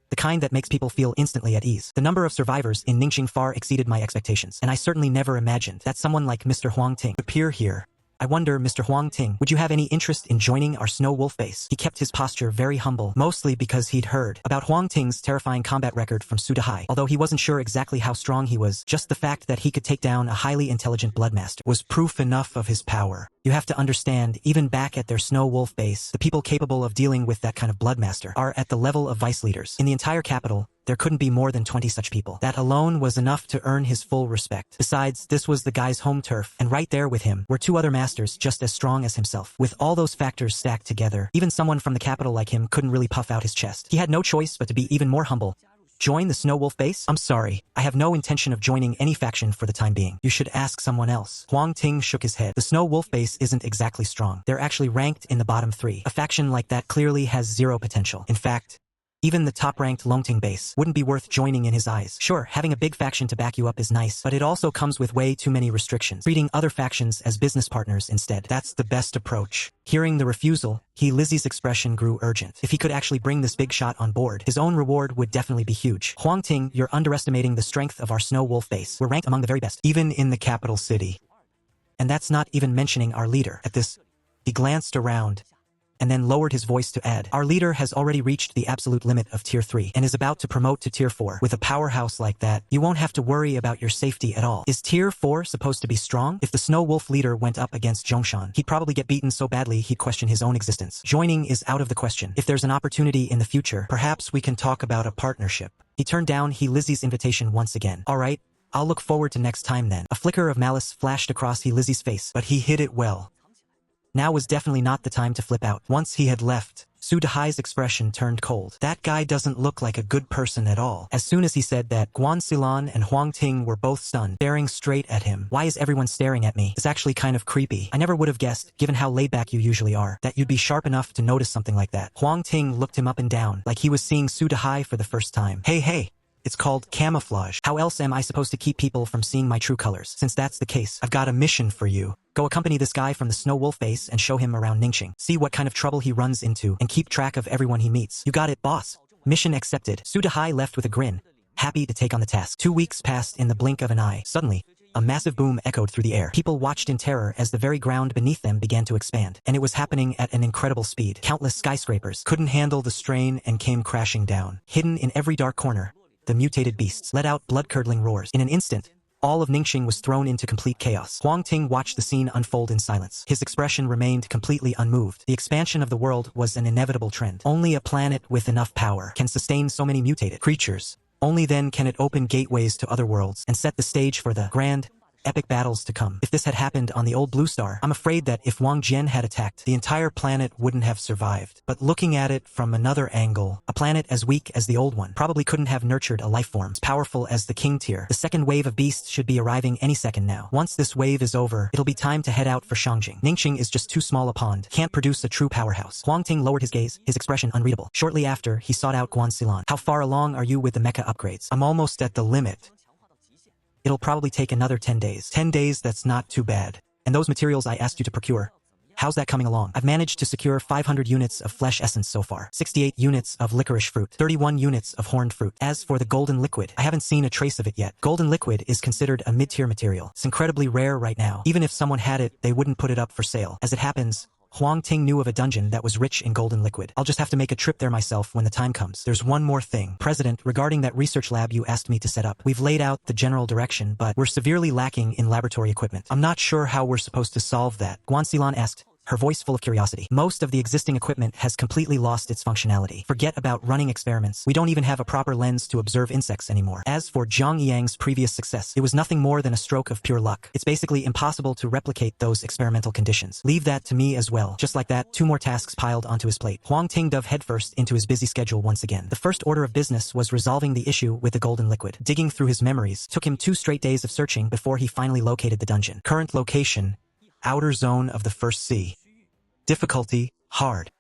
the kind that makes people feel instantly at ease. The number of survivors in Ningxing far exceeded my expectations, and I certainly never imagined that someone like Mr. Huang Ting would appear here. I wonder, Mr. Huang Ting, would you have any interest in joining our Snow Wolf base? He kept his posture very humble, mostly because he'd heard about Huang Ting's terrifying combat record from Sudahai. Although he wasn't sure exactly how strong he was, just the fact that he could take down a highly intelligent bloodmaster was proof enough of his power. You have to understand, even back at their Snow Wolf base, the people capable of dealing with that kind of bloodmaster are at the level of vice leaders. In the entire capital, there couldn't be more than 20 such people. That alone was enough to earn his full respect. Besides, this was the guy's home turf, and right there with him were 2 other masters just as strong as himself. With all those factors stacked together, even someone from the capital like him couldn't really puff out his chest. He had no choice but to be even more humble. Join the Snow Wolf base? I'm sorry. I have no intention of joining any faction for the time being. You should ask someone else. Huang Ting shook his head. The Snow Wolf base isn't exactly strong. They're actually ranked in the bottom 3. A faction like that clearly has 0 potential. In fact, even the top-ranked Longting base wouldn't be worth joining in his eyes. Sure, having a big faction to back you up is nice, but it also comes with way too many restrictions. Treating other factions as business partners instead. That's the best approach. Hearing the refusal, Lizzie's expression grew urgent. If he could actually bring this big shot on board, his own reward would definitely be huge. Huang Ting, you're underestimating the strength of our Snow Wolf base. We're ranked among the very best, even in the capital city. And that's not even mentioning our leader. At this, he glanced around and then lowered his voice to add, our leader has already reached the absolute limit of Tier 3 and is about to promote to Tier 4. With a powerhouse like that, you won't have to worry about your safety at all. Is Tier 4 supposed to be strong? If the Snow Wolf leader went up against Zhongshan, he'd probably get beaten so badly he'd question his own existence. Joining is out of the question. If there's an opportunity in the future, perhaps we can talk about a partnership. He turned down Lizzie's invitation once again. All right, I'll look forward to next time then. A flicker of malice flashed across Lizzie's face, but he hid it well. Now was definitely not the time to flip out. Once he had left, Sudahai's expression turned cold. That guy doesn't look like a good person at all. As soon as he said that, Guanxilan and Huang Ting were both stunned, staring straight at him. Why is everyone staring at me? It's actually kind of creepy. I never would have guessed, given how laid back you usually are, that you'd be sharp enough to notice something like that. Huang Ting looked him up and down, like he was seeing Sudahai for the first time. Hey. It's called camouflage. How else am I supposed to keep people from seeing my true colors? Since that's the case, I've got a mission for you. Go accompany this guy from the Snow Wolf base and show him around Ningxing. See what kind of trouble he runs into and keep track of everyone he meets. You got it, boss. Mission accepted. Sudahai left with a grin, happy to take on the task. 2 weeks passed in the blink of an eye. Suddenly, a massive boom echoed through the air. People watched in terror as the very ground beneath them began to expand, and it was happening at an incredible speed. Countless skyscrapers couldn't handle the strain and came crashing down. Hidden in every dark corner, the mutated beasts let out blood-curdling roars. In an instant, all of Ningxing was thrown into complete chaos. Huang Ting watched the scene unfold in silence. His expression remained completely unmoved. The expansion of the world was an inevitable trend. Only a planet with enough power can sustain so many mutated creatures. Only then can it open gateways to other worlds and set the stage for the grand, epic battles to come. If this had happened on the old Blue Star, I'm afraid that if Wang Jian had attacked, the entire planet wouldn't have survived. But looking at it from another angle, a planet as weak as the old one probably couldn't have nurtured a life form as powerful as the King tier. The second wave of beasts should be arriving any second now. Once this wave is over, it'll be time to head out for Shangjing. Ningxing is just too small a pond, can't produce a true powerhouse. Huang Ting lowered his gaze, his expression unreadable. Shortly after, he sought out Guanxilan. How far along are you with the mecha upgrades? I'm almost at the limit. It'll probably take another 10 days. 10 days, that's not too bad. And those materials I asked you to procure, how's that coming along? I've managed to secure 500 units of flesh essence so far, 68 units of licorice fruit, 31 units of horned fruit. As for the golden liquid, I haven't seen a trace of it yet. Golden liquid is considered a mid-tier material. It's incredibly rare right now. Even if someone had it, they wouldn't put it up for sale. As it happens, Huang Ting knew of a dungeon that was rich in golden liquid. I'll just have to make a trip there myself when the time comes. There's one more thing. President, regarding that research lab you asked me to set up, we've laid out the general direction, but we're severely lacking in laboratory equipment. I'm not sure how we're supposed to solve that. Guanxilan asked, her voice full of curiosity. Most of the existing equipment has completely lost its functionality. Forget about running experiments. We don't even have a proper lens to observe insects anymore. As for Zhang Yang's previous success, it was nothing more than a stroke of pure luck. It's basically impossible to replicate those experimental conditions. Leave that to me as well. Just like that, 2 more tasks piled onto his plate. Huang Ting dove headfirst into his busy schedule once again. The first order of business was resolving the issue with the golden liquid. Digging through his memories took him 2 straight days of searching before he finally located the dungeon. Current location, outer zone of the First Sea. Difficulty, hard.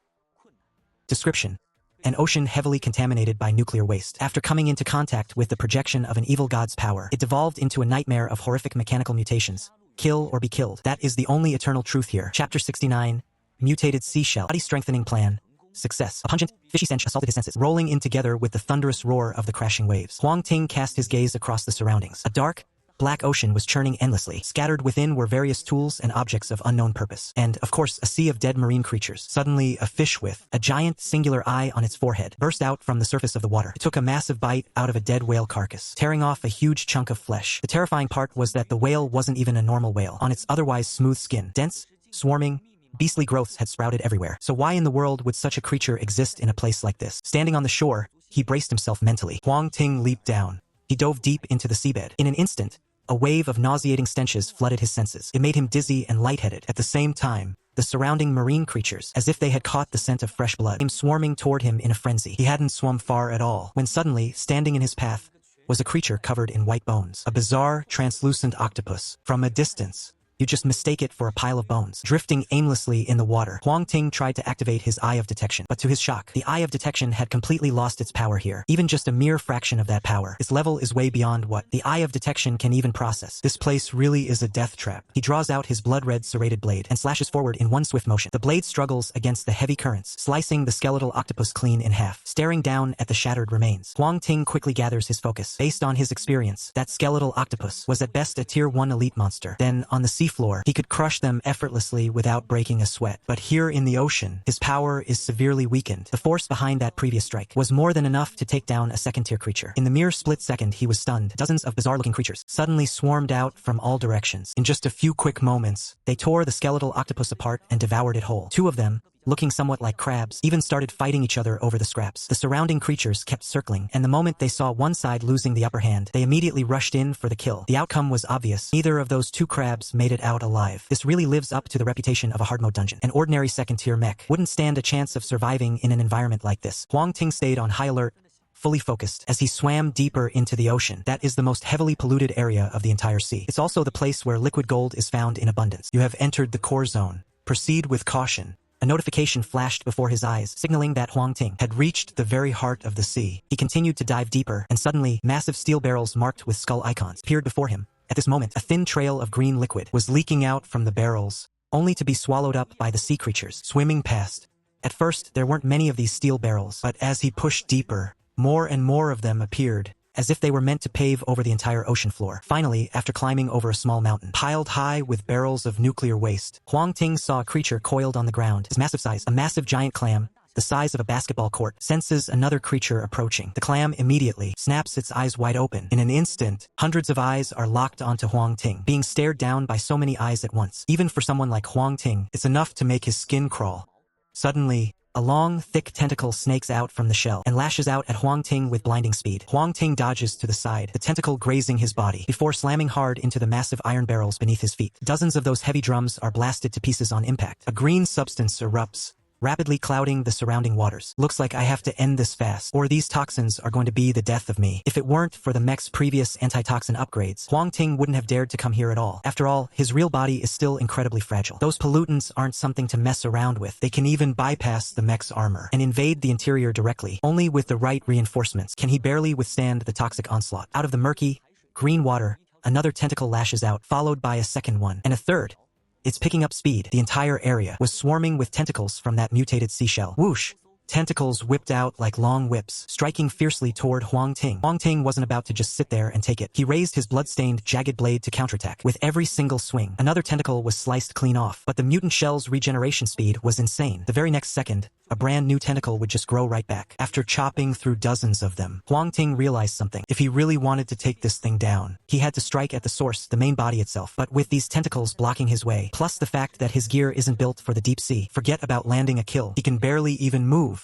Description: an ocean heavily contaminated by nuclear waste. After coming into contact with the projection of an evil god's power, it devolved into a nightmare of horrific mechanical mutations. Kill or be killed. That is the only eternal truth here. Chapter 69, Mutated Seashell. Body strengthening plan. Success. A pungent, fishy stench assaulted his senses, rolling in together with the thunderous roar of the crashing waves. Huang Ting cast his gaze across the surroundings. A dark, black ocean was churning endlessly. Scattered within were various tools and objects of unknown purpose. And, of course, a sea of dead marine creatures. Suddenly, a fish with a giant singular eye on its forehead burst out from the surface of the water. It took a massive bite out of a dead whale carcass, tearing off a huge chunk of flesh. The terrifying part was that the whale wasn't even a normal whale. On its otherwise smooth skin, dense, swarming, beastly growths had sprouted everywhere. So why in the world would such a creature exist in a place like this? Standing on the shore, he braced himself mentally. Huang Ting leaped down. He dove deep into the seabed. In an instant, a wave of nauseating stenches flooded his senses. It made him dizzy and lightheaded. At the same time, the surrounding marine creatures, as if they had caught the scent of fresh blood, came swarming toward him in a frenzy. He hadn't swum far at all, when suddenly, standing in his path, was a creature covered in white bones. A bizarre, translucent octopus. From a distance, you just mistake it for a pile of bones, drifting aimlessly in the water. Huang Ting tried to activate his Eye of Detection, but to his shock, the Eye of Detection had completely lost its power here. Even just a mere fraction of that power. Its level is way beyond what the Eye of Detection can even process. This place really is a death trap. He draws out his blood-red serrated blade and slashes forward in one swift motion. The blade struggles against the heavy currents, slicing the skeletal octopus clean in half. Staring down at the shattered remains, Huang Ting quickly gathers his focus. Based on his experience, that skeletal octopus was at best a Tier 1 elite monster. Then, on the seafloor, he could crush them effortlessly without breaking a sweat. But here in the ocean, his power is severely weakened. The force behind that previous strike was more than enough to take down a second-tier creature. In the mere split second he was stunned, dozens of bizarre-looking creatures suddenly swarmed out from all directions. In just a few quick moments, they tore the skeletal octopus apart and devoured it whole. Two of them, looking somewhat like crabs, even started fighting each other over the scraps. The surrounding creatures kept circling, and the moment they saw one side losing the upper hand, they immediately rushed in for the kill. The outcome was obvious. Neither of those two crabs made it out alive. This really lives up to the reputation of a hard mode dungeon. An ordinary second-tier mech wouldn't stand a chance of surviving in an environment like this. Huang Ting stayed on high alert, fully focused, as he swam deeper into the ocean. That is the most heavily polluted area of the entire sea. It's also the place where liquid gold is found in abundance. You have entered the core zone. Proceed with caution. A notification flashed before his eyes, signaling that Huang Ting had reached the very heart of the sea. He continued to dive deeper, and suddenly, massive steel barrels marked with skull icons appeared before him. At this moment, a thin trail of green liquid was leaking out from the barrels, only to be swallowed up by the sea creatures swimming past. At first, there weren't many of these steel barrels, but as he pushed deeper, more and more of them appeared, as if they were meant to pave over the entire ocean floor. Finally, after climbing over a small mountain, piled high with barrels of nuclear waste, Huang Ting saw a creature coiled on the ground. His massive size, a massive giant clam, the size of a basketball court, senses another creature approaching. The clam immediately snaps its eyes wide open. In an instant, hundreds of eyes are locked onto Huang Ting, being stared down by so many eyes at once. Even for someone like Huang Ting, it's enough to make his skin crawl. Suddenly, a long, thick tentacle snakes out from the shell and lashes out at Huang Ting with blinding speed. Huang Ting dodges to the side, the tentacle grazing his body, before slamming hard into the massive iron barrels beneath his feet. Dozens of those heavy drums are blasted to pieces on impact. A green substance erupts, rapidly clouding the surrounding waters. Looks like I have to end this fast, or these toxins are going to be the death of me. If it weren't for the mech's previous antitoxin upgrades, Huang Ting wouldn't have dared to come here at all. After all, his real body is still incredibly fragile. Those pollutants aren't something to mess around with. They can even bypass the mech's armor and invade the interior directly. Only with the right reinforcements can he barely withstand the toxic onslaught. Out of the murky, green water, another tentacle lashes out, followed by a second one, and a third. It's picking up speed. The entire area was swarming with tentacles from that mutated seashell. Whoosh! Tentacles whipped out like long whips, striking fiercely toward Huang Ting. Huang Ting wasn't about to just sit there and take it. He raised his blood-stained, jagged blade to counterattack. With every single swing, another tentacle was sliced clean off, but the mutant shell's regeneration speed was insane. The very next second, a brand new tentacle would just grow right back. After chopping through dozens of them, Huang Ting realized something. If he really wanted to take this thing down, he had to strike at the source, the main body itself. But with these tentacles blocking his way, plus the fact that his gear isn't built for the deep sea, forget about landing a kill. He can barely even move.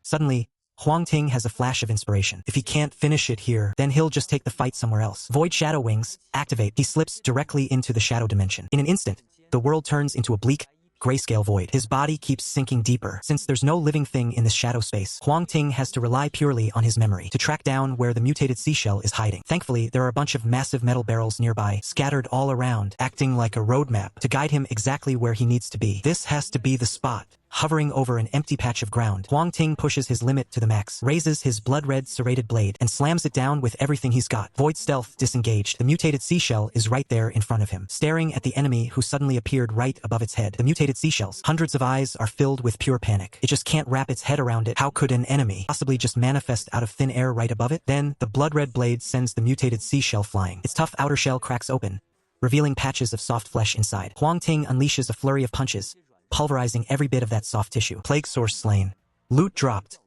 Suddenly, Huang Ting has a flash of inspiration. If he can't finish it here, then he'll just take the fight somewhere else. Void Shadow Wings, activate. He slips directly into the shadow dimension. In an instant, the world turns into a bleak, grayscale void. His body keeps sinking deeper. Since there's no living thing in this shadow space, Huang Ting has to rely purely on his memory to track down where the mutated seashell is hiding. Thankfully, there are a bunch of massive metal barrels nearby, scattered all around, acting like a roadmap to guide him exactly where he needs to be. This has to be the spot. hovering over an empty patch of ground. Huang Ting pushes his limit to the max, raises his blood-red serrated blade, and slams it down with everything he's got. Void Stealth disengaged. The mutated seashell is right there in front of him, staring at the enemy who suddenly appeared right above its head. The mutated seashells, hundreds of eyes, are filled with pure panic. It just can't wrap its head around it. How could an enemy possibly just manifest out of thin air right above it? Then, the blood-red blade sends the mutated seashell flying. Its tough outer shell cracks open, revealing patches of soft flesh inside. Huang Ting unleashes a flurry of punches, pulverizing every bit of that soft tissue. Plague source slain. Loot dropped.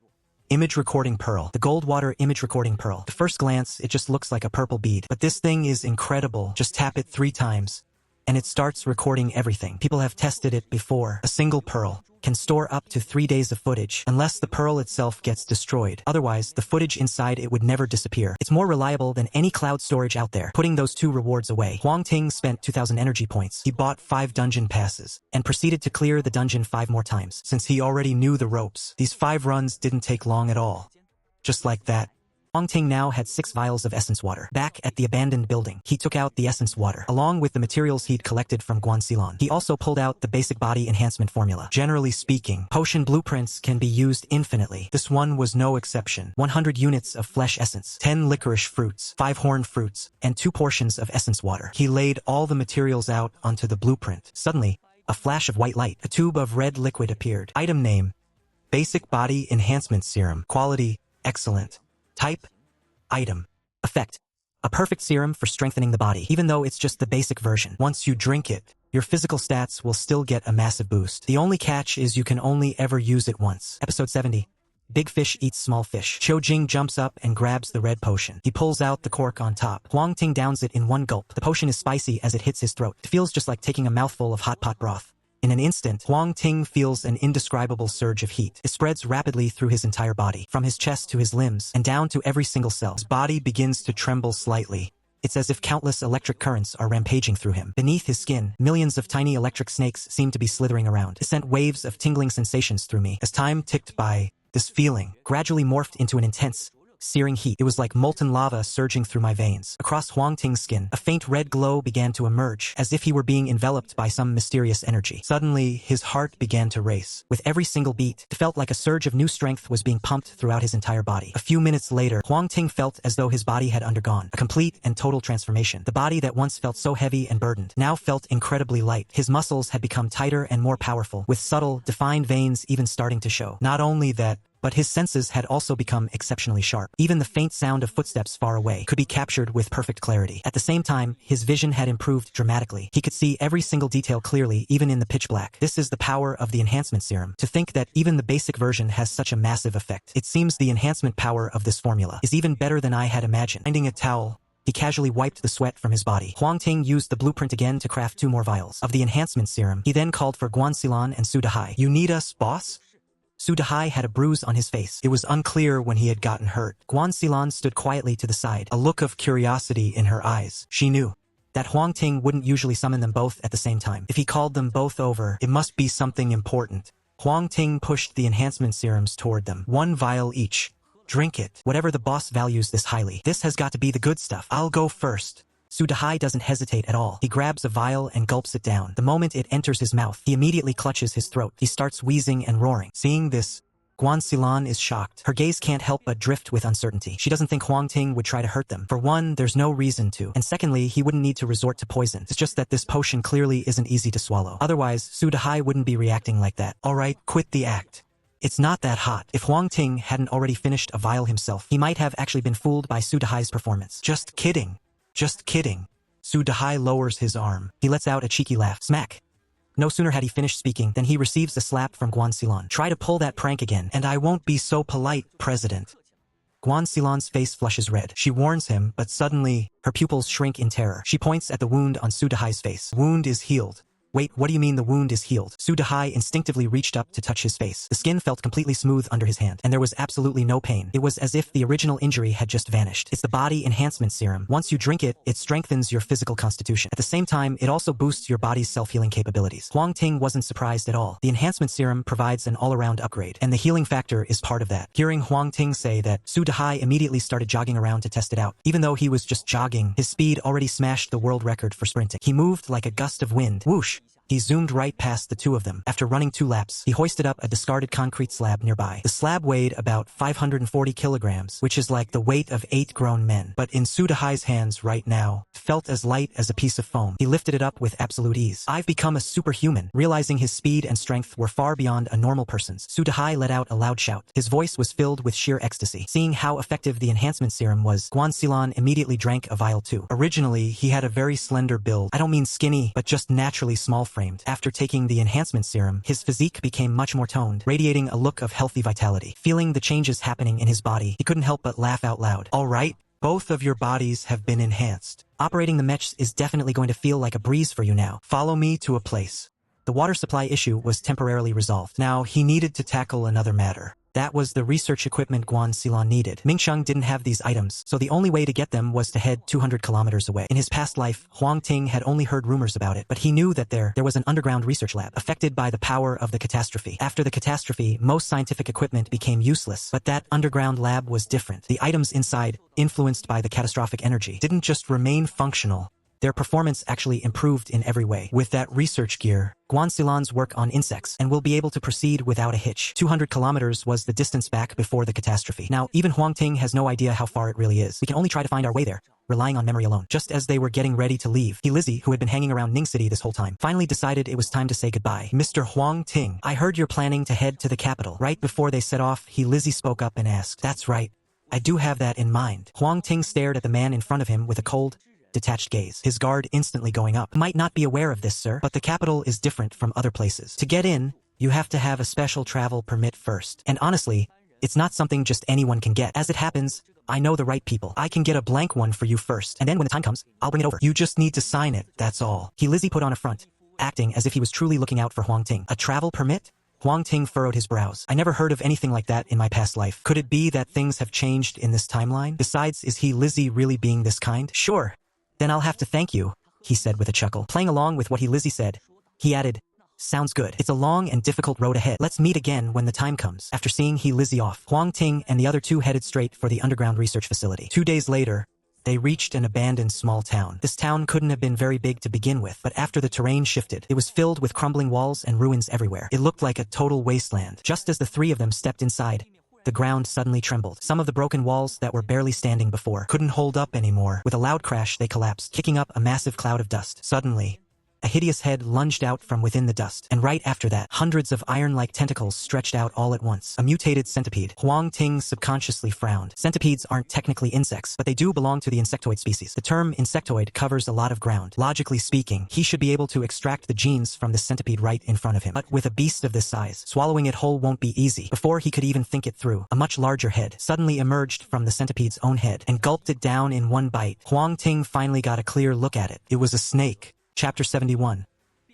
Image recording pearl. The Goldwater image recording pearl. At first glance, it just looks like a purple bead. But this thing is incredible. Just tap it 3 times, and it starts recording everything. People have tested it before. A single pearl can store up to 3 days of footage, unless the pearl itself gets destroyed. Otherwise, the footage inside it would never disappear. It's more reliable than any cloud storage out there. Putting those 2 rewards away, Huang Ting spent 2,000 energy points. He bought 5 dungeon passes, and proceeded to clear the dungeon 5 more times. Since he already knew the ropes, these 5 runs didn't take long at all. Just like that, Huang Ting now had 6 vials of essence water. Back at the abandoned building, he took out the essence water, along with the materials he'd collected from Guanxilon. He also pulled out the basic body enhancement formula. Generally speaking, potion blueprints can be used infinitely. This one was no exception. 100 units of flesh essence, 10 licorice fruits, 5 horn fruits, and 2 portions of essence water. He laid all the materials out onto the blueprint. Suddenly, a flash of white light. A tube of red liquid appeared. Item name: Basic Body Enhancement Serum. Quality: excellent. Type: item. Effect: a perfect serum for strengthening the body. Even though it's just the basic version, once you drink it, your physical stats will still get a massive boost. The only catch is you can only ever use it once. Episode 70. Big fish eats small fish. Qiu Jing jumps up and grabs the red potion. He pulls out the cork on top. Huang Ting downs it in one gulp. The potion is spicy as it hits his throat. It feels just like taking a mouthful of hot pot broth. In an instant, Huang Ting feels an indescribable surge of heat. It spreads rapidly through his entire body, from his chest to his limbs, and down to every single cell. His body begins to tremble slightly. It's as if countless electric currents are rampaging through him. Beneath his skin, millions of tiny electric snakes seem to be slithering around. It sent waves of tingling sensations through me. As time ticked by, this feeling gradually morphed into an intense, searing heat. It was like molten lava surging through my veins. Across Huang Ting's skin, a faint red glow began to emerge, as if he were being enveloped by some mysterious energy. Suddenly, his heart began to race. With every single beat, it felt like a surge of new strength was being pumped throughout his entire body. A few minutes later, Huang Ting felt as though his body had undergone a complete and total transformation. The body that once felt so heavy and burdened now felt incredibly light. His muscles had become tighter and more powerful, with subtle, defined veins even starting to show. Not only that, but his senses had also become exceptionally sharp. Even the faint sound of footsteps far away could be captured with perfect clarity. At the same time, his vision had improved dramatically. He could see every single detail clearly, even in the pitch black. This is the power of the enhancement serum. To think that even the basic version has such a massive effect. It seems the enhancement power of this formula is even better than I had imagined. Finding a towel, he casually wiped the sweat from his body. Huang Ting used the blueprint again to craft 2 more vials of the enhancement serum. He then called for Guanxilon and Su Dahai. "You need us, boss?" Su Dahai had a bruise on his face. It was unclear when he had gotten hurt. Guanxilon stood quietly to the side, a look of curiosity in her eyes. She knew that Huang Ting wouldn't usually summon them both at the same time. If he called them both over, it must be something important. Huang Ting pushed the enhancement serums toward them. 1 vial each. Drink it. Whatever the boss values this highly. This has got to be the good stuff. I'll go first. Su Dahai doesn't hesitate at all. He grabs a vial and gulps it down. The moment it enters his mouth, he immediately clutches his throat. He starts wheezing and roaring. Seeing this, Guanxilon is shocked. Her gaze can't help but drift with uncertainty. She doesn't think Huang Ting would try to hurt them. For one, there's no reason to. And secondly, he wouldn't need to resort to poison. It's just that this potion clearly isn't easy to swallow. Otherwise, Su Dahai wouldn't be reacting like that. Alright, quit the act. It's not that hot. If Huang Ting hadn't already finished a vial himself, he might have actually been fooled by Su Dahai's performance. Just kidding. Just kidding. Su Dahai lowers his arm. He lets out a cheeky laugh. Smack. No sooner had he finished speaking than he receives a slap from Guanxilon. Try to pull that prank again, and I won't be so polite, President. Guanxilon's face flushes red. She warns him, but suddenly, her pupils shrink in terror. She points at the wound on Su Dahai's face. Wound is healed. Wait, what do you mean the wound is healed? Su Dahai instinctively reached up to touch his face. The skin felt completely smooth under his hand, and there was absolutely no pain. It was as if the original injury had just vanished. It's the body enhancement serum. Once you drink it, it strengthens your physical constitution. At the same time, it also boosts your body's self-healing capabilities. Huang Ting wasn't surprised at all. The enhancement serum provides an all-around upgrade, and the healing factor is part of that. Hearing Huang Ting say that, Su Dahai immediately started jogging around to test it out. Even though he was just jogging, his speed already smashed the world record for sprinting. He moved like a gust of wind. Whoosh! He zoomed right past the two of them. After running 2 laps, he hoisted up a discarded concrete slab nearby. The slab weighed about 540 kilograms, which is like the weight of 8 grown men. But in Sudahai's hands right now, it felt as light as a piece of foam. He lifted it up with absolute ease. I've become a superhuman. Realizing his speed and strength were far beyond a normal person's, Sudahai let out a loud shout. His voice was filled with sheer ecstasy. Seeing how effective the enhancement serum was, Guanxilan immediately drank a vial too. Originally, he had a very slender build. I don't mean skinny, but just naturally small-framed. After taking the enhancement serum, his physique became much more toned, radiating a look of healthy vitality. Feeling the changes happening in his body, he couldn't help but laugh out loud. All right, both of your bodies have been enhanced. Operating the mechs is definitely going to feel like a breeze for you now. Follow me to a place. The water supply issue was temporarily resolved. Now, he needed to tackle another matter. That was the research equipment Guanxilan needed. Mingsheng didn't have these items, so the only way to get them was to head 200 kilometers away. In his past life, Huang Ting had only heard rumors about it, but he knew that there was an underground research lab affected by the power of the catastrophe. After the catastrophe, most scientific equipment became useless, but that underground lab was different. The items inside, influenced by the catastrophic energy, didn't just remain functional. Their performance actually improved in every way. With that research gear, Guanxilan's work on insects and will be able to proceed without a hitch. 200 kilometers was the distance back before the catastrophe. Now, even Huang Ting has no idea how far it really is. We can only try to find our way there, relying on memory alone. Just as they were getting ready to leave, Lizzie, who had been hanging around Ning City this whole time, finally decided it was time to say goodbye. Mr. Huang Ting, I heard you're planning to head to the capital. Right before they set off, Lizzie spoke up and asked, That's right. I do have that in mind. Huang Ting stared at the man in front of him with a cold, detached gaze, his guard instantly going up. Might not be aware of this, sir, but the capital is different from other places. To get in, you have to have a special travel permit first. And honestly, it's not something just anyone can get. As it happens, I know the right people. I can get a blank one for you first, and then when the time comes, I'll bring it over. You just need to sign it, that's all. Lizzie put on a front, acting as if he was truly looking out for Huang Ting. A travel permit? Huang Ting furrowed his brows. I never heard of anything like that in my past life. Could it be that things have changed in this timeline? Besides, is Lizzie really being this kind? Sure. Then I'll have to thank you, he said with a chuckle. Playing along with what Lizzie said, he added, Sounds good. It's a long and difficult road ahead. Let's meet again when the time comes. After seeing Lizzie off, Huang Ting and the other two headed straight for the underground research facility. 2 days later, they reached an abandoned small town. This town couldn't have been very big to begin with, but after the terrain shifted, it was filled with crumbling walls and ruins everywhere. It looked like a total wasteland. Just as the three of them stepped inside, the ground suddenly trembled. Some of the broken walls that were barely standing before couldn't hold up anymore. With a loud crash, they collapsed, kicking up a massive cloud of dust. Suddenly, a hideous head lunged out from within the dust, and right after that, hundreds of iron-like tentacles stretched out all at once. A mutated centipede. Huang Ting subconsciously frowned. Centipedes aren't technically insects, but they do belong to the insectoid species. The term insectoid covers a lot of ground. Logically speaking, he should be able to extract the genes from the centipede right in front of him. But with a beast of this size, swallowing it whole won't be easy. Before he could even think it through, a much larger head suddenly emerged from the centipede's own head and gulped it down in one bite. Huang Ting finally got a clear look at it. It was a snake. Chapter 71.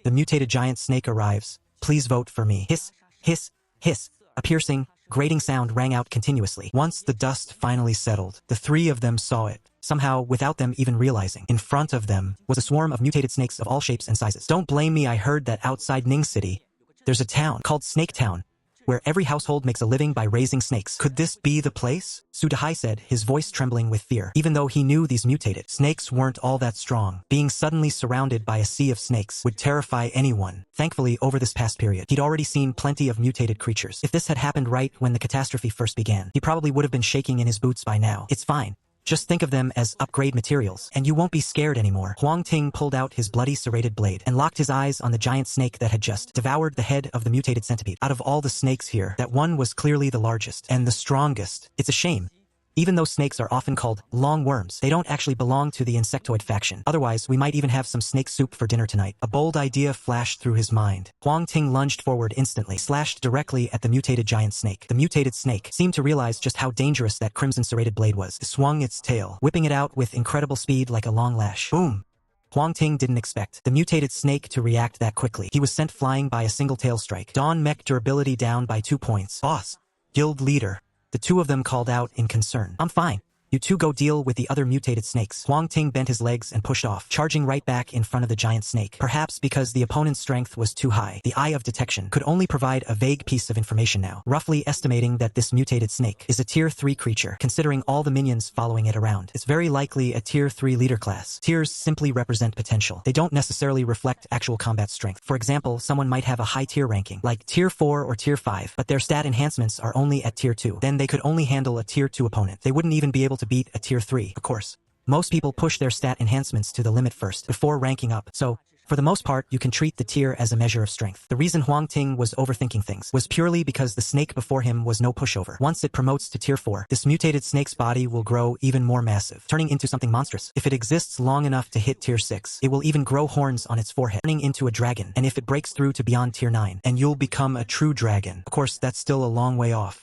The mutated giant snake arrives. Please vote for me. Hiss, hiss, hiss. A piercing, grating sound rang out continuously. Once the dust finally settled, the three of them saw it. Somehow, without them even realizing, in front of them was a swarm of mutated snakes of all shapes and sizes. Don't blame me, I heard that outside Ning City, there's a town called Snake Town, where every household makes a living by raising snakes. Could this be the place? Sudahai said, his voice trembling with fear. Even though he knew these mutated snakes weren't all that strong, being suddenly surrounded by a sea of snakes would terrify anyone. Thankfully, over this past period, he'd already seen plenty of mutated creatures. If this had happened right when the catastrophe first began, he probably would have been shaking in his boots by now. It's fine. Just think of them as upgrade materials, and you won't be scared anymore. Huang Ting pulled out his bloody serrated blade and locked his eyes on the giant snake that had just devoured the head of the mutated centipede. Out of all the snakes here, that one was clearly the largest and the strongest. It's a shame. Even though snakes are often called long worms, they don't actually belong to the insectoid faction. Otherwise, we might even have some snake soup for dinner tonight. A bold idea flashed through his mind. Huang Ting lunged forward instantly, slashed directly at the mutated giant snake. The mutated snake seemed to realize just how dangerous that crimson serrated blade was. It swung its tail, whipping it out with incredible speed like a long lash. Boom! Huang Ting didn't expect the mutated snake to react that quickly. He was sent flying by a single tail strike. Dawn mech durability down by 2 points. Boss! Guild leader. The two of them called out in concern. I'm fine. You two go deal with the other mutated snakes. Huang Ting bent his legs and pushed off, charging right back in front of the giant snake. Perhaps because the opponent's strength was too high, the eye of detection could only provide a vague piece of information now, roughly estimating that this mutated snake is a tier 3 creature, considering all the minions following it around. It's very likely a tier 3 leader class. Tiers simply represent potential. They don't necessarily reflect actual combat strength. For example, someone might have a high tier ranking, like tier 4 or tier 5, but their stat enhancements are only at tier 2. Then they could only handle a tier 2 opponent. They wouldn't even be able to beat a tier 3, of course. Most people push their stat enhancements to the limit first, before ranking up, so for the most part, you can treat the tier as a measure of strength. The reason Huang Ting was overthinking things was purely because the snake before him was no pushover. Once it promotes to tier 4, this mutated snake's body will grow even more massive, turning into something monstrous. If it exists long enough to hit tier 6, it will even grow horns on its forehead, turning into a dragon. And if it breaks through to beyond tier 9, and you'll become a true dragon. Of course, that's still a long way off.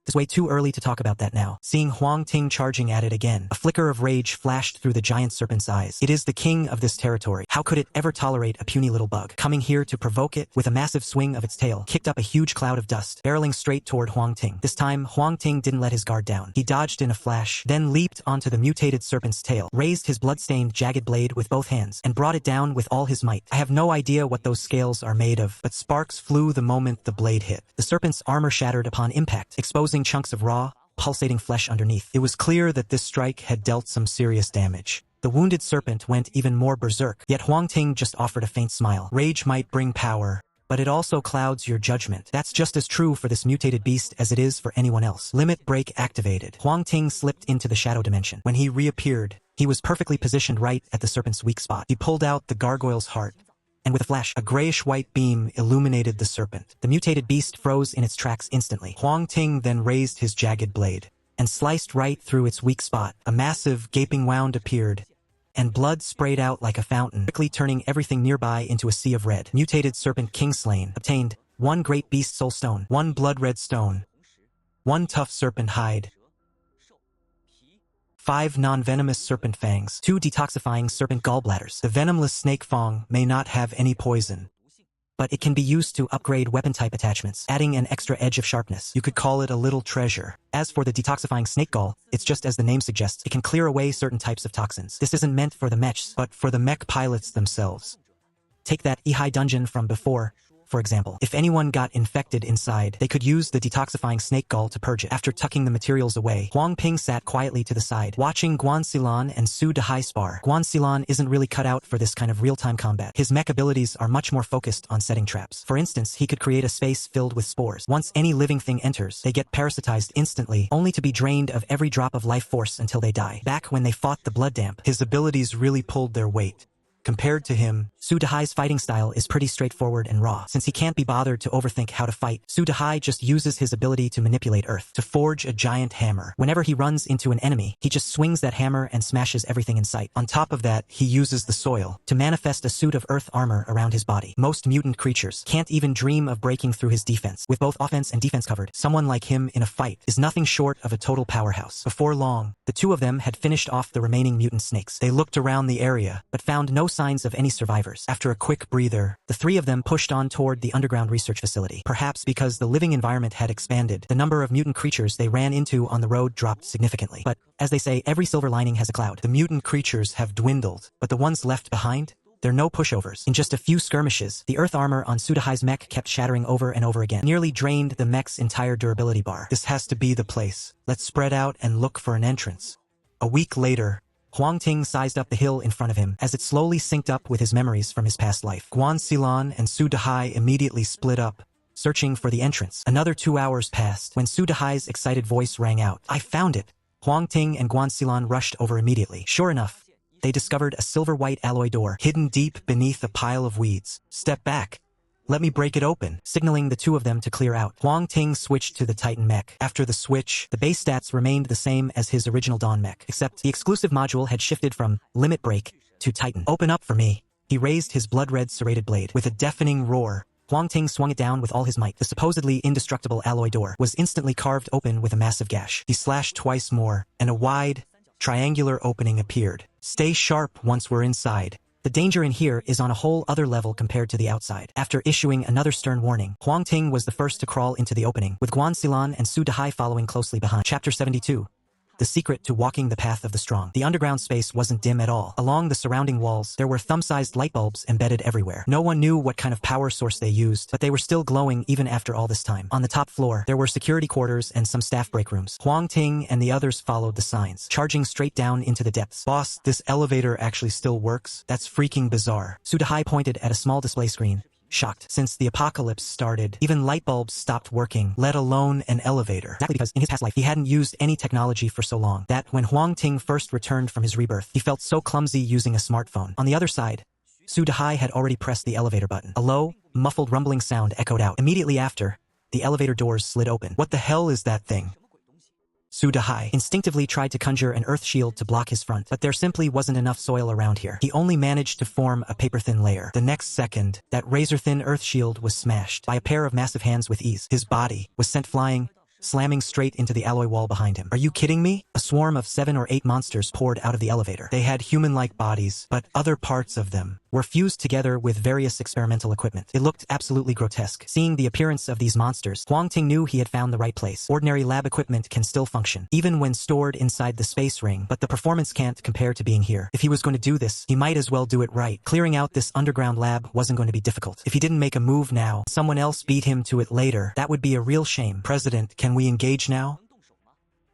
It's way too early to talk about that now. Seeing Huang Ting charging at it again, a flicker of rage flashed through the giant serpent's eyes. It is the king of this territory. How could it ever tolerate a puny little bug? Coming here to provoke it, with a massive swing of its tail, kicked up a huge cloud of dust, barreling straight toward Huang Ting. This time, Huang Ting didn't let his guard down. He dodged in a flash, then leaped onto the mutated serpent's tail, raised his blood-stained jagged blade with both hands, and brought it down with all his might. I have no idea what those scales are made of, but sparks flew the moment the blade hit. The serpent's armor shattered upon impact, exposing chunks of raw, pulsating flesh underneath. It was clear that this strike had dealt some serious damage. The wounded serpent went even more berserk, yet Huang Ting just offered a faint smile. Rage might bring power, but it also clouds your judgment. That's just as true for this mutated beast as it is for anyone else. Limit break activated. Huang Ting slipped into the shadow dimension. When he reappeared, he was perfectly positioned right at the serpent's weak spot. He pulled out the gargoyle's heart, and with a flash, a grayish-white beam illuminated the serpent. The mutated beast froze in its tracks instantly. Huang Ting then raised his jagged blade and sliced right through its weak spot. A massive, gaping wound appeared, and blood sprayed out like a fountain, quickly turning everything nearby into a sea of red. Mutated serpent king slain. Obtained 1 great beast soul stone, 1 blood-red stone, 1 tough serpent hide, 5 non-venomous serpent fangs, 2 detoxifying serpent gallbladders. The venomless snake fang may not have any poison, but it can be used to upgrade weapon-type attachments, adding an extra edge of sharpness. You could call it a little treasure. As for the detoxifying snake gall, it's just as the name suggests, it can clear away certain types of toxins. This isn't meant for the mechs, but for the mech pilots themselves. Take that Ihai dungeon from before, for example. If anyone got infected inside, they could use the detoxifying snake gall to purge it. After tucking the materials away, Huang Ting sat quietly to the side, watching Guanxilan and Su Dehai spar. Guanxilan isn't really cut out for this kind of real-time combat. His mech abilities are much more focused on setting traps. For instance, he could create a space filled with spores. Once any living thing enters, they get parasitized instantly, only to be drained of every drop of life force until they die. Back when they fought the blood damp, his abilities really pulled their weight. Compared to him, Su Dehai's fighting style is pretty straightforward and raw. Since he can't be bothered to overthink how to fight, Su Dehai just uses his ability to manipulate earth, to forge a giant hammer. Whenever he runs into an enemy, he just swings that hammer and smashes everything in sight. On top of that, he uses the soil to manifest a suit of earth armor around his body. Most mutant creatures can't even dream of breaking through his defense. With both offense and defense covered, someone like him in a fight is nothing short of a total powerhouse. Before long, the two of them had finished off the remaining mutant snakes. They looked around the area, but found no signs of any survivors. After a quick breather, the three of them pushed on toward the underground research facility. Perhaps because the living environment had expanded, the number of mutant creatures they ran into on the road dropped significantly. But, as they say, every silver lining has a cloud. The mutant creatures have dwindled, but the ones left behind? They're no pushovers. In just a few skirmishes, the earth armor on Su Dehai's mech kept shattering over and over again, nearly drained the mech's entire durability bar. This has to be the place. Let's spread out and look for an entrance. A week later, Huang Ting sized up the hill in front of him as it slowly synced up with his memories from his past life. Guanxilan and Su Dehai immediately split up, searching for the entrance. Another 2 hours passed when Su Dehai's excited voice rang out. "I found it!" Huang Ting and Guanxilan rushed over immediately. Sure enough, they discovered a silver-white alloy door hidden deep beneath a pile of weeds. "Step back. Let me break it open," signaling the two of them to clear out. Huang Ting switched to the Titan mech. After the switch, the base stats remained the same as his original Dawn mech, except the exclusive module had shifted from Limit Break to Titan. "Open up for me." He raised his blood-red serrated blade. With a deafening roar, Huang Ting swung it down with all his might. The supposedly indestructible alloy door was instantly carved open with a massive gash. He slashed twice more, and a wide, triangular opening appeared. "Stay sharp once we're inside. The danger in here is on a whole other level compared to the outside." After issuing another stern warning, Huang Ting was the first to crawl into the opening, with Guanxilan and Su Dehai following closely behind. Chapter 72. the secret to walking the path of the strong. The underground space wasn't dim at all. Along the surrounding walls, there were thumb-sized light bulbs embedded everywhere. No one knew what kind of power source they used, but they were still glowing even after all this time. On the top floor, there were security quarters and some staff break rooms. Huang Ting and the others followed the signs, charging straight down into the depths. Boss, this elevator actually still works? That's freaking bizarre. Sudahai pointed at a small display screen, shocked. Since the apocalypse started, even light bulbs stopped working, let alone an elevator. Exactly because in his past life, he hadn't used any technology for so long that when Huang Ting first returned from his rebirth, he felt so clumsy using a smartphone. On the other side, Sudahai had already pressed the elevator button. A low, muffled rumbling sound echoed out. Immediately after, the elevator doors slid open. What the hell is that thing? Sudahai instinctively tried to conjure an earth shield to block his front, but there simply wasn't enough soil around here. He only managed to form a paper-thin layer. The next second, that razor-thin earth shield was smashed by a pair of massive hands with ease. His body was sent flying, slamming straight into the alloy wall behind him. Are you kidding me? A swarm of 7 or 8 monsters poured out of the elevator. They had human-like bodies, but other parts of them were fused together with various experimental equipment. It looked absolutely grotesque. Seeing the appearance of these monsters, Huang Ting knew he had found the right place. Ordinary lab equipment can still function, even when stored inside the space ring, but the performance can't compare to being here. If he was going to do this, he might as well do it right. Clearing out this underground lab wasn't going to be difficult. If he didn't make a move now, someone else beat him to it later. That would be a real shame. President, can we engage now?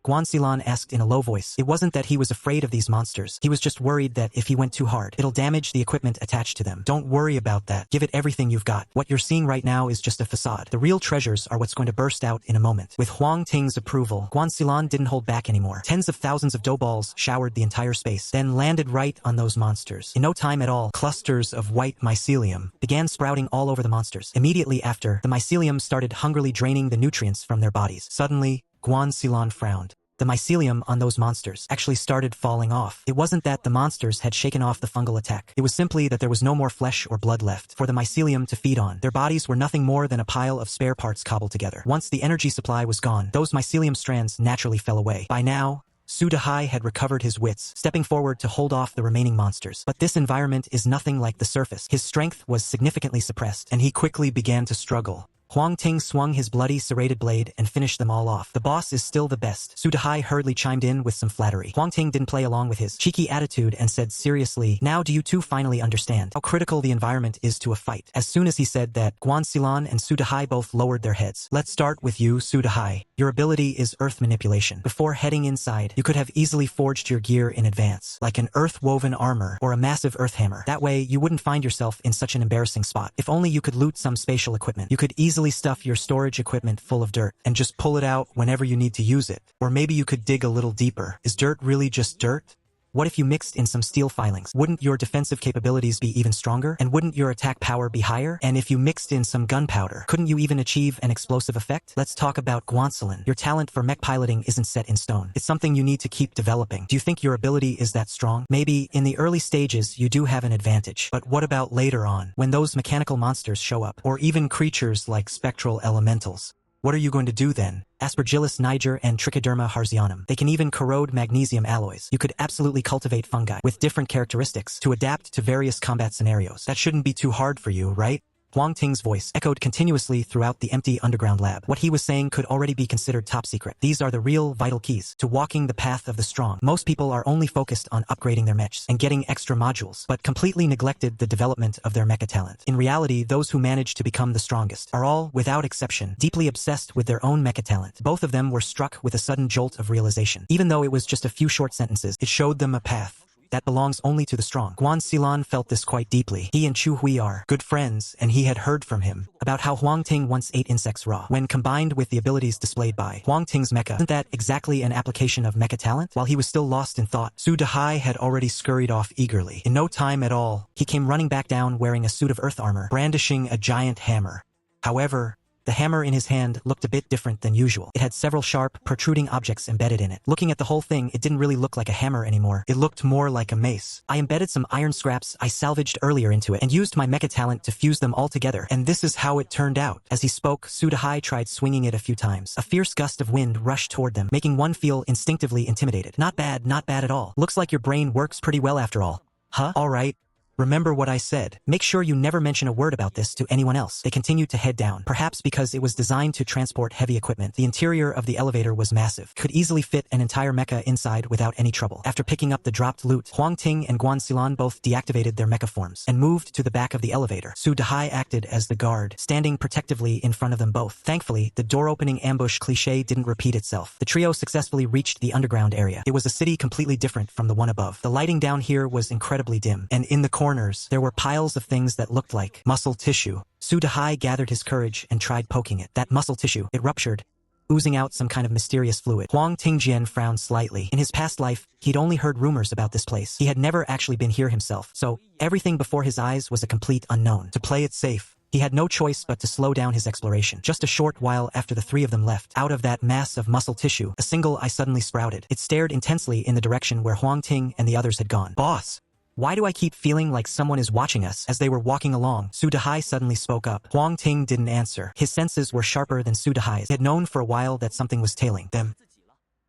Guanxilan asked in a low voice. It wasn't that he was afraid of these monsters. He was just worried that if he went too hard, it'll damage the equipment attached to them. Don't worry about that. Give it everything you've got. What you're seeing right now is just a facade. The real treasures are what's going to burst out in a moment. With Huang Ting's approval, Guanxilan didn't hold back anymore. Tens of thousands of dough balls showered the entire space, then landed right on those monsters. In no time at all, clusters of white mycelium began sprouting all over the monsters. Immediately after, the mycelium started hungrily draining the nutrients from their bodies. Suddenly, Guanxilan frowned. The mycelium on those monsters actually started falling off. It wasn't that the monsters had shaken off the fungal attack. It was simply that there was no more flesh or blood left for the mycelium to feed on. Their bodies were nothing more than a pile of spare parts cobbled together. Once the energy supply was gone, those mycelium strands naturally fell away. By now, Sudahai had recovered his wits, stepping forward to hold off the remaining monsters. But this environment is nothing like the surface. His strength was significantly suppressed, and he quickly began to struggle. Huang Ting swung his bloody serrated blade and finished them all off. The boss is still the best. Sudahai hurriedly chimed in with some flattery. Huang Ting didn't play along with his cheeky attitude and said seriously, now do you two finally understand how critical the environment is to a fight? As soon as he said that, Guanxilan and Sudahai both lowered their heads. Let's start with you, Sudahai. Your ability is earth manipulation. Before heading inside, you could have easily forged your gear in advance, like an earth-woven armor or a massive earth hammer. That way, you wouldn't find yourself in such an embarrassing spot. If only you could loot some spatial equipment. You could easily stuff your storage equipment full of dirt and just pull it out whenever you need to use it. Or maybe you could dig a little deeper. Is dirt really just dirt? What if you mixed in some steel filings? Wouldn't your defensive capabilities be even stronger? And wouldn't your attack power be higher? And if you mixed in some gunpowder, couldn't you even achieve an explosive effect? Let's talk about Guanxilan. Your talent for mech piloting isn't set in stone. It's something you need to keep developing. Do you think your ability is that strong? Maybe in the early stages you do have an advantage. But what about later on, when those mechanical monsters show up? Or even creatures like spectral elementals? What are you going to do then? Aspergillus niger and Trichoderma harzianum. They can even corrode magnesium alloys. You could absolutely cultivate fungi with different characteristics to adapt to various combat scenarios. That shouldn't be too hard for you, right? Huang Ting's voice echoed continuously throughout the empty underground lab. What he was saying could already be considered top secret. These are the real vital keys to walking the path of the strong. Most people are only focused on upgrading their mechs and getting extra modules, but completely neglected the development of their mecha talent. In reality, those who manage to become the strongest are all, without exception, deeply obsessed with their own mecha talent. Both of them were struck with a sudden jolt of realization. Even though it was just a few short sentences, it showed them a path that belongs only to the strong. Guanxilan felt this quite deeply. He and Chu Hui are good friends, and he had heard from him about how Huang Ting once ate insects raw. When combined with the abilities displayed by Huang Ting's mecha, isn't that exactly an application of mecha talent? While he was still lost in thought, Sudahai had already scurried off eagerly. In no time at all, he came running back down wearing a suit of earth armor, brandishing a giant hammer. However, the hammer in his hand looked a bit different than usual. It had several sharp, protruding objects embedded in it. Looking at the whole thing, it didn't really look like a hammer anymore. It looked more like a mace. I embedded some iron scraps I salvaged earlier into it and used my mecha talent to fuse them all together, and this is how it turned out. As he spoke, Sudahai tried swinging it a few times. A fierce gust of wind rushed toward them, making one feel instinctively intimidated. Not bad at all. Looks like your brain works pretty well after all. Huh? All right. Remember what I said. Make sure you never mention a word about this to anyone else. They continued to head down. Perhaps because it was designed to transport heavy equipment, the interior of the elevator was massive. Could easily fit an entire mecha inside without any trouble. After picking up the dropped loot, Huang Ting and Guan Xilan both deactivated their mecha forms and moved to the back of the elevator. Su Dehai acted as the guard, standing protectively in front of them both. Thankfully, the door-opening ambush cliché didn't repeat itself. The trio successfully reached the underground area. It was a city completely different from the one above. The lighting down here was incredibly dim, and in the corners, there were piles of things that looked like muscle tissue. Su Dehai gathered his courage and tried poking it. That muscle tissue, it ruptured, oozing out some kind of mysterious fluid. Huang Ting frowned slightly. In his past life, he'd only heard rumors about this place. He had never actually been here himself, so everything before his eyes was a complete unknown. To play it safe, he had no choice but to slow down his exploration. Just a short while after the three of them left, out of that mass of muscle tissue, a single eye suddenly sprouted. It stared intensely in the direction where Huang Ting and the others had gone. "Boss! Why do I keep feeling like someone is watching us?" As they were walking along, Su Dehai suddenly spoke up. Huang Ting didn't answer. His senses were sharper than Su Dehai's. He had known for a while that something was tailing them.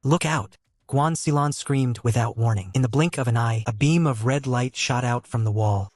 "Look out!" Guan Xilan screamed without warning. In the blink of an eye, a beam of red light shot out from the wall,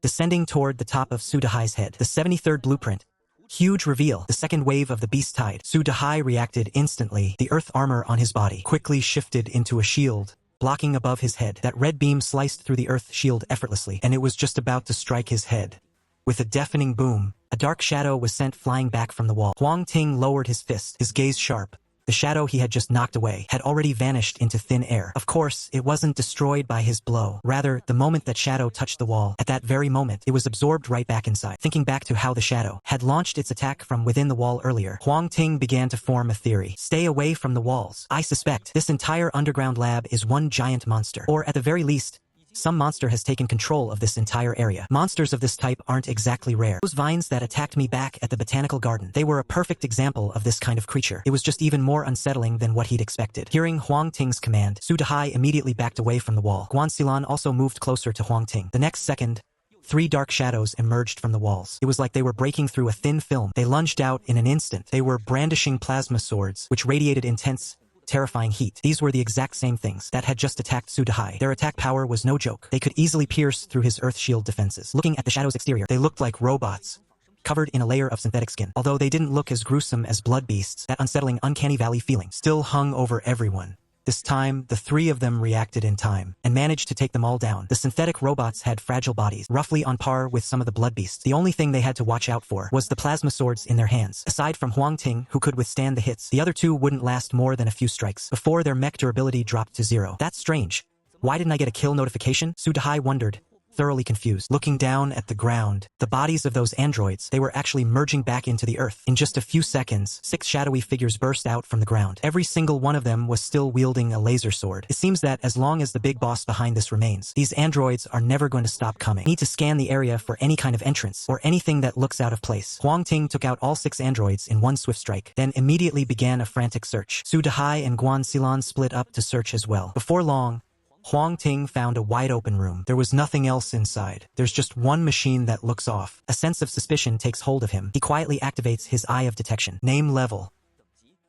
descending toward the top of Su Dehai's head. The 73rd blueprint. Huge reveal. The second wave of the beast tide. Su Dehai reacted instantly. The earth armor on his body quickly shifted into a shield, blocking above his head. That red beam sliced through the earth shield effortlessly, and it was just about to strike his head. With a deafening boom, a dark shadow was sent flying back from the wall. Huang Ting lowered his fist, his gaze sharp. The shadow he had just knocked away had already vanished into thin air. Of course, it wasn't destroyed by his blow. Rather, the moment that shadow touched the wall, at that very moment, it was absorbed right back inside. Thinking back to how the shadow had launched its attack from within the wall earlier, Huang Ting began to form a theory. Stay away from the walls. I suspect this entire underground lab is one giant monster. Or at the very least, some monster has taken control of this entire area. Monsters of this type aren't exactly rare. Those vines that attacked me back at the botanical garden, they were a perfect example of this kind of creature. It was just even more unsettling than what he'd expected. Hearing Huang Ting's command, Su Dehai immediately backed away from the wall. Guan Xilan also moved closer to Huang Ting. The next second, 3 dark shadows emerged from the walls. It was like they were breaking through a thin film. They lunged out in an instant. They were brandishing plasma swords, which radiated intense, terrifying heat. These were the exact same things that had just attacked Su Dehai. Their attack power was no joke. They could easily pierce through his earth shield defenses. Looking at the shadow's exterior, they looked like robots, covered in a layer of synthetic skin. Although they didn't look as gruesome as blood beasts, that unsettling uncanny valley feeling still hung over everyone. This time, the 3 of them reacted in time and managed to take them all down. The synthetic robots had fragile bodies, roughly on par with some of the blood beasts. The only thing they had to watch out for was the plasma swords in their hands. Aside from Huang Ting, who could withstand the hits, the other 2 wouldn't last more than a few strikes before their mech durability dropped to 0. That's strange. Why didn't I get a kill notification? Su Dehai wondered, thoroughly confused. Looking down at the ground, the bodies of those androids, they were actually merging back into the earth. In just a few seconds, 6 shadowy figures burst out from the ground. Every single one of them was still wielding a laser sword. It seems that as long as the big boss behind this remains, these androids are never going to stop coming. I need to scan the area for any kind of entrance or anything that looks out of place. Huang Ting took out all 6 androids in one swift strike, then immediately began a frantic search. Su Dehai and Guan Xilan split up to search as well. Before long, Huang Ting found a wide-open room. There was nothing else inside. There's just one machine that looks off. A sense of suspicion takes hold of him. He quietly activates his eye of detection. Name level.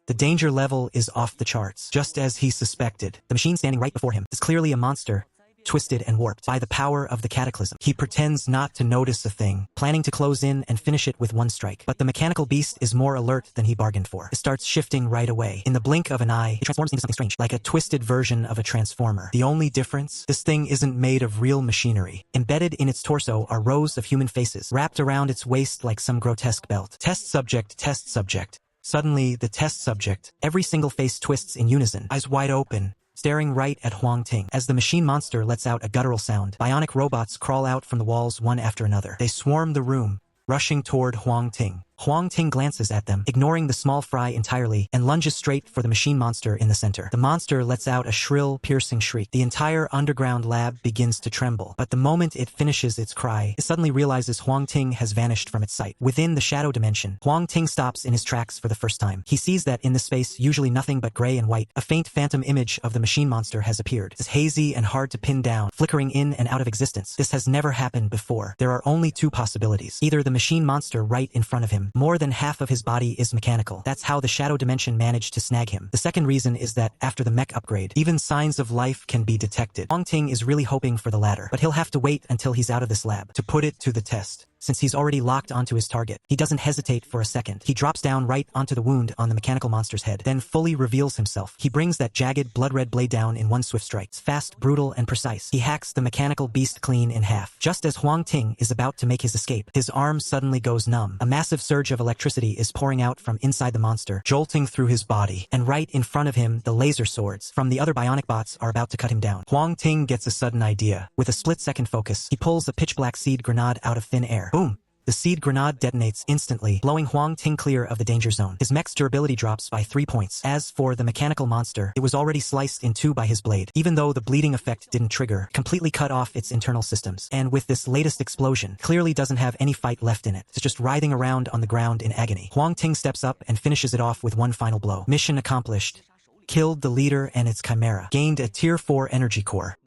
The danger level is off the charts. Just as he suspected, the machine standing right before him is clearly a monster, twisted and warped by the power of the cataclysm. He pretends not to notice a thing, planning to close in and finish it with one strike. But the mechanical beast is more alert than he bargained for. It starts shifting right away. In the blink of an eye, it transforms into something strange, like a twisted version of a transformer. The only difference? This thing isn't made of real machinery. Embedded in its torso are rows of human faces, wrapped around its waist like some grotesque belt. Test subject, test subject. Suddenly, the test subject, every single face twists in unison, eyes wide open, staring right at Huang Ting. As the machine monster lets out a guttural sound, bionic robots crawl out from the walls one after another. They swarm the room, rushing toward Huang Ting. Huang Ting glances at them, ignoring the small fry entirely, and lunges straight for the machine monster in the center. The monster lets out a shrill, piercing shriek. The entire underground lab begins to tremble. But the moment it finishes its cry, it suddenly realizes Huang Ting has vanished from its sight. Within the shadow dimension, Huang Ting stops in his tracks for the first time. He sees that in this space, usually nothing but gray and white, a faint phantom image of the machine monster has appeared. It's hazy and hard to pin down, flickering in and out of existence. This has never happened before. There are only 2 possibilities. Either the machine monster right in front of him him. More than half of his body is mechanical. That's how the shadow dimension managed to snag him. The second reason is that after the mech upgrade, even signs of life can be detected. Huang Ting is really hoping for the latter, but he'll have to wait until he's out of this lab to put it to the test. Since he's already locked onto his target, he doesn't hesitate for a second. He drops down right onto the wound on the mechanical monster's head, then fully reveals himself. He brings that jagged, blood-red blade down in one swift strike. It's fast, brutal, and precise. He hacks the mechanical beast clean in half. Just as Huang Ting is about to make his escape, his arm suddenly goes numb. A massive surge of electricity is pouring out from inside the monster, jolting through his body. And right in front of him, the laser swords from the other bionic bots are about to cut him down. Huang Ting gets a sudden idea. With a split-second focus, he pulls a pitch-black seed grenade out of thin air. Boom! The seed grenade detonates instantly, blowing Huang Ting clear of the danger zone. His mech's durability drops by 3 points. As for the mechanical monster, it was already sliced in two by his blade. Even though the bleeding effect didn't trigger, completely cut off its internal systems. And with this latest explosion, clearly doesn't have any fight left in it. It's just writhing around on the ground in agony. Huang Ting steps up and finishes it off with one final blow. Mission accomplished. Killed the leader and its chimera. Gained a tier 4 energy core.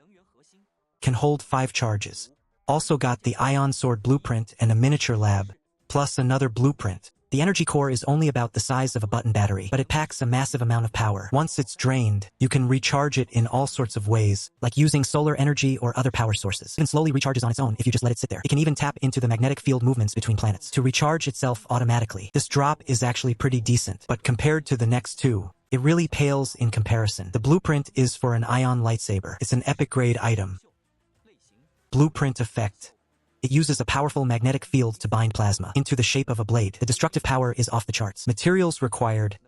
Can hold 5 charges. Also got the ion sword blueprint and a miniature lab, plus another blueprint. The energy core is only about the size of a button battery, but it packs a massive amount of power. Once it's drained, you can recharge it in all sorts of ways, like using solar energy or other power sources. It even slowly recharges on its own if you just let it sit there. It can even tap into the magnetic field movements between planets to recharge itself automatically. This drop is actually pretty decent, but compared to the next two, it really pales in comparison. The blueprint is for an ion lightsaber. It's an epic grade item. Blueprint effect. It uses a powerful magnetic field to bind plasma into the shape of a blade. The destructive power is off the charts. Materials required: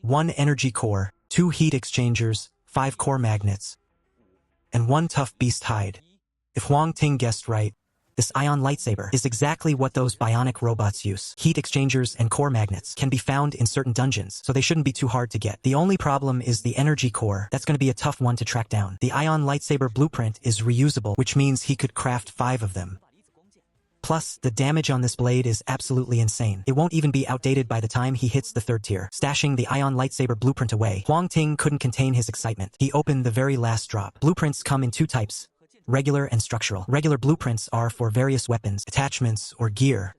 1 energy core, 2 heat exchangers, 5 core magnets, and 1 tough beast hide. If Huang Ting guessed right, this ion lightsaber is exactly what those bionic robots use. Heat exchangers and core magnets can be found in certain dungeons, so they shouldn't be too hard to get. The only problem is the energy core. That's going to be a tough one to track down. The ion lightsaber blueprint is reusable, which means he could craft 5 of them. Plus, the damage on this blade is absolutely insane. It won't even be outdated by the time he hits the 3rd tier. Stashing the ion lightsaber blueprint away, Huang Ting couldn't contain his excitement. He opened the very last drop. Blueprints come in 2 types. Regular and structural. Regular blueprints are for various weapons, attachments, or gear.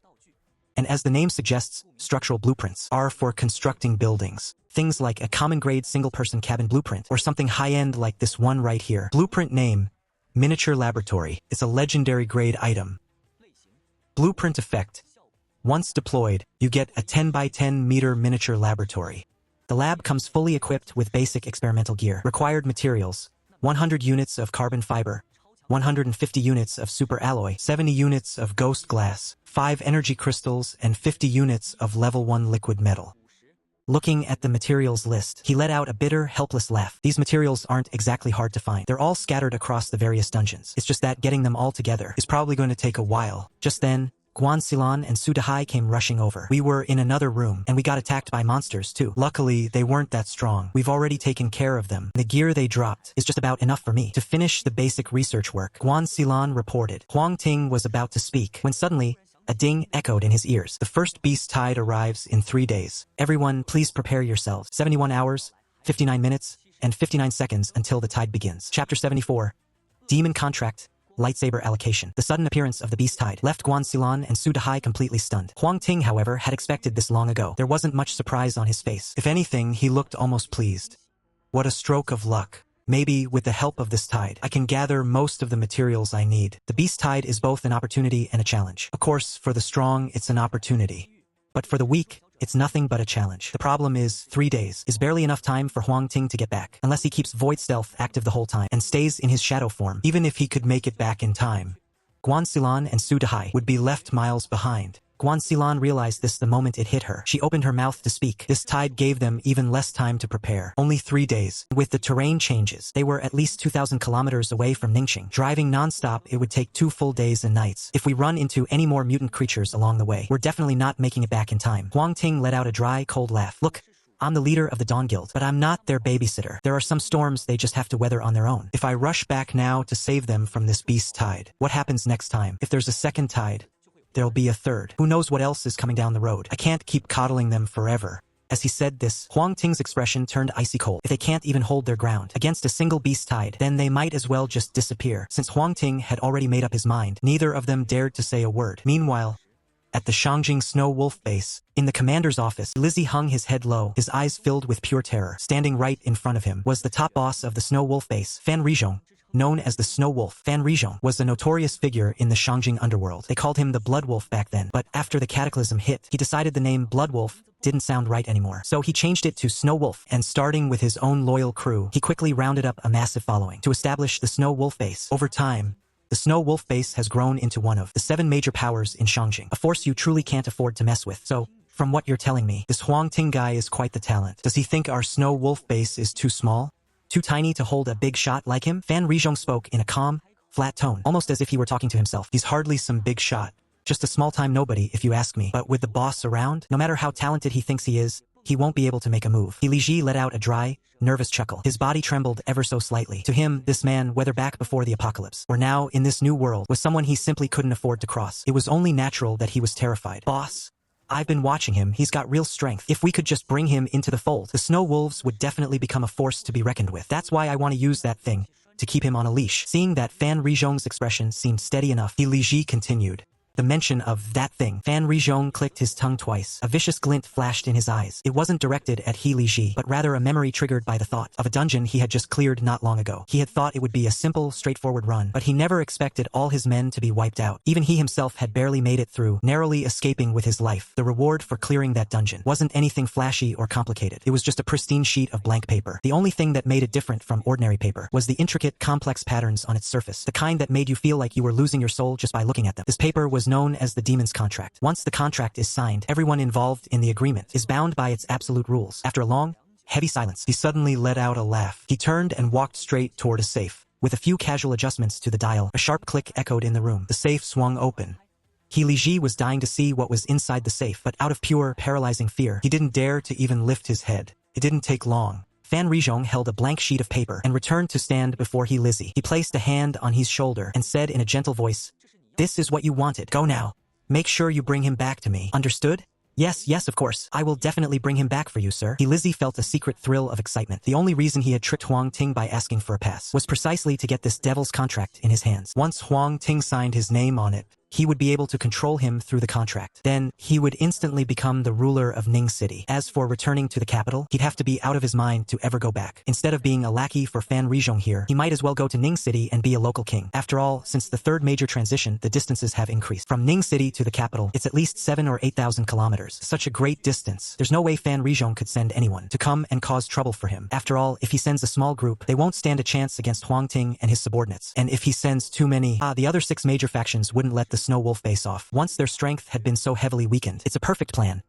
And as the name suggests, structural blueprints are for constructing buildings. Things like a common-grade single-person cabin blueprint, or something high-end like this one right here. Blueprint name: Miniature Laboratory. It's a legendary grade item. Blueprint effect: once deployed, you get a 10 by 10 meter miniature laboratory. The lab comes fully equipped with basic experimental gear. Required materials: 100 units of carbon fiber, 150 units of super alloy, 70 units of ghost glass, 5 energy crystals, and 50 units of level 1 liquid metal. Looking at the materials list, he let out a bitter, helpless laugh. These materials aren't exactly hard to find. They're all scattered across the various dungeons. It's just that getting them all together is probably going to take a while. Just then, Guan Xilan and Su Dehai came rushing over. We were in another room, and we got attacked by monsters too. Luckily, they weren't that strong. We've already taken care of them. The gear they dropped is just about enough for me to finish the basic research work. Guan Xilan reported. Huang Ting was about to speak, when suddenly, a ding echoed in his ears. The first beast tide arrives in 3 days. Everyone, please prepare yourselves. 71 hours, 59 minutes, and 59 seconds until the tide begins. Chapter 74. Demon Contract. Lightsaber allocation. The sudden appearance of the beast tide left Guan Xilan and Su Dehai completely stunned. Huang Ting, however, had expected this long ago. There wasn't much surprise on his face. If anything, he looked almost pleased. What a stroke of luck. Maybe, with the help of this tide, I can gather most of the materials I need. The beast tide is both an opportunity and a challenge. Of course, for the strong, it's an opportunity. But for the weak, it's nothing but a challenge. The problem is, 3 days is barely enough time for Huang Ting to get back, unless he keeps Void Stealth active the whole time and stays in his shadow form. Even if he could make it back in time, Guan Xilan and Su Dehai would be left miles behind. Guan Xilan realized this the moment it hit her. She opened her mouth to speak. This tide gave them even less time to prepare. Only 3 days. With the terrain changes, they were at least 2,000 kilometers away from Ningxing. Driving non-stop, it would take 2 full days and nights. If we run into any more mutant creatures along the way, we're definitely not making it back in time. Huang Ting let out a dry, cold laugh. Look, I'm the leader of the Dawn Guild, but I'm not their babysitter. There are some storms they just have to weather on their own. If I rush back now to save them from this beast tide, what happens next time? If there's a second tide, there'll be a third. Who knows what else is coming down the road? I can't keep coddling them forever. As he said this, Huang Ting's expression turned icy cold. If they can't even hold their ground against a single beast tide, then they might as well just disappear. Since Huang Ting had already made up his mind, neither of them dared to say a word. Meanwhile, At the Shangjing Snow Wolf base, in the commander's office, Lizzie hung his head low, his eyes filled with pure terror. Standing right in front of him was the top boss of the Snow Wolf base, Fan Rizhong. Known as the Snow Wolf, Fan Rizhong was a notorious figure in the Shangjing underworld. They called him the Blood Wolf back then, but after the cataclysm hit, he decided the name Blood Wolf didn't sound right anymore. So he changed it to Snow Wolf, and starting with his own loyal crew, he quickly rounded up a massive following to establish the Snow Wolf base. Over time, the Snow Wolf base has grown into one of the 7 major powers in Shangjing, a force you truly can't afford to mess with. So, from what you're telling me, this Huang Ting guy is quite the talent. Does he think our Snow Wolf base is too small? Too tiny to hold a big shot like him? Fan Rizhong spoke in a calm, flat tone, almost as if he were talking to himself. He's hardly some big shot. Just a small-time nobody, if you ask me. But with the boss around, no matter how talented he thinks he is, he won't be able to make a move. Li Ji let out a dry, nervous chuckle. His body trembled ever so slightly. To him, this man, whether back before the apocalypse, or now in this new world, was someone he simply couldn't afford to cross. It was only natural that he was terrified. Boss? I've been watching him, he's got real strength. If we could just bring him into the fold, the Snow Wolves would definitely become a force to be reckoned with. That's why I want to use that thing, to keep him on a leash. Seeing that Fan Rizhong's expression seemed steady enough, Li Ji continued. The mention of that thing. Fan Rizhong clicked his tongue twice. A vicious glint flashed in his eyes. It wasn't directed at Li Ji, but rather a memory triggered by the thought of a dungeon he had just cleared not long ago. He had thought it would be a simple, straightforward run, but he never expected all his men to be wiped out. Even he himself had barely made it through, narrowly escaping with his life. The reward for clearing that dungeon wasn't anything flashy or complicated. It was just a pristine sheet of blank paper. The only thing that made it different from ordinary paper was the intricate, complex patterns on its surface, the kind that made you feel like you were losing your soul just by looking at them. This paper was known as the Demon's Contract. Once the contract is signed, everyone involved in the agreement is bound by its absolute rules. After a long, heavy silence, he suddenly let out a laugh. He turned and walked straight toward a safe. With a few casual adjustments to the dial, a sharp click echoed in the room. The safe swung open. Li Ji was dying to see what was inside the safe, but out of pure, paralyzing fear, he didn't dare to even lift his head. It didn't take long. Fan Rizhong held a blank sheet of paper and returned to stand before Lizzie. He placed a hand on his shoulder and said in a gentle voice, "This is what you wanted. Go now. Make sure you bring him back to me. Understood?" Yes, of course. I will definitely bring him back for you, sir." Lizzie felt a secret thrill of excitement. The only reason he had tricked Huang Ting by asking for a pass was precisely to get this devil's contract in his hands. Once Huang Ting signed his name on it, he would be able to control him through the contract. Then, he would instantly become the ruler of Ning City. As for returning to the capital, he'd have to be out of his mind to ever go back. Instead of being a lackey for Fan Rizhong here, he might as well go to Ning City and be a local king. After all, since the 3rd major transition, the distances have increased. From Ning City to the capital, it's at least 7 or 8,000 kilometers. Such a great distance. There's no way Fan Rizhong could send anyone to come and cause trouble for him. After all, if he sends a small group, they won't stand a chance against Huang Ting and his subordinates. And if he sends too many, the other 6 major factions wouldn't let the Snow Wolf base off. Once their strength had been so heavily weakened, it's a perfect plan.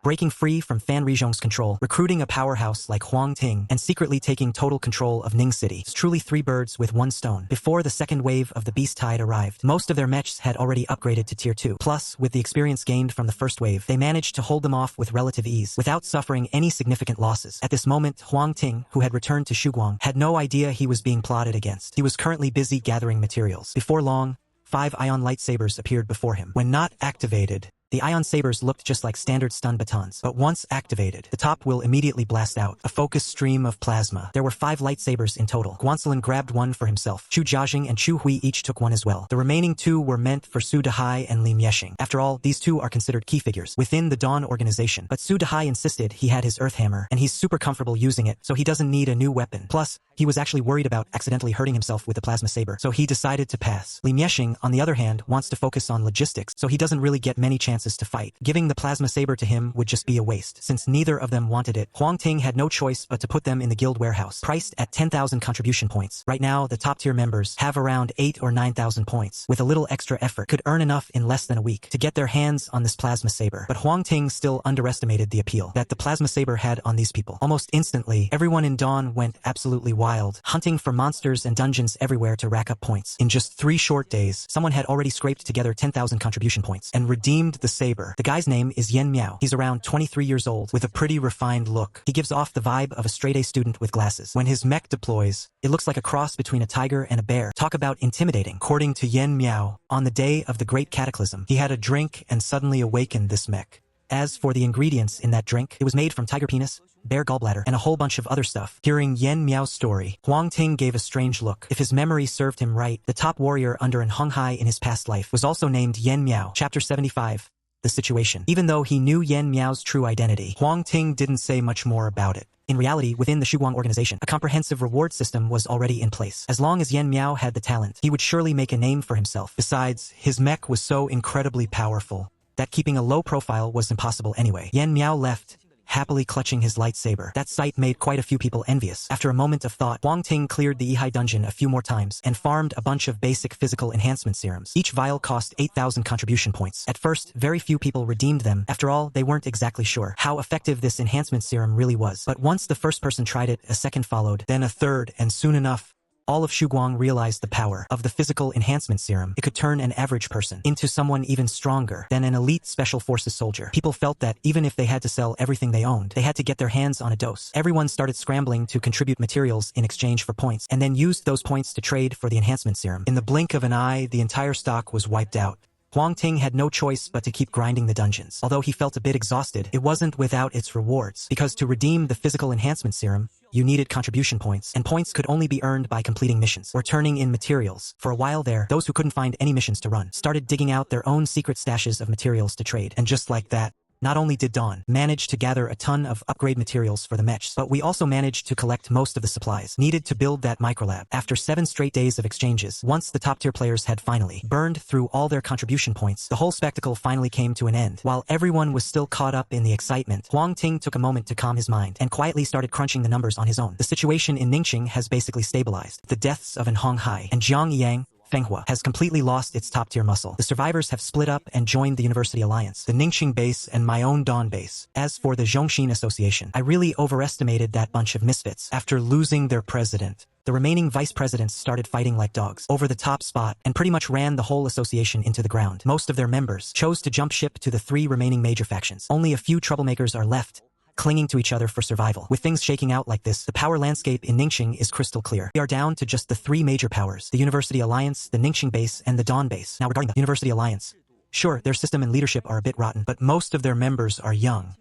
Breaking free from Fan Rizhong's control, recruiting a powerhouse like Huang Ting, and secretly taking total control of Ning City. It's truly 3 birds with 1 stone. Before the 2nd wave of the Beast Tide arrived, most of their mechs had already upgraded to Tier 2. Plus, with the experience gained from the 1st wave, they managed to hold them off with relative ease, without suffering any significant losses. At this moment, Huang Ting, who had returned to Shuguang, had no idea he was being plotted against. He was currently busy gathering materials. Before long, 5 ion lightsabers appeared before him. When not activated, the ion sabers looked just like standard stun batons, but once activated, the top will immediately blast out a focused stream of plasma. There were 5 lightsabers in total. Guancelin grabbed one for himself. Chu Jiajing and Chu Hui each took one as well. The remaining 2 were meant for Su Dehai and Li Miexing. After all, these 2 are considered key figures within the Dawn organization, but Su Dehai insisted he had his Earth Hammer, and he's super comfortable using it, so he doesn't need a new weapon. Plus, he was actually worried about accidentally hurting himself with the plasma saber, so he decided to pass. Li Miexing, on the other hand, wants to focus on logistics, so he doesn't really get many chances to fight. Giving the plasma saber to him would just be a waste. Since neither of them wanted it, Huang Ting had no choice but to put them in the guild warehouse, priced at 10,000 contribution points. Right now, the top-tier members have around 8 or 9,000 points. With a little extra effort, could earn enough in less than a week to get their hands on this plasma saber. But Huang Ting still underestimated the appeal that the plasma saber had on these people. Almost instantly, everyone in Dawn went absolutely wild, hunting for monsters and dungeons everywhere to rack up points. In just 3 short days, someone had already scraped together 10,000 contribution points and redeemed the saber. The guy's name is Yen Miao. He's around 23 years old with a pretty refined look. He gives off the vibe of a straight-A student with glasses. When his mech deploys, it looks like a cross between a tiger and a bear. Talk about intimidating. According to Yen Miao, on the day of the Great Cataclysm, he had a drink and suddenly awakened this mech. As for the ingredients in that drink, it was made from tiger penis, bear gallbladder, and a whole bunch of other stuff. Hearing Yen Miao's story, Huang Ting gave a strange look. If his memory served him right, the top warrior under an Hong Hai in his past life was also named Yen Miao. Chapter 75. the situation. Even though he knew Yan Miao's true identity, Huang Ting didn't say much more about it. In reality, within the Shuguang organization, a comprehensive reward system was already in place. As long as Yan Miao had the talent, he would surely make a name for himself. Besides, his mech was so incredibly powerful that keeping a low profile was impossible anyway. Yan Miao left, happily clutching his lightsaber. That sight made quite a few people envious. After a moment of thought, Huang Ting cleared the Yihai dungeon a few more times and farmed a bunch of basic physical enhancement serums. Each vial cost 8,000 contribution points. At first, very few people redeemed them. After all, they weren't exactly sure how effective this enhancement serum really was. But once the first person tried it, a second followed, then a third, and soon enough, all of Shuguang realized the power of the physical enhancement serum. It could turn an average person into someone even stronger than an elite special forces soldier. People felt that even if they had to sell everything they owned, they had to get their hands on a dose. Everyone started scrambling to contribute materials in exchange for points, and then used those points to trade for the enhancement serum. In the blink of an eye, the entire stock was wiped out. Huang Ting had no choice but to keep grinding the dungeons. Although he felt a bit exhausted, it wasn't without its rewards, because to redeem the physical enhancement serum, you needed contribution points, and points could only be earned by completing missions or turning in materials. For a while there, those who couldn't find any missions to run started digging out their own secret stashes of materials to trade. And just like that, not only did Dawn manage to gather a ton of upgrade materials for the mechs, but we also managed to collect most of the supplies needed to build that microlab. After 7 straight days of exchanges, once the top-tier players had finally burned through all their contribution points, the whole spectacle finally came to an end. While everyone was still caught up in the excitement, Huang Ting took a moment to calm his mind and quietly started crunching the numbers on his own. The situation in Ningxing has basically stabilized. The deaths of An Hong Hai and Jiang Yang Fenghua has completely lost its top-tier muscle. The survivors have split up and joined the University Alliance, the Ningxing base, and my own Dawn base. As for the Zhongxin Association, I really overestimated that bunch of misfits. After losing their president, the remaining vice presidents started fighting like dogs over the top spot and pretty much ran the whole association into the ground. Most of their members chose to jump ship to the 3 remaining major factions. Only a few troublemakers are left, clinging to each other for survival. With things shaking out like this, the power landscape in Ningxing is crystal clear. We are down to just the 3 major powers: the University Alliance, the Ningxing base, and the Dawn base. Now regarding the University Alliance, sure, their system and leadership are a bit rotten, but most of their members are young.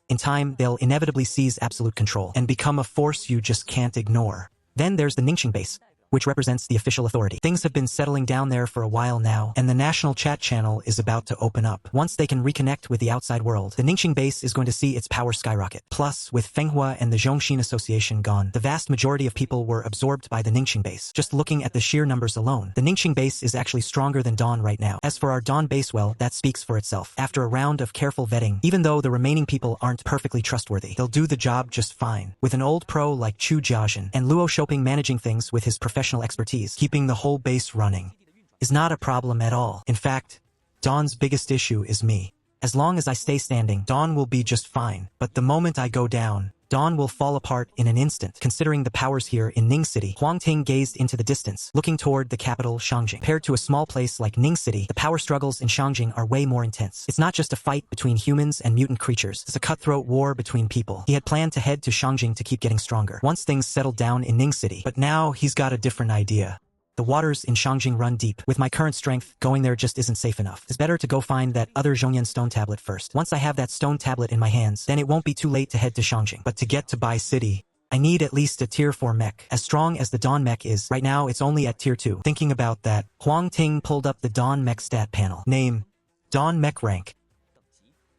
In time, they'll inevitably seize absolute control and become a force you just can't ignore. Then there's the Ningxing base, which represents the official authority. Things have been settling down there for a while now, and the national chat channel is about to open up. Once they can reconnect with the outside world, the Ningxing base is going to see its power skyrocket. Plus, with Fenghua and the Zhongxin Association gone, the vast majority of people were absorbed by the Ningxing base. Just looking at the sheer numbers alone, the Ningxing base is actually stronger than Dawn right now. As for our Dawn base, well, that speaks for itself. After a round of careful vetting, even though the remaining people aren't perfectly trustworthy, they'll do the job just fine. With an old pro like Chu Jiajin and Luo Shouping managing things with his professional expertise, keeping the whole base running is not a problem at all. In fact, Dawn's biggest issue is me. As long as I stay standing, Dawn will be just fine. But the moment I go down, Dawn will fall apart in an instant. Considering the powers here in Ning City, Huang Ting gazed into the distance, looking toward the capital, Shangjing. Compared to a small place like Ning City, the power struggles in Shangjing are way more intense. It's not just a fight between humans and mutant creatures. It's a cutthroat war between people. He had planned to head to Shangjing to keep getting stronger once things settled down in Ning City, but now he's got a different idea. The waters in Shangjing run deep. With my current strength, going there just isn't safe enough. It's better to go find that other Zhongyan stone tablet first. Once I have that stone tablet in my hands, then it won't be too late to head to Shangjing. But to get to Bai City, I need at least a tier 4 mech. As strong as the Dawn mech is, right now it's only at tier 2. Thinking about that, Huang Ting pulled up the Dawn mech stat panel. Name: Dawn mech rank.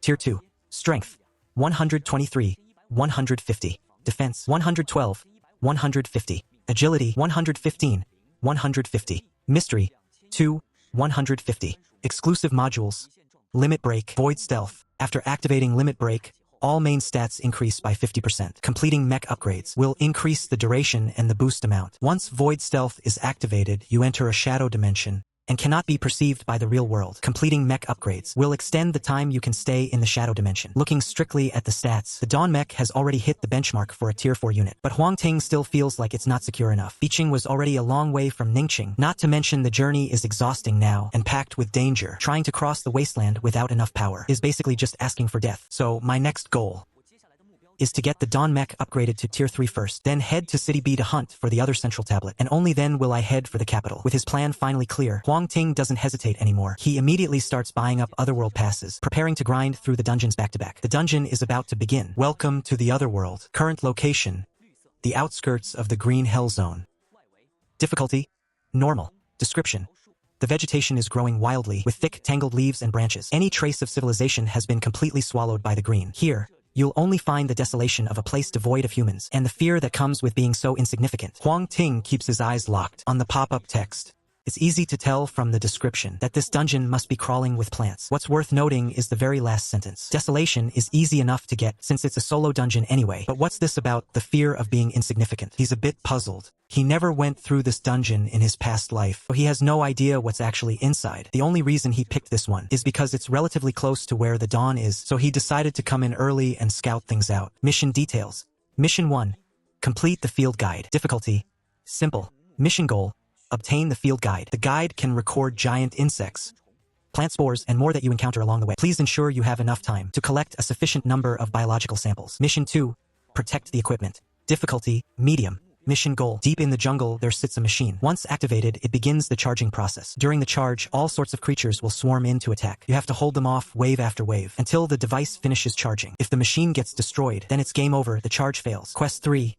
Tier 2. Strength: 123, 150. Defense: 112, 150. Agility: 115, 150. Mystery: 2, 150. Exclusive modules: Limit Break, Void Stealth. After activating Limit Break, all main stats increase by 50%. Completing mech upgrades will increase the duration and the boost amount. Once Void Stealth is activated, you enter a shadow dimension and cannot be perceived by the real world. Completing mech upgrades will extend the time you can stay in the shadow dimension. Looking strictly at the stats, the Dawn mech has already hit the benchmark for a tier 4 unit, but Huang Ting still feels like it's not secure enough. Biqing was already a long way from Ningxing, not to mention the journey is exhausting now and packed with danger. Trying to cross the wasteland without enough power is basically just asking for death. So my next goal is to get the Dawn mech upgraded to tier 3 first, then head to City B to hunt for the other central tablet, and only then will I head for the capital. With his plan finally clear, Huang Ting doesn't hesitate anymore. He immediately starts buying up otherworld passes, preparing to grind through the dungeons back to back. The dungeon is about to begin. Welcome to the otherworld. Current location: the outskirts of the Green Hell Zone. Difficulty: normal. Description: The vegetation is growing wildly, with thick, tangled leaves and branches. Any trace of civilization has been completely swallowed by the green. Here, you'll only find the desolation of a place devoid of humans, and the fear that comes with being so insignificant. Huang Ting keeps his eyes locked on the pop-up text. It's easy to tell from the description that this dungeon must be crawling with plants. What's worth noting is the very last sentence. Desolation is easy enough to get since it's a solo dungeon anyway. But what's this about the fear of being insignificant? He's a bit puzzled. He never went through this dungeon in his past life, so he has no idea what's actually inside. The only reason he picked this one is because it's relatively close to where the dawn is, so he decided to come in early and scout things out. Mission details. Mission 1. Complete the field guide. Difficulty: simple. Mission goal: obtain the field guide. The guide can record giant insects, plant spores, and more that you encounter along the way. Please ensure you have enough time to collect a sufficient number of biological samples. Mission 2. Protect the equipment. Difficulty: medium. Mission goal: deep in the jungle there sits a machine. Once activated, it begins the charging process. During the charge, all sorts of creatures will swarm in to attack. You have to hold them off wave after wave until the device finishes charging. If the machine gets destroyed, then it's game over, the charge fails. Quest 3.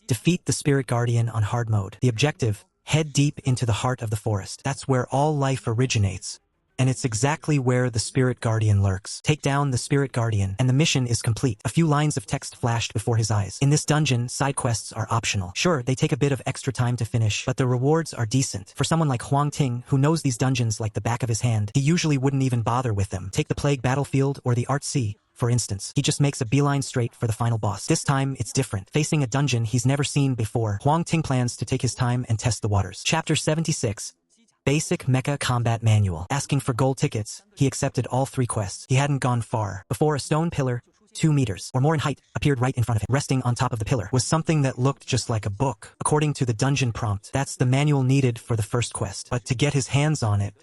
Defeat the spirit guardian on hard mode. The objective: head deep into the heart of the forest. That's where all life originates, and it's exactly where the spirit guardian lurks. Take down the spirit guardian, and the mission is complete. A few lines of text flashed before his eyes. In this dungeon, side quests are optional. Sure, they take a bit of extra time to finish, but the rewards are decent. For someone like Huang Ting, who knows these dungeons like the back of his hand, he usually wouldn't even bother with them. Take the Plague Battlefield or the Art Sea, for instance. He just makes a beeline straight for the final boss. This time, it's different. Facing a dungeon he's never seen before, Huang Ting plans to take his time and test the waters. Chapter 76. Basic Mecha Combat Manual. Asking for gold tickets, he accepted all 3 quests. He hadn't gone far before a stone pillar, 2 meters or more in height, appeared right in front of him. Resting on top of the pillar was something that looked just like a book. According to the dungeon prompt, that's the manual needed for the first quest. But to get his hands on it,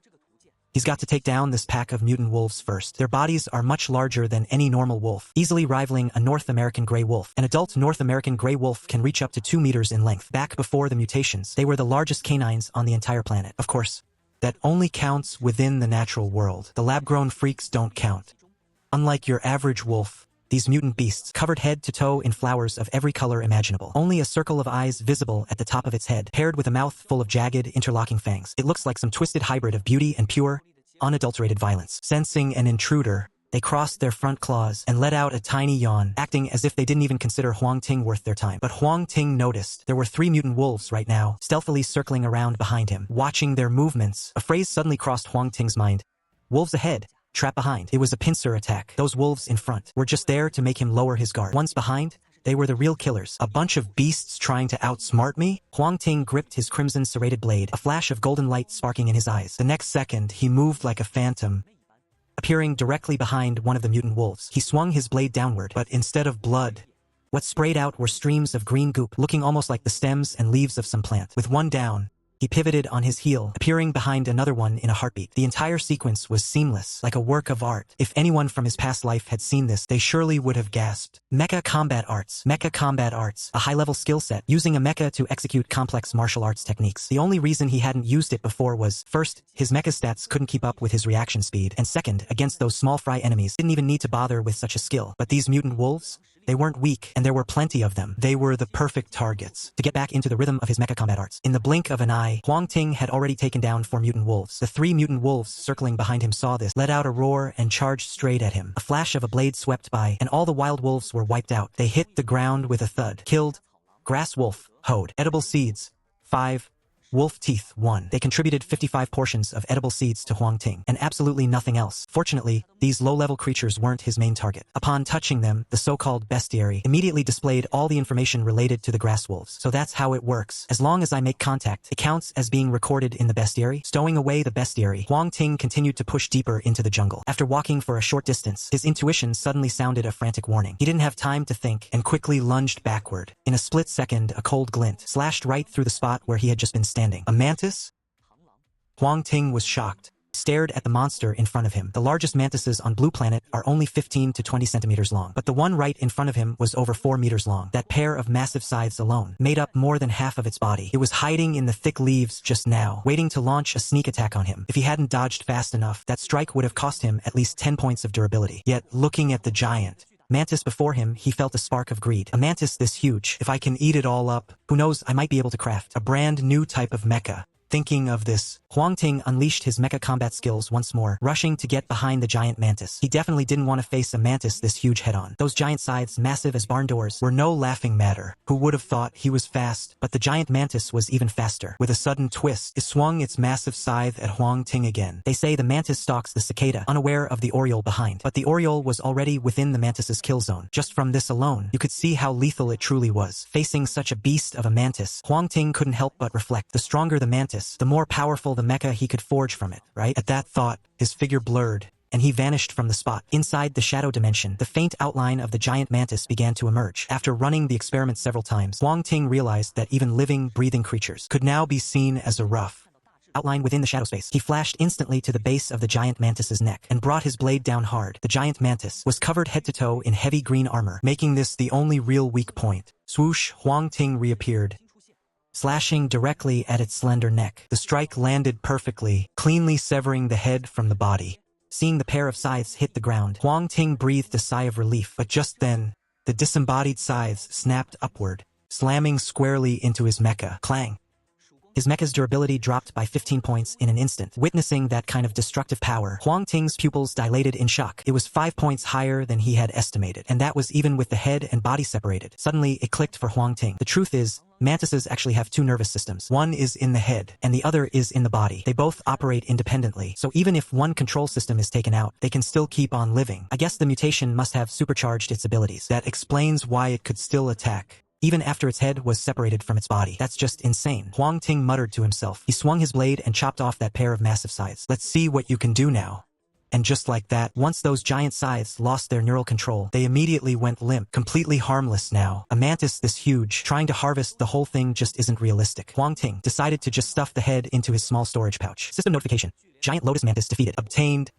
he's got to take down this pack of mutant wolves first. Their bodies are much larger than any normal wolf, easily rivaling a North American gray wolf. An adult North American gray wolf can reach up to 2 meters in length. Back before the mutations, they were the largest canines on the entire planet. Of course, that only counts within the natural world. The lab-grown freaks don't count. Unlike your average wolf, these mutant beasts covered head to toe in flowers of every color imaginable. Only a circle of eyes visible at the top of its head, paired with a mouth full of jagged, interlocking fangs. It looks like some twisted hybrid of beauty and pure, unadulterated violence. Sensing an intruder, they crossed their front claws and let out a tiny yawn, acting as if they didn't even consider Huang Ting worth their time. But Huang Ting noticed there were 3 mutant wolves right now, stealthily circling around behind him, watching their movements. A phrase suddenly crossed Huang Ting's mind. Wolves ahead, trap behind. It was a pincer attack. Those wolves in front were just there to make him lower his guard. Ones behind, they were the real killers. A bunch of beasts trying to outsmart me? Huang Ting gripped his crimson serrated blade, a flash of golden light sparking in his eyes. The next second, he moved like a phantom, appearing directly behind one of the mutant wolves. He swung his blade downward, but instead of blood, what sprayed out were streams of green goop, looking almost like the stems and leaves of some plant. With one down, he pivoted on his heel, appearing behind another one in a heartbeat. The entire sequence was seamless, like a work of art. If anyone from his past life had seen this, they surely would have gasped. Mecha Combat Arts. Mecha Combat Arts, a high-level skill set, using a mecha to execute complex martial arts techniques. The only reason he hadn't used it before was, first, his mecha stats couldn't keep up with his reaction speed, and second, against those small fry enemies, didn't even need to bother with such a skill. But these mutant wolves? They weren't weak, and there were plenty of them. They were the perfect targets to get back into the rhythm of his mecha combat arts. In the blink of an eye, Huang Ting had already taken down 4 mutant wolves. The 3 mutant wolves circling behind him saw this, let out a roar, and charged straight at him. A flash of a blade swept by, and all the wild wolves were wiped out. They hit the ground with a thud. Killed. Grass wolf. Hoed. Edible seeds. 5. Wolf teeth. 1. They contributed 55 portions of edible seeds to Huang Ting, and absolutely nothing else. Fortunately, these low-level creatures weren't his main target. Upon touching them, the so-called bestiary immediately displayed all the information related to the grass wolves. So that's how it works. As long as I make contact, it counts as being recorded in the bestiary. Stowing away the bestiary, Huang Ting continued to push deeper into the jungle. After walking for a short distance, his intuition suddenly sounded a frantic warning. He didn't have time to think, and quickly lunged backward. In a split second, a cold glint slashed right through the spot where he had just been standing. A mantis? Huang Ting was shocked, stared at the monster in front of him. The largest mantises on Blue Planet are only 15 to 20 centimeters long, but the one right in front of him was over 4 meters long. That pair of massive scythes alone made up more than half of its body. It was hiding in the thick leaves just now, waiting to launch a sneak attack on him. If he hadn't dodged fast enough, that strike would have cost him at least 10 points of durability. Yet, looking at the giant mantis before him, he felt a spark of greed. A mantis this huge, if I can eat it all up, who knows, I might be able to craft a brand new type of mecha. Thinking of this, Huang Ting unleashed his mecha combat skills once more, rushing to get behind the giant mantis. He definitely didn't want to face a mantis this huge head-on. Those giant scythes, massive as barn doors, were no laughing matter. Who would have thought he was fast? But the giant mantis was even faster. With a sudden twist, it swung its massive scythe at Huang Ting again. They say the mantis stalks the cicada, unaware of the oriole behind. But the oriole was already within the mantis's kill zone. Just from this alone, you could see how lethal it truly was. Facing such a beast of a mantis, Huang Ting couldn't help but reflect. The stronger the mantis, the more powerful the mecha he could forge from it, right? At that thought, his figure blurred, and he vanished from the spot. Inside the shadow dimension, the faint outline of the giant mantis began to emerge. After running the experiment several times, Huang Ting realized that even living, breathing creatures could now be seen as a rough outline within the shadow space. He flashed instantly to the base of the giant mantis's neck and brought his blade down hard. The giant mantis was covered head to toe in heavy green armor, making this the only real weak point. Swoosh, Huang Ting reappeared, slashing directly at its slender neck. The strike landed perfectly, cleanly severing the head from the body. Seeing the pair of scythes hit the ground, Huang Ting breathed a sigh of relief, but just then, the disembodied scythes snapped upward, slamming squarely into his mecha. Clang! His mecha's durability dropped by 15 points in an instant. Witnessing that kind of destructive power, Huang Ting's pupils dilated in shock. It was 5 points higher than he had estimated, and that was even with the head and body separated. Suddenly, it clicked for Huang Ting. The truth is, mantises actually have two nervous systems. One is in the head, and the other is in the body. They both operate independently, so even if one control system is taken out, they can still keep on living. I guess the mutation must have supercharged its abilities. That explains why it could still attack even after its head was separated from its body. That's just insane. Huang Ting muttered to himself. He swung his blade and chopped off that pair of massive scythes. Let's see what you can do now. And just like that, once those giant scythes lost their neural control, they immediately went limp, completely harmless now. A mantis this huge, trying to harvest the whole thing just isn't realistic. Huang Ting decided to just stuff the head into his small storage pouch. System notification. Giant lotus mantis defeated. Obtained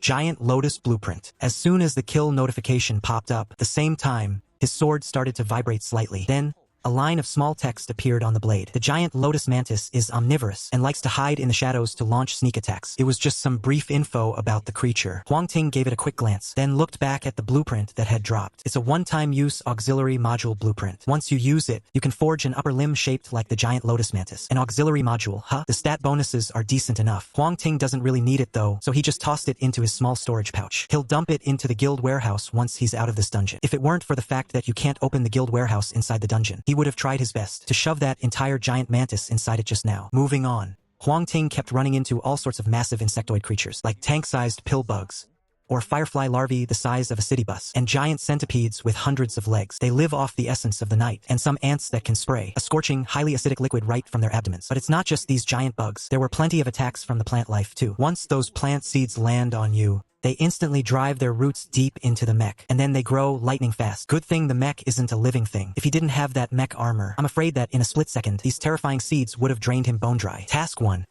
giant lotus blueprint. As soon as the kill notification popped up, at the same time, his sword started to vibrate slightly. Then, a line of small text appeared on the blade. The giant lotus mantis is omnivorous and likes to hide in the shadows to launch sneak attacks. It was just some brief info about the creature. Huang Ting gave it a quick glance, then looked back at the blueprint that had dropped. It's a one-time use auxiliary module blueprint. Once you use it, you can forge an upper limb shaped like the giant lotus mantis. An auxiliary module, huh? The stat bonuses are decent enough. Huang Ting doesn't really need it though, so he just tossed it into his small storage pouch. He'll dump it into the guild warehouse once he's out of this dungeon. If it weren't for the fact that you can't open the guild warehouse inside the dungeon, he would have tried his best to shove that entire giant mantis inside it just now. Moving on, Huang Ting kept running into all sorts of massive insectoid creatures, like tank-sized pill bugs, or firefly larvae the size of a city bus, and giant centipedes with hundreds of legs. They live off the essence of the night, and some ants that can spray a scorching, highly acidic liquid right from their abdomens. But it's not just these giant bugs. There were plenty of attacks from the plant life too. Once those plant seeds land on you, they instantly drive their roots deep into the mech, and then they grow lightning fast. Good thing the mech isn't a living thing. If he didn't have that mech armor, I'm afraid that in a split second, these terrifying seeds would have drained him bone dry. Task 1.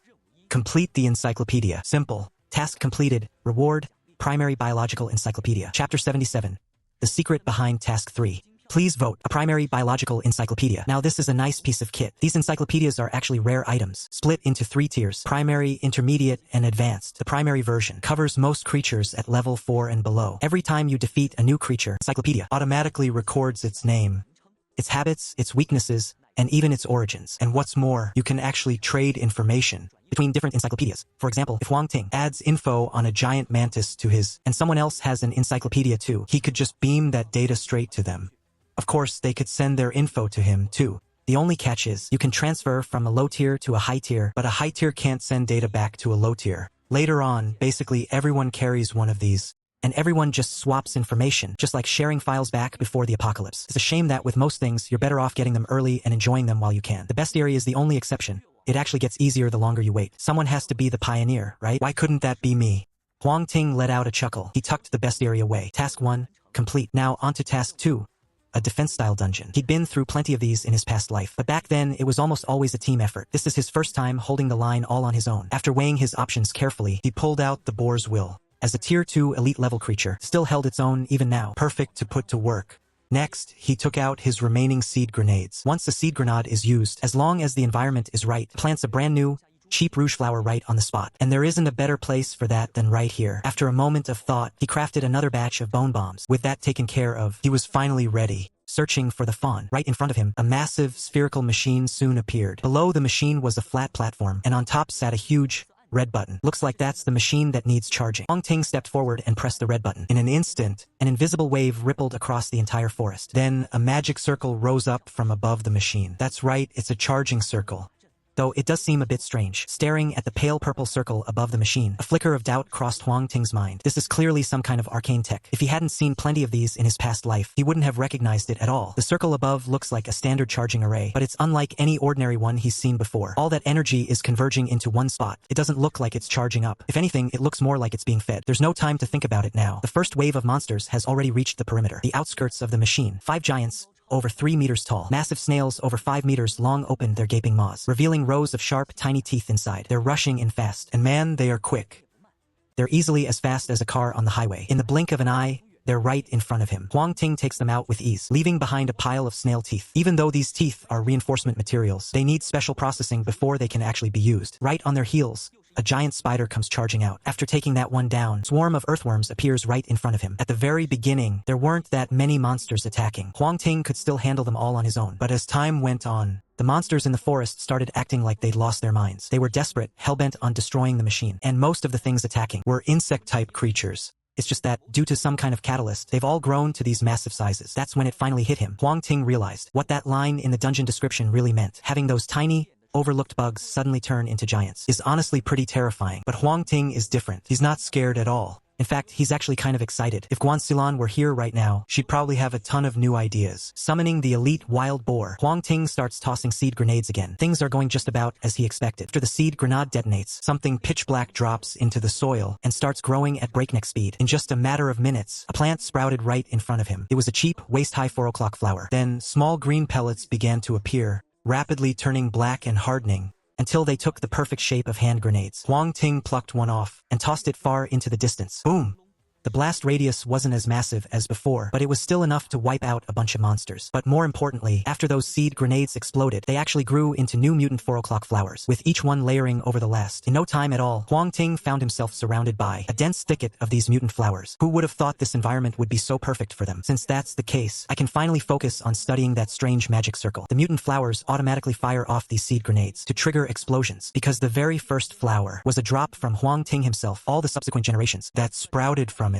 Complete the encyclopedia. Simple. Task completed. Reward. Primary Biological Encyclopedia. Chapter 77. The Secret Behind Task 3. Please vote. A primary biological encyclopedia. Now this is a nice piece of kit. These encyclopedias are actually rare items, split into 3 tiers: primary, intermediate, and advanced. The primary version covers most creatures at level 4 and below. Every time you defeat a new creature, encyclopedia automatically records its name, its habits, its weaknesses, and even its origins. And what's more, you can actually trade information between different encyclopedias. For example, if Huang Ting adds info on a giant mantis to his, and someone else has an encyclopedia too, he could just beam that data straight to them. Of course, they could send their info to him too. The only catch is, you can transfer from a low tier to a high tier, but a high tier can't send data back to a low tier. Later on, basically everyone carries one of these, and everyone just swaps information, just like sharing files back before the apocalypse. It's a shame that with most things, you're better off getting them early and enjoying them while you can. The bestiary is the only exception. It actually gets easier the longer you wait. Someone has to be the pioneer, right? Why couldn't that be me? Huang Ting let out a chuckle. He tucked the bestiary away. Task 1, complete. Now on to Task 2. A defense-style dungeon. He'd been through plenty of these in his past life, but back then it was almost always a team effort. This is his first time holding the line all on his own. After weighing his options carefully, he pulled out the boar's will. As a tier 2 elite level creature, still held its own even now, perfect to put to work. Next, he took out his remaining seed grenades. Once a seed grenade is used, as long as the environment is right, plants a brand new, cheap rouge flower right on the spot. And there isn't a better place for that than right here. After a moment of thought, he crafted another batch of bone bombs. With that taken care of, he was finally ready. searching for the fawn. Right in front of him, a massive, spherical machine soon appeared. Below the machine was a flat platform, and on top sat a huge, red button. Looks like that's the machine that needs charging. Huang Ting stepped forward and pressed the red button. In an instant, an invisible wave rippled across the entire forest. Then, a magic circle rose up from above the machine. That's right, it's a charging circle. Though it does seem a bit strange. Staring at the pale purple circle above the machine, a flicker of doubt crossed Huang Ting's mind. This is clearly some kind of arcane tech. If he hadn't seen plenty of these in his past life, he wouldn't have recognized it at all. The circle above looks like a standard charging array, but it's unlike any ordinary one he's seen before. All that energy is converging into one spot. It doesn't look like it's charging up. If anything, it looks more like it's being fed. There's no time to think about it now. The first wave of monsters has already reached the perimeter, the outskirts of the machine. 5 giants, over 3 meters tall. Massive snails over 5 meters long opened their gaping maws, revealing rows of sharp, tiny teeth inside. They're rushing in fast. And man, they are quick. They're easily as fast as a car on the highway. In the blink of an eye, they're right in front of him. Huang Ting takes them out with ease, leaving behind a pile of snail teeth. Even though these teeth are reinforcement materials, they need special processing before they can actually be used. Right on their heels, a giant spider comes charging out. After taking that one down, a swarm of earthworms appears right in front of him. At the very beginning, there weren't that many monsters attacking. Huang Ting could still handle them all on his own. But as time went on, the monsters in the forest started acting like they'd lost their minds. They were desperate, hell-bent on destroying the machine. And most of the things attacking were insect-type creatures. It's just that, due to some kind of catalyst, they've all grown to these massive sizes. That's when it finally hit him. Huang Ting realized what that line in the dungeon description really meant. Having those tiny, overlooked bugs suddenly turn into giants is honestly pretty terrifying. But Huang Ting is different. He's not scared at all. In fact, he's actually kind of excited. If Guan Silan were here right now, she'd probably have a ton of new ideas. Summoning the elite wild boar, Huang Ting starts tossing seed grenades again. Things are going just about as he expected. After the seed grenade detonates, something pitch black drops into the soil and starts growing at breakneck speed. In just a matter of minutes, a plant sprouted right in front of him. It was a cheap, waist-high 4 o'clock flower. Then, small green pellets began to appear, rapidly turning black and hardening, until they took the perfect shape of hand grenades. Huang Ting plucked one off and tossed it far into the distance. Boom! The blast radius wasn't as massive as before, but it was still enough to wipe out a bunch of monsters. But more importantly, after those seed grenades exploded, they actually grew into new mutant 4 o'clock flowers, with each one layering over the last. In no time at all, Huang Ting found himself surrounded by a dense thicket of these mutant flowers. Who would have thought this environment would be so perfect for them? Since that's the case, I can finally focus on studying that strange magic circle. The mutant flowers automatically fire off these seed grenades to trigger explosions, because the very first flower was a drop from Huang Ting himself. All the subsequent generations that sprouted from it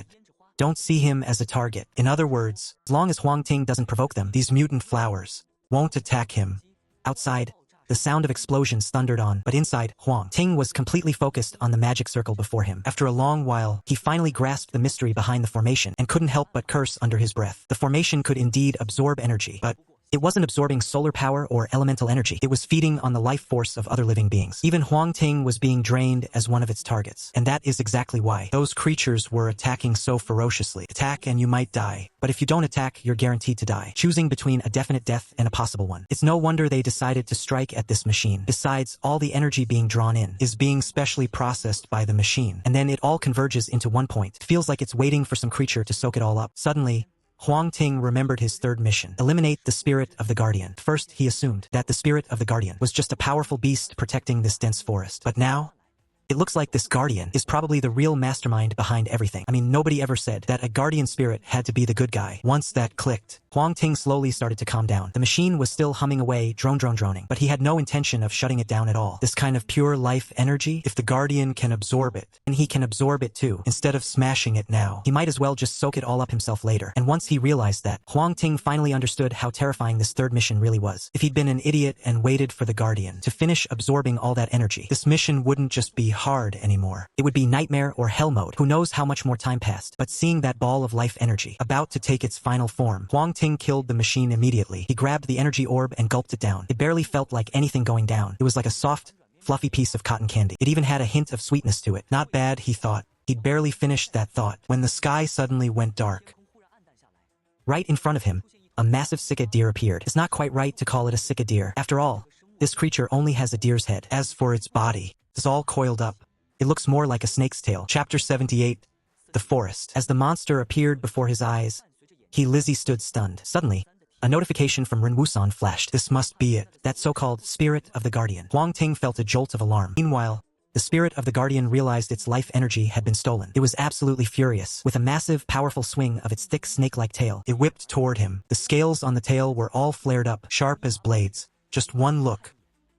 don't see him as a target. In other words, as long as Huang Ting doesn't provoke them, these mutant flowers won't attack him. Outside, the sound of explosions thundered on, but inside, Huang Ting was completely focused on the magic circle before him. After a long while, he finally grasped the mystery behind the formation and couldn't help but curse under his breath. The formation could indeed absorb energy, but it wasn't absorbing solar power or elemental energy. It was feeding on the life force of other living beings. Even Huang Ting was being drained as one of its targets. And that is exactly why those creatures were attacking so ferociously. Attack and you might die. But if you don't attack, you're guaranteed to die, choosing between a definite death and a possible one. It's no wonder they decided to strike at this machine. Besides, all the energy being drawn in is being specially processed by the machine. And then it all converges into one point. It feels like it's waiting for some creature to soak it all up. Suddenly, Huang Ting remembered his third mission: eliminate the spirit of the guardian. First, he assumed that the spirit of the guardian was just a powerful beast protecting this dense forest. But now, it looks like this guardian is probably the real mastermind behind everything. I mean, nobody ever said that a guardian spirit had to be the good guy. Once that clicked, Huang Ting slowly started to calm down. The machine was still humming away, droning, but he had no intention of shutting it down at all. This kind of pure life energy, if the guardian can absorb it, then he can absorb it too. Instead of smashing it now, he might as well just soak it all up himself later. And once he realized that, Huang Ting finally understood how terrifying this third mission really was. If he'd been an idiot and waited for the guardian to finish absorbing all that energy, this mission wouldn't just be hard anymore. It would be nightmare or hell mode. Who knows how much more time passed. But seeing that ball of life energy about to take its final form, Huang Ting killed the machine immediately. He grabbed the energy orb and gulped it down. It barely felt like anything going down. It was like a soft, fluffy piece of cotton candy. It even had a hint of sweetness to it. Not bad, he thought. He'd barely finished that thought when the sky suddenly went dark. Right in front of him, a massive Sika deer appeared. It's not quite right to call it a Sika deer. After all, this creature only has a deer's head. As for its body, it's all coiled up. It looks more like a snake's tail. Chapter 78, The Forest. As the monster appeared before his eyes, Lizzie stood stunned. Suddenly, a notification from Ren Wusan flashed. This must be it. That so-called spirit of the guardian. Huang Ting felt a jolt of alarm. Meanwhile, The spirit of the guardian realized its life energy had been stolen. It was absolutely furious. With a massive, powerful swing of its thick snake-like tail, it whipped toward him. The scales on the tail were all flared up, sharp as blades. Just one look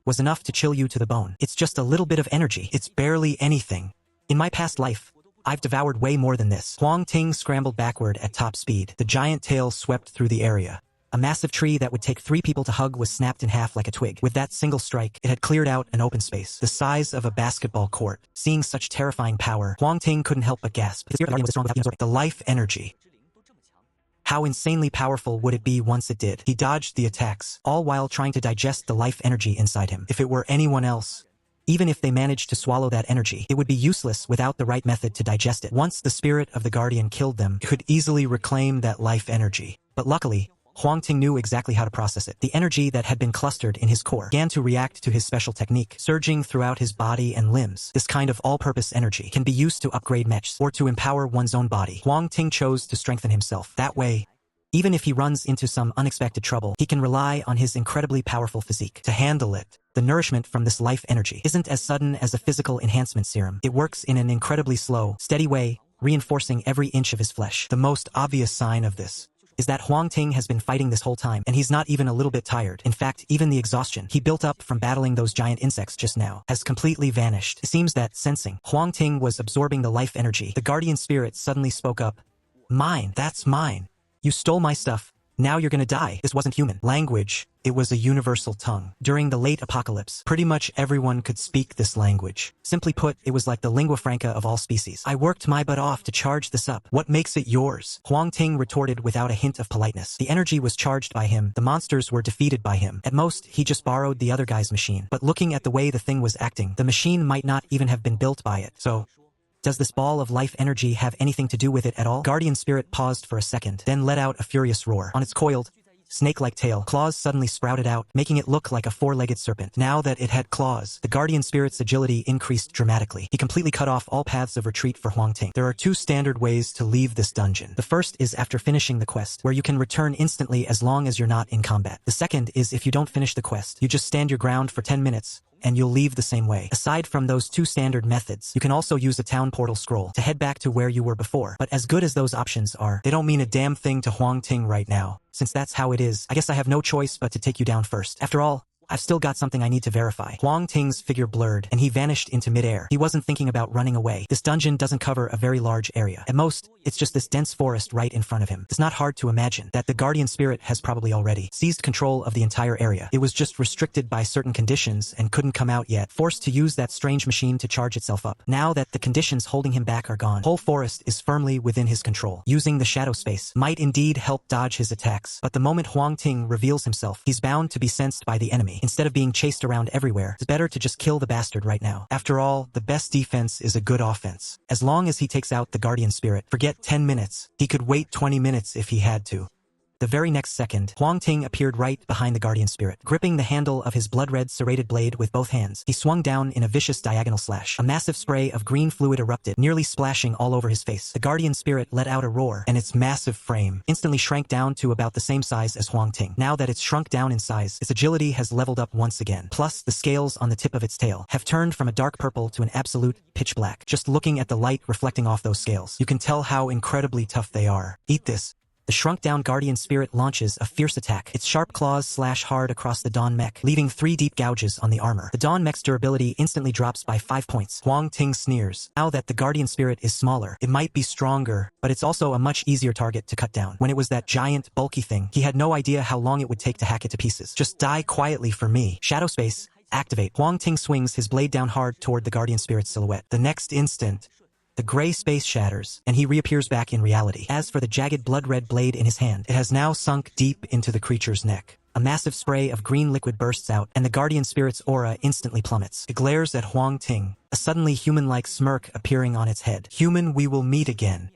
was enough to chill you to the bone. It's just a little bit of energy. It's barely anything. In my past life, I've devoured way more than this. Huang Ting scrambled backward at top speed. The giant tail swept through the area. A massive tree that would take 3 people to hug was snapped in half like a twig. With that single strike, it had cleared out an open space, the size of a basketball court. Seeing such terrifying power, Huang Ting couldn't help but gasp. The life energy. How insanely powerful would it be once it did? He dodged the attacks, all while trying to digest the life energy inside him. If it were anyone else, even if they managed to swallow that energy, it would be useless without the right method to digest it. Once the spirit of the guardian killed them, it could easily reclaim that life energy. But luckily, Huang Ting knew exactly how to process it. The energy that had been clustered in his core began to react to his special technique, surging throughout his body and limbs. This kind of all-purpose energy can be used to upgrade mechs or to empower one's own body. Huang Ting chose to strengthen himself. That way, even if he runs into some unexpected trouble, he can rely on his incredibly powerful physique to handle it. The nourishment from this life energy isn't as sudden as a physical enhancement serum. It works in an incredibly slow, steady way, reinforcing every inch of his flesh. The most obvious sign of this is that Huang Ting has been fighting this whole time, and he's not even a little bit tired. In fact, even the exhaustion he built up from battling those giant insects just now has completely vanished. It seems that, sensing Huang Ting was absorbing the life energy, the guardian spirit suddenly spoke up. "Mine, that's mine. You stole my stuff. Now you're gonna die." This wasn't human language. It was a universal tongue. During the late apocalypse, pretty much everyone could speak this language. Simply put, it was like the lingua franca of all species. "I worked my butt off to charge this up. What makes it yours?" Huang Ting retorted without a hint of politeness. The energy was charged by him. The monsters were defeated by him. At most, he just borrowed the other guy's machine. But looking at the way the thing was acting, the machine might not even have been built by it. So, does this ball of life energy have anything to do with it at all? Guardian spirit paused for a second, then let out a furious roar. On its coiled, snake-like tail, claws suddenly sprouted out, making it look like a 4-legged serpent. Now that it had claws, the guardian spirit's agility increased dramatically. He completely cut off all paths of retreat for Huang Ting. There are 2 standard ways to leave this dungeon. The first is after finishing the quest, where you can return instantly as long as you're not in combat. The second is if you don't finish the quest, you just stand your ground for 10 minutes, and you'll leave the same way. Aside from those 2 standard methods, you can also use a town portal scroll to head back to where you were before. But as good as those options are, they don't mean a damn thing to Huang Ting right now. Since that's how it is, I guess I have no choice but to take you down first. After all, I've still got something I need to verify. Huang Ting's figure blurred, and he vanished into midair. He wasn't thinking about running away. This dungeon doesn't cover a very large area. At most, it's just this dense forest right in front of him. It's not hard to imagine that the guardian spirit has probably already seized control of the entire area. It was just restricted by certain conditions and couldn't come out yet, forced to use that strange machine to charge itself up. Now that the conditions holding him back are gone, whole forest is firmly within his control. Using the shadow space might indeed help dodge his attacks, but the moment Huang Ting reveals himself, he's bound to be sensed by the enemy. Instead of being chased around everywhere, it's better to just kill the bastard right now. After all, the best defense is a good offense. As long as he takes out the guardian spirit, forget 10 minutes. He could wait 20 minutes if he had to. The very next second, Huang Ting appeared right behind the guardian spirit. Gripping the handle of his blood-red serrated blade with both hands, he swung down in a vicious diagonal slash. A massive spray of green fluid erupted, nearly splashing all over his face. The guardian spirit let out a roar, and its massive frame instantly shrank down to about the same size as Huang Ting. Now that it's shrunk down in size, its agility has leveled up once again. Plus, the scales on the tip of its tail have turned from a dark purple to an absolute pitch black. Just looking at the light reflecting off those scales, you can tell how incredibly tough they are. Eat this. The shrunk-down guardian spirit launches a fierce attack. Its sharp claws slash hard across the Dawn mech, leaving 3 deep gouges on the armor. The Dawn mech's durability instantly drops by 5 points. Huang Ting sneers. Now that the guardian spirit is smaller, it might be stronger, but it's also a much easier target to cut down. When it was that giant, bulky thing, he had no idea how long it would take to hack it to pieces. Just die quietly for me. Shadow space, activate. Huang Ting swings his blade down hard toward the guardian spirit's silhouette. The next instant, the gray space shatters, and he reappears back in reality. As for the jagged blood-red blade in his hand, it has now sunk deep into the creature's neck. A massive spray of green liquid bursts out, and the guardian spirit's aura instantly plummets. It glares at Huang Ting, a suddenly human-like smirk appearing on its head. "Human, we will meet again.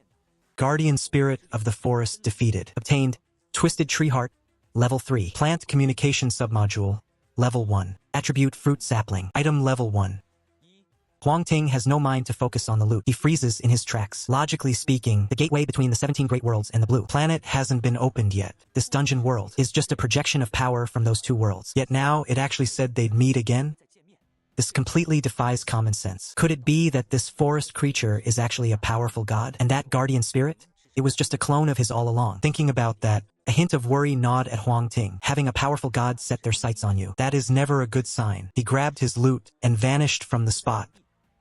Guardian spirit of the forest defeated. Obtained, Twisted Tree Heart, Level 3. Plant Communication Submodule, Level 1. Attribute Fruit Sapling. Item Level 1. Huang Ting has no mind to focus on the loot. He freezes in his tracks. Logically speaking, the gateway between the 17 Great Worlds and the Blue Planet hasn't been opened yet. This dungeon world is just a projection of power from those 2 worlds. Yet now, it actually said they'd meet again? This completely defies common sense. Could it be that this forest creature is actually a powerful god? And that guardian spirit? It was just a clone of his all along. Thinking about that, a hint of worry gnawed at Huang Ting. Having a powerful god set their sights on you. That is never a good sign. He grabbed his loot and vanished from the spot.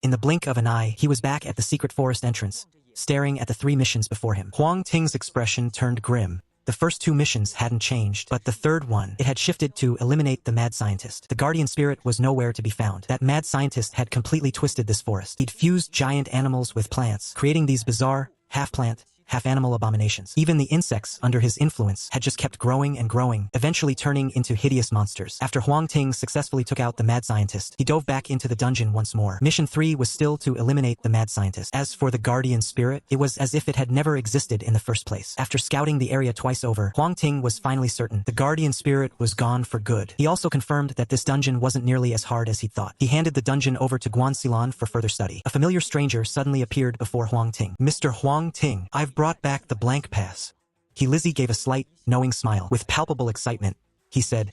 In the blink of an eye, he was back at the secret forest entrance, staring at the 3 missions before him. Huang Ting's expression turned grim. The first 2 missions hadn't changed, but the third one, it had shifted to eliminate the mad scientist. The guardian spirit was nowhere to be found. That mad scientist had completely twisted this forest. He'd fused giant animals with plants, creating these bizarre, half-plant, half-animal abominations. Even the insects under his influence had just kept growing and growing, eventually turning into hideous monsters. After Huang Ting successfully took out the mad scientist, he dove back into the dungeon once more. Mission 3 was still to eliminate the mad scientist. As for the guardian spirit, it was as if it had never existed in the first place. After scouting the area twice over, Huang Ting was finally certain the guardian spirit was gone for good. He also confirmed that this dungeon wasn't nearly as hard as he thought. He handed the dungeon over to Guanxilan for further study. A familiar stranger suddenly appeared before Huang Ting. Mr. Huang Ting, I've brought back the blank pass. Lizzie gave a slight, knowing smile. With palpable excitement, he said,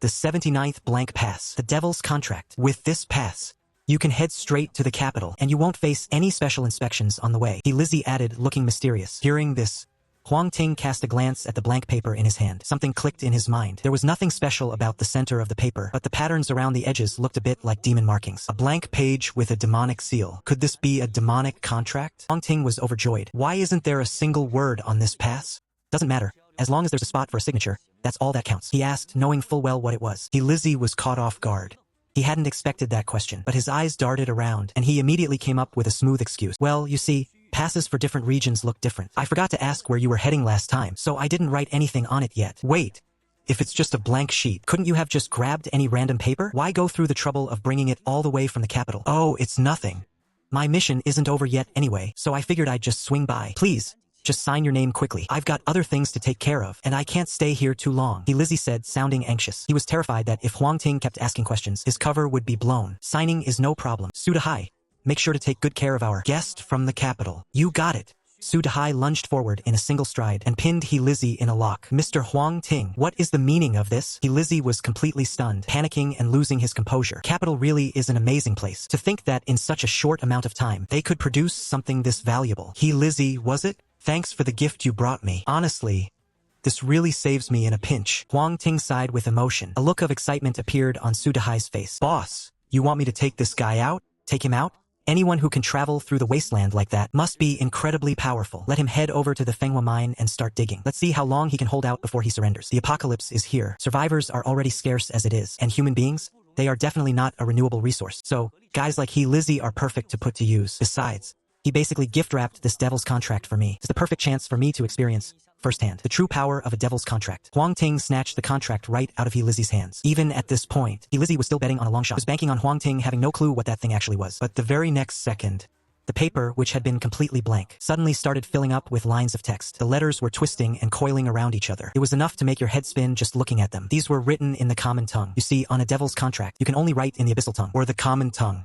the 79th blank pass, the devil's contract. With this pass, you can head straight to the capital, and you won't face any special inspections on the way. Lizzie added, looking mysterious. Hearing this, Huang Ting cast a glance at the blank paper in his hand. Something clicked in his mind. There was nothing special about the center of the paper, but the patterns around the edges looked a bit like demon markings. A blank page with a demonic seal. Could this be a demonic contract? Huang Ting was overjoyed. Why isn't there a single word on this pass? Doesn't matter. As long as there's a spot for a signature, that's all that counts. He asked, knowing full well what it was. Lizzie was caught off guard. He hadn't expected that question, but his eyes darted around, and he immediately came up with a smooth excuse. Well, you see, passes for different regions look different. I forgot to ask where you were heading last time, so I didn't write anything on it yet. Wait, if it's just a blank sheet, couldn't you have just grabbed any random paper? Why go through the trouble of bringing it all the way from the capital? Oh, it's nothing. My mission isn't over yet anyway, so I figured I'd just swing by. Please, just sign your name quickly. I've got other things to take care of, and I can't stay here too long. Lizzie said, sounding anxious. He was terrified that if Huang Ting kept asking questions, his cover would be blown. Signing is no problem. Sudahai, make sure to take good care of our guest from the capital. You got it. Sudahai lunged forward in a single stride and pinned Lizzie in a lock. Mr. Huang Ting, what is the meaning of this? Lizzie was completely stunned, panicking and losing his composure. Capital really is an amazing place. To think that in such a short amount of time, they could produce something this valuable. Lizzie, was it? Thanks for the gift you brought me. Honestly, this really saves me in a pinch. Huang Ting sighed with emotion. A look of excitement appeared on Sudahai's face. Boss, you want me to take this guy out? Take him out? Anyone who can travel through the wasteland like that must be incredibly powerful. Let him head over to the Fenghua mine and start digging. Let's see how long he can hold out before he surrenders. The apocalypse is here. Survivors are already scarce as it is, and human beings, they are definitely not a renewable resource. So, guys like Lizzie are perfect to put to use. Besides, he basically gift-wrapped this devil's contract for me. It's the perfect chance for me to experience, firsthand, the true power of a devil's contract. Huang Ting snatched the contract right out of Lizzie's hands. Even at this point, Lizzie was still betting on a long shot. He was banking on Huang Ting having no clue what that thing actually was. But the very next second, the paper, which had been completely blank, suddenly started filling up with lines of text. The letters were twisting and coiling around each other. It was enough to make your head spin just looking at them. These were written in the common tongue. You see, on a devil's contract, you can only write in the abyssal tongue, or the common tongue.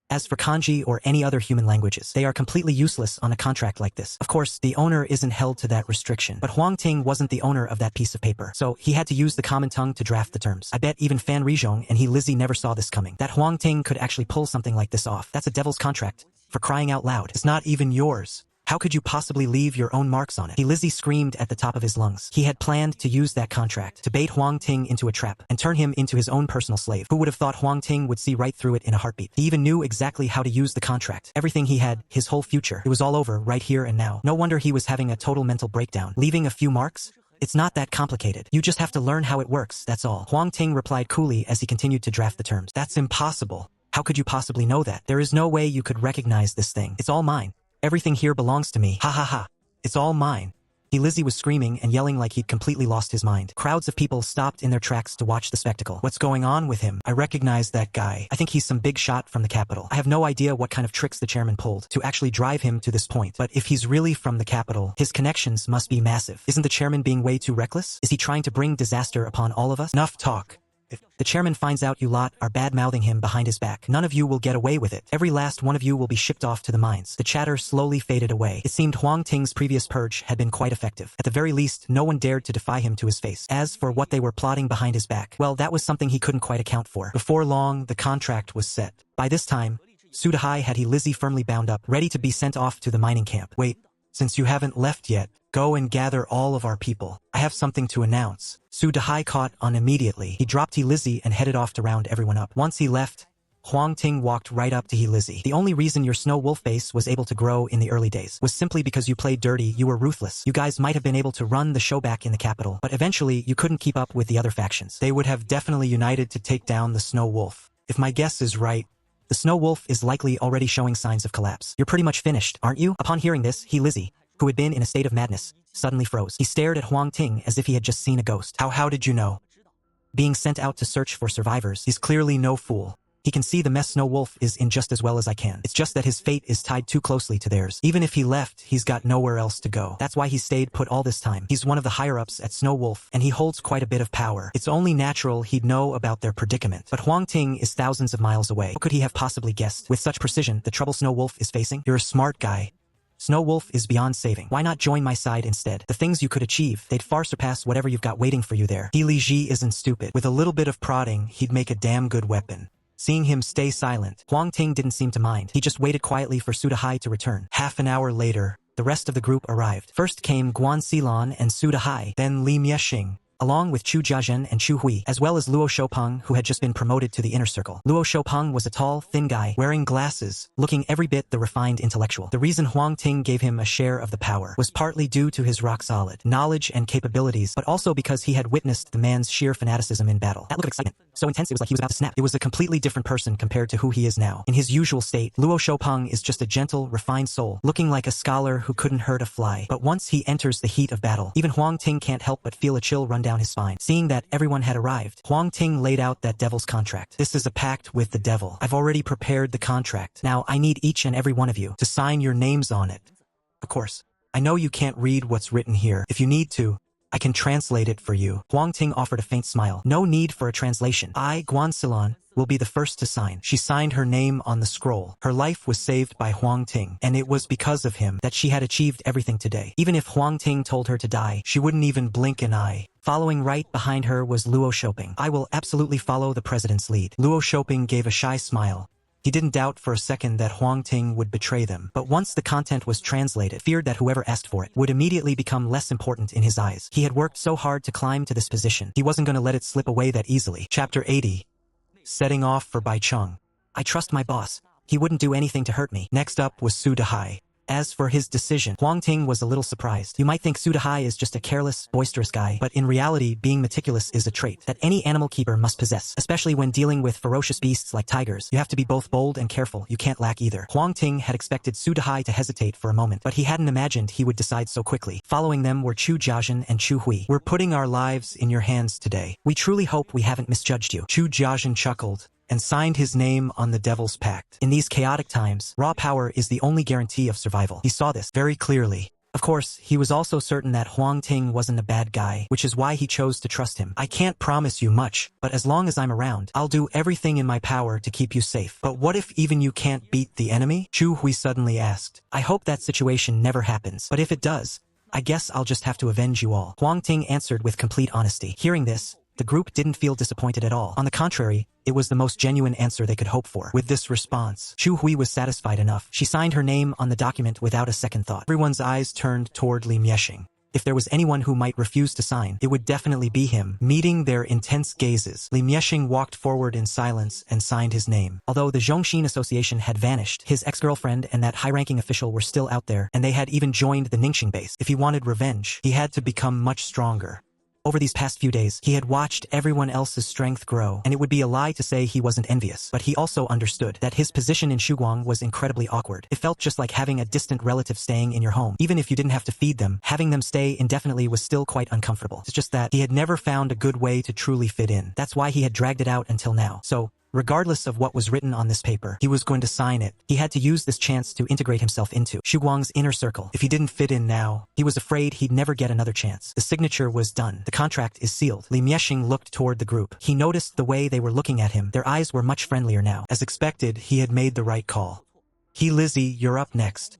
As for kanji or any other human languages, they are completely useless on a contract like this. Of course, the owner isn't held to that restriction, but Huang Ting wasn't the owner of that piece of paper, so he had to use the common tongue to draft the terms. I bet even Fan Rizhong and Lizzie never saw this coming. That Huang Ting could actually pull something like this off. That's a devil's contract. For crying out loud. It's not even yours. How could you possibly leave your own marks on it? Lizzie screamed at the top of his lungs. He had planned to use that contract to bait Huang Ting into a trap and turn him into his own personal slave. Who would have thought Huang Ting would see right through it in a heartbeat? He even knew exactly how to use the contract. Everything he had, his whole future. It was all over, right here and now. No wonder he was having a total mental breakdown. Leaving a few marks? It's not that complicated. You just have to learn how it works, that's all. Huang Ting replied coolly as he continued to draft the terms. That's impossible. How could you possibly know that? There is no way you could recognize this thing. It's all mine. Everything here belongs to me. Ha ha ha. It's all mine. Lizzie was screaming and yelling like he'd completely lost his mind. Crowds of people stopped in their tracks to watch the spectacle. What's going on with him? I recognize that guy. I think he's some big shot from the capital. I have no idea what kind of tricks the chairman pulled to actually drive him to this point. But if he's really from the capital, his connections must be massive. Isn't the chairman being way too reckless? Is he trying to bring disaster upon all of us? Enough talk. If the chairman finds out you lot are bad-mouthing him behind his back, none of you will get away with it. Every last one of you will be shipped off to the mines. The chatter slowly faded away. It seemed Huang Ting's previous purge had been quite effective. At the very least, no one dared to defy him to his face. As for what they were plotting behind his back, well, that was something he couldn't quite account for. Before long, the contract was set. By this time, Sudahai had Lizzie firmly bound up, ready to be sent off to the mining camp. Wait, since you haven't left yet, go and gather all of our people. I have something to announce. Sudahai caught on immediately. He dropped Lizzie and headed off to round everyone up. Once he left, Huang Ting walked right up to Lizzie. The only reason your snow wolf base was able to grow in the early days was simply because you played dirty, you were ruthless. You guys might have been able to run the show back in the capital, but eventually you couldn't keep up with the other factions. They would have definitely united to take down the snow wolf. If my guess is right, the snow wolf is likely already showing signs of collapse. You're pretty much finished, aren't you? Upon hearing this, Lizzie, who had been in a state of madness, suddenly froze. He stared at Huang Ting as if he had just seen a ghost. How did you know? Being sent out to search for survivors, he's clearly no fool. He can see the mess Snow Wolf is in just as well as I can. It's just that his fate is tied too closely to theirs. Even if he left, he's got nowhere else to go. That's why he stayed put all this time. He's one of the higher-ups at Snow Wolf, and he holds quite a bit of power. It's only natural he'd know about their predicament. But Huang Ting is thousands of miles away. What could he have possibly guessed? With such precision, the trouble Snow Wolf is facing? You're a smart guy. Snow Wolf is beyond saving. Why not join my side instead? The things you could achieve, they'd far surpass whatever you've got waiting for you there. Li Ji isn't stupid. With a little bit of prodding, he'd make a damn good weapon. Seeing him stay silent, Huang Ting didn't seem to mind. He just waited quietly for Sudahai to return. Half an hour later, the rest of the group arrived. First came Guan Xilon and Sudahai, then Li Miexing, along with Chu Jiazhen and Chu Hui, as well as Luo Shoupeng, who had just been promoted to the inner circle. Luo Shoupeng was a tall, thin guy, wearing glasses, looking every bit the refined intellectual. The reason Huang Ting gave him a share of the power was partly due to his rock-solid knowledge and capabilities, but also because he had witnessed the man's sheer fanaticism in battle. That look of excitement, so intense it was like he was about to snap. It was a completely different person compared to who he is now. In his usual state, Luo Shoupeng is just a gentle, refined soul, looking like a scholar who couldn't hurt a fly. But once he enters the heat of battle, even Huang Ting can't help but feel a chill run down his spine. Seeing that everyone had arrived, Huang Ting laid out that devil's contract. This is a pact with the devil. I've already prepared the contract. Now I need each and every one of you to sign your names on it. Of course, I know you can't read what's written here. If you need to, I can translate it for you. Huang Ting offered a faint smile. No need for a translation. I, Guan Xilon, will be the first to sign. She signed her name on the scroll. Her life was saved by Huang Ting, and it was because of him that she had achieved everything today. Even if Huang Ting told her to die, she wouldn't even blink an eye. Following right behind her was Luo Shoupeng. I will absolutely follow the president's lead. Luo Shoupeng gave a shy smile. He didn't doubt for a second that Huang Ting would betray them, but once the content was translated, feared that whoever asked for it would immediately become less important in his eyes. He had worked so hard to climb to this position. He wasn't going to let it slip away that easily. Chapter 80. Setting off for Baicheng. I trust my boss. He wouldn't do anything to hurt me. Next up was Sudahai. As for his decision, Huang Ting was a little surprised. You might think Sudahai is just a careless, boisterous guy, but in reality, being meticulous is a trait that any animal keeper must possess, especially when dealing with ferocious beasts like tigers. You have to be both bold and careful. You can't lack either. Huang Ting had expected Sudahai to hesitate for a moment, but he hadn't imagined he would decide so quickly. Following them were Chu Jiazhen and Chu Hui. We're putting our lives in your hands today. We truly hope we haven't misjudged you. Chu Jiazhen chuckled and signed his name on the Devil's Pact. In these chaotic times, raw power is the only guarantee of survival. He saw this very clearly. Of course, he was also certain that Huang Ting wasn't a bad guy, which is why he chose to trust him. I can't promise you much, but as long as I'm around, I'll do everything in my power to keep you safe. But what if even you can't beat the enemy? Chu Hui suddenly asked. I hope that situation never happens, but if it does, I guess I'll just have to avenge you all. Huang Ting answered with complete honesty. Hearing this, the group didn't feel disappointed at all. On the contrary, it was the most genuine answer they could hope for. With this response, Chu Hui was satisfied enough. She signed her name on the document without a second thought. Everyone's eyes turned toward Li Miexing. If there was anyone who might refuse to sign, it would definitely be him. Meeting their intense gazes, Li Miexing walked forward in silence and signed his name. Although the Zhongxin Association had vanished, his ex-girlfriend and that high-ranking official were still out there, and they had even joined the Ningxing base. If he wanted revenge, he had to become much stronger. Over these past few days, he had watched everyone else's strength grow, and it would be a lie to say he wasn't envious. But he also understood that his position in Shuguang was incredibly awkward. It felt just like having a distant relative staying in your home. Even if you didn't have to feed them, having them stay indefinitely was still quite uncomfortable. It's just that he had never found a good way to truly fit in. That's why he had dragged it out until now. So, Regardless of what was written on this paper, he was going to sign it. He had to use this chance to integrate himself into Xu Guang's inner circle. If he didn't fit in now, he was afraid he'd never get another chance. The signature was done. The contract is sealed. Li Miexing looked toward the group. He noticed the way they were looking at him. Their eyes were much friendlier now. As expected, he had made the right call. Lizzie, you're up next.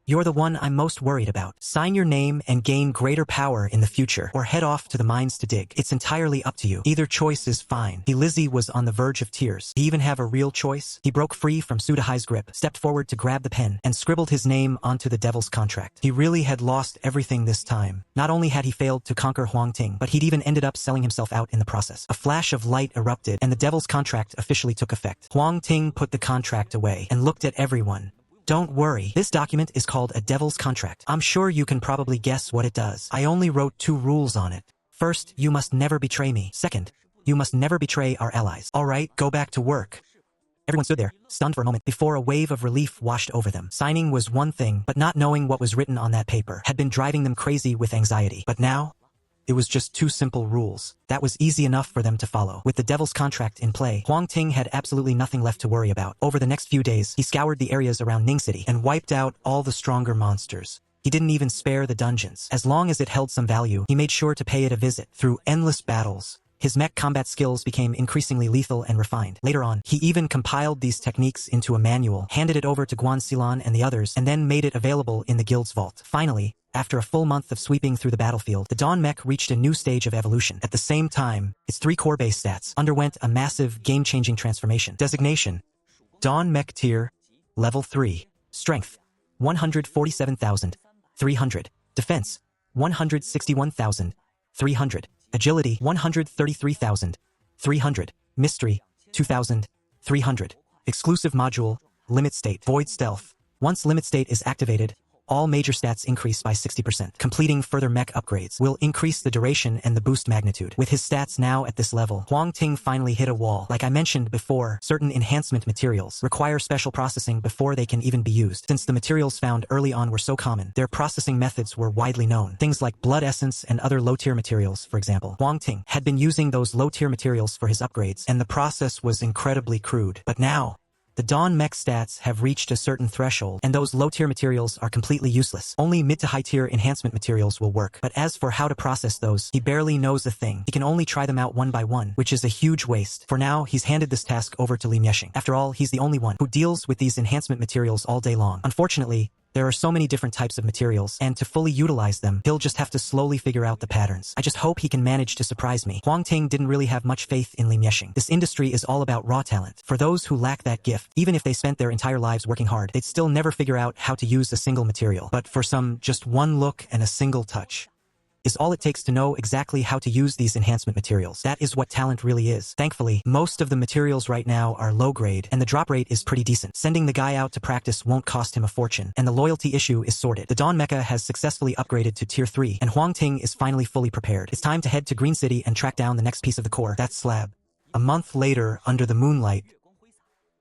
You're the one I'm most worried about. Sign your name and gain greater power in the future, or head off to the mines to dig. It's entirely up to you. Either choice is fine. Lizzie was on the verge of tears. Did he even have a real choice? He broke free from Sudahai's grip, stepped forward to grab the pen, and scribbled his name onto the devil's contract. He really had lost everything this time. Not only had he failed to conquer Huang Ting, but he'd even ended up selling himself out in the process. A flash of light erupted, and the devil's contract officially took effect. Huang Ting put the contract away and looked at everyone. Don't worry, this document is called a devil's contract. I'm sure you can probably guess what it does. I only wrote 2 rules on it. First, you must never betray me. Second, you must never betray our allies. All right, go back to work. Everyone stood there, stunned for a moment, before a wave of relief washed over them. Signing was one thing, but not knowing what was written on that paper had been driving them crazy with anxiety. But now, it was just 2 simple rules. That was easy enough for them to follow. With the devil's contract in play, Huang Ting had absolutely nothing left to worry about. Over the next few days, he scoured the areas around Ning City and wiped out all the stronger monsters. He didn't even spare the dungeons. As long as it held some value, he made sure to pay it a visit. Through endless battles, his mech combat skills became increasingly lethal and refined. Later on, he even compiled these techniques into a manual, handed it over to Guan Xilan and the others, and then made it available in the guild's vault. Finally, after a full month of sweeping through the battlefield, the Dawn Mech reached a new stage of evolution. At the same time, its 3 core base stats underwent a massive game-changing transformation. Designation: Dawn Mech Tier, Level 3. Strength: 147,300. Defense: 161,300. Agility: 133,300. Mystery: 2,300. Exclusive module: Limit State. Void Stealth. Once Limit State is activated, all major stats increase by 60%. Completing further mech upgrades will increase the duration and the boost magnitude. With his stats now at this level, Huang Ting finally hit a wall. Like I mentioned before, certain enhancement materials require special processing before they can even be used. Since the materials found early on were so common, their processing methods were widely known. Things like blood essence and other low-tier materials, for example. Huang Ting had been using those low-tier materials for his upgrades, and the process was incredibly crude. But now, the Dawn Mech stats have reached a certain threshold, and those low-tier materials are completely useless. Only mid to high-tier enhancement materials will work. But as for how to process those, he barely knows a thing. He can only try them out one by one, which is a huge waste. For now, he's handed this task over to Li Miexing. After all, he's the only one who deals with these enhancement materials all day long. Unfortunately, there are so many different types of materials, and to fully utilize them, he'll just have to slowly figure out the patterns. I just hope he can manage to surprise me. Huang Ting didn't really have much faith in Li Miexing. This industry is all about raw talent. For those who lack that gift, even if they spent their entire lives working hard, they'd still never figure out how to use a single material. But for some, just one look and a single touch is all it takes to know exactly how to use these enhancement materials. That is what talent really is. Thankfully, most of the materials right now are low grade, and the drop rate is pretty decent. Sending the guy out to practice won't cost him a fortune, and the loyalty issue is sorted. The Dawn Mecha has successfully upgraded to Tier 3, and Huang Ting is finally fully prepared. It's time to head to Green City and track down the next piece of the core, that slab. A month later, under the moonlight,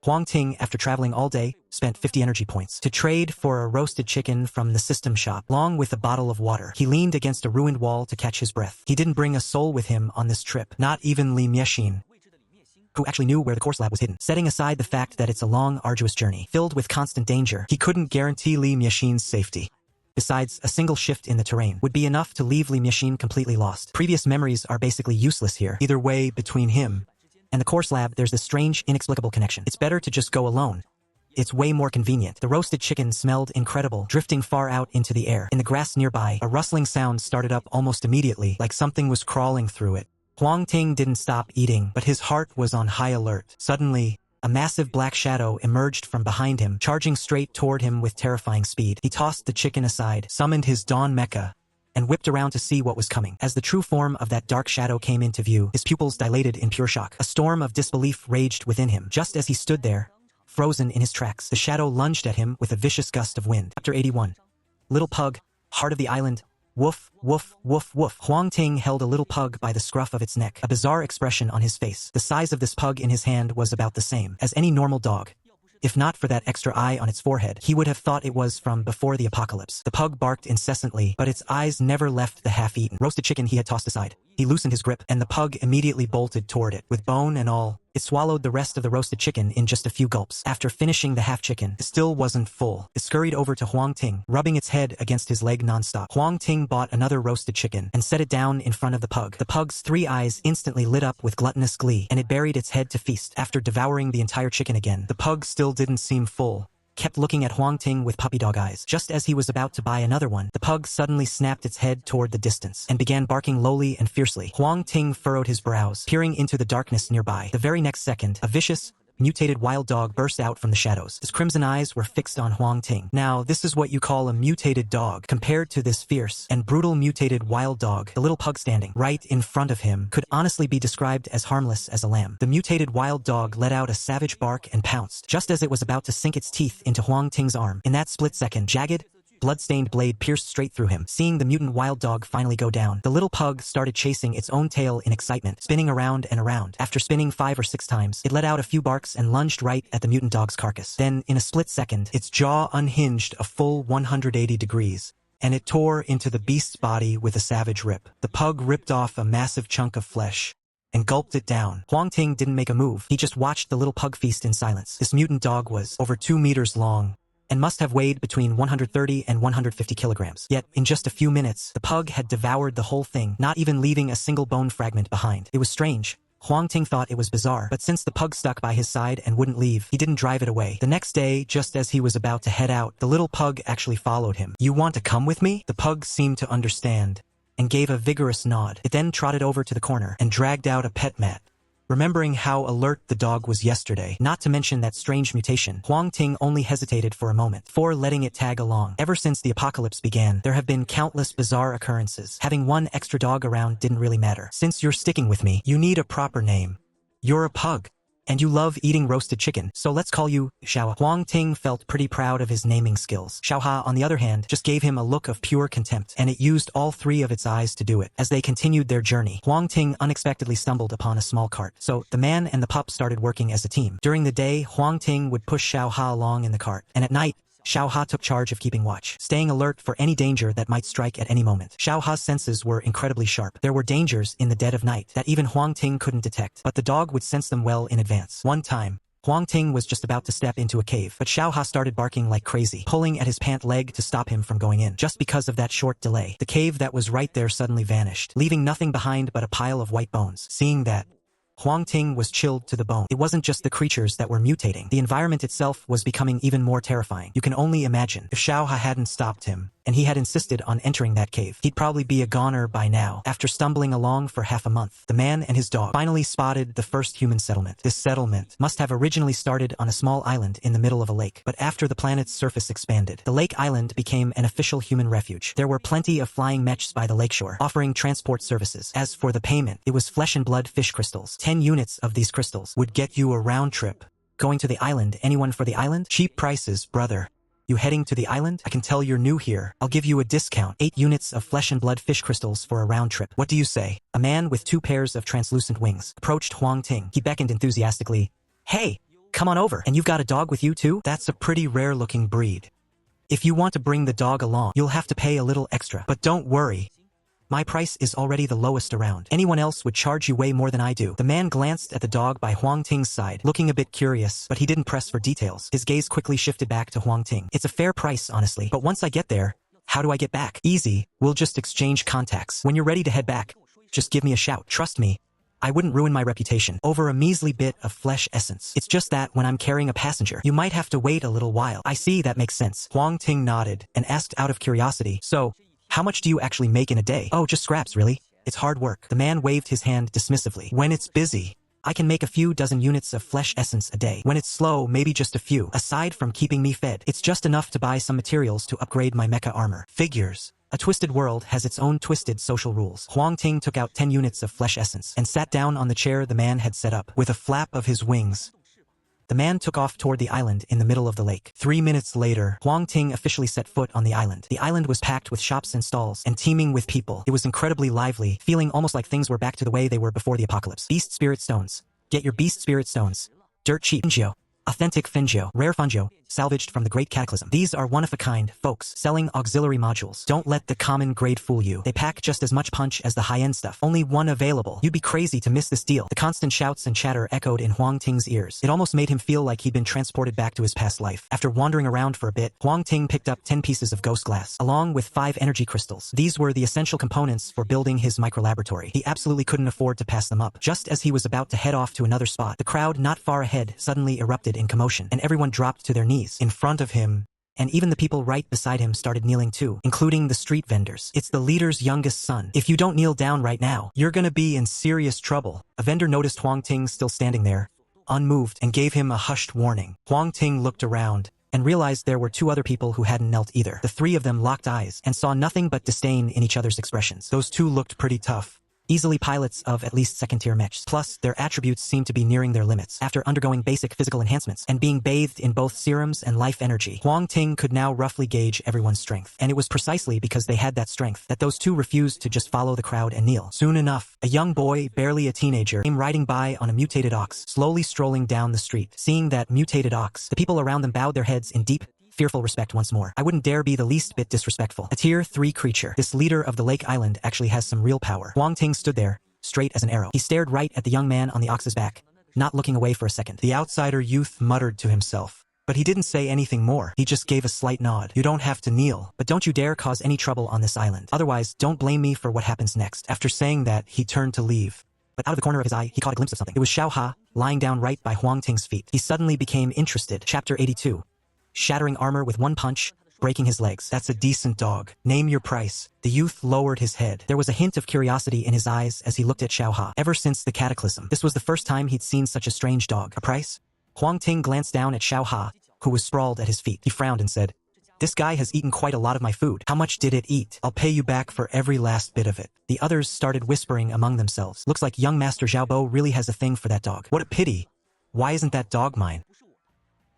Huang Ting, after traveling all day, spent 50 energy points to trade for a roasted chicken from the system shop, along with a bottle of water. He leaned against a ruined wall to catch his breath. He didn't bring a soul with him on this trip, not even Li Miexing, who actually knew where the core slab was hidden. Setting aside the fact that it's a long, arduous journey, filled with constant danger, he couldn't guarantee Li Miexing's safety. Besides, a single shift in the terrain would be enough to leave Li Miexing completely lost. Previous memories are basically useless here. Either way, between him and the core slab, there's this strange, inexplicable connection. It's better to just go alone. It's way more convenient. The roasted chicken smelled incredible, drifting far out into the air. In the grass nearby, a rustling sound started up almost immediately, like something was crawling through it. Huang Ting didn't stop eating, but his heart was on high alert. Suddenly, a massive black shadow emerged from behind him, charging straight toward him with terrifying speed. He tossed the chicken aside, summoned his Dawn Mecha, and whipped around to see what was coming. As the true form of that dark shadow came into view, his pupils dilated in pure shock. A storm of disbelief raged within him. Just as he stood there, frozen in his tracks, the shadow lunged at him with a vicious gust of wind. Chapter 81. Little Pug, Heart of the Island. Woof, woof, woof, woof. Huang Ting held a little pug by the scruff of its neck, a bizarre expression on his face. The size of this pug in his hand was about the same as any normal dog. If not for that extra eye on its forehead, he would have thought it was from before the apocalypse. The pug barked incessantly, but its eyes never left the half-eaten roasted chicken he had tossed aside. He loosened his grip, and the pug immediately bolted toward it. With bone and all, It swallowed the rest of the roasted chicken in just a few gulps. After finishing the half chicken, it still wasn't full. It scurried over to Huang Ting, rubbing its head against his leg nonstop. Huang Ting bought another roasted chicken and set it down in front of the pug. The pug's 3 eyes instantly lit up with gluttonous glee, and it buried its head to feast. After devouring the entire chicken again, the pug still didn't seem full. Kept looking at Huang Ting with puppy dog eyes. Just as he was about to buy another one, the pug suddenly snapped its head toward the distance and began barking lowly and fiercely. Huang Ting furrowed his brows, peering into the darkness nearby. The very next second, a vicious, mutated wild dog burst out from the shadows. His crimson eyes were fixed on Huang Ting. Now, this is what you call a mutated dog. Compared to this fierce and brutal mutated wild dog, the little pug standing right in front of him could honestly be described as harmless as a lamb. The mutated wild dog let out a savage bark and pounced, just as it was about to sink its teeth into Huang Ting's arm. In that split second, jagged, blood-stained blade pierced straight through him. Seeing the mutant wild dog finally go down, the little pug started chasing its own tail in excitement, spinning around and around. After spinning 5 or 6 times, it let out a few barks and lunged right at the mutant dog's carcass. Then, in a split second, its jaw unhinged a full 180 degrees, and it tore into the beast's body with a savage rip. The pug ripped off a massive chunk of flesh and gulped it down. Huang Ting didn't make a move. He just watched the little pug feast in silence. This mutant dog was over 2 meters long and must have weighed between 130 and 150 kilograms. Yet, in just a few minutes, the pug had devoured the whole thing, not even leaving a single bone fragment behind. It was strange. Huang Ting thought it was bizarre, but since the pug stuck by his side and wouldn't leave, he didn't drive it away. The next day, just as he was about to head out, the little pug actually followed him. "You want to come with me?" The pug seemed to understand and gave a vigorous nod. It then trotted over to the corner and dragged out a pet mat. Remembering how alert the dog was yesterday, not to mention that strange mutation, Huang Ting only hesitated for a moment before letting it tag along. Ever since the apocalypse began, there have been countless bizarre occurrences. Having one extra dog around didn't really matter. Since you're sticking with me, you need a proper name. You're a pug, and you love eating roasted chicken, so let's call you Xiaoha. Huang Ting felt pretty proud of his naming skills. Xiaoha, on the other hand, just gave him a look of pure contempt, and it used all 3 of its eyes to do it. As they continued their journey, Huang Ting unexpectedly stumbled upon a small cart, so the man and the pup started working as a team. During the day, Huang Ting would push Xiaoha along in the cart, and at night, Xiaoha took charge of keeping watch, staying alert for any danger that might strike at any moment. Xiaoha's senses were incredibly sharp. There were dangers in the dead of night that even Huang Ting couldn't detect, but the dog would sense them well in advance. One time, Huang Ting was just about to step into a cave, but Xiaoha started barking like crazy, pulling at his pant leg to stop him from going in. Just because of that short delay, the cave that was right there suddenly vanished, leaving nothing behind but a pile of white bones. Seeing that, Huang Ting was chilled to the bone. It wasn't just the creatures that were mutating. The environment itself was becoming even more terrifying. You can only imagine, if Xiaoha hadn't stopped him, and he had insisted on entering that cave, he'd probably be a goner by now. After stumbling along for half a month, the man and his dog finally spotted the first human settlement. This settlement must have originally started on a small island in the middle of a lake, but after the planet's surface expanded, the lake island became an official human refuge. There were plenty of flying mechs by the lakeshore, offering transport services. As for the payment, it was flesh and blood fish crystals. 10 units of these crystals would get you a round trip. Going to the island, anyone for the island? Cheap prices, brother. You heading to the island? I can tell you're new here. I'll give you a discount. 8 units of flesh and blood fish crystals for a round trip. What do you say? A man with 2 pairs of translucent wings approached Huang Ting. He beckoned enthusiastically. "Hey, come on over. And you've got a dog with you too? That's a pretty rare-looking breed. If you want to bring the dog along, you'll have to pay a little extra. But don't worry. My price is already the lowest around. Anyone else would charge you way more than I do." The man glanced at the dog by Huang Ting's side, looking a bit curious, but he didn't press for details. His gaze quickly shifted back to Huang Ting. "It's a fair price, honestly. But once I get there, how do I get back?" "Easy. We'll just exchange contacts. When you're ready to head back, just give me a shout. Trust me, I wouldn't ruin my reputation over a measly bit of flesh essence. It's just that when I'm carrying a passenger, you might have to wait a little while." "I see, that makes sense." Huang Ting nodded and asked out of curiosity, "So, how much do you actually make in a day?" "Oh, just scraps, really. It's hard work." The man waved his hand dismissively. "When it's busy, I can make a few dozen units of flesh essence a day. When it's slow, maybe just a few. Aside from keeping me fed, it's just enough to buy some materials to upgrade my mecha armor." "Figures. A twisted world has its own twisted social rules." Huang Ting took out 10 units of flesh essence and sat down on the chair the man had set up. With a flap of his wings, the man took off toward the island in the middle of the lake. 3 minutes later, Huang Ting officially set foot on the island. The island was packed with shops and stalls, and teeming with people. It was incredibly lively, feeling almost like things were back to the way they were before the apocalypse. Beast Spirit Stones. Get your Beast Spirit Stones. Dirt cheap Fingio. Authentic Fingio. Rare Fungio. salvaged from the Great Cataclysm. These are one-of-a-kind, folks, selling auxiliary modules. Don't let the common grade fool you. They pack just as much punch as the high-end stuff. Only one available. You'd be crazy to miss this deal. The constant shouts and chatter echoed in Huang Ting's ears. It almost made him feel like he'd been transported back to his past life. After wandering around for a bit, Huang Ting picked up 10 pieces of ghost glass, along with 5 energy crystals. These were the essential components for building his micro-laboratory. He absolutely couldn't afford to pass them up. Just as he was about to head off to another spot, the crowd not far ahead suddenly erupted in commotion, and everyone dropped to their knees in front of him. And even the people right beside him started kneeling too, including the street vendors. It's the leader's youngest son. If you don't kneel down right now, you're gonna be in serious trouble. A vendor noticed Huang Ting still standing there, unmoved, and gave him a hushed warning. Huang Ting looked around and realized there were 2 other people who hadn't knelt either. The 3 of them locked eyes and saw nothing but disdain in each other's expressions. Those 2 looked pretty tough. Easily pilots of at least second-tier mechs. Plus, their attributes seemed to be nearing their limits. After undergoing basic physical enhancements and being bathed in both serums and life energy, Huang Ting could now roughly gauge everyone's strength. And it was precisely because they had that strength that those 2 refused to just follow the crowd and kneel. Soon enough, a young boy, barely a teenager, came riding by on a mutated ox, slowly strolling down the street. Seeing that mutated ox, the people around them bowed their heads in deep, fearful respect once more. I wouldn't dare be the least bit disrespectful. A tier 3 creature. This leader of the lake island actually has some real power. Huang Ting stood there, straight as an arrow. He stared right at the young man on the ox's back, not looking away for a second. The outsider youth muttered to himself, but he didn't say anything more. He just gave a slight nod. You don't have to kneel, but don't you dare cause any trouble on this island. Otherwise, don't blame me for what happens next. After saying that, he turned to leave. But out of the corner of his eye, he caught a glimpse of something. It was Xiao Ha, lying down right by Huang Ting's feet. He suddenly became interested. Chapter 82. Shattering armor with 1 punch, breaking his legs. That's a decent dog. Name your price. The youth lowered his head. There was a hint of curiosity in his eyes as he looked at Xiao Ha. Ever since the cataclysm, this was the first time he'd seen such a strange dog. A price? Huang Ting glanced down at Xiao Ha, who was sprawled at his feet. He frowned and said, "This guy has eaten quite a lot of my food. How much did it eat? I'll pay you back for every last bit of it." The others started whispering among themselves. Looks like young Master Xiaobo really has a thing for that dog. What a pity. Why isn't that dog mine?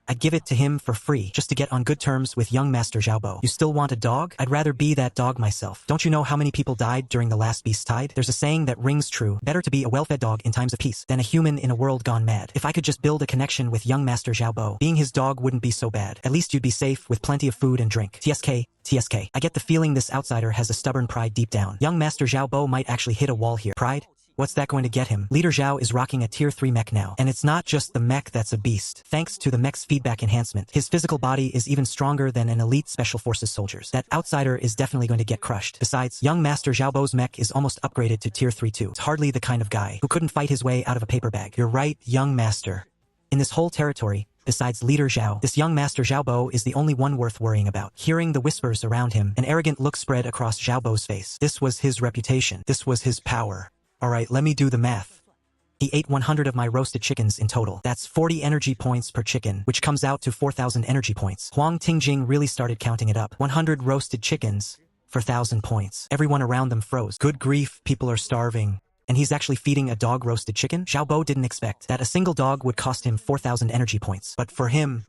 I'd give it to him for free, just to get on good terms with young Master Xiaobo. You still want a dog? I'd rather be that dog myself. Don't you know how many people died during the last beast tide? There's a saying that rings true. Better to be a well-fed dog in times of peace than a human in a world gone mad. If I could just build a connection with young Master Xiaobo, being his dog wouldn't be so bad. At least you'd be safe with plenty of food and drink. TSK, TSK. I get the feeling this outsider has a stubborn pride deep down. Young Master Xiaobo might actually hit a wall here. Pride? What's that going to get him? Leader Zhao is rocking a tier 3 mech now. And it's not just the mech that's a beast. Thanks to the mech's feedback enhancement, his physical body is even stronger than an elite special forces soldier's. That outsider is definitely going to get crushed. Besides, young Master Xiaobo's mech is almost upgraded to tier 3 too. It's hardly the kind of guy who couldn't fight his way out of a paper bag. You're right, young Master. In this whole territory, besides Leader Zhao, this young Master Xiaobo is the only one worth worrying about. Hearing the whispers around him, an arrogant look spread across Xiaobo's face. This was his reputation. This was his power. Alright, let me do the math. He ate 100 of my roasted chickens in total. That's 40 energy points per chicken, which comes out to 4,000 energy points. Huang Tingjing really started counting it up. 100 roasted chickens for 1,000 points. Everyone around them froze. Good grief, people are starving. And he's actually feeding a dog roasted chicken? Xiaobo didn't expect that a single dog would cost him 4,000 energy points. But for him,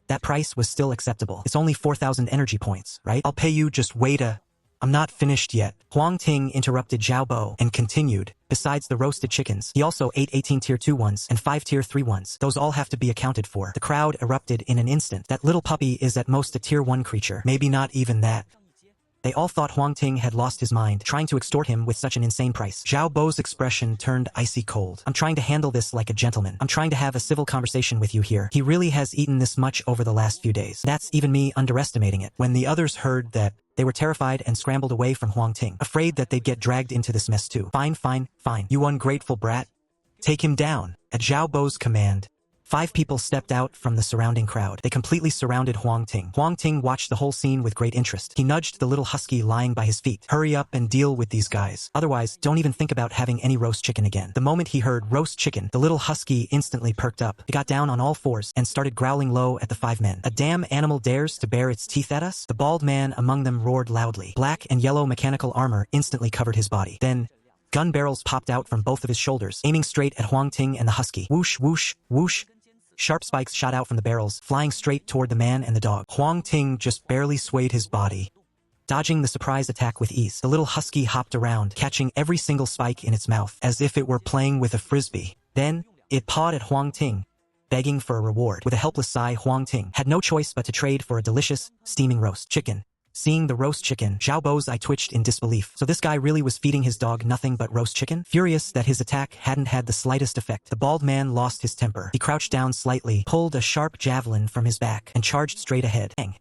that price was still acceptable. It's only 4,000 energy points, right? I'll pay you, just wait I'm not finished yet. Huang Ting interrupted Xiaobo and continued. Besides the roasted chickens, he also ate 18 tier 2 ones and 5 tier 3 ones. Those all have to be accounted for. The crowd erupted in an instant. That little puppy is at most a tier 1 creature. Maybe not even that. They all thought Huang Ting had lost his mind, trying to extort him with such an insane price. Xiaobo's expression turned icy cold. I'm trying to handle this like a gentleman. I'm trying to have a civil conversation with you here. He really has eaten this much over the last few days. That's even me underestimating it. When the others heard that, they were terrified and scrambled away from Huang Ting, afraid that they'd get dragged into this mess too. Fine, fine, fine. You ungrateful brat. Take him down. At Xiaobo's command, 5 people stepped out from the surrounding crowd. They completely surrounded Huang Ting. Huang Ting watched the whole scene with great interest. He nudged the little husky lying by his feet. Hurry up and deal with these guys. Otherwise, don't even think about having any roast chicken again. The moment he heard roast chicken, the little husky instantly perked up. It got down on all fours and started growling low at the 5 men. A damn animal dares to bare its teeth at us? The bald man among them roared loudly. Black and yellow mechanical armor instantly covered his body. Then, gun barrels popped out from both of his shoulders, aiming straight at Huang Ting and the husky. Whoosh, whoosh, whoosh. Sharp spikes shot out from the barrels, flying straight toward the man and the dog. Huang Ting just barely swayed his body, dodging the surprise attack with ease. The little husky hopped around, catching every single spike in its mouth, as if it were playing with a frisbee. Then, it pawed at Huang Ting, begging for a reward. With a helpless sigh, Huang Ting had no choice but to trade for a delicious, steaming roast chicken. Seeing the roast chicken, Zhao Bo's eye twitched in disbelief. So this guy really was feeding his dog nothing but roast chicken? Furious that his attack hadn't had the slightest effect, the bald man lost his temper. He crouched down slightly, pulled a sharp javelin from his back, and charged straight ahead. Bang!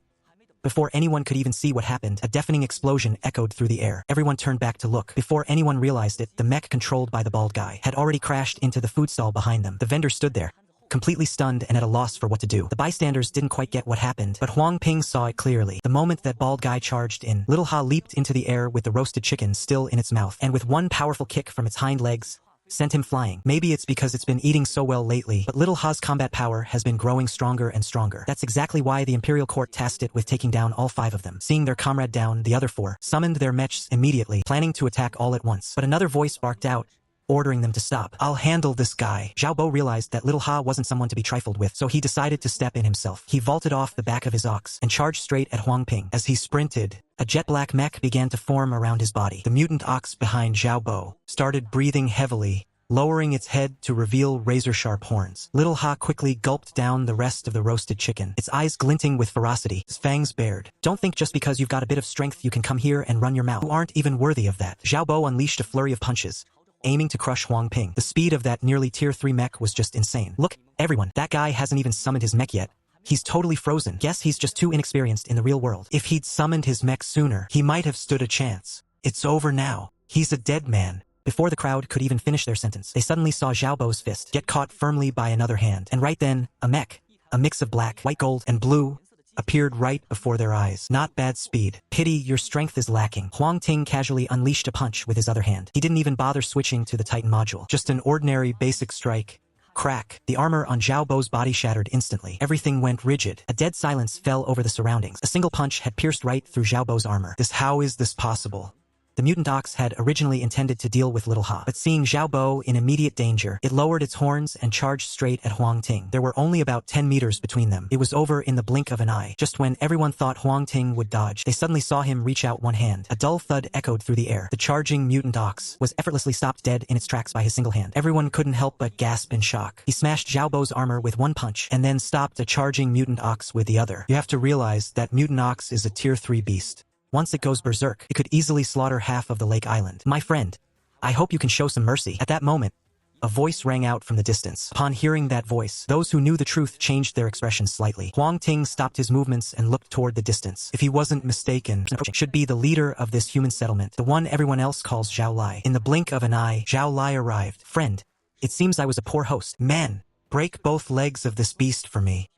Before anyone could even see what happened, a deafening explosion echoed through the air. Everyone turned back to look. Before anyone realized it, the mech controlled by the bald guy had already crashed into the food stall behind them. The vendor stood there, completely stunned and at a loss for what to do. The bystanders didn't quite get what happened, but Huang Ting saw it clearly. The moment that bald guy charged in, Little Ha leaped into the air with the roasted chicken still in its mouth, and with one powerful kick from its hind legs, sent him flying. Maybe it's because it's been eating so well lately, but Little Ha's combat power has been growing stronger and stronger. That's exactly why the Imperial Court tasked it with taking down all 5 of them. Seeing their comrade down, the other 4 summoned their mechs immediately, planning to attack all at once. But another voice barked out, ordering them to stop. "I'll handle this guy." Zhao Bo realized that Little Ha wasn't someone to be trifled with, so he decided to step in himself. He vaulted off the back of his ox and charged straight at Huang Ting. As he sprinted, a jet-black mech began to form around his body. The mutant ox behind Zhao Bo started breathing heavily, lowering its head to reveal razor-sharp horns. Little Ha quickly gulped down the rest of the roasted chicken, its eyes glinting with ferocity, his fangs bared. "Don't think just because you've got a bit of strength you can come here and run your mouth. You aren't even worthy of that." Zhao Bo unleashed a flurry of punches, aiming to crush Huang Ting. The speed of that nearly tier 3 mech was just insane. "Look, everyone, that guy hasn't even summoned his mech yet. He's totally frozen. Guess he's just too inexperienced in the real world. If he'd summoned his mech sooner, he might have stood a chance. It's over now. He's a dead man." Before the crowd could even finish their sentence, they suddenly saw Zhao Bo's fist get caught firmly by another hand, and right then, a mech, a mix of black, white gold, and blue, appeared right before their eyes. "Not bad speed. Pity your strength is lacking." Huang Ting casually unleashed a punch with his other hand. He didn't even bother switching to the Titan module. Just an ordinary basic strike. Crack. The armor on Zhao Bo's body shattered instantly. Everything went rigid. A dead silence fell over the surroundings. A single punch had pierced right through Zhao Bo's armor. How is this possible? The mutant ox had originally intended to deal with Little Ha, but seeing Zhao Bo in immediate danger, it lowered its horns and charged straight at Huang Ting. There were only about 10 meters between them. It was over in the blink of an eye. Just when everyone thought Huang Ting would dodge, they suddenly saw him reach out one hand. A dull thud echoed through the air. The charging mutant ox was effortlessly stopped dead in its tracks by his single hand. Everyone couldn't help but gasp in shock. He smashed Zhao Bo's armor with one punch, and then stopped a charging mutant ox with the other. You have to realize that mutant ox is a tier 3 beast. Once it goes berserk, it could easily slaughter half of the lake island. "My friend, I hope you can show some mercy." At that moment, a voice rang out from the distance. Upon hearing that voice, those who knew the truth changed their expression slightly. Huang Ting stopped his movements and looked toward the distance. If he wasn't mistaken, should be the leader of this human settlement, the one everyone else calls Zhao Lai. In the blink of an eye, Zhao Lai arrived. "Friend, it seems I was a poor host. Man, break both legs of this beast for me."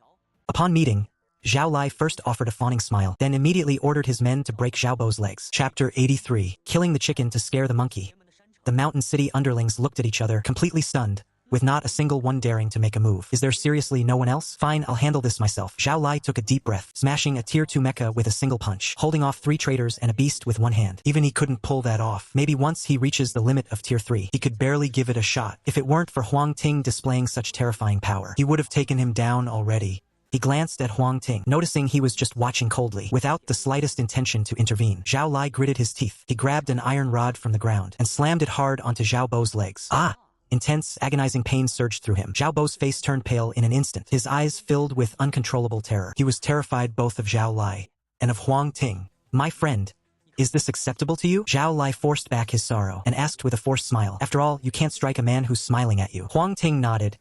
Upon meeting, Zhao Lai first offered a fawning smile, then immediately ordered his men to break Zhao Bo's legs. Chapter 83. Killing the chicken to scare the monkey. The mountain city underlings looked at each other, completely stunned, with not a single one daring to make a move. "Is there seriously no one else? Fine, I'll handle this myself." Zhao Lai took a deep breath, smashing a tier 2 mecha with a single punch, holding off 3 traitors and a beast with one hand. Even he couldn't pull that off. Maybe once he reaches the limit of tier 3, he could barely give it a shot. If it weren't for Huang Ting displaying such terrifying power, he would have taken him down already. He glanced at Huang Ting, noticing he was just watching coldly, without the slightest intention to intervene. Zhao Lai gritted his teeth. He grabbed an iron rod from the ground and slammed it hard onto Zhao Bo's legs. "Ah!" Intense, agonizing pain surged through him. Zhao Bo's face turned pale in an instant, his eyes filled with uncontrollable terror. He was terrified both of Zhao Lai and of Huang Ting. "My friend, is this acceptable to you?" Zhao Lai forced back his sorrow and asked with a forced smile. "After all, you can't strike a man who's smiling at you." Huang Ting nodded.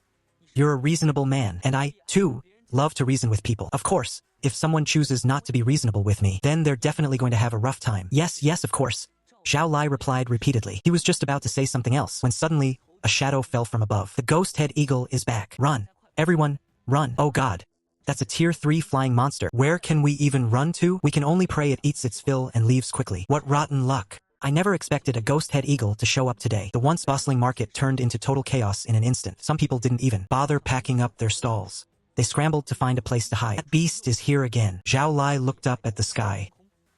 "You're a reasonable man, and I, too, love to reason with people. Of course, if someone chooses not to be reasonable with me, then they're definitely going to have a rough time." Yes, of course," Zhao Lai replied repeatedly. He was just about to say something else, when suddenly, a shadow fell from above. "The ghost head eagle is back. Run. Everyone, run." "Oh god. That's a tier 3 flying monster. Where can we even run to? We can only pray it eats its fill and leaves quickly. What rotten luck. I never expected a ghost head eagle to show up today." The once bustling market turned into total chaos in an instant. Some people didn't even bother packing up their stalls. They scrambled to find a place to hide. "That beast is here again." Zhao Lai looked up at the sky.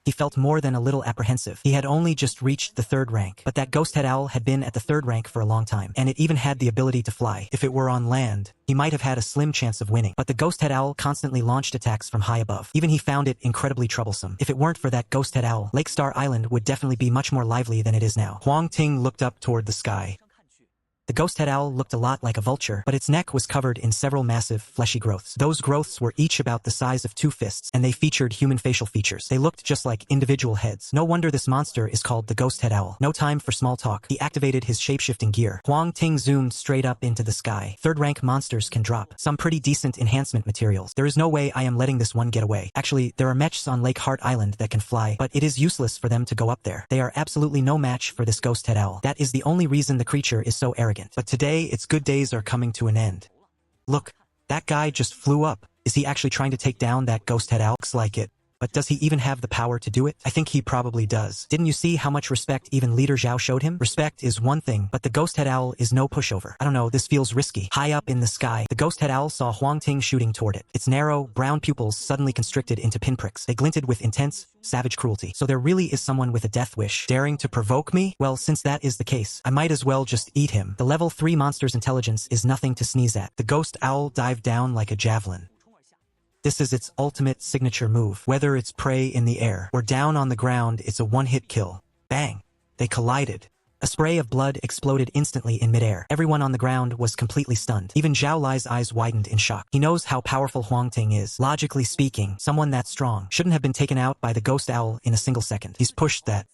He felt more than a little apprehensive. He had only just reached the 3rd rank, but that ghost head owl had been at the 3rd rank for a long time, and it even had the ability to fly. If it were on land, he might have had a slim chance of winning, but the ghost head owl constantly launched attacks from high above. Even he found it incredibly troublesome. If it weren't for that ghost head owl, Lake Star Island would definitely be much more lively than it is now. Huang Ting looked up toward the sky. The ghost head owl looked a lot like a vulture, but its neck was covered in several massive, fleshy growths. Those growths were each about the size of 2 fists, and they featured human facial features. They looked just like individual heads. No wonder this monster is called the ghost head owl. No time for small talk. He activated his shapeshifting gear. Huang Ting zoomed straight up into the sky. 3rd rank monsters can drop some pretty decent enhancement materials. There is no way I am letting this one get away. Actually, there are mechs on Lake Heart Island that can fly, but it is useless for them to go up there. They are absolutely no match for this ghost head owl. That is the only reason the creature is so arrogant. But today, its good days are coming to an end. Look, that guy just flew up. Is he actually trying to take down that ghost head owl? Looks like it. But does he even have the power to do it? I think he probably does. Didn't you see how much respect even Leader Zhao showed him? Respect is one thing, but the ghost head owl is no pushover. I don't know, this feels risky. High up in the sky, the ghost head owl saw Huang Ting shooting toward it. Its narrow, brown pupils suddenly constricted into pinpricks. They glinted with intense, savage cruelty. So there really is someone with a death wish, daring to provoke me? Well, since that is the case, I might as well just eat him. The level 3 monster's intelligence is nothing to sneeze at. The ghost owl dived down like a javelin. This is its ultimate signature move. Whether it's prey in the air or down on the ground, it's a one-hit kill. Bang! They collided. A spray of blood exploded instantly in midair. Everyone on the ground was completely stunned. Even Zhao Lai's eyes widened in shock. He knows how powerful Huang Ting is. Logically speaking, someone that strong shouldn't have been taken out by the ghost owl in a single second. He's pushed that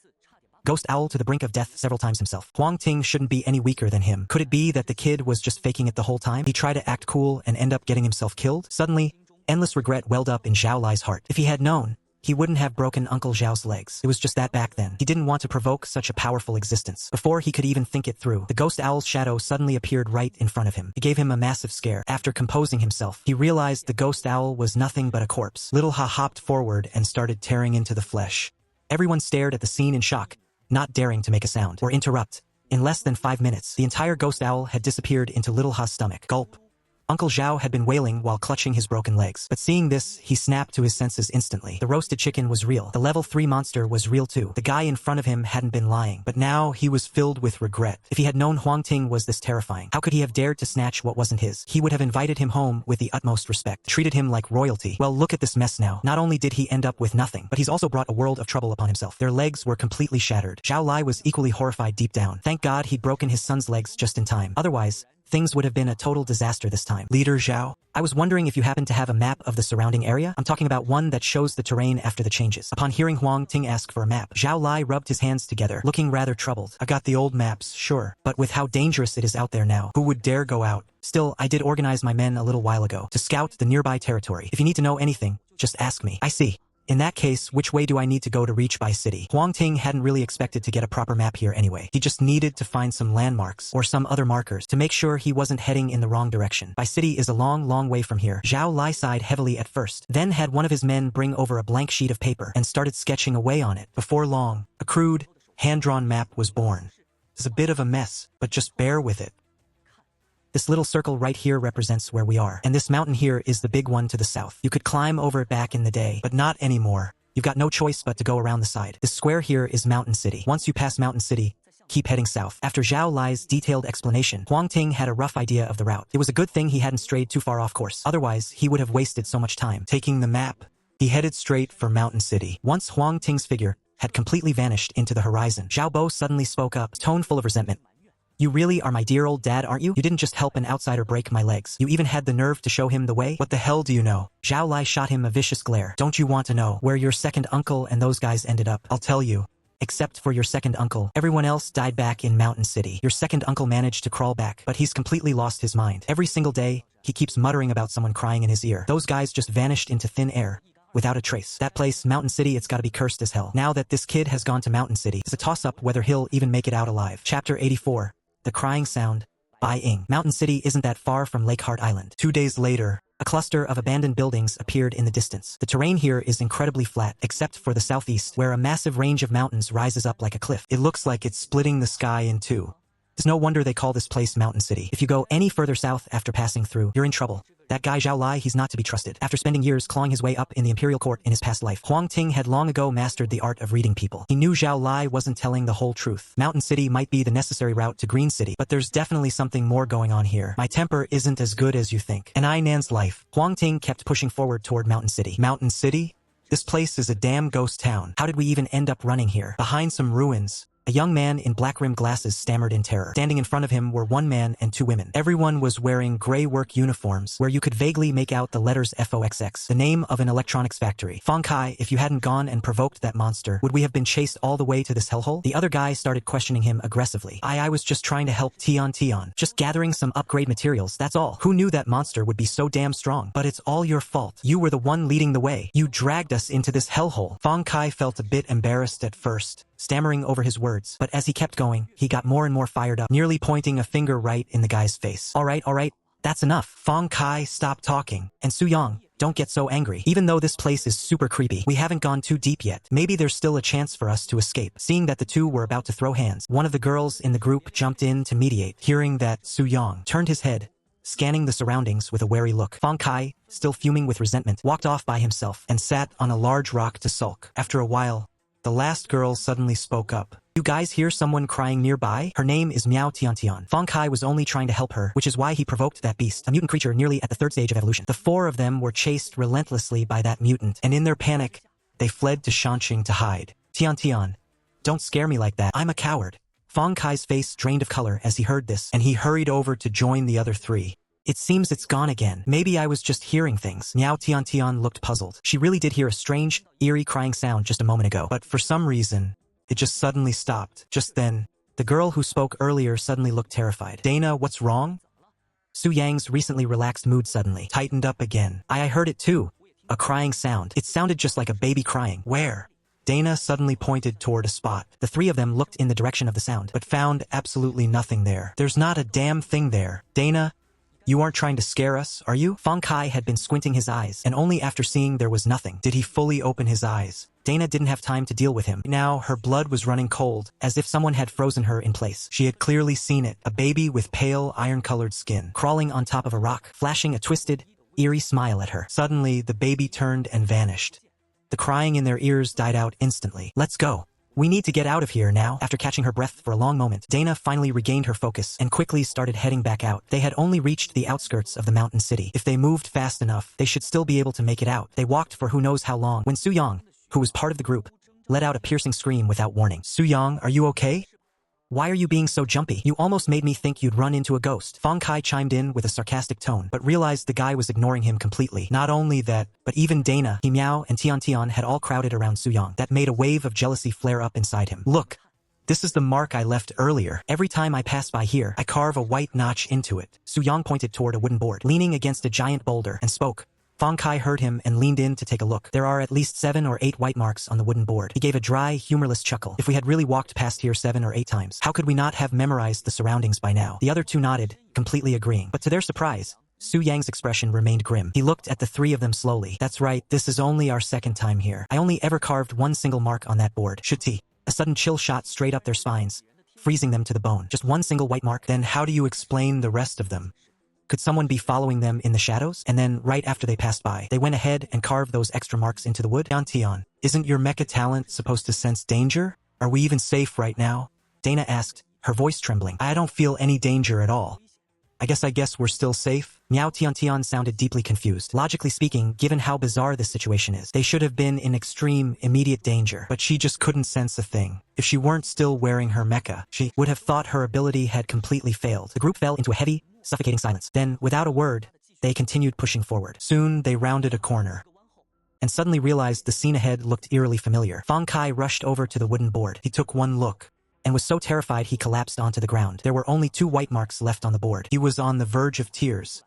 ghost owl to the brink of death several times himself. Huang Ting shouldn't be any weaker than him. Could it be that the kid was just faking it the whole time? He tried to act cool and end up getting himself killed? Suddenly, endless regret welled up in Zhao Lai's heart. If he had known, he wouldn't have broken Uncle Zhao's legs. It was just that back then. He didn't want to provoke such a powerful existence. Before he could even think it through, the ghost owl's shadow suddenly appeared right in front of him. It gave him a massive scare. After composing himself, he realized the ghost owl was nothing but a corpse. Little Ha hopped forward and started tearing into the flesh. Everyone stared at the scene in shock, not daring to make a sound or interrupt. In less than 5 minutes, the entire ghost owl had disappeared into Little Ha's stomach. Gulp. Uncle Zhao had been wailing while clutching his broken legs. But seeing this, he snapped to his senses instantly. The roasted chicken was real. The level 3 monster was real too. The guy in front of him hadn't been lying. But now he was filled with regret. If he had known Huang Ting was this terrifying, how could he have dared to snatch what wasn't his? He would have invited him home with the utmost respect, treated him like royalty. Well, look at this mess now. Not only did he end up with nothing, but he's also brought a world of trouble upon himself. Their legs were completely shattered. Zhao Lai was equally horrified deep down. Thank God he'd broken his son's legs just in time. Otherwise, things would have been a total disaster this time. Leader Zhao, I was wondering if you happen to have a map of the surrounding area? I'm talking about one that shows the terrain after the changes. Upon hearing Huang Ting ask for a map, Zhao Lai rubbed his hands together, looking rather troubled. I got the old maps, sure, but with how dangerous it is out there now, who would dare go out? Still, I did organize my men a little while ago to scout the nearby territory. If you need to know anything, just ask me. I see. In that case, which way do I need to go to reach Bai City? Huang Ting hadn't really expected to get a proper map here anyway. He just needed to find some landmarks or some other markers to make sure he wasn't heading in the wrong direction. Bai City is a long, long way from here. Zhao Lai sighed heavily at first, then had one of his men bring over a blank sheet of paper and started sketching away on it. Before long, a crude, hand-drawn map was born. It's a bit of a mess, but just bear with it. This little circle right here represents where we are, and this mountain here is the big one to the south. You could climb over it back in the day, but not anymore. You've got no choice but to go around the side. This square here is Mountain City. Once you pass Mountain City, keep heading south. After Zhao Lai's detailed explanation, Huang Ting had a rough idea of the route. It was a good thing he hadn't strayed too far off course. Otherwise, he would have wasted so much time. Taking the map, he headed straight for Mountain City. Once Huang Ting's figure had completely vanished into the horizon, Zhao Bo suddenly spoke up, tone full of resentment. You really are my dear old dad, aren't you? You didn't just help an outsider break my legs. You even had the nerve to show him the way? What the hell do you know? Zhao Lai shot him a vicious glare. Don't you want to know where your second uncle and those guys ended up? I'll tell you. Except for your second uncle, everyone else died back in Mountain City. Your second uncle managed to crawl back, but he's completely lost his mind. Every single day, he keeps muttering about someone crying in his ear. Those guys just vanished into thin air, without a trace. That place, Mountain City, it's gotta be cursed as hell. Now that this kid has gone to Mountain City, it's a toss-up whether he'll even make it out alive. Chapter 84. The Crying Sound, by Ing. Mountain City isn't that far from Lake Heart Island. 2 days later, a cluster of abandoned buildings appeared in the distance. The terrain here is incredibly flat, except for the southeast, where a massive range of mountains rises up like a cliff. It looks like it's splitting the sky in two. It's no wonder they call this place Mountain City. If you go any further south after passing through, you're in trouble. That guy Zhao Lai, he's not to be trusted. After spending years clawing his way up in the imperial court in his past life, Huang Ting had long ago mastered the art of reading people. He knew Zhao Lai wasn't telling the whole truth. Mountain City might be the necessary route to Green City, but there's definitely something more going on here. My temper isn't as good as you think. And Nan's life. Huang Ting kept pushing forward toward Mountain City. Mountain City? This place is a damn ghost town. How did we even end up running here? Behind some ruins, A young man in black-rimmed glasses stammered in terror. Standing in front of him were one man and two women. Everyone was wearing gray work uniforms where you could vaguely make out the letters FOXX, the name of an electronics factory. Huang Kai, if you hadn't gone and provoked that monster, would we have been chased all the way to this hellhole? The other guy started questioning him aggressively. I was just trying to help Tion. Just gathering some upgrade materials, that's all. Who knew that monster would be so damn strong? But it's all your fault. You were the one leading the way. You dragged us into this hellhole. Huang Kai felt a bit embarrassed at first, stammering over his words, but as he kept going, he got more and more fired up, nearly pointing a finger right in the guy's face. All right, that's enough. Huang Kai, stop talking. And Suyang, don't get so angry. Even though this place is super creepy, we haven't gone too deep yet. Maybe there's still a chance for us to escape. Seeing that the two were about to throw hands, one of the girls in the group jumped in to mediate. Hearing that, Suyang turned his head, scanning the surroundings with a wary look. Huang Kai, still fuming with resentment, walked off by himself and sat on a large rock to sulk. After a while, the last girl suddenly spoke up. You guys hear someone crying nearby? Her name is Miao Tian. Huang Kai was only trying to help her, which is why he provoked that beast, a mutant creature nearly at the third stage of evolution. The four of them were chased relentlessly by that mutant, and in their panic, they fled to Shanxing to hide. Tian, don't scare me like that. I'm a coward. Huang Kai's face drained of color as he heard this, and he hurried over to join the other three. It seems it's gone again. Maybe I was just hearing things. Miao Tian looked puzzled. She really did hear a strange, eerie crying sound just a moment ago, but for some reason, it just suddenly stopped. Just then, the girl who spoke earlier suddenly looked terrified. Dana, what's wrong? Su Yang's recently relaxed mood suddenly tightened up again. I heard it too. A crying sound. It sounded just like a baby crying. Where? Dana suddenly pointed toward a spot. The three of them looked in the direction of the sound, but found absolutely nothing there. There's not a damn thing there. Dana, you aren't trying to scare us, are you? Huang Kai had been squinting his eyes, and only after seeing there was nothing did he fully open his eyes. Dana didn't have time to deal with him. Now, her blood was running cold, as if someone had frozen her in place. She had clearly seen it, a baby with pale, iron-colored skin, crawling on top of a rock, flashing a twisted, eerie smile at her. Suddenly, the baby turned and vanished. The crying in their ears died out instantly. Let's go. We need to get out of here now. After catching her breath for a long moment, Dana finally regained her focus and quickly started heading back out. They had only reached the outskirts of the mountain city. If they moved fast enough, they should still be able to make it out. They walked for who knows how long when Suyang, who was part of the group, let out a piercing scream without warning. Suyang, are you okay? Why are you being so jumpy? You almost made me think you'd run into a ghost. Huang Kai chimed in with a sarcastic tone, but realized the guy was ignoring him completely. Not only that, but even Dana, Miao, and Tian had all crowded around Suyang. That made a wave of jealousy flare up inside him. Look, this is the mark I left earlier. Every time I pass by here, I carve a white notch into it. Suyang pointed toward a wooden board, leaning against a giant boulder, and spoke. Huang Kai heard him and leaned in to take a look. There are at least 7 or 8 white marks on the wooden board. He gave a dry, humorless chuckle. If we had really walked past here 7 or 8 times, how could we not have memorized the surroundings by now? The other two nodded, completely agreeing. But to their surprise, Su Yang's expression remained grim. He looked at the three of them slowly. That's right, this is only our second time here. I only ever carved one single mark on that board. Shuti. A sudden chill shot straight up their spines, freezing them to the bone. Just one single white mark? Then how do you explain the rest of them? Could someone be following them in the shadows? And then, right after they passed by, they went ahead and carved those extra marks into the wood? Tian, isn't your mecha talent supposed to sense danger? Are we even safe right now? Dana asked, her voice trembling. I don't feel any danger at all. I guess we're still safe? Miao Tian sounded deeply confused. Logically speaking, given how bizarre this situation is, they should have been in extreme, immediate danger. But she just couldn't sense a thing. If she weren't still wearing her mecha, she would have thought her ability had completely failed. The group fell into a heavy, suffocating silence. Then, without a word, they continued pushing forward. Soon, they rounded a corner, and suddenly realized the scene ahead looked eerily familiar. Huang Kai rushed over to the wooden board. He took one look, and was so terrified he collapsed onto the ground. There were only 2 white marks left on the board. He was on the verge of tears.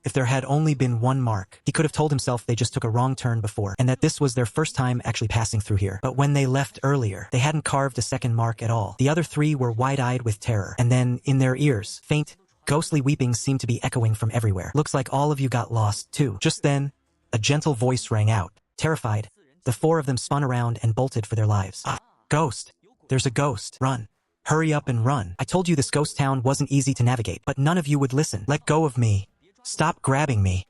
If there had only been one mark, he could have told himself they just took a wrong turn before, and that this was their first time actually passing through here. But when they left earlier, they hadn't carved a second mark at all. The other 3 were wide-eyed with terror, and then, in their ears, faint, ghostly weeping seemed to be echoing from everywhere. Looks like all of you got lost, too. Just then, a gentle voice rang out. Terrified, the 4 of them spun around and bolted for their lives. Ghost. There's a ghost. Run. Hurry up and run. I told you this ghost town wasn't easy to navigate, but none of you would listen. Let go of me. Stop grabbing me.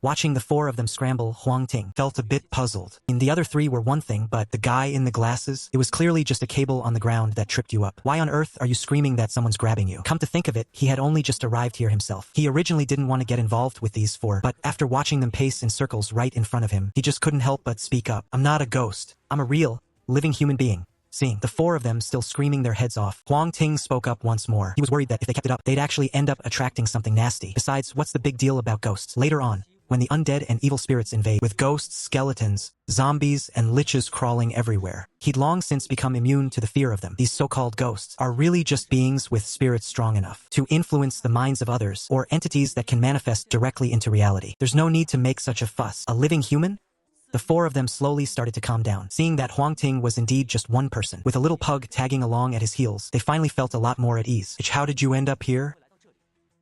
Watching the 4 of them scramble, Huang Ting felt a bit puzzled. The other 3 were one thing, but the guy in the glasses, it was clearly just a cable on the ground that tripped you up. Why on earth are you screaming that someone's grabbing you? Come to think of it, he had only just arrived here himself. He originally didn't want to get involved with these 4, but after watching them pace in circles right in front of him, he just couldn't help but speak up. I'm not a ghost. I'm a real, living human being. seeing the four of them still screaming their heads off. Huang Ting spoke up once more. He was worried that if they kept it up, they'd actually end up attracting something nasty. Besides, what's the big deal about ghosts? Later on, when the undead and evil spirits invade, with ghosts, skeletons, zombies, and liches crawling everywhere, he'd long since become immune to the fear of them. These so-called ghosts are really just beings with spirits strong enough to influence the minds of others, or entities that can manifest directly into reality. There's no need to make such a fuss. A living human? The four of them slowly started to calm down. Seeing that Huang Ting was indeed just one person, with a little pug tagging along at his heels, they finally felt a lot more at ease. How did you end up here?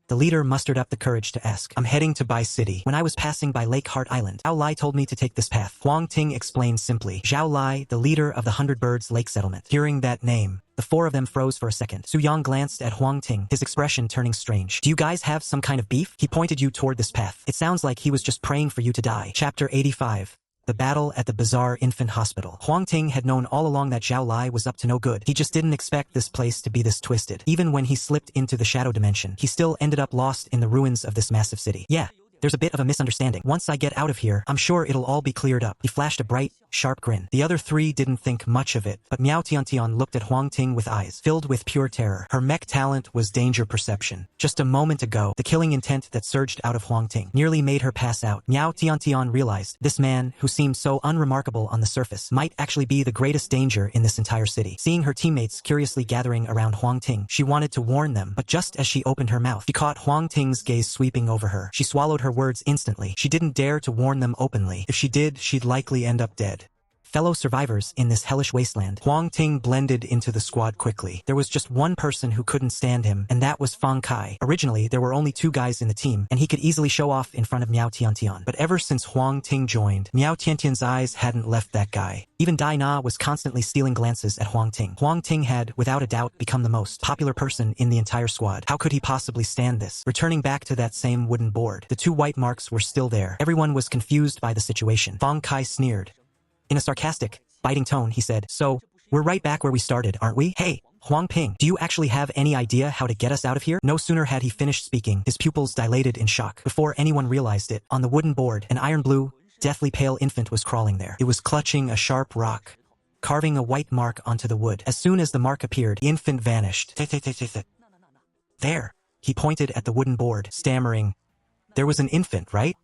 The leader mustered up the courage to ask. I'm heading to Bai City. When I was passing by Lake Heart Island, Zhao Lai told me to take this path. Huang Ting explained simply. Zhao Lai, the leader of the 100 Birds Lake Settlement. Hearing that name, the four of them froze for a second. Su Yang glanced at Huang Ting, his expression turning strange. Do you guys have some kind of beef? He pointed you toward this path. It sounds like he was just praying for you to die. Chapter 85. The Battle at the Bizarre Infant Hospital. Huang Ting had known all along that Zhao Lai was up to no good. He just didn't expect this place to be this twisted. Even when he slipped into the shadow dimension, he still ended up lost in the ruins of this massive city. Yeah, there's a bit of a misunderstanding. Once I get out of here, I'm sure it'll all be cleared up. He flashed a bright, sharp grin. The other three didn't think much of it, but Miao Tiantian looked at Huang Ting with eyes filled with pure terror. Her mech talent was danger perception. Just a moment ago, the killing intent that surged out of Huang Ting nearly made her pass out. Miao Tiantian realized this man, who seemed so unremarkable on the surface, might actually be the greatest danger in this entire city. Seeing her teammates curiously gathering around Huang Ting, she wanted to warn them, but just as she opened her mouth, she caught Huang Ting's gaze sweeping over her. She swallowed her words instantly. She didn't dare to warn them openly. If she did, she'd likely end up dead. Fellow survivors in this hellish wasteland, Huang Ting blended into the squad quickly. There was just one person who couldn't stand him, and that was Fang Kai. Originally, there were only two guys in the team, and he could easily show off in front of Miao Tiantian. But ever since Huang Ting joined, Miao Tiantian's eyes hadn't left that guy. Even Dai Na was constantly stealing glances at Huang Ting. Huang Ting had, without a doubt, become the most popular person in the entire squad. How could he possibly stand this? Returning back to that same wooden board, the two white marks were still there. Everyone was confused by the situation. Fang Kai sneered. In a sarcastic, biting tone, he said, So, we're right back where we started, aren't we? Hey, Huang Ping, do you actually have any idea how to get us out of here? No sooner had he finished speaking, his pupils dilated in shock. Before anyone realized it, on the wooden board, an iron blue, deathly pale infant was crawling there. It was clutching a sharp rock, carving a white mark onto the wood. As soon as the mark appeared, the infant vanished. There, he pointed at the wooden board, stammering, There was an infant, right?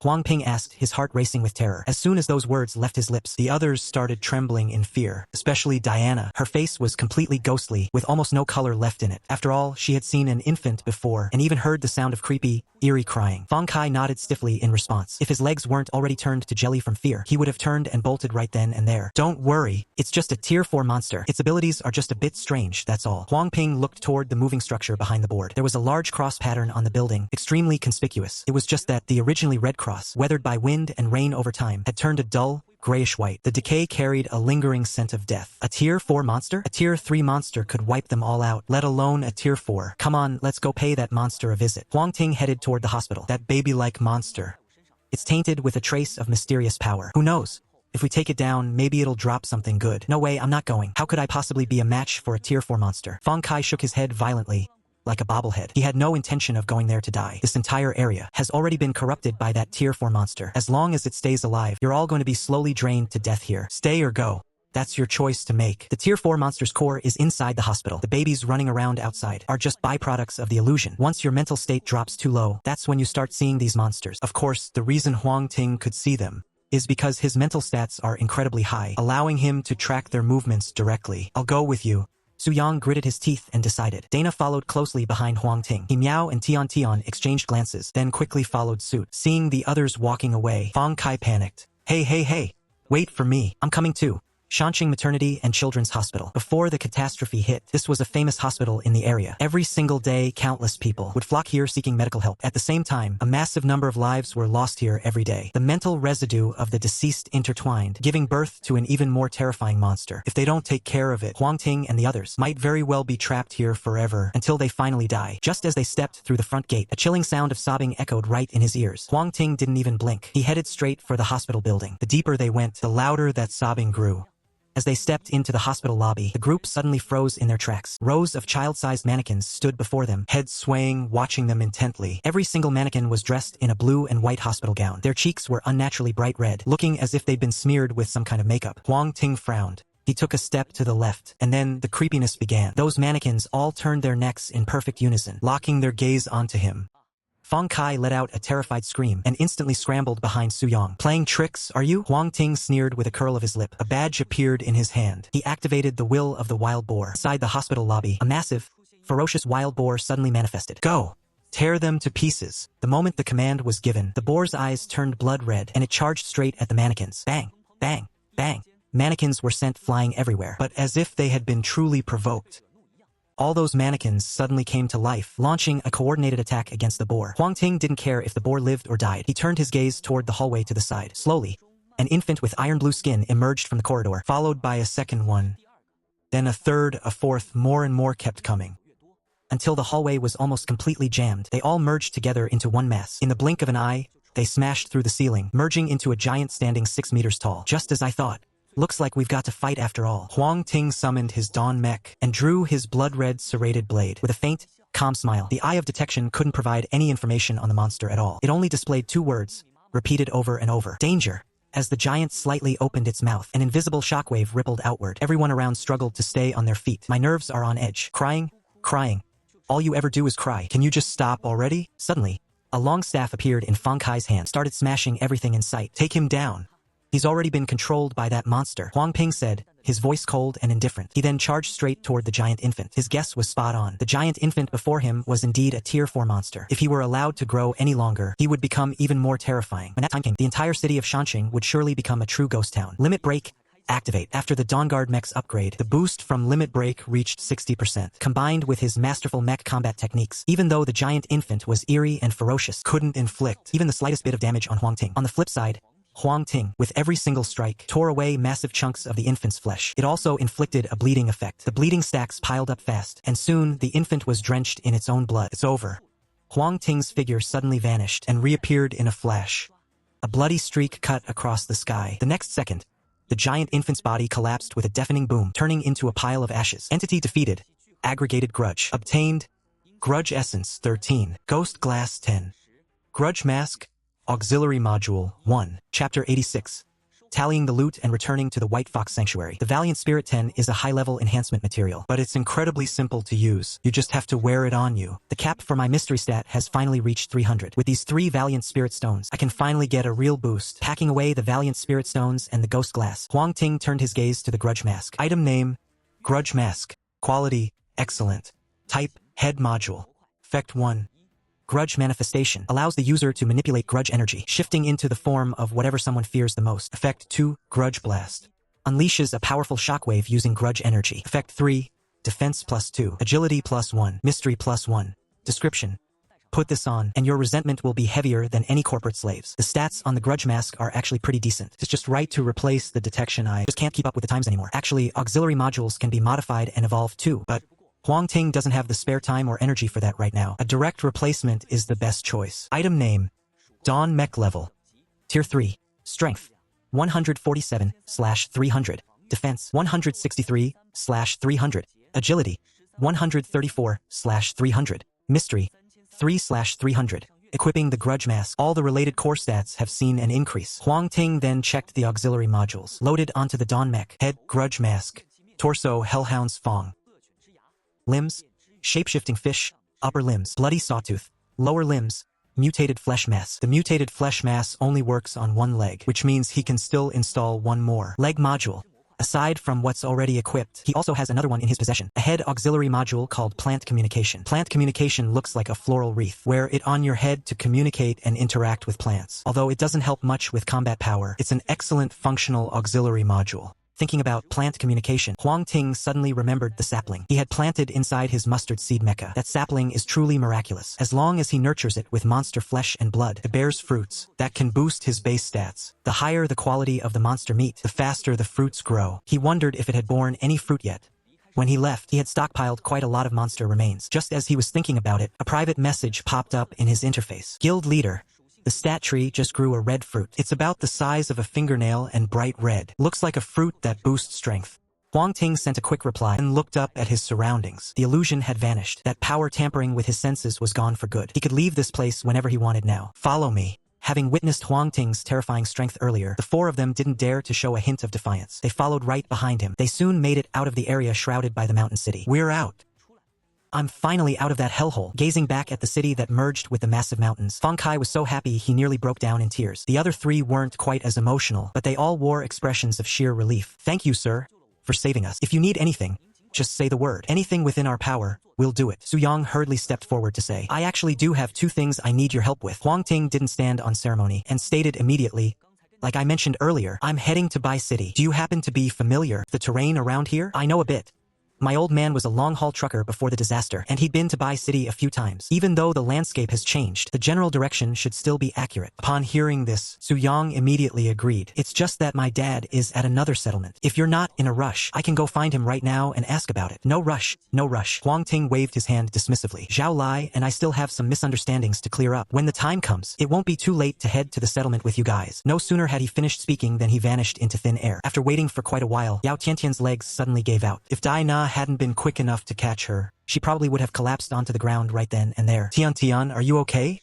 Huang Ping asked, his heart racing with terror. As soon as those words left his lips, the others started trembling in fear, especially Diana. Her face was completely ghostly, with almost no color left in it. After all, she had seen an infant before, and even heard the sound of creepy, eerie crying. Fang Kai nodded stiffly in response. If his legs weren't already turned to jelly from fear, he would have turned and bolted right then and there. Don't worry, it's just a tier 4 monster. Its abilities are just a bit strange, that's all. Huang Ping looked toward the moving structure behind the board. There was a large cross pattern on the building, extremely conspicuous. It was just that the originally red cross, weathered by wind and rain over time, had turned a dull, grayish-white. The decay carried a lingering scent of death. A tier 4 monster? A tier 3 monster could wipe them all out, let alone a tier 4. Come on, let's go pay that monster a visit. Huang Ting headed toward the hospital. That baby-like monster. It's tainted with a trace of mysterious power. Who knows? If we take it down, maybe it'll drop something good. No way, I'm not going. How could I possibly be a match for a tier 4 monster? Fang Kai shook his head violently, like a bobblehead. He had no intention of going there to die. This entire area has already been corrupted by that tier 4 monster. As long as it stays alive, you're all going to be slowly drained to death here. Stay or go. That's your choice to make. The tier 4 monster's core is inside the hospital. The babies running around outside are just byproducts of the illusion. Once your mental state drops too low, that's when you start seeing these monsters. Of course, the reason Huang Ting could see them is because his mental stats are incredibly high, allowing him to track their movements directly. I'll go with you. Su Yang gritted his teeth and decided. Dana followed closely behind Huang Ting. He Miao and Tian exchanged glances, then quickly followed suit. Seeing the others walking away, Fang Kai panicked. Hey, wait for me. I'm coming too. Shanqing Maternity and Children's Hospital. Before the catastrophe hit, this was a famous hospital in the area. Every single day, countless people would flock here seeking medical help. At the same time, a massive number of lives were lost here every day. The mental residue of the deceased intertwined, giving birth to an even more terrifying monster. If they don't take care of it, Huang Ting and the others might very well be trapped here forever until they finally die. Just as they stepped through the front gate, a chilling sound of sobbing echoed right in his ears. Huang Ting didn't even blink. He headed straight for the hospital building. The deeper they went, the louder that sobbing grew. As they stepped into the hospital lobby, the group suddenly froze in their tracks. Rows of child-sized mannequins stood before them, heads swaying, watching them intently. Every single mannequin was dressed in a blue and white hospital gown. Their cheeks were unnaturally bright red, looking as if they'd been smeared with some kind of makeup. Huang Ting frowned. He took a step to the left, and then the creepiness began. Those mannequins all turned their necks in perfect unison, locking their gaze onto him. Feng Kai let out a terrified scream and instantly scrambled behind Su Yang. Playing tricks, are you? Huang Ting sneered with a curl of his lip. A badge appeared in his hand. He activated the will of the wild boar. Inside the hospital lobby, a massive, ferocious wild boar suddenly manifested. Go! Tear them to pieces. The moment the command was given, the boar's eyes turned blood red and it charged straight at the mannequins. Bang! Bang! Bang! Mannequins were sent flying everywhere, but as if they had been truly provoked. All those mannequins suddenly came to life, launching a coordinated attack against the boar. Huang Ting didn't care if the boar lived or died. He turned his gaze toward the hallway to the side. Slowly, an infant with iron-blue skin emerged from the corridor, followed by a second one. Then a third, a fourth, more and more kept coming. Until the hallway was almost completely jammed, they all merged together into one mass. In the blink of an eye, they smashed through the ceiling, merging into a giant standing 6 meters tall. Just as I thought. Looks like we've got to fight after all. Huang Ting summoned his Dawn Mech and drew his blood-red serrated blade. With a faint, calm smile, the eye of detection couldn't provide any information on the monster at all. It only displayed 2 words, repeated over and over. Danger! As the giant slightly opened its mouth, an invisible shockwave rippled outward. Everyone around struggled to stay on their feet. My nerves are on edge. Crying. All you ever do is cry. Can you just stop already? Suddenly, a long staff appeared in Feng Kai's hand, started smashing everything in sight. Take him down. He's already been controlled by that monster, Huang Ping said, his voice cold and indifferent. He then charged straight toward the giant infant. His guess was spot on. The giant infant before him was indeed a tier 4 monster. If he were allowed to grow any longer, he would become even more terrifying. When that time came, the entire city of Shanxing would surely become a true ghost town. Limit break. Activate. After the Dawn Guard mech's upgrade, the boost from Limit Break reached 60%. Combined with his masterful mech combat techniques, even though the giant infant was eerie and ferocious, couldn't inflict even the slightest bit of damage on Huang Ting. On the flip side, Huang Ting, with every single strike, tore away massive chunks of the infant's flesh. It also inflicted a bleeding effect. The bleeding stacks piled up fast, and soon the infant was drenched in its own blood. It's over. Huang Ting's figure suddenly vanished and reappeared in a flash. A bloody streak cut across the sky. The next second, the giant infant's body collapsed with a deafening boom, turning into a pile of ashes. Entity defeated. Aggregated grudge. Obtained. Grudge Essence 13. Ghost Glass 10. Grudge Mask. Auxiliary Module 1. Chapter 86. Tallying the loot and returning to the White Fox Sanctuary. The Valiant Spirit 10 is a high-level enhancement material, but it's incredibly simple to use. You just have to wear it on you. The cap for my mystery stat has finally reached 300. With these 3 Valiant Spirit Stones, I can finally get a real boost. Packing away the Valiant Spirit Stones and the Ghost Glass, Huang Ting turned his gaze to the Grudge Mask. Item name, Grudge Mask. Quality, excellent. Type, Head Module. Effect 1. Grudge Manifestation allows the user to manipulate grudge energy, shifting into the form of whatever someone fears the most. Effect 2, Grudge Blast. Unleashes a powerful shockwave using grudge energy. Effect 3, Defense +2, Agility +1, Mystery +1. Description. Put this on, and your resentment will be heavier than any corporate slaves. The stats on the Grudge Mask are actually pretty decent. It's just right to replace the detection. I just can't keep up with the times anymore. Actually, auxiliary modules can be modified and evolved too, but Huang Ting doesn't have the spare time or energy for that right now. A direct replacement is the best choice. Item name, Dawn Mech Level. Tier 3. Strength, 147/300. Defense, 163/300. Agility, 134/300. Mystery, 3/300. Equipping the Grudge Mask, all the related core stats have seen an increase. Huang Ting then checked the auxiliary modules. Loaded onto the Dawn Mech. Head, Grudge Mask. Torso, Hellhound's Fong. Limbs, Shapeshifting Fish. Upper limbs, Bloody Sawtooth. Lower limbs, Mutated Flesh Mass. The Mutated Flesh Mass only works on one leg, which means he can still install one more leg module. Aside from what's already equipped, he also has another one in his possession. A head auxiliary module called Plant Communication. Plant Communication looks like a floral wreath. Wear it on your head to communicate and interact with plants. Although it doesn't help much with combat power, it's an excellent functional auxiliary module. Thinking about plant communication, Huang Ting suddenly remembered the sapling he had planted inside his mustard seed mecha. That sapling is truly miraculous. As long as he nurtures it with monster flesh and blood, it bears fruits that can boost his base stats. The higher the quality of the monster meat, the faster the fruits grow. He wondered if it had borne any fruit yet. When he left, he had stockpiled quite a lot of monster remains. Just as he was thinking about it, a private message popped up in his interface. Guild Leader. The stat tree just grew a red fruit. It's about the size of a fingernail and bright red. Looks like a fruit that boosts strength. Huang Ting sent a quick reply and looked up at his surroundings. The illusion had vanished. That power tampering with his senses was gone for good. He could leave this place whenever he wanted now. Follow me. Having witnessed Huang Ting's terrifying strength earlier, the four of them didn't dare to show a hint of defiance. They followed right behind him. They soon made it out of the area shrouded by the mountain city. We're out. I'm finally out of that hellhole. Gazing back at the city that merged with the massive mountains, Fang Kai was so happy he nearly broke down in tears. The other three weren't quite as emotional, but they all wore expressions of sheer relief. Thank you, sir, for saving us. If you need anything, just say the word. Anything within our power, we'll do it. Su Yang hurriedly stepped forward to say, I actually do have 2 things I need your help with. Huang Ting didn't stand on ceremony and stated immediately, like I mentioned earlier, I'm heading to Bai City. Do you happen to be familiar with the terrain around here? I know a bit. My old man was a long-haul trucker before the disaster, and he'd been to Bai City a few times. Even though the landscape has changed, the general direction should still be accurate. Upon hearing this, Su Yang immediately agreed. It's just that my dad is at another settlement. If you're not in a rush, I can go find him right now and ask about it. No rush, no rush. Huang Ting waved his hand dismissively. Zhao Lai and I still have some misunderstandings to clear up. When the time comes, it won't be too late to head to the settlement with you guys. No sooner had he finished speaking than he vanished into thin air. After waiting for quite a while, Yao Tiantian's legs suddenly gave out. If Dai Na hadn't been quick enough to catch her, she probably would have collapsed onto the ground right then and there. Tian, are you okay?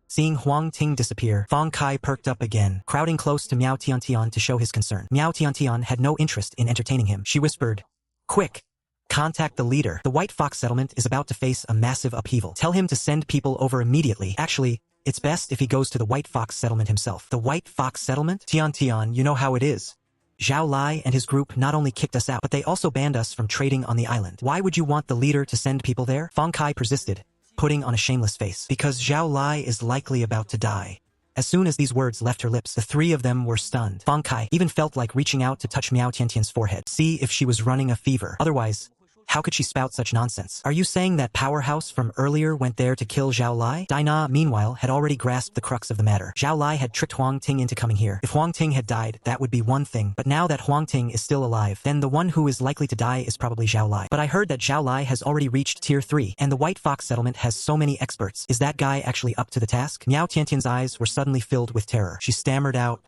Seeing Huang Ting disappear, Fang Kai perked up again, crowding close to Miao Tian to show his concern. Miao Tian had no interest in entertaining him. She whispered, Quick! Contact the leader. The White Fox settlement is about to face a massive upheaval. Tell him to send people over immediately. Actually, it's best if he goes to the White Fox settlement himself. The White Fox settlement? Tian, you know how it is. Zhao Lai and his group not only kicked us out, but they also banned us from trading on the island. Why would you want the leader to send people there? Fang Kai persisted, putting on a shameless face. Because Zhao Lai is likely about to die. As soon as these words left her lips, the 3 of them were stunned. Fang Kai even felt like reaching out to touch Miao Tiantian's forehead, see if she was running a fever. Otherwise, how could she spout such nonsense? Are you saying that powerhouse from earlier went there to kill Zhao Lai? Dai Na, meanwhile, had already grasped the crux of the matter. Zhao Lai had tricked Huang Ting into coming here. If Huang Ting had died, that would be one thing. But now that Huang Ting is still alive, then the one who is likely to die is probably Zhao Lai. But I heard that Zhao Lai has already reached Tier 3, and the White Fox settlement has so many experts. Is that guy actually up to the task? Miao Tiantian's eyes were suddenly filled with terror. She stammered out,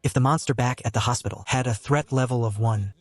if the monster back at the hospital had a threat level of 1,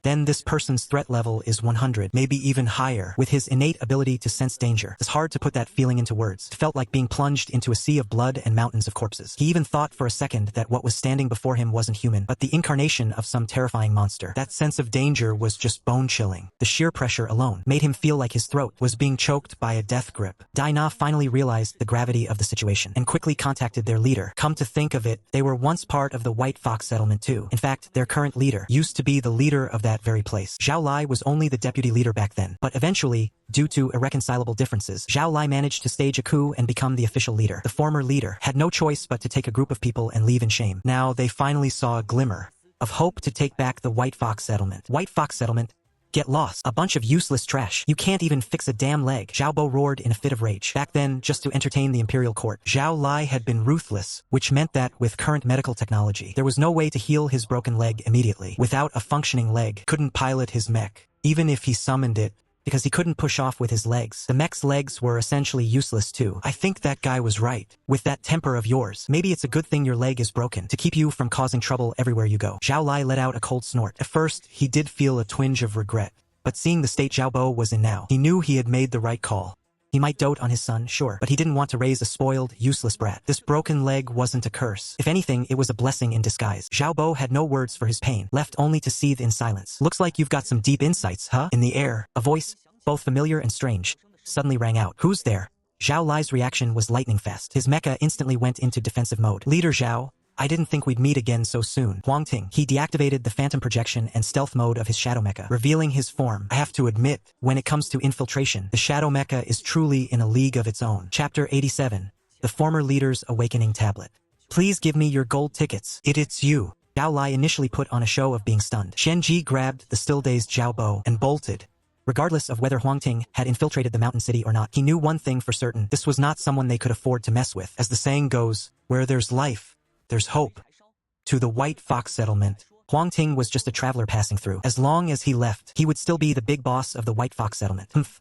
then this person's threat level is 100, maybe even higher. With his innate ability to sense danger, it's hard to put that feeling into words. It felt like being plunged into a sea of blood and mountains of corpses. He even thought for a second that what was standing before him wasn't human, but the incarnation of some terrifying monster. That sense of danger was just bone-chilling. The sheer pressure alone made him feel like his throat was being choked by a death grip. Dai Na finally realized the gravity of the situation and quickly contacted their leader. Come to think of it, they were once part of the White Fox settlement too. In fact, their current leader used to be the leader of that very place. Zhao Lai was only the deputy leader back then, but eventually, due to irreconcilable differences, Zhao Lai managed to stage a coup and become the official leader. The former leader had no choice but to take a group of people and leave in shame. Now they finally saw a glimmer of hope to take back the White Fox settlement. White Fox settlement? Get lost. A bunch of useless trash. You can't even fix a damn leg. Zhao Bo roared in a fit of rage. Back then, just to entertain the imperial court, Zhao Lai had been ruthless, which meant that with current medical technology, there was no way to heal his broken leg immediately. Without a functioning leg, couldn't pilot his mech, even if he summoned it, because he couldn't push off with his legs. The mech's legs were essentially useless too. I think that guy was right. With that temper of yours, maybe it's a good thing your leg is broken, to keep you from causing trouble everywhere you go. Zhao Lai let out a cold snort. At first, he did feel a twinge of regret. But seeing the state Zhao Bo was in now, he knew he had made the right call. He might dote on his son, sure, but he didn't want to raise a spoiled, useless brat. This broken leg wasn't a curse. If anything, it was a blessing in disguise. Zhao Bo had no words for his pain, left only to seethe in silence. Looks like you've got some deep insights, huh? In the air, a voice, both familiar and strange, suddenly rang out. Who's there? Zhao Lai's reaction was lightning fast. His mecha instantly went into defensive mode. Leader Zhao, I didn't think we'd meet again so soon. Huang Ting. He deactivated the phantom projection and stealth mode of his shadow mecha, revealing his form. I have to admit, when it comes to infiltration, the shadow mecha is truly in a league of its own. Chapter 87. The Former Leader's Awakening Tablet. Please give me your gold tickets. It's you. Zhao Lai initially put on a show of being stunned. Shen Ji grabbed the still-dazed Zhao Bo and bolted. Regardless of whether Huang Ting had infiltrated the mountain city or not, he knew one thing for certain. This was not someone they could afford to mess with. As the saying goes, where there's life, there's hope. To the White Fox settlement, Huang Ting was just a traveler passing through. As long as he left, he would still be the big boss of the White Fox settlement. Humph.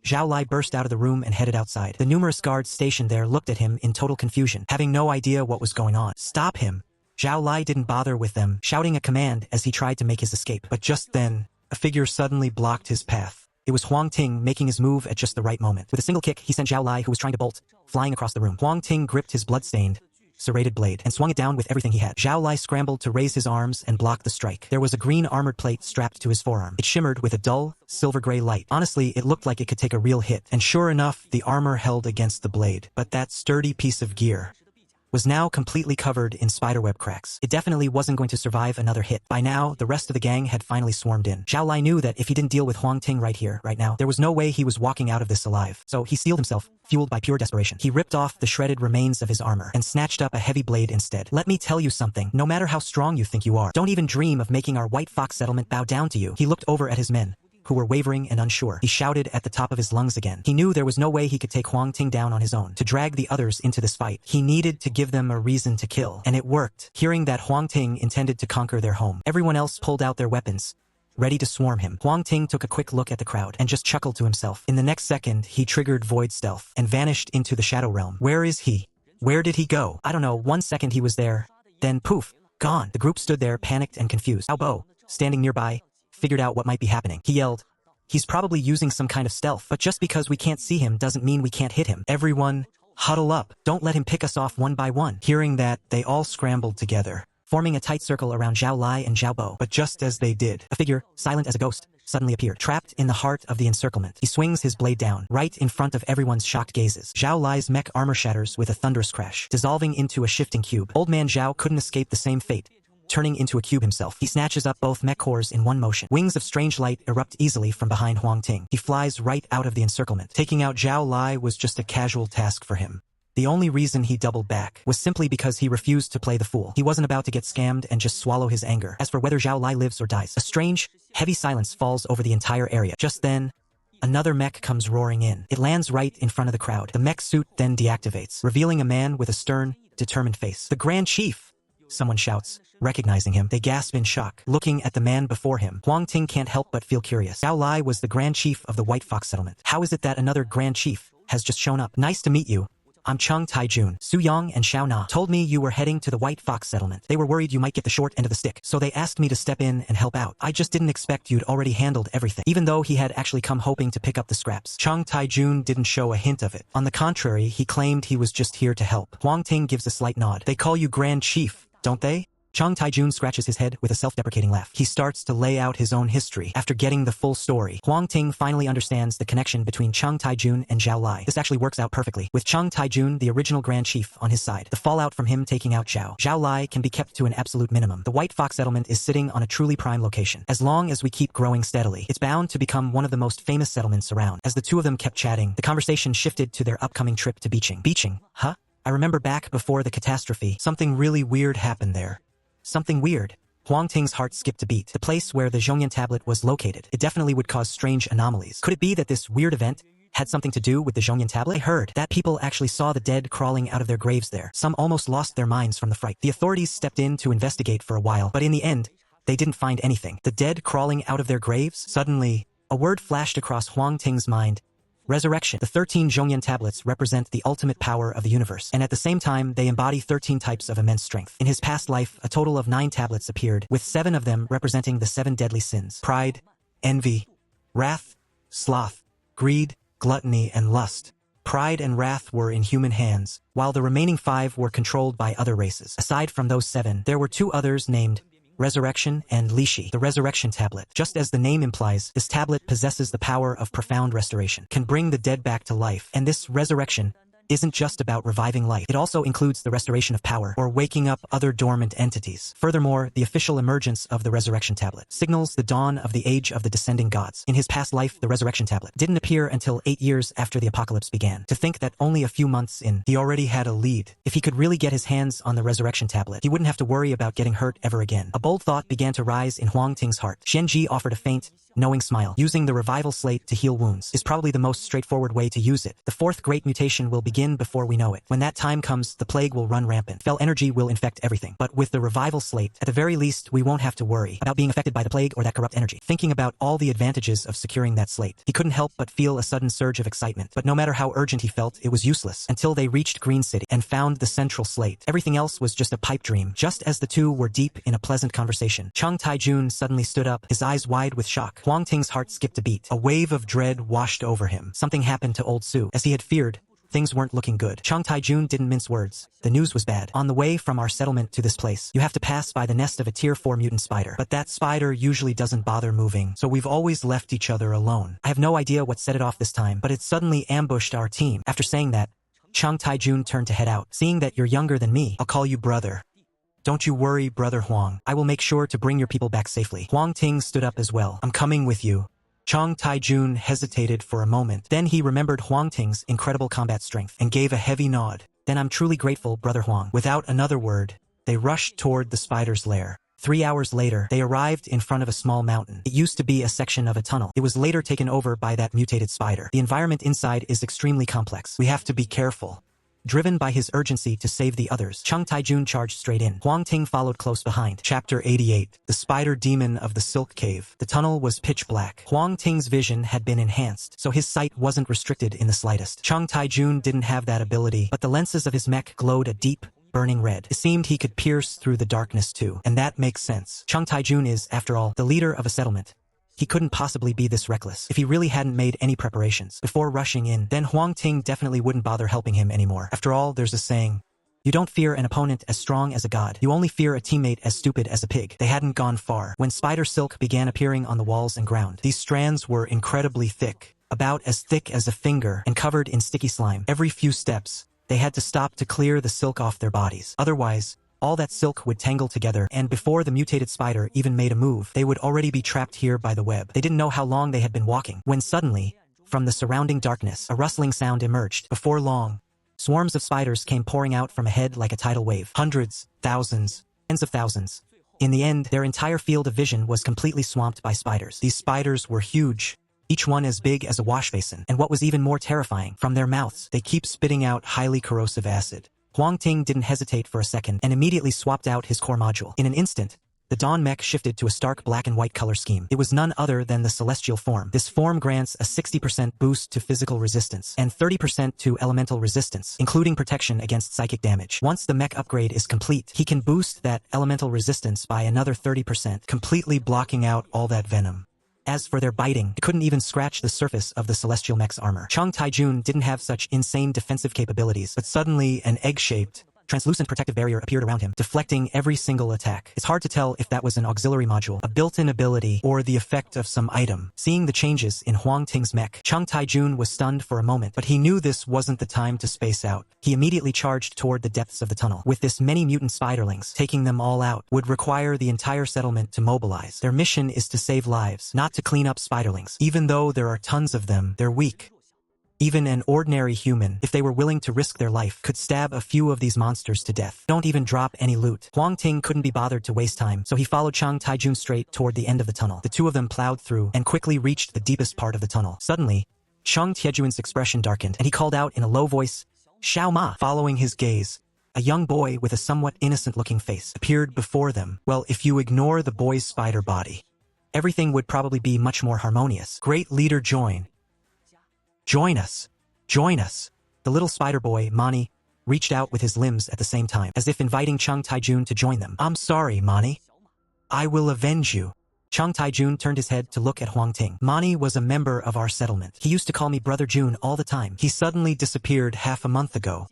Zhao Lai burst out of the room and headed outside. The numerous guards stationed there looked at him in total confusion, having no idea what was going on. Stop him! Zhao Lai didn't bother with them, shouting a command as he tried to make his escape. But just then, a figure suddenly blocked his path. It was Huang Ting making his move at just the right moment. With a single kick, he sent Zhao Lai, who was trying to bolt, flying across the room. Huang Ting gripped his blood-stained, serrated blade, and swung it down with everything he had. Zhao Lai scrambled to raise his arms and block the strike. There was a green armored plate strapped to his forearm. It shimmered with a dull, silver-gray light. Honestly, it looked like it could take a real hit, and sure enough, the armor held against the blade. But that sturdy piece of gear was now completely covered in spiderweb cracks. It definitely wasn't going to survive another hit. By now, the rest of the gang had finally swarmed in. Zhao Lai knew that if he didn't deal with Huang Ting right here, right now, there was no way he was walking out of this alive. So he steeled himself, fueled by pure desperation. He ripped off the shredded remains of his armor and snatched up a heavy blade instead. Let me tell you something. No matter how strong you think you are, don't even dream of making our White Fox settlement bow down to you. He looked over at his men, who were wavering and unsure. He shouted at the top of his lungs again. He knew there was no way he could take Huang Ting down on his own. To drag the others into this fight, he needed to give them a reason to kill. And it worked. Hearing that Huang Ting intended to conquer their home, everyone else pulled out their weapons, ready to swarm him. Huang Ting took a quick look at the crowd and just chuckled to himself. In the next second, he triggered Void Stealth and vanished into the Shadow Realm. Where is he? Where did he go? I don't know, 1 second he was there, then poof, gone. The group stood there panicked and confused. Bao Bo, standing nearby, figured out what might be happening. He yelled, "He's probably using some kind of stealth, but just because we can't see him doesn't mean we can't hit him. Everyone, huddle up. Don't let him pick us off one by one." Hearing that, they all scrambled together, forming a tight circle around Zhao Lai and Zhao Bo. But just as they did, a figure, silent as a ghost, suddenly appeared, trapped in the heart of the encirclement. He swings his blade down, right in front of everyone's shocked gazes. Zhao Lai's mech armor shatters with a thunderous crash, dissolving into a shifting cube. Old man Zhao couldn't escape the same fate, turning into a cube himself. He snatches up both mech cores in one motion. Wings of strange light erupt easily from behind Huang Ting. He flies right out of the encirclement. Taking out Zhao Lai was just a casual task for him. The only reason he doubled back was simply because he refused to play the fool. He wasn't about to get scammed and just swallow his anger. As for whether Zhao Lai lives or dies, a strange, heavy silence falls over the entire area. Just then, another mech comes roaring in. It lands right in front of the crowd. The mech suit then deactivates, revealing a man with a stern, determined face. "The Grand Chief!" someone shouts. Recognizing him, they gasp in shock. Looking at the man before him, Huang Ting can't help but feel curious. Zhao Lai was the Grand Chief of the White Fox settlement. How is it that another Grand Chief has just shown up? "Nice to meet you. I'm Chung Taijun. Su Yang and Xiao Na told me you were heading to the White Fox settlement. They were worried you might get the short end of the stick, so they asked me to step in and help out. I just didn't expect you'd already handled everything." Even though he had actually come hoping to pick up the scraps, Chung Taijun didn't show a hint of it. On the contrary, he claimed he was just here to help. Huang Ting gives a slight nod. "They call you Grand Chief, don't they?" Chung Taijun scratches his head with a self-deprecating laugh. He starts to lay out his own history. After getting the full story, Huang Ting finally understands the connection between Chung Taijun and Zhao Lai. This actually works out perfectly. With Chung Taijun, the original Grand Chief, on his side, the fallout from him taking out Zhao Lai can be kept to an absolute minimum. The White Fox settlement is sitting on a truly prime location. As long as we keep growing steadily, it's bound to become one of the most famous settlements around. As the two of them kept chatting, the conversation shifted to their upcoming trip to Beeching. Beeching? Huh? I remember back before the catastrophe, something really weird happened there. Something weird. Huang Ting's heart skipped a beat. The place where the Zhongyan tablet was located, it definitely would cause strange anomalies. Could it be that this weird event had something to do with the Zhongyan tablet? I heard that people actually saw the dead crawling out of their graves there. Some almost lost their minds from the fright. The authorities stepped in to investigate for a while, but in the end, they didn't find anything. The dead crawling out of their graves? Suddenly, a word flashed across Huang Ting's mind. Resurrection. The 13 Zhongyan tablets represent the ultimate power of the universe, and at the same time, they embody 13 types of immense strength. In his past life, a total of 9 tablets appeared, with 7 of them representing the 7 deadly sins: pride, envy, wrath, sloth, greed, gluttony, and lust. Pride and wrath were in human hands, while the remaining 5 were controlled by other races. Aside from those 7, there were 2 others named Resurrection and Lishi. The Resurrection Tablet. Just as the name implies, this tablet possesses the power of profound restoration, can bring the dead back to life, and this resurrection isn't just about reviving life. It also includes the restoration of power, or waking up other dormant entities. Furthermore, the official emergence of the Resurrection Tablet signals the dawn of the age of the descending gods. In his past life, the Resurrection Tablet didn't appear until 8 years after the apocalypse began. To think that only a few months in, he already had a lead. If he could really get his hands on the Resurrection Tablet, he wouldn't have to worry about getting hurt ever again. A bold thought began to rise in Huang Ting's heart. Xianji offered a faint, knowing smile. Using the revival slate to heal wounds is probably the most straightforward way to use it. The 4th great mutation will begin before we know it. When that time comes, the plague will run rampant. Fell energy will infect everything. But with the revival slate, at the very least, we won't have to worry about being affected by the plague or that corrupt energy. Thinking about all the advantages of securing that slate, he couldn't help but feel a sudden surge of excitement. But no matter how urgent he felt, it was useless until they reached Green City and found the central slate. Everything else was just a pipe dream. Just as the two were deep in a pleasant conversation, Chung Taijun suddenly stood up, his eyes wide with shock. Huang Ting's heart skipped a beat. A wave of dread washed over him. Something happened to old Su. As he had feared, things weren't looking good. Chang Taijun didn't mince words. The news was bad. On the way from our settlement to this place, you have to pass by the nest of a tier 4 mutant spider. But that spider usually doesn't bother moving, so we've always left each other alone. I have no idea what set it off this time, but it suddenly ambushed our team. After saying that, Chang Taijun turned to head out. Seeing that you're younger than me, I'll call you brother. Don't you worry, brother Huang. I will make sure to bring your people back safely. Huang Ting stood up as well. I'm coming with you. Chang Taijun hesitated for a moment. Then he remembered Huang Ting's incredible combat strength and gave a heavy nod. Then I'm truly grateful, brother Huang. Without another word, they rushed toward the spider's lair. 3 hours later, they arrived in front of a small mountain. It used to be a section of a tunnel. It was later taken over by that mutated spider. The environment inside is extremely complex. We have to be careful. Driven by his urgency to save the others, Chang Taijun charged straight in. Huang Ting followed close behind. Chapter 88. The Spider Demon of the Silk Cave. The tunnel was pitch black. Huang Ting's vision had been enhanced, so his sight wasn't restricted in the slightest. Chang Taijun didn't have that ability, but the lenses of his mech glowed a deep, burning red. It seemed he could pierce through the darkness too, and that makes sense. Chang Taijun is, after all, the leader of a settlement. He couldn't possibly be this reckless. If he really hadn't made any preparations before rushing in, then Huang Ting definitely wouldn't bother helping him anymore. After all, there's a saying, you don't fear an opponent as strong as a god. You only fear a teammate as stupid as a pig. They hadn't gone far when spider silk began appearing on the walls and ground. These strands were incredibly thick, about as thick as a finger, and covered in sticky slime. Every few steps, they had to stop to clear the silk off their bodies. Otherwise, all that silk would tangle together, and before the mutated spider even made a move, they would already be trapped here by the web. They didn't know how long they had been walking, when suddenly, from the surrounding darkness, a rustling sound emerged. Before long, swarms of spiders came pouring out from ahead like a tidal wave. Hundreds, thousands, tens of thousands. In the end, their entire field of vision was completely swamped by spiders. These spiders were huge, each one as big as a wash basin, and what was even more terrifying, from their mouths, they keep spitting out highly corrosive acid. Huang Ting didn't hesitate for a second and immediately swapped out his core module. In an instant, the Dawn mech shifted to a stark black and white color scheme. It was none other than the celestial form. This form grants a 60% boost to physical resistance and 30% to elemental resistance, including protection against psychic damage. Once the mech upgrade is complete, he can boost that elemental resistance by another 30%, completely blocking out all that venom. As for their biting, it couldn't even scratch the surface of the celestial mech's armor. Chang Taijun didn't have such insane defensive capabilities, but suddenly an egg-shaped, translucent protective barrier appeared around him, deflecting every single attack. It's hard to tell if that was an auxiliary module, a built-in ability, or the effect of some item. Seeing the changes in Huang Ting's mech, Chang Taijun was stunned for a moment, but he knew this wasn't the time to space out. He immediately charged toward the depths of the tunnel. With this many mutant spiderlings, taking them all out would require the entire settlement to mobilize. Their mission is to save lives, not to clean up spiderlings. Even though there are tons of them, they're weak. Even an ordinary human, if they were willing to risk their life, could stab a few of these monsters to death. Don't even drop any loot. Huang Ting couldn't be bothered to waste time, so he followed Chang Taijun straight toward the end of the tunnel. The two of them plowed through and quickly reached the deepest part of the tunnel. Suddenly, Chang Taijun's expression darkened, and he called out in a low voice, "Xiao Ma!" Following his gaze, a young boy with a somewhat innocent-looking face appeared before them. Well, if you ignore the boy's spider body, everything would probably be much more harmonious. Great leader, join us. Join us. The little spider boy, Mani, reached out with his limbs at the same time, as if inviting Chang Taijun to join them. I'm sorry, Mani. I will avenge you. Chang Taijun turned his head to look at Huang Ting. Mani was a member of our settlement. He used to call me Brother Jun all the time. He suddenly disappeared half a month ago.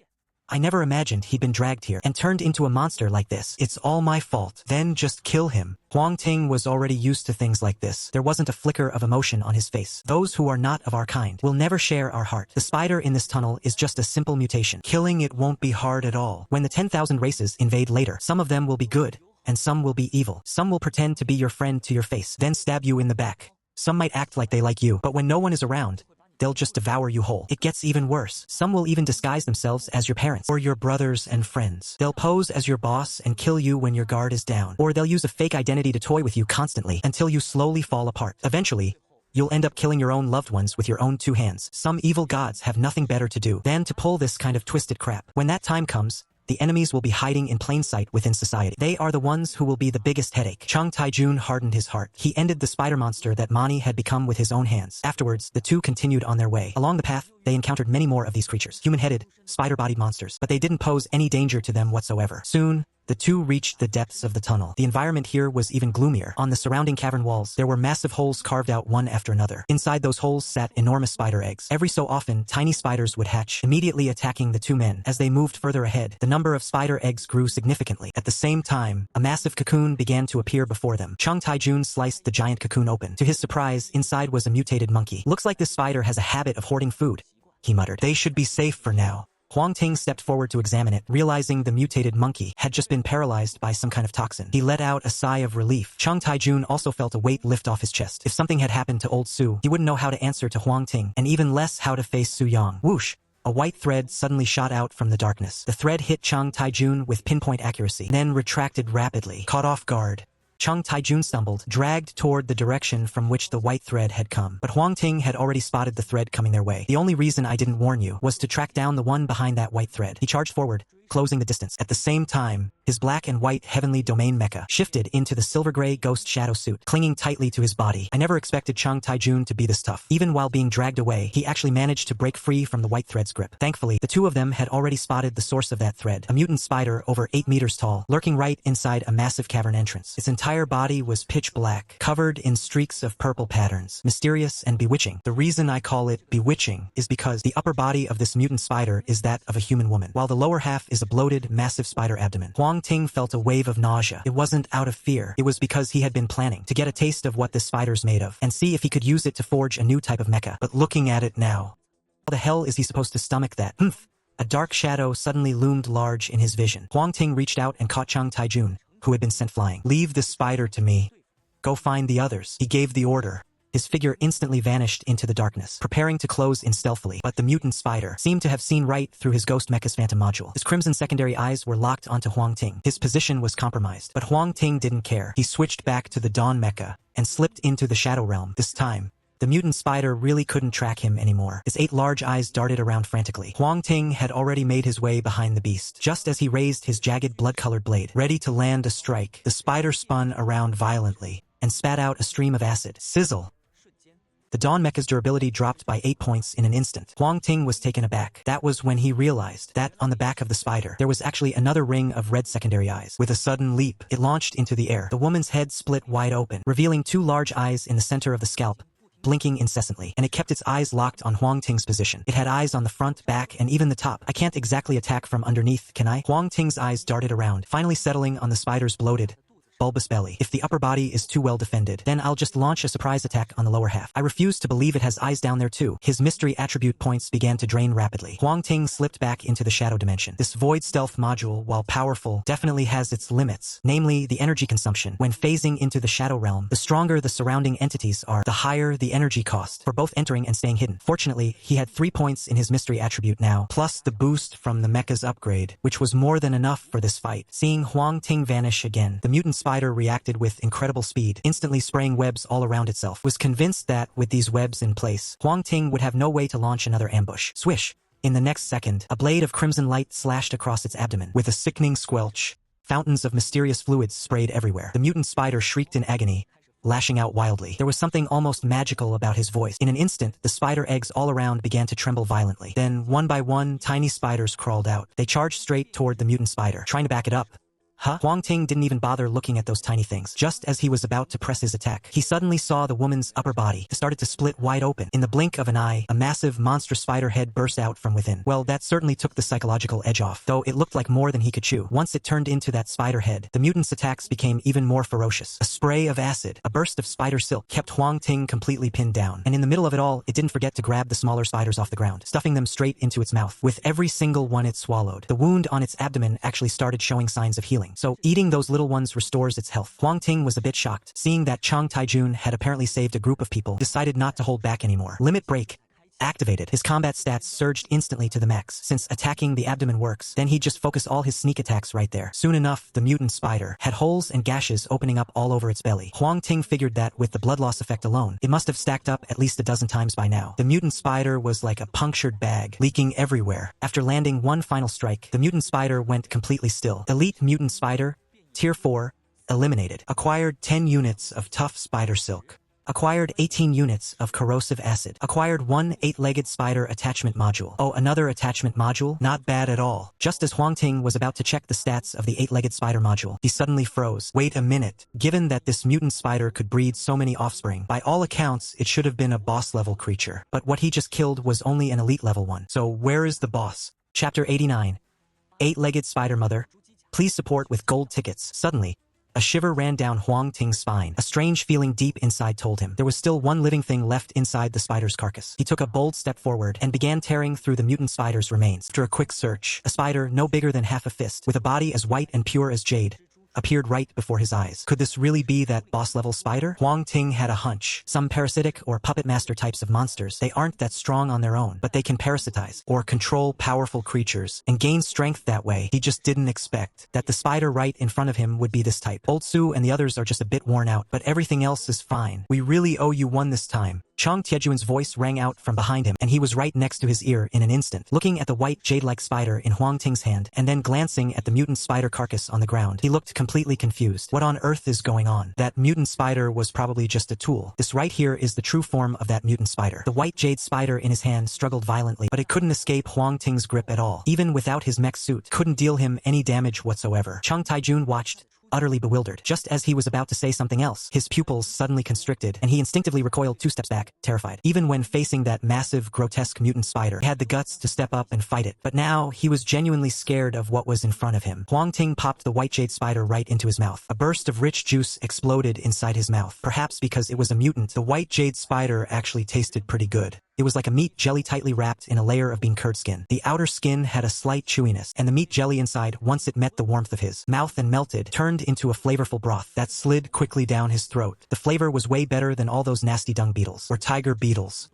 I never imagined he'd been dragged here and turned into a monster like this. It's all my fault. Then just kill him. Huang Ting was already used to things like this. There wasn't a flicker of emotion on his face. Those who are not of our kind will never share our heart. The spider in this tunnel is just a simple mutation. Killing it won't be hard at all. When the 10,000 races invade later, some of them will be good, and some will be evil. Some will pretend to be your friend to your face, then stab you in the back. Some might act like they like you, but when no one is around, they'll just devour you whole. It gets even worse. Some will even disguise themselves as your parents or your brothers and friends. They'll pose as your boss and kill you when your guard is down. Or they'll use a fake identity to toy with you constantly until you slowly fall apart. Eventually, you'll end up killing your own loved ones with your own 2 hands. Some evil gods have nothing better to do than to pull this kind of twisted crap. When that time comes, the enemies will be hiding in plain sight within society. They are the ones who will be the biggest headache. Chang Taijun hardened his heart. He ended the spider monster that Mani had become with his own hands. Afterwards, the two continued on their way. Along the path, they encountered many more of these creatures. Human-headed, spider-bodied monsters. But they didn't pose any danger to them whatsoever. Soon, The two reached the depths of the tunnel. The environment here was even gloomier. On the surrounding cavern walls, there were massive holes carved out one after another. Inside those holes sat enormous spider eggs. Every so often, tiny spiders would hatch, immediately attacking the two men. As they moved further ahead, the number of spider eggs grew significantly. At the same time, a massive cocoon began to appear before them. Huang Ting sliced the giant cocoon open. To his surprise, inside was a mutated monkey. Looks like this spider has a habit of hoarding food, he muttered. They should be safe for now. Huang Ting stepped forward to examine it, realizing the mutated monkey had just been paralyzed by some kind of toxin. He let out a sigh of relief. Huang Ting also felt a weight lift off his chest. If something had happened to old Su, he wouldn't know how to answer to Huang Ting, and even less how to face Su Yang. Whoosh! A white thread suddenly shot out from the darkness. The thread hit Huang Ting with pinpoint accuracy, then retracted rapidly. Caught off guard, Huang Ting stumbled, dragged toward the direction from which the white thread had come. But Huang Ting had already spotted the thread coming their way. The only reason I didn't warn you was to track down the one behind that white thread. He charged forward, closing the distance. At the same time, his black and white heavenly domain mecha shifted into the silver-gray ghost shadow suit, clinging tightly to his body. I never expected Huang Ting to be this tough. Even while being dragged away, he actually managed to break free from the white thread's grip. Thankfully, the two of them had already spotted the source of that thread, a mutant spider over 8 meters tall, lurking right inside a massive cavern entrance. Its entire body was pitch black, covered in streaks of purple patterns, mysterious and bewitching. The reason I call it bewitching is because the upper body of this mutant spider is that of a human woman, while the lower half is a bloated, massive spider abdomen. Huang Ting felt a wave of nausea. It wasn't out of fear. It was because he had been planning to get a taste of what this spider's made of, and see if he could use it to forge a new type of mecha. But looking at it now, how the hell is he supposed to stomach that? Humph! A dark shadow suddenly loomed large in his vision. Huang Ting reached out and caught Huang Ting, who had been sent flying. Leave this spider to me. Go find the others. He gave the order. His figure instantly vanished into the darkness, preparing to close in stealthily. But the mutant spider seemed to have seen right through his ghost mecha's phantom module. His crimson secondary eyes were locked onto Huang Ting. His position was compromised, but Huang Ting didn't care. He switched back to the dawn mecha and slipped into the shadow realm. This time, the mutant spider really couldn't track him anymore. His 8 large eyes darted around frantically. Huang Ting had already made his way behind the beast. Just as he raised his jagged blood-colored blade, ready to land a strike, the spider spun around violently and spat out a stream of acid. Sizzle! The Dawn Mecha's durability dropped by 8 points in an instant. Huang Ting was taken aback. That was when he realized that on the back of the spider, there was actually another ring of red secondary eyes. With a sudden leap, it launched into the air. The woman's head split wide open, revealing 2 large eyes in the center of the scalp, blinking incessantly, and it kept its eyes locked on Huang Ting's position. It had eyes on the front, back, and even the top. I can't exactly attack from underneath, can I? Huang Ting's eyes darted around, finally settling on the spider's bloated, bulbous belly. If the upper body is too well defended, then I'll just launch a surprise attack on the lower half. I refuse to believe it has eyes down there too. His mystery attribute points began to drain rapidly. Huang Ting slipped back into the shadow dimension. This void stealth module, while powerful, definitely has its limits, namely the energy consumption. When phasing into the shadow realm, the stronger the surrounding entities are, the higher the energy cost for both entering and staying hidden. Fortunately, he had 3 points in his mystery attribute now, plus the boost from the mecha's upgrade, which was more than enough for this fight. Seeing Huang Ting vanish again, the mutant spider reacted with incredible speed, instantly spraying webs all around itself. Was convinced that, with these webs in place, Huang Ting would have no way to launch another ambush. Swish! In the next second, a blade of crimson light slashed across its abdomen. With a sickening squelch, fountains of mysterious fluids sprayed everywhere. The mutant spider shrieked in agony, lashing out wildly. There was something almost magical about his voice. In an instant, the spider eggs all around began to tremble violently. Then, one by one, tiny spiders crawled out. They charged straight toward the mutant spider, trying to back it up. Huang Ting didn't even bother looking at those tiny things. Just as he was about to press his attack, he suddenly saw the woman's upper body. It started to split wide open. In the blink of an eye, a massive monstrous spider head burst out from within. Well, that certainly took the psychological edge off, though it looked like more than he could chew. Once it turned into that spider head, the mutant's attacks became even more ferocious. A spray of acid, a burst of spider silk, kept Huang Ting completely pinned down. And in the middle of it all, it didn't forget to grab the smaller spiders off the ground, stuffing them straight into its mouth. With every single one it swallowed, the wound on its abdomen actually started showing signs of healing. So, eating those little ones restores its health. Huang Ting was a bit shocked, seeing that Huang Ting had apparently saved a group of people, decided not to hold back anymore. Limit break activated. His combat stats surged instantly to the max. Since attacking the abdomen works, then he'd just focus all his sneak attacks right there. Soon enough, the mutant spider had holes and gashes opening up all over its belly. Huang Ting figured that with the blood loss effect alone, it must have stacked up at least a dozen times by now. The mutant spider was like a punctured bag, leaking everywhere. After landing one final strike, the mutant spider went completely still. Elite mutant spider, Tier 4, eliminated. Acquired 10 units of tough spider silk. Acquired 18 units of corrosive acid. Acquired 1 8-legged spider attachment module. Oh, another attachment module? Not bad at all. Just as Huang Ting was about to check the stats of the 8-legged spider module, he suddenly froze. Wait a minute. Given that this mutant spider could breed so many offspring, by all accounts, it should have been a boss-level creature. But what he just killed was only an elite level one. So where is the boss? Chapter 89. 8-legged spider mother. Please support with gold tickets. Suddenly, a shiver ran down Huang Ting's spine. A strange feeling deep inside told him there was still one living thing left inside the spider's carcass. He took a bold step forward and began tearing through the mutant spider's remains. After a quick search, a spider no bigger than half a fist, with a body as white and pure as jade, appeared right before his eyes. Could this really be that boss-level spider? Huang Ting had a hunch. Some parasitic or puppet master types of monsters, they aren't that strong on their own, but they can parasitize or control powerful creatures and gain strength that way. He just didn't expect that the spider right in front of him would be this type. Old Su and the others are just a bit worn out, but everything else is fine. We really owe you one this time. Chang Tiejuan's voice rang out from behind him, and he was right next to his ear in an instant. Looking at the white jade-like spider in Huang Ting's hand, and then glancing at the mutant spider carcass on the ground, he looked completely confused. What on earth is going on? That mutant spider was probably just a tool. This right here is the true form of that mutant spider. The white jade spider in his hand struggled violently, but it couldn't escape Huang Ting's grip at all. Even without his mech suit, couldn't deal him any damage whatsoever. Chang Taijun watched, utterly bewildered. Just as he was about to say something else, his pupils suddenly constricted, and he instinctively recoiled 2 steps back, terrified. Even when facing that massive, grotesque mutant spider, he had the guts to step up and fight it. But now, he was genuinely scared of what was in front of him. Huang Ting popped the white jade spider right into his mouth. A burst of rich juice exploded inside his mouth. Perhaps because it was a mutant, the white jade spider actually tasted pretty good. It was like a meat jelly tightly wrapped in a layer of bean curd skin. The outer skin had a slight chewiness, and the meat jelly inside, once it met the warmth of his mouth and melted, turned into a flavorful broth that slid quickly down his throat. The flavor was way better than all those nasty dung beetles, or tiger beetles.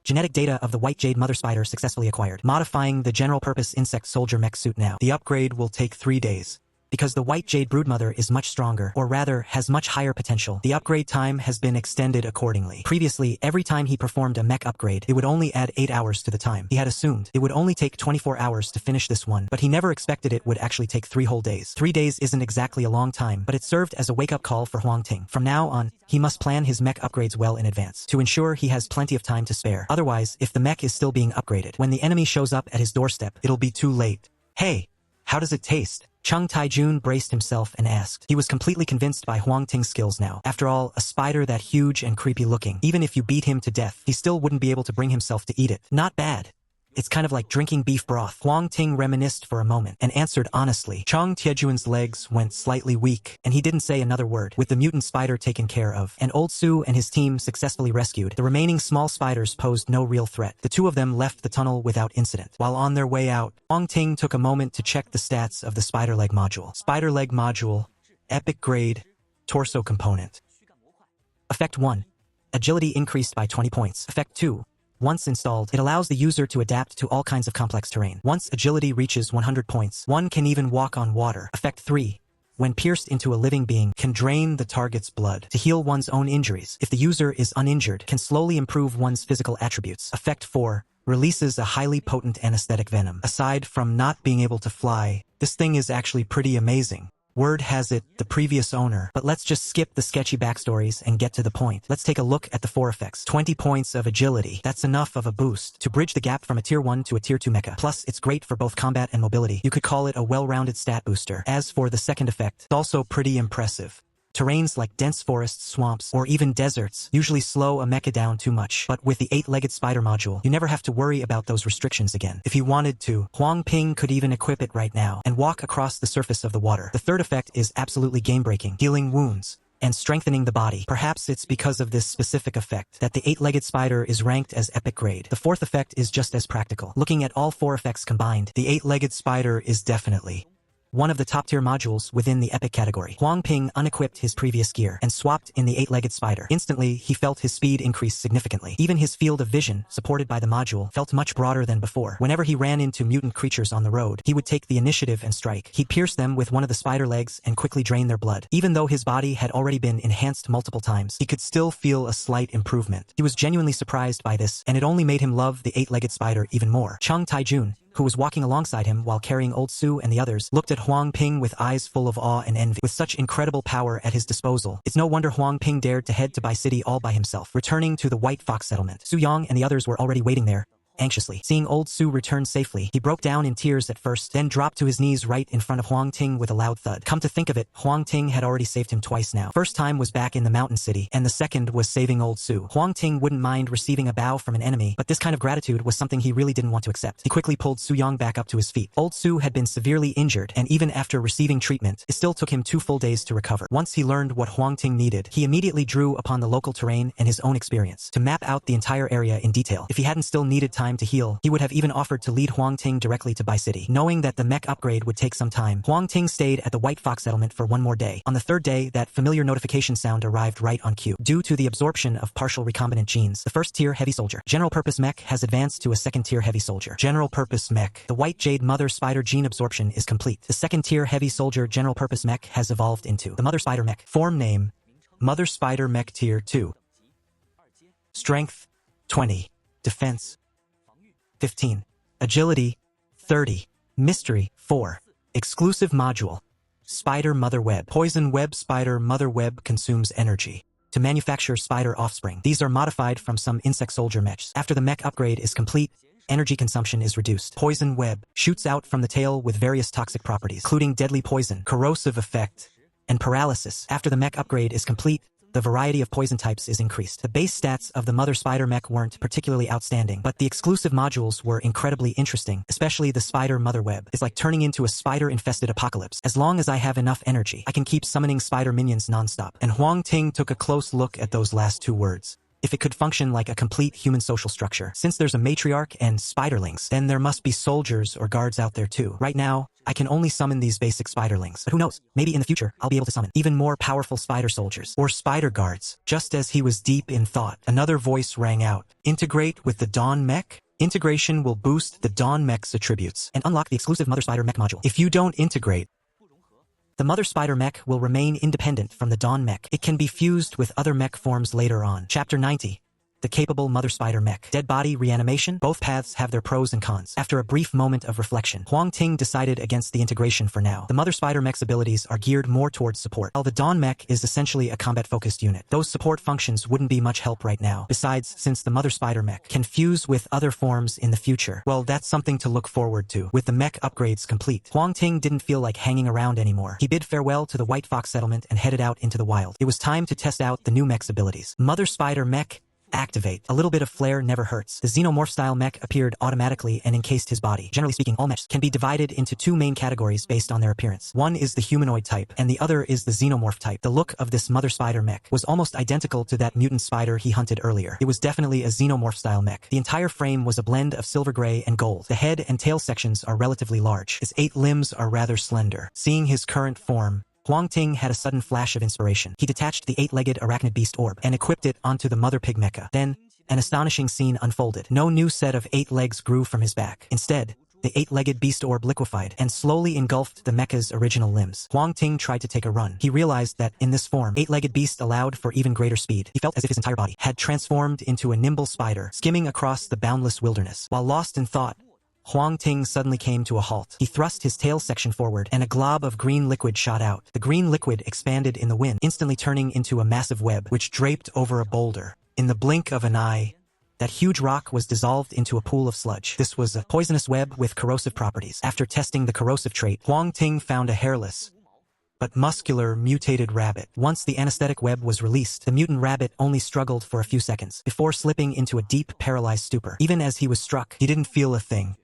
Genetic data of the white jade mother spider successfully acquired. Modifying the general-purpose insect soldier mech suit now. The upgrade will take 3 days. Because the white jade broodmother is much stronger, or rather, has much higher potential, the upgrade time has been extended accordingly. Previously, every time he performed a mech upgrade, it would only add 8 hours to the time. He had assumed it would only take 24 hours to finish this one, but he never expected it would actually take 3 whole days. 3 days isn't exactly a long time, but it served as a wake-up call for Huang Ting. From now on, he must plan his mech upgrades well in advance, to ensure he has plenty of time to spare. Otherwise, if the mech is still being upgraded, when the enemy shows up at his doorstep, it'll be too late. Hey, how does it taste? Chang Taijun braced himself and asked. He was completely convinced by Huang Ting's skills now. After all, a spider that huge and creepy looking, even if you beat him to death, he still wouldn't be able to bring himself to eat it. Not bad. It's kind of like drinking beef broth. Huang Ting reminisced for a moment and answered honestly. Chang Tiejuan's legs went slightly weak, and he didn't say another word. With the mutant spider taken care of, and Old Su and his team successfully rescued, the remaining small spiders posed no real threat. The 2 of them left the tunnel without incident. While on their way out, Huang Ting took a moment to check the stats of the spider leg module. Spider leg module, epic grade, torso component. Effect 1. Agility increased by 20 points. Effect 2. Once installed, it allows the user to adapt to all kinds of complex terrain. Once agility reaches 100 points, one can even walk on water. Effect 3. When pierced into a living being, can drain the target's blood to heal one's own injuries. If the user is uninjured, can slowly improve one's physical attributes. Effect 4. Releases a highly potent anesthetic venom. Aside from not being able to fly, this thing is actually pretty amazing. Word has it, the previous owner. But let's just skip the sketchy backstories and get to the point. Let's take a look at the 4 effects. 20 points of agility. That's enough of a boost to bridge the gap from a tier 1 to a tier 2 mecha. Plus, it's great for both combat and mobility. You could call it a well-rounded stat booster. As for the second effect, it's also pretty impressive. Terrains like dense forests, swamps, or even deserts usually slow a mecha down too much, but with the 8-legged spider module, you never have to worry about those restrictions again. If he wanted to, Huang Ting could even equip it right now and walk across the surface of the water. The third effect is absolutely game-breaking, healing wounds and strengthening the body. Perhaps it's because of this specific effect that the 8-legged spider is ranked as epic grade. The fourth effect is just as practical. Looking at all 4 effects combined, the 8-legged spider is definitely one of the top-tier modules within the epic category. Huang Ting unequipped his previous gear and swapped in the 8-legged spider. Instantly, he felt his speed increase significantly. Even his field of vision, supported by the module, felt much broader than before. Whenever he ran into mutant creatures on the road, he would take the initiative and strike. He'd pierce them with one of the spider legs and quickly drain their blood. Even though his body had already been enhanced multiple times, he could still feel a slight improvement. He was genuinely surprised by this, and it only made him love the 8-legged spider even more. Chang Taijun, who was walking alongside him while carrying Old Su and the others, looked at Huang Ting with eyes full of awe and envy. With such incredible power at his disposal, it's no wonder Huang Ting dared to head to Bai City all by himself. Returning to the White Fox settlement, Su Yang and the others were already waiting there, anxiously. Seeing Old Su return safely, he broke down in tears at first, then dropped to his knees right in front of Huang Ting with a loud thud. Come to think of it, Huang Ting had already saved him twice now. First time was back in the mountain city, and the second was saving Old Su. Huang Ting wouldn't mind receiving a bow from an enemy, but this kind of gratitude was something he really didn't want to accept. He quickly pulled Su Yang back up to his feet. Old Su had been severely injured, and even after receiving treatment, it still took him 2 full days to recover. Once he learned what Huang Ting needed, he immediately drew upon the local terrain and his own experience to map out the entire area in detail. If he hadn't still needed time to heal, he would have even offered to lead Huang Ting directly to Bai City. Knowing that the mech upgrade would take some time, Huang Ting stayed at the White Fox settlement for 1 more day. On the 3rd day, that familiar notification sound arrived right on cue. Due to the absorption of partial recombinant genes, the 1st-tier heavy soldier general purpose mech has advanced to a 2nd-tier heavy soldier general purpose mech. The white jade mother spider gene absorption is complete. The 2nd-tier heavy soldier general purpose mech has evolved into the mother spider mech. Form name: Mother Spider Mech Tier 2. Strength 20. Defense 15. Agility 30. Mystery 4. Exclusive module: Spider Mother Web. Poison Web. Spider Mother Web consumes energy to manufacture spider offspring. These are modified from some insect soldier mechs. After the mech upgrade is complete, energy consumption is reduced. Poison Web shoots out from the tail with various toxic properties, including deadly poison, corrosive effect, and paralysis. After the mech upgrade is complete, the variety of poison types is increased. The base stats of the Mother Spider mech weren't particularly outstanding, but the exclusive modules were incredibly interesting, especially the Spider Mother Web. It's like turning into a spider-infested apocalypse. As long as I have enough energy, I can keep summoning spider minions non-stop. And Huang Ting took a close look at those last 2 words. If it could function like a complete human social structure. Since there's a matriarch and spiderlings, then there must be soldiers or guards out there too. Right now, I can only summon these basic spiderlings. But who knows? Maybe in the future, I'll be able to summon even more powerful spider soldiers or spider guards. Just as he was deep in thought, another voice rang out. Integrate with the Dawn Mech? Integration will boost the Dawn Mech's attributes and unlock the exclusive Mother Spider Mech module. If you don't integrate, the Mother Spider Mech will remain independent from the Dawn Mech. It can be fused with other mech forms later on. Chapter 90. The capable Mother Spider Mech. Dead body reanimation. Both paths have their pros and cons. After a brief moment of reflection, Huang Ting decided against the integration for now. The Mother Spider Mech's abilities are geared more towards support, while the Dawn Mech is essentially a combat-focused unit. Those support functions wouldn't be much help right now. Besides, since the Mother Spider Mech can fuse with other forms in the future, well, that's something to look forward to. With the mech upgrades complete, Huang Ting didn't feel like hanging around anymore. He bid farewell to the White Fox settlement and headed out into the wild. It was time to test out the new mech's abilities. Mother Spider Mech activate. A little bit of flair never hurts. The Xenomorph-style mech appeared automatically and encased his body. Generally speaking, all mechs can be divided into 2 main categories based on their appearance. One is the humanoid type, and the other is the Xenomorph type. The look of this Mother Spider mech was almost identical to that mutant spider he hunted earlier. It was definitely a Xenomorph-style mech. The entire frame was a blend of silver gray and gold. The head and tail sections are relatively large. His 8 limbs are rather slender. Seeing his current form, Huang Ting had a sudden flash of inspiration. He detached the 8-legged arachnid beast orb and equipped it onto the Mother Pig Mecha. Then, an astonishing scene unfolded. No new set of 8 legs grew from his back. Instead, the 8-legged beast orb liquefied and slowly engulfed the mecha's original limbs. Huang Ting tried to take a run. He realized that in this form, 8-legged beast allowed for even greater speed. He felt as if his entire body had transformed into a nimble spider, skimming across the boundless wilderness. While lost in thought, Huang Ting suddenly came to a halt. He thrust his tail section forward, and a glob of green liquid shot out. The green liquid expanded in the wind, instantly turning into a massive web, which draped over a boulder. In the blink of an eye, that huge rock was dissolved into a pool of sludge. This was a poisonous web with corrosive properties. After testing the corrosive trait, Huang Ting found a hairless but muscular mutated rabbit. Once the anesthetic web was released, the mutant rabbit only struggled for a few seconds before slipping into a deep, paralyzed stupor. Even as he was struck, he didn't feel a thing.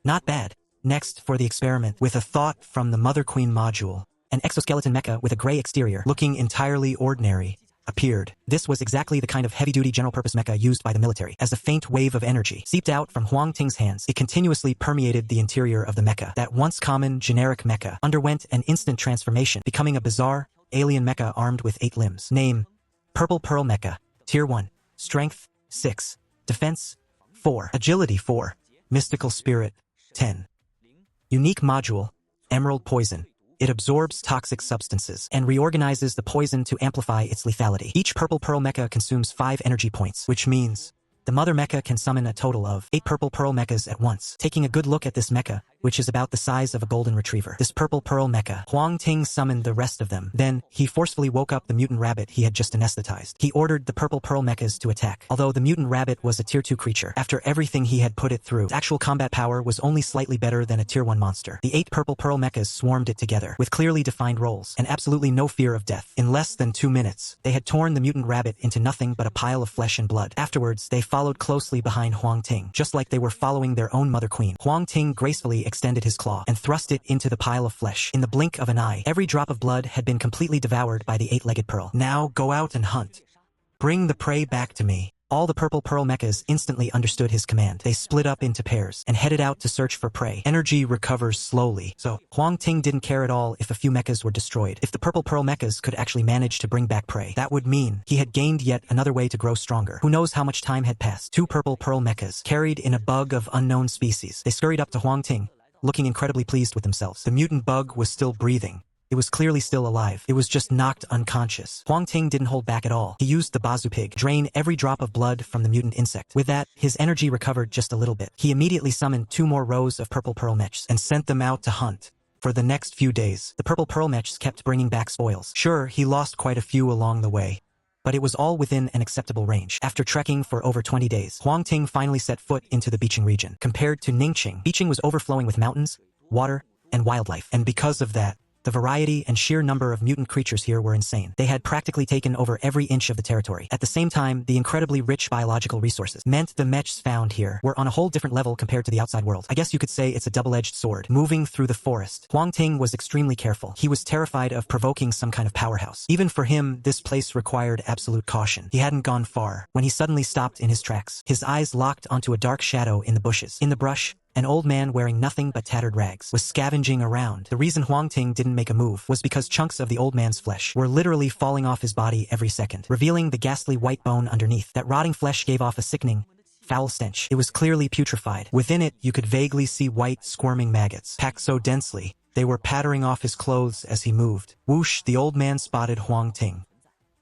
Not bad. Next, for the experiment, with a thought from the Mother Queen module, an exoskeleton mecha with a gray exterior, looking entirely ordinary, appeared. This was exactly the kind of heavy-duty general-purpose mecha used by the military. As a faint wave of energy seeped out from Huang Ting's hands, it continuously permeated the interior of the mecha. That once common, generic mecha underwent an instant transformation, becoming a bizarre, alien mecha armed with 8 limbs. Name: Purple Pearl Mecha. Tier 1. Strength 6. Defense 4. Agility 4. Mystical Spirit 10. Unique module: Emerald Poison. It absorbs toxic substances and reorganizes the poison to amplify its lethality. Each Purple Pearl Mecha consumes 5 energy points, which means The mother mecha can summon a total of 8 purple pearl mechas at once. Taking a good look at this mecha, which is about the size of a golden retriever. This purple pearl mecha, Huang Ting summoned the rest of them. Then, he forcefully woke up the mutant rabbit he had just anesthetized. He ordered the purple pearl mechas to attack. Although the mutant rabbit was a tier 2 creature, after everything he had put it through, its actual combat power was only slightly better than a tier 1 monster. The 8 purple pearl mechas swarmed it together, with clearly defined roles, and absolutely no fear of death. In less than 2 minutes, they had torn the mutant rabbit into nothing but a pile of flesh and blood. Afterwards, they followed closely behind Huang Ting, just like they were following their own mother queen. Huang Ting gracefully extended his claw and thrust it into the pile of flesh. In the blink of an eye, every drop of blood had been completely devoured by the 8-legged pearl. Now go out and hunt. Bring the prey back to me. All the purple pearl mechas instantly understood his command. They split up into pairs and headed out to search for prey. Energy recovers slowly, so Huang Ting didn't care at all if a few mechas were destroyed. If the purple pearl mechas could actually manage to bring back prey, that would mean he had gained yet another way to grow stronger. Who knows how much time had passed? 2 purple pearl mechas, carried in a bug of unknown species. They scurried up to Huang Ting, looking incredibly pleased with themselves. The mutant bug was still breathing. It was clearly still alive. It was just knocked unconscious. Huang Ting didn't hold back at all. He used the Bazu pig, drain every drop of blood from the mutant insect. With that, his energy recovered just a little bit. He immediately summoned 2 more rows of purple pearl mechs and sent them out to hunt. For the next few days, the purple pearl mechs kept bringing back spoils. Sure, he lost quite a few along the way, but it was all within an acceptable range. After trekking for over 20 days, Huang Ting finally set foot into the Biqing region. Compared to Ningqing, Biqing was overflowing with mountains, water, and wildlife, and because of that, the variety and sheer number of mutant creatures here were insane. They had practically taken over every inch of the territory. At the same time, the incredibly rich biological resources meant the mechs found here were on a whole different level compared to the outside world. I guess you could say it's a double-edged sword. Moving through the forest, Huang Ting was extremely careful. He was terrified of provoking some kind of powerhouse. Even for him, this place required absolute caution. He hadn't gone far when he suddenly stopped in his tracks. His eyes locked onto a dark shadow in the bushes. In the brush, an old man wearing nothing but tattered rags was scavenging around. The reason Huang Ting didn't make a move was because chunks of the old man's flesh were literally falling off his body every second, revealing the ghastly white bone underneath. That rotting flesh gave off a sickening, foul stench. It was clearly putrefied. Within it, you could vaguely see white, squirming maggots, packed so densely, they were pattering off his clothes as he moved. Whoosh, the old man spotted Huang Ting.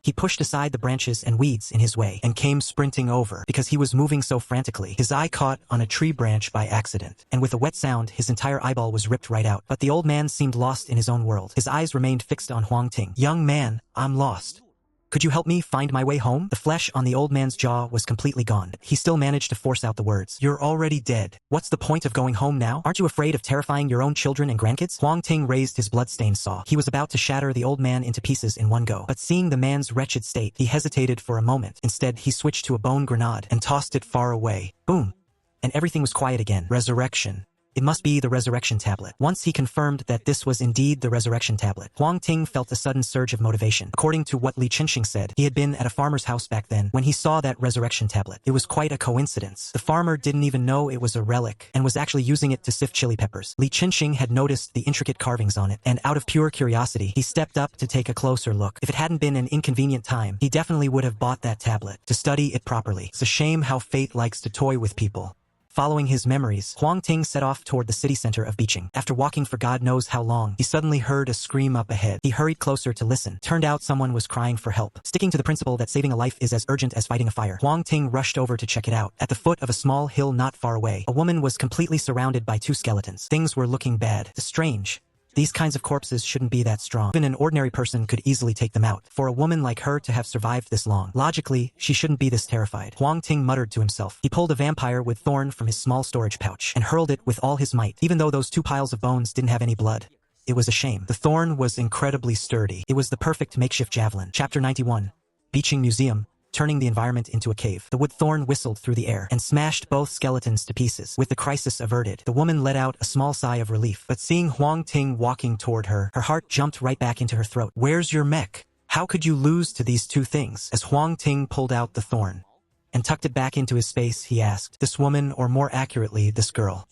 He pushed aside the branches and weeds in his way and came sprinting over. Because he was moving so frantically, his eye caught on a tree branch by accident, and with a wet sound, his entire eyeball was ripped right out. But the old man seemed lost in his own world. His eyes remained fixed on Huang Ting. "Young man, I'm lost. Could you help me find my way home?" The flesh on the old man's jaw was completely gone. He still managed to force out the words, "You're already dead. What's the point of going home now? Aren't you afraid of terrifying your own children and grandkids?" Huang Ting raised his blood-stained saw. He was about to shatter the old man into pieces in one go, but seeing the man's wretched state, he hesitated for a moment. Instead, he switched to a bone grenade and tossed it far away. Boom! And everything was quiet again. Resurrection. It must be the resurrection tablet. Once he confirmed that this was indeed the resurrection tablet, Huang Ting felt a sudden surge of motivation. According to what Li Chenxing said, he had been at a farmer's house back then when he saw that resurrection tablet. It was quite a coincidence. The farmer didn't even know it was a relic and was actually using it to sift chili peppers. Li Chenxing had noticed the intricate carvings on it, and out of pure curiosity, he stepped up to take a closer look. If it hadn't been an inconvenient time, he definitely would have bought that tablet to study it properly. It's a shame how fate likes to toy with people. Following his memories, Huang Ting set off toward the city center of Biqing. After walking for God knows how long, he suddenly heard a scream up ahead. He hurried closer to listen. Turned out someone was crying for help. Sticking to the principle that saving a life is as urgent as fighting a fire, Huang Ting rushed over to check it out. At the foot of a small hill not far away, a woman was completely surrounded by 2 skeletons. Things were looking bad. Strange. These kinds of corpses shouldn't be that strong. Even an ordinary person could easily take them out. For a woman like her to have survived this long, logically, she shouldn't be this terrified. Huang Ting muttered to himself. He pulled a vampire with thorn from his small storage pouch and hurled it with all his might, even though those 2 piles of bones didn't have any blood. It was a shame. The thorn was incredibly sturdy. It was the perfect makeshift javelin. Chapter 91. Biqing Museum. Turning the environment into a cave. The wood thorn whistled through the air and smashed both skeletons to pieces. With the crisis averted, the woman let out a small sigh of relief. But seeing Huang Ting walking toward her, her heart jumped right back into her throat. "Where's your mech? How could you lose to these 2 things?" As Huang Ting pulled out the thorn and tucked it back into his space, he asked, "This woman, or more accurately, this girl?"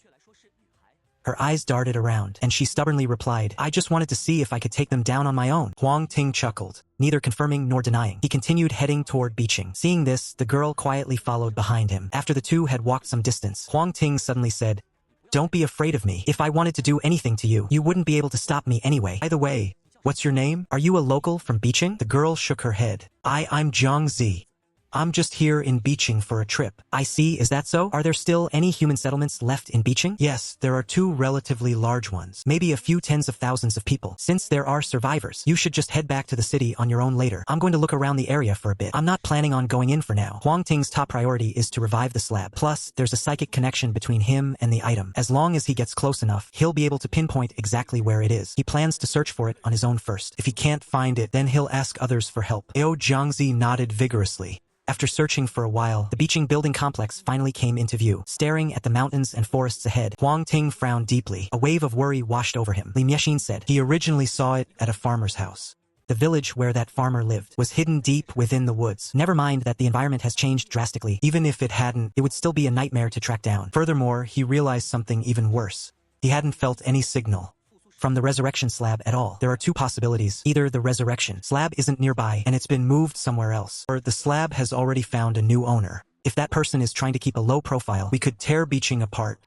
Her eyes darted around, and she stubbornly replied, "I just wanted to see if I could take them down on my own." Huang Ting chuckled, neither confirming nor denying. He continued heading toward Biqing. Seeing this, the girl quietly followed behind him. After the 2 had walked some distance, Huang Ting suddenly said, "Don't be afraid of me. If I wanted to do anything to you, you wouldn't be able to stop me anyway. By the way, what's your name? Are you a local from Biqing?" The girl shook her head. I'm Zhang Zi. I'm just here in Beeching for a trip. I see, is that so? Are there still any human settlements left in Beeching? Yes, there are 2 relatively large ones. Maybe a few tens of thousands of people. Since there are survivors, you should just head back to the city on your own later. I'm going to look around the area for a bit. I'm not planning on going in for now. Huang Ting's top priority is to revive the slab. Plus, there's a psychic connection between him and the item. As long as he gets close enough, he'll be able to pinpoint exactly where it is. He plans to search for it on his own first. If he can't find it, then he'll ask others for help. Ao Jiangzi nodded vigorously. After searching for a while, the Beeching building complex finally came into view. Staring at the mountains and forests ahead, Huang Ting frowned deeply. A wave of worry washed over him. Li Miexin said he originally saw it at a farmer's house. The village where that farmer lived was hidden deep within the woods. Never mind that the environment has changed drastically. Even if it hadn't, it would still be a nightmare to track down. Furthermore, he realized something even worse. He hadn't felt any signal from the resurrection slab at all. There are 2 possibilities. Either the resurrection slab isn't nearby and it's been moved somewhere else, or the slab has already found a new owner. If that person is trying to keep a low profile, we could tear Beeching apart,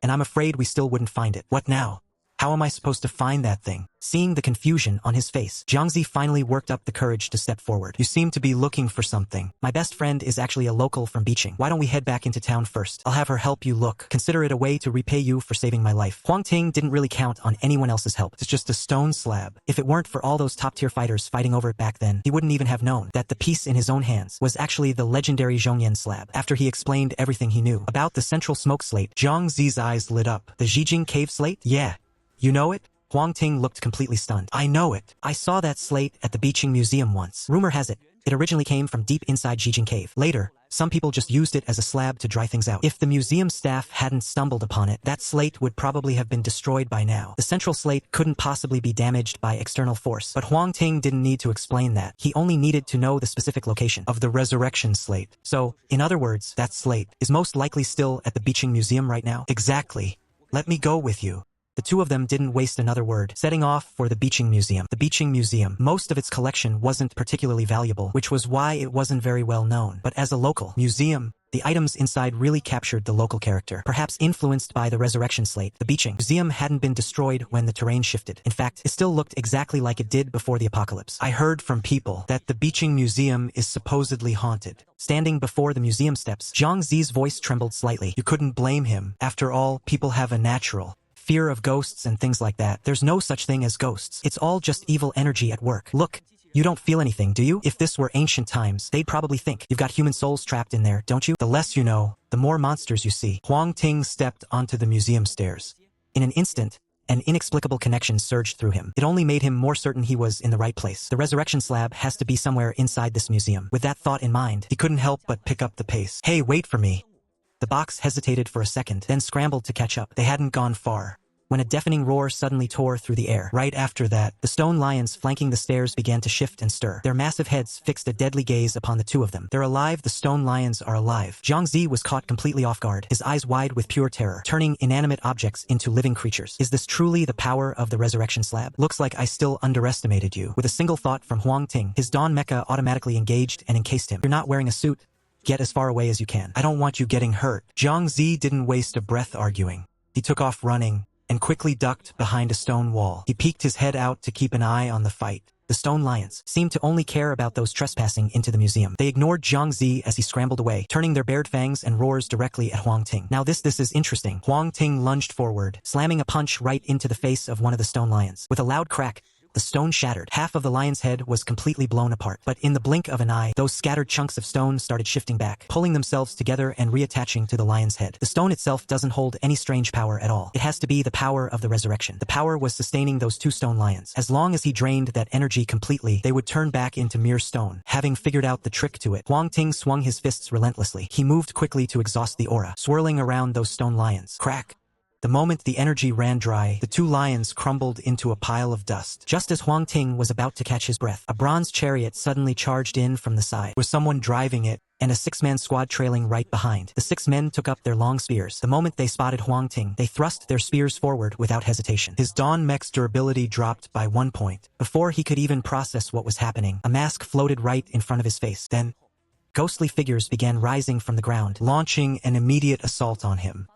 and I'm afraid we still wouldn't find it. What now? How am I supposed to find that thing? Seeing the confusion on his face, Jiangzi finally worked up the courage to step forward. You seem to be looking for something. My best friend is actually a local from Beeching. Why don't we head back into town first? I'll have her help you look. Consider it a way to repay you for saving my life. Huang Ting didn't really count on anyone else's help. It's just a stone slab. If it weren't for all those top-tier fighters fighting over it back then, he wouldn't even have known that the piece in his own hands was actually the legendary Zhongyan slab. After he explained everything he knew about the central smoke slate, Jiangzi's eyes lit up. The Zijing cave slate? Yeah. You know it? Huang Ting looked completely stunned. I know it. I saw that slate at the Beeching Museum once. Rumor has it, it originally came from deep inside Zijing Cave. Later, some people just used it as a slab to dry things out. If the museum staff hadn't stumbled upon it, that slate would probably have been destroyed by now. The central slate couldn't possibly be damaged by external force, but Huang Ting didn't need to explain that. He only needed to know the specific location of the resurrection slate. So, in other words, that slate is most likely still at the Beeching Museum right now. Exactly. Let me go with you. The 2 of them didn't waste another word, setting off for the Beeching Museum. The Beeching Museum, most of its collection wasn't particularly valuable, which was why it wasn't very well known. But as a local museum, the items inside really captured the local character. Perhaps influenced by the resurrection slate, the Beeching Museum hadn't been destroyed when the terrain shifted. In fact, it still looked exactly like it did before the apocalypse. I heard from people that the Beeching Museum is supposedly haunted. Standing before the museum steps, Zhang Zi's voice trembled slightly. You couldn't blame him. After all, people have a natural fear of ghosts and things like that. There's no such thing as ghosts. It's all just evil energy at work. Look, you don't feel anything, do you? If this were ancient times, they'd probably think you've got human souls trapped in there, don't you? The less you know, the more monsters you see. Huang Ting stepped onto the museum stairs. In an instant, an inexplicable connection surged through him. It only made him more certain he was in the right place. The resurrection slab has to be somewhere inside this museum. With that thought in mind, he couldn't help but pick up the pace. Hey, wait for me. The box hesitated for a second, then scrambled to catch up. They hadn't gone far when a deafening roar suddenly tore through the air. Right after that, the stone lions flanking the stairs began to shift and stir. Their massive heads fixed a deadly gaze upon the 2 of them. They're alive, the stone lions are alive. Zhang Zi was caught completely off guard, his eyes wide with pure terror, turning inanimate objects into living creatures. Is this truly the power of the resurrection slab? Looks like I still underestimated you. With a single thought from Huang Ting, his Dawn Mecha automatically engaged and encased him. You're not wearing a suit. Get as far away as you can. I don't want you getting hurt. Zhang Zi didn't waste a breath arguing. He took off running and quickly ducked behind a stone wall. He peeked his head out to keep an eye on the fight. The stone lions seemed to only care about those trespassing into the museum. They ignored Zhang Zi as he scrambled away, turning their bared fangs and roars directly at Huang Ting. Now this is interesting. Huang Ting lunged forward, slamming a punch right into the face of one of the stone lions. With a loud crack, the stone shattered. Half of the lion's head was completely blown apart. But in the blink of an eye, those scattered chunks of stone started shifting back, pulling themselves together and reattaching to the lion's head. The stone itself doesn't hold any strange power at all. It has to be the power of the resurrection. The power was sustaining those 2 stone lions. As long as he drained that energy completely, they would turn back into mere stone. Having figured out the trick to it, Huang Ting swung his fists relentlessly. He moved quickly to exhaust the aura, swirling around those stone lions. Crack! The moment the energy ran dry, the 2 lions crumbled into a pile of dust. Just as Huang Ting was about to catch his breath, a bronze chariot suddenly charged in from the side, with someone driving it and a 6-man squad trailing right behind. The 6 men took up their long spears. The moment they spotted Huang Ting, they thrust their spears forward without hesitation. His Dawn Mech's durability dropped by 1 point. Before he could even process what was happening, a mask floated right in front of his face. Then, ghostly figures began rising from the ground, launching an immediate assault on him.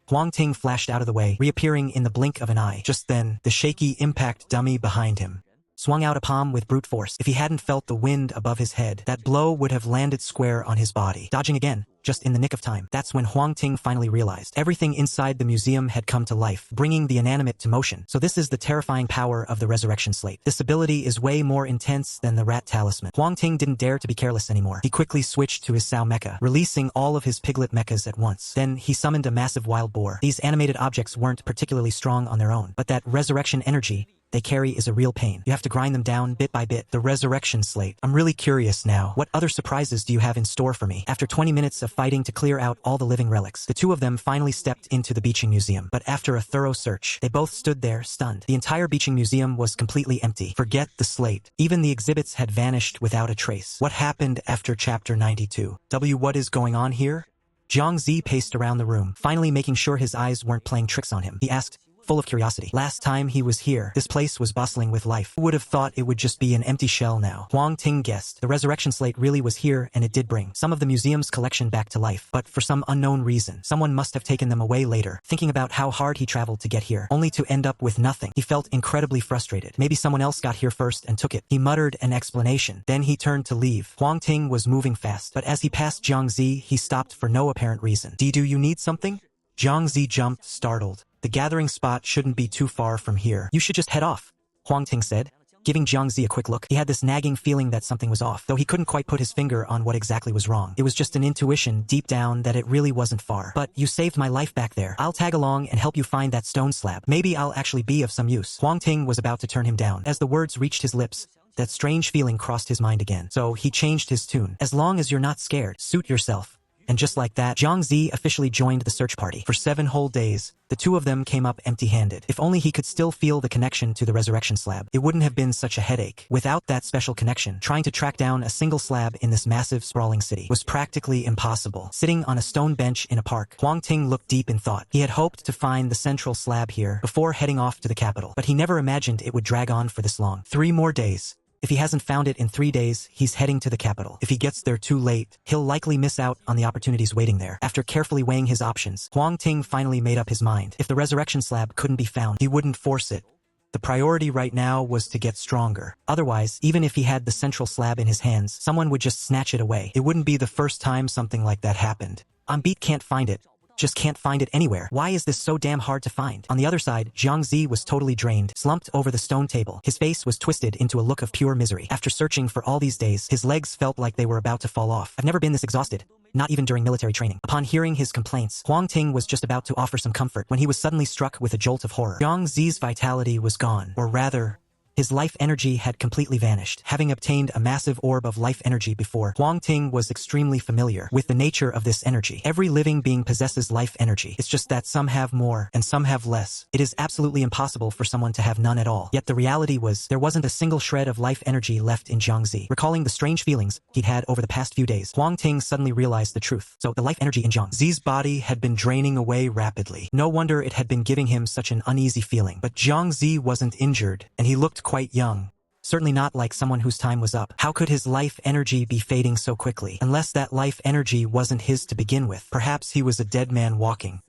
Huang Ting flashed out of the way, reappearing in the blink of an eye. Just then, the shaky impact dummy behind him swung out a palm with brute force. If he hadn't felt the wind above his head, that blow would have landed square on his body. Dodging again, just in the nick of time. That's when Huang Ting finally realized everything inside the museum had come to life, bringing the inanimate to motion. So this is the terrifying power of the resurrection slate. This ability is way more intense than the rat talisman. Huang Ting didn't dare to be careless anymore. He quickly switched to his Soul Mecha, releasing all of his piglet mechas at once. Then he summoned a massive wild boar. These animated objects weren't particularly strong on their own, but that resurrection energy they carry is a real pain. You have to grind them down bit by bit. The resurrection slate. I'm really curious now. What other surprises do you have in store for me? After 20 minutes of fighting to clear out all the living relics, the two of them finally stepped into the beaching museum. But after a thorough search, they both stood there, stunned. The entire beaching museum was completely empty. Forget the slate. Even the exhibits had vanished without a trace. What happened after chapter 92? What is going on here? Zhang Zi paced around the room, finally making sure his eyes weren't playing tricks on him. He asked, full of curiosity. Last time he was here, this place was bustling with life. Who would have thought it would just be an empty shell now? Huang Ting guessed. The resurrection slate really was here, and it did bring some of the museum's collection back to life. But for some unknown reason, someone must have taken them away later. Thinking about how hard he traveled to get here, only to end up with nothing. He felt incredibly frustrated. Maybe someone else got here first and took it. He muttered an explanation. Then he turned to leave. Huang Ting was moving fast, but as he passed Zhang Zi, he stopped for no apparent reason. Do you need something? Zhang Zi jumped, startled. The gathering spot shouldn't be too far from here. You should just head off, Huang Ting said, giving Zhang Zi a quick look. He had this nagging feeling that something was off, though he couldn't quite put his finger on what exactly was wrong. It was just an intuition deep down that it really wasn't far. But you saved my life back there. I'll tag along and help you find that stone slab. Maybe I'll actually be of some use. Huang Ting was about to turn him down. As the words reached his lips, that strange feeling crossed his mind again. So he changed his tune. As long as you're not scared, suit yourself. And just like that, Zhang Zi officially joined the search party. For 7 whole days, the two of them came up empty-handed. If only he could still feel the connection to the resurrection slab, it wouldn't have been such a headache. Without that special connection, trying to track down a single slab in this massive, sprawling city was practically impossible. Sitting on a stone bench in a park, Huang Ting looked deep in thought. He had hoped to find the central slab here before heading off to the capital, but he never imagined it would drag on for this long. 3 more days. If he hasn't found it in 3 days, he's heading to the capital. If he gets there too late, he'll likely miss out on the opportunities waiting there. After carefully weighing his options, Huang Ting finally made up his mind. If the resurrection slab couldn't be found, he wouldn't force it. The priority right now was to get stronger. Otherwise, even if he had the central slab in his hands, someone would just snatch it away. It wouldn't be the first time something like that happened. I'm beat, can't find it. Just can't find it anywhere. Why is this so damn hard to find? On the other side, Zhang Zi was totally drained, slumped over the stone table. His face was twisted into a look of pure misery. After searching for all these days, his legs felt like they were about to fall off. I've never been this exhausted, not even during military training. Upon hearing his complaints, Huang Ting was just about to offer some comfort when he was suddenly struck with a jolt of horror. Zhang Zi's vitality was gone, or rather, his life energy had completely vanished. Having obtained a massive orb of life energy before, Huang Ting was extremely familiar with the nature of this energy. Every living being possesses life energy. It's just that some have more and some have less. It is absolutely impossible for someone to have none at all. Yet the reality was, there wasn't a single shred of life energy left in Zhang Zi. Recalling the strange feelings he'd had over the past few days, Huang Ting suddenly realized the truth. So the life energy in Zhang Zi's body had been draining away rapidly. No wonder it had been giving him such an uneasy feeling. But Zhang Zi wasn't injured, and he looked quite young. Certainly not like someone whose time was up. How could his life energy be fading so quickly? Unless that life energy wasn't his to begin with. Perhaps he was a dead man walking.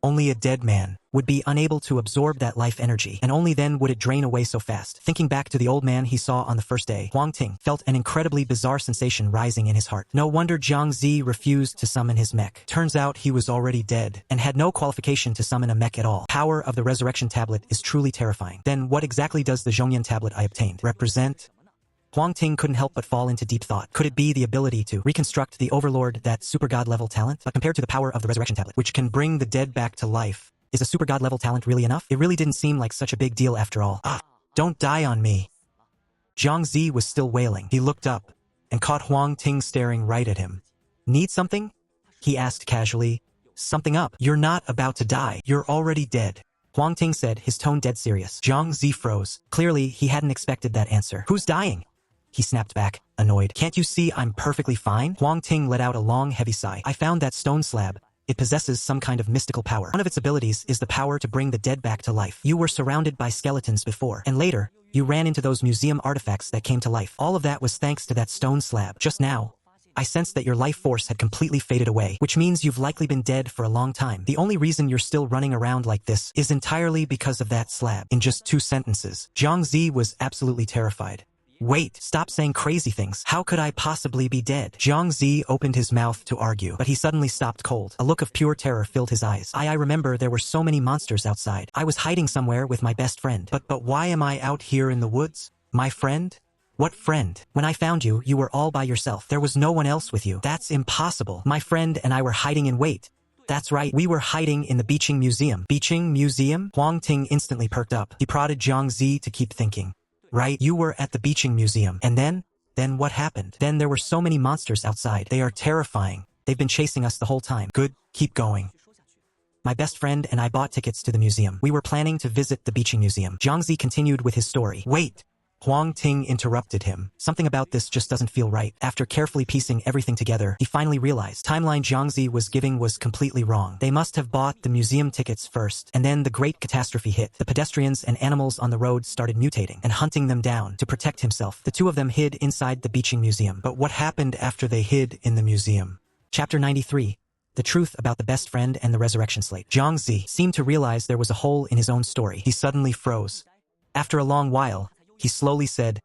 Only a dead man would be unable to absorb that life energy, and only then would it drain away so fast. Thinking back to the old man he saw on the first day, Huang Ting felt an incredibly bizarre sensation rising in his heart. No wonder Zhang Zi refused to summon his mech. Turns out he was already dead, and had no qualification to summon a mech at all. Power of the resurrection tablet is truly terrifying. Then what exactly does the Zhongyan tablet I obtained represent? Huang Ting couldn't help but fall into deep thought. Could it be the ability to reconstruct the overlord, that super god level talent? But compared to the power of the resurrection tablet, which can bring the dead back to life, is a super god level talent really enough? It really didn't seem like such a big deal after all. Don't die on me. Zhang Zi was still wailing. He looked up and caught Huang Ting staring right at him. Need something? He asked casually. Something up. You're not about to die. You're already dead, Huang Ting said, his tone dead serious. Zhang Zi froze. Clearly, he hadn't expected that answer. Who's dying? He snapped back, annoyed. Can't you see I'm perfectly fine? Huang Ting let out a long, heavy sigh. I found that stone slab. It possesses some kind of mystical power. One of its abilities is the power to bring the dead back to life. You were surrounded by skeletons before, and later, you ran into those museum artifacts that came to life. All of that was thanks to that stone slab. Just now, I sensed that your life force had completely faded away, which means you've likely been dead for a long time. The only reason you're still running around like this is entirely because of that slab. In just 2 sentences, Zhang Zi was absolutely terrified. Wait, stop saying crazy things. How could I possibly be dead? Zhang Zi opened his mouth to argue, but he suddenly stopped cold. A look of pure terror filled his eyes. I remember there were so many monsters outside. I was hiding somewhere with my best friend. But why am I out here in the woods? My friend? What friend? When I found you, you were all by yourself. There was no one else with you. That's impossible. My friend and I were hiding in wait. That's right, we were hiding in the Beaching Museum. Beaching Museum? Huang Ting instantly perked up. He prodded Zhang Zi to keep thinking. Right, you were at the Beaching Museum. And then? Then what happened? Then there were so many monsters outside. They are terrifying. They've been chasing us the whole time. Good, keep going. My best friend and I bought tickets to the museum. We were planning to visit the Beaching Museum. Zhang Zi continued with his story. Wait! Huang Ting interrupted him. Something about this just doesn't feel right. After carefully piecing everything together, he finally realized timeline Zhang Zi was giving was completely wrong. They must have bought the museum tickets first, and then the great catastrophe hit. The pedestrians and animals on the road started mutating and hunting them down. To protect himself, the 2 of them hid inside the Beaching Museum. But what happened after they hid in the museum? Chapter 93. The truth about the best friend and the resurrection slate. Zhang Zi seemed to realize there was a hole in his own story. He suddenly froze. After a long while, he slowly said,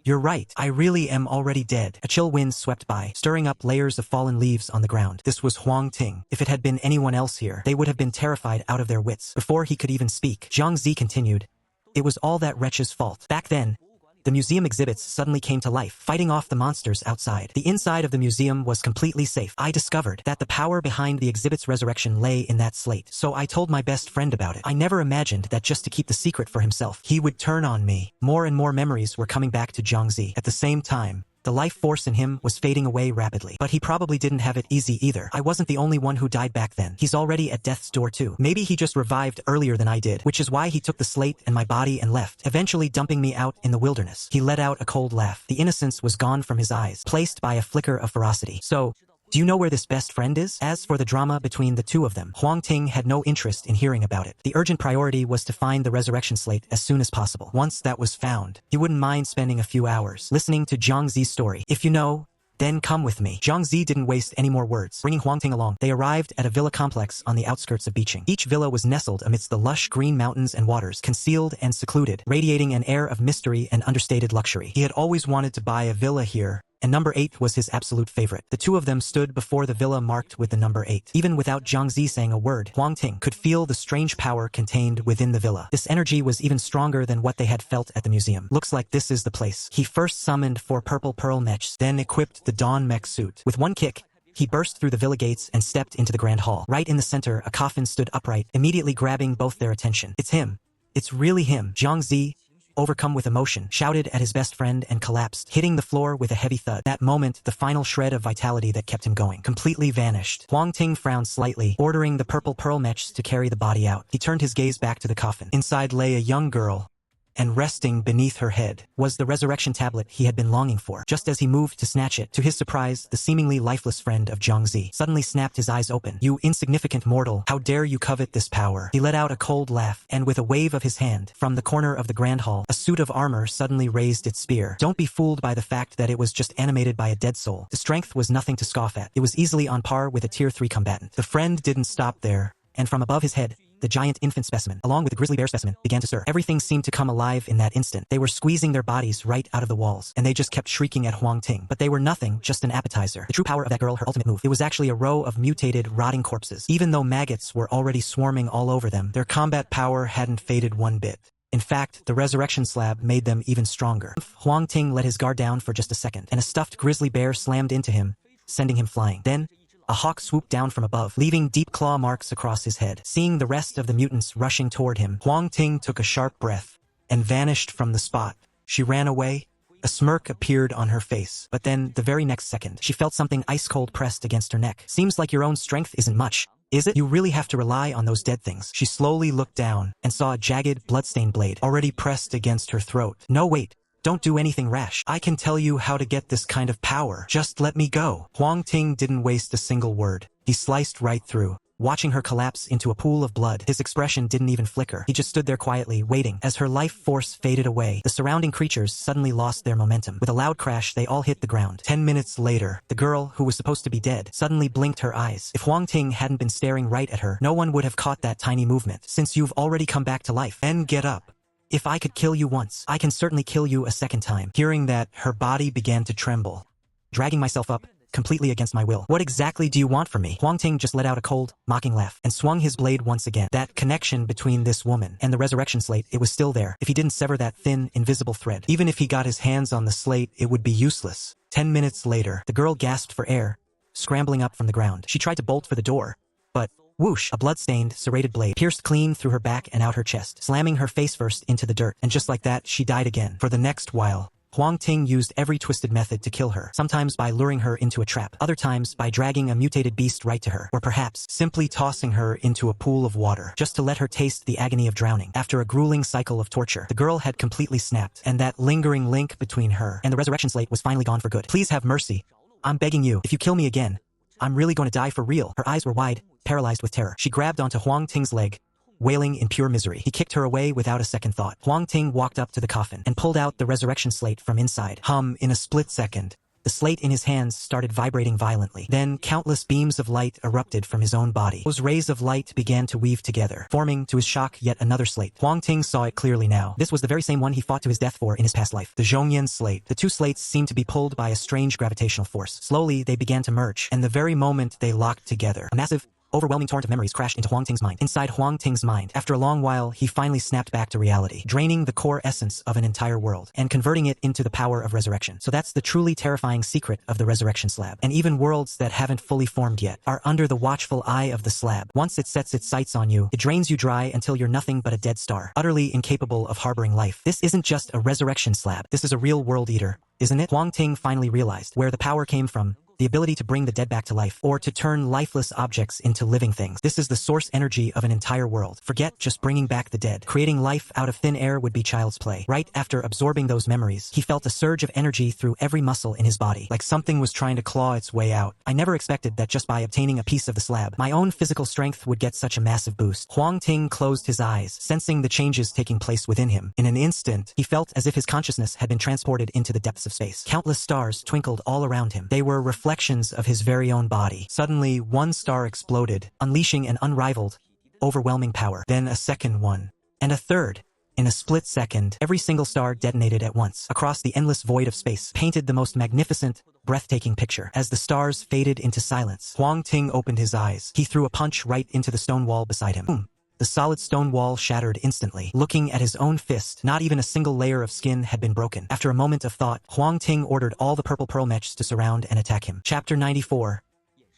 "You're right, I really am already dead." A chill wind swept by, stirring up layers of fallen leaves on the ground. This was Huang Ting. If it had been anyone else here, they would have been terrified out of their wits. Before he could even speak, Zhang Zi continued, "It was all that wretch's fault. Back then, the museum exhibits suddenly came to life, fighting off the monsters outside. The inside of the museum was completely safe. I discovered that the power behind the exhibit's resurrection lay in that slate. So I told my best friend about it. I never imagined that just to keep the secret for himself, he would turn on me." More and more memories were coming back to Zhang Zi. At the same time, the life force in him was fading away rapidly. But he probably didn't have it easy either. I wasn't the only one who died back then. He's already at death's door too. Maybe he just revived earlier than I did, which is why he took the slate and my body and left, eventually dumping me out in the wilderness. He let out a cold laugh. The innocence was gone from his eyes, placed by a flicker of ferocity. So, do you know where this best friend is? As for the drama between the 2 of them, Huang Ting had no interest in hearing about it. The urgent priority was to find the resurrection slate as soon as possible. Once that was found, he wouldn't mind spending a few hours listening to Zhang Zi's story. If you know, then come with me. Zhang Zi didn't waste any more words. Bringing Huang Ting along, they arrived at a villa complex on the outskirts of Beaching. Each villa was nestled amidst the lush green mountains and waters, concealed and secluded, radiating an air of mystery and understated luxury. He had always wanted to buy a villa here, and number 8 was his absolute favorite. The 2 of them stood before the villa marked with the number 8. Even without Zhang Zi saying a word, Huang Ting could feel the strange power contained within the villa. This energy was even stronger than what they had felt at the museum. Looks like this is the place. He first summoned 4 purple pearl mechs, then equipped the dawn mech suit. With one kick, he burst through the villa gates and stepped into the grand hall. Right in the center, a coffin stood upright, immediately grabbing both their attention. It's him. It's really him. Zhang Zi, overcome with emotion, shouted at his best friend and collapsed, hitting the floor with a heavy thud. That moment, the final shred of vitality that kept him going completely vanished. Huang Ting frowned slightly, ordering the purple pearl mechs to carry the body out. He turned his gaze back to the coffin. Inside lay a young girl, and resting beneath her head was the resurrection tablet he had been longing for. Just as he moved to snatch it, to his surprise, the seemingly lifeless friend of Zhang Zi suddenly snapped his eyes open. "You insignificant mortal, how dare you covet this power?" He let out a cold laugh, and with a wave of his hand, from the corner of the grand hall, a suit of armor suddenly raised its spear. Don't be fooled by the fact that it was just animated by a dead soul. The strength was nothing to scoff at. It was easily on par with a tier 3 combatant. The friend didn't stop there, and from above his head, the giant infant specimen, along with the grizzly bear specimen, began to stir. Everything seemed to come alive in that instant. They were squeezing their bodies right out of the walls, and they just kept shrieking at Huang Ting. But they were nothing, just an appetizer. The true power of that girl, her ultimate move. It was actually a row of mutated, rotting corpses. Even though maggots were already swarming all over them, their combat power hadn't faded one bit. In fact, the resurrection slab made them even stronger. Huang Ting let his guard down for just a second, and a stuffed grizzly bear slammed into him, sending him flying. Then, a hawk swooped down from above, leaving deep claw marks across his head. Seeing the rest of the mutants rushing toward him, Huang Ting took a sharp breath and vanished from the spot. She ran away. A smirk appeared on her face, but then, the very next second, she felt something ice-cold pressed against her neck. "Seems like your own strength isn't much, is it? You really have to rely on those dead things." She slowly looked down and saw a jagged, bloodstained blade already pressed against her throat. "No, wait. Don't do anything rash. I can tell you how to get this kind of power. Just let me go." Huang Ting didn't waste a single word. He sliced right through watching her collapse into a pool of blood. His expression didn't even flicker. He just stood there quietly, waiting. As her life force faded away, the surrounding creatures suddenly lost their momentum. With a loud crash, they all hit the ground. 10 minutes later, the girl, who was supposed to be dead, suddenly blinked her eyes. If Huang Ting hadn't been staring right at her, no one would have caught that tiny movement. Since you've already come back to life, then get up. If I could kill you once, I can certainly kill you a second time. Hearing that, her body began to tremble. Dragging myself up, completely against my will. What exactly do you want from me? Huang Ting just let out a cold, mocking laugh, and swung his blade once again. That connection between this woman and the resurrection slate, it was still there. If he didn't sever that thin, invisible thread, even if he got his hands on the slate, it would be useless. 10 minutes later, the girl gasped for air, scrambling up from the ground. She tried to bolt for the door, but whoosh, a blood-stained, serrated blade pierced clean through her back and out her chest, slamming her face first into the dirt, and just like that, she died again. For the next while, Huang Ting used every twisted method to kill her, sometimes by luring her into a trap, other times by dragging a mutated beast right to her, or perhaps simply tossing her into a pool of water, just to let her taste the agony of drowning. After a grueling cycle of torture, the girl had completely snapped, and that lingering link between her and the resurrection slate was finally gone for good. Please have mercy. I'm begging you. If you kill me again, I'm really going to die for real. Her eyes were wide, paralyzed with terror. She grabbed onto Huang Ting's leg, wailing in pure misery. He kicked her away without a second thought. Huang Ting walked up to the coffin and pulled out the resurrection slate from inside. In a split second, the slate in his hands started vibrating violently. Then countless beams of light erupted from his own body. Those rays of light began to weave together, forming, to his shock, yet another slate. Huang Ting saw it clearly now. This was the very same one he fought to his death for in his past life. The Zhongyan slate. The two slates seemed to be pulled by a strange gravitational force. Slowly, they began to merge, and the very moment they locked together, a massive, overwhelming torrent of memories crashed into Huang Ting's mind. Inside Huang Ting's mind, after a long while, he finally snapped back to reality, draining the core essence of an entire world and converting it into the power of resurrection. So that's the truly terrifying secret of the resurrection slab. And even worlds that haven't fully formed yet are under the watchful eye of the slab. Once it sets its sights on you, it drains you dry until you're nothing but a dead star, utterly incapable of harboring life. This isn't just a resurrection slab. This is a real world eater, isn't it? Huang Ting finally realized where the power came from. The ability to bring the dead back to life, or to turn lifeless objects into living things. This is the source energy of an entire world. Forget just bringing back the dead. Creating life out of thin air would be child's play. Right after absorbing those memories, he felt a surge of energy through every muscle in his body, like something was trying to claw its way out. I never expected that just by obtaining a piece of the slab, my own physical strength would get such a massive boost. Huang Ting closed his eyes, sensing the changes taking place within him. In an instant, he felt as if his consciousness had been transported into the depths of space. Countless stars twinkled all around him. They were reflections of his very own body. Suddenly, one star exploded, unleashing an unrivaled, overwhelming power. Then a second one, and a third. In a split second, every single star detonated at once, across the endless void of space, painted the most magnificent, breathtaking picture. As the stars faded into silence, Huang Ting opened his eyes. He threw a punch right into the stone wall beside him. Boom. The solid stone wall shattered instantly. Looking at his own fist, not even a single layer of skin had been broken. After a moment of thought, Huang Ting ordered all the purple pearl mechs to surround and attack him. Chapter 94.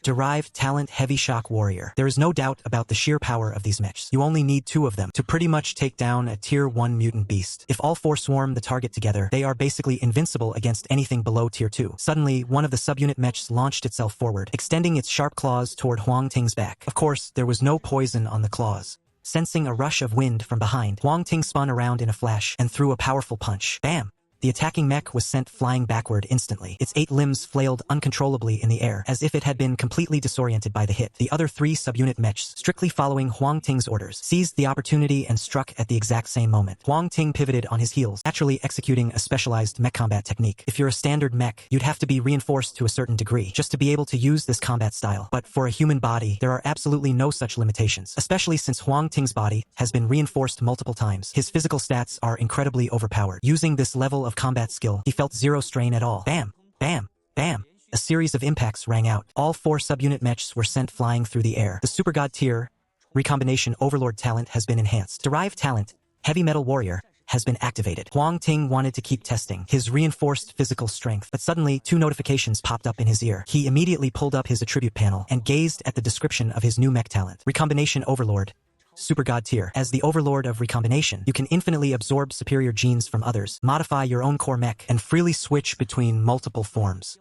Derived Talent Heavy Shock Warrior. There is no doubt about the sheer power of these mechs. You only need 2 of them to pretty much take down a Tier 1 mutant beast. If all 4 swarm the target together, they are basically invincible against anything below Tier 2. Suddenly, one of the subunit mechs launched itself forward, extending its sharp claws toward Huang Ting's back. Of course, there was no poison on the claws. Sensing a rush of wind from behind, Huang Ting spun around in a flash and threw a powerful punch. Bam! The attacking mech was sent flying backward instantly. Its 8 limbs flailed uncontrollably in the air, as if it had been completely disoriented by the hit. The other 3 subunit mechs, strictly following Huang Ting's orders, seized the opportunity and struck at the exact same moment. Huang Ting pivoted on his heels, naturally executing a specialized mech combat technique. If you're a standard mech, you'd have to be reinforced to a certain degree, just to be able to use this combat style. But for a human body, there are absolutely no such limitations, especially since Huang Ting's body has been reinforced multiple times. His physical stats are incredibly overpowered. Using this level of combat skill, he felt zero strain at all. Bam! Bam! Bam! A series of impacts rang out. All 4 subunit mechs were sent flying through the air. The Super God tier, Recombination Overlord talent has been enhanced. Derived talent, Heavy Metal Warrior, has been activated. Huang Ting wanted to keep testing his reinforced physical strength, but suddenly 2 notifications popped up in his ear. He immediately pulled up his attribute panel and gazed at the description of his new mech talent. Recombination Overlord, Super God tier. As the Overlord of Recombination, you can infinitely absorb superior genes from others, modify your own core mech, and freely switch between multiple forms.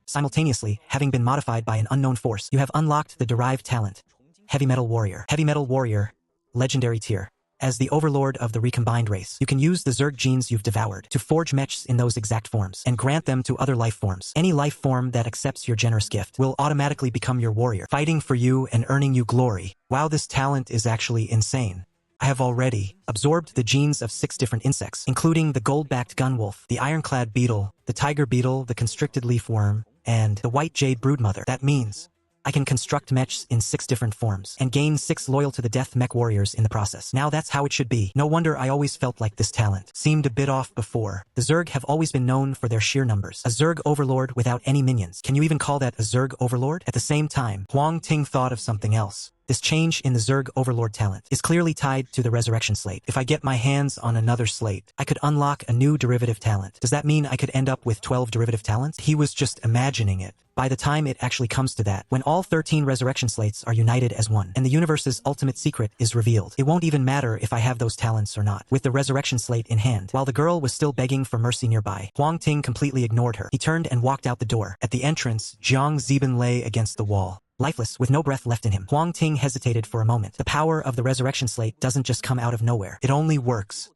Simultaneously, having been modified by an unknown force, you have unlocked the derived talent, Heavy Metal Warrior. Heavy Metal Warrior, Legendary tier. As the overlord of the recombined race, you can use the Zerg genes you've devoured to forge mechs in those exact forms and grant them to other life forms. Any life form that accepts your generous gift will automatically become your warrior, fighting for you and earning you glory. Wow, this talent is actually insane. I have already absorbed the genes of 6 different insects, including the gold-backed gunwolf, the ironclad beetle, the tiger beetle, the constricted leafworm, and the white jade broodmother. That means I can construct mechs in 6 different forms and gain 6 loyal to the death mech warriors in the process. Now that's how it should be. No wonder I always felt like this talent seemed a bit off before. The Zerg have always been known for their sheer numbers. A Zerg overlord without any minions. Can you even call that a Zerg overlord? At the same time, Huang Ting thought of something else. This change in the Zerg overlord talent is clearly tied to the resurrection slate. If I get my hands on another slate, I could unlock a new derivative talent. Does that mean I could end up with 12 derivative talents? He was just imagining it. By the time it actually comes to that, when all 13 resurrection slates are united as one, and the universe's ultimate secret is revealed, it won't even matter if I have those talents or not. With the resurrection slate in hand, while the girl was still begging for mercy nearby, Huang Ting completely ignored her. He turned and walked out the door. At the entrance, Jiang Ziban lay against the wall, lifeless, with no breath left in him. Huang Ting hesitated for a moment. The power of the resurrection slate doesn't just come out of nowhere. It only works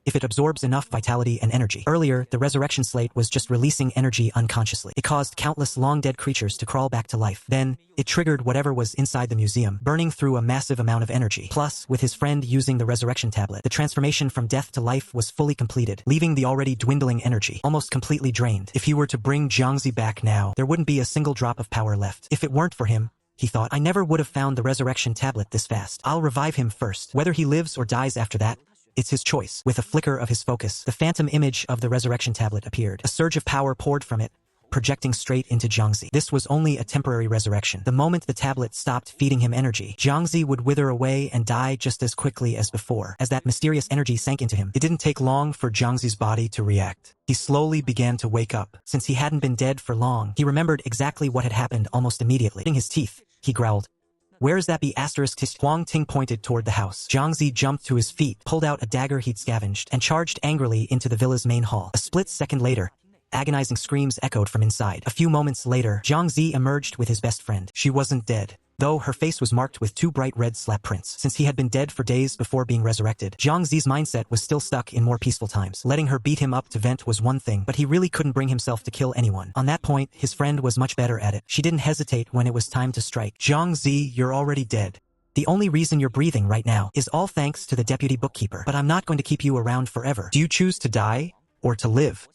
if it absorbs enough vitality and energy. Earlier, the resurrection slate was just releasing energy unconsciously. It caused countless long-dead creatures to crawl back to life. Then, it triggered whatever was inside the museum, burning through a massive amount of energy. Plus, with his friend using the resurrection tablet, the transformation from death to life was fully completed, leaving the already dwindling energy almost completely drained. If he were to bring Jiangzi back now, there wouldn't be a single drop of power left. If it weren't for him, he thought, I never would have found the resurrection tablet this fast. I'll revive him first. Whether he lives or dies after that, it's his choice. With a flicker of his focus, the phantom image of the resurrection tablet appeared. A surge of power poured from it, projecting straight into Jiangzi. This was only a temporary resurrection. The moment the tablet stopped feeding him energy, Jiangzi would wither away and die just as quickly as before. As that mysterious energy sank into him, it didn't take long for Jiangzi's body to react. He slowly began to wake up. Since he hadn't been dead for long, he remembered exactly what had happened almost immediately. Gritting his teeth, he growled, "Where is that B*****?" Huang Ting pointed toward the house. Jiangzi jumped to his feet, pulled out a dagger he'd scavenged, and charged angrily into the villa's main hall. A split second later, agonizing screams echoed from inside. A few moments later, Jiangzi emerged with his best friend. She wasn't dead, though her face was marked with 2 bright red slap prints. Since he had been dead for days before being resurrected, Jiangzi's mindset was still stuck in more peaceful times. Letting her beat him up to vent was one thing, but he really couldn't bring himself to kill anyone. On that point, his friend was much better at it. She didn't hesitate when it was time to strike. "Jiangzi, you're already dead. The only reason you're breathing right now is all thanks to the deputy bookkeeper. But I'm not going to keep you around forever. Do you choose to die or to live?"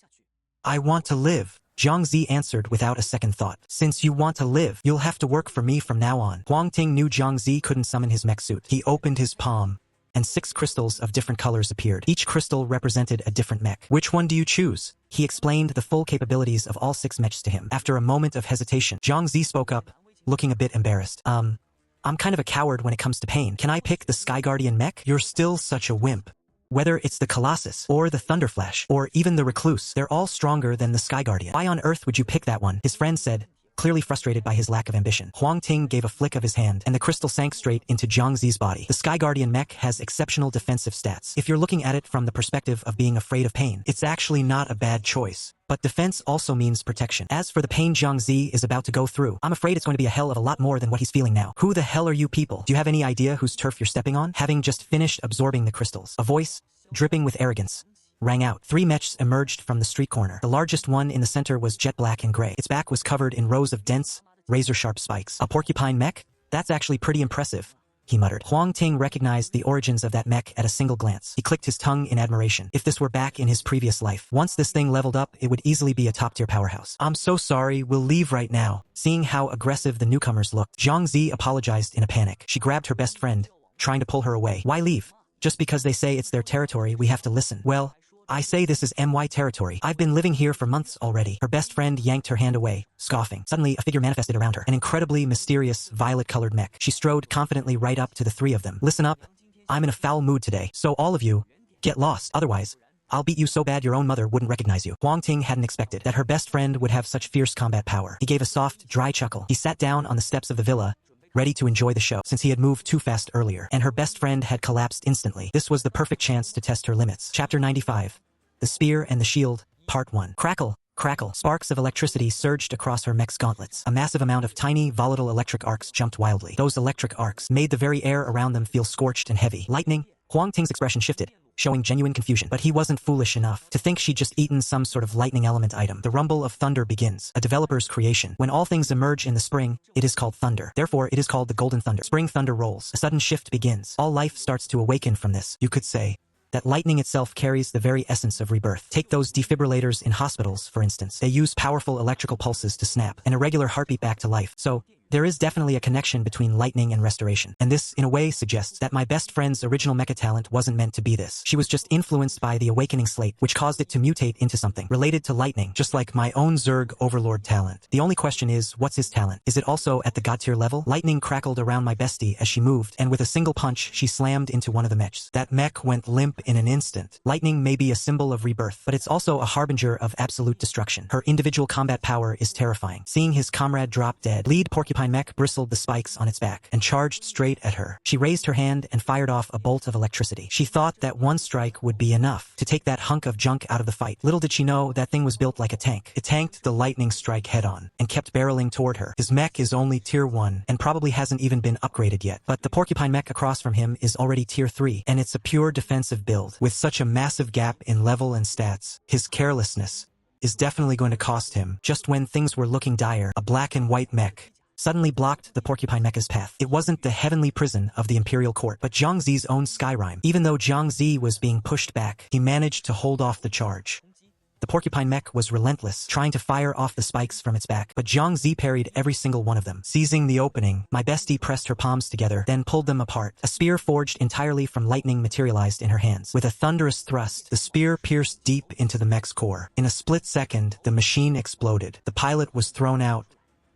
"I want to live," Jiangzi answered without a second thought. "Since you want to live, you'll have to work for me from now on." Huang Ting knew Jiangzi couldn't summon his mech suit. He opened his palm, and 6 crystals of different colors appeared. Each crystal represented a different mech. "Which one do you choose?" He explained the full capabilities of all 6 mechs to him. After a moment of hesitation, Jiangzi spoke up, looking a bit embarrassed. I'm kind of a coward when it comes to pain. Can I pick the Sky Guardian mech?" "You're still such a wimp. Whether it's the Colossus, or the Thunderflash, or even the Recluse, they're all stronger than the Sky Guardian. Why on earth would you pick that one?" his friend said, clearly frustrated by his lack of ambition. Huang Ting gave a flick of his hand, and the crystal sank straight into Jiangzi's body. The Sky Guardian mech has exceptional defensive stats. If you're looking at it from the perspective of being afraid of pain, it's actually not a bad choice. But defense also means protection. As for the pain Jiangzi is about to go through, I'm afraid it's going to be a hell of a lot more than what he's feeling now. "Who the hell are you people? Do you have any idea whose turf you're stepping on?" Having just finished absorbing the crystals, a voice, dripping with arrogance, rang out. 3 mechs emerged from the street corner. The largest one in the center was jet black and gray. Its back was covered in rows of dense, razor-sharp spikes. "A porcupine mech? That's actually pretty impressive," he muttered. Huang Ting recognized the origins of that mech at a single glance. He clicked his tongue in admiration. If this were back in his previous life, once this thing leveled up, it would easily be a top-tier powerhouse. "I'm so sorry, we'll leave right now." Seeing how aggressive the newcomers looked, Jiangzi apologized in a panic. She grabbed her best friend, trying to pull her away. "Why leave? Just because they say it's their territory, we have to listen." "Well, I say this is my territory. I've been living here for months already." Her best friend yanked her hand away, scoffing. Suddenly, a figure manifested around her, an incredibly mysterious, violet-colored mech. She strode confidently right up to the 3 of them. "Listen up. I'm in a foul mood today, so all of you, get lost. Otherwise, I'll beat you so bad your own mother wouldn't recognize you." Huang Ting hadn't expected that her best friend would have such fierce combat power. He gave a soft, dry chuckle. He sat down on the steps of the villa, ready to enjoy the show. Since he had moved too fast earlier, and her best friend had collapsed instantly, this was the perfect chance to test her limits. Chapter 95. The Spear and the Shield, Part 1. Crackle, crackle. Sparks of electricity surged across her mech's gauntlets. A massive amount of tiny, volatile electric arcs jumped wildly. Those electric arcs made the very air around them feel scorched and heavy. Lightning, Huang Ting's expression shifted, showing genuine confusion, but he wasn't foolish enough to think she'd just eaten some sort of lightning element item. The rumble of thunder begins, a developer's creation. When all things emerge in the spring, it is called thunder. Therefore, it is called the golden thunder. Spring thunder rolls. A sudden shift begins. All life starts to awaken from this. You could say that lightning itself carries the very essence of rebirth. Take those defibrillators in hospitals, for instance. They use powerful electrical pulses to snap an irregular heartbeat back to life. So, there is definitely a connection between lightning and restoration. And this, in a way, suggests that my best friend's original mecha talent wasn't meant to be this. She was just influenced by the awakening slate, which caused it to mutate into something related to lightning, just like my own Zerg overlord talent. The only question is, what's his talent? Is it also at the god tier level? Lightning crackled around my bestie as she moved, and with a single punch, she slammed into one of the mechs. That mech went limp in an instant. Lightning may be a symbol of rebirth, but it's also a harbinger of absolute destruction. Her individual combat power is terrifying. Seeing his comrade drop dead, lead porcupine mech bristled the spikes on its back and charged straight at her. She raised her hand and fired off a bolt of electricity. She thought that one strike would be enough to take that hunk of junk out of the fight. Little did she know that thing was built like a tank. It tanked the lightning strike head-on and kept barreling toward her. His mech is only tier 1 and probably hasn't even been upgraded yet, but the porcupine mech across from him is already tier 3, and it's a pure defensive build. With such a massive gap in level and stats, his carelessness is definitely going to cost him. Just when things were looking dire, a black and white mech suddenly blocked the porcupine mecha's path. It wasn't the heavenly prison of the imperial court, but Zhang Zi's own Skyrime. Even though Zhang Zi was being pushed back, he managed to hold off the charge. The porcupine mech was relentless, trying to fire off the spikes from its back, but Zhang Zi parried every single one of them. Seizing the opening, my bestie pressed her palms together, then pulled them apart. A spear forged entirely from lightning materialized in her hands. With a thunderous thrust, the spear pierced deep into the mech's core. In a split second, the machine exploded. The pilot was thrown out,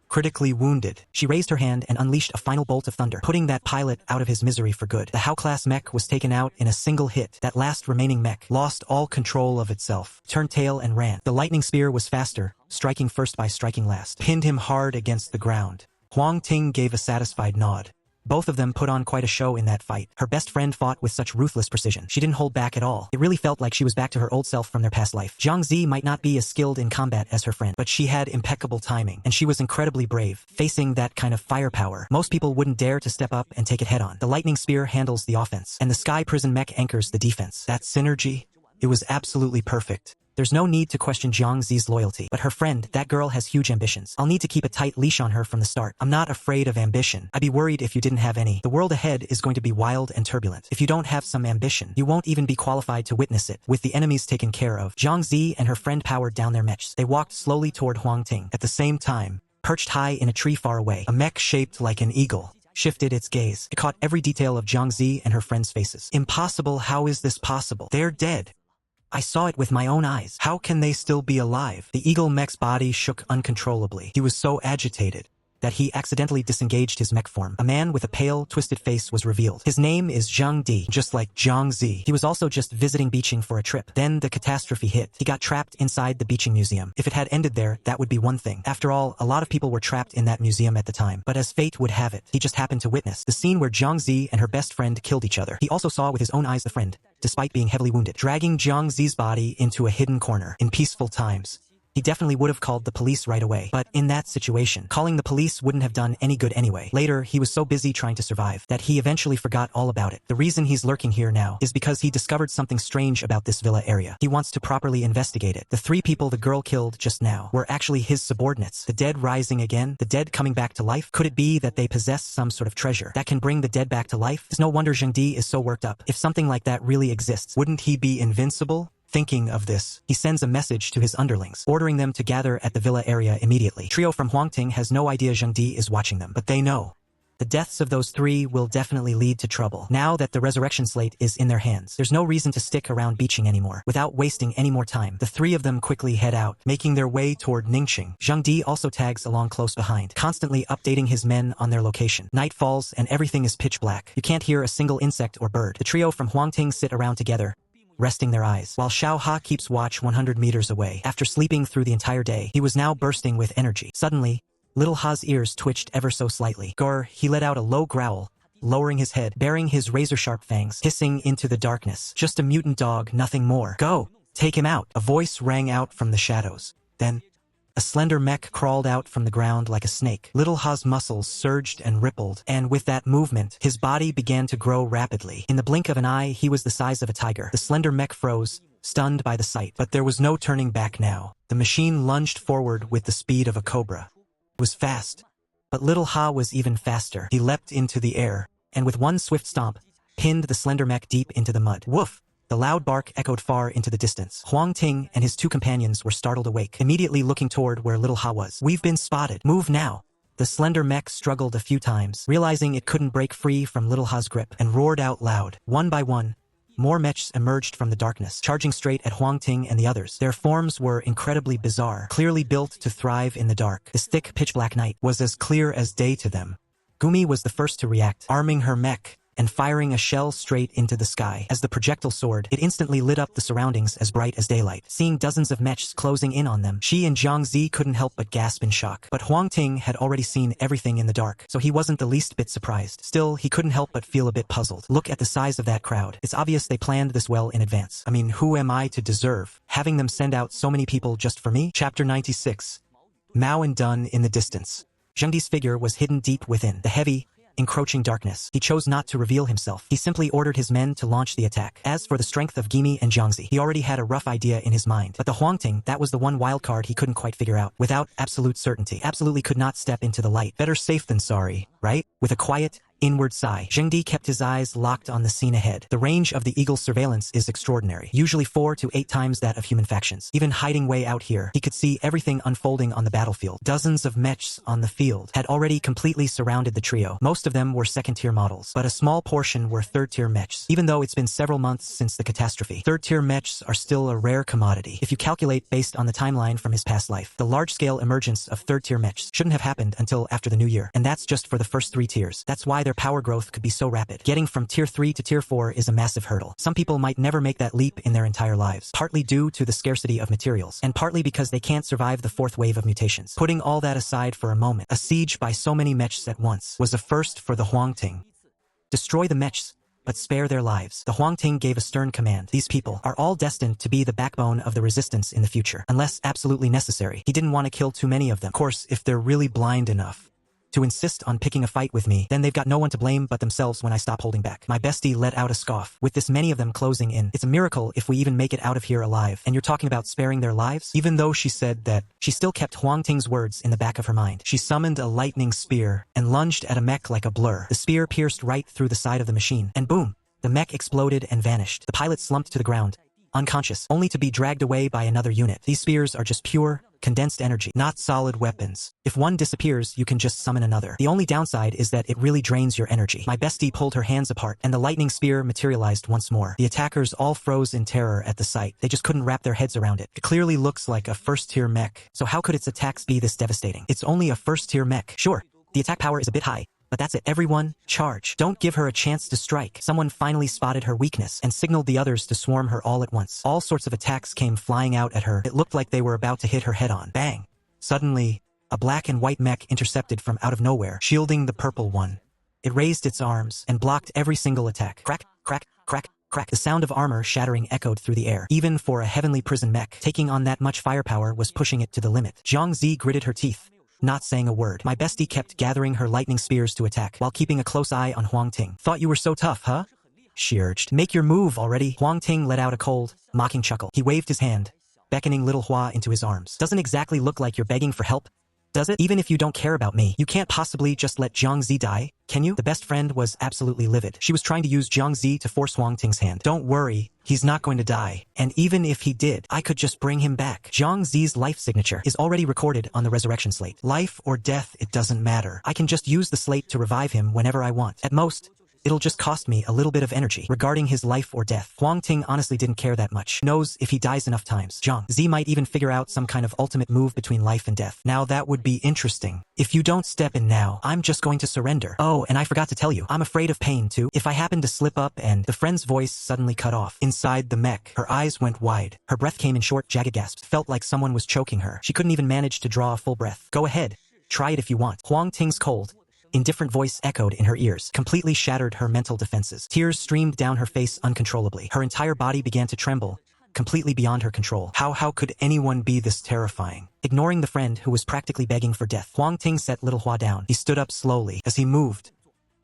critically wounded. She raised her hand and unleashed a final bolt of thunder, putting that pilot out of his misery for good. The Hao-class mech was taken out in a single hit. That last remaining mech lost all control of itself, turned tail and ran. The lightning spear was faster, striking first by striking last, pinned him hard against the ground. Huang Ting gave a satisfied nod. Both of them put on quite a show in that fight. Her best friend fought with such ruthless precision. She didn't hold back at all. It really felt like she was back to her old self from their past life. Zhang Zi might not be as skilled in combat as her friend, but she had impeccable timing, and she was incredibly brave. Facing that kind of firepower, most people wouldn't dare to step up and take it head-on. The lightning spear handles the offense, and the sky prison mech anchors the defense. That synergy, it was absolutely perfect. There's no need to question Zhang Zi's loyalty, but her friend, that girl has huge ambitions. I'll need to keep a tight leash on her from the start. I'm not afraid of ambition. I'd be worried if you didn't have any. The world ahead is going to be wild and turbulent. If you don't have some ambition, you won't even be qualified to witness it. With the enemies taken care of, Zhang Zi and her friend powered down their mechs. They walked slowly toward Huang Ting. At the same time, perched high in a tree far away, a mech shaped like an eagle shifted its gaze. It caught every detail of Zhang Zi and her friend's faces. Impossible, how is this possible? They're dead. I saw it with my own eyes. How can they still be alive? The eagle mech's body shook uncontrollably. He was so agitated that he accidentally disengaged his mech form. A man with a pale, twisted face was revealed. His name is Zhang Di, just like Zhang Zi. He was also just visiting Beijing for a trip. Then the catastrophe hit. He got trapped inside the Beijing Museum. If it had ended there, that would be one thing. After all, a lot of people were trapped in that museum at the time. But as fate would have it, he just happened to witness the scene where Zhang Zi and her best friend killed each other. He also saw with his own eyes the friend, despite being heavily wounded, dragging Zhang Zi's body into a hidden corner. In peaceful times, he definitely would have called the police right away. But in that situation, calling the police wouldn't have done any good anyway. Later, he was so busy trying to survive that he eventually forgot all about it. The reason he's lurking here now is because he discovered something strange about this villa area. He wants to properly investigate it. The 3 people the girl killed just now were actually his subordinates. The dead rising again? The dead coming back to life? Could it be that they possess some sort of treasure that can bring the dead back to life? It's no wonder Zhang Di is so worked up. If something like that really exists, wouldn't he be invincible? Thinking of this, he sends a message to his underlings, ordering them to gather at the villa area immediately. Trio from Huang Ting has no idea Zhang Di is watching them, but they know. The deaths of those 3 will definitely lead to trouble. Now that the resurrection slate is in their hands, there's no reason to stick around Beijing anymore. Without wasting any more time, the 3 of them quickly head out, making their way toward Ningxing. Zhang Di also tags along close behind, constantly updating his men on their location. Night falls and everything is pitch black. You can't hear a single insect or bird. The trio from Huang Ting sit around together, resting their eyes, while Xiao Ha keeps watch 100 meters away. After sleeping through the entire day, he was now bursting with energy. Suddenly, little Ha's ears twitched ever so slightly. Grr, he let out a low growl, lowering his head, baring his razor-sharp fangs, hissing into the darkness. Just a mutant dog, nothing more. Go! Take him out! A voice rang out from the shadows. Then, A slender mech crawled out from the ground like a snake. Little Ha's muscles surged and rippled, and with that movement, his body began to grow rapidly. In the blink of an eye, he was the size of a tiger. The slender mech froze, stunned by the sight. But there was no turning back now. The machine lunged forward with the speed of a cobra. It was fast, but Little Ha was even faster. He leapt into the air, and with one swift stomp, pinned the slender mech deep into the mud. Woof! The loud bark echoed far into the distance. Huang Ting and his two companions were startled awake, immediately looking toward where Little Ha was. "We've been spotted. Move now." The slender mech struggled a few times, realizing it couldn't break free from Little Ha's grip, and roared out loud. One by one, more mechs emerged from the darkness, charging straight at Huang Ting and the others. Their forms were incredibly bizarre, clearly built to thrive in the dark. This thick, pitch-black night was as clear as day to them. Gumi was the first to react, arming her mech and firing a shell straight into the sky. As the projectile soared, it instantly lit up the surroundings as bright as daylight. Seeing dozens of mechs closing in on them, she and Jiang Zi couldn't help but gasp in shock. But Huang Ting had already seen everything in the dark, so he wasn't the least bit surprised. Still, he couldn't help but feel a bit puzzled. Look at the size of that crowd. It's obvious they planned this well in advance. I mean, who am I to deserve having them send out so many people just for me? Chapter 96. Mao and Dun in the distance. Zheng Di's figure was hidden deep within the heavy, encroaching darkness. He chose not to reveal himself. He simply ordered his men to launch the attack. As for the strength of Gimi and Jiangzi, he already had a rough idea in his mind. But the Huang Ting, that was the one wild card he couldn't quite figure out. Without absolute certainty, absolutely could not step into the light. Better safe than sorry, right? With a quiet, inward sigh, Zheng Di kept his eyes locked on the scene ahead. The range of the eagle's surveillance is extraordinary, usually 4 to 8 times that of human factions. Even hiding way out here, he could see everything unfolding on the battlefield. Dozens of mechs on the field had already completely surrounded the trio. Most of them were second-tier models, but a small portion were third-tier mechs. Even though it's been several months since the catastrophe, third-tier mechs are still a rare commodity. If you calculate based on the timeline from his past life, the large-scale emergence of third-tier mechs shouldn't have happened until after the new year. And that's just for the first 3 tiers. That's why their power growth could be so rapid. Getting from tier 3 to tier 4 is a massive hurdle. Some people might never make that leap in their entire lives, partly due to the scarcity of materials, and partly because they can't survive the 4th wave of mutations. Putting all that aside for a moment, a siege by so many mechs at once was a first for the Huang Ting. Destroy the mechs, but spare their lives. The Huang Ting gave a stern command. These people are all destined to be the backbone of the resistance in the future, unless absolutely necessary. He didn't want to kill too many of them. Of course, if they're really blind enough to insist on picking a fight with me, then they've got no one to blame but themselves when I stop holding back. My bestie let out a scoff. With this many of them closing in, it's a miracle if we even make it out of here alive. And you're talking about sparing their lives? Even though she said that, she still kept Huang Ting's words in the back of her mind. She summoned a lightning spear and lunged at a mech like a blur. The spear pierced right through the side of the machine, and boom! The mech exploded and vanished. The pilot slumped to the ground, unconscious, only to be dragged away by another unit. These spears are just pure, condensed energy, not solid weapons. If one disappears, you can just summon another. The only downside is that it really drains your energy. My bestie pulled her hands apart, and the lightning spear materialized once more. The attackers all froze in terror at the sight. They just couldn't wrap their heads around it. It clearly looks like a first-tier mech, so how could its attacks be this devastating? It's only a first-tier mech. Sure, the attack power is a bit high, but that's it. Everyone, charge. Don't give her a chance to strike. Someone finally spotted her weakness and signaled the others to swarm her all at once. All sorts of attacks came flying out at her. It looked like they were about to hit her head on. Bang! Suddenly, a black and white mech intercepted from out of nowhere, shielding the purple one. It raised its arms and blocked every single attack. Crack, crack, crack, crack. The sound of armor shattering echoed through the air. Even for a heavenly prison mech, taking on that much firepower was pushing it to the limit. Jiang Zi gritted her teeth, not saying a word. My bestie kept gathering her lightning spears to attack, while keeping a close eye on Huang Ting. Thought you were so tough, huh? She urged. Make your move already. Huang Ting let out a cold, mocking chuckle. He waved his hand, beckoning little Hua into his arms. Doesn't exactly look like you're begging for help, does it? Even if you don't care about me, you can't possibly just let Jiang Zi die, can you? The best friend was absolutely livid. She was trying to use Jiang Zi to force Huang Ting's hand. Don't worry, he's not going to die. And even if he did, I could just bring him back. Jiang Zi's life signature is already recorded on the resurrection slate. Life or death, it doesn't matter. I can just use the slate to revive him whenever I want. At most, it'll just cost me a little bit of energy. Regarding his life or death, Huang Ting honestly didn't care that much. Knows if he dies enough times, Jiang Zi might even figure out some kind of ultimate move between life and death. Now that would be interesting. If you don't step in now, I'm just going to surrender. Oh, and I forgot to tell you, I'm afraid of pain too. If I happen to slip up and... The friend's voice suddenly cut off. Inside the mech, her eyes went wide. Her breath came in short, jagged gasps. Felt like someone was choking her. She couldn't even manage to draw a full breath. Go ahead. Try it if you want. Huang Ting's cold, indifferent voice echoed in her ears, completely shattered her mental defenses. Tears streamed down her face uncontrollably. Her entire body began to tremble, completely beyond her control. How could anyone be this terrifying? Ignoring the friend who was practically begging for death, Huang Ting set little Hua down. He stood up slowly. As he moved,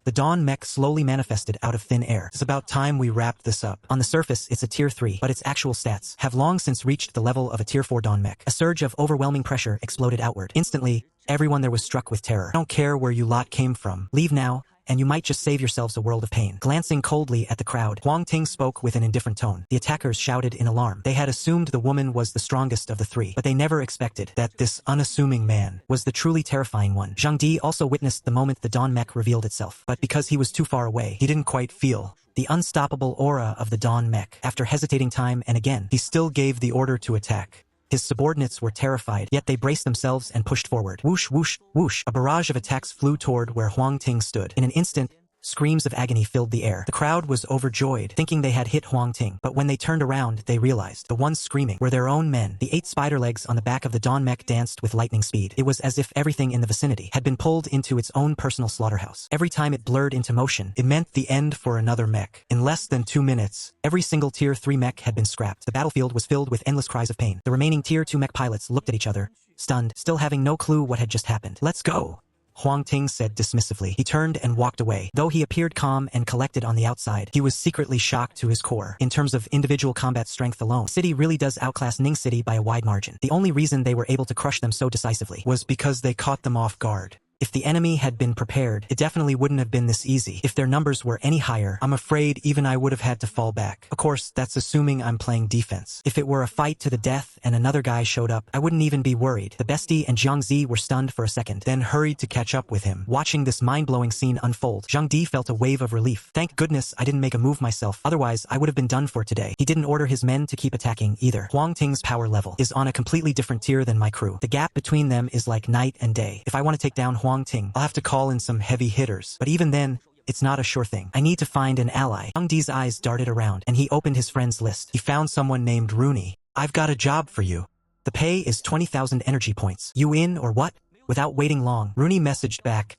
the Dawn Mech slowly manifested out of thin air. It's about time we wrapped this up. On the surface, it's a tier 3, but its actual stats have long since reached the level of a tier 4 Dawn Mech. A surge of overwhelming pressure exploded outward. Instantly, everyone there was struck with terror. I don't care where you lot came from. Leave now, and you might just save yourselves a world of pain. Glancing coldly at the crowd, Huang Ting spoke with an indifferent tone. The attackers shouted in alarm. They had assumed the woman was the strongest of the three, but they never expected that this unassuming man was the truly terrifying one. Zhang Di also witnessed the moment the Dawn Mech revealed itself, but because he was too far away, he didn't quite feel the unstoppable aura of the Dawn Mech. After hesitating time and again, he still gave the order to attack. His subordinates were terrified, yet they braced themselves and pushed forward. Whoosh, whoosh, whoosh. A barrage of attacks flew toward where Huang Ting stood. In an instant, screams of agony filled the air. The crowd was overjoyed, thinking they had hit Huang Ting, but when they turned around, they realized the ones screaming were their own men. The 8 spider legs on the back of the Dawn Mech danced with lightning speed. It was as if everything in the vicinity had been pulled into its own personal slaughterhouse. Every time it blurred into motion, it meant the end for another mech. In less than 2 minutes, every single tier 3 mech had been scrapped. The battlefield was filled with endless cries of pain. The remaining tier 2 mech pilots looked at each other, stunned, still having no clue what had just happened. "Let's go," Huang Ting said dismissively. He turned and walked away. Though he appeared calm and collected on the outside, he was secretly shocked to his core. In terms of individual combat strength alone, City really does outclass Ning City by a wide margin. The only reason they were able to crush them so decisively was because they caught them off guard. If the enemy had been prepared, it definitely wouldn't have been this easy. If their numbers were any higher, I'm afraid even I would have had to fall back. Of course, that's assuming I'm playing defense. If it were a fight to the death and another guy showed up, I wouldn't even be worried. The bestie and Zhang Zi were stunned for a second, then hurried to catch up with him. Watching this mind-blowing scene unfold, Zhang Di felt a wave of relief. Thank goodness I didn't make a move myself, otherwise I would have been done for today. He didn't order his men to keep attacking either. Huang Ting's power level is on a completely different tier than my crew. The gap between them is like night and day. If I want to take down Huang Ting, I'll have to call in some heavy hitters, but even then, it's not a sure thing. I need to find an ally. Zhang Di's eyes darted around, and he opened his friend's list. He found someone named Rooney. "I've got a job for you. The pay is 20,000 energy points. You in or what?" Without waiting long, Rooney messaged back,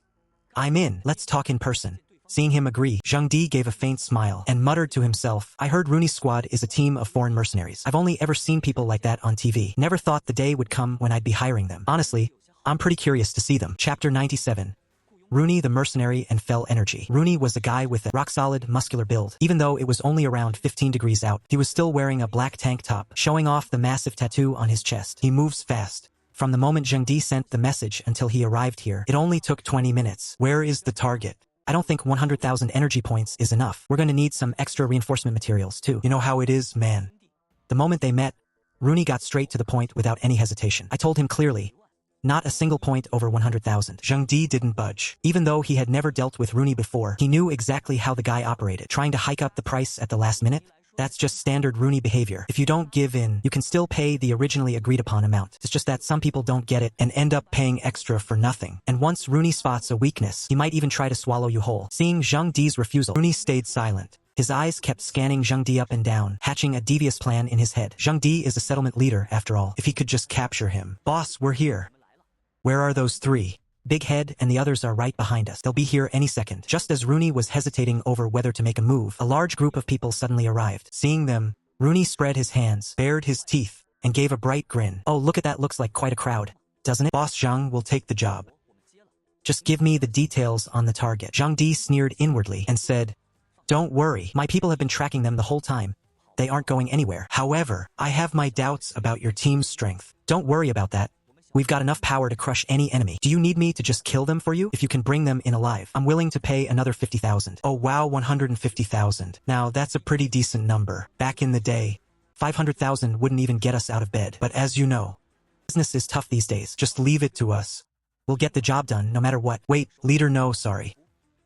"I'm in. Let's talk in person." Seeing him agree, Zhang Di gave a faint smile and muttered to himself, "I heard Rooney's squad is a team of foreign mercenaries. I've only ever seen people like that on TV. Never thought the day would come when I'd be hiring them. Honestly, I'm pretty curious to see them." Chapter 97. Rooney the Mercenary and Fell Energy. Rooney was a guy with a rock-solid, muscular build. Even though it was only around 15 degrees out, he was still wearing a black tank top, showing off the massive tattoo on his chest. He moves fast. From the moment Zhang Di sent the message until he arrived here, it only took 20 minutes. Where is the target? I don't think 100,000 energy points is enough. We're gonna need some extra reinforcement materials too. You know how it is, man. The moment they met, Rooney got straight to the point without any hesitation. I told him clearly, not a single point over 100,000. Zhang Di didn't budge. Even though he had never dealt with Rooney before, he knew exactly how the guy operated. Trying to hike up the price at the last minute? That's just standard Rooney behavior. If you don't give in, you can still pay the originally agreed upon amount. It's just that some people don't get it and end up paying extra for nothing. And once Rooney spots a weakness, he might even try to swallow you whole. Seeing Zhang Di's refusal, Rooney stayed silent. His eyes kept scanning Zhang Di up and down, hatching a devious plan in his head. Zhang Di is a settlement leader, after all. If he could just capture him. "Boss, we're here." "Where are those 3? Big Head and the others are right behind us. They'll be here any second." Just as Rooney was hesitating over whether to make a move, a large group of people suddenly arrived. Seeing them, Rooney spread his hands, bared his teeth, and gave a bright grin. "Oh, look at that, looks like quite a crowd, doesn't it? Boss Zhang will take the job. Just give me the details on the target." Zhang Di sneered inwardly and said, "Don't worry, my people have been tracking them the whole time. They aren't going anywhere. However, I have my doubts about your team's strength. Don't worry about that. We've got enough power to crush any enemy. Do you need me to just kill them for you? If you can bring them in alive, I'm willing to pay another 50,000. "Oh wow, 150,000. Now that's a pretty decent number. Back in the day, 500,000 wouldn't even get us out of bed. But as you know, business is tough these days. Just leave it to us. We'll get the job done no matter what." "Wait, leader, no, sorry.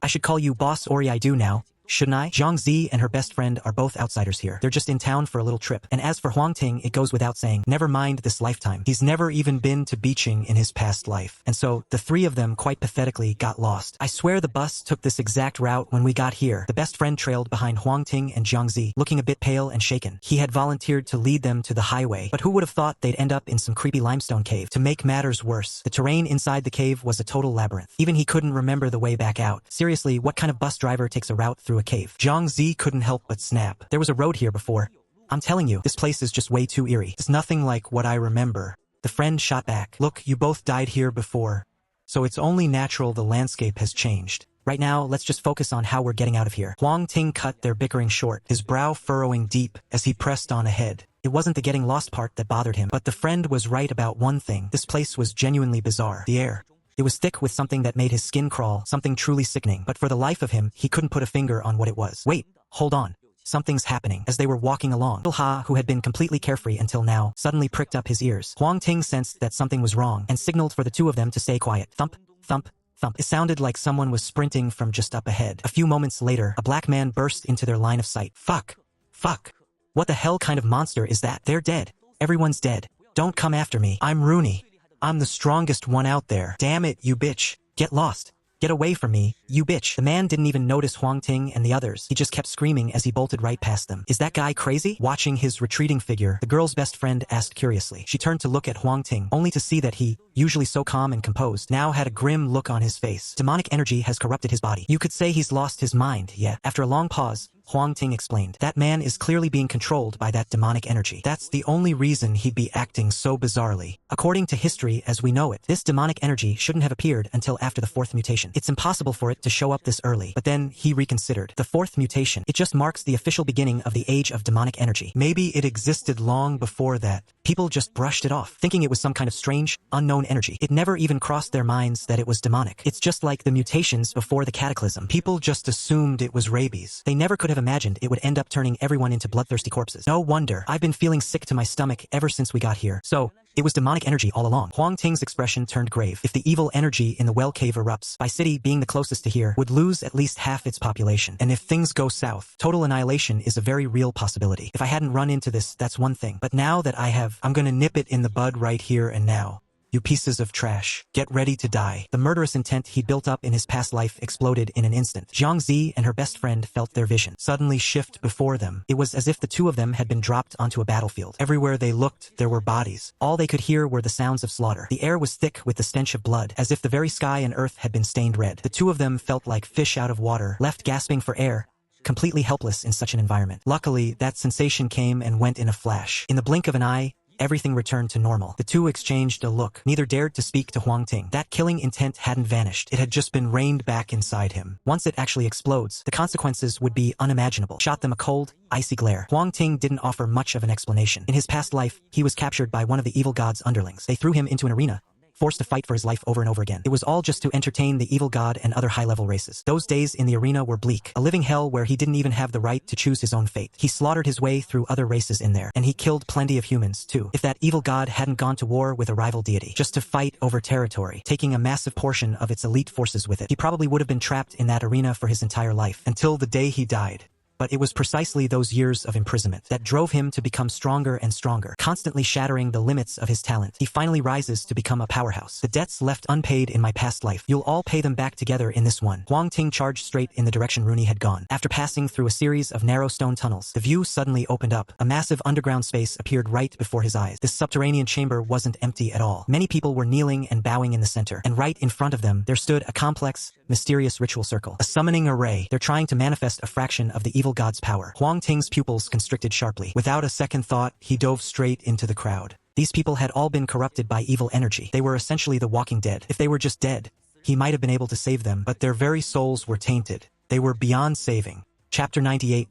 I should call you boss, or I do now. Shouldn't I?" Zhang Zi and her best friend are both outsiders here. They're just in town for a little trip. And as for Huang Ting, it goes without saying, never mind this lifetime. He's never even been to beaching in his past life. And so, the 3 of them quite pathetically got lost. I swear the bus took this exact route when we got here. The best friend trailed behind Huang Ting and Zhang Zi, looking a bit pale and shaken. He had volunteered to lead them to the highway, but who would have thought they'd end up in some creepy limestone cave? To make matters worse, the terrain inside the cave was a total labyrinth. Even he couldn't remember the way back out. Seriously, what kind of bus driver takes a route through a cave? Zhang Zi couldn't help but snap. There was a road here before. I'm telling you, this place is just way too eerie. It's nothing like what I remember. The friend shot back. Look, you both died here before, so it's only natural the landscape has changed. Right now, let's just focus on how we're getting out of here. Huang Ting cut their bickering short, his brow furrowing deep as he pressed on ahead. It wasn't the getting lost part that bothered him, but the friend was right about one thing. This place was genuinely bizarre. The air. It was thick with something that made his skin crawl, something truly sickening, but for the life of him, he couldn't put a finger on what it was. Wait, hold on. Something's happening. As they were walking along, Ha, who had been completely carefree until now, suddenly pricked up his ears. Huang Ting sensed that something was wrong and signaled for the two of them to stay quiet. Thump, thump, thump. It sounded like someone was sprinting from just up ahead. A few moments later, a black man burst into their line of sight. Fuck. Fuck. What the hell kind of monster is that? They're dead. Everyone's dead. Don't come after me. I'm Rooney. I'm the strongest one out there. Damn it, you bitch. Get lost. Get away from me, you bitch. The man didn't even notice Huang Ting and the others. He just kept screaming as he bolted right past them. Is that guy crazy? Watching his retreating figure, the girl's best friend asked curiously. She turned to look at Huang Ting, only to see that he, usually so calm and composed, now had a grim look on his face. Demonic energy has corrupted his body. You could say he's lost his mind, yeah. After a long pause, Huang Ting explained. That man is clearly being controlled by that demonic energy. That's the only reason he'd be acting so bizarrely. According to history as we know it, this demonic energy shouldn't have appeared until after the 4th mutation. It's impossible for it to show up this early. But then he reconsidered. The 4th mutation, it just marks the official beginning of the age of demonic energy. Maybe it existed long before that. People just brushed it off, thinking it was some kind of strange, unknown energy. It never even crossed their minds that it was demonic. It's just like the mutations before the cataclysm. People just assumed it was rabies. They never could have imagined it would end up turning everyone into bloodthirsty corpses. No wonder. I've been feeling sick to my stomach ever since we got here. So, it was demonic energy all along. Huang Ting's expression turned grave. If the evil energy in the well cave erupts, Bai City, being the closest to here, would lose at least half its population. And if things go south, total annihilation is a very real possibility. If I hadn't run into this, that's one thing. But now that I have, I'm gonna nip it in the bud right here and now. You pieces of trash. Get ready to die. The murderous intent he'd built up in his past life exploded in an instant. Jiang Zi and her best friend felt their vision suddenly shift before them. It was as if the two of them had been dropped onto a battlefield. Everywhere they looked, there were bodies. All they could hear were the sounds of slaughter. The air was thick with the stench of blood, as if the very sky and earth had been stained red. The two of them felt like fish out of water, left gasping for air, completely helpless in such an environment. Luckily, that sensation came and went in a flash. In the blink of an eye, everything returned to normal. The two exchanged a look. Neither dared to speak to Huang Ting. That killing intent hadn't vanished. It had just been reined back inside him. Once it actually explodes, the consequences would be unimaginable. Shot them a cold, icy glare. Huang Ting didn't offer much of an explanation. In his past life, he was captured by one of the evil god's underlings. They threw him into an arena, forced to fight for his life over and over again. It was all just to entertain the evil god and other high-level races. Those days in the arena were bleak, a living hell where he didn't even have the right to choose his own fate. He slaughtered his way through other races in there, and he killed plenty of humans, too. If that evil god hadn't gone to war with a rival deity, just to fight over territory, taking a massive portion of its elite forces with it, he probably would have been trapped in that arena for his entire life, until the day he died. But it was precisely those years of imprisonment that drove him to become stronger and stronger, constantly shattering the limits of his talent. He finally rises to become a powerhouse. The debts left unpaid in my past life, you'll all pay them back together in this one. Huang Ting charged straight in the direction Rooney had gone. After passing through a series of narrow stone tunnels, the view suddenly opened up. A massive underground space appeared right before his eyes. This subterranean chamber wasn't empty at all. Many people were kneeling and bowing in the center, and right in front of them, there stood a complex, mysterious ritual circle. A summoning array. They're trying to manifest a fraction of the evil god's power. Huang Ting's pupils constricted sharply. Without a second thought, he dove straight into the crowd. These people had all been corrupted by evil energy. They were essentially the walking dead. If they were just dead, he might have been able to save them, but their very souls were tainted. They were beyond saving. Chapter 98.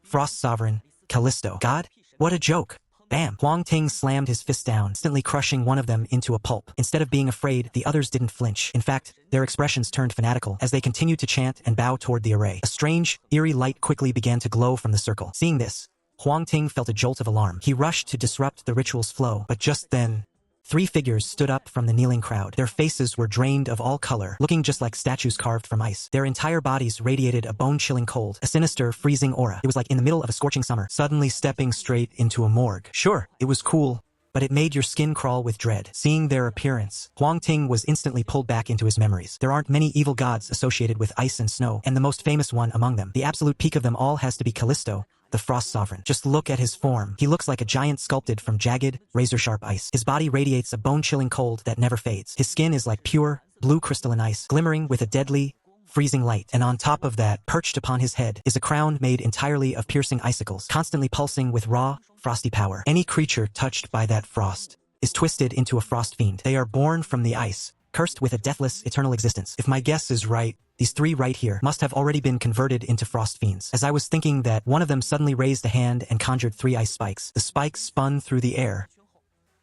Frost Sovereign, Callisto. God? What a joke. Bam! Huang Ting slammed his fist down, instantly crushing one of them into a pulp. Instead of being afraid, the others didn't flinch. In fact, their expressions turned fanatical as they continued to chant and bow toward the array. A strange, eerie light quickly began to glow from the circle. Seeing this, Huang Ting felt a jolt of alarm. He rushed to disrupt the ritual's flow, but just then, 3 figures stood up from the kneeling crowd. Their faces were drained of all color, looking just like statues carved from ice. Their entire bodies radiated a bone-chilling cold, a sinister, freezing aura. It was like in the middle of a scorching summer, suddenly stepping straight into a morgue. Sure, it was cool, but it made your skin crawl with dread. Seeing their appearance, Huang Ting was instantly pulled back into his memories. There aren't many evil gods associated with ice and snow, and the most famous one among them, the absolute peak of them all, has to be Callisto, the Frost Sovereign. Just look at his form. He looks like a giant sculpted from jagged, razor-sharp ice. His body radiates a bone-chilling cold that never fades. His skin is like pure, blue crystalline ice, glimmering with a deadly, freezing light, and on top of that, perched upon his head, is a crown made entirely of piercing icicles, constantly pulsing with raw, frosty power. Any creature touched by that frost is twisted into a frost fiend. They are born from the ice, cursed with a deathless, eternal existence. If my guess is right, these three right here must have already been converted into frost fiends. As I was thinking that, one of them suddenly raised a hand and conjured 3 ice spikes. The spikes spun through the air,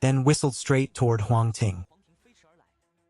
then whistled straight toward Huang Ting.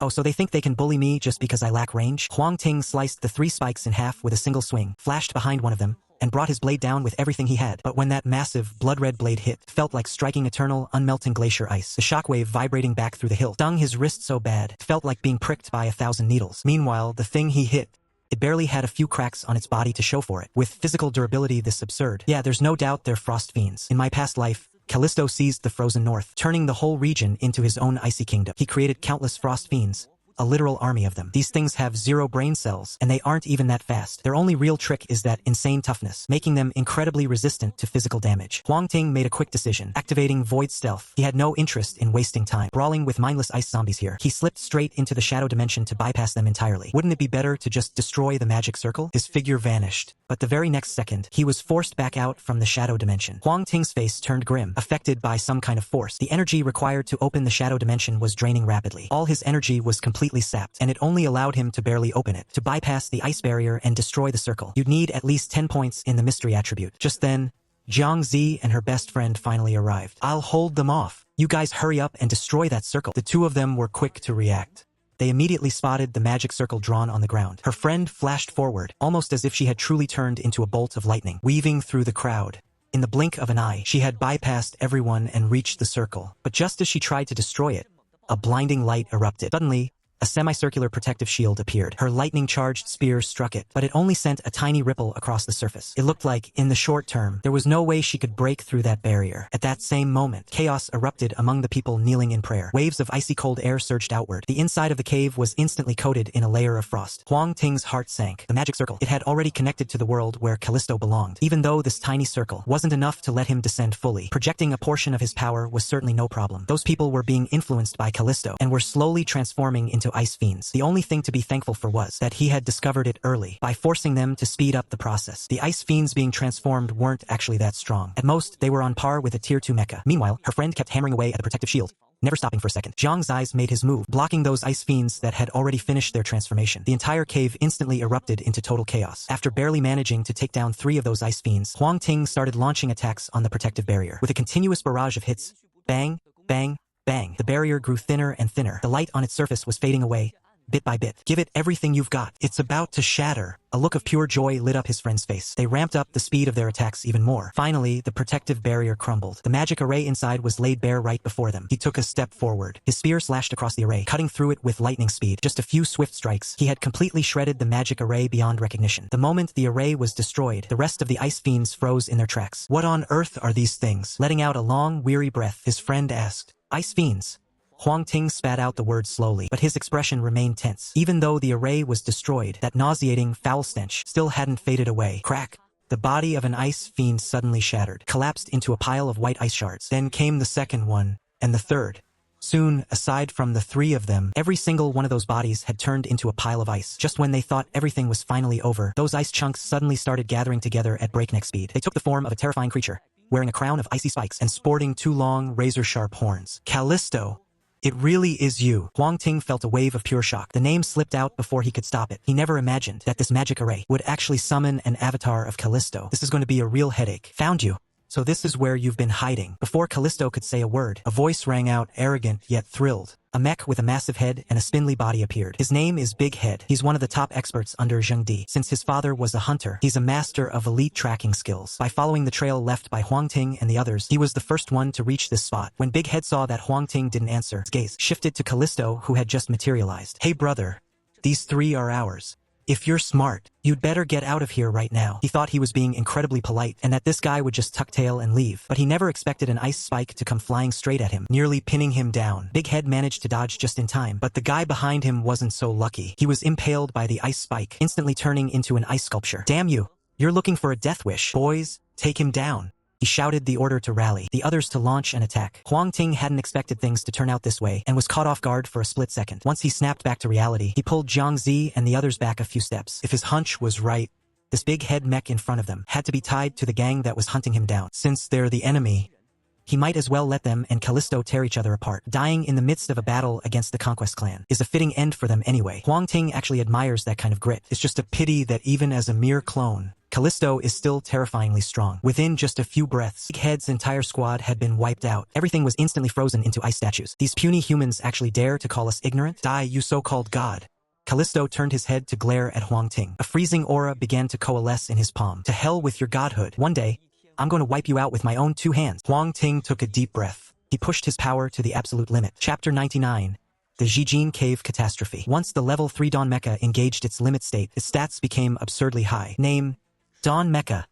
Oh, so they think they can bully me just because I lack range? Huang Ting sliced the 3 spikes in half with a single swing, flashed behind one of them, and brought his blade down with everything he had. But when that massive, blood-red blade hit, it felt like striking eternal, unmelting glacier ice. The shockwave vibrating back through the hilt stung his wrist so bad, it felt like being pricked by 1,000 needles. Meanwhile, the thing he hit, it barely had a few cracks on its body to show for it. With physical durability this absurd, yeah, there's no doubt they're frost fiends. In my past life, Callisto seized the frozen north, turning the whole region into his own icy kingdom. He created countless frost fiends, a literal army of them. These things have 0 brain cells, and they aren't even that fast. Their only real trick is that insane toughness, making them incredibly resistant to physical damage. Huang Ting made a quick decision, activating Void Stealth. He had no interest in wasting time brawling with mindless ice zombies here. He slipped straight into the shadow dimension to bypass them entirely. Wouldn't it be better to just destroy the magic circle? His figure vanished, but the very next second, he was forced back out from the shadow dimension. Huang Ting's face turned grim, affected by some kind of force. The energy required to open the shadow dimension was draining rapidly. All his energy was completely sapped, and it only allowed him to barely open it. To bypass the ice barrier and destroy the circle, you'd need at least 10 points in the mystery attribute. Just then, Jiang Zi and her best friend finally arrived. I'll hold them off. You guys hurry up and destroy that circle. The two of them were quick to react. They immediately spotted the magic circle drawn on the ground. Her friend flashed forward, almost as if she had truly turned into a bolt of lightning, weaving through the crowd. In the blink of an eye, she had bypassed everyone and reached the circle. But just as she tried to destroy it, a blinding light erupted. Suddenly, a semicircular protective shield appeared. Her lightning-charged spear struck it, but it only sent a tiny ripple across the surface. It looked like, in the short term, there was no way she could break through that barrier. At that same moment, chaos erupted among the people kneeling in prayer. Waves of icy cold air surged outward. The inside of the cave was instantly coated in a layer of frost. Huang Ting's heart sank. The magic circle, it had already connected to the world where Callisto belonged. Even though this tiny circle wasn't enough to let him descend fully, projecting a portion of his power was certainly no problem. Those people were being influenced by Callisto, and were slowly transforming into ice fiends. The only thing to be thankful for was that he had discovered it early, by forcing them to speed up the process. The ice fiends being transformed weren't actually that strong. At most, they were on par with a tier 2 mecha. Meanwhile, her friend kept hammering away at the protective shield, never stopping for a second. Jiang's eyes made his move, blocking those ice fiends that had already finished their transformation. The entire cave instantly erupted into total chaos. After barely managing to take down 3 of those ice fiends, Huang Ting started launching attacks on the protective barrier. With a continuous barrage of hits, bang, bang, bang, the barrier grew thinner and thinner. The light on its surface was fading away, bit by bit. Give it everything you've got. It's about to shatter. A look of pure joy lit up his friend's face. They ramped up the speed of their attacks even more. Finally, the protective barrier crumbled. The magic array inside was laid bare right before them. He took a step forward. His spear slashed across the array, cutting through it with lightning speed. Just a few swift strikes, he had completely shredded the magic array beyond recognition. The moment the array was destroyed, the rest of the ice fiends froze in their tracks. What on earth are these things? Letting out a long, weary breath, his friend asked. Ice fiends. Huang Ting spat out the word slowly, but his expression remained tense. Even though the array was destroyed, that nauseating, foul stench still hadn't faded away. Crack! The body of an ice fiend suddenly shattered, collapsed into a pile of white ice shards. Then came the second one, and the third. Soon, aside from the 3 of them, every single one of those bodies had turned into a pile of ice. Just when they thought everything was finally over, those ice chunks suddenly started gathering together at breakneck speed. They took the form of a terrifying creature, wearing a crown of icy spikes and sporting 2 long, razor-sharp horns. Callisto! It really is you. Huang Ting felt a wave of pure shock. The name slipped out before he could stop it. He never imagined that this magic array would actually summon an avatar of Callisto. This is going to be a real headache. Found you. So this is where you've been hiding. Before Callisto could say a word, a voice rang out, arrogant yet thrilled. A mech with a massive head and a spindly body appeared. His name is Big Head. He's one of the top experts under Zheng Di. Since his father was a hunter, he's a master of elite tracking skills. By following the trail left by Huang Ting and the others, he was the first one to reach this spot. When Big Head saw that Huang Ting didn't answer, his gaze shifted to Callisto, who had just materialized. Hey brother, these 3 are ours. If you're smart, you'd better get out of here right now. He thought he was being incredibly polite and that this guy would just tuck tail and leave. But he never expected an ice spike to come flying straight at him, nearly pinning him down. Big Head managed to dodge just in time, but the guy behind him wasn't so lucky. He was impaled by the ice spike, instantly turning into an ice sculpture. Damn you! You're looking for a death wish. Boys, take him down. He shouted the order to rally, the others to launch an attack. Huang Ting hadn't expected things to turn out this way and was caught off guard for a split second. Once he snapped back to reality, he pulled Jiang Zi and the others back a few steps. If his hunch was right, this big head mech in front of them had to be tied to the gang that was hunting him down. Since they're the enemy, he might as well let them and Callisto tear each other apart. Dying in the midst of a battle against the Conquest clan is a fitting end for them anyway. Huang Ting actually admires that kind of grit. It's just a pity that even as a mere clone, Callisto is still terrifyingly strong. Within just a few breaths, Big Head's entire squad had been wiped out. Everything was instantly frozen into ice statues. These puny humans actually dare to call us ignorant? Die, you so-called god. Callisto turned his head to glare at Huang Ting. A freezing aura began to coalesce in his palm. To hell with your godhood. One day, I'm going to wipe you out with my own 2 hands. Huang Ting took a deep breath. He pushed his power to the absolute limit. Chapter 99. The Jijin Cave Catastrophe. Once the level 3 Dawn Mecha engaged its limit state, its stats became absurdly high. Name: Dawn Mecha.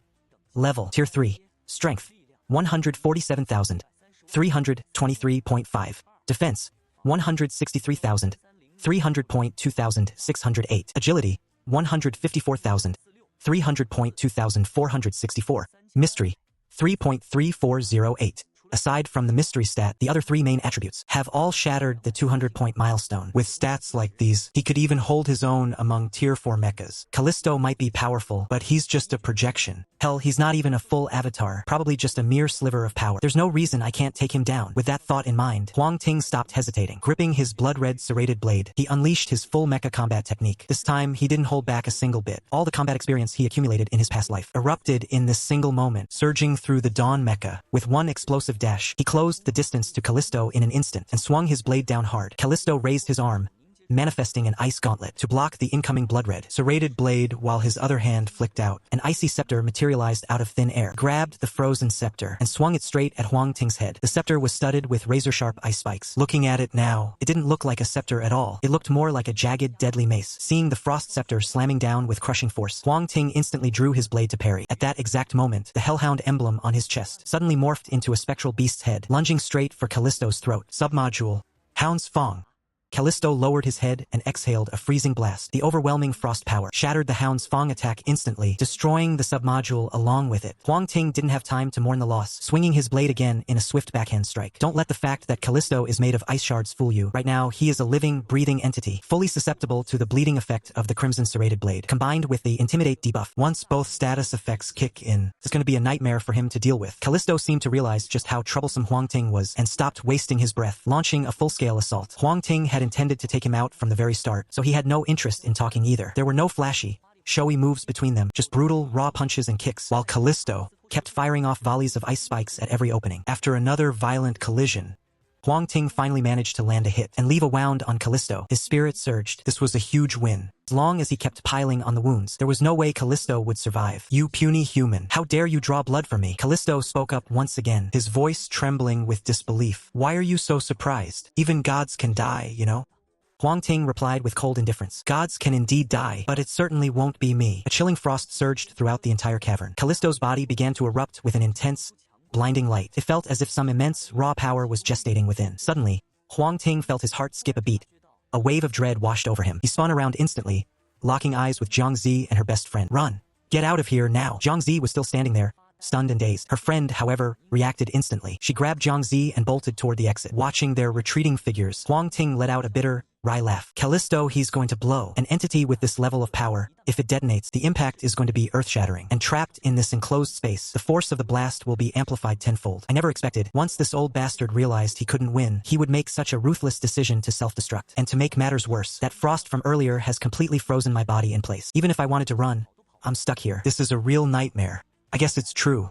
Level: Tier 3. Strength: 147,323.5. Defense: 163,300.2608. Agility: 154,300.2464. Mystery: 3.3408. Aside from the mystery stat, the other 3 main attributes have all shattered the 200-point milestone. With stats like these, he could even hold his own among Tier 4 mechas. Callisto might be powerful, but he's just a projection. Hell, he's not even a full avatar, probably just a mere sliver of power. There's no reason I can't take him down. With that thought in mind, Huang Ting stopped hesitating. Gripping his blood-red serrated blade, he unleashed his full mecha combat technique. This time, he didn't hold back a single bit. All the combat experience he accumulated in his past life erupted in this single moment, surging through the Dawn Mecha. With one explosive dash, he closed the distance to Callisto in an instant and swung his blade down hard. Callisto raised his arm, manifesting an ice gauntlet to block the incoming blood-red, serrated blade while his other hand flicked out. An icy scepter materialized out of thin air, grabbed the frozen scepter, and swung it straight at Huang Ting's head. The scepter was studded with razor-sharp ice spikes. Looking at it now, it didn't look like a scepter at all. It looked more like a jagged, deadly mace. Seeing the frost scepter slamming down with crushing force, Huang Ting instantly drew his blade to parry. At that exact moment, the Hellhound emblem on his chest suddenly morphed into a spectral beast's head, lunging straight for Callisto's throat. Submodule: Hound's Fang. Callisto lowered his head and exhaled a freezing blast. The overwhelming frost power shattered the Hound's Fang attack instantly, destroying the submodule along with it. Huang Ting didn't have time to mourn the loss, swinging his blade again in a swift backhand strike. Don't let the fact that Callisto is made of ice shards fool you. Right now, he is a living, breathing entity, fully susceptible to the bleeding effect of the Crimson Serrated Blade, combined with the Intimidate debuff. Once both status effects kick in, it's going to be a nightmare for him to deal with. Callisto seemed to realize just how troublesome Huang Ting was and stopped wasting his breath, launching a full-scale assault. Huang Ting had intended to take him out from the very start, so he had no interest in talking either. There were no flashy, showy moves between them, just brutal, raw punches and kicks, while Callisto kept firing off volleys of ice spikes at every opening. After another violent collision, Huang Ting finally managed to land a hit and leave a wound on Callisto. His spirit surged. This was a huge win. As long as he kept piling on the wounds, there was no way Callisto would survive. You puny human, how dare you draw blood from me? Callisto spoke up once again, his voice trembling with disbelief. Why are you so surprised? Even gods can die, you know? Huang Ting replied with cold indifference. Gods can indeed die, but it certainly won't be me. A chilling frost surged throughout the entire cavern. Callisto's body began to erupt with an intense, blinding light. It felt as if some immense, raw power was gestating within. Suddenly, Huang Ting felt his heart skip a beat. A wave of dread washed over him. He spun around instantly, locking eyes with Jiang Zi and her best friend. Run! Get out of here now! Jiang Zi was still standing there, stunned and dazed. Her friend, however, reacted instantly. She grabbed Jiang Zi and bolted toward the exit. Watching their retreating figures, Huang Ting let out a bitter, wry laugh. Callisto, he's going to blow. An entity with this level of power, if it detonates, the impact is going to be earth-shattering. And trapped in this enclosed space, the force of the blast will be amplified tenfold. I never expected, once this old bastard realized he couldn't win, he would make such a ruthless decision to self-destruct. And to make matters worse, that frost from earlier has completely frozen my body in place. Even if I wanted to run, I'm stuck here. This is a real nightmare. I guess it's true.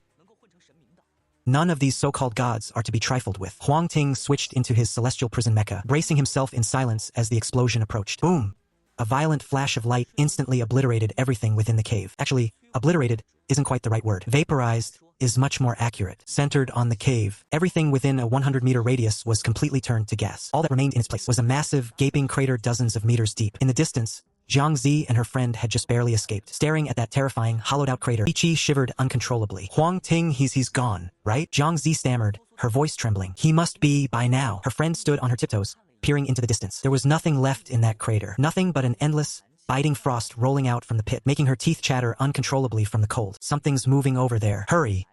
None of these so-called gods are to be trifled with. Huang Ting switched into his celestial prison mecha, bracing himself in silence as the explosion approached. Boom! A violent flash of light instantly obliterated everything within the cave. Actually, obliterated isn't quite the right word. Vaporized is much more accurate. Centered on the cave, everything within a 100-meter radius was completely turned to gas. All that remained in its place was a massive, gaping crater dozens of meters deep. In the distance, Jiang Zi and her friend had just barely escaped. Staring at that terrifying, hollowed-out crater, Ichi shivered uncontrollably. Huang Ting, he's gone, right? Jiang Zi stammered, her voice trembling. He must be by now. Her friend stood on her tiptoes, peering into the distance. There was nothing left in that crater. Nothing but an endless, biting frost rolling out from the pit, making her teeth chatter uncontrollably from the cold. Something's moving over there. Hurry!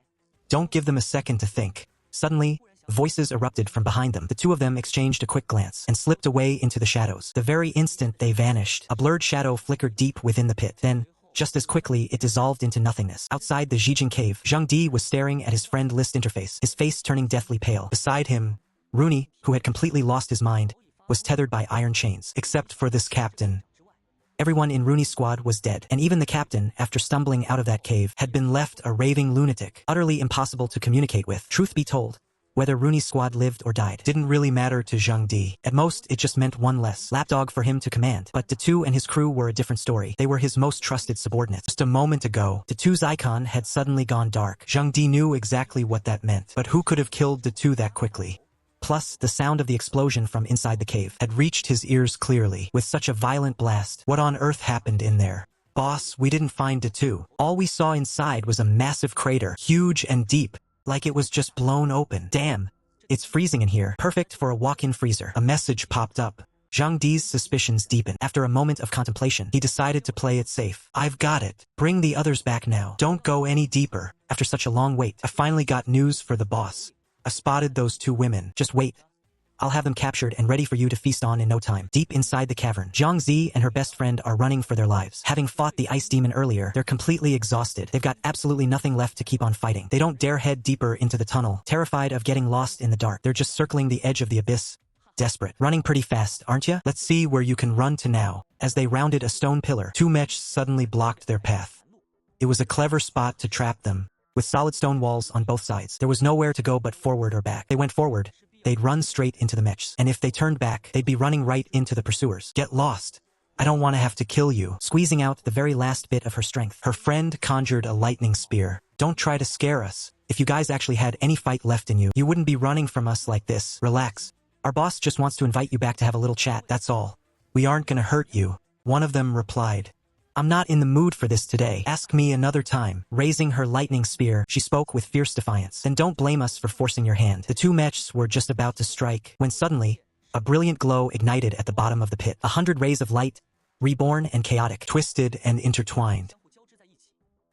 Don't give them a second to think. Suddenly, voices erupted from behind them. The two of them exchanged a quick glance and slipped away into the shadows. The very instant they vanished, a blurred shadow flickered deep within the pit. Then, just as quickly, it dissolved into nothingness. Outside the Zijing cave, Zhang Di was staring at his friend List interface, his face turning deathly pale. Beside him, Rooney, who had completely lost his mind, was tethered by iron chains. Except for this captain. Everyone in Rooney's squad was dead, and even the captain, after stumbling out of that cave, had been left a raving lunatic, utterly impossible to communicate with. Truth be told, whether Rooney's squad lived or died didn't really matter to Zhang Di. At most, it just meant one less lapdog for him to command. But Datu and his crew were a different story. They were his most trusted subordinates. Just a moment ago, Datu's icon had suddenly gone dark. Zhang Di knew exactly what that meant. But who could have killed Datu that quickly? Plus, the sound of the explosion from inside the cave had reached his ears clearly. With such a violent blast, what on earth happened in there? Boss, we didn't find Datu. All we saw inside was a massive crater, huge and deep, like it was just blown open. Damn, it's freezing in here. Perfect for a walk-in freezer. A message popped up. Zhang Di's suspicions deepened. After a moment of contemplation, he decided to play it safe. I've got it. Bring the others back now. Don't go any deeper. After such a long wait, I finally got news for the boss. I spotted those two women. Just wait. I'll have them captured and ready for you to feast on in no time. Deep inside the cavern, Zhang Zi and her best friend are running for their lives. Having fought the ice demon earlier, they're completely exhausted. They've got absolutely nothing left to keep on fighting. They don't dare head deeper into the tunnel, terrified of getting lost in the dark. They're just circling the edge of the abyss. Desperate. Running pretty fast, aren't ya? Let's see where you can run to now. As they rounded a stone pillar, two mechs suddenly blocked their path. It was a clever spot to trap them. With solid stone walls on both sides, there was nowhere to go but forward or back. They went forward, they'd run straight into the mechs. And if they turned back, they'd be running right into the pursuers. Get lost. I don't want to have to kill you. Squeezing out the very last bit of her strength, her friend conjured a lightning spear. Don't try to scare us. If you guys actually had any fight left in you, you wouldn't be running from us like this. Relax. Our boss just wants to invite you back to have a little chat, that's all. We aren't gonna hurt you. One of them replied. I'm not in the mood for this today. Ask me another time. Raising her lightning spear, she spoke with fierce defiance. Then don't blame us for forcing your hand. The two mechs were just about to strike, when suddenly, a brilliant glow ignited at the bottom of the pit. 100 rays of light, reborn and chaotic, twisted and intertwined.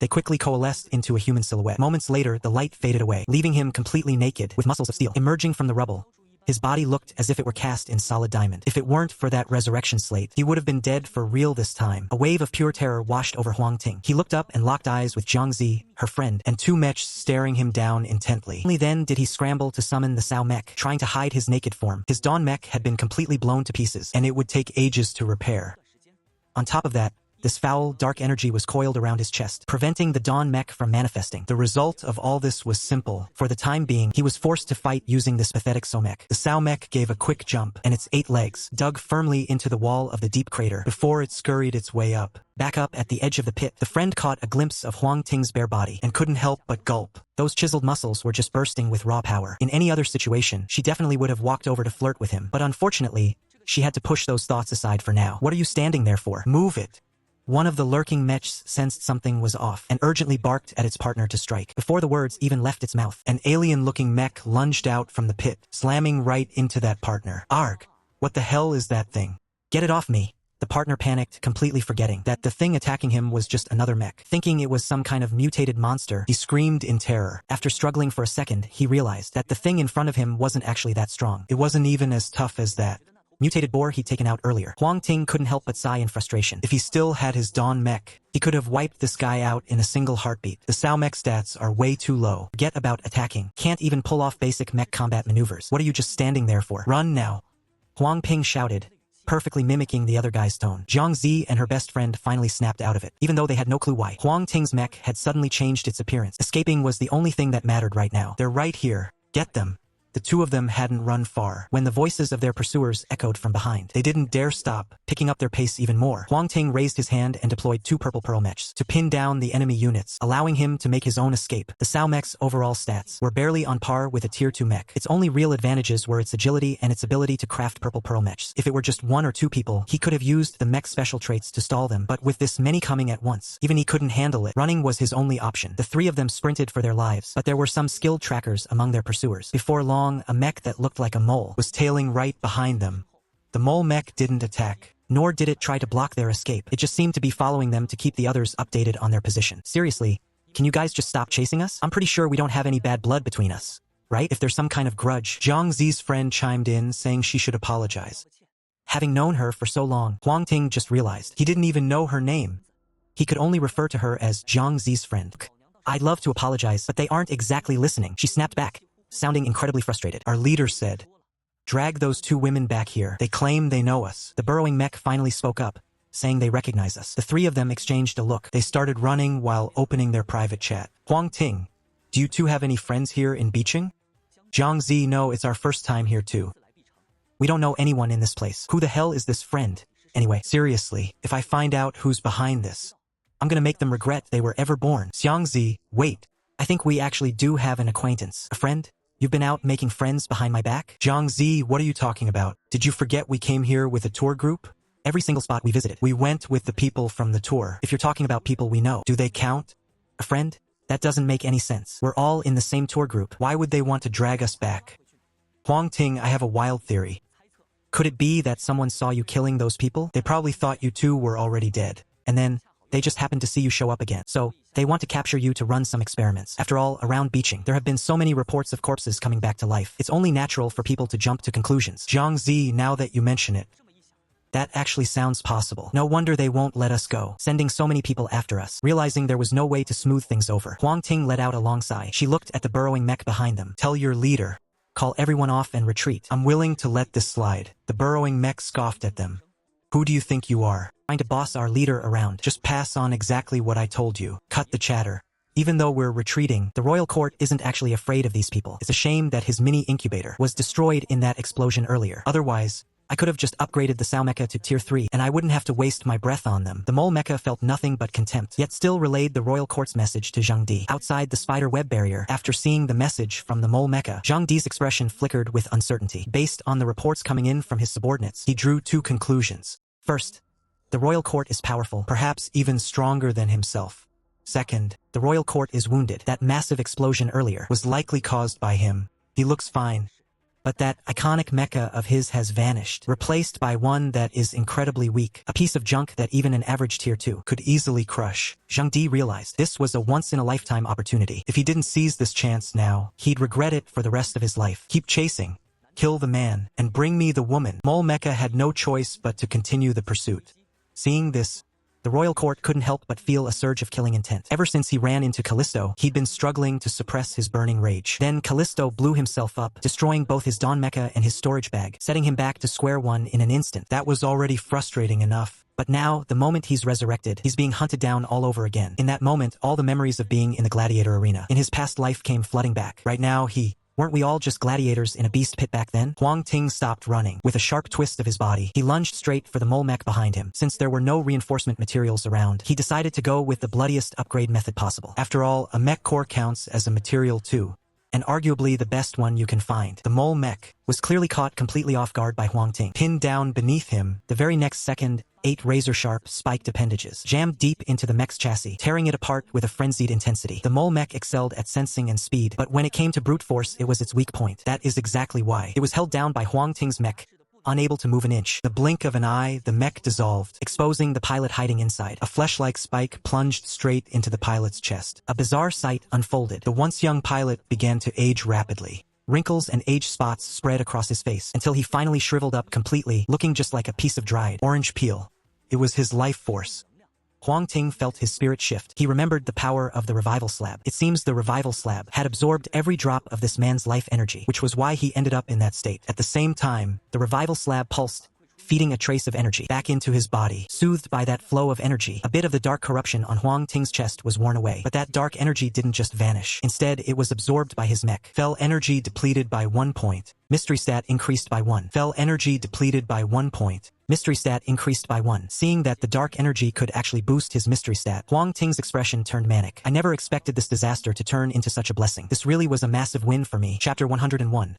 They quickly coalesced into a human silhouette. Moments later, the light faded away, leaving him completely naked, with muscles of steel. Emerging from the rubble, his body looked as if it were cast in solid diamond. If it weren't for that resurrection slate, he would have been dead for real this time. A wave of pure terror washed over Huang Ting. He looked up and locked eyes with Zhang Zi, her friend, and two mechs staring him down intently. Only then did he scramble to summon the Sao mech, trying to hide his naked form. His Dawn mech had been completely blown to pieces, and it would take ages to repair. On top of that, this foul, dark energy was coiled around his chest, preventing the Dawn mech from manifesting. The result of all this was simple. For the time being, he was forced to fight using this pathetic Soul mech. The Sao mech gave a quick jump, and its 8 legs dug firmly into the wall of the deep crater before it scurried its way up. Back up at the edge of the pit, the friend caught a glimpse of Huang Ting's bare body and couldn't help but gulp. Those chiseled muscles were just bursting with raw power. In any other situation, she definitely would have walked over to flirt with him, but unfortunately, she had to push those thoughts aside for now. What are you standing there for? Move it! One of the lurking mechs sensed something was off and urgently barked at its partner to strike. Before the words even left its mouth, an alien-looking mech lunged out from the pit, slamming right into that partner. Arg! What the hell is that thing? Get it off me! The partner panicked, completely forgetting that the thing attacking him was just another mech. Thinking it was some kind of mutated monster, he screamed in terror. After struggling for a second, he realized that the thing in front of him wasn't actually that strong. It wasn't even as tough as that mutated boar he'd taken out earlier. Huang Ting couldn't help but sigh in frustration. If he still had his Dawn mech, he could have wiped this guy out in a single heartbeat. The Sao mech stats are way too low. Forget about attacking. Can't even pull off basic mech combat maneuvers. What are you just standing there for? Run now! Huang Ping shouted, perfectly mimicking the other guy's tone. Zhang Zi and her best friend finally snapped out of it, even though they had no clue why. Huang Ting's mech had suddenly changed its appearance. Escaping was the only thing that mattered right now. They're right here. Get them. The two of them hadn't run far when the voices of their pursuers echoed from behind. They didn't dare stop, picking up their pace even more. Huang Ting raised his hand and deployed 2 purple pearl mechs to pin down the enemy units, allowing him to make his own escape. The Sao mech's overall stats were barely on par with a tier 2 mech. Its only real advantages were its agility and its ability to craft purple pearl mechs. If it were just 1 or 2 people, he could have used the mech's special traits to stall them, but with this many coming at once, even he couldn't handle it. Running was his only option. The 3 of them sprinted for their lives, but there were some skilled trackers among their pursuers. Before long, a mech that looked like a mole was tailing right behind them. The mole mech didn't attack, nor did it try to block their escape. It just seemed to be following them to keep the others updated on their position. Seriously, Can you guys just stop chasing us? I'm pretty sure we don't have any bad blood between us, right? If there's some kind of grudge. Zhang Zi's friend chimed in, saying she should apologize. Having known her for so long, Huang Ting just realized he didn't even know her name. He could only refer to her as Zhang Zi's friend. I'd love to apologize, but they aren't exactly listening. She snapped back, sounding incredibly frustrated. Our leader said, "Drag those two women back here. They claim they know us." The burrowing mech finally spoke up, saying they recognize us. The three of them exchanged a look. They started running while opening their private chat. Huang Ting, do you two have any friends here in Beijing? Zhang Zi, no, it's our first time here too. We don't know anyone in this place. Who the hell is this friend? Anyway, seriously, if I find out who's behind this, I'm gonna make them regret they were ever born. Xiang Zi, wait. I think we actually do have an acquaintance. A friend? You've been out making friends behind my back? Zhang Zi, what are you talking about? Did you forget we came here with a tour group? Every single spot we visited, we went with the people from the tour. If you're talking about people we know, do they count? A friend? That doesn't make any sense. We're all in the same tour group. Why would they want to drag us back? Huang Ting, I have a wild theory. Could it be that someone saw you killing those people? They probably thought you two were already dead. And then, they just happened to see you show up again. So, they want to capture you to run some experiments. After all, around Beijing, there have been so many reports of corpses coming back to life. It's only natural for people to jump to conclusions. Zhang Zi, now that you mention it, that actually sounds possible. No wonder they won't let us go, sending so many people after us. Realizing there was no way to smooth things over, Huang Ting let out a long sigh. She looked at the burrowing mech behind them. Tell your leader. Call everyone off and retreat. I'm willing to let this slide. The burrowing mech scoffed at them. Who do you think you are? Trying to boss our leader around. Just pass on exactly what I told you. Cut the chatter. Even though we're retreating, the royal court isn't actually afraid of these people. It's a shame that his mini incubator was destroyed in that explosion earlier. Otherwise, I could have just upgraded the Soul Mecha to tier 3, and I wouldn't have to waste my breath on them. The mole mecha felt nothing but contempt, yet still relayed the royal court's message to Zhang Di. Outside the spider web barrier, after seeing the message from the mole mecha, Zhang Di's expression flickered with uncertainty. Based on the reports coming in from his subordinates, he drew two conclusions. First, the royal court is powerful, perhaps even stronger than himself. Second, the royal court is wounded. That massive explosion earlier was likely caused by him. He looks fine. But that iconic mecha of his has vanished, replaced by one that is incredibly weak, a piece of junk that even an average tier 2 could easily crush. Zhang Di realized this was a once-in-a-lifetime opportunity. If he didn't seize this chance now, he'd regret it for the rest of his life. Keep chasing, kill the man, and bring me the woman. Mole Mecha had no choice but to continue the pursuit. Seeing this, the royal court couldn't help but feel a surge of killing intent. Ever since he ran into Callisto, he'd been struggling to suppress his burning rage. Then Callisto blew himself up, destroying both his Dawn Mecha and his storage bag, setting him back to square one in an instant. That was already frustrating enough. But now, the moment he's resurrected, he's being hunted down all over again. In that moment, all the memories of being in the gladiator arena in his past life came flooding back. Right now, weren't we all just gladiators in a beast pit back then? Huang Ting stopped running. With a sharp twist of his body, he lunged straight for the mole mech behind him. Since there were no reinforcement materials around, he decided to go with the bloodiest upgrade method possible. After all, a mech core counts as a material too, and arguably the best one you can find. The mole mech was clearly caught completely off guard by Huang Ting. Pinned down beneath him, the very next second, 8 razor-sharp, spiked appendages jammed deep into the mech's chassis, tearing it apart with a frenzied intensity. The mole mech excelled at sensing and speed, but when it came to brute force, it was its weak point. That is exactly why. It was held down by Huang Ting's mech, unable to move an inch. The blink of an eye, the mech dissolved, exposing the pilot hiding inside. A flesh-like spike plunged straight into the pilot's chest. A bizarre sight unfolded. The once young pilot began to age rapidly. Wrinkles and age spots spread across his face, until he finally shriveled up completely, looking just like a piece of dried orange peel. It was his life force. Huang Ting felt his spirit shift. He remembered the power of the revival slab. It seems the revival slab had absorbed every drop of this man's life energy, which was why he ended up in that state. At the same time, the revival slab pulsed, feeding a trace of energy back into his body. Soothed by that flow of energy, a bit of the dark corruption on Huang Ting's chest was worn away. But that dark energy didn't just vanish. Instead, it was absorbed by his mech. Fell energy depleted by 1 point. Mystery stat increased by 1. Fell energy depleted by 1 point. Mystery stat increased by 1. Seeing that the dark energy could actually boost his mystery stat, Huang Ting's expression turned manic. I never expected this disaster to turn into such a blessing. This really was a massive win for me. Chapter 101.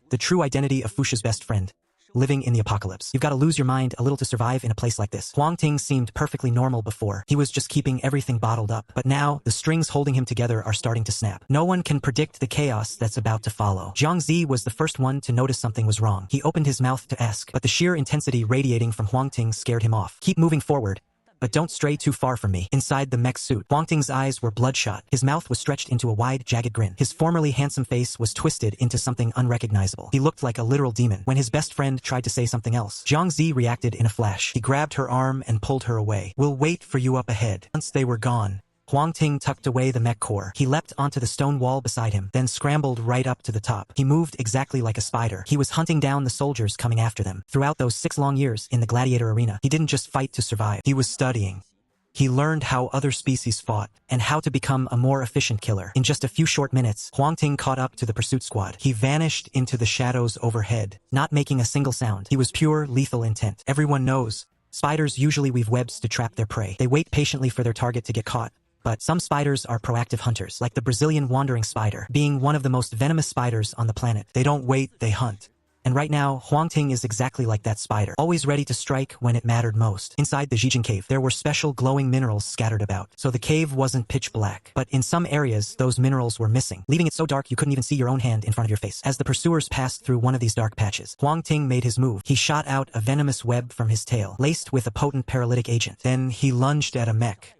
The true identity of Fuchsia's best friend. Living in the apocalypse. You've got to lose your mind a little to survive in a place like this. Huang Ting seemed perfectly normal before. He was just keeping everything bottled up. But now, the strings holding him together are starting to snap. No one can predict the chaos that's about to follow. Zhang Zi was the first one to notice something was wrong. He opened his mouth to ask, but the sheer intensity radiating from Huang Ting scared him off. Keep moving forward. but don't stray too far from me. Inside the mech suit, Huang Ting's eyes were bloodshot. His mouth was stretched into a wide, jagged grin. His formerly handsome face was twisted into something unrecognizable. He looked like a literal demon. When his best friend tried to say something else, Zhang Zi reacted in a flash. He grabbed her arm and pulled her away. "We'll wait for you up ahead." Once they were gone, Huang Ting tucked away the mech core. He leapt onto the stone wall beside him, then scrambled right up to the top. He moved exactly like a spider. He was hunting down the soldiers coming after them. Throughout those 6 long years in the gladiator arena, he didn't just fight to survive. He was studying. He learned how other species fought, and how to become a more efficient killer. In just a few short minutes, Huang Ting caught up to the pursuit squad. He vanished into the shadows overhead, not making a single sound. He was pure, lethal intent. Everyone knows, spiders usually weave webs to trap their prey. They wait patiently for their target to get caught. But some spiders are proactive hunters, like the Brazilian wandering spider, being one of the most venomous spiders on the planet. They don't wait, they hunt. And right now, Huang Ting is exactly like that spider, always ready to strike when it mattered most. Inside the Zijin cave, there were special glowing minerals scattered about, so the cave wasn't pitch black. But in some areas, those minerals were missing, leaving it so dark you couldn't even see your own hand in front of your face. As the pursuers passed through one of these dark patches, Huang Ting made his move. He shot out a venomous web from his tail, laced with a potent paralytic agent. Then he lunged at a mech.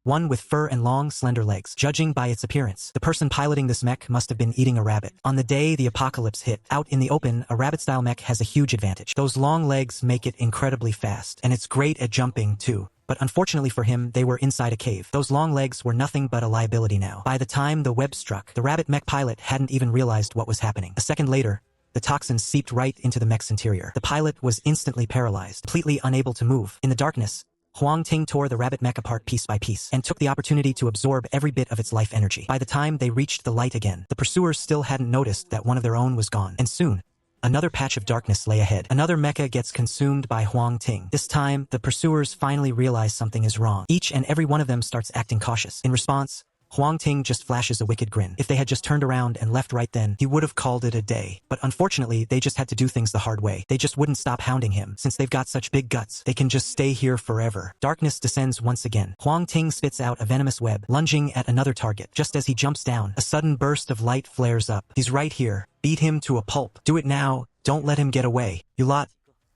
One with fur and long, slender legs. Judging by its appearance, the person piloting this mech must have been eating a rabbit. On the day the apocalypse hit, out in the open, a rabbit-style mech has a huge advantage. Those long legs make it incredibly fast, and it's great at jumping, too. But unfortunately for him, they were inside a cave. Those long legs were nothing but a liability now. By the time the web struck, the rabbit mech pilot hadn't even realized what was happening. A second later, the toxins seeped right into the mech's interior. The pilot was instantly paralyzed, completely unable to move. In the darkness, Huang Ting tore the rabbit mech apart piece by piece, and took the opportunity to absorb every bit of its life energy. By the time they reached the light again, the pursuers still hadn't noticed that one of their own was gone. And soon, another patch of darkness lay ahead. Another mecha gets consumed by Huang Ting. This time, the pursuers finally realize something is wrong. Each and every one of them starts acting cautious. In response, Huang Ting just flashes a wicked grin. If they had just turned around and left right then, he would have called it a day. But unfortunately, they just had to do things the hard way. They just wouldn't stop hounding him. Since they've got such big guts, they can just stay here forever. Darkness descends once again. Huang Ting spits out a venomous web, lunging at another target. Just as he jumps down, a sudden burst of light flares up. He's right here. Beat him to a pulp. Do it now. Don't let him get away. You lot,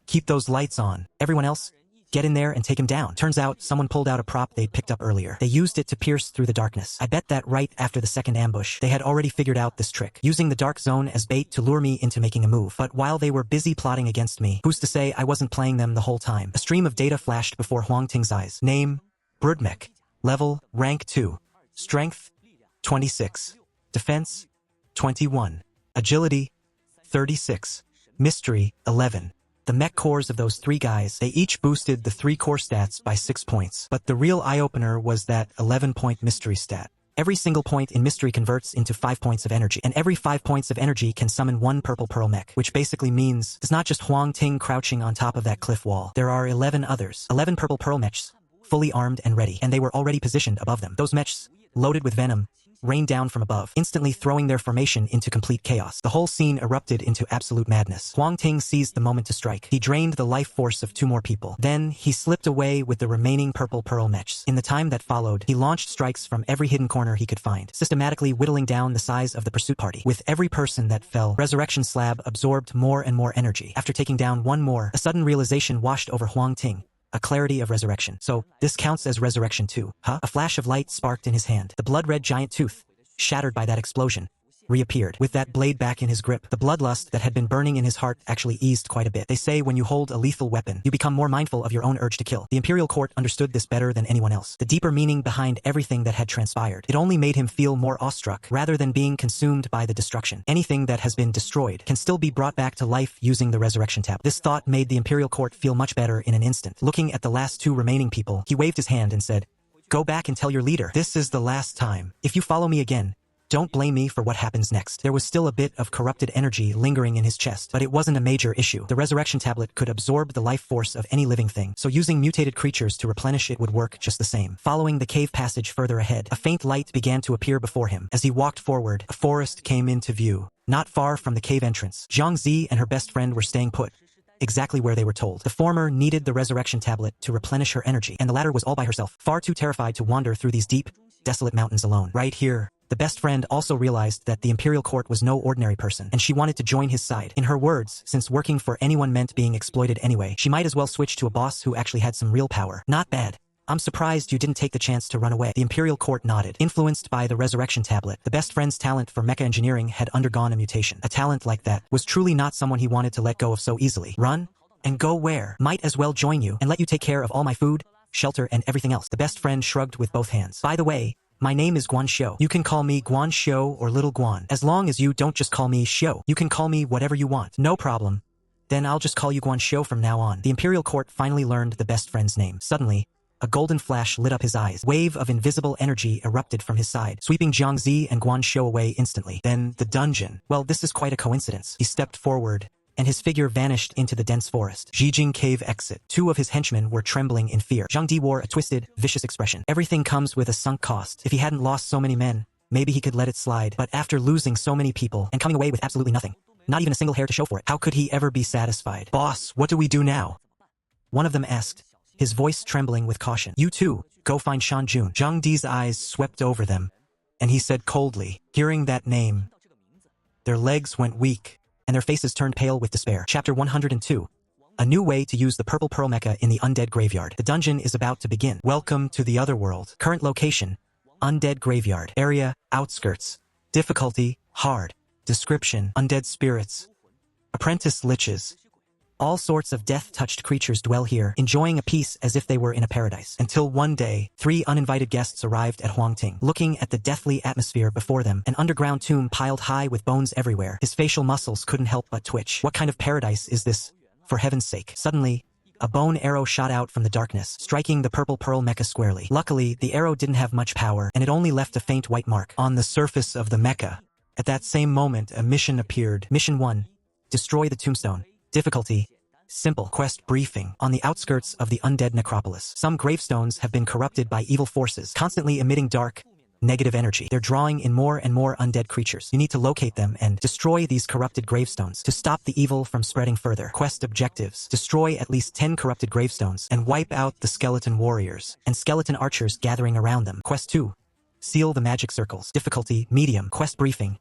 keep those lights on. Everyone else, get in there and take him down. Turns out, someone pulled out a prop they'd picked up earlier. They used it to pierce through the darkness. I bet that right after the second ambush, they had already figured out this trick, using the dark zone as bait to lure me into making a move. But while they were busy plotting against me, who's to say I wasn't playing them the whole time? A stream of data flashed before Huang Ting's eyes. Name, Birdmech. Level, rank 2. Strength, 26. Defense, 21. Agility, 36. Mystery, 11. The mech cores of those 3 guys, they each boosted the 3 core stats by 6 points. But the real eye-opener was that 11-point mystery stat. Every single point in mystery converts into 5 points of energy, and every 5 points of energy can summon 1 purple pearl mech, which basically means it's not just Huang Ting crouching on top of that cliff wall. There are 11 others, 11 purple pearl mechs, fully armed and ready, and they were already positioned above them. Those mechs, loaded with venom, rained down from above, instantly throwing their formation into complete chaos. The whole scene erupted into absolute madness. Huang Ting seized the moment to strike. He drained the life force of 2 more people. Then, he slipped away with the remaining purple pearl mechs. In the time that followed, he launched strikes from every hidden corner he could find, systematically whittling down the size of the pursuit party. With every person that fell, Resurrection Slab absorbed more and more energy. After taking down 1 more, a sudden realization washed over Huang Ting. A clarity of resurrection. So, this counts as resurrection too, huh? A flash of light sparked in his hand. The blood-red giant tooth, shattered by that explosion, reappeared. With that blade back in his grip, the bloodlust that had been burning in his heart actually eased quite a bit. They say when you hold a lethal weapon, you become more mindful of your own urge to kill. The Imperial Court understood this better than anyone else. The deeper meaning behind everything that had transpired. It only made him feel more awestruck, rather than being consumed by the destruction. Anything that has been destroyed can still be brought back to life using the resurrection tab. This thought made the Imperial Court feel much better in an instant. Looking at the last 2 remaining people, he waved his hand and said, "Go back and tell your leader. This is the last time. If you follow me again, don't blame me for what happens next." There was still a bit of corrupted energy lingering in his chest, but it wasn't a major issue. The resurrection tablet could absorb the life force of any living thing, so using mutated creatures to replenish it would work just the same. Following the cave passage further ahead, a faint light began to appear before him. As he walked forward, a forest came into view. Not far from the cave entrance, Zhang Zi and her best friend were staying put, exactly where they were told. The former needed the resurrection tablet to replenish her energy, and the latter was all by herself, far too terrified to wander through these deep, desolate mountains alone. Right here, the best friend also realized that the Imperial Court was no ordinary person, and she wanted to join his side. In her words, since working for anyone meant being exploited anyway, she might as well switch to a boss who actually had some real power. Not bad. I'm surprised you didn't take the chance to run away. The Imperial Court nodded. Influenced by the Resurrection Tablet, the best friend's talent for mecha engineering had undergone a mutation. A talent like that was truly not someone he wanted to let go of so easily. Run? And go where? Might as well join you and let you take care of all my food, shelter, and everything else. The best friend shrugged with both hands. By the way, my name is Guan Shou. You can call me Guan Shou or Little Guan. As long as you don't just call me Shou. You can call me whatever you want. No problem. Then I'll just call you Guan Shou from now on. The Imperial Court finally learned the best friend's name. Suddenly, a golden flash lit up his eyes. Wave of invisible energy erupted from his side, sweeping Jiangzi and Guan Shou away instantly. Then the dungeon. Well, this is quite a coincidence. He stepped forward, and his figure vanished into the dense forest. Jijing Cave exit. Two of his henchmen were trembling in fear. Zhang Di wore a twisted, vicious expression. Everything comes with a sunk cost. If he hadn't lost so many men, maybe he could let it slide. But after losing so many people and coming away with absolutely nothing, not even a single hair to show for it, how could he ever be satisfied? Boss, what do we do now? One of them asked, his voice trembling with caution. You too, go find Shan Jun. Zhang Di's eyes swept over them, and he said coldly, hearing that name, their legs went weak, and their faces turned pale with despair. Chapter 102. A new way to use the purple pearl mecha in the undead graveyard. The dungeon is about to begin. Welcome to the other world. Current location, undead graveyard. Area, outskirts. Difficulty, hard. Description, undead spirits. Apprentice liches. All sorts of death-touched creatures dwell here, enjoying a peace as if they were in a paradise. Until one day, 3 uninvited guests arrived at Huang Ting. Looking at the deathly atmosphere before them, an underground tomb piled high with bones everywhere. His facial muscles couldn't help but twitch. What kind of paradise is this? For heaven's sake. Suddenly, a bone arrow shot out from the darkness, striking the purple pearl mecha squarely. Luckily, the arrow didn't have much power, and it only left a faint white mark on the surface of the mecha. At that same moment, a mission appeared. Mission 1. Destroy the tombstone. Difficulty, simple. Quest briefing. On the outskirts of the undead necropolis, some gravestones have been corrupted by evil forces, constantly emitting dark, negative energy. They're drawing in more and more undead creatures. You need to locate them and destroy these corrupted gravestones to stop the evil from spreading further. Quest objectives. Destroy at least 10 corrupted gravestones and wipe out the skeleton warriors and skeleton archers gathering around them. Quest 2. Seal the magic circles. Difficulty, medium. Quest briefing.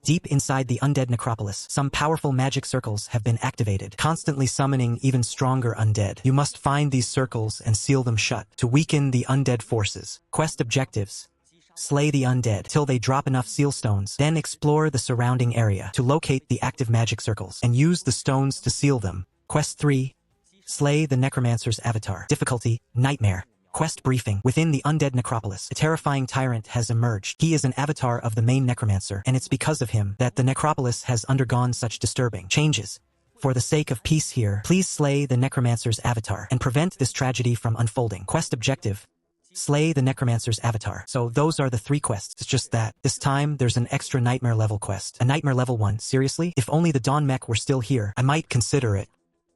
Deep inside the undead necropolis, some powerful magic circles have been activated, constantly summoning even stronger undead. You must find these circles and seal them shut to weaken the undead forces. Quest objectives. Slay the undead till they drop enough seal stones, then explore the surrounding area to locate the active magic circles and use the stones to seal them. Quest 3. Slay the necromancer's avatar. Difficulty, nightmare. Quest briefing. Within the undead necropolis, a terrifying tyrant has emerged. He is an avatar of the main necromancer, and it's because of him that the necropolis has undergone such disturbing changes. For the sake of peace here, please slay the necromancer's avatar and prevent this tragedy from unfolding. Quest objective. Slay the necromancer's avatar. So those are the 3 quests. It's just that this time there's an extra nightmare level quest. A nightmare level 1. Seriously? If only the Dawn Mech were still here, I might consider it.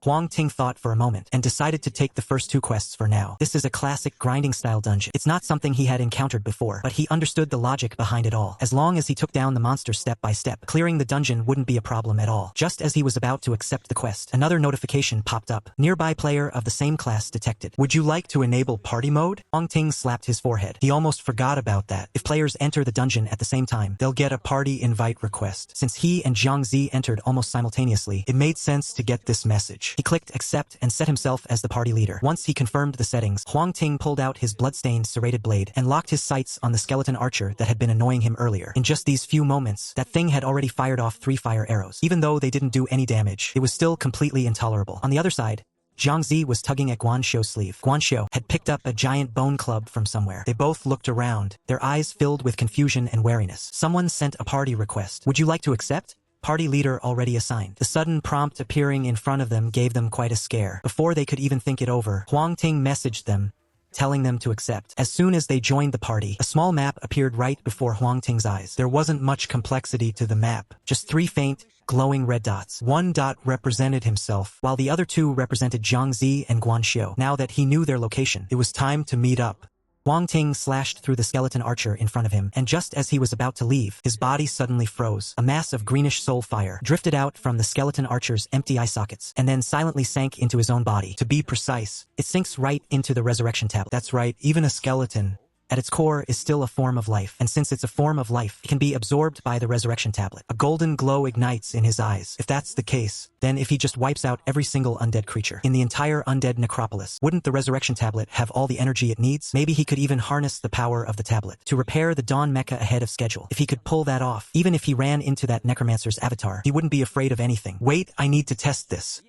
Huang Ting thought for a moment and decided to take the first 2 quests for now. This is a classic grinding-style dungeon. It's not something he had encountered before, but he understood the logic behind it all. As long as he took down the monster step by step, clearing the dungeon wouldn't be a problem at all. Just as he was about to accept the quest, another notification popped up. Nearby player of the same class detected. Would you like to enable party mode? Huang Ting slapped his forehead. He almost forgot about that. If players enter the dungeon at the same time, they'll get a party invite request. Since he and Jiangzi entered almost simultaneously, it made sense to get this message. He clicked accept and set himself as the party leader. Once he confirmed the settings, Huang Ting pulled out his blood-stained serrated blade and locked his sights on the skeleton archer that had been annoying him earlier. In just these few moments, that thing had already fired off 3 fire arrows. Even though they didn't do any damage, it was still completely intolerable. On the other side, Jiangzi was tugging at Guan Shou's sleeve. Guan Shou had picked up a giant bone club from somewhere. They both looked around, their eyes filled with confusion and wariness. Someone sent a party request. Would you like to accept? Party leader already assigned. The sudden prompt appearing in front of them gave them quite a scare. Before they could even think it over, Huang Ting messaged them, telling them to accept. As soon as they joined the party, a small map appeared right before Huang Ting's eyes. There wasn't much complexity to the map, just 3 faint, glowing red dots. 1 dot represented himself, while the other 2 represented Jiangzi and Guan Shou. Now that he knew their location, it was time to meet up. Huang Ting slashed through the skeleton archer in front of him, and just as he was about to leave, his body suddenly froze. A mass of greenish soul fire drifted out from the skeleton archer's empty eye sockets, and then silently sank into his own body. To be precise, it sinks right into the resurrection tablet. That's right, even a skeleton at its core is still a form of life, and since it's a form of life, it can be absorbed by the resurrection tablet. A golden glow ignites in his eyes. If that's the case, then if he just wipes out every single undead creature in the entire undead necropolis, wouldn't the resurrection tablet have all the energy it needs? Maybe he could even harness the power of the tablet to repair the Dawn Mecha ahead of schedule. If he could pull that off, even if he ran into that necromancer's avatar, he wouldn't be afraid of anything. Wait, I need to test this.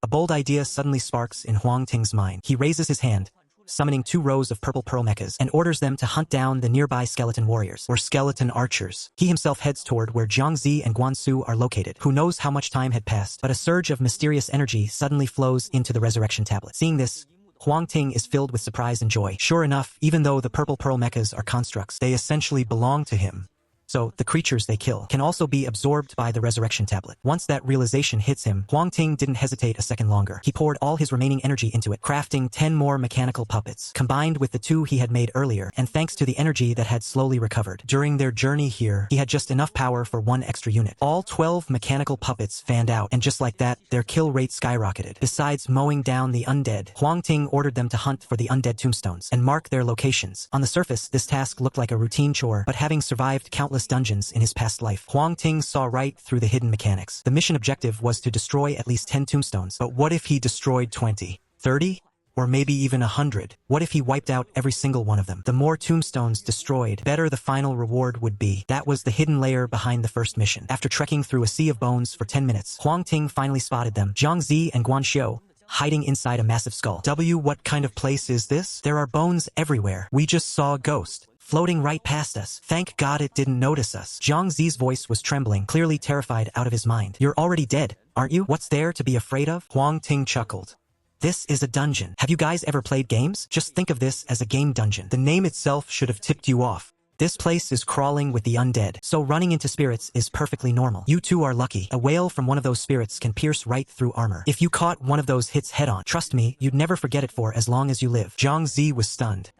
A bold idea suddenly sparks in Huang Ting's mind. He raises his hand, summoning 2 rows of purple pearl mechas, and orders them to hunt down the nearby skeleton warriors, or skeleton archers. He himself heads toward where Jiangzi and Guansu are located. Who knows how much time had passed, but a surge of mysterious energy suddenly flows into the resurrection tablet. Seeing this, Huang Ting is filled with surprise and joy. Sure enough, even though the purple pearl mechas are constructs, they essentially belong to him. So, the creatures they kill can also be absorbed by the resurrection tablet. Once that realization hits him, Huang Ting didn't hesitate a second longer. He poured all his remaining energy into it, crafting 10 more mechanical puppets, combined with the 2 he had made earlier, and thanks to the energy that had slowly recovered. During their journey here, he had just enough power for 1 extra unit. All 12 mechanical puppets fanned out, and just like that, their kill rate skyrocketed. Besides mowing down the undead, Huang Ting ordered them to hunt for the undead tombstones and mark their locations. On the surface, this task looked like a routine chore, but having survived countless dungeons in his past life, Huang Ting saw right through the hidden mechanics. The mission objective was to destroy at least 10 tombstones, but what if he destroyed 20, 30? Or maybe even 100? What if he wiped out every single one of them? The more tombstones destroyed, better the final reward would be. That was the hidden layer behind the first mission. After trekking through a sea of bones for 10 minutes, Huang Ting finally spotted them. Jiangzi and Guanxiu, hiding inside a massive skull. What kind of place is this? There are bones everywhere. We just saw a ghost floating right past us. Thank God it didn't notice us. Zhang Zi's voice was trembling, clearly terrified out of his mind. You're already dead, aren't you? What's there to be afraid of? Huang Ting chuckled. This is a dungeon. Have you guys ever played games? Just think of this as a game dungeon. The name itself should have tipped you off. This place is crawling with the undead, so running into spirits is perfectly normal. You two are lucky. A wail from one of those spirits can pierce right through armor. If you caught one of those hits head-on, trust me, you'd never forget it for as long as you live. Zhang Zi was stunned.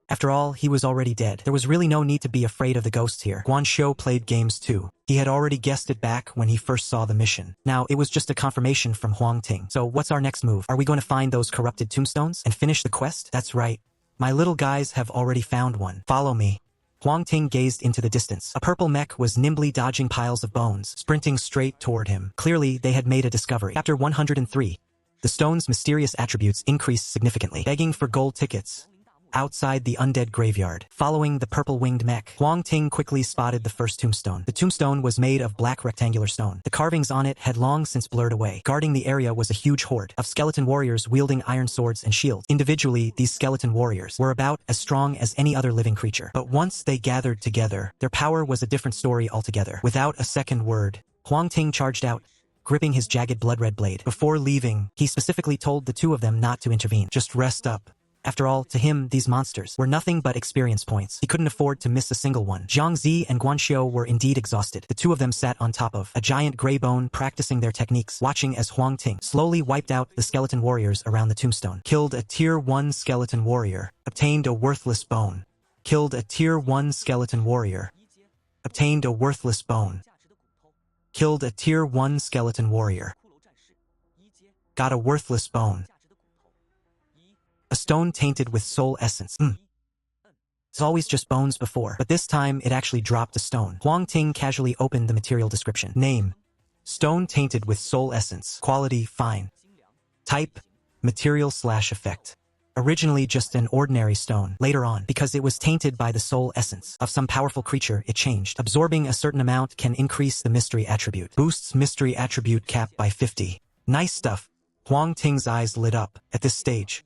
After all, he was already dead. There was really no need to be afraid of the ghosts here. Guanxiu played games too. He had already guessed it back when he first saw the mission. Now, it was just a confirmation from Huang Ting. So what's our next move? Are we going to find those corrupted tombstones and finish the quest? That's right. My little guys have already found one. Follow me. Huang Ting gazed into the distance. A purple mech was nimbly dodging piles of bones, sprinting straight toward him. Clearly, they had made a discovery. Chapter 103. The stone's mysterious attributes increased significantly, begging for gold tickets. Outside the undead graveyard, following the purple-winged mech, Huang Ting quickly spotted the first tombstone. The tombstone was made of black rectangular stone. The carvings on it had long since blurred away. Guarding the area was a huge horde of skeleton warriors wielding iron swords and shields. Individually, these skeleton warriors were about as strong as any other living creature. But once they gathered together, their power was a different story altogether. Without a second word, Huang Ting charged out, gripping his jagged blood-red blade. Before leaving, he specifically told the 2 of them not to intervene. Just rest up. After all, to him, these monsters were nothing but experience points. He couldn't afford to miss a single one. Zhang Zi and Guanxiu were indeed exhausted. The 2 of them sat on top of a giant gray bone, practicing their techniques, watching as Huang Ting slowly wiped out the skeleton warriors around the tombstone. Killed a Tier 1 skeleton warrior. Obtained a worthless bone. Killed a Tier 1 skeleton warrior. Obtained a worthless bone. Killed a Tier 1 skeleton warrior. Got a worthless bone. A stone tainted with soul essence. It's always just bones before, but this time it actually dropped a stone. Huang Ting casually opened the material description. Name: stone tainted with soul essence. Quality: fine. Type: material/effect. Originally just an ordinary stone. Later on, because it was tainted by the soul essence of some powerful creature, it changed. Absorbing a certain amount can increase the mystery attribute. Boosts mystery attribute cap by 50. Nice stuff. Huang Ting's eyes lit up. At this stage,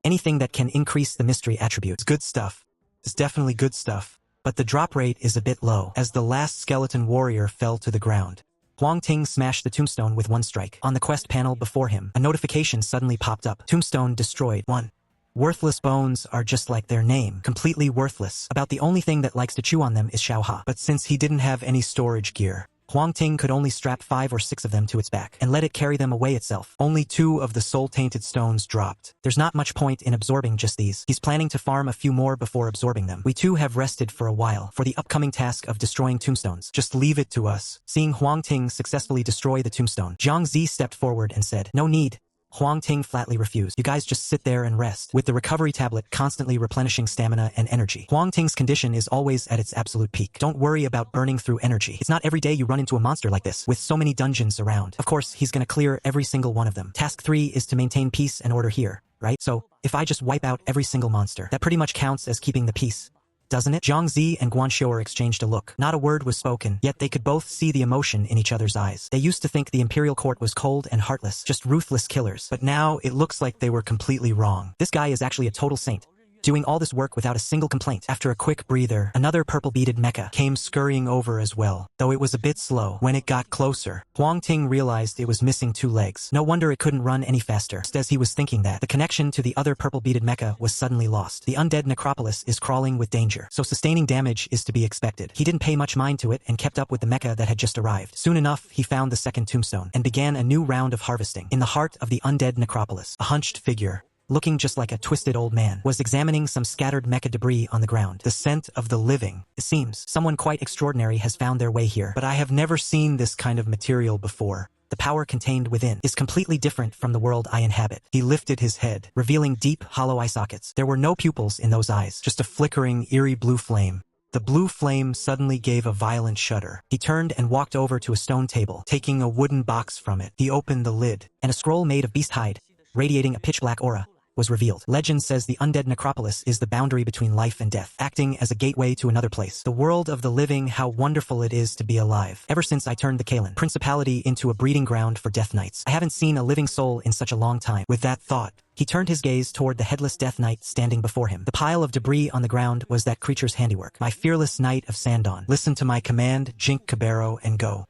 anything that can increase the mystery attribute is good stuff. It's definitely good stuff. But the drop rate is a bit low. As the last skeleton warrior fell to the ground, Huang Ting smashed the tombstone with one strike. On the quest panel before him, a notification suddenly popped up. Tombstone destroyed. 1. Worthless bones are just like their name, completely worthless. About the only thing that likes to chew on them is Xiaoha. But since he didn't have any storage gear, Huang Ting could only strap 5 or 6 of them to its back and let it carry them away itself. Only 2 of the soul-tainted stones dropped. There's not much point in absorbing just these. He's planning to farm a few more before absorbing them. We too have rested for a while for the upcoming task of destroying tombstones. Just leave it to us. Seeing Huang Ting successfully destroy the tombstone, Zhang Zi stepped forward and said, "No need." Huang Ting flatly refused. You guys just sit there and rest, with the recovery tablet constantly replenishing stamina and energy. Huang Ting's condition is always at its absolute peak. Don't worry about burning through energy. It's not every day you run into a monster like this, with so many dungeons around. Of course, he's gonna clear every single one of them. Task 3 is to maintain peace and order here, right? So, if I just wipe out every single monster, that pretty much counts as keeping the peace, doesn't it? Zhang Zi and Guan Xiu'er exchanged a look. Not a word was spoken, yet they could both see the emotion in each other's eyes. They used to think the imperial court was cold and heartless, just ruthless killers, but now it looks like they were completely wrong. This guy is actually a total saint, doing all this work without a single complaint. After a quick breather, another purple-beaded mecha came scurrying over as well, though it was a bit slow. When it got closer, Huang Ting realized it was missing 2 legs. No wonder it couldn't run any faster. Just as he was thinking that, the connection to the other purple-beaded mecha was suddenly lost. The undead necropolis is crawling with danger, so sustaining damage is to be expected. He didn't pay much mind to it and kept up with the mecha that had just arrived. Soon enough, he found the second tombstone and began a new round of harvesting. In the heart of the undead necropolis, a hunched figure, looking just like a twisted old man, was examining some scattered mecha debris on the ground. The scent of the living. It seems someone quite extraordinary has found their way here, but I have never seen this kind of material before. The power contained within is completely different from the world I inhabit. He lifted his head, revealing deep, hollow eye sockets. There were no pupils in those eyes, just a flickering, eerie blue flame. The blue flame suddenly gave a violent shudder. He turned and walked over to a stone table, taking a wooden box from it. He opened the lid, and a scroll made of beast hide, radiating a pitch-black aura, was revealed. Legend says the undead necropolis is the boundary between life and death, acting as a gateway to another place. The world of the living, how wonderful it is to be alive. Ever since I turned the Kalen Principality into a breeding ground for death knights, I haven't seen a living soul in such a long time. With that thought, he turned his gaze toward the headless death knight standing before him. The pile of debris on the ground was that creature's handiwork. My fearless knight of Sandon, listen to my command, Jink Cabero, and go.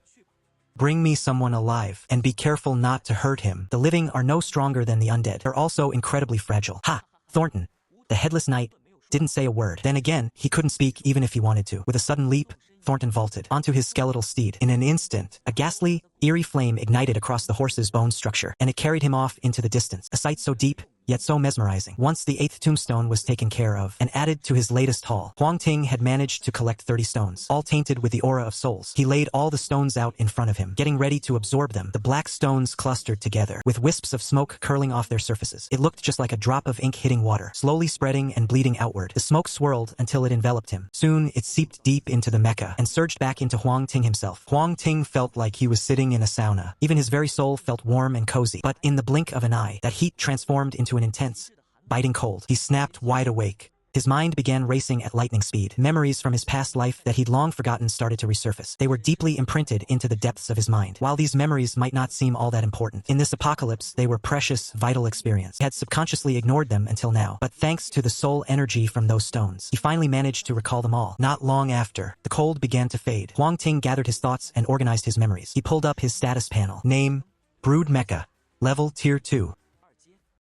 Bring me someone alive, and be careful not to hurt him. The living are no stronger than the undead. They're also incredibly fragile. Ha! Thornton, the headless knight, didn't say a word. Then again, he couldn't speak even if he wanted to. With a sudden leap, Thornton vaulted onto his skeletal steed. In an instant, a ghastly, eerie flame ignited across the horse's bone structure, and it carried him off into the distance. A sight so deep, yet so mesmerizing. Once the 8th tombstone was taken care of and added to his latest haul, Huang Ting had managed to collect 30 stones, all tainted with the aura of souls. He laid all the stones out in front of him, getting ready to absorb them. The black stones clustered together, with wisps of smoke curling off their surfaces. It looked just like a drop of ink hitting water, slowly spreading and bleeding outward. The smoke swirled until it enveloped him. Soon, it seeped deep into the mecha and surged back into Huang Ting himself. Huang Ting felt like he was sitting in a sauna. Even his very soul felt warm and cozy. But in the blink of an eye, that heat transformed into an intense, biting cold. He snapped wide awake. His mind began racing at lightning speed. Memories from his past life that he'd long forgotten started to resurface. They were deeply imprinted into the depths of his mind. While these memories might not seem all that important, in this apocalypse they were precious, vital experience. He had subconsciously ignored them until now, but thanks to the soul energy from those stones, he finally managed to recall them all. Not long after, the cold began to fade. Huang Ting gathered his thoughts and organized his memories. He pulled up his status panel. Name, Brood Mecha. Level Tier 2.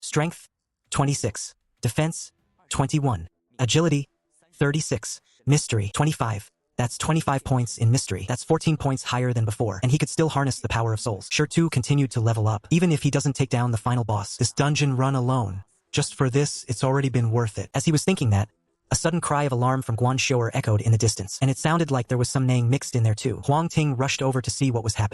Strength, 26. Defense, 21. Agility, 36. Mystery, 25. That's 25 points in mystery. That's 14 points higher than before, and he could still harness the power of souls. Sure 2 continued to level up. Even if he doesn't take down the final boss, this dungeon run alone, just for this, it's already been worth it. As he was thinking that, a sudden cry of alarm from Guan Xiu'er echoed in the distance, and it sounded like there was some neighing mixed in there too. Huang Ting rushed over to see what was happening.